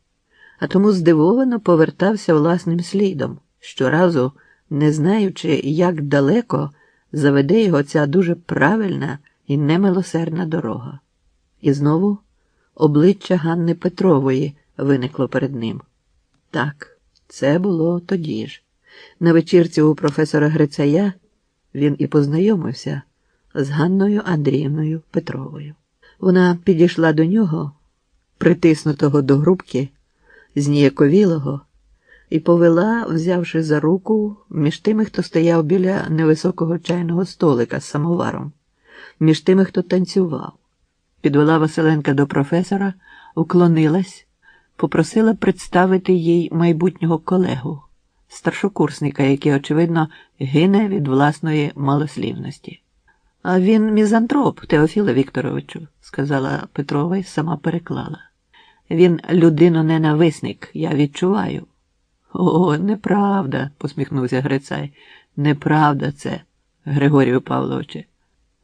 B: а тому здивовано повертався власним слідом, щоразу не знаючи, як далеко заведе його ця дуже правильна і немилосердна дорога. І знову обличчя Ганни Петрової виникло перед ним. Так, це було тоді ж. На вечірці у професора Грицая він і познайомився з Ганною Андріївною Петровою. Вона підійшла до нього, притиснутого до грубки, зніяковілого, і повела, взявши за руку, між тими, хто стояв біля невисокого чайного столика з самоваром, між тими, хто танцював. Підвела Василенка до професора, уклонилась, попросила представити їй майбутнього колегу, старшокурсника, який, очевидно, гине від власної малослівності. «А він мізантроп, Теофіле Вікторовичу», – сказала Петрова і сама переклала. «Він людиноненависник, я відчуваю». «О, неправда», – посміхнувся Грицай. «Неправда це, Григорію Павловичу.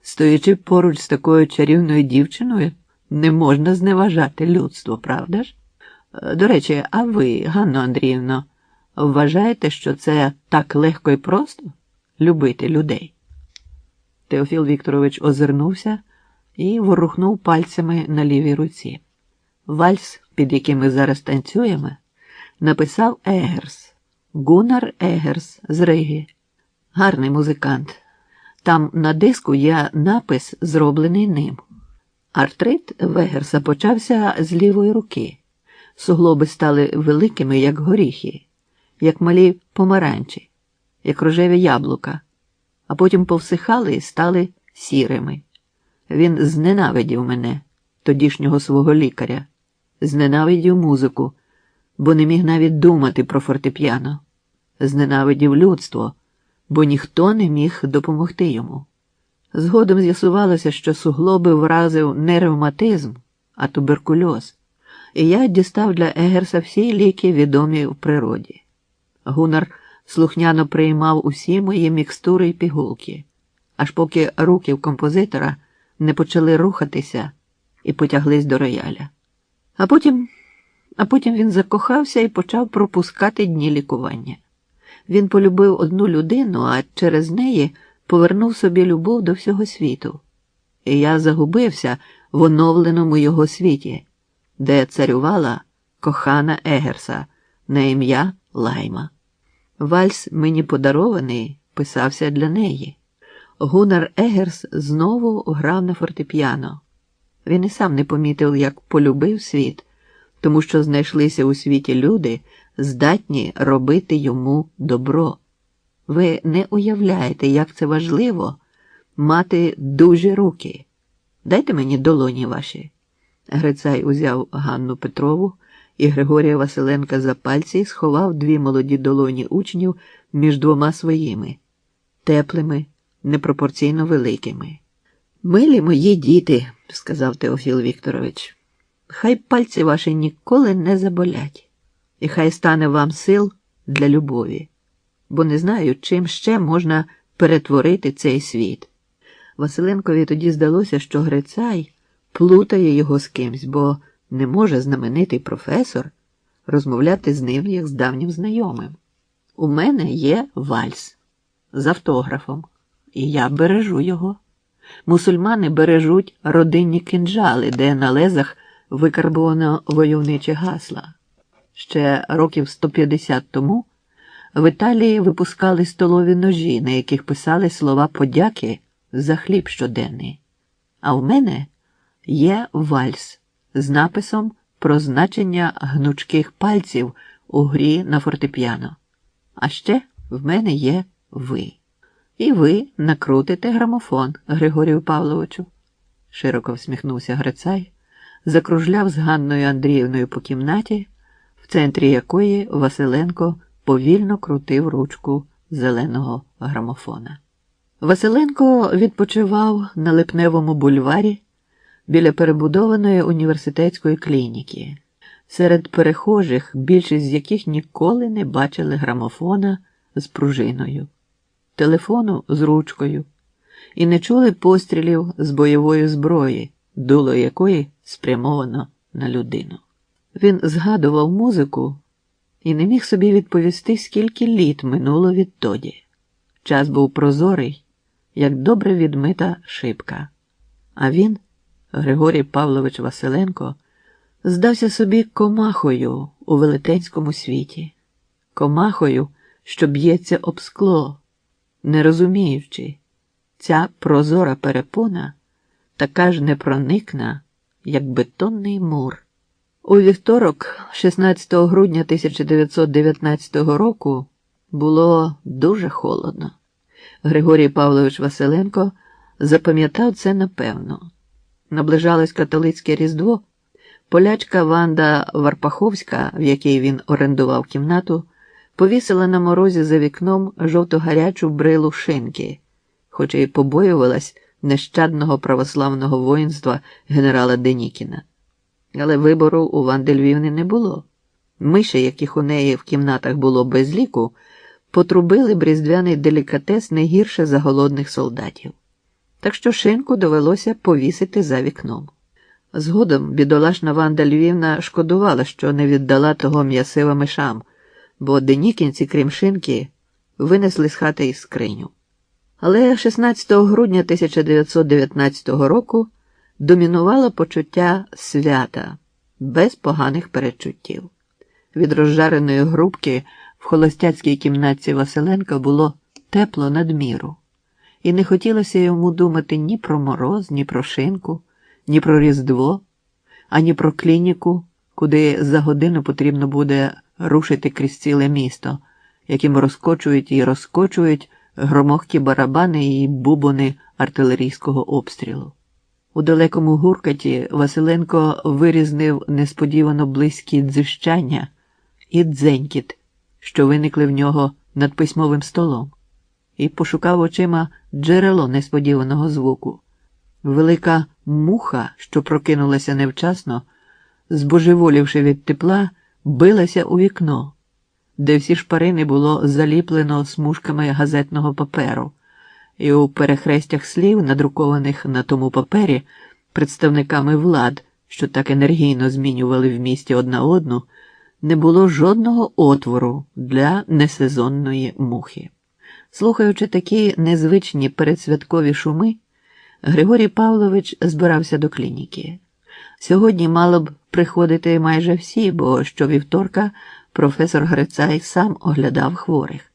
B: Стоячи поруч з такою чарівною дівчиною, не можна зневажати людство, правда ж? До речі, а ви, Ганно Андріївно, вважаєте, що це так легко і просто – любити людей?» Теофіл Вікторович озирнувся і ворухнув пальцями на лівій руці. Вальс, під яким ми зараз танцюємо, написав Егерс, Гуннар Егерс з Риги. Гарний музикант. Там на диску є напис, зроблений ним. Артрит в Егерса почався з лівої руки. Суглоби стали великими, як горіхи, як малі помаранчі, як рожеві яблука, а потім повсихали і стали сірими. Він зненавидів мене, тодішнього свого лікаря, зненавидів музику, бо не міг навіть думати про фортепіано, зненавидів людство, бо ніхто не міг допомогти йому. Згодом з'ясувалося, що суглоби вразив не ревматизм, а туберкульоз, і я дістав для Егерса всі ліки, відомі в природі. Гуннар слухняно приймав усі мої мікстури і пігулки, аж поки руки в композитора не почали рухатися і потяглись до рояля. А потім він закохався і почав пропускати дні лікування. Він полюбив одну людину, а через неї повернув собі любов до всього світу. І я загубився в оновленому його світі, де царювала кохана Егерса на ім'я Лайма. Вальс мені подарований писався для неї. Гуннар Егерс знову грав на фортепіано. Він і сам не помітив, як полюбив світ, тому що знайшлися у світі люди, здатні робити йому добро. Ви не уявляєте, як це важливо мати дужі руки. Дайте мені долоні ваші. Грицай узяв Ганну Петрову і Григорія Василенка за пальці і сховав дві молоді долоні учнів між двома своїми, теплими, непропорційно великими. «Милі мої діти», – сказав Теофіл Вікторович, – «хай пальці ваші ніколи не заболять, і хай стане вам сил для любові, бо не знаю, чим ще можна перетворити цей світ». Василенкові тоді здалося, що Грицай плутає його з кимсь, бо не може знаменитий професор розмовляти з ним, як з давнім знайомим. «У мене є вальс з автографом, і я бережу його. Мусульмани бережуть родинні кинджали, де на лезах викарбовано войовничі гасла. Ще років 150 тому в Італії випускали столові ножі, на яких писали слова подяки за хліб щоденний. А в мене є вальс з написом про значення гнучких пальців у грі на фортепіано. А ще в мене є ви. І ви накрутите грамофон, Григорію Павловичу. Широко всміхнувся Грицай, закружляв з Ганною Андріївною по кімнаті, в центрі якої Василенко повільно крутив ручку зеленого грамофона. Василенко відпочивав на Липневому бульварі біля перебудованої університетської клініки, серед перехожих, більшість з яких ніколи не бачили грамофона з пружиною, телефону з ручкою і не чули пострілів з бойової зброї, дуло якої спрямовано на людину. Він згадував музику і не міг собі відповісти, скільки літ минуло відтоді. Час був прозорий, як добре відмита шибка. А він, Григорій Павлович Василенко, здався собі комахою у велетенському світі. Комахою, що б'ється об скло, не розуміючи, ця прозора перепона така ж непроникна, як бетонний мур. У вівторок, 16 грудня 1919 року, було дуже холодно. Григорій Павлович Василенко запам'ятав це напевно. Наближалось католицьке Різдво. Полячка Ванда Варпаховська, в якій він орендував кімнату, повісила на морозі за вікном жовто-гарячу брилу шинки, хоча й побоювалась нещадного православного воїнства генерала Денікіна. Але вибору у Ванди Львівни не було. Миші, яких у неї в кімнатах було без ліку, потрубили б різдвяний делікатес не гірше за голодних солдатів. Так що шинку довелося повісити за вікном. Згодом бідолашна Ванда Львівна шкодувала, що не віддала того м'ясива мишам, бо денікінці, крім шинки, винесли з хати і скриню. Але 16 грудня 1919 року домінувало почуття свята, без поганих передчуттів. Від розжареної грубки в холостяцькій кімнатці Василенка було тепло надміру, і не хотілося йому думати ні про мороз, ні про шинку, ні про Різдво, ані про клініку, куди за годину потрібно буде рушити крізь ціле місто, яким розкочують і розкочують громохкі барабани і бубони артилерійського обстрілу. У далекому гуркаті Василенко вирізнив несподівано близькі дзижчання і дзенькіт, що виникли в нього над письмовим столом, і пошукав очима джерело несподіваного звуку. Велика муха, що прокинулася невчасно, збожеволівши від тепла, билася у вікно, де всі шпарини було заліплено смужками газетного паперу, і у перехрестях слів, надрукованих на тому папері представниками влад, що так енергійно змінювали в місті одна одну, не було жодного отвору для несезонної мухи. Слухаючи такі незвичні передсвяткові шуми, Григорій Павлович збирався до клініки. Сьогодні мало б приходити майже всі, бо щовівторка професор Грицай сам оглядав хворих.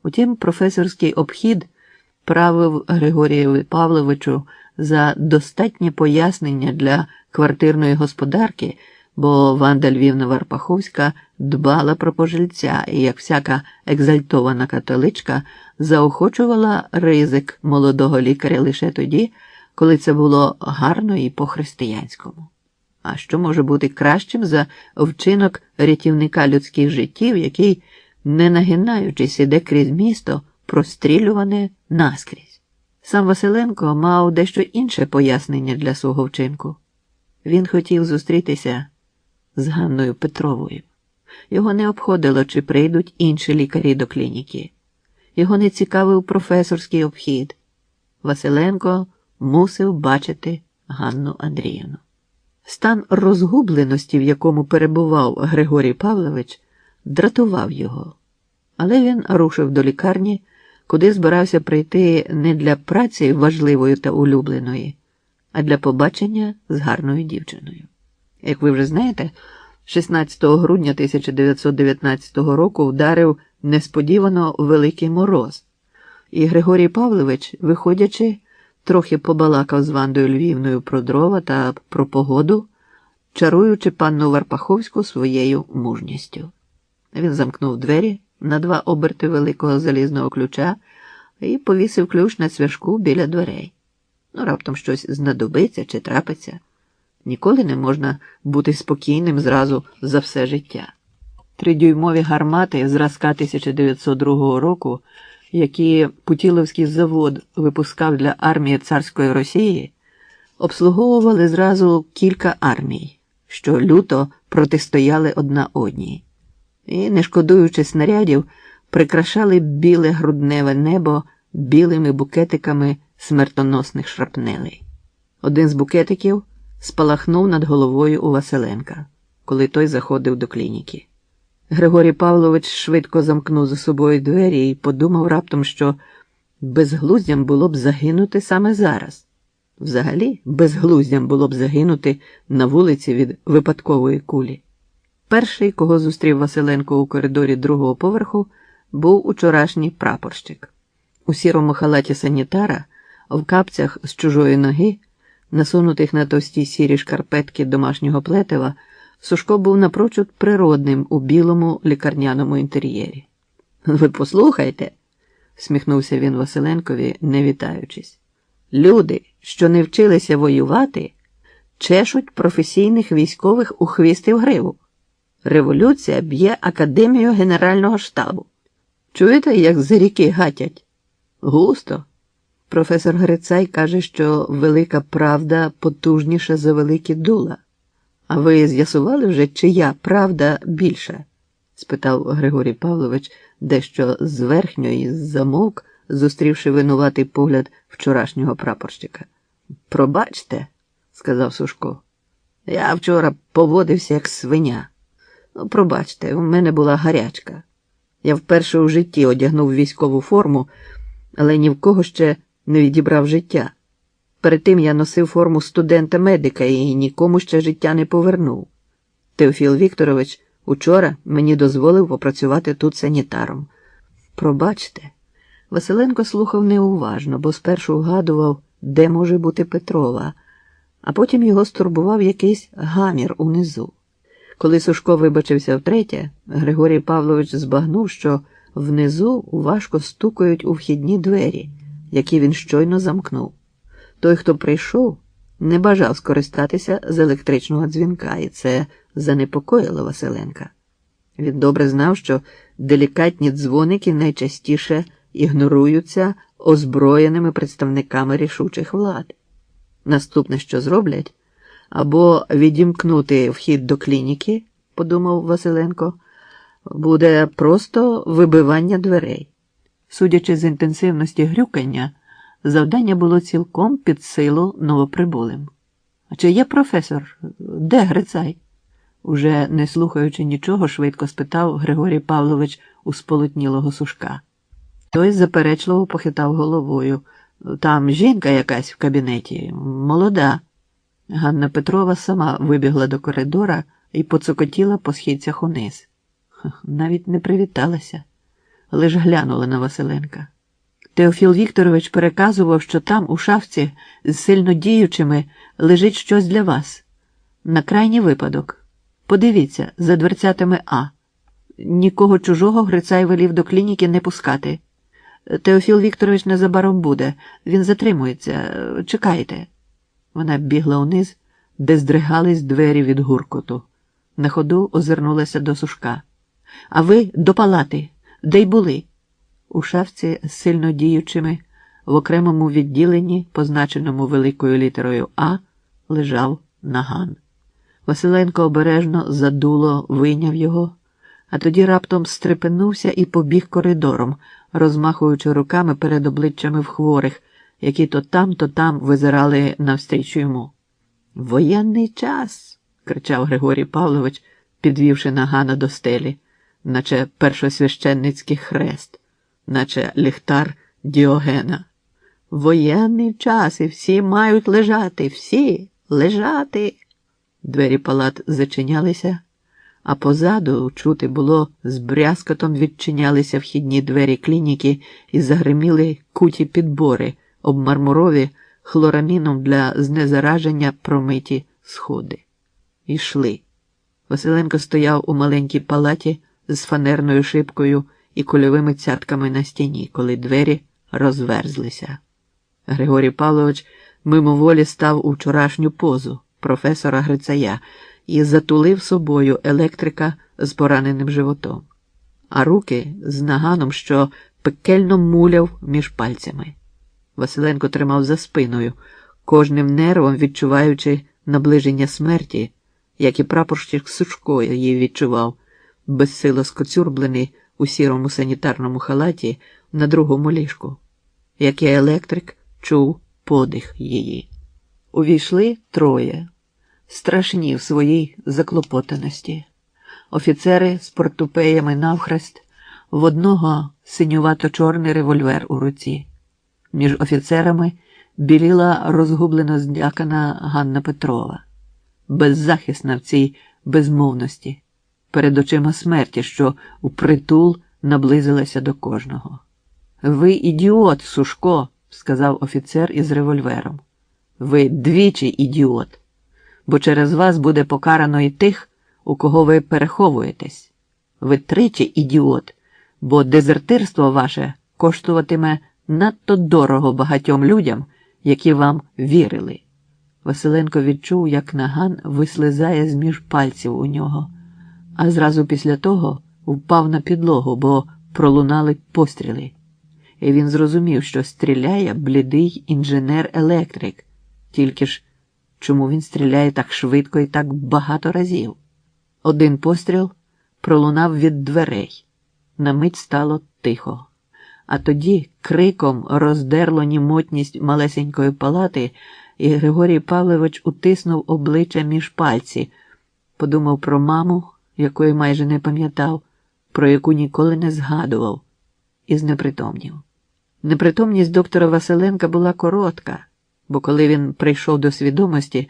B: Утім, професорський обхід правив Григорієві Павловичу за достатнє пояснення для квартирної господарки, бо Ванда Львівна Варпаховська дбала про пожильця і, як всяка екзальтована католичка, заохочувала ризик молодого лікаря лише тоді, коли це було гарно і по-християнському. А що може бути кращим за вчинок рятівника людських життів, який, не нагинаючись, іде крізь місто, прострілюване наскрізь? Сам Василенко мав дещо інше пояснення для свого вчинку. Він хотів зустрітися з Ганною Петровою. Його не обходило, чи прийдуть інші лікарі до клініки. Його не цікавив професорський обхід. Василенко мусив бачити Ганну Андріївну. Стан розгубленості, в якому перебував Григорій Павлович, дратував його. Але він рушив до лікарні, куди збирався прийти не для праці важливої та улюбленої, а для побачення з гарною дівчиною. Як ви вже знаєте, 16 грудня 1919 року вдарив несподівано великий мороз, і Григорій Павлович, виходячи, трохи побалакав з Вандою Львівною про дрова та про погоду, чаруючи панну Варпаховську своєю мужністю. Він замкнув двері на 2 оберти великого залізного ключа і повісив ключ на цвяшку біля дверей. Раптом щось знадобиться чи трапиться. Ніколи не можна бути спокійним зразу за все життя. 3-дюймові гармати зразка 1902 року, які Путіловський завод випускав для армії царської Росії, обслуговували зразу кілька армій, що люто протистояли одна одній. І, не шкодуючи снарядів, прикрашали біле грудневе небо білими букетиками смертоносних шрапнелей. Один з букетиків спалахнув над головою у Василенка, коли той заходив до клініки. Григорій Павлович швидко замкнув за собою двері і подумав раптом, що безглуздям було б загинути саме зараз. Взагалі, безглуздям було б загинути на вулиці від випадкової кулі. Перший, кого зустрів Василенко у коридорі 2-го поверху, був учорашній прапорщик. У сірому халаті санітара, в капцях з чужої ноги, насунутих на товсті сірі шкарпетки домашнього плетива, Сушко був напрочуд природним у білому лікарняному інтер'єрі. «Ви послухайте», – всміхнувся він Василенкові, не вітаючись. «Люди, що не вчилися воювати, чешуть професійних військових у хвіст і в гриву. Революція б'є Академію Генерального штабу. Чуєте, як за ріки гатять? Густо. Професор Грицай каже, що велика правда потужніша за великі дула. А ви з'ясували вже, чия правда більша?» – спитав Григорій Павлович, дещо зверхньо і замовк, зустрівши винуватий погляд вчорашнього прапорщика. «Пробачте», – сказав Сушко. «Я вчора поводився як свиня. Пробачте, у мене була гарячка. Я вперше у житті одягнув військову форму, але ні в кого ще не відібрав життя. Перед тим я носив форму студента-медика і нікому ще життя не повернув. Теофіл Вікторович учора мені дозволив попрацювати тут санітаром. Пробачте». Василенко слухав неуважно, бо спершу вгадував, де може бути Петрова, а потім його стурбував якийсь гамір унизу. Коли Сушко вибачився втретє, Григорій Павлович збагнув, що внизу важко стукають у вхідні двері, які він щойно замкнув. Той, хто прийшов, не бажав скористатися з електричного дзвінка, і це занепокоїло Василенка. Він добре знав, що делікатні дзвоники найчастіше ігноруються озброєними представниками рішучих влад. Наступне, що зроблять, або відімкнути вхід до клініки, подумав Василенко, буде просто вибивання дверей. Судячи з інтенсивності грюкання, завдання було цілком під силу новоприбулим. «А чи є професор? Де Грицай?» Уже не слухаючи нічого, швидко спитав Григорій Павлович у сполотнілого Сушка. Той заперечливо похитав головою. «Там жінка якась в кабінеті, молода». Ганна Петрова сама вибігла до коридора і поцокотіла по східцях униз. Навіть не привіталася, лиш глянула на Василенка. Теофіл Вікторович переказував, що там, у шафці, з сильно діючими, лежить щось для вас. На крайній випадок. Подивіться, за дверцятами А. Нікого чужого Грицай велів до клініки не пускати. Теофіл Вікторович незабаром буде. Він затримується. Чекайте». Вона бігла униз, де здригались двері від гуркоту. На ходу озирнулася до Сушка. «А ви до палати? Де й були?» У шафці з сильно діючими, в окремому відділенні, позначеному великою літерою «А», лежав наган. Василенко обережно задуло вийняв його, а тоді раптом стрепенувся і побіг коридором, розмахуючи руками перед обличчями в хворих, які то там визирали навстрічу йому. «Воєнний час!» – кричав Григорій Павлович, підвівши нагана до стелі, наче першосвященницький хрест, наче ліхтар Діогена. «Воєнний час, і всі мають лежати, всі лежати!» Двері палат зачинялися, а позаду чути було, з брязкотом відчинялися вхідні двері клініки і загриміли куті підбори, обмармурові хлораміном для знезараження промиті сходи. Ішли. Василенко стояв у маленькій палаті з фанерною шибкою і кульовими цятками на стіні, коли двері розверзлися. Григорій Павлович мимоволі став у вчорашню позу професора Грицая і затулив собою електрика з пораненим животом, а руки з наганом, що пекельно муляв між пальцями. Василенко тримав за спиною, кожним нервом відчуваючи наближення смерті, як і прапорщик Сушко її відчував, безсило скоцюрблений у сірому санітарному халаті на другому ліжку, як і електрик чув подих її. Увійшли троє, страшні в своїй заклопотаності. Офіцери з портупеями навхрест, в одного синювато-чорний револьвер у руці. Між офіцерами біліла розгублено злякана Ганна Петрова, беззахисна в цій безмовності, перед очима смерті, що впритул наблизилася до кожного. «Ви ідіот, Сушко!» – сказав офіцер із револьвером. «Ви двічі ідіот, бо через вас буде покарано і тих, у кого ви переховуєтесь. Ви тричі ідіот, бо дезертирство ваше коштуватиме надто дорого багатьом людям, які вам вірили». Василенко відчув, як наган вислизає з-між пальців у нього, а зразу після того впав на підлогу, бо пролунали постріли. І він зрозумів, що стріляє блідий інженер-електрик, тільки ж чому він стріляє так швидко і так багато разів? Один постріл пролунав від дверей. На мить стало тихо. А тоді криком роздерло німотність малесенької палати, і Григорій Павлович утиснув обличчя між пальці, подумав про маму, якої майже не пам'ятав, про яку ніколи не згадував, і знепритомнів. Непритомність доктора Василенка була коротка, бо коли він прийшов до свідомості,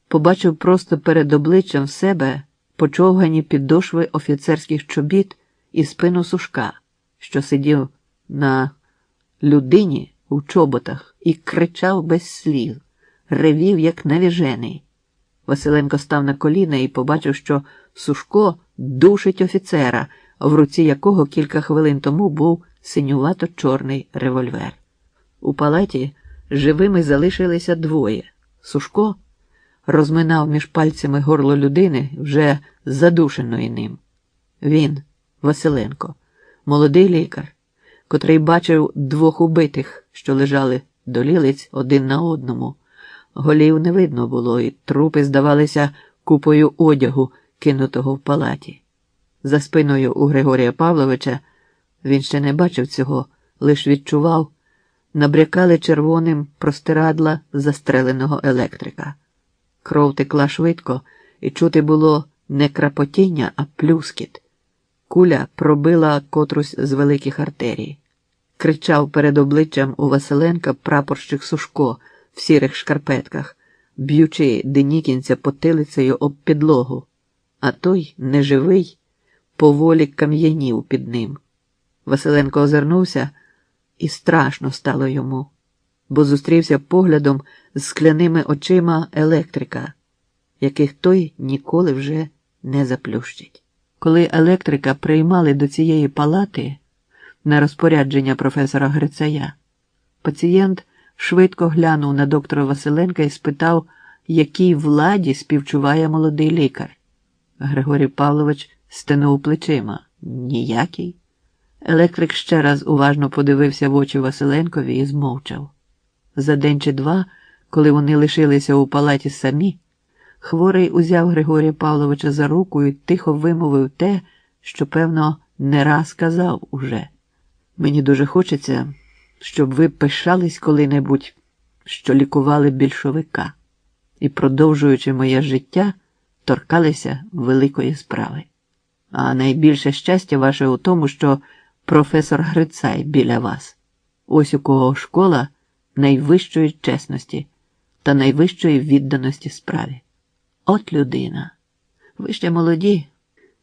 B: побачив просто перед обличчям в себе почовгані підошви офіцерських чобіт і спину Сушка, що сидів на людині у чоботах і кричав без слів, ревів, як навіжений. Василенко став на коліна і побачив, що Сушко душить офіцера, в руці якого кілька хвилин тому був синювато-чорний револьвер. У палаті живими залишилися двоє. Сушко розминав між пальцями горло людини, вже задушеної ним. Він, Василенко, молодий лікар, котрий бачив двох убитих, що лежали до лілиць один на одному. Голів не видно було, і трупи здавалися купою одягу, кинутого в палаті. За спиною у Григорія Павловича, він ще не бачив цього, лиш відчував, набрякали червоним простирадла застреленого електрика. Кров текла швидко, і чути було не крапотіння, а плюскіт. Куля пробила котрусь з великих артерій. Кричав перед обличчям у Василенка прапорщик Сушко в сірих шкарпетках, б'ючи Денікінця потилицею об підлогу, а той, неживий, поволі кам'янів під ним. Василенко озирнувся, і страшно стало йому, бо зустрівся поглядом з скляними очима електрика, яких той ніколи вже не заплющить. Коли електрика приймали до цієї палати на розпорядження професора Грицая, пацієнт швидко глянув на доктора Василенка і спитав, якій владі співчуває молодий лікар. Григорій Павлович стенув плечима. Ніякий. Електрик ще раз уважно подивився в очі Василенкові і змовчав. За день чи два, коли вони лишилися у палаті самі, хворий узяв Григорія Павловича за руку і тихо вимовив те, що, певно, не раз казав уже. Мені дуже хочеться, щоб ви пишались коли-небудь, що лікували більшовика і, продовжуючи моє життя, торкалися великої справи. А найбільше щастя ваше у тому, що професор Грицай біля вас. Ось у кого школа найвищої чесності та найвищої відданості справі. От людина. Ви ще молоді.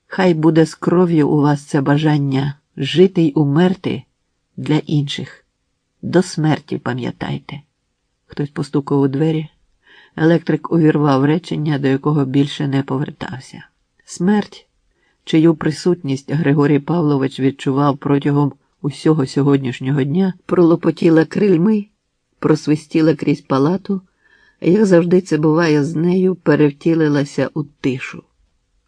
B: Хай буде з кров'ю у вас це бажання жити й умерти для інших. До смерті пам'ятайте. Хтось постукав у двері. Електрик увірвав речення, до якого більше не повертався. Смерть, чию присутність Григорій Павлович відчував протягом усього сьогоднішнього дня, пролопотіла крильми, просвистіла крізь палату, і, як завжди це буває з нею, перевтілилася у тишу,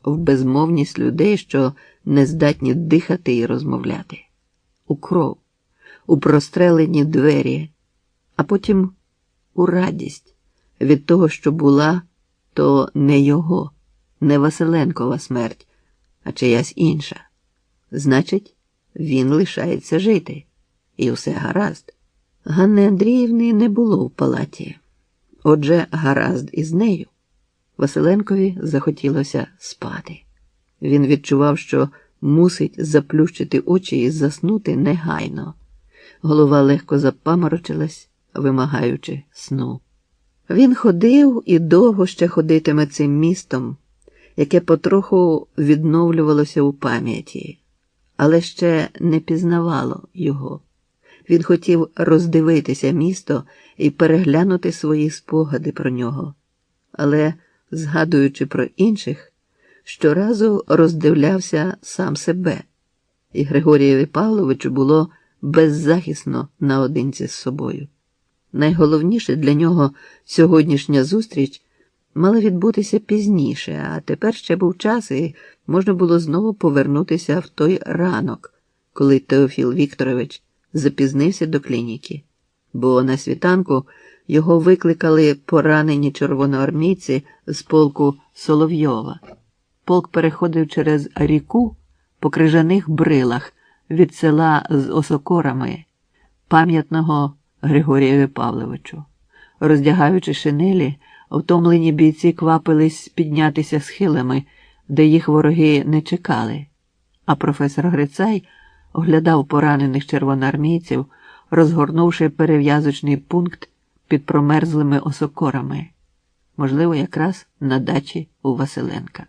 B: в безмовність людей, що не здатні дихати і розмовляти, у кров, у прострелені двері, а потім у радість від того, що була, то не його, не Василенкова смерть, а чиясь інша. Значить, він лишається жити, і все гаразд. Ганни Андріївни не було в палаті. Отже, гаразд із нею. Василенкові захотілося спати. Він відчував, що мусить заплющити очі і заснути негайно. Голова легко запаморочилась, вимагаючи сну. Він ходив і довго ще ходитиме цим містом, яке потроху відновлювалося у пам'яті, але ще не пізнавало його. Він хотів роздивитися місто і переглянути свої спогади про нього, але, згадуючи про інших, щоразу роздивлявся сам себе, і Григорієві Павловичу було беззахисно наодинці з собою. Найголовніше для нього сьогоднішня зустріч мала відбутися пізніше, а тепер ще був час, і можна було знову повернутися в той ранок, коли Теофіл Вікторович запізнився до клініки, бо на світанку його викликали поранені червоноармійці з полку Соловйова. Полк переходив через ріку по крижаних брилах від села з Осокорами, пам'ятного Григорієві Павловичу. Роздягаючи шинелі, втомлені бійці квапились піднятися схилами, де їх вороги не чекали, а професор Грицай оглядав поранених червоноармійців, розгорнувши перев'язочний пункт під промерзлими Осокорами, можливо, якраз на дачі у Василенка.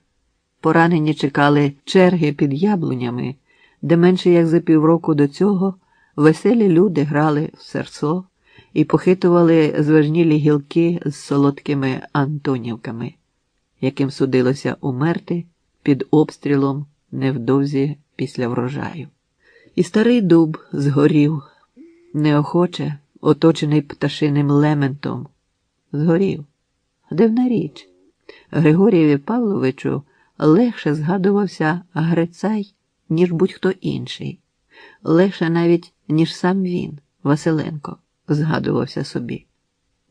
B: Поранені чекали черги під яблунями, де менше як за півроку до цього веселі люди грали в серцо і похитували зважнілі гілки з солодкими антонівками, яким судилося умерти під обстрілом невдовзі після врожаю. І старий дуб згорів, неохоче, оточений пташиним лементом. Згорів. Дивна річ. Григорієві Павловичу легше згадувався Грицай, ніж будь-хто інший. Легше навіть, ніж сам він, Василенко, згадувався собі.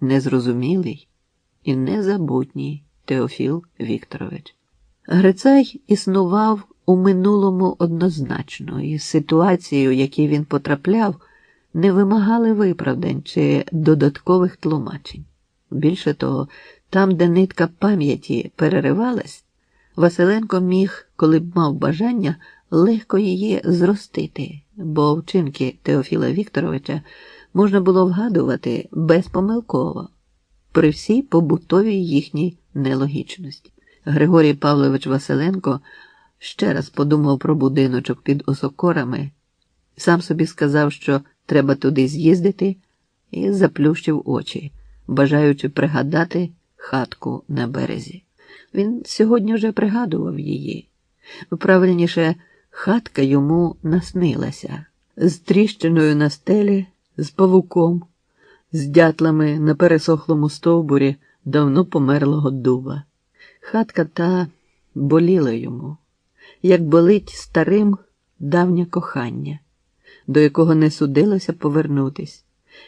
B: Незрозумілий і незабутній Теофіл Вікторович. Грицай існував у минулому однозначно, і ситуацію, в якій він потрапляв, не вимагали виправдань чи додаткових тлумачень. Більше того, там, де нитка пам'яті переривалась, Василенко міг, коли б мав бажання, легко її зростити, бо вчинки Теофіла Вікторовича можна було вгадувати безпомилково, при всій побутовій їхній нелогічності. Григорій Павлович Василенко ще раз подумав про будиночок під Осокорами, сам собі сказав, що треба туди з'їздити, і заплющив очі, бажаючи пригадати хатку на березі. Він сьогодні вже пригадував її. Правильніше, хатка йому наснилася. З тріщиною на стелі, з павуком, з дятлами на пересохлому стовбурі давно померлого дуба. Хатка та боліла йому, як болить старим давнє кохання, до якого не судилося повернутись,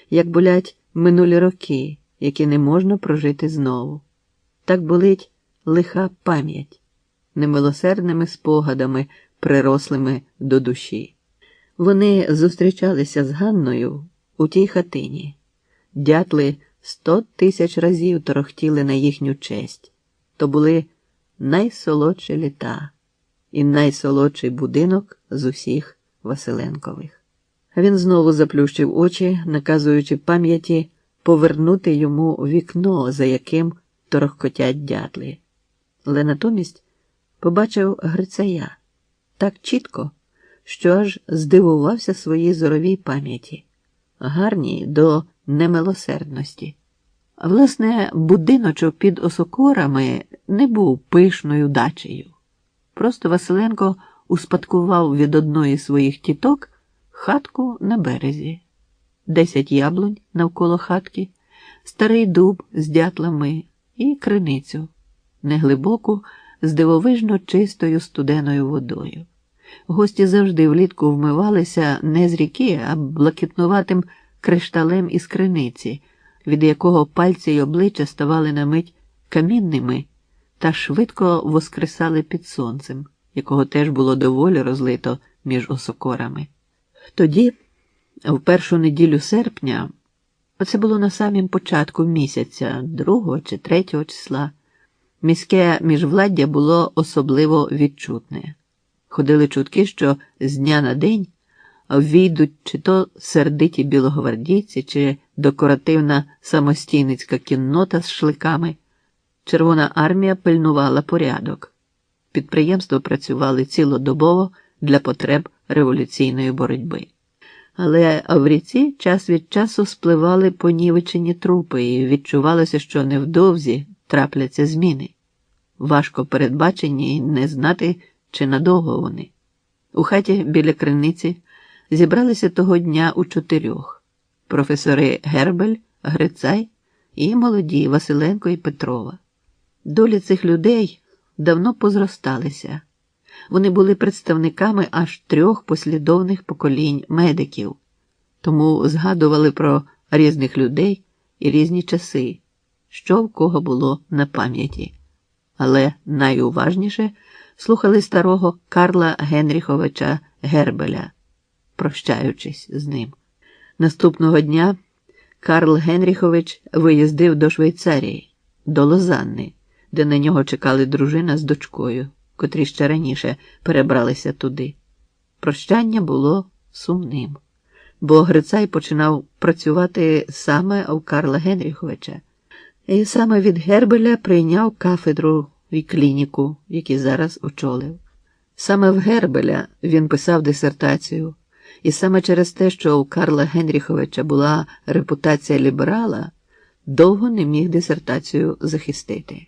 B: як болять минулі роки, які не можна прожити знову. Так болить лиха пам'ять, немилосердними спогадами, прирослими до душі. Вони зустрічалися з Ганною у тій хатині. Дятли 100 тисяч разів торохтіли на їхню честь. То були найсолодші літа і найсолодший будинок з усіх Василенкових. Він знову заплющив очі, наказуючи пам'яті повернути йому вікно, за яким торохкотять дятли. Але натомість побачив Грицая так чітко, що аж здивувався своїй зоровій пам'яті, гарній до немилосердності. Власне, будиночок під Осокорами не був пишною дачею. Просто Василенко успадкував від одної з своїх тіток хатку на березі, 10 яблунь навколо хатки, старий дуб з дятлами і криницю, неглибоку, з дивовижно чистою студеною водою. Гості завжди влітку вмивалися не з ріки, а блакитнуватим кришталем із криниці, від якого пальці й обличчя ставали на мить камінними та швидко воскресали під сонцем, якого теж було доволі розлито між Осокорами. Тоді, в першу неділю серпня, це було на самім початку місяця, 2 чи 3 числа, міське міжвладдя було особливо відчутне. Ходили чутки, що з дня на день ввійдуть чи то сердиті білогвардійці, чи декоративна самостійницька кіннота з шликами. Червона армія пильнувала порядок. Підприємства працювали цілодобово для потреб революційної боротьби. Але в ріці час від часу спливали понівечені трупи, і відчувалося, що невдовзі трапляться зміни. Важко передбачені і не знати, чи надовго вони. У хаті біля криниці зібралися того дня у 4: професори Гербель, Грицай і молоді Василенко і Петрова. Долі цих людей давно позросталися. Вони були представниками аж 3 послідовних поколінь медиків, тому згадували про різних людей і різні часи, що в кого було на пам'яті. Але найуважніше слухали старого Карла Генріховича Гербеля, прощаючись з ним. Наступного дня Карл Генріхович виїздив до Швейцарії, до Лозанни, де на нього чекали дружина з дочкою, котрі ще раніше перебралися туди. Прощання було сумним, бо Грицай починав працювати саме у Карла Генріховича, і саме від Гербеля прийняв кафедру і клініку, які зараз очолив. Саме в Гербеля він писав дисертацію, і саме через те, що у Карла Генріховича була репутація ліберала, довго не міг дисертацію захистити.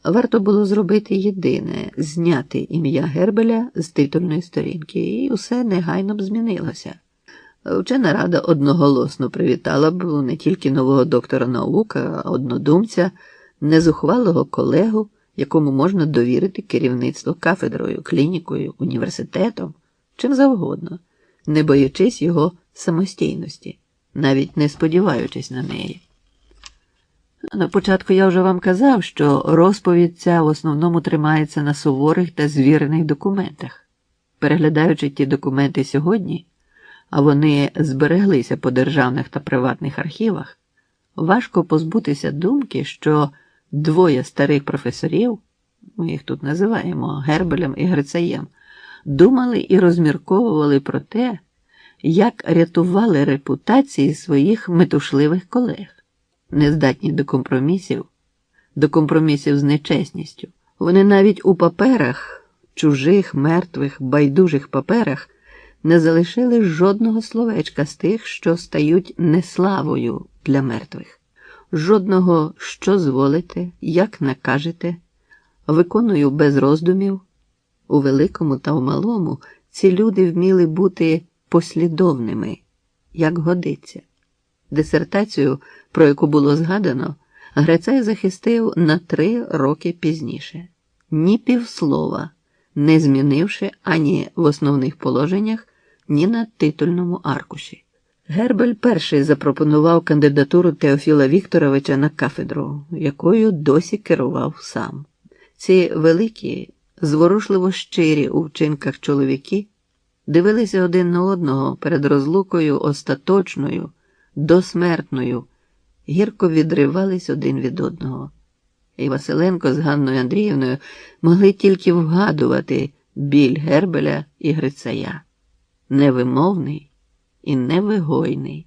B: Варто було зробити єдине – зняти ім'я Гербеля з титульної сторінки, і усе негайно б змінилося. Вчена рада одноголосно привітала б не тільки нового доктора наук, а однодумця, незухвалого колегу, якому можна довірити керівництво кафедрою, клінікою, університетом, чим завгодно, не боячись його самостійності, навіть не сподіваючись на неї. На початку я вже вам казав, що розповідь ця в основному тримається на суворих та звірених документах. Переглядаючи ті документи сьогодні, а вони збереглися по державних та приватних архівах, важко позбутися думки, що 2 старих професорів, ми їх тут називаємо Гербелем і Грицаєм, думали і розмірковували про те, як рятували репутації своїх метушливих колег, нездатні до компромісів з нечесністю. Вони навіть у паперах, чужих, мертвих, байдужих паперах, не залишили жодного словечка з тих, що стають неславою для мертвих. Жодного «що зволите», «як накажете», «виконую без роздумів». У великому та в малому ці люди вміли бути послідовними, як годиться. Дисертацію, про яку було згадано, Грицай захистив на 3 роки пізніше, ні півслова, не змінивши ані в основних положеннях, ні на титульному аркуші. Гербель перший запропонував кандидатуру Теофіла Вікторовича на кафедру, якою досі керував сам. Ці великі, зворушливо щирі у вчинках чоловіки дивилися один на одного перед розлукою остаточною, досмертною, гірко відривались один від одного. І Василенко з Ганною Андріївною могли тільки вгадувати біль Гербеля і Грицая. Невимовний і невигойний.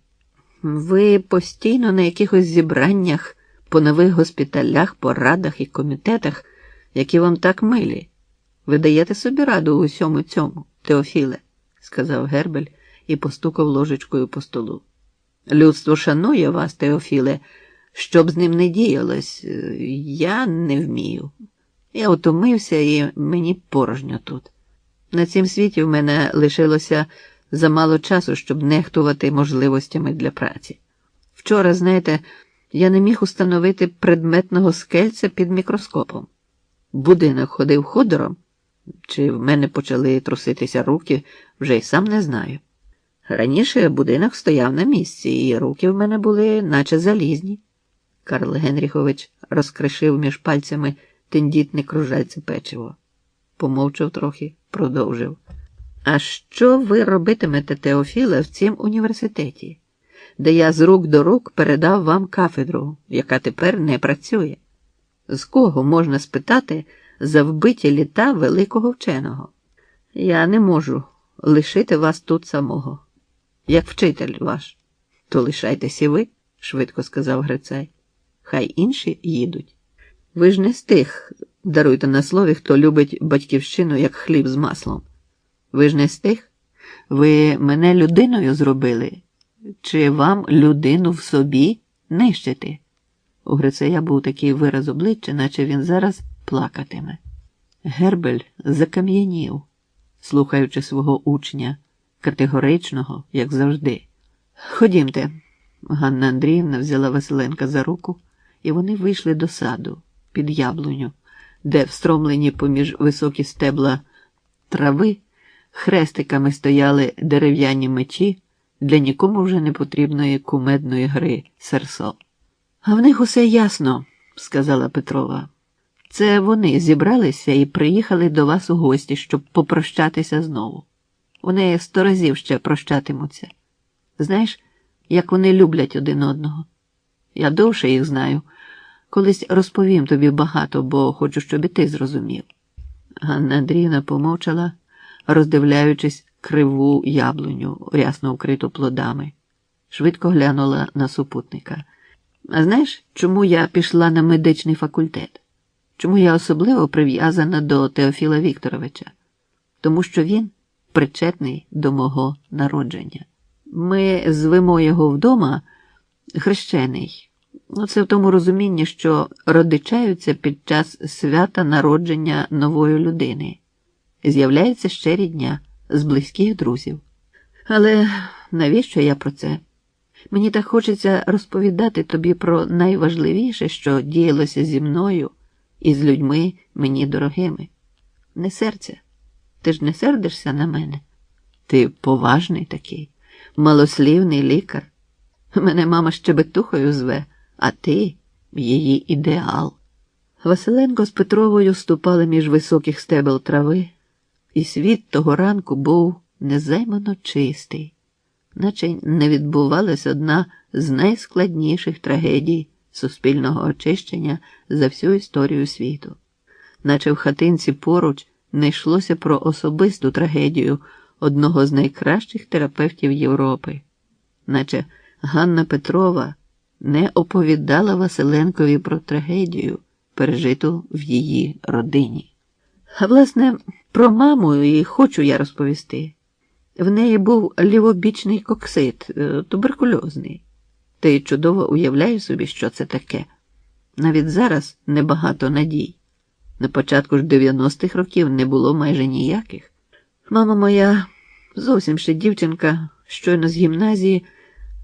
B: Ви постійно на якихось зібраннях, по нових госпіталях, порадах і комітетах, які вам так милі. Ви даєте собі раду у всьому цьому, Теофіле, сказав Гербель і постукав ложечкою по столу. Людство шанує вас, Теофіле, щоб з ним не діялось. Я не вмію. Я утомився і мені порожньо тут. На цім світі в мене лишилося замало часу, щоб нехтувати можливостями для праці. Вчора, знаєте, я не міг установити предметного скельця під мікроскопом. Будинок ходив ходором, чи в мене почали труситися руки, вже й сам не знаю. Раніше будинок стояв на місці, і руки в мене були наче залізні. Карл Генріхович розкришив між пальцями тендітне кружальце печиво. Помовчав трохи, продовжив. А що ви робитимете, Теофіле, в цім університеті, де я з рук до рук передав вам кафедру, яка тепер не працює? З кого можна спитати за вбиті літа великого вченого? Я не можу лишити вас тут самого, як вчитель ваш. То лишайтеся ви, швидко сказав Грицай. Хай інші їдуть. Ви ж не з тих, даруйте на слові, хто любить батьківщину, як хліб з маслом. Ви ж не з тих? Ви мене людиною зробили? Чи вам людину в собі нищити? У Грицая був такий вираз обличчя, наче він зараз плакатиме. Гербель закам'янів, слухаючи свого учня, категоричного, як завжди. Ходімте. Ганна Андріївна взяла Василенка за руку, і вони вийшли до саду, під яблуню, де, встромлені поміж високі стебла трави, хрестиками стояли дерев'яні мечі для нікому вже не потрібної кумедної гри серсо. А в них усе ясно, сказала Петрова. Це вони зібралися і приїхали до вас у гості, щоб попрощатися знову. Вони 100 разів ще прощатимуться. Знаєш, як вони люблять один одного. Я довше їх знаю. Колись розповім тобі багато, бо хочу, щоб і ти зрозумів. Ганна Андріївна помовчала, роздивляючись криву яблуню, рясно укриту плодами. Швидко глянула на супутника. А знаєш, чому я пішла на медичний факультет? Чому я особливо прив'язана до Теофіла Вікторовича? Тому що він причетний до мого народження. Ми звемо його вдома хрещений. Це в тому розумінні, що родичаються під час свята народження нової людини. З'являється ще рідня з близьких друзів. Але навіщо я про це? Мені так хочеться розповідати тобі про найважливіше, що діялося зі мною і з людьми мені дорогими. Не серця. Ти ж не сердишся на мене? Ти поважний такий, малослівний лікар. Мене мама щебетухою зве, а ти – її ідеал. Василенко з Петровою ступали між високих стебел трави, і світ того ранку був незаймано чистий, наче не відбувалась одна з найскладніших трагедій суспільного очищення за всю історію світу. Наче в хатинці поруч не йшлося про особисту трагедію одного з найкращих терапевтів Європи. Наче Ганна Петрова не оповідала Василенкові про трагедію, пережиту в її родині. А власне, про маму і хочу я розповісти. В неї був лівобічний коксит, туберкульозний. Ти чудово уявляєш собі, що це таке. Навіть зараз небагато надій. На початку ж 90-х років не було майже ніяких. Мама моя зовсім ще дівчинка, щойно з гімназії,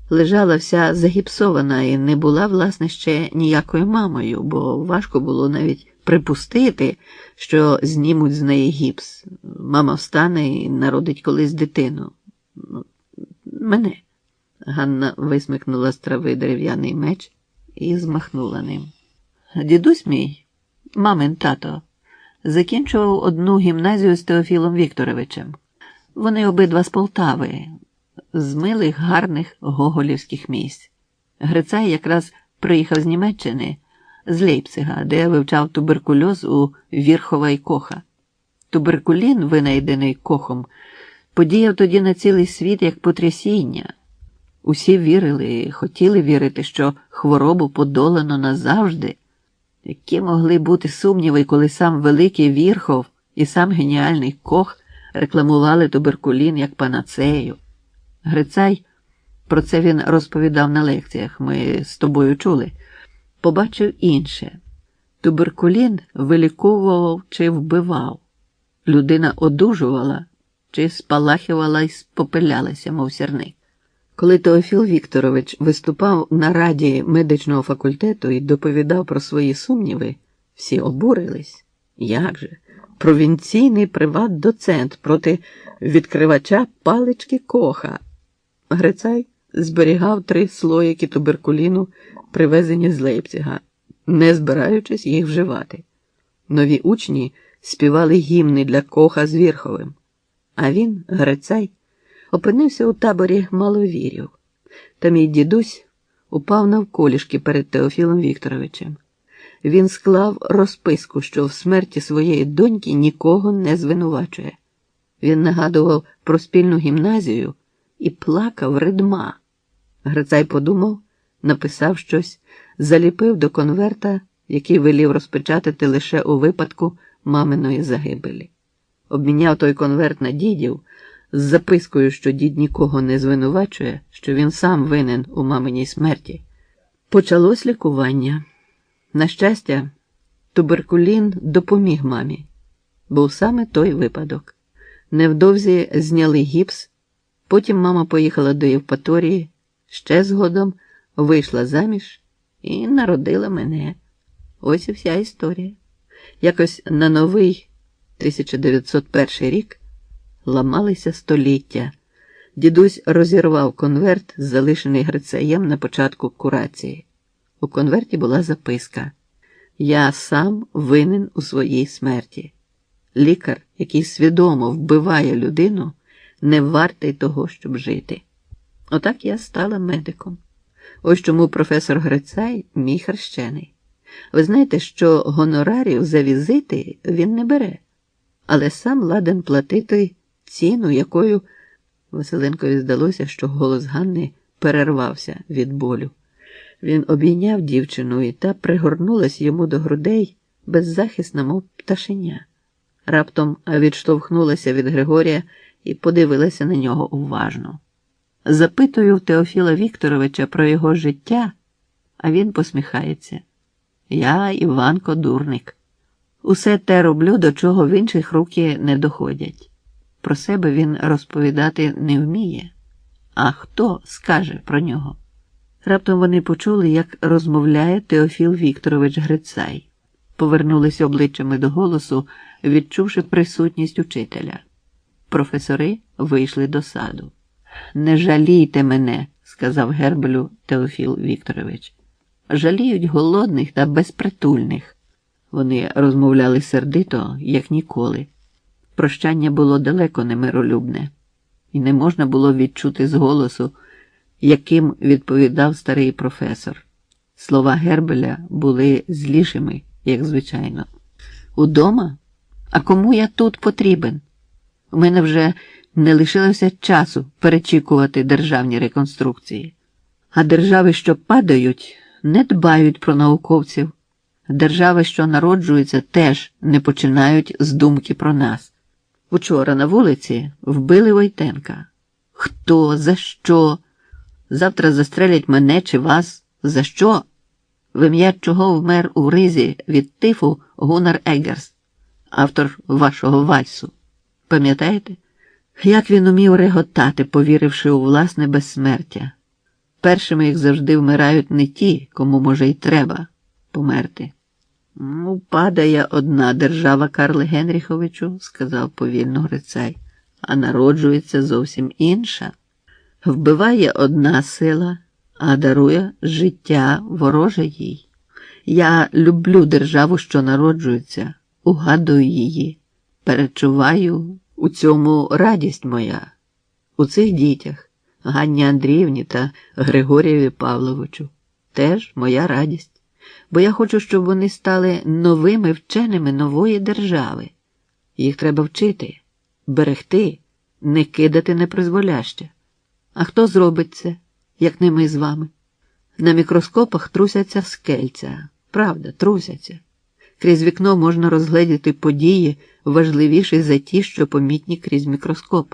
B: лежала вся загіпсована і не була, власне, ще ніякою мамою, бо важко було навіть припустити, що знімуть з неї гіпс. Мама встане і народить колись дитину. Мене. Ганна висмикнула з трави дерев'яний меч і змахнула ним. Дідусь мій, мамин тато, закінчував одну гімназію з Теофілом Вікторовичем. Вони обидва з Полтави, з милих, гарних гоголівських місць. Грицай якраз приїхав з Німеччини, з Лейпцига, де вивчав туберкульоз у Вірхова і Коха. Туберкулін, винайдений Кохом, подіяв тоді на цілий світ як потрясіння. Усі вірили, хотіли вірити, що хворобу подолано назавжди. Які могли бути сумніви, коли сам великий Вірхов і сам геніальний Кох рекламували туберкулін як панацею. Грицай, про це він розповідав на лекціях, ми з тобою чули, побачив інше. Туберкулін виліковував чи вбивав. Людина одужувала чи спалахувала і спопилялася, мов сірник. Коли Теофіл Вікторович виступав на раді медичного факультету і доповідав про свої сумніви, всі обурились. Як же? Провінційний приват-доцент проти відкривача палички Коха. Грицай зберігав 3 слоїки туберкуліну, привезені з Лейпцига, не збираючись їх вживати. Нові учні співали гімни для Коха з Вірховим. А він, Грицай, опинився у таборі маловірів. Та мій дідусь упав навколішки перед Теофілом Вікторовичем. Він склав розписку, що в смерті своєї доньки нікого не звинувачує. Він нагадував про спільну гімназію і плакав ридма. Грицай подумав, написав щось, заліпив до конверта, який велів розпечатати лише у випадку маминої загибелі. Обміняв той конверт на дідів з запискою, що дід нікого не звинувачує, що він сам винен у маминій смерті. Почалось лікування. На щастя, туберкулін допоміг мамі. Був саме той випадок. Невдовзі зняли гіпс, потім мама поїхала до Євпаторії, ще згодом вийшла заміж і народила мене. Ось і вся історія. Якось на новий 1901 рік ламалися століття. Дідусь розірвав конверт, залишений Грицаєм на початку курації. У конверті була записка: «Я сам винен у своїй смерті. Лікар, який свідомо вбиває людину, не вартий того, щоб жити». Отак я стала медиком. Ось чому професор Грицай мій хрещений. Ви знаєте, що гонорарів за візити він не бере, але сам ладен платити ціну, якою... Василенкові здалося, що голос Ганни перервався від болю. Він обійняв дівчину, і та пригорнулась йому до грудей, беззахисна, мов пташеня. Раптом відштовхнулася від Григорія і подивилася на нього уважно. Запитую в Теофіла Вікторовича про його життя, а він посміхається. Я, Іванко, дурник. Усе те роблю, до чого в інших руки не доходять. Про себе він розповідати не вміє. А хто скаже про нього? Раптом вони почули, як розмовляє Теофіл Вікторович Грицай. Повернулись обличчями до голосу, відчувши присутність учителя. Професори вийшли до саду. «Не жалійте мене», – сказав Гербелю Теофіл Вікторович. «Жаліють голодних та безпритульних». Вони розмовляли сердито, як ніколи. Прощання було далеко не миролюбне, і не можна було відчути з голосу, яким відповідав старий професор. Слова Гербеля були злішими, як звичайно. «Удома? А кому я тут потрібен? У мене вже не лишилося часу перечікувати державні реконструкції. А держави, що падають, не дбають про науковців. Держави, що народжуються, теж не починають з думки про нас. Учора на вулиці вбили Войтенка. Хто? За що? Завтра застрелять мене чи вас? За що? В ім'я чого вмер у Ризі від тифу Гуннар Еггерс, автор вашого вальсу. Пам'ятаєте? Як він умів реготати, повіривши у власне безсмертя? першими їх завжди вмирають не ті, кому, може, й треба померти. Падає одна держава, Карле Генріховичу, сказав повільно Грицай, а народжується зовсім інша. Вбиває одна сила, а дарує життя вороже їй. Я люблю державу, що народжується, угадую її, перечуваю у цьому радість моя, у цих дітях, Ганні Андріївні та Григорієві Павловичу. Теж моя радість, бо я хочу, щоб вони стали новими вченими нової держави. Їх треба вчити, берегти, не кидати непризволяще. А хто зробить це, як не ми з вами? На мікроскопах трусяться скельця. Правда, трусяться. Крізь вікно можна розгледіти події, важливіші за ті, що помітні крізь мікроскоп.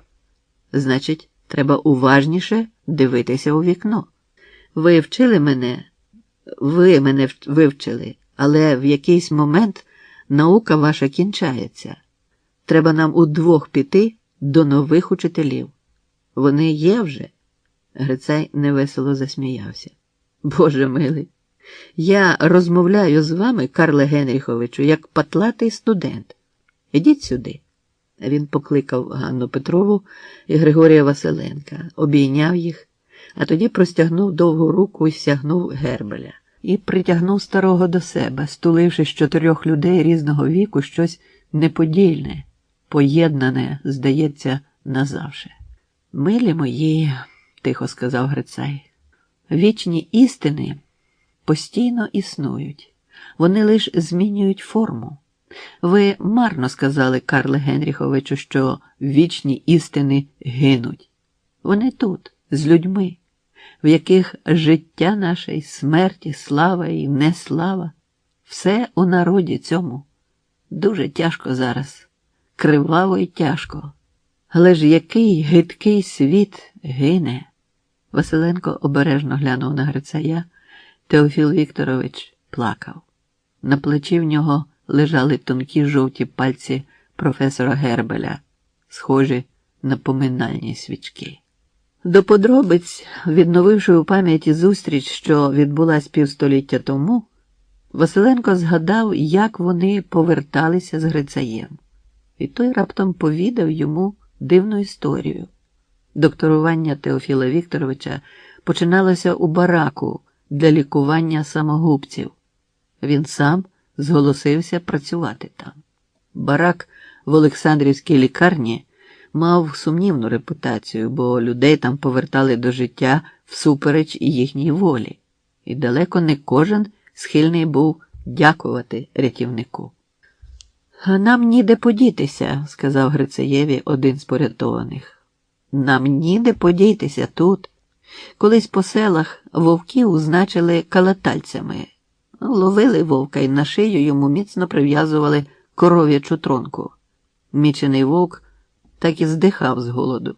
B: Значить, треба уважніше дивитися у вікно. Ви вчили мене, ви мене вивчили, але в якийсь момент наука ваша кінчається. Треба нам удвох піти до нових учителів. Вони є вже? Грицай невесело засміявся. Боже милий, я розмовляю з вами, Карле Генріховичу, як патлатий студент. Ідіть сюди. Він покликав Ганну Петрову і Григорія Василенка, обійняв їх, а тоді простягнув довгу руку і сягнув Гербеля. І притягнув старого до себе, стуливши з 4 людей різного віку щось неподільне, поєднане, здається, назавше. «Милі мої», – тихо сказав Грицай, – «вічні істини постійно існують. Вони лише змінюють форму. Ви марно сказали, Карле Генріховичу, що вічні істини гинуть. Вони тут, з людьми, в яких життя наше, і смерть, і слава, і неслава. Все у народі цьому. Дуже тяжко зараз, криваво і тяжко. Але ж який гидкий світ гине!» Василенко обережно глянув на Грицая. Теофіл Вікторович плакав. На плечі в нього лежали тонкі жовті пальці професора Гербеля, схожі на поминальні свічки. До подробиць, відновивши у пам'яті зустріч, що відбулась півстоліття тому, Василенко згадав, як вони поверталися з Грицаєм. І той раптом повідав йому дивну історію. Докторування Теофіла Вікторовича починалося у бараку для лікування самогубців. Він сам зголосився працювати там. Барак в Олександрівській лікарні мав сумнівну репутацію, бо людей там повертали до життя всупереч їхній волі. І далеко не кожен схильний був дякувати рятівнику. «Нам ніде подітися», – сказав Грицаєві один з порятованих. «Нам ніде подітися тут. Колись по селах вовків значили калатальцями. Ловили вовка і на шию йому міцно прив'язували коров'ячу тронку. Мічений вовк так і здихав з голоду.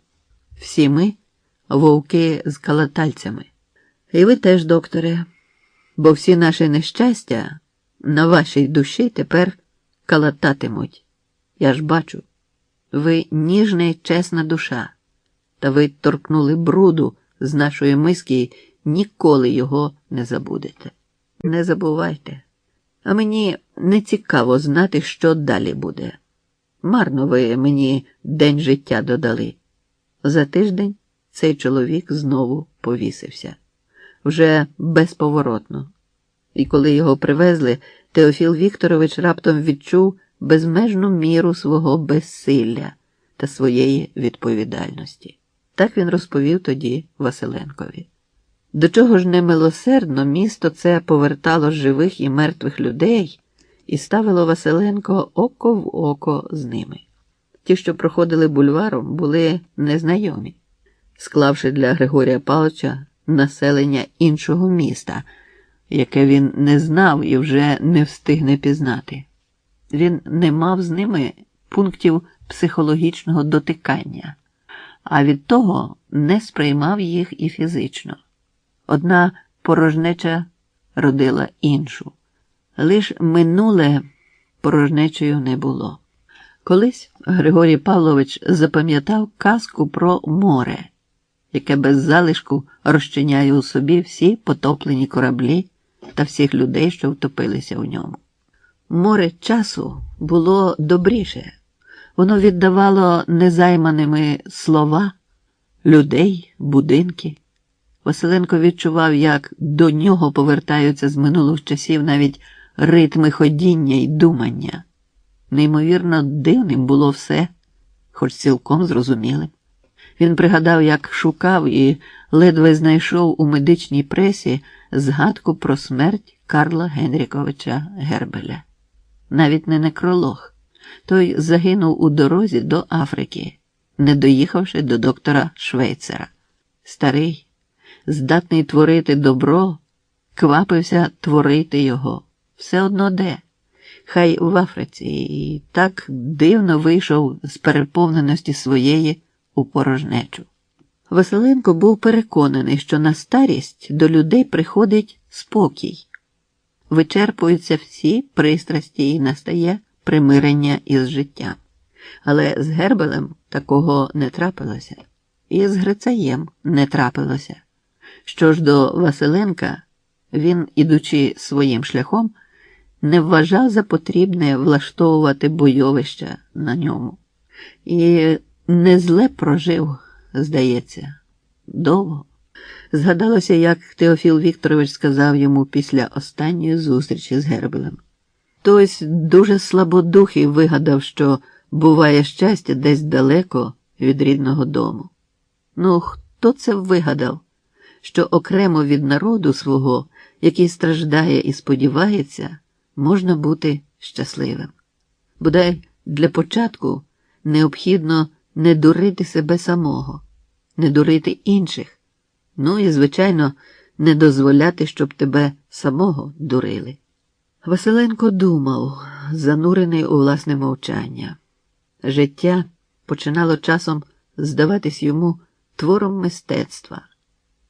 B: Всі ми – вовки з калатальцями. І ви теж, докторе, бо всі наші нещастя на вашій душі тепер калататимуть. Я ж бачу, ви ніжна й чесна душа, та ви торкнули бруду з нашої миски і ніколи його не забудете. Не забувайте. А мені не цікаво знати, що далі буде. Марно ви мені день життя додали. За тиждень цей чоловік знову повісився. Вже безповоротно. І коли його привезли, Теофіл Вікторович раптом відчув безмежну міру свого безсилля та своєї відповідальності. Так він розповів тоді Василенкові. До чого ж немилосердно місто це повертало живих і мертвих людей і ставило Василенко око в око з ними. Ті, що проходили бульваром, були незнайомі, склавши для Григорія Павловича населення іншого міста, яке він не знав і вже не встигне пізнати. Він не мав з ними пунктів психологічного дотикання, а від того не сприймав їх і фізично. Одна порожнеча родила іншу. Лиш минуле порожнечею не було. Колись Григорій Павлович запам'ятав казку про море, яке без залишку розчиняє у собі всі потоплені кораблі та всіх людей, що втопилися у ньому. Море часу було добріше. Воно віддавало незайманими слова, людей, будинки. Василенко відчував, як до нього повертаються з минулих часів навіть ритми ходіння й думання. Неймовірно дивним було все, хоч цілком зрозумілим. Він пригадав, як шукав і ледве знайшов у медичній пресі згадку про смерть Карла Генріковича Гербеля. Навіть не некролог. Той загинув у дорозі до Африки, не доїхавши до доктора Швейцера. Старий, здатний творити добро, квапився творити його. Все одно де. Хай в Африці. І так дивно вийшов з переповненості своєї у порожнечу. Василенко був переконаний, що на старість до людей приходить спокій. Вичерпуються всі пристрасті і настає примирення із життям. Але з Гербелем такого не трапилося. І з Грицаєм не трапилося. Що ж до Василенка, він, ідучи своїм шляхом, не вважав за потрібне влаштовувати бойовища на ньому. І не зле прожив, здається, довго. Згадалося, як Теофіл Вікторович сказав йому після останньої зустрічі з Гербелем. Хтось дуже слабодухий вигадав, що буває щастя десь далеко від рідного дому. Ну, хто це вигадав, що окремо від народу свого, який страждає і сподівається, можна бути щасливим? Бодай для початку необхідно не дурити себе самого, не дурити інших, ну і, звичайно, не дозволяти, щоб тебе самого дурили. Василенко думав, занурений у власне мовчання. Життя починало часом здаватись йому твором мистецтва,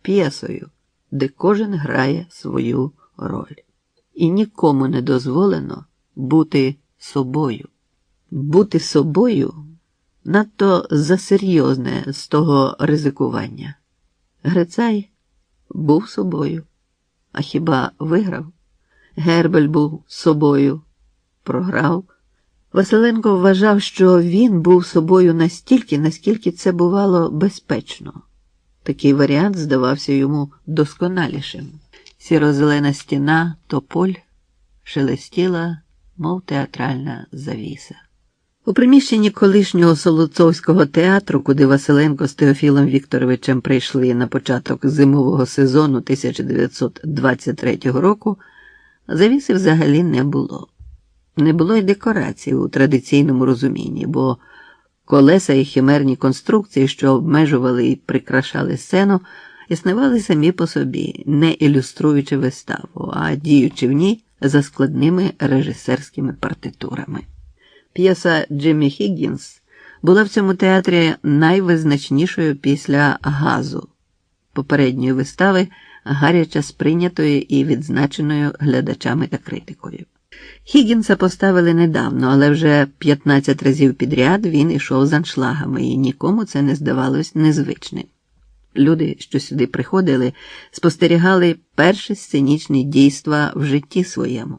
B: п'єсою, де кожен грає свою роль. І нікому не дозволено бути собою. Бути собою надто засерйозне з того ризикування. Грицай був собою. А хіба виграв? Гербель був собою. Програв. Василенко вважав, що він був собою настільки, наскільки це бувало безпечно. Такий варіант здавався йому досконалішим. Сіро-зелена стіна, тополь, шелестіла, мов театральна завіса. У приміщенні колишнього Солоцовського театру, куди Василенко з Теофілом Вікторовичем прийшли на початок зимового сезону 1923 року, завіси взагалі не було. Не було й декорацій у традиційному розумінні, бо колеса і химерні конструкції, що обмежували і прикрашали сцену, існували самі по собі, не ілюструючи виставу, а діючи в ній за складними режисерськими партитурами. П'єса «Джиммі Хіггінс» була в цьому театрі найвизначнішою після «Газу» попередньої вистави, гаряче сприйнятої і відзначеною глядачами та критикою. Хіггінса поставили недавно, але вже 15 разів підряд він ішов з аншлагами, і нікому це не здавалось незвичним. Люди, що сюди приходили, спостерігали перші сценічні дійства в житті своєму.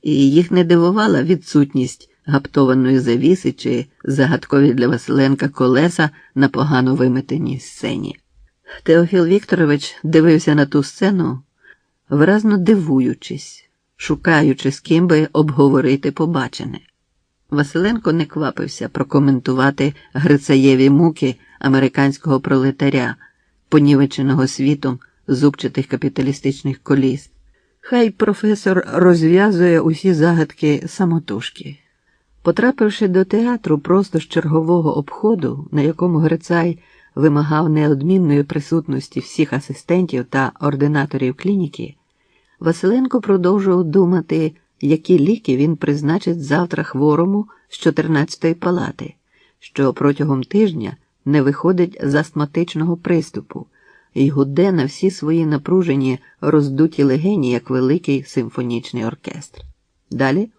B: І їх не дивувала відсутність гаптованої завіси чи загадкові для Василенка колеса на погано виметеній сцені. Теофіл Вікторович дивився на ту сцену, виразно дивуючись, шукаючи, з ким би обговорити побачене. Василенко не квапився прокоментувати Грицаєві муки американського пролетаря, понівеченого світом зубчатих капіталістичних коліс. Хай професор розв'язує усі загадки самотужки. Потрапивши до театру просто з чергового обходу, на якому Грицай вимагав неодмінної присутності всіх асистентів та ординаторів клініки, Василенко продовжував думати, які ліки він призначить завтра хворому з 14-ї палати, що протягом тижня не виходить з астматичного приступу і гуде на всі свої напружені роздуті легені, як великий симфонічний оркестр. Далі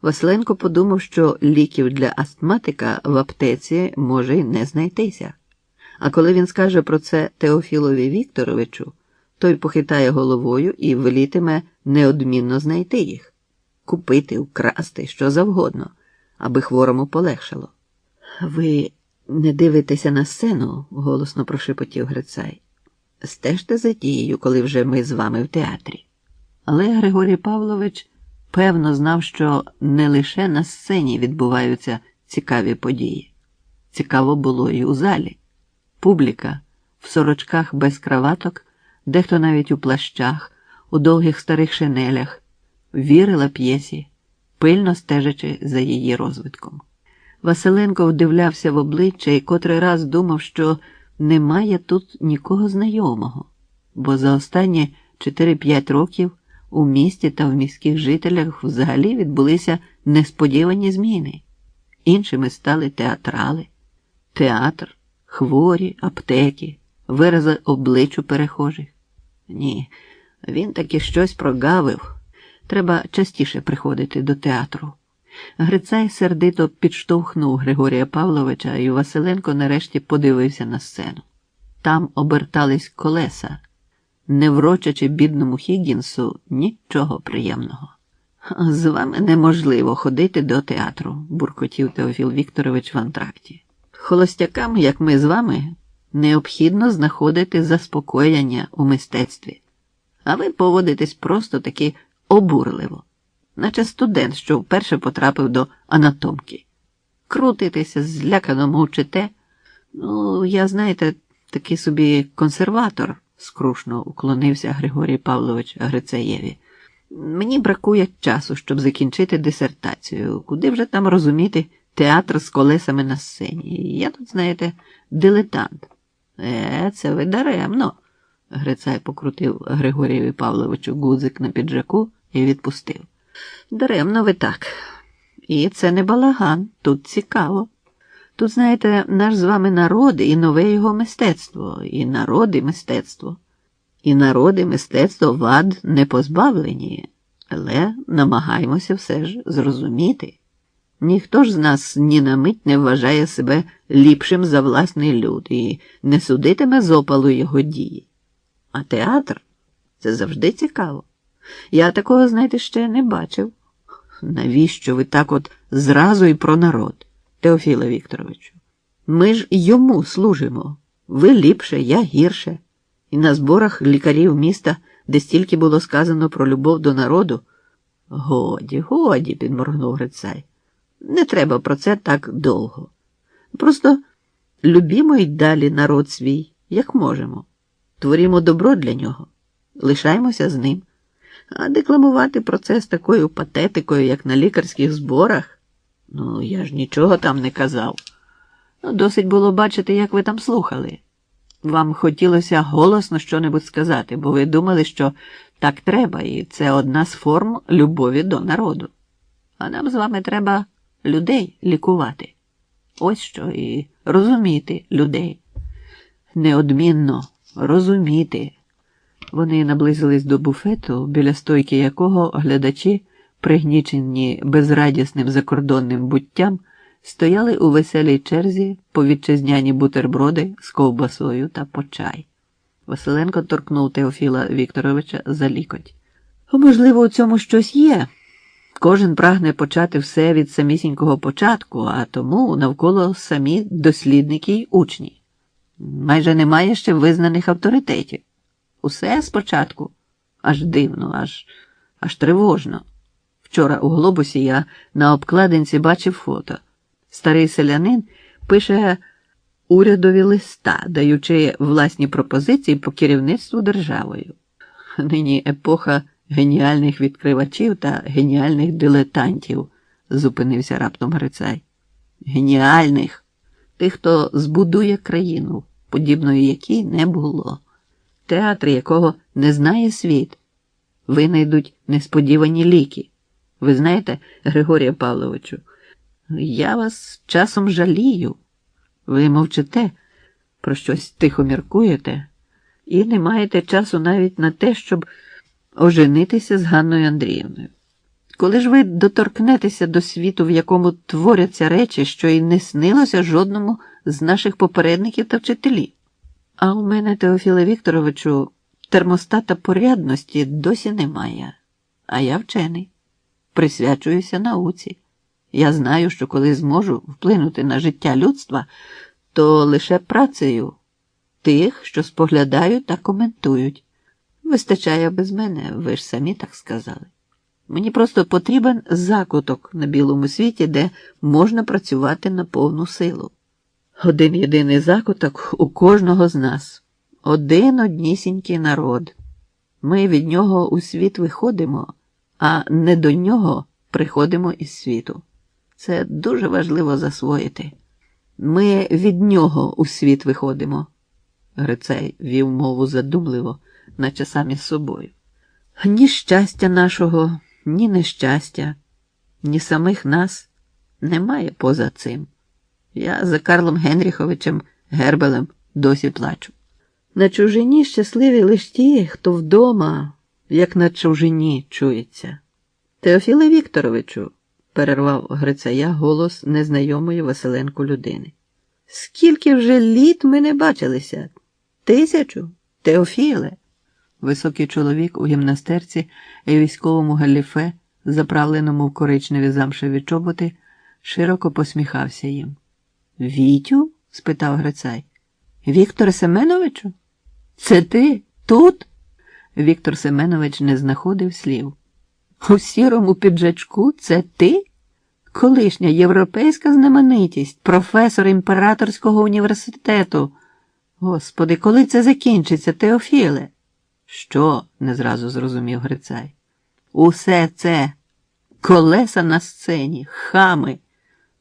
B: Василенко подумав, що ліків для астматика в аптеці може й не знайтися. А коли він скаже про це Теофілові Вікторовичу, той похитає головою і велітиме неодмінно знайти їх. Купити, украсти, що завгодно, аби хворому полегшало. Ви не дивитеся на сцену, голосно прошепотів Грицай. Стежте за тією, коли вже ми з вами в театрі. Але Григорій Павлович певно знав, що не лише на сцені відбуваються цікаві події. Цікаво було і у залі. Публіка в сорочках без краваток, дехто навіть у плащах, у довгих старих шинелях, вірила п'єсі, пильно стежачи за її розвитком. Василенко вдивлявся в обличчя і котрий раз думав, що немає тут нікого знайомого, бо за останні 4-5 років у місті та в міських жителях взагалі відбулися несподівані зміни. Іншими стали театрали, театр, хворі, аптеки, вирази облич у перехожих. Ні, він таки щось прогавив. Треба частіше приходити до театру. Грицай сердито підштовхнув Григорія Павловича, і Василенко нарешті подивився на сцену. Там обертались колеса, не врочачи бідному Хіггінсу нічого приємного. «З вами неможливо ходити до театру», – буркотів Теофіл Вікторович в антракті. «Холостякам, як ми з вами, необхідно знаходити заспокоєння у мистецтві. А ви поводитесь просто таки обурливо, наче студент, що вперше потрапив до анатомки. Крутитеся, злякано мовчите. Ну, я, знаєте, такий собі консерватор», – скрушно уклонився Григорій Павлович Грицаєві. «Мені бракує часу, щоб закінчити дисертацію. Куди вже там розуміти театр з колесами на сцені? Я тут, знаєте, дилетант». Це ви даремно», – Грицай покрутив Григорієві Павловичу гудзик на піджаку і відпустив. «Даремно ви так. І це не балаган, тут цікаво. Тут, знаєте, наш з вами народ і нове його мистецтво, і народ, і мистецтво. І народ, і мистецтво вад не позбавлені, але намагаємося все ж зрозуміти. Ніхто ж з нас ні на мить не вважає себе ліпшим за власний люд і не судитиме з опалу його дії. А театр – це завжди цікаво. Я такого, знаєте, ще не бачив. Навіщо ви так от зразу і про народ, Теофіле Вікторовичу? Ми ж йому служимо. Ви ліпше, я гірше. І на зборах лікарів міста, де стільки було сказано про любов до народу. Годі, годі, підморгнув Грицай. Не треба про це так довго. Просто любімо й далі народ свій, як можемо. Творімо добро для нього. Лишаємося з ним. А декламувати про це з такою патетикою, як на лікарських зборах? Ну, я ж нічого там не казав. Досить було бачити, як ви там слухали. Вам хотілося голосно що-небудь сказати, бо ви думали, що так треба, і це одна з форм любові до народу. А нам з вами треба людей лікувати. Ось що, і розуміти людей. Неодмінно розуміти. Вони наблизились до буфету, біля стойки якого глядачі, пригнічені безрадісним закордонним буттям, стояли у веселій черзі по вітчизняні бутерброди з ковбасою та по чай. Василенко торкнув Теофіла Вікторовича за лікоть. Можливо, у цьому щось є. Кожен прагне почати все від самісінького початку, а тому навколо самі дослідники й учні. Майже немає ще визнаних авторитетів. Усе спочатку. Аж дивно, аж тривожно. Вчора у «Глобусі» я на обкладинці бачив фото. Старий селянин пише урядові листа, даючи власні пропозиції по керівництву державою. Нині епоха геніальних відкривачів та геніальних дилетантів, зупинився раптом Грицай. Геніальних! Тих, хто збудує країну, подібної якій не було. Театр, якого не знає світ. Винайдуть несподівані ліки. Ви знаєте, Григорія Павловичу, я вас часом жалію. Ви мовчите, про щось тихо міркуєте і не маєте часу навіть на те, щоб оженитися з Ганною Андріївною. Коли ж ви доторкнетеся до світу, в якому творяться речі, що й не снилося жодному з наших попередників та вчителів. А у мене, Теофіле Вікторовичу, термостата порядності досі немає. А я вчений. Присвячуюся науці. Я знаю, що коли зможу вплинути на життя людства, то лише працею тих, що споглядають та коментують. Вистачає без мене, ви ж самі так сказали. Мені просто потрібен закуток на білому світі, де можна працювати на повну силу. Один єдиний закуток у кожного з нас. Один однісінький народ. Ми від нього у світ виходимо, а не до нього приходимо із світу. Це дуже важливо засвоїти. Ми від нього у світ виходимо. Грицай вів мову задумливо, наче сам із собою. Ні щастя нашого, ні нещастя, ні самих нас немає поза цим. Я за Карлом Генріховичем Гербелем досі плачу. На чужині щасливі лиш ті, хто вдома, як на чужині, чується. Теофіле Вікторовичу, перервав Грицая голос незнайомої Василенку людини. Скільки вже літ ми не бачилися? 1000? Теофіле? Високий чоловік у гімнастерці і військовому галіфе, заправленому в коричневі замшеві чоботи, широко посміхався їм. Вітю? Спитав Грицай. Віктор Семеновичу? Це ти? Тут? Віктор Семенович не знаходив слів. У сірому піджачку це ти? Колишня європейська знаменитість, професор Імператорського університету. Господи, коли це закінчиться, Теофіле? Що? Не зразу зрозумів Грицай. Усе це. Колеса на сцені, хами.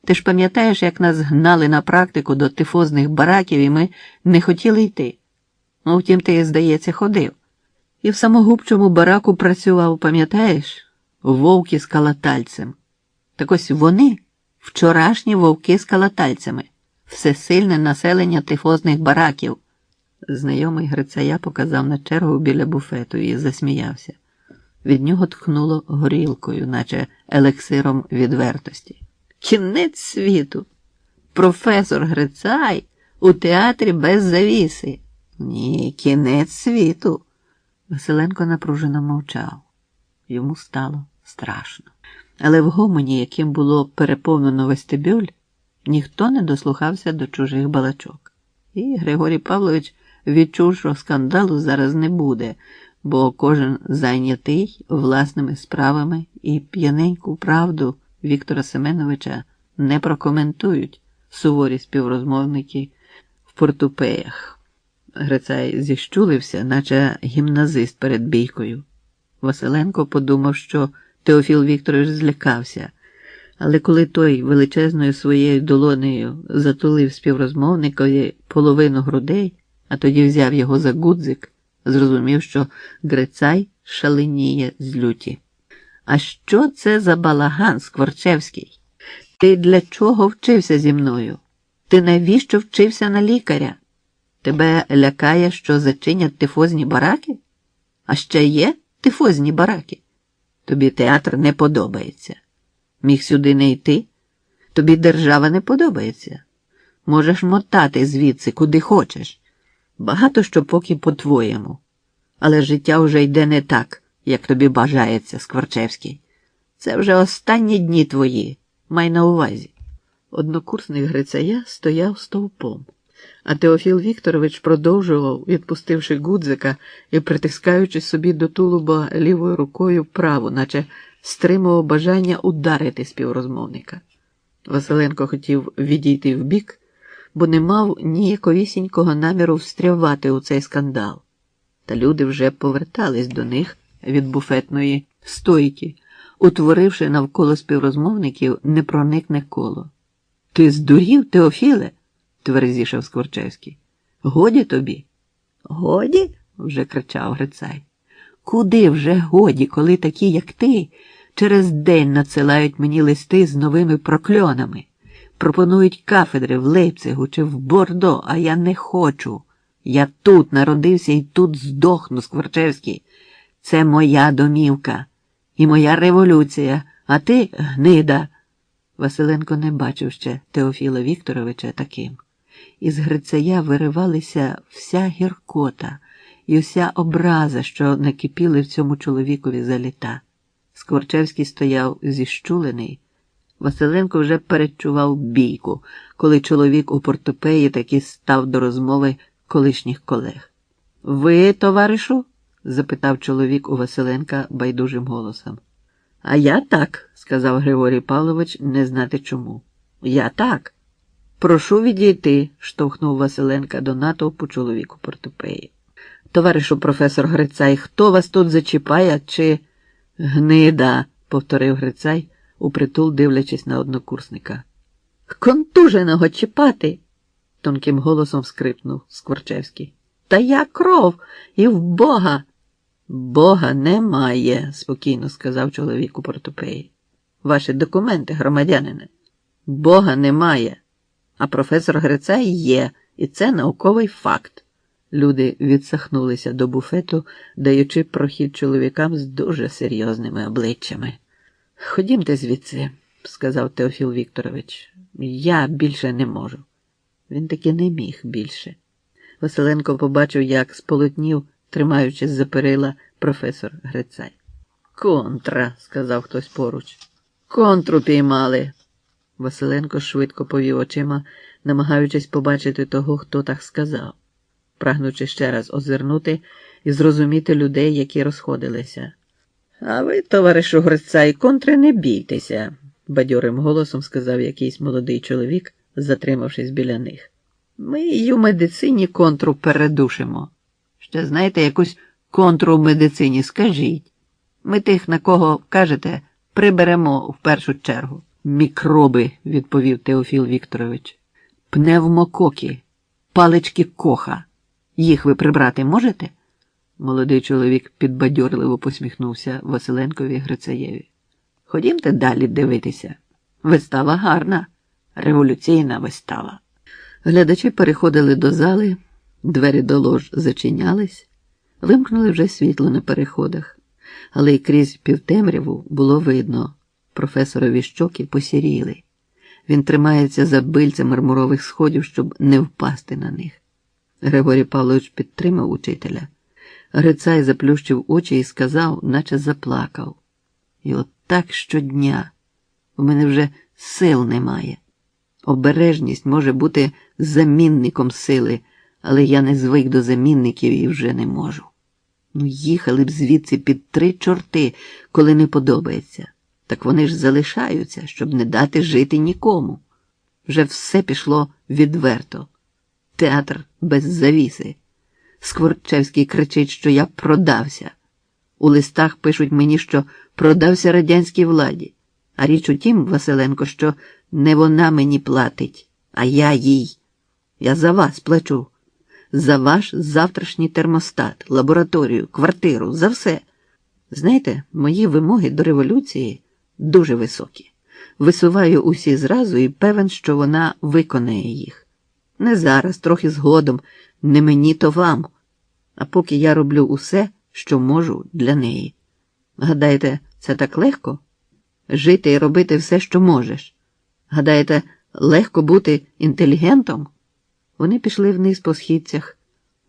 B: Ти ж пам'ятаєш, як нас гнали на практику до тифозних бараків, і ми не хотіли йти. Ну, втім, ти, здається, ходив. І в самогубчому бараку працював, пам'ятаєш? Вовки з калатальцем. Так ось вони, вчорашні вовки з калатальцями. Всесильне населення тифозних бараків. Знайомий Грицая показав на чергу біля буфету і засміявся. Від нього тхнуло горілкою, наче елексиром відвертості. Кінець світу. Професор Грицай у театрі без завіси. Ні, кінець світу. Василенко напружено мовчав. Йому стало страшно. Але в гомоні, яким було переповнено вестибюль, ніхто не дослухався до чужих балачок. І Григорій Павлович відчув, що скандалу зараз не буде, бо кожен зайнятий власними справами і п'яненьку правду Віктора Семеновича не прокоментують суворі співрозмовники в портупеях. Грицай зіщулився, наче гімназист перед бійкою. Василенко подумав, що Теофіл Вікторович злякався, але коли той величезною своєю долонею затулив співрозмовникові половину грудей, а тоді взяв його за гудзик, зрозумів, що Грицай шаленіє з люті. А що це за балаган, Скворчевський? Ти для чого вчився зі мною? Ти навіщо вчився на лікаря? Тебе лякає, що зачинять тифозні бараки? А ще є тифозні бараки? Тобі театр не подобається. Міг сюди не йти? Тобі держава не подобається. Можеш мотати звідси, куди хочеш. Багато що поки по-твоєму. Але життя вже йде не так, як тобі бажається, Скворчевський. Це вже останні дні твої, май на увазі. Однокурсник Грицая стояв стовпом, а Теофіл Вікторович продовжував, відпустивши гудзика і притискаючи собі до тулуба лівою рукою праву, наче стримував бажання ударити співрозмовника. Василенко хотів відійти вбік, бо не мав ніяковісінького наміру встрявати у цей скандал. Та люди вже повертались до них від буфетної стойки, утворивши навколо співрозмовників непроникне коло. «Ти здурів, Теофіле?» – тверезішав Скворчевський. «Годі тобі?» «Годі?» – вже кричав Грицай. «Куди вже годі, коли такі, як ти, через день надсилають мені листи з новими прокльонами, пропонують кафедри в Лейпцигу чи в Бордо, а я не хочу. Я тут народився і тут здохну, Скворчевський. Це моя домівка і моя революція, а ти – гнида». Василенко не бачив ще Теофіла Вікторовича таким. Із Грицая виривалися вся гіркота і вся образа, що накипіли в цьому чоловікові за літа. Скворчевський стояв зіщулений. Василенко вже передчував бійку, коли чоловік у портупеї таки став до розмови колишніх колег. «Ви, товаришу?» – запитав чоловік у Василенка байдужим голосом. «А я так», – сказав Григорій Павлович, не знати чому. «Я так». «Прошу відійти», – штовхнув Василенка до натовпу чоловік у портупеї. «Товаришу професор Грицай, хто вас тут зачіпає, чи...» «Гнида», – повторив Грицай, упритул дивлячись на однокурсника. «Контуженого чіпати!» – тонким голосом скрипнув Скворчевський. «Та я кров, і в Бога!» «Бога немає», – спокійно сказав чоловік у портупеї. «Ваші документи, громадянине. Бога немає, а професор Грицай є, і це науковий факт». Люди відсахнулися до буфету, даючи прохід чоловікам з дуже серйозними обличчями. «Ходімте звідси», – сказав Теофіл Вікторович. «Я більше не можу». Він таки не міг більше. Василенко побачив, як сполотнів, тримаючись за перила, професор Грицай. «Контра», – сказав хтось поруч. «Контру піймали». Василенко швидко повів очима, намагаючись побачити того, хто так сказав, прагнучи ще раз озирнути і зрозуміти людей, які розходилися. «А ви, товаришу Грицай, контри не бійтеся», – бадьорим голосом сказав якийсь молодий чоловік, затримавшись біля них. «Ми й у медицині контру передушимо. Ще знаєте, якусь контру в медицині скажіть. Ми тих, на кого кажете, приберемо в першу чергу». «Мікроби», – відповів Теофіл Вікторович. «Пневмококи, палички Коха. Їх ви прибрати можете?» Молодий чоловік підбадьорливо посміхнувся Василенкові Грицаєві. «Ходімте далі дивитися. Вистава гарна, революційна вистава». Глядачі переходили до зали, двері до лож зачинялись, вимкнули вже світло на переходах, але й крізь півтемряву було видно, професорові щоки посіріли. Він тримається за бильця мармурових сходів, щоб не впасти на них. Григорій Павлович підтримав учителя. Грицай заплющив очі і сказав, наче заплакав. «І от так щодня. У мене вже сил немає. Обережність може бути замінником сили, але я не звик до замінників і вже не можу. Ну, їхали б звідси під 3 чорти, коли не подобається. Так вони ж залишаються, щоб не дати жити нікому. Вже все пішло відверто. Театр без завіси. Скворчевський кричить, що я продався. У листах пишуть мені, що продався радянській владі. А річ у тім, Василенко, що не вона мені платить, а я їй. Я за вас плачу. За ваш завтрашній термостат, лабораторію, квартиру, за все. Знаєте, мої вимоги до революції дуже високі. Висуваю усі зразу і певен, що вона виконає їх. Не зараз, трохи згодом, не мені, то вам. А поки я роблю усе, що можу для неї. Гадаєте, це так легко? Жити і робити все, що можеш. Гадаєте, легко бути інтелігентом? Вони пішли вниз по східцях,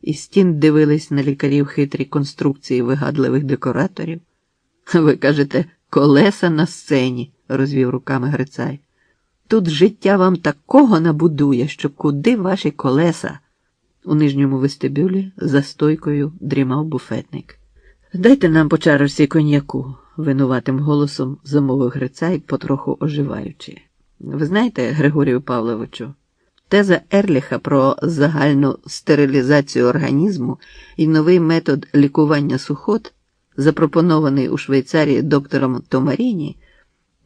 B: із стін дивились на лікарів хитрі конструкції вигадливих декораторів. Ви кажете, колеса на сцені, розвів руками Грицай. Тут життя вам такого набудує, що куди ваші колеса? У нижньому вестибюлі за стойкою дрімав буфетник. «Дайте нам по чарочці коньяку», – винуватим голосом замовив Грицай, потроху оживаючи. «Ви знаєте, Григорію Павловичу, теза Ерліха про загальну стерилізацію організму і новий метод лікування сухот, запропонований у Швейцарії доктором Томаріні,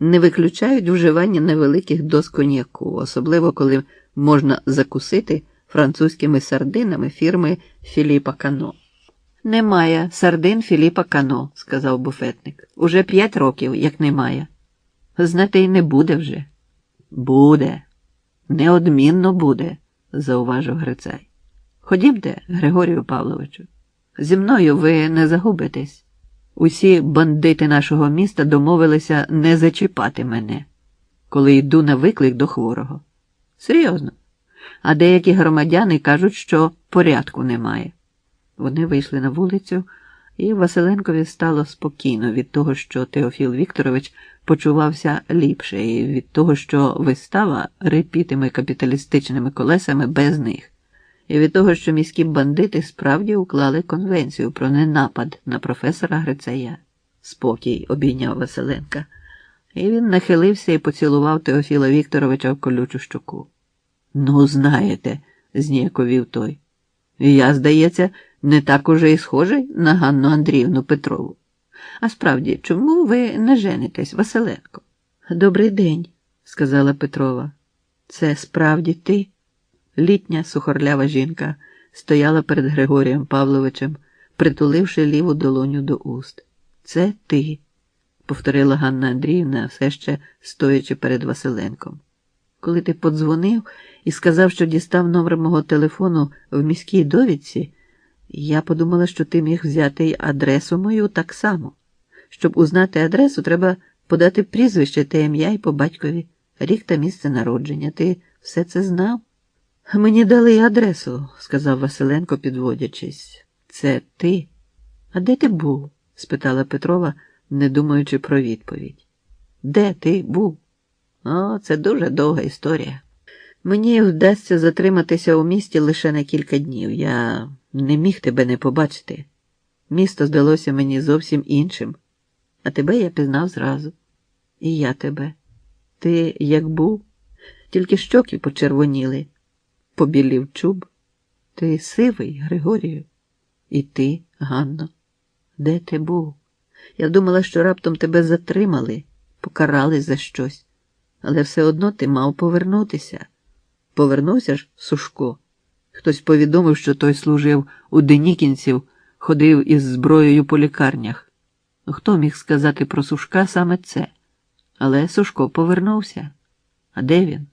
B: не виключають вживання невеликих доз коньяку, особливо коли можна закусити французькими сардинами фірми Філіпа Кано». «Немає сардин Філіпа Кано», – сказав буфетник. «Уже 5 років, як немає. Знати, й не буде вже». «Буде. Неодмінно буде», – зауважив Грицай. «Ходімте, Григорію Павловичу. Зі мною ви не загубитесь. Усі бандити нашого міста домовилися не зачіпати мене, коли йду на виклик до хворого. Серйозно. а деякі громадяни кажуть, що порядку немає. Вони вийшли на вулицю, і Василенкові стало спокійно від того, що Теофіл Вікторович почувався ліпше, і від того, що вистава репітиме капіталістичними колесами без них, і від того, що міські бандити справді уклали конвенцію про ненапад на професора Грицая. Спокій обійняв Василенка, і він нахилився і поцілував Теофіла Вікторовича в колючу щоку. «Ну, знаєте», – зніяковів той, – «я, здається, не так уже і схожий на Ганну Андріївну Петрову. А справді, чому ви не женитесь, Василенко?» «Добрий день», – сказала Петрова. «Це справді ти?» Літня сухорлява жінка стояла перед Григорієм Павловичем, притуливши ліву долоню до уст. «Це ти», – повторила Ганна Андріївна, все ще стоячи перед Василенком. «Коли ти подзвонив і сказав, що дістав номер мого телефону в міській довідці, я подумала, що ти міг взяти й адресу мою так само. Щоб узнати адресу, треба подати прізвище та ім'я й по батькові, рік та місце народження. Ти все це знав?» «Мені дали адресу», – сказав Василенко, підводячись. «Це ти? А де ти був?» – спитала Петрова, не думаючи про відповідь. «Де ти був?» «О, це дуже довга історія. Мені вдасться затриматися у місті лише на кілька днів. Я не міг тебе не побачити. Місто здалося мені зовсім іншим. А тебе я пізнав зразу. І я тебе. Ти як був? Тільки щоки почервоніли. Побілів чуб. Ти сивий, Григорію. І ти, Ганно. Де ти був? Я думала, що раптом тебе затримали, покарали за щось. Але все одно ти мав повернутися. Повернувся ж, Сушко. Хтось повідомив, що той служив у Денікінців, ходив із зброєю по лікарнях. Хто міг сказати про Сушка саме це? Але Сушко повернувся. А де він?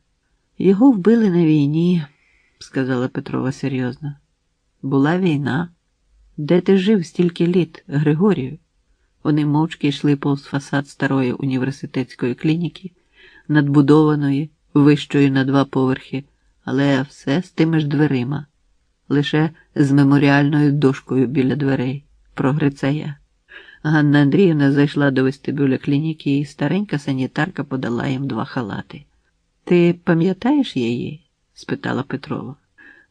B: Його вбили на війні, сказала Петрова серйозно. Була війна. Де ти жив стільки літ, Григорію? Вони мовчки йшли повз фасад старої університетської клініки, надбудованої, вищою на 2 поверхи, але все з тими ж дверима, лише з меморіальною дошкою біля дверей, про Грицая. Ганна Андріївна зайшла до вестибюля клініки, і старенька санітарка подала їм 2 халати. «Ти пам'ятаєш її?» – спитала Петрова.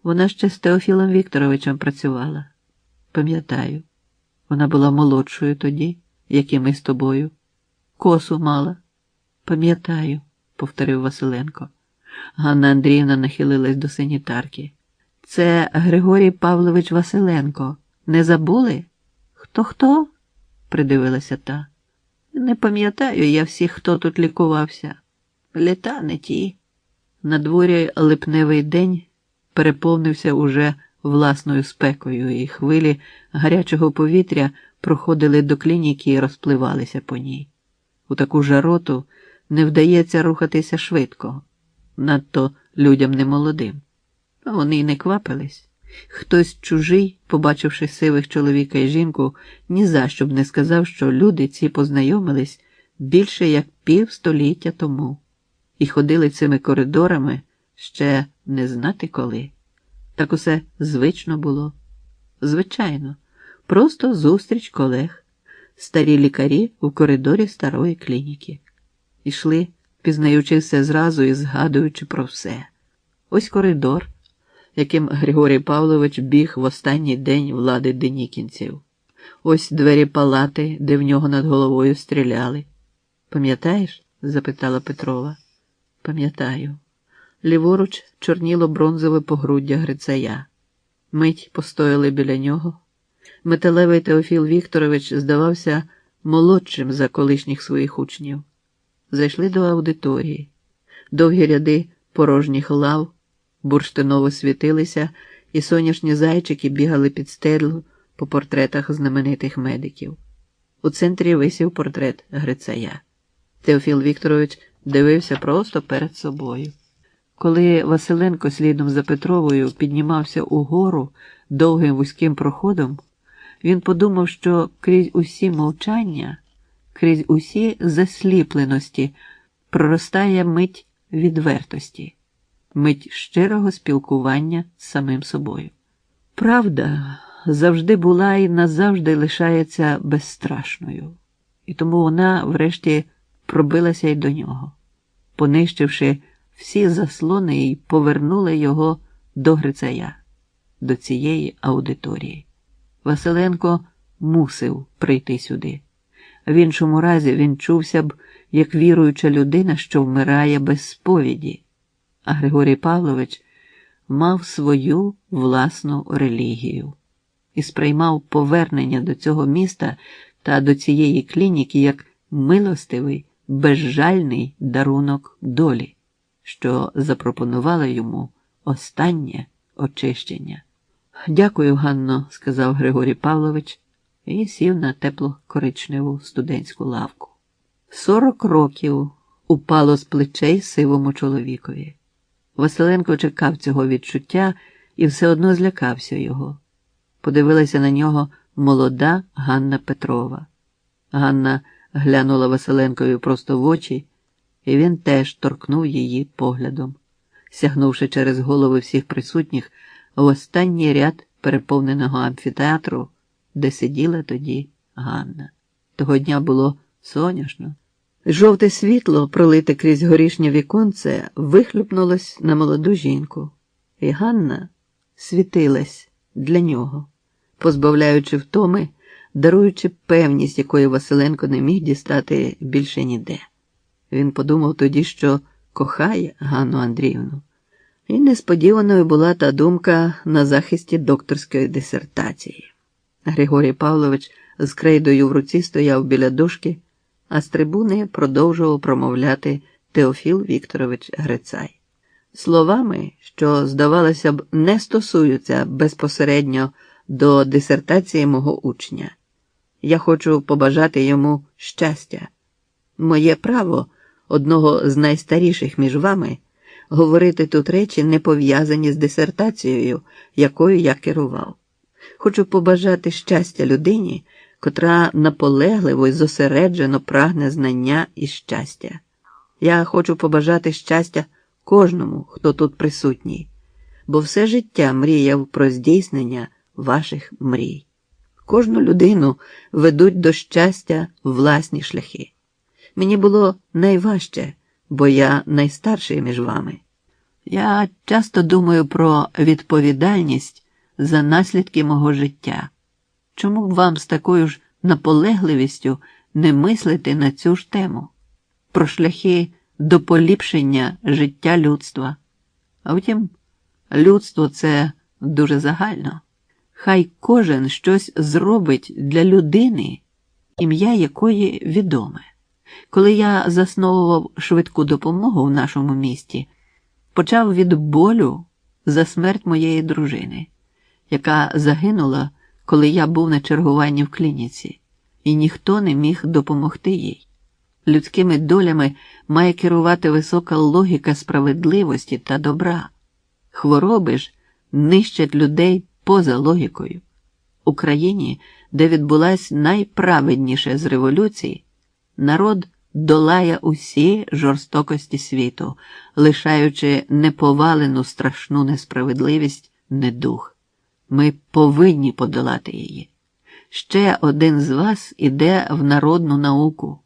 B: «Вона ще з Теофілом Вікторовичем працювала». «Пам'ятаю. Вона була молодшою тоді, як і ми з тобою. Косу мала». «Пам'ятаю», – повторив Василенко. Ганна Андріївна нахилилась до санітарки. «Це Григорій Павлович Василенко. Не забули?» «Хто-хто?» – придивилася та. «Не пам'ятаю я всіх, хто тут лікувався. Літа не ті». Надворі липневий день переповнився уже власною спекою, і хвилі гарячого повітря проходили до клініки і розпливалися по ній. У таку жароту не вдається рухатися швидко, надто людям немолодим. А вони й не квапились. Хтось чужий, побачивши сивих чоловіка і жінку, ні за що б не сказав, що люди ці познайомились більше як півстоліття тому і ходили цими коридорами ще не знати коли. Так усе звично було. Звичайно, просто зустріч колег, старі лікарі у коридорі старої клініки. Ішли, пізнаючи все зразу і згадуючи про все. Ось коридор, яким Григорій Павлович біг в останній день влади денікінців. Ось двері палати, де в нього над головою стріляли. «Пам'ятаєш?» – запитала Петрова. «Пам'ятаю». Ліворуч чорніло бронзове погруддя Грицая. Мить постояли біля нього. Металевий Теофіл Вікторович здавався молодшим за колишніх своїх учнів. Зайшли до аудиторії. Довгі ряди порожніх лав бурштиново світилися, і соняшні зайчики бігали під стелю по портретах знаменитих медиків. У центрі висів портрет Грицая. Теофіл Вікторович дивився просто перед собою. Коли Василенко слідом за Петровою піднімався угору довгим вузьким проходом, він подумав, що крізь усі мовчання, крізь усі засліпленості проростає мить відвертості. мить щирого спілкування з самим собою. Правда завжди була і назавжди лишається безстрашною, і тому вона врешті пробилася й до нього, понищивши всі заслони і повернула його до Грицая, до цієї аудиторії. Василенко мусив прийти сюди. В іншому разі він чувся б, як віруюча людина, що вмирає без сповіді. А Григорій Павлович мав свою власну релігію і сприймав повернення до цього міста та до цієї клініки як милостивий, безжальний дарунок долі, що запропонувала йому останнє очищення. «Дякую, Ганно», – сказав Григорій Павлович і сів на тепло-коричневу студентську лавку. 40 років упало з плечей сивому чоловікові. Василенко чекав цього відчуття і все одно злякався його. Подивилася на нього молода Ганна Петрова. Ганна глянула Василенкові просто в очі, і він теж торкнув її поглядом, сягнувши через голови всіх присутніх в останній ряд переповненого амфітеатру, де сиділа тоді Ганна. Того дня було соняшно. Жовте світло, пролите крізь горішнє віконце, вихлюпнулось на молоду жінку, і Ганна світилась для нього, позбавляючи втоми, даруючи певність, якої Василенко не міг дістати більше ніде. Він подумав тоді, що кохає Ганну Андріївну. І несподіваною була та думка на захисті докторської дисертації. Григорій Павлович з крейдою в руці стояв біля дошки, а з трибуни продовжував промовляти Теофіл Вікторович Грицай. Словами, що, здавалося б, не стосуються безпосередньо до дисертації мого учня. Я хочу побажати йому щастя. Моє право, одного з найстаріших між вами, говорити тут речі, не пов'язані з дисертацією, якою я керував. Хочу побажати щастя людині, котра наполегливо і зосереджено прагне знання і щастя. Я хочу побажати щастя кожному, хто тут присутній, бо все життя мріяв про здійснення ваших мрій. Кожну людину ведуть до щастя власні шляхи. Мені було найважче, бо я найстарший між вами. Я часто думаю про відповідальність за наслідки мого життя. Чому б вам з такою ж наполегливістю не мислити на цю ж тему? Про шляхи до поліпшення життя людства. А втім, людство – це дуже загально. Хай кожен щось зробить для людини, ім'я якої відоме. Коли я засновував швидку допомогу в нашому місті, почав від болю за смерть моєї дружини, яка загинула, коли я був на чергуванні в клініці, і ніхто не міг допомогти їй. Людськими долями має керувати висока логіка справедливості та добра. Хвороби ж нищать людей поза логікою. У країні, де відбулась найправедніша з революцій, народ долає усі жорстокості світу, лишаючи неповалену страшну несправедливість недух. Ми повинні подолати її. Ще один з вас іде в народну науку.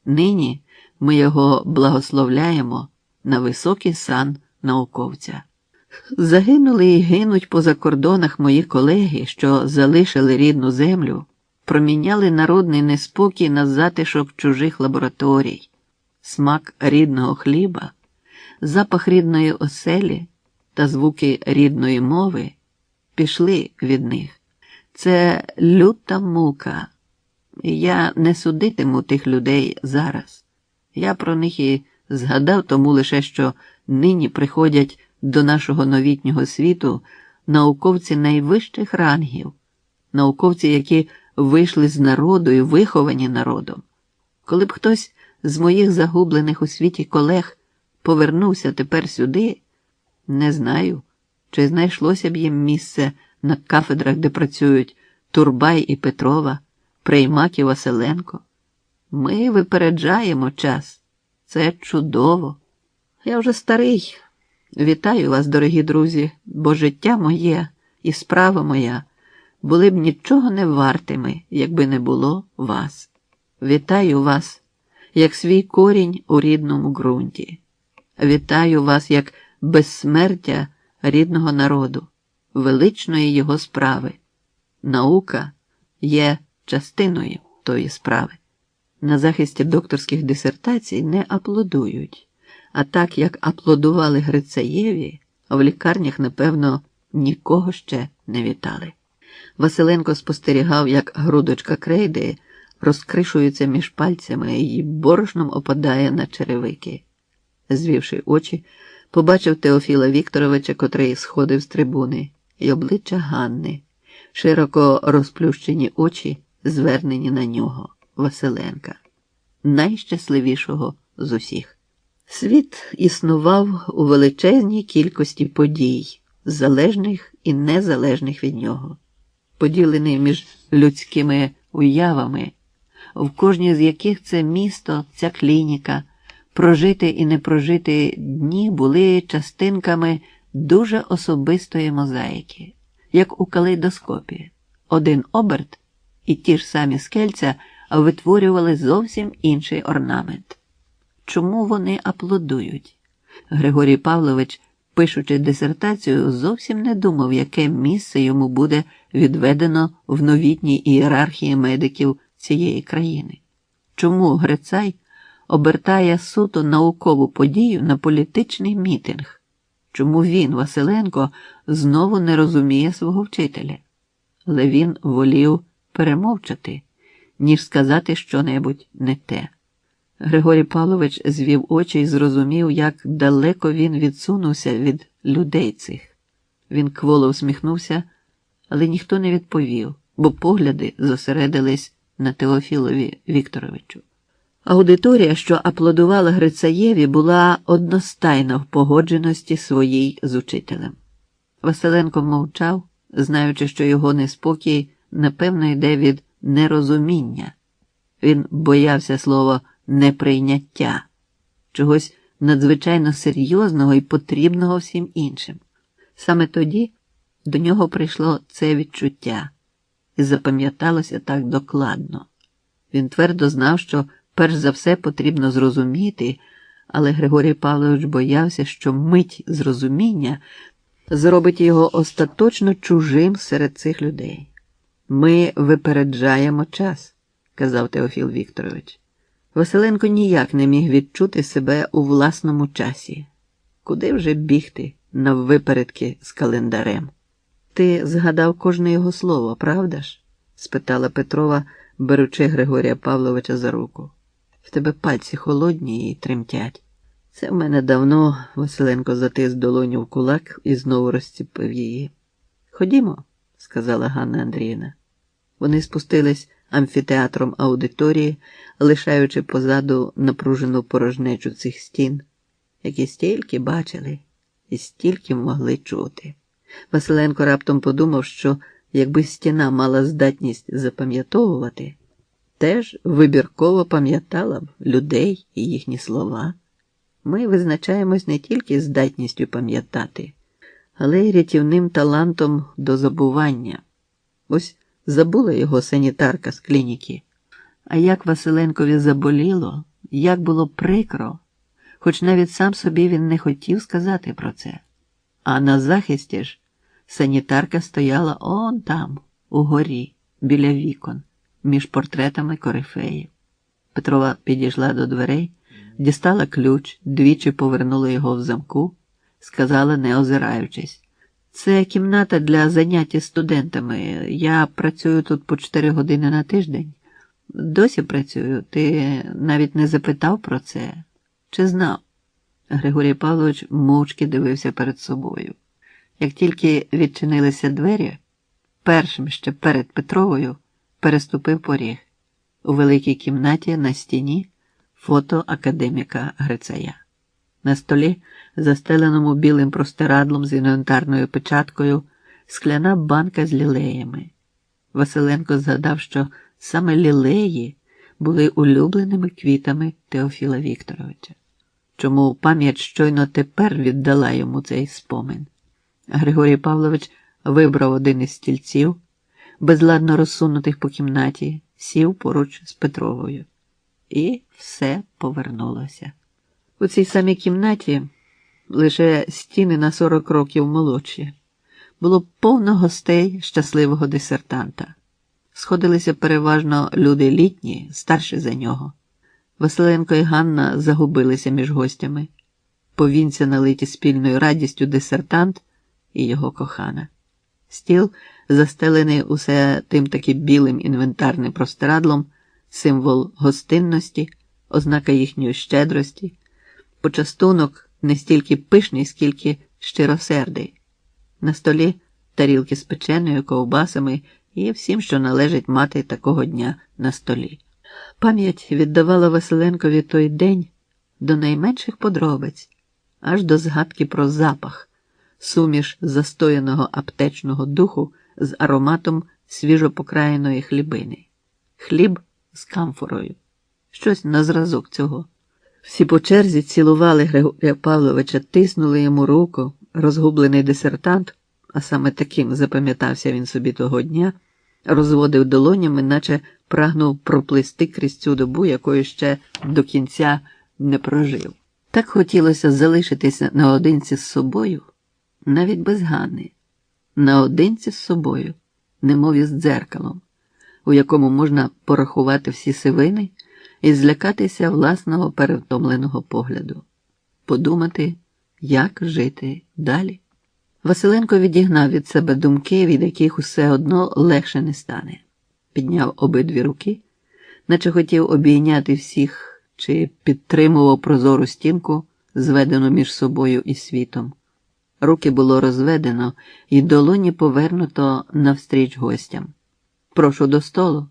B: Нині ми його благословляємо на високий сан науковця. Загинули і гинуть по закордонах мої колеги, що залишили рідну землю, проміняли народний неспокій на затишок чужих лабораторій, смак рідного хліба, запах рідної оселі та звуки рідної мови пішли від них. Це люта мука. І я не судитиму тих людей зараз. Я про них і згадав тому лише, що нині приходять до нашого новітнього світу науковці найвищих рангів, науковці, які вийшли з народу і виховані народом. Коли б хтось з моїх загублених у світі колег повернувся тепер сюди, не знаю, чи знайшлося б їм місце на кафедрах, де працюють Турбай і Петрова, Приймак і Василенко. Ми випереджаємо час. Це чудово. Я вже старий Вітаю вас, дорогі друзі, бо життя моє і справа моя були б нічого не вартими, якби не було вас. Вітаю вас, як свій корінь у рідному ґрунті. Вітаю вас, як безсмертя рідного народу, величної його справи. Наука є частиною тої справи. На захисті докторських дисертацій не аплодують, а так, як аплодували Грицаєві, в лікарнях, напевно, нікого ще не вітали. Василенко спостерігав, як грудочка крейди розкришується між пальцями і борошном опадає на черевики. Звівши очі, побачив Теофіла Вікторовича, котрий сходив з трибуни, і обличчя Ганни, широко розплющені очі, звернені на нього, Василенка, найщасливішого з усіх. Світ існував у величезній кількості подій, залежних і незалежних від нього, поділений між людськими уявами, в кожній з яких це місто, ця клініка, прожити і не прожити дні були частинками дуже особистої мозаїки, як у калейдоскопі. Один оберт і ті ж самі скельця витворювали зовсім інший орнамент. Чому вони аплодують? Григорій Павлович, пишучи дисертацію, зовсім не думав, яке місце йому буде відведено в новітній ієрархії медиків цієї країни. Чому Грицай обертає суто наукову подію на політичний мітинг? Чому він, Василенко, знову не розуміє свого вчителя? Але він волів перемовчати, ніж сказати щонебудь не те. Григорій Павлович звів очі і зрозумів, як далеко він відсунувся від людей цих. Він кволо всміхнувся, але ніхто не відповів, бо погляди зосередились на Теофілові Вікторовичу. Аудиторія, що аплодувала Грицаєві, була одностайно в погодженості своїй з учителем. Василенко мовчав, знаючи, що його неспокій, напевно, йде від нерозуміння. Він боявся слова неприйняття, чогось надзвичайно серйозного і потрібного всім іншим. Саме тоді до нього прийшло це відчуття і запам'яталося так докладно. Він твердо знав, що перш за все потрібно зрозуміти, але Григорій Павлович боявся, що мить зрозуміння зробить його остаточно чужим серед цих людей. «Ми випереджаємо час», – казав Теофіл Вікторович. Василенко ніяк не міг відчути себе у власному часі. Куди вже бігти наввипередки з календарем? «Ти згадав кожне його слово, правда ж?» – спитала Петрова, беручи Григорія Павловича за руку. «В тебе пальці холодні і тремтять». «Це в мене давно», – Василенко затис долоню в кулак і знову розціпив її. «Ходімо», – сказала Ганна Андріївна. Вони спустились амфітеатром аудиторії, лишаючи позаду напружену порожнечу цих стін, які стільки бачили і стільки могли чути. Василенко раптом подумав, що якби стіна мала здатність запам'ятовувати, теж вибірково пам'ятала б людей і їхні слова. Ми визначаємось не тільки здатністю пам'ятати, але й рятівним талантом до забування. Ось забула його санітарка з клініки. А як Василенкові заболіло, як було прикро, хоч навіть сам собі він не хотів сказати про це. А на захисті ж санітарка стояла он там, угорі, біля вікон, між портретами корифеїв. Петрова підійшла до дверей, дістала ключ, двічі повернула його в замку, сказала, не озираючись: «Це кімната для заняття студентами. Я працюю тут по 4 години на тиждень. Досі працюю. Ти навіть не запитав про це? Чи знав?» Григорій Павлович мовчки дивився перед собою. Як тільки відчинилися двері, першим ще перед Петровою переступив поріг. У великій кімнаті на стіні фото академіка Грицая. На столі, застеленому білим простирадлом з інвентарною печаткою, скляна банка з лілеями. Василенко згадав, що саме лілеї були улюбленими квітами Теофіла Вікторовича. чому пам'ять щойно тепер віддала йому цей спомин. Григорій Павлович вибрав один із стільців, безладно розсунутих по кімнаті, сів поруч з Петровою. І все повернулося. У цій самій кімнаті, лише стіни на 40 років молодші, було повно гостей щасливого дисертанта. Сходилися переважно люди літні, старші за нього. Василенко і Ганна загубилися між гостями. Повінця налиті спільною радістю дисертант і його кохана. Стіл, застелений усе тим таки білим інвентарним простирадлом, символ гостинності, ознака їхньої щедрості, почастунок не стільки пишний, скільки щиросердий. На столі тарілки з печеною, ковбасами і всім, що належить мати такого дня на столі. Пам'ять віддавала Василенкові той день до найменших подробиць, аж до згадки про запах, суміш застояного аптечного духу з ароматом свіжопокраєної хлібини. Хліб з камфорою. Щось на зразок цього. Всі по черзі цілували Григорія Павловича, тиснули йому руку. Розгублений дисертант, а саме таким запам'ятався він собі того дня, розводив долонями, наче прагнув проплисти крізь цю добу, якої ще до кінця не прожив. Так хотілося залишитися наодинці з собою, навіть без Ганни, наодинці з собою, немов із дзеркалом, у якому можна порахувати всі сивини і злякатися власного перевтомленого погляду, подумати, як жити далі. Василенко відігнав від себе думки, від яких усе одно легше не стане. Підняв обидві руки, наче хотів обійняти всіх, чи підтримував прозору стінку, зведену між собою і світом. Руки було розведено і долоні повернуто навстріч гостям. «Прошу до столу».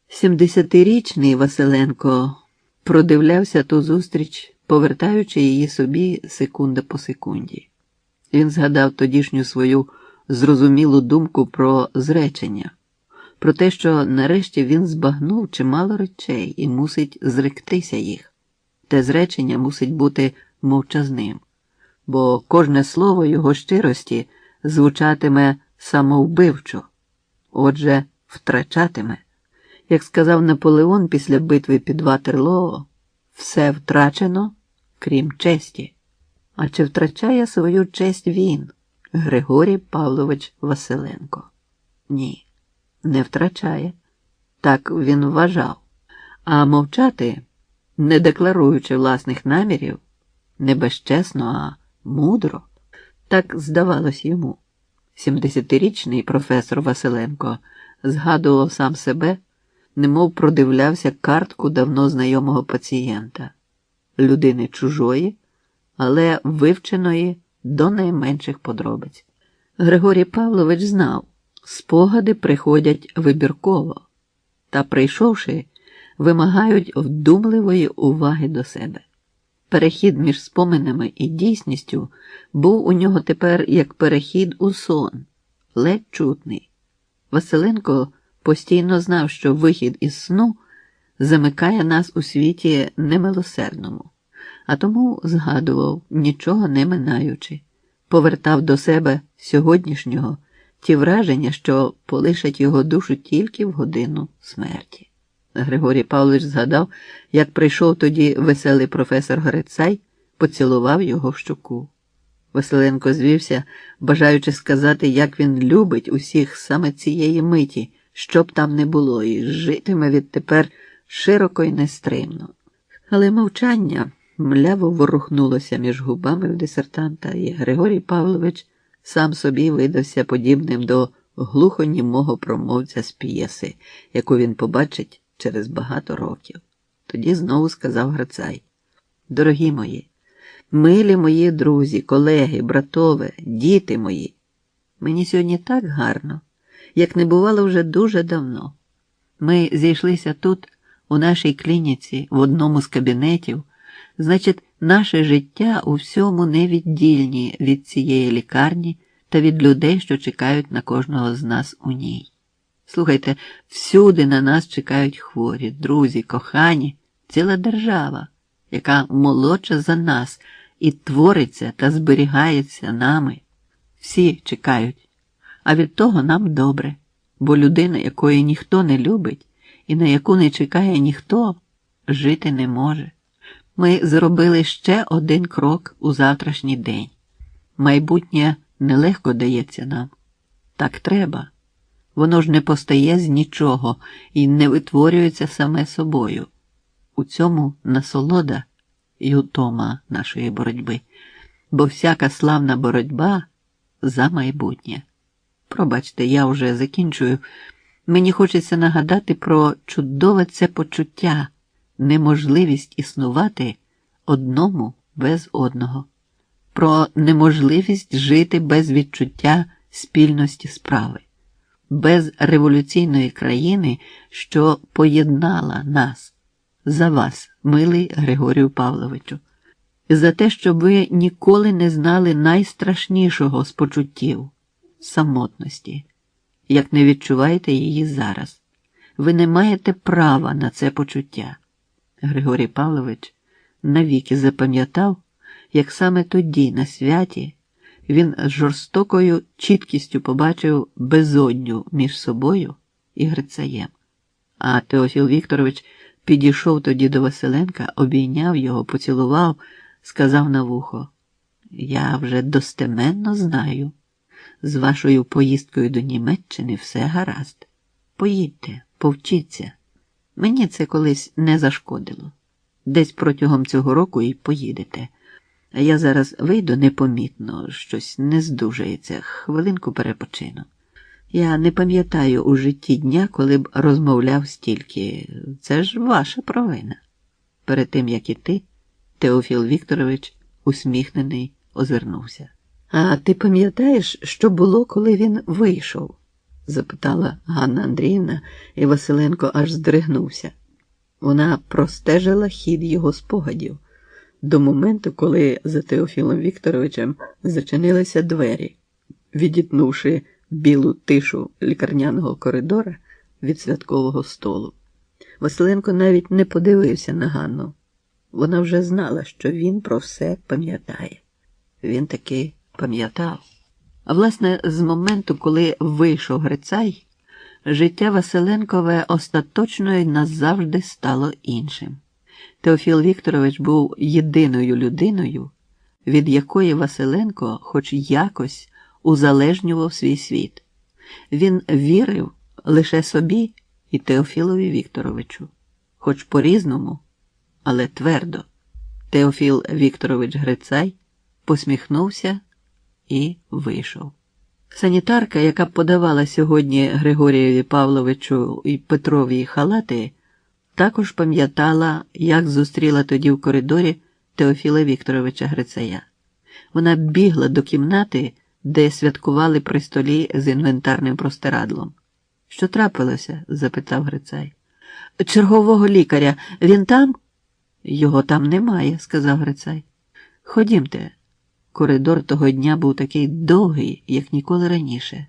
B: 70-річний Василенко продивлявся ту зустріч, повертаючи її собі секунда по секунді. Він згадав тодішню свою зрозумілу думку про зречення, про те, що нарешті він збагнув чимало речей і мусить зректися їх. Те зречення мусить бути мовчазним, бо кожне слово його щирості звучатиме самовбивчо, отже, втрачатиме. Як сказав Наполеон після битви під Ватерлоо, все втрачено, крім честі. А чи втрачає свою честь він, Григорій Павлович Василенко? Ні, не втрачає. Так він вважав. А мовчати, не декларуючи власних намірів, не безчесно, а мудро, так здавалось йому. 70-річний професор Василенко згадував сам себе, немов продивлявся картку давно знайомого пацієнта, людини чужої, але вивченої до найменших подробиць. Григорій Павлович знав, спогади приходять вибірково, та, прийшовши, вимагають вдумливої уваги до себе. Перехід між споминами і дійсністю був у нього тепер як перехід у сон, ледь чутний. Василенко постійно знав, що вихід із сну замикає нас у світі немилосердному, а тому згадував, нічого не минаючи, повертав до себе сьогоднішнього ті враження, що полишать його душу тільки в годину смерті. Григорій Павлович згадав, як прийшов тоді веселий професор Грицай, поцілував його в щоку. Василенко звівся, бажаючи сказати, як він любить усіх саме цієї миті, що б там не було, і житиме відтепер широко й нестримно. Але мовчання мляво ворухнулося між губами в дисертанта, і Григорій Павлович сам собі видався подібним до глухонімого промовця з п'єси, яку він побачить через багато років. Тоді знову сказав Грицай: «Дорогі мої, милі мої друзі, колеги, братове, діти мої, мені сьогодні так гарно, як не бувало вже дуже давно. Ми зійшлися тут, у нашій клініці, в одному з кабінетів, значить, наше життя у всьому невіддільні від цієї лікарні та від людей, що чекають на кожного з нас у ній. Слухайте, всюди на нас чекають хворі, друзі, кохані, ціла держава, яка молодша за нас і твориться та зберігається нами. Всі чекають, а від того нам добре, бо людина, якої ніхто не любить і на яку не чекає ніхто, жити не може. Ми зробили ще один крок у завтрашній день. Майбутнє нелегко дається нам. Так треба. Воно ж не постає з нічого і не витворюється саме собою. У цьому насолода і утома нашої боротьби, бо всяка славна боротьба за майбутнє. Пробачте, я вже закінчую. Мені хочеться нагадати про чудове це почуття, неможливість існувати одному без одного, про неможливість жити без відчуття спільності справи, без революційної країни, що поєднала нас. За вас, милий Григорію Павловичу, за те, що ви ніколи не знали найстрашнішого з почуттів – самотності, як не відчуваєте її зараз. Ви не маєте права на це почуття. Григорій Павлович навіки запам'ятав, як саме тоді, на святі, він з жорстокою чіткістю побачив безодню між собою і Грицаєм. А Теофіл Вікторович підійшов тоді до Василенка, обійняв його, поцілував, сказав на вухо: «Я вже достеменно знаю, з вашою поїздкою до Німеччини все гаразд. Поїдьте, повчіться. Мені це колись не зашкодило. Десь протягом цього року і поїдете. А я зараз вийду непомітно, щось не здужається, хвилинку перепочину. Я не пам'ятаю у житті дня, коли б розмовляв стільки. Це ж ваша провина». Перед тим, як іти, Теофіл Вікторович, усміхнений, озирнувся. «А ти пам'ятаєш, що було, коли він вийшов?» – запитала Ганна Андріївна, і Василенко аж здригнувся. Вона простежила хід його спогадів до моменту, коли за Теофілом Вікторовичем зачинилися двері, відітнувши білу тишу лікарняного коридора від святкового столу. Василенко навіть не подивився на Ганну. Вона вже знала, що він про все пам'ятає. Він таки пам'ятав. А власне, з моменту, коли вийшов Грицай, життя Василенкове остаточно і назавжди стало іншим. Теофіл Вікторович був єдиною людиною, від якої Василенко хоч якось узалежнював свій світ. Він вірив лише собі і Теофілові Вікторовичу, хоч по-різному, але твердо. Теофіл Вікторович Грицай посміхнувся і вийшов. Санітарка, яка подавала сьогодні Григорієві Павловичу і Петрові халати, також пам'ятала, як зустріла тоді в коридорі Теофіла Вікторовича Грицая. Вона бігла до кімнати, де святкували при столі з інвентарним простирадлом. «Що трапилося?» – запитав Грицай. «Чергового лікаря. Він там?» «Його там немає», – сказав Грицай. «Ходімте». Коридор того дня був такий довгий, як ніколи раніше.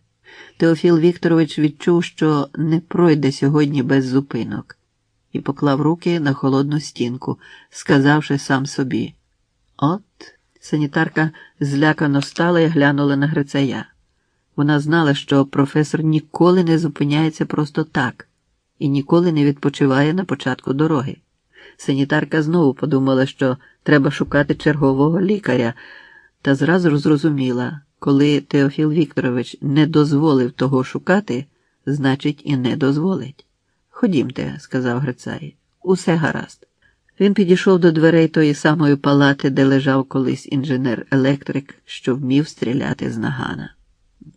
B: Теофіл Вікторович відчув, що не пройде сьогодні без зупинок, і поклав руки на холодну стінку, сказавши сам собі: «От». Санітарка злякано встала і глянула на Грицая. Вона знала, що професор ніколи не зупиняється просто так і ніколи не відпочиває на початку дороги. Санітарка знову подумала, що треба шукати чергового лікаря, та зразу зрозуміла, коли Теофіл Вікторович не дозволив того шукати, значить і не дозволить. «Ходімте», – сказав Грицай, – «усе гаразд». Він підійшов до дверей тої самої палати, де лежав колись інженер-електрик, що вмів стріляти з нагана,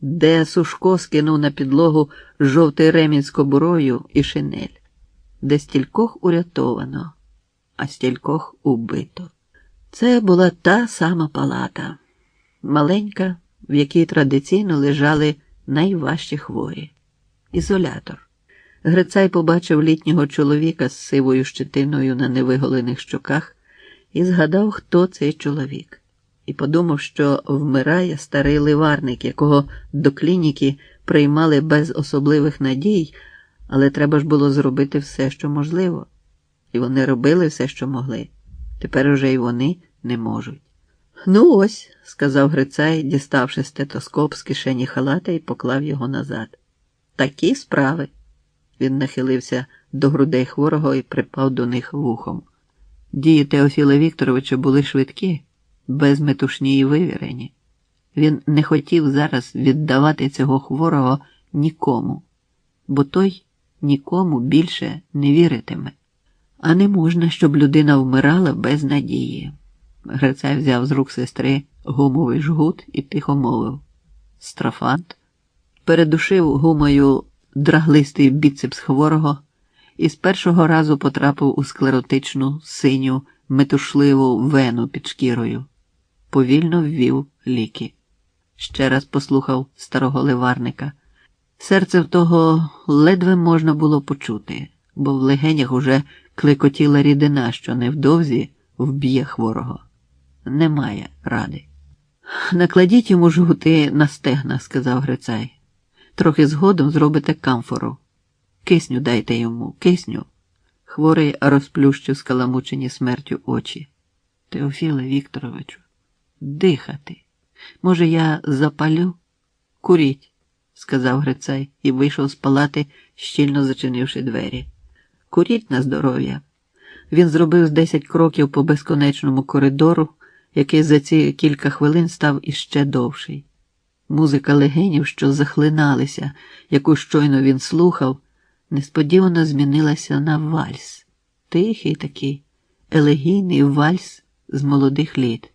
B: де Сушко скинув на підлогу жовтий ремінь з кобурою і шинель, де стількох урятовано, а стількох убито. Це була та сама палата, маленька, в якій традиційно лежали найважчі хворі. Ізолятор. Грицай побачив літнього чоловіка з сивою щетиною на невиголених щоках і згадав, хто цей чоловік. І подумав, що вмирає старий ливарник, якого до клініки приймали без особливих надій, але треба ж було зробити все, що можливо. І вони робили все, що могли. Тепер уже й вони не можуть. Ну ось, сказав Грицай, діставши стетоскоп з кишені халата і поклав його назад. Такі справи. Він нахилився до грудей хворого і припав до них вухом. Дії Теофіла Вікторовича були швидкі, без метушні і вивірені. Він не хотів зараз віддавати цього хворого нікому, бо той нікому більше не віритиме. А не можна, щоб людина вмирала без надії. Грицай взяв з рук сестри гумовий жгут і тихо мовив. Страфант. Передушив гумою драглистий біцепс хворого і з першого разу потрапив у склеротичну, синю, метушливу вену під шкірою. Повільно ввів ліки. Ще раз послухав старого ливарника. Серце в того ледве можна було почути, бо в легенях уже клекотіла рідина, що невдовзі вб'є хворого. Немає ради. Накладіть йому жгути на стегна, сказав Грицай. Трохи згодом зробите камфору. Кисню дайте йому, кисню. Хворий розплющив скаламучені смертю очі. Теофіле Вікторовичу, дихати. Може, я запалю? Куріть, сказав Грицай і вийшов з палати, щільно зачинивши двері. Куріть на здоров'я. Він зробив з 10 кроків по безконечному коридору, який за ці кілька хвилин став іще довший. Музика легенів, що захлиналися, яку щойно він слухав, несподівано змінилася на вальс. Тихий такий, елегійний вальс з молодих літ.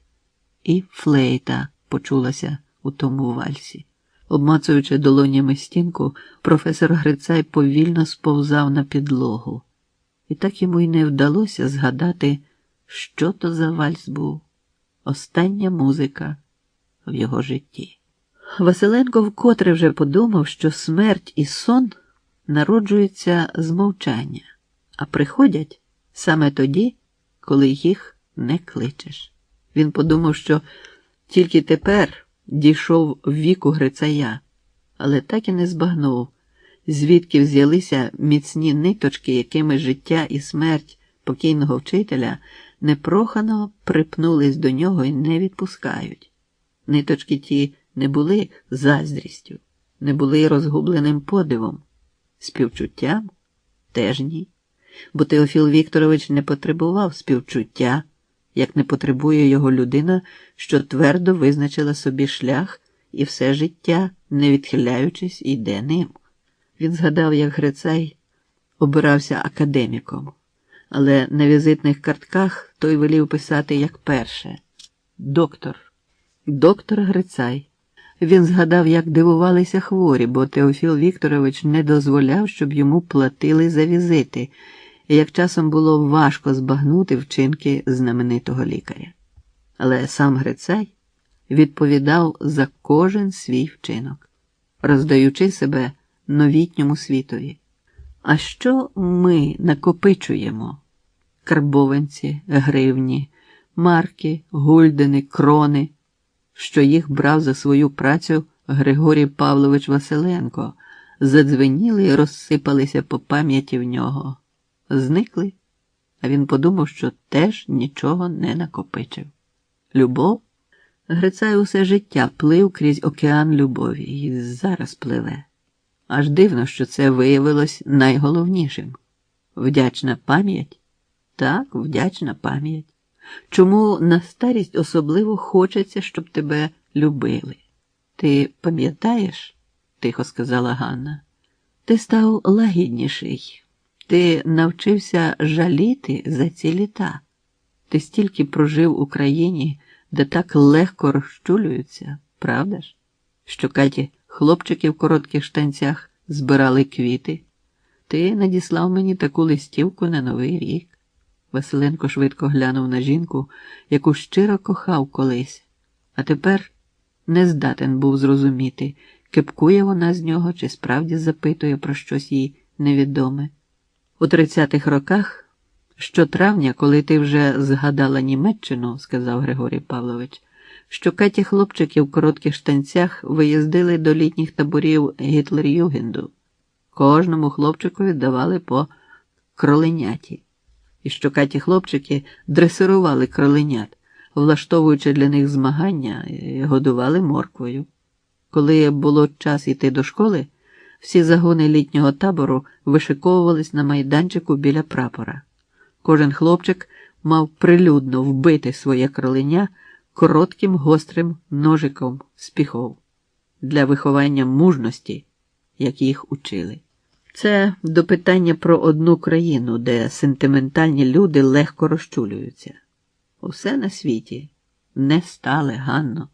B: І флейта почулася у тому вальсі. Обмацуючи долонями стінку, професор Грицай повільно сповзав на підлогу. І так йому й не вдалося згадати, що то за вальс був. Остання музика в його житті. Василенко вкотре вже подумав, що смерть і сон народжуються з мовчання, а приходять саме тоді, коли їх не кличеш. Він подумав, що тільки тепер дійшов віку Грицая, але так і не збагнув, звідки взялися міцні ниточки, якими життя і смерть покійного вчителя непрохано припнулись до нього і не відпускають. Ниточки ті не були заздрістю, не були розгубленим подивом, співчуттям теж ні, бо Теофіл Вікторович не потребував співчуття, як не потребує його людина, що твердо визначила собі шлях і все життя, не відхиляючись, йде ним. Він згадав, як Грицай обирався академіком, але на візитних картках той велів писати як перше – доктор. Доктор Грицай. Він згадав, як дивувалися хворі, бо Теофіл Вікторович не дозволяв, щоб йому платили за візити, і як часом було важко збагнути вчинки знаменитого лікаря. Але сам Грицай відповідав за кожен свій вчинок, роздаючи себе новітньому світові. А що ми накопичуємо? Карбованці, гривні, марки, гульдени, крони, що їх брав за свою працю Григорій Павлович Василенко, задзвеніли і розсипалися по пам'яті в нього. Зникли, а він подумав, що теж нічого не накопичив. Любов? Грицай усе життя плив крізь океан любові і зараз пливе. Аж дивно, що це виявилось найголовнішим. Вдячна пам'ять? Так, вдячна пам'ять. Чому на старість особливо хочеться, щоб тебе любили? Ти пам'ятаєш, тихо сказала Ганна, ти став лагідніший. Ти навчився жаліти за ці літа. Ти стільки прожив у країні, де так легко розчулюються, правда ж? Що Каті хлопчики в коротких штанцях збирали квіти. Ти надіслав мені таку листівку на Новий рік. Василенко швидко глянув на жінку, яку щиро кохав колись, а тепер не здатен був зрозуміти, кепкує вона з нього чи справді запитує про щось їй невідоме. У 30-х роках, щотравня, коли ти вже згадала Німеччину, сказав Григорій Павлович, що Каті хлопчики в коротких штанцях виїздили до літніх таборів Гітлер-Югенду. Кожному хлопчикові давали по кроленяті. і щокаті хлопчики дресирували кроленят, влаштовуючи для них змагання, і годували морквою. Коли було час іти до школи, всі загони літнього табору вишиковувались на майданчику біля прапора. Кожен хлопчик мав прилюдно вбити своє кроленя коротким гострим ножиком з піхов для виховання мужності, як їх учили. Це до питання про одну країну, де сентиментальні люди легко розчулюються. Усе на світі не стале, Ганно,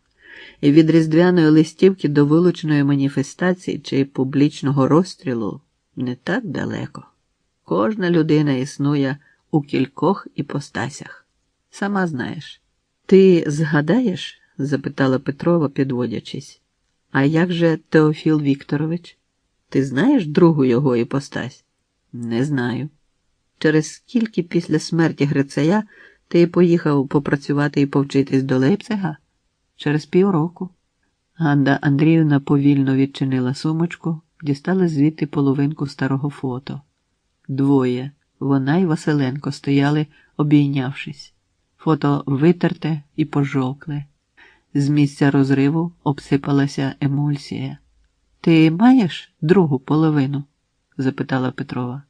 B: і від різдвяної листівки до вилученої маніфестації чи публічного розстрілу не так далеко. Кожна людина існує у кількох іпостасях. Сама знаєш. Ти згадаєш? Запитала Петрова, підводячись. А як же Теофіл Вікторович? Ти знаєш другу його іпостась? Не знаю. Через скільки після смерті Грицая ти поїхав попрацювати і повчитись до Лейпцига? Через півроку. Ганна Андріївна повільно відчинила сумочку, дістала звідти половинку старого фото. Двоє, вона і Василенко, стояли, обійнявшись. Фото витерте і пожовкле. З місця розриву обсипалася емульсія. «Ти маєш другу половину?» – запитала Петрова.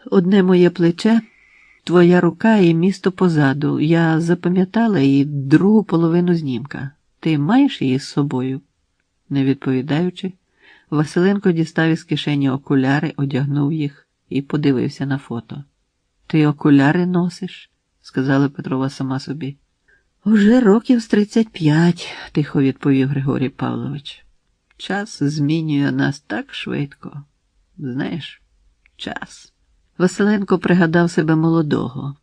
B: «Одне моє плече, твоя рука і місто позаду. Я запам'ятала і другу половину знімка. Ти маєш її з собою?» Не відповідаючи, Василенко дістав із кишені окуляри, одягнув їх і подивився на фото. «Ти окуляри носиш?» – сказала Петрова сама собі. «Уже років з 35, – тихо відповів Григорій Павлович. Час змінює нас так швидко. Знаєш, час». Василенко пригадав себе молодого.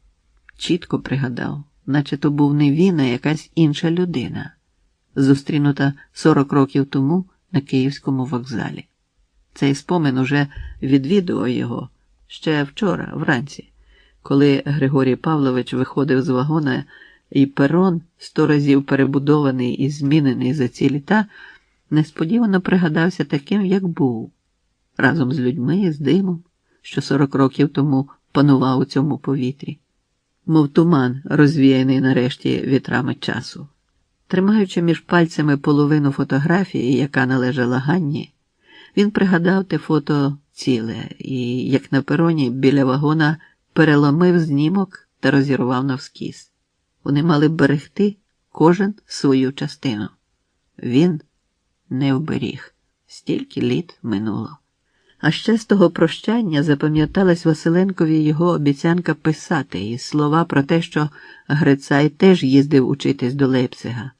B: Чітко пригадав, наче то був не він, а якась інша людина, зустрінута 40 років тому на Київському вокзалі. Цей спомин уже відвідував його ще вчора, вранці, коли Григорій Павлович виходив з вагона, і перон, 100 разів перебудований і змінений за ці літа, несподівано пригадався таким, як був, разом з людьми, з димом, що 40 років тому панував у цьому повітрі, мов туман, розвіяний нарешті вітрами часу. Тримаючи між пальцями половину фотографії, яка належала Ганні, він пригадав те фото ціле і, як на пероні, біля вагона переломив знімок та розірвав навскіз. Вони мали берегти кожен свою частину. Він не вберіг. Стільки літ минуло. А ще з того прощання запам'яталась Василенкові його обіцянка писати і слова про те, що Грицай теж їздив учитись до Лейпцига.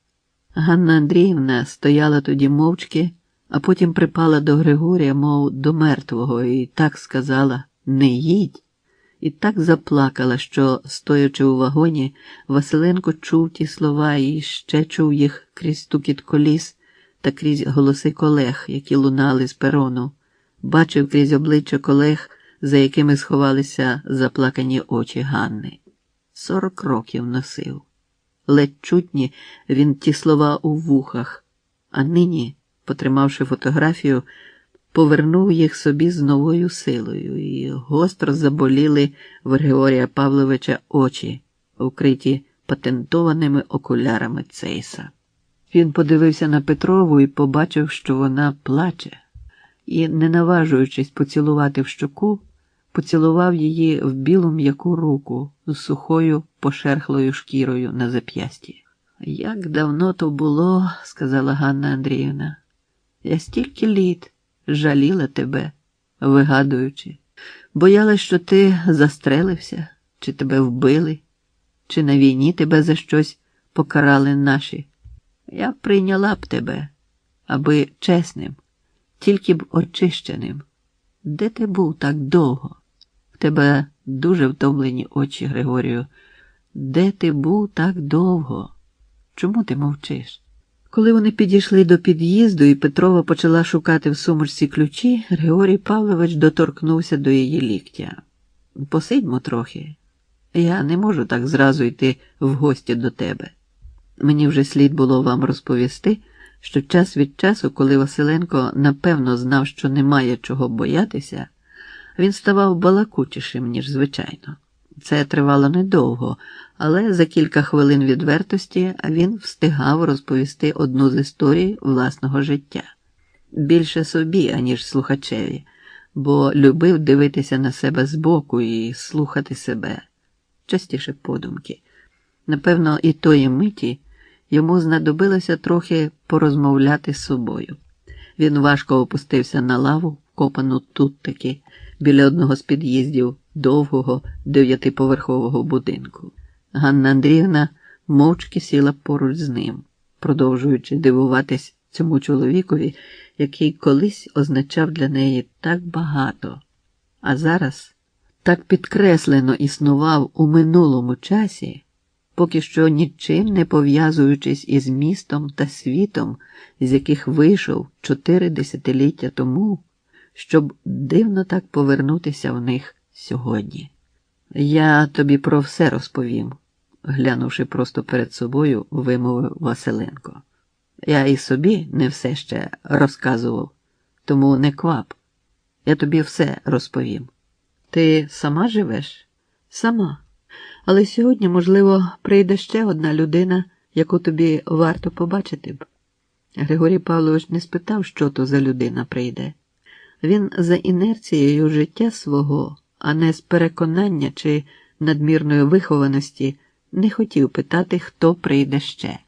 B: Ганна Андріївна стояла тоді мовчки, а потім припала до Григорія, мов до мертвого, і так сказала «не їдь», і так заплакала, що, стоячи у вагоні, Василенко чув ті слова і ще чув їх крізь стукіт коліс та крізь голоси колег, які лунали з перону, бачив крізь обличчя колег, за якими сховалися заплакані очі Ганни. 40 років носив. Ледь чутні він ті слова у вухах, а нині, потримавши фотографію, повернув їх собі з новою силою, і гостро заболіли в Григорія Павловича очі, укриті патентованими окулярами Цейса. Він подивився на Петрову і побачив, що вона плаче, і, не наважуючись поцілувати в щоку, поцілував її в білу м'яку руку з сухою пошерхлою шкірою на зап'ясті. «Як давно то було, – сказала Ганна Андріївна, – я стільки літ жаліла тебе, вигадуючи. Боялась, що ти застрелився, чи тебе вбили, чи на війні тебе за щось покарали наші. Я прийняла б тебе, аби чесним, тільки б очищеним. Де ти був так довго? В тебе дуже втомлені очі, Григорію. Де ти був так довго? Чому ти мовчиш?» Коли вони підійшли до під'їзду і Петрова почала шукати в сумочці ключі, Григорій Павлович доторкнувся до її ліктя. «Посидьмо трохи. Я не можу так зразу йти в гості до тебе. Мені вже слід було вам розповісти, що час від часу, коли Василенко напевно знав, що немає чого боятися, він ставав балакучішим, ніж звичайно. Це тривало недовго, але за кілька хвилин відвертості він встигав розповісти одну з історій власного життя. Більше собі, аніж слухачеві, бо любив дивитися на себе збоку і слухати себе, частіше подумки. Напевно, і тої миті йому знадобилося трохи порозмовляти з собою. Він важко опустився на лаву, вкопану тут таки, біля одного з під'їздів довгого 9-поверхового будинку. Ганна Андріївна мовчки сіла поруч з ним, продовжуючи дивуватись цьому чоловікові, який колись означав для неї так багато, а зараз так підкреслено існував у минулому часі, поки що нічим не пов'язуючись із містом та світом, з яких вийшов 4 десятиліття тому, щоб дивно так повернутися в них сьогодні. «Я тобі про все розповім», глянувши просто перед собою, вимовив Василенко. «Я і собі не все ще розказував, тому не квап. Я тобі все розповім». «Ти сама живеш?» «Сама. Але сьогодні, можливо, прийде ще одна людина, яку тобі варто побачити б». Григорій Павлович не спитав, що то за людина прийде. Він за інерцією життя свого, а не з переконання чи надмірної вихованості, не хотів питати, хто прийде ще,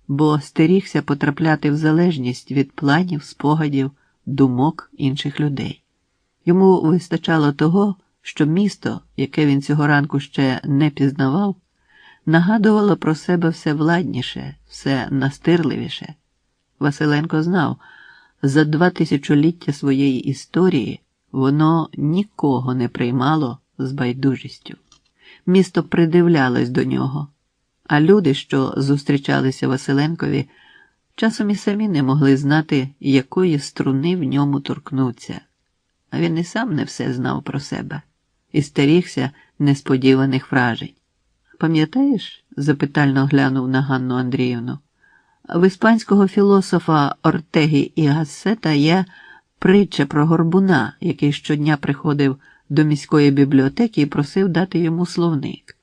B: бо стерігся потрапляти в залежність від планів, спогадів, думок інших людей. Йому вистачало того, що місто, яке він цього ранку ще не пізнавав, нагадувало про себе все владніше, все настирливіше. Василенко знав, за 2 тисячоліття своєї історії воно нікого не приймало з байдужістю. Місто придивлялось до нього, а люди, що зустрічалися Василенкові, часом і самі не могли знати, якої струни в ньому торкнуться. А він і сам не все знав про себе і стерігся несподіваних вражень. «Пам'ятаєш?» – запитально глянув на Ганну Андріївну. «В іспанського філософа Ортегі і Гассета є притча про горбуна, який щодня приходив до міської бібліотеки і просив дати йому словник».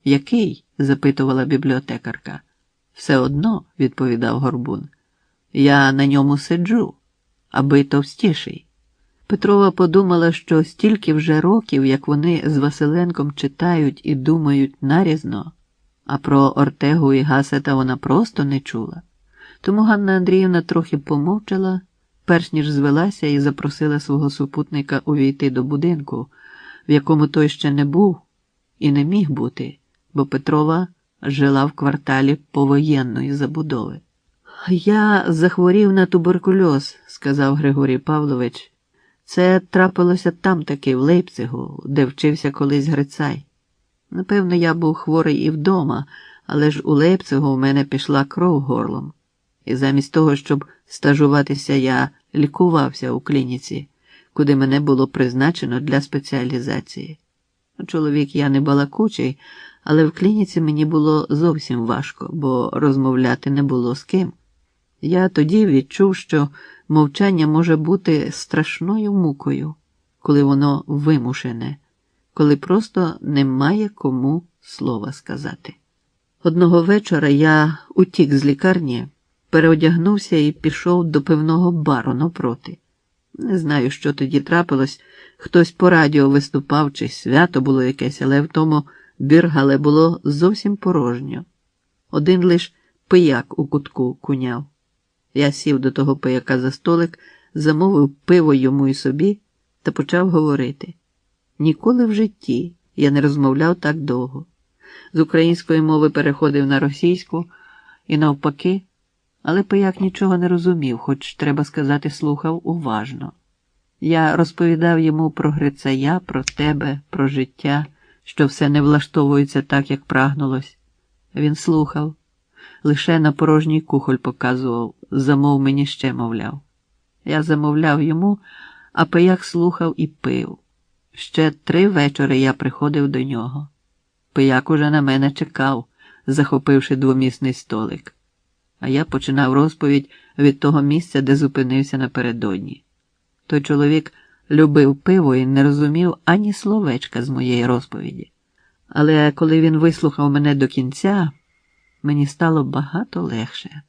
B: «Який?» – запитувала бібліотекарка. «Все одно», – відповідав горбун. «Я на ньому сиджу, аби товстіший». Петрова подумала, що стільки вже років, як вони з Василенком читають і думають нарізно, а про Ортегу і Гассета вона просто не чула. Тому Ганна Андріївна трохи помовчала, перш ніж звелася і запросила свого супутника увійти до будинку, в якому той ще не був і не міг бути, бо Петрова жила в кварталі повоєнної забудови. «Я захворів на туберкульоз», – сказав Григорій Павлович. «Це трапилося там таки, в Лейпцигу, де вчився колись Грицай. Напевно, я був хворий і вдома, але ж у Лейпцигу в мене пішла кров горлом. І замість того, щоб стажуватися, я лікувався у клініці, куди мене було призначено для спеціалізації. Чоловік я не балакучий, але в клініці мені було зовсім важко, бо розмовляти не було з ким. Я тоді відчув, що мовчання може бути страшною мукою, коли воно вимушене, коли просто немає кому слова сказати. Одного вечора я утік з лікарні, переодягнувся і пішов до пивного бару навпроти. Не знаю, що тоді трапилось, хтось по радіо виступав, чи свято було якесь, але в тому біргале було зовсім порожньо. Один лиш пияк у кутку куняв. Я сів до того пияка за столик, замовив пиво йому і собі та почав говорити. Ніколи в житті я не розмовляв так довго. З української мови переходив на російську і навпаки, але пияк нічого не розумів, хоч, треба сказати, слухав уважно. Я розповідав йому про Грицая, про тебе, про життя, що все не влаштовується так, як прагнулось. Він слухав. Лише на порожній кухоль показував, замов мені ще, мовляв. Я замовляв йому, а пияк слухав і пив. Ще 3 вечори я приходив до нього. Пияк уже на мене чекав, захопивши двомісний столик. А я починав розповідь від того місця, де зупинився напередодні. Той чоловік любив пиво і не розумів ані словечка з моєї розповіді. Але коли він вислухав мене до кінця, мені стало багато легше.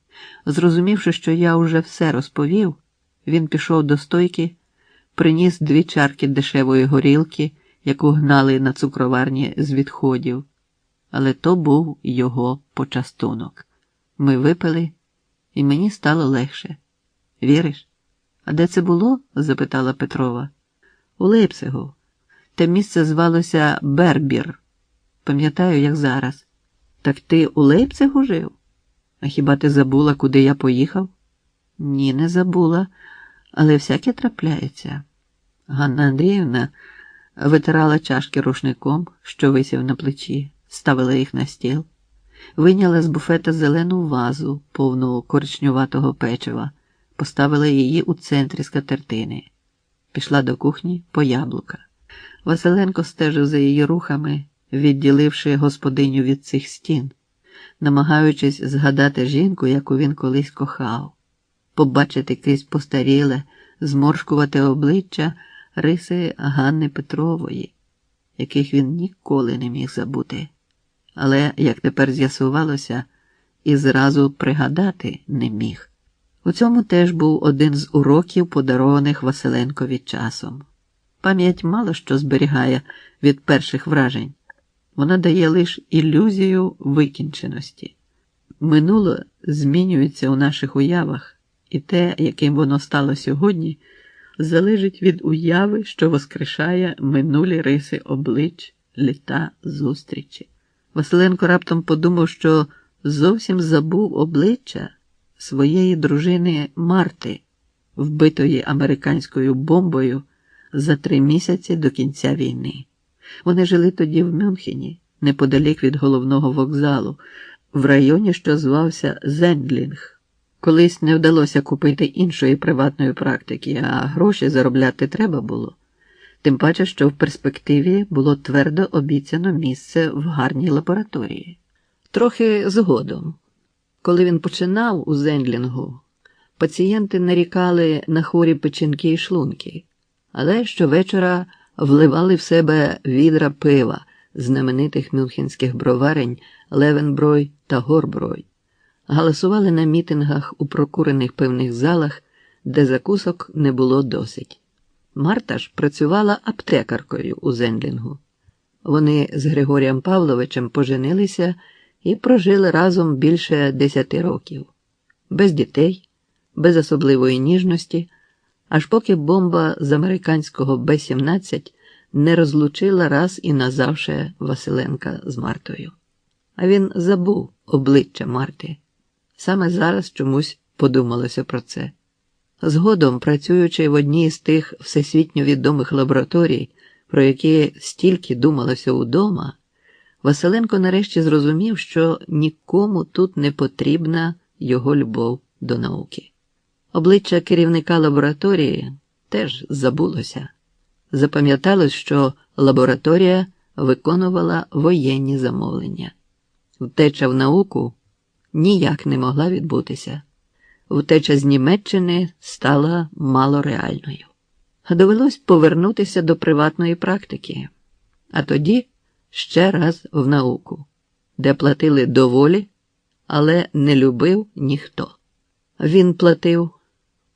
B: Зрозумівши, що я уже все розповів, він пішов до стойки, приніс 2 чарки дешевої горілки, яку гнали на цукроварні з відходів. Але то був його почастунок. Ми випили, і мені стало легше. Віриш? А де це було? Запитала Петрова. У Лейпцигу. Те місце звалося Бербір. Пам'ятаю, як зараз. Так ти у Лейпцигу жив? А хіба ти забула, куди я поїхав? Ні, не забула, але всяке трапляється. Ганна Андріївна витирала чашки рушником, що висів на плечі, ставила їх на стіл, вийняла з буфета зелену вазу, повну коричневатого печива, поставила її у центрі скатертини. Пішла до кухні по яблука. Василенко стежив за її рухами, відділивши господиню від цих стін, намагаючись згадати жінку, яку він колись кохав, побачити крізь постаріле, зморшкувати обличчя риси Ганни Петрової, яких він ніколи не міг забути. Але, як тепер з'ясувалося, і зразу пригадати не міг. У цьому теж був один з уроків, подарованих Василенкові часом. Пам'ять мало що зберігає від перших вражень. Вона дає лише ілюзію викінченості. Минуле змінюється у наших уявах, і те, яким воно стало сьогодні, залежить від уяви, що воскрешає минулі риси облич, літа, зустрічі. Василенко раптом подумав, що зовсім забув обличчя своєї дружини Марти, вбитої американською бомбою за 3 місяці до кінця війни. Вони жили тоді в Мюнхені, неподалік від головного вокзалу, в районі, що звався Зендлінг. Колись не вдалося купити іншої приватної практики, а гроші заробляти треба було. Тим паче, що в перспективі було твердо обіцяно місце в гарній лабораторії. Трохи згодом. Коли він починав у Зендлінгу, пацієнти нарікали на хворі печінки і шлунки, але щовечора вливали в себе відра пива знаменитих мюнхенських броварень Левенброй та Горброй, галасували на мітингах у прокурених пивних залах, де закусок не було досить. Марта ж працювала аптекаркою у Зендлінгу. Вони з Григорієм Павловичем поженилися і прожили разом більше 10 років. Без дітей, без особливої ніжності, аж поки бомба з американського Б-17 не розлучила раз і назавше Василенка з Мартою. А він забув обличчя Марти. Саме зараз чомусь подумалося про це. Згодом, працюючи в одній з тих всесвітньо відомих лабораторій, про які стільки думалося удома, Василенко нарешті зрозумів, що нікому тут не потрібна його любов до науки. Обличчя керівника лабораторії теж забулося. Запам'яталось, що лабораторія виконувала воєнні замовлення. Втеча в науку ніяк не могла відбутися. Втеча з Німеччини стала малореальною. Довелось повернутися до приватної практики, а тоді ще раз в науку, де платили доволі, але не любив ніхто. Він платив,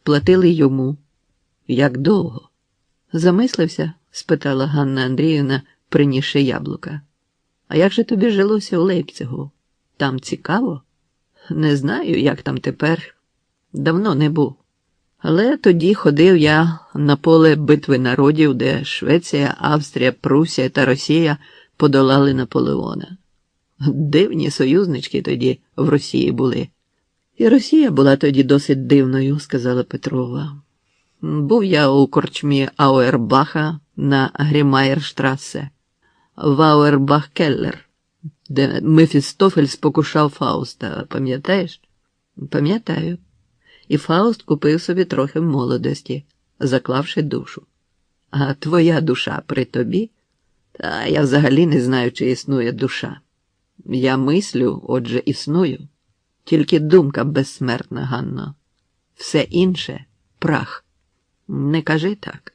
B: платили йому. Як довго? Замислився? Спитала Ганна Андріївна, принісши яблука. А як же тобі жилося у Лейпцигу? Там цікаво? Не знаю, як там тепер. Давно не був. Але тоді ходив я на поле битви народів, де Швеція, Австрія, Прусія та Росія подолали Наполеона. Дивні союзнички тоді в Росії були. І Росія була тоді досить дивною, сказала Петрова. Був я у корчмі Ауербаха на Грімайерштрасе, в Ауербах-Келлер, де Мефістофель спокушав Фауста, пам'ятаєш? Пам'ятаю. І Фауст купив собі трохи молодості, заклавши душу. А твоя душа при тобі? Та я взагалі не знаю, чи існує душа. Я мислю, отже, існую. Тільки думка безсмертна, Ганно. Все інше – прах. Не кажи так.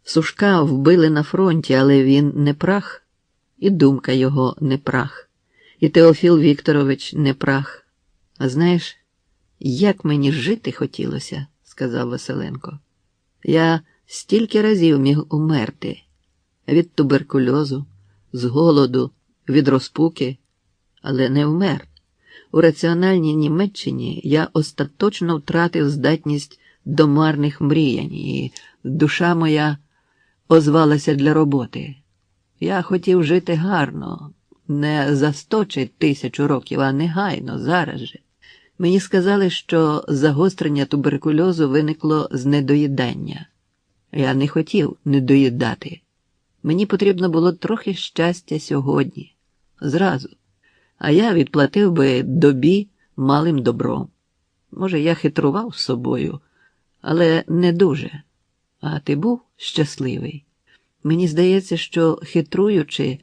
B: Сушка вбили на фронті, але він не прах. І думка його не прах, і Теофіл Вікторович не прах. А знаєш, як мені жити хотілося, сказав Василенко. Я стільки разів міг умерти. Від туберкульозу, з голоду, від розпуки, але не вмер. У раціональній Німеччині я остаточно втратив здатність до марних мріянь, і душа моя озвалася для роботи. Я хотів жити гарно, не за 100 чи 1000 років, а негайно, зараз же. Мені сказали, що загострення туберкульозу виникло з недоїдання. Я не хотів недоїдати. Мені потрібно було трохи щастя сьогодні, зразу. А я відплатив би добі малим добром. Може, я хитрував з собою, але не дуже. А ти був щасливий? Мені здається, що хитруючи,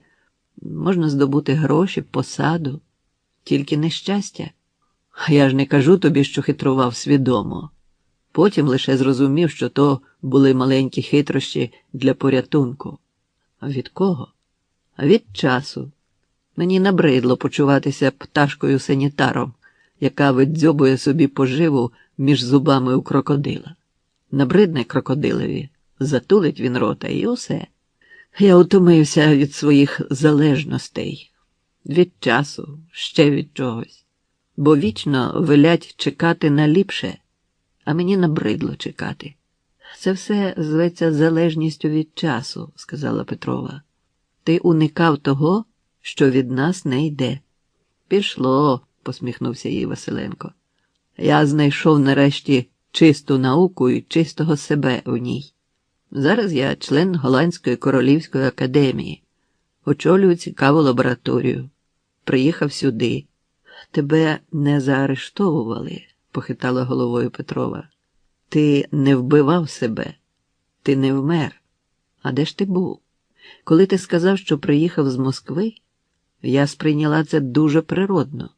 B: можна здобути гроші, посаду, тільки нещастя. Я ж не кажу тобі, що хитрував свідомо. Потім лише зрозумів, що то були маленькі хитрощі для порятунку. А від кого? А від часу. Мені набридло почуватися пташкою-санітаром, яка видзьобує собі поживу між зубами у крокодила. Набридне крокодилові, затулить він рота і усе. Я утомився від своїх залежностей, від часу, ще від чогось. Бо вічно велять чекати на ліпше, а мені набридло чекати. Це все зветься залежністю від часу, сказала Петрова. Ти уникав того, що від нас не йде. Пішло, посміхнувся їй Василенко. Я знайшов нарешті чисту науку і чистого себе у ній. Зараз я член Голландської королівської академії, очолюю цікаву лабораторію. Приїхав сюди. Тебе не заарештовували, похитала головою Петрова. Ти не вбивав себе, ти не вмер. А де ж ти був? Коли ти сказав, що приїхав з Москви, я сприйняла це дуже природно.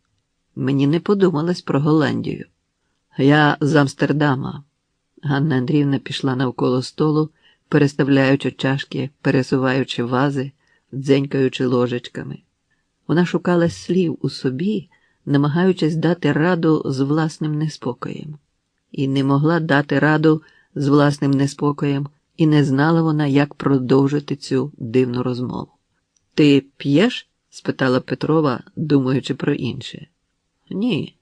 B: Мені не подумалось про Голландію. Я з Амстердама. Ганна Андріївна пішла навколо столу, переставляючи чашки, пересуваючи вази, дзенькаючи ложечками. Вона шукала слів у собі, намагаючись дати раду з власним неспокоєм. І не могла дати раду з власним неспокоєм, і не знала вона, як продовжити цю дивну розмову. «Ти п'єш?» – спитала Петрова, думаючи про інше. «Ні.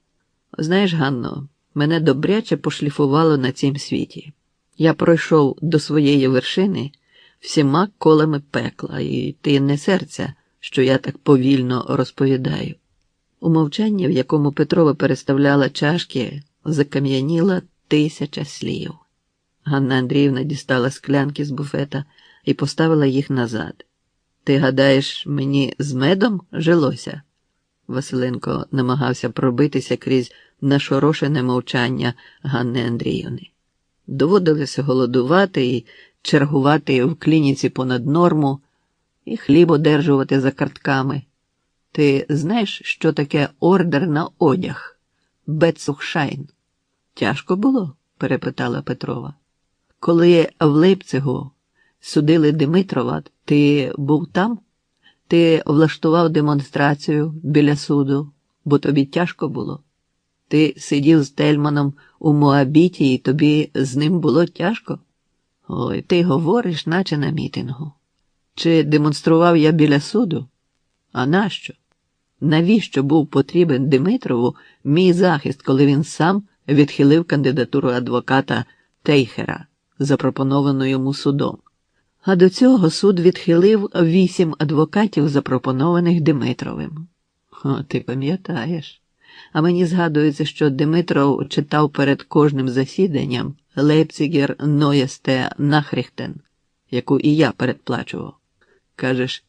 B: Знаєш, Ганно, мене добряче пошліфувало на цім світі. Я пройшов до своєї вершини всіма колами пекла, і ти не серця, що я так повільно розповідаю». У мовчанні, в якому Петрова переставляла чашки, закам'яніла 1000 слів. Ганна Андріївна дістала склянки з буфета і поставила їх назад. «Ти гадаєш, мені з медом жилося?» Василенко намагався пробитися крізь нашорошене мовчання Ганни Андріївни. Доводилося голодувати і чергувати в клініці понад норму, і хліб одержувати за картками. Ти знаєш, що таке ордер на одяг? Бетсухшайн. Тяжко було? Перепитала Петрова. Коли в Лейпцигу судили Димитрова, ти був там? Ти влаштував демонстрацію біля суду, бо тобі тяжко було? Ти сидів з Тельманом у Моабіті, і тобі з ним було тяжко? Ой, ти говориш, наче на мітингу. Чи демонстрував я біля суду? А нащо? Навіщо був потрібен Димитрову мій захист, коли він сам відхилив кандидатуру адвоката Тейхера, запропоновану йому судом? А до цього суд відхилив 8 адвокатів, запропонованих Димитровим. О, ти пам'ятаєш. А мені згадується, що Димитров читав перед кожним засіданням Лейпцигер Neueste Nachrichten, яку і я передплачував. Кажеш,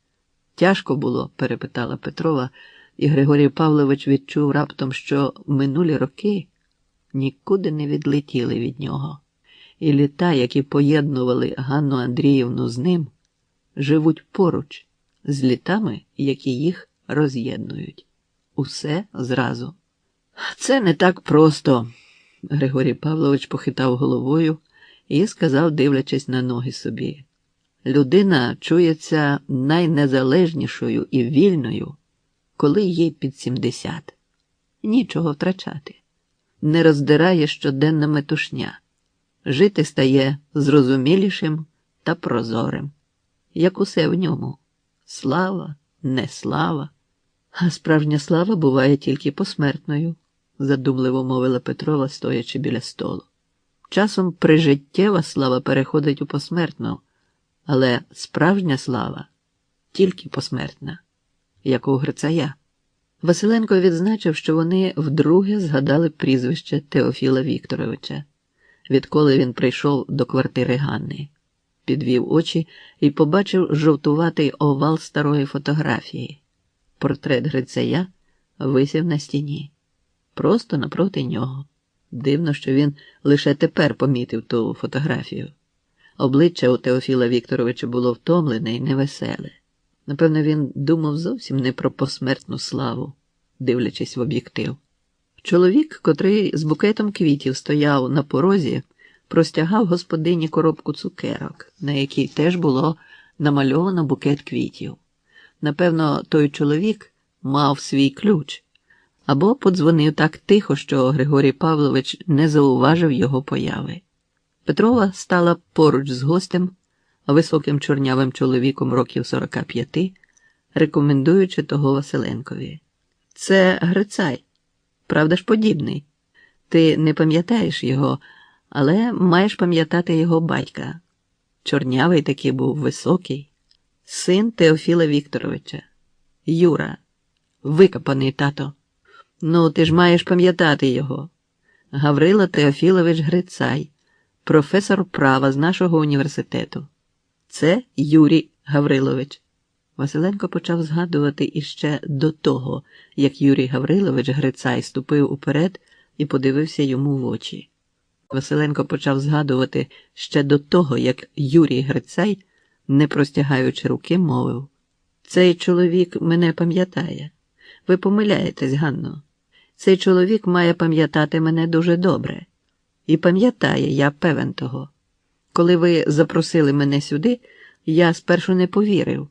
B: тяжко було? Перепитала Петрова, і Григорій Павлович відчув раптом, що минулі роки нікуди не відлетіли від нього. І літа, які поєднували Ганну Андріївну з ним, живуть поруч з літами, які їх роз'єднують. Усе зразу. Це не так просто, Григорій Павлович похитав головою і сказав, дивлячись на ноги собі. Людина чується найнезалежнішою і вільною, коли їй під 70. Нічого втрачати. Не роздирає щоденна метушня. Жити стає зрозумілішим та прозорим. Як усе в ньому. Слава, не слава. А справжня слава буває тільки посмертною, задумливо мовила Петрова, стоячи біля столу. Часом прижиттєва слава переходить у посмертну, але справжня слава тільки посмертна, як у Грицая. Василенко відзначив, що вони вдруге згадали прізвище Теофіла Вікторовича, відколи він прийшов до квартири Ганни. Підвів очі і побачив жовтуватий овал старої фотографії. Портрет Грицая висів на стіні. Просто напроти нього. Дивно, що він лише тепер помітив ту фотографію. Обличчя у Теофіла Вікторовича було втомлене і невеселе. Напевно, він думав зовсім не про посмертну славу, дивлячись в об'єктив. Чоловік, котрий з букетом квітів стояв на порозі, простягав господині коробку цукерок, на якій теж було намальовано букет квітів. Напевно, той чоловік мав свій ключ, або подзвонив так тихо, що Григорій Павлович не зауважив його появи. Петрова стала поруч з гостем, високим чорнявим чоловіком років 45, рекомендуючи того Василенкові. «Це Грицай, правда ж подібний. Ти не пам'ятаєш його, але маєш пам'ятати його батька. Чорнявий такий був, високий. Син Теофіла Вікторовича. Юра. Викопаний тато. Ну, ти ж маєш пам'ятати його. Гаврило Теофілович Грицай, професор права з нашого університету. Це Юрій Гаврилович». Василенко почав згадувати іще до того, як Юрій Гаврилович Грицай ступив уперед і подивився йому в очі. Василенко почав згадувати ще до того, як Юрій Грицай, не простягаючи руки, мовив: «Цей чоловік мене пам'ятає. Ви помиляєтесь, Ганно. Цей чоловік має пам'ятати мене дуже добре. І пам'ятає, я певен того. Коли ви запросили мене сюди, я спершу не повірив,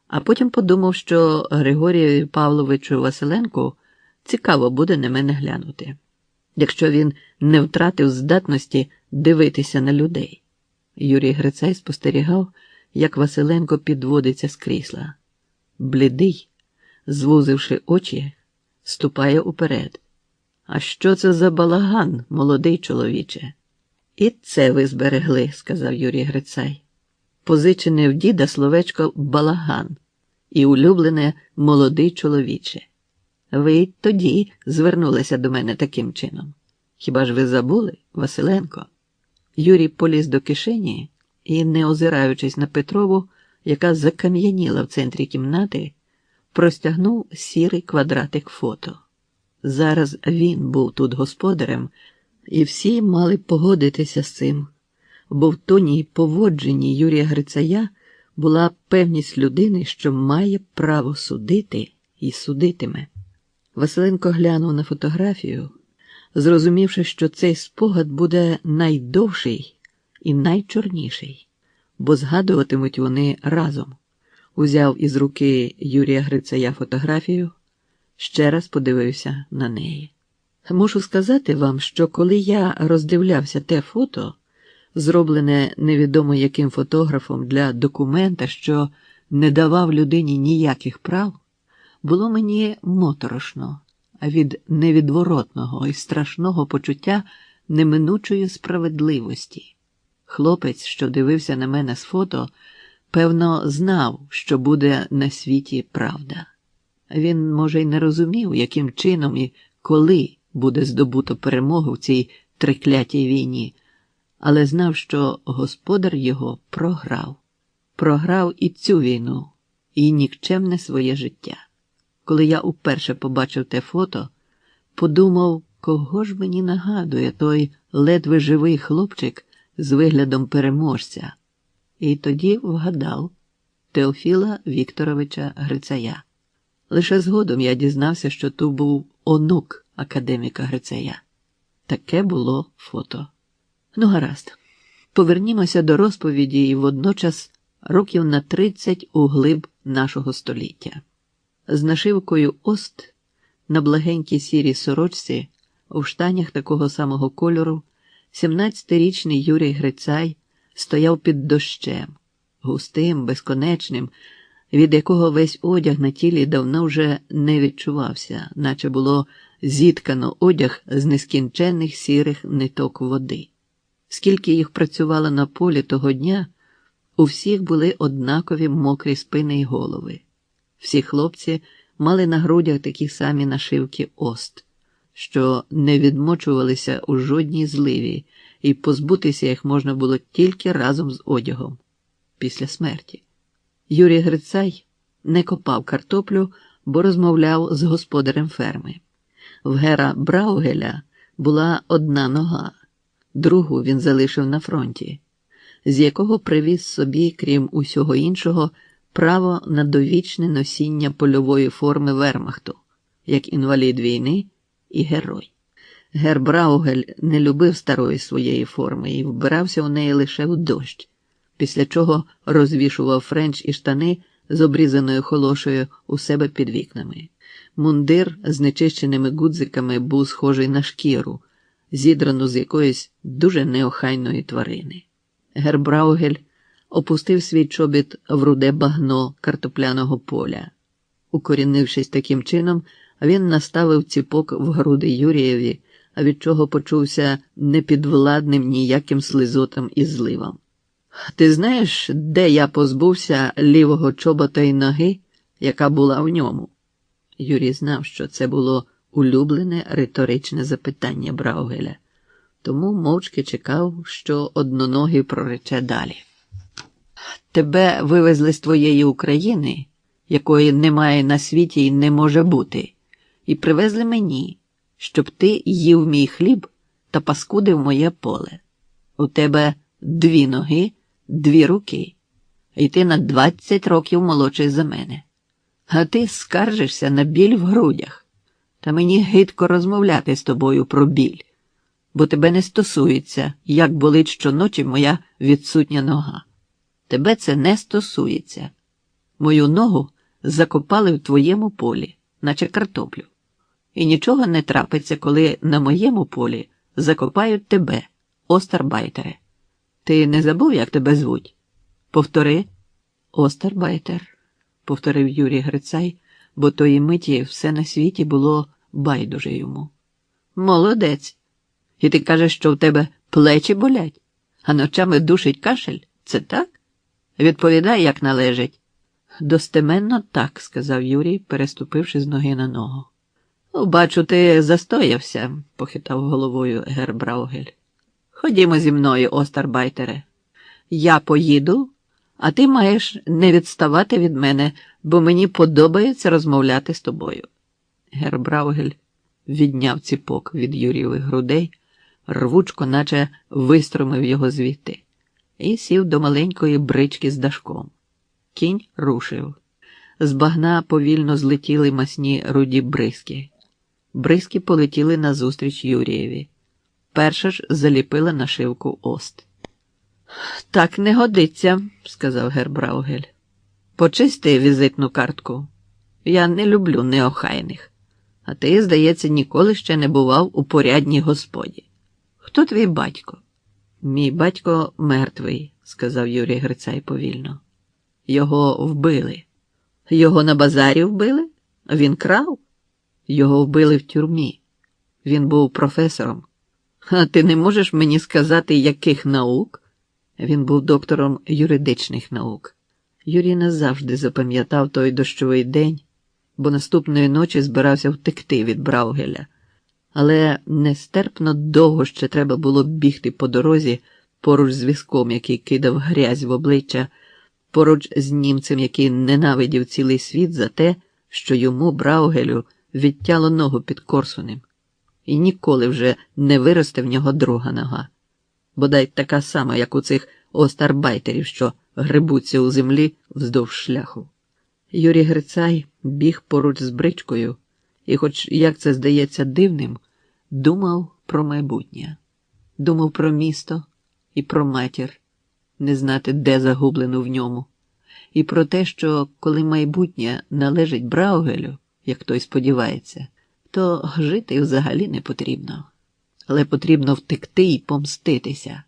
B: а потім подумав, що Григорію Павловичу Василенку цікаво буде на мене глянути, якщо він не втратив здатності дивитися на людей». Юрій Грицай спостерігав, як Василенко підводиться з крісла. Блідий, звузивши очі, ступає уперед. «А що це за балаган, молодий чоловіче?» «І це ви зберегли», – сказав Юрій Грицай. «Позичене в діда словечко «балаган» і улюблене «молодий чоловіче». Ви й тоді звернулися до мене таким чином. Хіба ж ви забули, Василенко?» Юрій поліз до кишені і, не озираючись на Петрову, яка закам'яніла в центрі кімнати, простягнув сірий квадратик фото. Зараз він був тут господарем, і всі мали погодитися з цим, бо в тоні й поводженні Юрія Грицая була певність людини, що має право судити і судитиме. Василенко глянув на фотографію, зрозумівши, що цей спогад буде найдовший і найчорніший, бо згадуватимуть вони разом. Узяв із руки Юрія Грицая фотографію, ще раз подивився на неї. Мушу сказати вам, що коли я роздивлявся те фото, зроблене невідомо яким фотографом для документа, що не давав людині ніяких прав, було мені моторошно від невідворотного і страшного почуття неминучої справедливості. Хлопець, що дивився на мене з фото, певно, знав, що буде на світі правда. Він, може, й не розумів, яким чином і коли буде здобуто перемогу в цій триклятій війні, але знав, що господар його програв. Програв і цю війну, і нікчемне своє життя. Коли я уперше побачив те фото, подумав, кого ж мені нагадує той ледве живий хлопчик з виглядом переможця. І тоді вгадав Теофіла Вікторовича Грицая. Лише згодом я дізнався, що то був онук академіка Грицая. Таке було фото. Ну, гаразд. Повернімося до розповіді і водночас років на 30 углиб нашого століття. З нашивкою «Ост» на благенькій сірій сорочці, у штанях такого самого кольору, 17-річний Юрій Грицай стояв під дощем, густим, безконечним, від якого весь одяг на тілі давно вже не відчувався, наче було зіткано одяг з нескінченних сірих ниток води. Скільки їх працювало на полі того дня, у всіх були однакові мокрі спини й голови. Всі хлопці мали на грудях такі самі нашивки «Ост», що не відмочувалися у жодній зливі, і позбутися їх можна було тільки разом з одягом, після смерті. Юрій Грицай не копав картоплю, бо розмовляв з господарем ферми. В Гера Браугеля була одна нога, другу він залишив на фронті, з якого привіз собі, крім усього іншого, право на довічне носіння польової форми вермахту, як інвалід війни і герой. Гер Браугель не любив старої своєї форми і вбирався у неї лише в дощ, після чого розвішував френч і штани з обрізаною холошею у себе під вікнами. Мундир з нечищеними гудзиками був схожий на шкіру, зідрану з якоїсь дуже неохайної тварини. Гер Браугель опустив свій чобіт в руде багно картопляного поля. Укорінившись таким чином, він наставив ціпок в груди Юрієві, від чого почувся непідвладним ніяким слизотам і зливам. «Ти знаєш, де я позбувся лівого чобота й ноги, яка була в ньому?» Юрій знав, що це було улюблене риторичне запитання Браугеля, тому мовчки чекав, що одноногий прорече далі. «Тебе вивезли з твоєї України, якої немає на світі і не може бути, і привезли мені, щоб ти їв мій хліб та паскудив моє поле. У тебе 2 ноги, 2 руки, і ти на 20 років молодший за мене. А ти скаржишся на біль в грудях. Та мені гидко розмовляти з тобою про біль, бо тебе не стосується, як болить щоночі моя відсутня нога. Тебе це не стосується. Мою ногу закопали в твоєму полі, наче картоплю. І нічого не трапиться, коли на моєму полі закопають тебе, Остарбайтере. Ти не забув, як тебе звуть? Повтори. Остарбайтер, повторив Юрій Грицай, бо тої миті все на світі було байдуже йому. Молодець. І ти кажеш, що в тебе плечі болять, а ночами душить кашель? Це так? Відповідай, як належить. Достеменно так, сказав Юрій, переступивши з ноги на ногу. Бачу, ти застоявся, похитав головою гер Браугель. Ходімо зі мною, Остарбайтере. Я поїду, а ти маєш не відставати від мене, бо мені подобається розмовляти з тобою. Гер Браугель відняв ціпок від Юрієвих грудей, рвучко, наче виструмив його звідти, і сів до маленької брички з дашком. Кінь рушив. З багна повільно злетіли масні руді бризки. Бризки полетіли назустріч Юрієві. Перша ж заліпила нашивку «Ост». «Так не годиться», – сказав гер Браугель. «Почисти візитну картку. Я не люблю неохайних. А ти, здається, ніколи ще не бував у порядній господі. Хто твій батько?» «Мій батько мертвий», – сказав Юрій Грицай повільно. «Його вбили». «Його на базарі вбили? Він крав?» «Його вбили в тюрмі. Він був професором». «А ти не можеш мені сказати, яких наук?» Він був доктором юридичних наук. Юрій назавжди запам'ятав той дощовий день, бо наступної ночі збирався втекти від Браугеля. Але нестерпно довго ще треба було бігти по дорозі поруч з візком, який кидав грязь в обличчя, поруч з німцем, який ненавидів цілий світ за те, що йому, Браугелю, відтяло ногу під Корсунем. І ніколи вже не виросте в нього друга нога. Бодай така сама, як у цих остарбайтерів, що грибуться у землі вздовж шляху. Юрій Грицай біг поруч з бричкою і, хоч як це здається дивним, думав про майбутнє. Думав про місто і про матір, не знати, де загублену в ньому. і про те, що коли майбутнє належить Браугелю, як той сподівається, то жити взагалі не потрібно. Але потрібно втекти і помститися.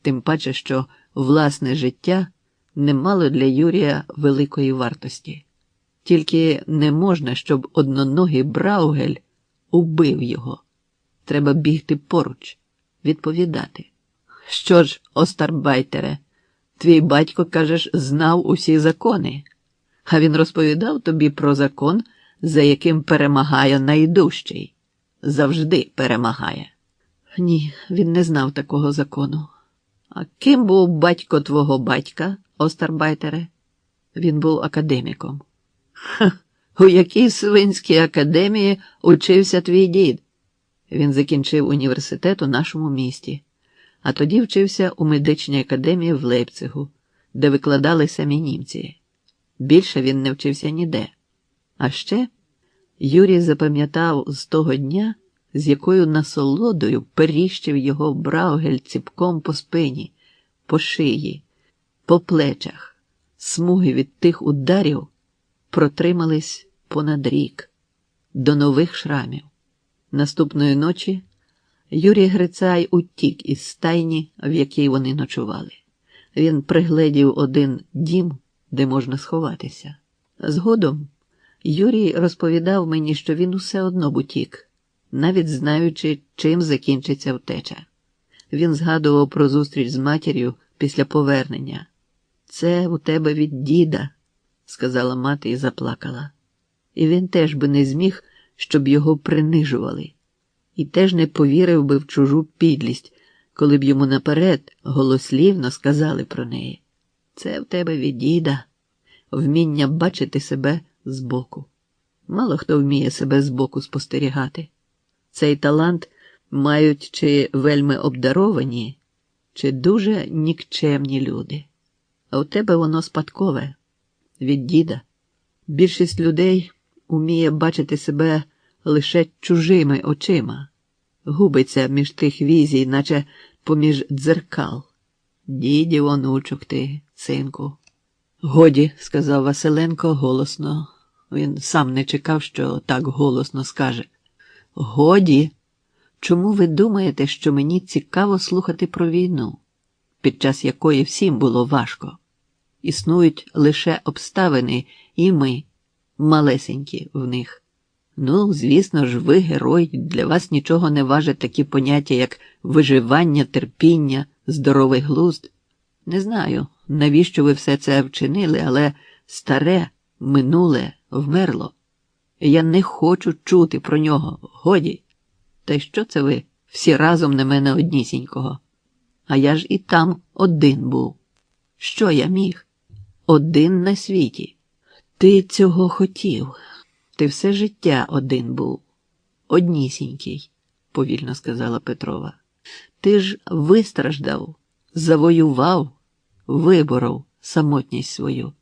B: Тим паче, що власне життя не мало для Юрія великої вартості. Тільки не можна, щоб одноногий Браугель убив його. Треба бігти поруч, відповідати. Що ж, остарбайтере, твій батько, кажеш, знав усі закони, а він розповідав тобі про закон, за яким перемагає найдужчий. Завжди перемагає. Ні, він не знав такого закону. А ким був батько твого батька, остарбайтере? Він був академіком. Ха, у якій свинській академії учився твій дід? Він закінчив університет у нашому місті, а тоді вчився у медичній академії в Лейпцигу, де викладали самі німці. Більше він не вчився ніде. А ще Юрій запам'ятав з того дня, з якою насолодою періщив його Браугель ціпком по спині, по шиї, по плечах. Смуги від тих ударів протримались понад рік, до нових шрамів. Наступної ночі Юрій Грицай утік із стайні, в якій вони ночували. Він пригледів один дім, де можна сховатися. Згодом Юрій розповідав мені, що він усе одно б утік, навіть знаючи, чим закінчиться втеча. Він згадував про зустріч з матір'ю після повернення. «Це у тебе від діда», – сказала мати і заплакала. І він теж би не зміг, щоб його принижували. І теж не повірив би в чужу підлість, коли б йому наперед голослівно сказали про неї. «Це в тебе від діда», вміння бачити себе збоку. Мало хто вміє себе збоку спостерігати. Цей талант мають чи вельми обдаровані, чи дуже нікчемні люди. А у тебе воно спадкове, від діда. Більшість людей уміє бачити себе лише чужими очима, губиться між тих візій, наче поміж дзеркал. Дідів онучок ти, синку. Годі, сказав Василенко голосно. Він сам не чекав, що так голосно скаже. Годі, чому ви думаєте, що мені цікаво слухати про війну, під час якої всім було важко? Існують лише обставини, і ми, малесенькі в них. Ну, звісно ж, ви герой, для вас нічого не важать такі поняття, як виживання, терпіння, здоровий глузд. Не знаю, навіщо ви все це вчинили, але старе, минуле, вмерло. Я не хочу чути про нього, годі. Та й що це ви всі разом на мене однісінького? А я ж і там один був. Що я міг? Один на світі. Ти цього хотів. Ти все життя один був. Однісінький, повільно сказала Петрова. Ти ж вистраждав, завоював, виборов самотність свою.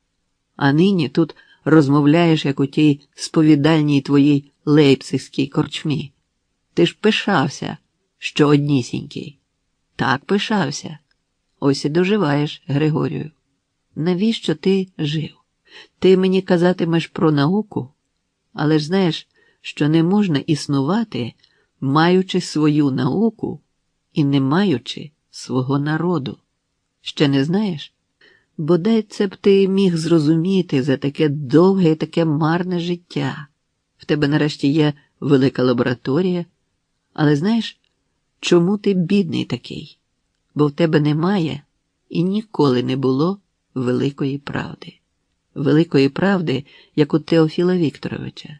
B: А нині тут розмовляєш, як у тій сповідальній твоїй лейпцигській корчмі. Ти ж пишався, що однісінький. Так пишався. Ось і доживаєш, Григорію. Навіщо ти жив? Ти мені казатимеш про науку, але ж знаєш, що не можна існувати, маючи свою науку і не маючи свого народу. Ще не знаєш? Бодай це б ти міг зрозуміти за таке довге і таке марне життя. В тебе нарешті є велика лабораторія. Але знаєш, чому ти бідний такий? Бо в тебе немає і ніколи не було великої правди. Великої правди, як у Теофіла Вікторовича.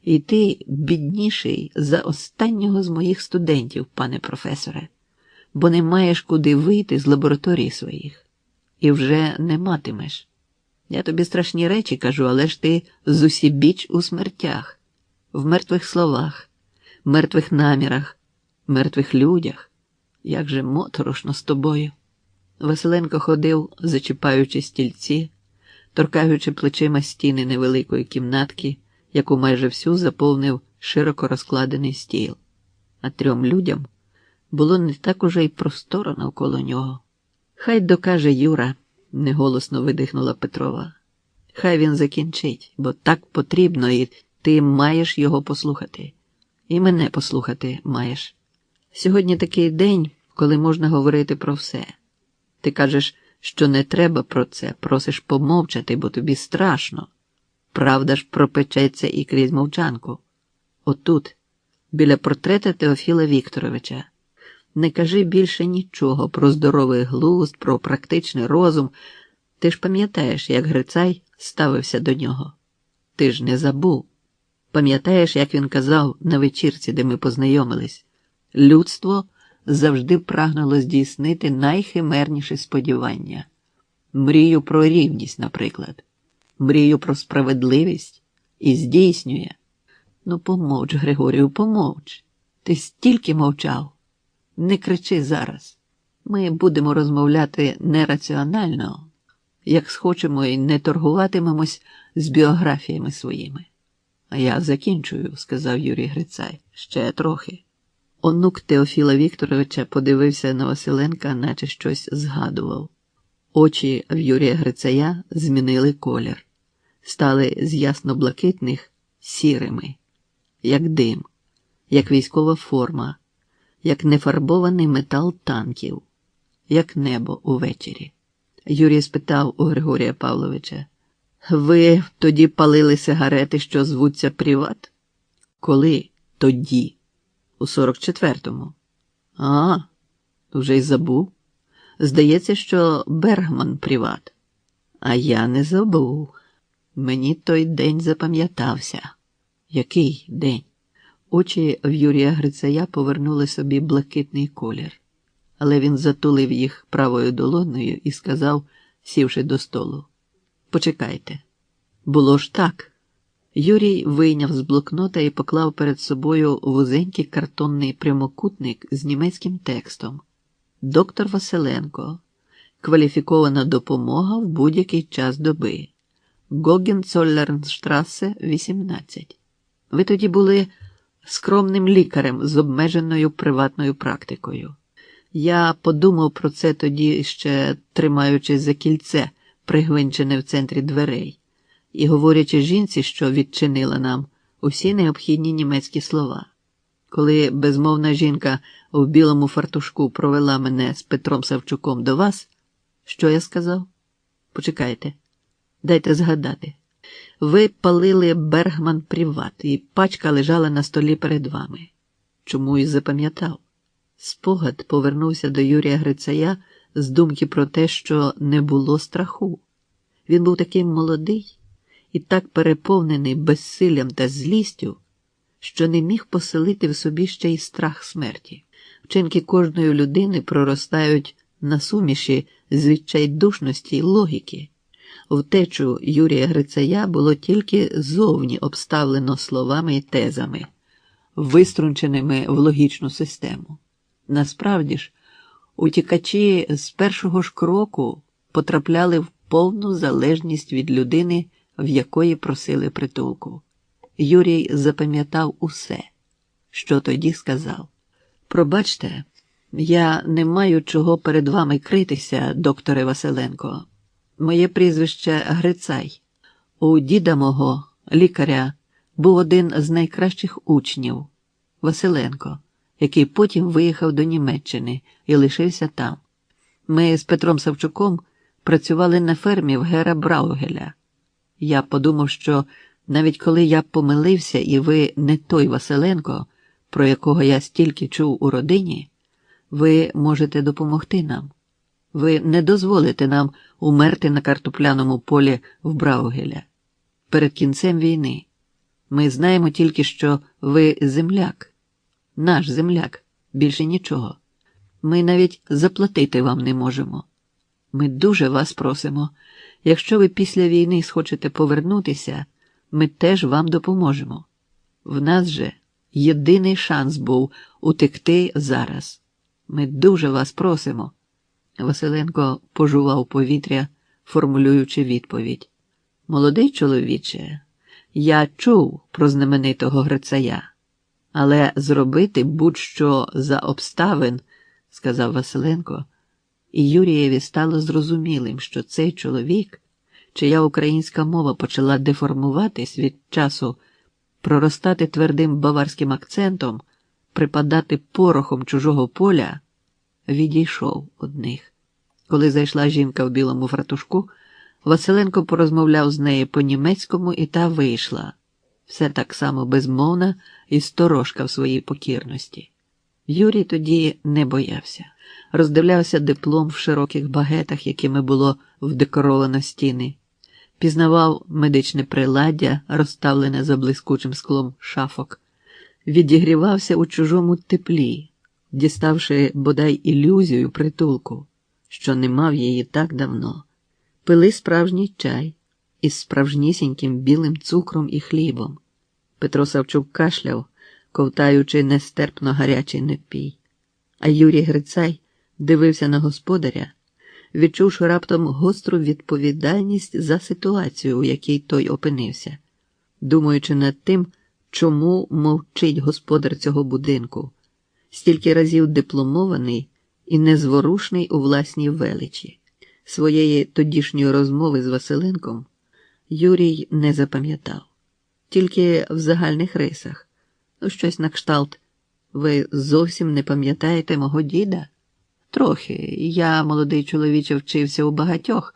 B: І ти бідніший за останнього з моїх студентів, пане професоре, бо не маєш куди вийти з лабораторій своїх. І вже не матимеш. Я тобі страшні речі кажу, але ж ти зусібіч у смертях, в мертвих словах, мертвих намірах, мертвих людях. Як же моторошно з тобою. Василенко ходив, зачіпаючи стільці, торкаючи плечима стіни невеликої кімнатки, яку майже всю заповнив широко розкладений стіл. А 3 людям було не так уже й просторо навколо нього. Хай докаже Юра, неголосно видихнула Петрова. Хай він закінчить, бо так потрібно, і ти маєш його послухати. І мене послухати маєш. Сьогодні такий день, коли можна говорити про все. Ти кажеш, що не треба про це, просиш помовчати, бо тобі страшно. Правда ж пропечеться і крізь мовчанку. Отут, біля портрета Теофіла Вікторовича. Не кажи більше нічого про здоровий глузд, про практичний розум. Ти ж пам'ятаєш, як Грицай ставився до нього. Ти ж не забув. Пам'ятаєш, як він казав на вечірці, де ми познайомились? Людство завжди прагнуло здійснити найхимерніші сподівання. Мрію про рівність, наприклад. Мрію про справедливість. І здійснює. Ну, помовч, Григорію, помовч. Ти стільки мовчав. Не кричи зараз. Ми будемо розмовляти нераціонально, як схочемо, і не торгуватимемось з біографіями своїми. А я закінчую, сказав Юрій Грицай. Ще трохи. Онук Теофіла Вікторовича подивився на Василенка, наче щось згадував. Очі в Юрія Грицая змінили колір. Стали з ясно-блакитних сірими, як дим, як військова форма, як нефарбований метал танків, як небо увечері. Юрій спитав у Григорія Павловича: «Ви тоді палили сигарети, що звуться «Приват»?» «Коли тоді?» «У 44-му». «А, вже й забув. Здається, що Бергман «Приват». «А я не забув. Мені той день запам'ятався». «Який день?» Очі в Юрія Грицая повернули собі блакитний колір, але він затулив їх правою долоною і сказав, сівши до столу: «Почекайте. Було ж так». Юрій вийняв з блокнота і поклав перед собою вузенький картонний прямокутник з німецьким текстом: «Доктор Василенко. Кваліфікована допомога в будь-який час доби. Гогенцоллернштрасе, 18. Ви тоді були скромним лікарем з обмеженою приватною практикою. Я подумав про це тоді, ще тримаючись за кільце, пригвинчене в центрі дверей, і говорячи жінці, що відчинила нам усі необхідні німецькі слова. Коли безмовна жінка в білому фартушку провела мене з Петром Савчуком до вас, що я сказав? Почекайте, дайте згадати. Ви палили Бергман «Приват», і пачка лежала на столі перед вами. Чому і запам'ятав? Спогад повернувся до Юрія Грицая з думки про те, що не було страху. Він був такий молодий і так переповнений безсиллям та злістю, що не міг поселити в собі ще й страх смерті. Вчинки кожної людини проростають на суміші з відчайдушності й логіки. Втечу Юрія Грицая було тільки зовні обставлено словами і тезами, виструнченими в логічну систему. Насправді ж, утікачі з першого ж кроку потрапляли в повну залежність від людини, в якої просили притулку. Юрій запам'ятав усе, що тоді сказав. «Пробачте, я не маю чого перед вами критися, докторе Василенко. Моє прізвище Грицай. У діда мого, лікаря, був один з найкращих учнів – Василенко, який потім виїхав до Німеччини і лишився там. Ми з Петром Савчуком працювали на фермі в Гера Браугеля. Я подумав, що навіть коли я помилився і ви не той Василенко, про якого я стільки чув у родині, ви можете допомогти нам. Ви не дозволите нам умерти на картопляному полі в Браугеля. Перед кінцем війни. Ми знаємо тільки, що ви земляк. Наш земляк. Більше нічого. Ми навіть заплатити вам не можемо. Ми дуже вас просимо. Якщо ви після війни схочете повернутися, ми теж вам допоможемо. В нас же єдиний шанс був утекти зараз. Ми дуже вас просимо». Василенко пожував повітря, формулюючи відповідь. «Молодий чоловіче, я чув про знаменитого Грицая, але зробити будь-що за обставин», – сказав Василенко, і Юрієві стало зрозумілим, що цей чоловік чия українська мова почала деформуватись від часу, проростати твердим баварським акцентом, припадати порохом чужого поля, відійшов од них. Коли зайшла жінка в білому фартушку, Василенко порозмовляв з нею по-німецькому, і та вийшла. Все так само безмовна і сторожка в своїй покірності. Юрій тоді не боявся. Роздивлявся диплом в широких багетах, якими було вдекоровано стіни. Пізнавав медичне приладдя, розставлене за блискучим склом шафок. Відігрівався у чужому теплі, діставши бодай ілюзію притулку, що не мав її так давно. Пили справжній чай із справжнісіньким білим цукром і хлібом. Петро Савчук кашляв, ковтаючи нестерпно гарячий напій. А Юрій Грицай дивився на господаря, відчувши раптом гостру відповідальність за ситуацію, у якій той опинився, думаючи над тим, чому мовчить господар цього будинку, стільки разів дипломований і незворушний у власній величі. Своєї тодішньої розмови з Василенком Юрій не запам'ятав. Тільки в загальних рисах. Щось на кшталт: «Ви зовсім не пам'ятаєте мого діда?» «Трохи. Я, молодий чоловіче, вчився у багатьох,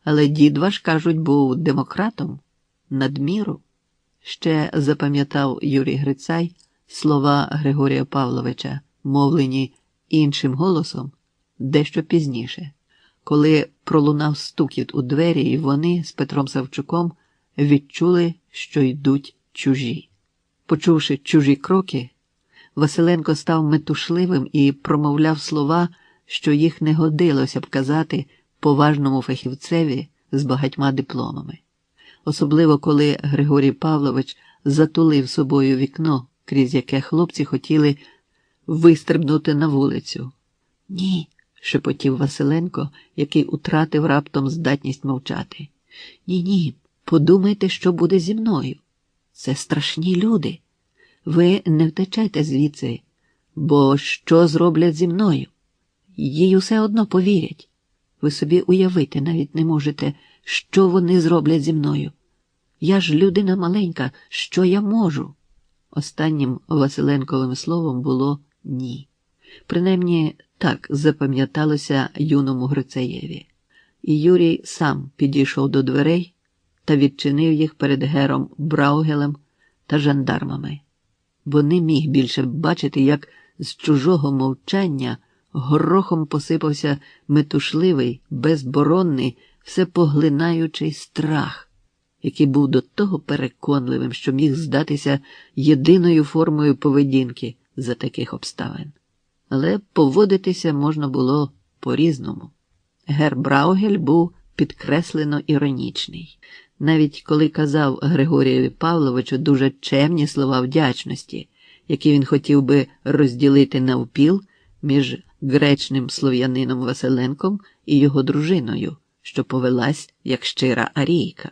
B: але дід ваш, кажуть, був демократом. Надміру». Ще запам'ятав Юрій Грицай слова Григорія Павловича, мовлені іншим голосом, дещо пізніше, коли пролунав стукіт у двері, і вони з Петром Савчуком відчули, що йдуть чужі. Почувши чужі кроки, Василенко став метушливим і промовляв слова, що їх не годилося б казати поважному фахівцеві з багатьма дипломами. Особливо, коли Григорій Павлович затулив собою вікно, крізь яке хлопці хотіли вистрибнути на вулицю. «Ні», – шепотів Василенко, який утратив раптом здатність мовчати. «Ні, подумайте, що буде зі мною. Це страшні люди. Ви не втечете звідси, бо що зроблять зі мною? Їй усе одно повірять. Ви собі уявити навіть не можете, що вони зроблять зі мною. Я ж людина маленька, що я можу?» Останнім Василенковим словом було «ні». Принаймні так запам'яталося юному Грицаєві. І Юрій сам підійшов до дверей та відчинив їх перед гером Браугелем та жандармами, бо не міг більше бачити, як з чужого мовчання горохом посипався метушливий, безборонний, всепоглинаючий страх, який був до того переконливим, що міг здатися єдиною формою поведінки за таких обставин. Але поводитися можна було по-різному. Гер Браугель був підкреслено іронічний. Навіть коли казав Григорієві Павловичу дуже чемні слова вдячності, які він хотів би розділити навпіл між гречним слов'янином Василенком і його дружиною, що повелась як щира арійка.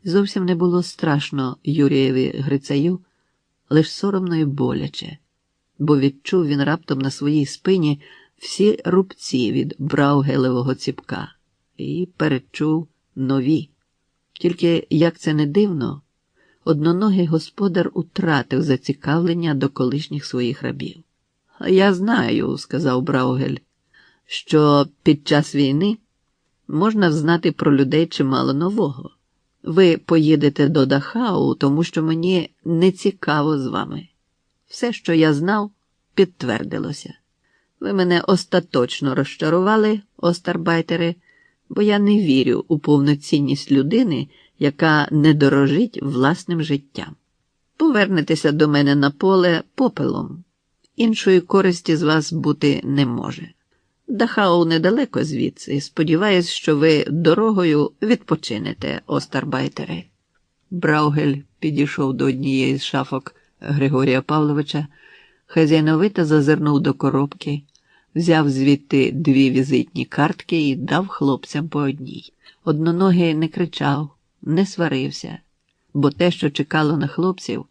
B: Зовсім не було страшно Юрієві Грицаю, лиш соромно і боляче, бо відчув він раптом на своїй спині всі рубці від браугелевого ціпка і передчув нові. Тільки, як це не дивно, одноногий господар утратив зацікавлення до колишніх своїх рабів. «Я знаю», – сказав Браугель, – «що під час війни можна знати про людей чимало нового. Ви поїдете до Дахау, тому що мені не цікаво з вами. Все, що я знав, підтвердилося. Ви мене остаточно розчарували, остарбайтери, бо я не вірю у повноцінність людини, яка не дорожить власним життям. Повернетеся до мене на поле попелом. Іншої користі з вас бути не може. Дахау недалеко звідси. Сподіваюсь, що ви дорогою відпочинете, остарбайтери». Браугель підійшов до однієї з шафок Григорія Павловича, хазяйновито зазирнув до коробки, взяв звідти 2 візитні картки і дав хлопцям по одній. Одноногий не кричав, не сварився, бо те, що чекало на хлопців,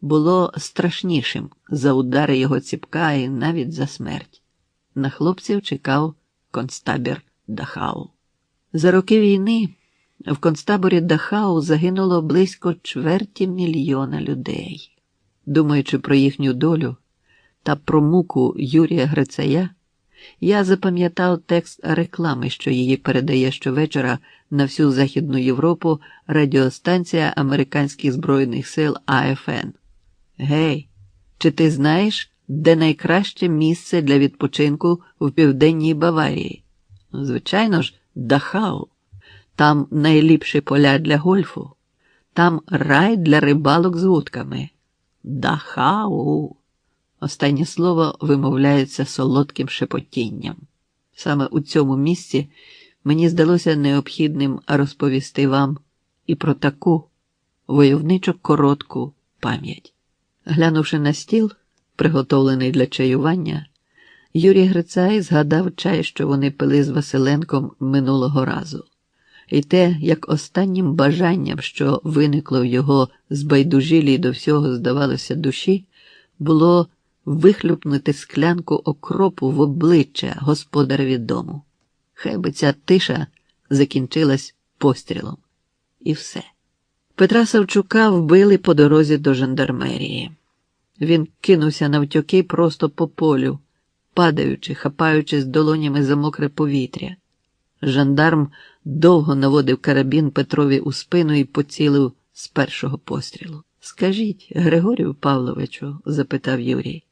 B: було страшнішим за удари його ціпка і навіть за смерть. На хлопців чекав концтабір Дахау. За роки війни В концтаборі Дахау загинуло близько 250 000 людей. Думаючи про їхню долю та про муку Юрія Грицая, я запам'ятав текст реклами, що її передає щовечора на всю Західну Європу радіостанція американських збройних сил АФН. «Гей, чи ти знаєш, де найкраще місце для відпочинку в Південній Баварії?» Звичайно ж, Дахау. Там найліпші поля для гольфу. Там рай для рибалок з вудками. Дахау. Останнє слово вимовляється солодким шепотінням. Саме у цьому місці мені здалося необхідним розповісти вам і про таку войовничо коротку пам'ять. Глянувши на стіл, приготовлений для чаювання, Юрій Грицай згадав чай, що вони пили з Василенком минулого разу. І те, як останнім бажанням, що виникло в його збайдужілій до всього, здавалося, душі, було вихлюпнути склянку окропу в обличчя господареві дому. Хай би ця тиша закінчилась пострілом. І все. Петра Савчука вбили по дорозі до жандармерії. Він кинувся навтьоки просто по полю, падаючи, хапаючись долонями за мокре повітря. Жандарм довго наводив карабін Петрові у спину і поцілив з першого пострілу. «Скажіть, Григорію Павловичу», – запитав Юрій.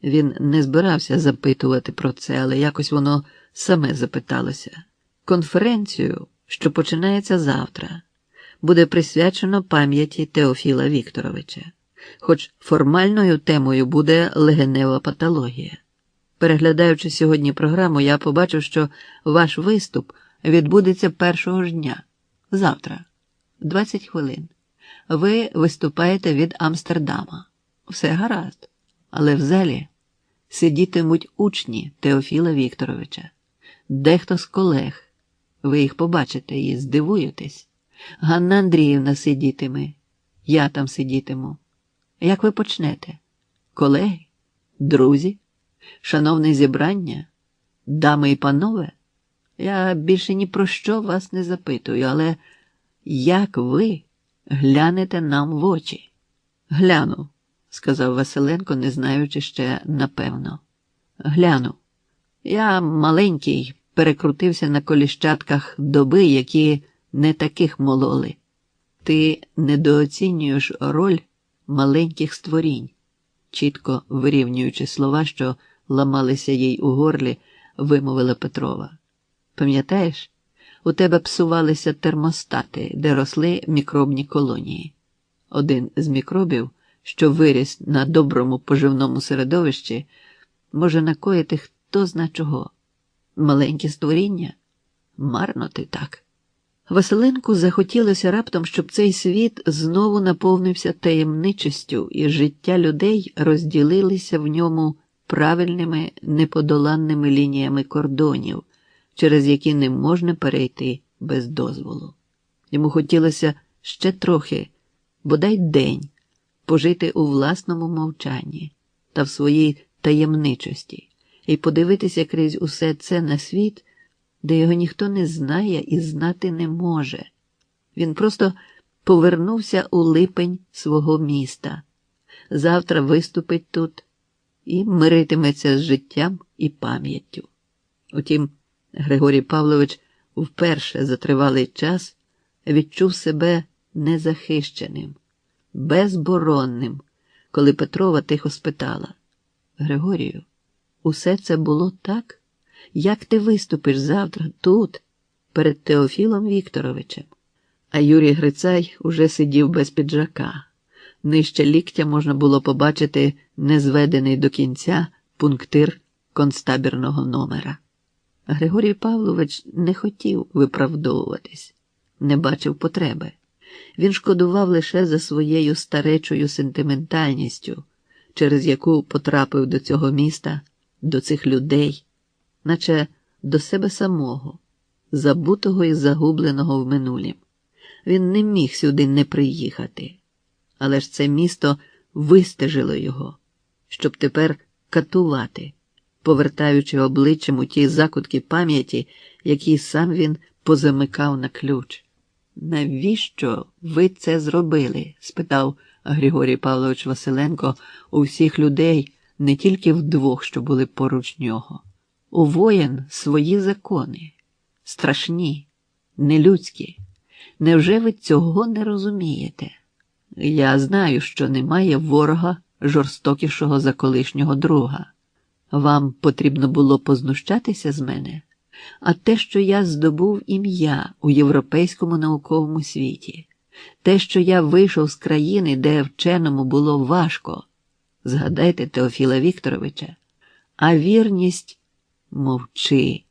B: Він не збирався запитувати про це, але якось воно саме запиталося. «Конференцію, що починається завтра, буде присвячено пам'яті Теофіла Вікторовича, хоч формальною темою буде легенева патологія. Переглядаючи сьогодні програму, я побачив, що ваш виступ відбудеться першого ж дня. Завтра. 20 хвилин. Ви виступаєте від Амстердама. Все гаразд. Але в залі сидітимуть учні Теофіла Вікторовича. Дехто з колег. Ви їх побачите і здивуєтесь. Ганна Андріївна сидітиме. Я там сидітиму. Як ви почнете? Колеги? Друзі? Шановне зібрання? Дами і панове? Я більше ні про що вас не запитую, але як ви глянете нам в очі? Гляну, сказав Василенко, не знаючи ще напевно. Гляну. Я маленький, перекрутився на коліщатках доби, які не таких мололи. Ти недооцінюєш роль маленьких створінь, чітко вирівнюючи слова, що ламалися їй у горлі, вимовила Петрова. Пам'ятаєш, у тебе псувалися термостати, де росли мікробні колонії. Один з мікробів, що виріс на доброму поживному середовищі, може накоїти хто зна чого. Маленькі створіння? Марно ти так. Василенку захотілося раптом, щоб цей світ знову наповнився таємничістю, і життя людей розділилися в ньому правильними, неподоланними лініями кордонів, через які не можна перейти без дозволу. Йому хотілося ще трохи, бодай день, пожити у власному мовчанні та в своїй таємничості і подивитися крізь усе це на світ, де його ніхто не знає і знати не може. Він просто повернувся у липень свого міста. Завтра виступить тут і миритиметься з життям і пам'яттю. Утім, Григорій Павлович вперше за тривалий час відчув себе незахищеним, безборонним, коли Петрова тихо спитала: «Григорію, усе це було так? Як ти виступиш завтра тут, перед Теофілом Вікторовичем?» А Юрій Грицай уже сидів без піджака. Нижче ліктя можна було побачити незведений до кінця пунктир концтабірного номера. Григорій Павлович не хотів виправдовуватись, не бачив потреби. Він шкодував лише за своєю старечою сентиментальністю, через яку потрапив до цього міста, до цих людей, наче до себе самого, забутого і загубленого в минулім. Він не міг сюди не приїхати. Але ж це місто вистежило його, щоб тепер катувати, повертаючи обличчям у ті закутки пам'яті, які сам він позамикав на ключ. Навіщо ви це зробили? Спитав Григорій Павлович Василенко у всіх людей, не тільки в двох, що були поруч нього. У воїн свої закони. Страшні, нелюдські. Невже ви цього не розумієте? Я знаю, що немає ворога жорстокішого за колишнього друга. Вам потрібно було познущатися з мене? А те, що я здобув ім'я у європейському науковому світі, те, що я вийшов з країни, де вченому було важко, згадайте Теофіла Вікторовича, а вірність – мовчи.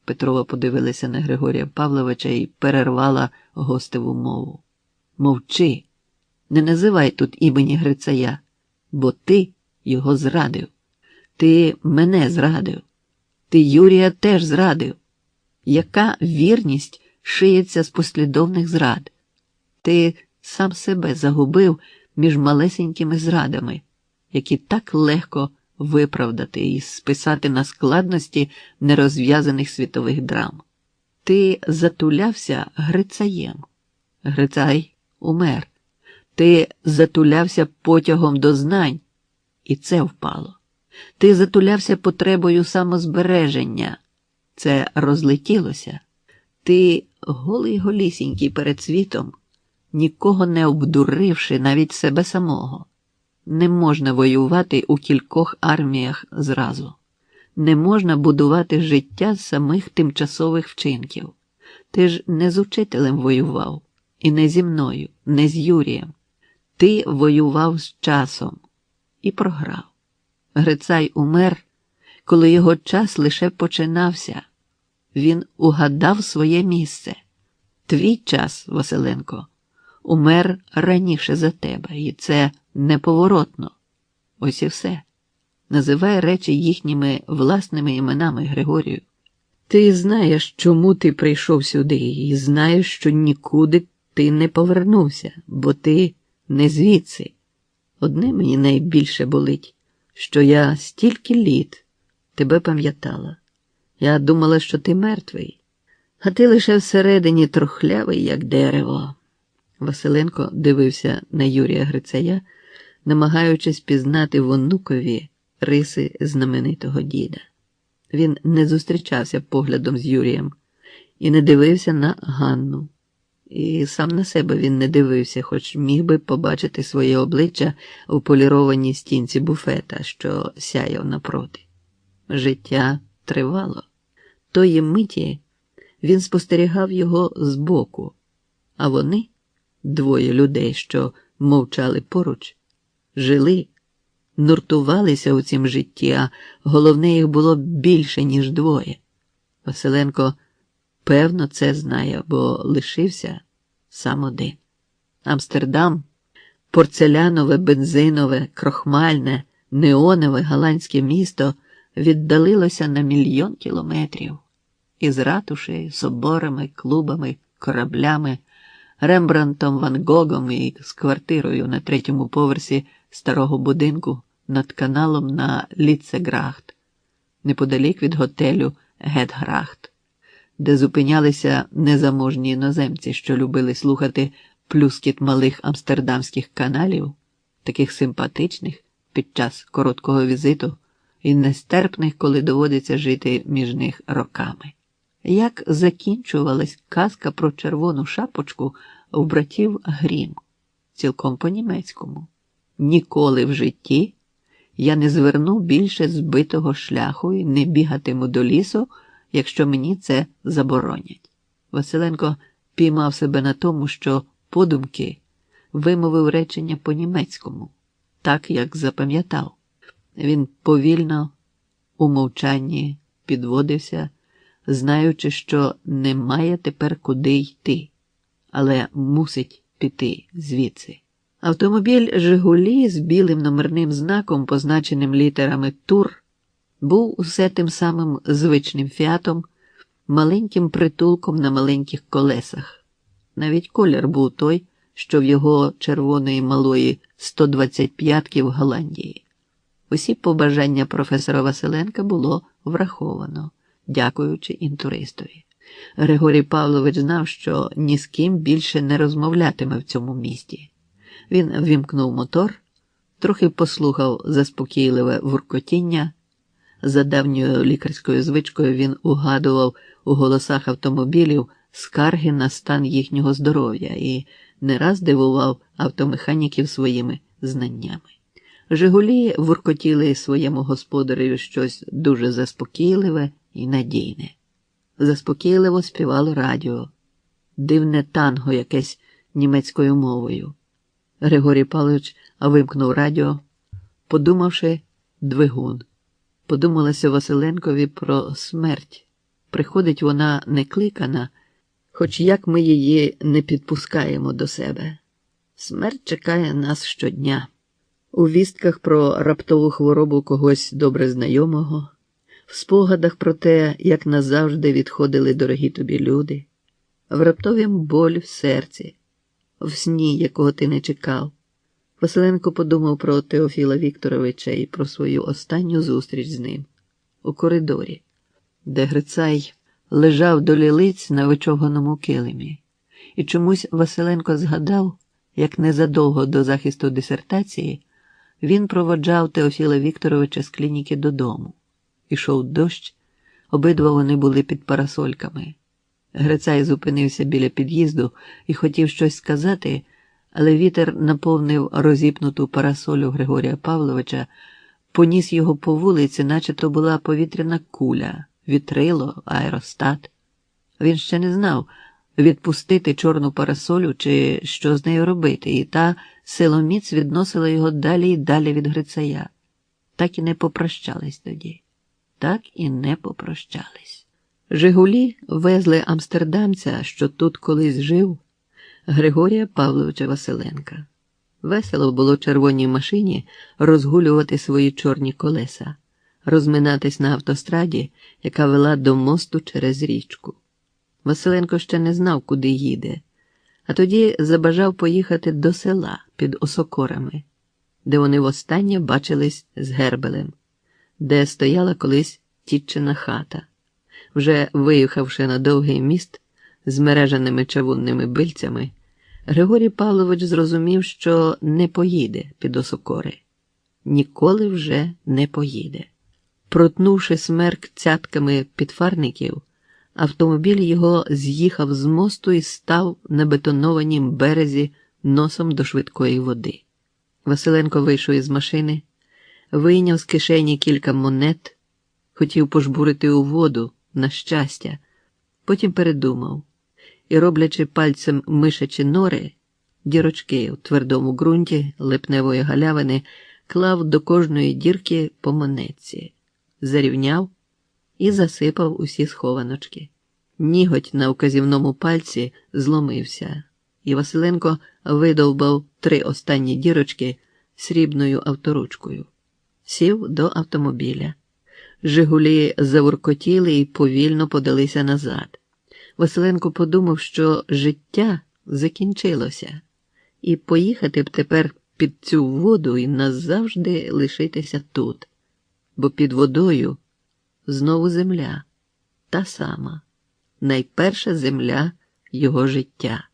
B: Петрова подивилася на Григорія Павловича і перервала гостеву мову. Мовчи, не називай тут імені Грицая, бо ти його зрадив. Ти мене зрадив. Ти Юрія теж зрадив. Яка вірність шиється з послідовних зрад? Ти сам себе загубив між малесенькими зрадами, які так легко виправдати і списати на складності нерозв'язаних світових драм. Ти затулявся Грицаєм. Грицай умер. Ти затулявся потягом до знань, і це впало. Ти затулявся потребою самозбереження. Це розлетілося. Ти голий-голісінький перед світом, нікого не обдуривши, навіть себе самого. Не можна воювати у кількох арміях зразу. Не можна будувати життя з самих тимчасових вчинків. Ти ж не з учителем воював, і не зі мною, не з Юрієм. Ти воював з часом і програв. Грицай умер, коли його час лише починався. Він угадав своє місце. Твій час, Василенко, умер раніше за тебе, і це неповоротно. Ось і все. Називай речі їхніми власними іменами, Григорію. Ти знаєш, чому ти прийшов сюди, і знаєш, що нікуди ти не повернувся, бо ти не звідси. Одне мені найбільше болить, що я стільки літ тебе пам'ятала. Я думала, що ти мертвий, а ти лише всередині трухлявий, як дерево. Василенко дивився на Юрія Грицая, намагаючись пізнати в онукові риси знаменитого діда. Він не зустрічався поглядом з Юрієм і не дивився на Ганну. І сам на себе він не дивився, хоч міг би побачити своє обличчя у полірованій стінці буфета, що сяяв напроти. Життя тривало. Тої миті він спостерігав його збоку, а вони, двоє людей, що мовчали поруч, жили, нуртувалися у цім житті, а головне, їх було більше, ніж двоє. Василенко певно це знає, бо лишився сам один. Амстердам – порцелянове, бензинове, крохмальне, неонове голландське місто віддалилося на 1 мільйон кілометрів. Із ратушею, соборами, клубами, кораблями, Рембрандтом, Ван Гогом і з квартирою на 3-му поверсі старого будинку над каналом на Ліцеграхт, неподалік від готелю Гетграхт, де зупинялися незаможні іноземці, що любили слухати плюскіт малих амстердамських каналів, таких симпатичних під час короткого візиту і нестерпних, коли доводиться жити між них роками. Як закінчувалась казка про червону шапочку у братів Грім, цілком по-німецькому. Ніколи в житті я не зверну більше збитого шляху і не бігатиму до лісу, якщо мені це заборонять. Василенко піймав себе на тому, що подумки вимовив речення по-німецькому, так, як запам'ятав. Він повільно, у мовчанні підводився, знаючи, що не має тепер куди йти, але мусить піти звідси. Автомобіль «Жигулі» з білим номерним знаком, позначеним літерами «Тур», був усе тим самим звичним «Фіатом», маленьким притулком на маленьких колесах. Навіть колір був той, що в його червоної малої 125-ки в Голландії. Усі побажання професора Василенка було враховано, дякуючи інтуристові. Григорій Павлович знав, що ні з ким більше не розмовлятиме в цьому місті. Він ввімкнув мотор, трохи послухав заспокійливе вуркотіння. За давньою лікарською звичкою він угадував у голосах автомобілів скарги на стан їхнього здоров'я і не раз дивував автомеханіків своїми знаннями. «Жигулі» вуркотіли своєму господареві щось дуже заспокійливе і надійне. Заспокійливо співало радіо, дивне танго якесь німецькою мовою. Григорій Павлович вимкнув радіо, подумавши двигун. Подумалося Василенкові про смерть. Приходить вона некликана, хоч як ми її не підпускаємо до себе. Смерть чекає нас щодня. У вістках про раптову хворобу когось добре знайомого, в спогадах про те, як назавжди відходили дорогі тобі люди, в раптовім боль в серці, в сні, якого ти не чекав. Василенко подумав про Теофіла Вікторовича і про свою останню зустріч з ним у коридорі, де Грицай лежав до лілиць на вичовганому килимі. І чомусь Василенко згадав, як незадовго до захисту дисертації він проводжав Теофіла Вікторовича з клініки додому. Ішов дощ, обидва вони були під парасольками. Грицай зупинився біля під'їзду і хотів щось сказати, але вітер наповнив розіпнуту парасолю Григорія Павловича, поніс його по вулиці, наче то була повітряна куля, вітрило, аеростат. Він ще не знав, відпустити чорну парасолю чи що з нею робити, і та силоміць відносила його далі і далі від Грицая. Так і не попрощались тоді. Так і не попрощались. «Жигулі» везли амстердамця, що тут колись жив, Григорія Павловича Василенка. Весело було червоній машині розгулювати свої чорні колеса, розминатись на автостраді, яка вела до мосту через річку. Василенко ще не знав, куди їде, а тоді забажав поїхати до села під Осокорами, де вони востаннє бачились з Гербелем, де стояла колись тітчина хата. Вже виїхавши на довгий міст з мережаними чавунними бильцями, Григорій Павлович зрозумів, що не поїде під Осокори. Ніколи вже не поїде. Протнувши смерк цятками підфарників, автомобіль його з'їхав з мосту і став на бетонованім березі носом до швидкої води. Василенко вийшов із машини, вийняв з кишені кілька монет, хотів пожбурити у воду, на щастя, потім передумав і, роблячи пальцем мишачі нори, дірочки у твердому ґрунті липневої галявини, клав до кожної дірки по монетці, зарівняв і засипав усі схованочки. Ніготь на указівному пальці зломився, і Василенко видовбав 3 останні дірочки срібною авторучкою. Сів до автомобіля. «Жигулі» завуркотіли і повільно подалися назад. Василенко подумав, що життя закінчилося, і поїхати б тепер під цю воду і назавжди лишитися тут, бо під водою знову земля, та сама, найперша земля його життя.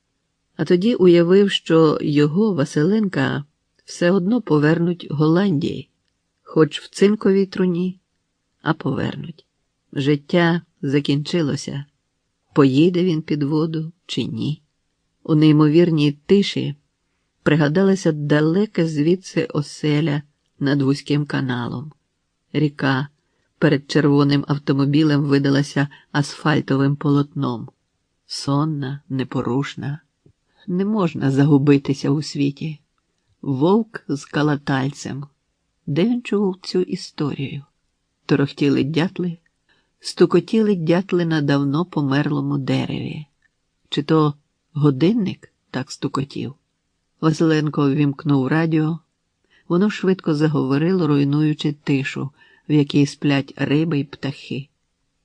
B: А тоді уявив, що його, Василенка, все одно повернуть Голландії, хоч в цинковій труні, а повернуть. Життя закінчилося. Поїде він під воду чи ні? У неймовірній тиші пригадалася далека звідси оселя над вузьким каналом. Ріка перед червоним автомобілем видалася асфальтовим полотном. Сонна, непорушна. Не можна загубитися у світі. Вовк з калатальцем. Де він чув цю історію? Торохтіли дятли, стукотіли дятли на давно померлому дереві. Чи то годинник так стукотів? Василенко ввімкнув радіо. Воно швидко заговорило, руйнуючи тишу, в якій сплять риби й птахи.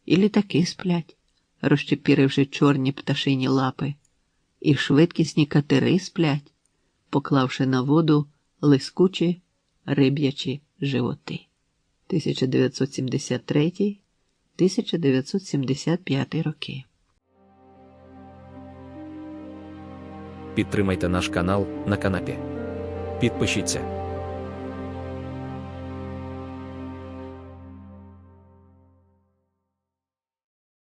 B: І літаки сплять, розчепіривши чорні пташині лапи. І швидкісні катери сплять, поклавши на воду лискучі риб'ячі животи. 1973-1975 роки.
A: Підтримайте наш канал на канапі. Підпишіться.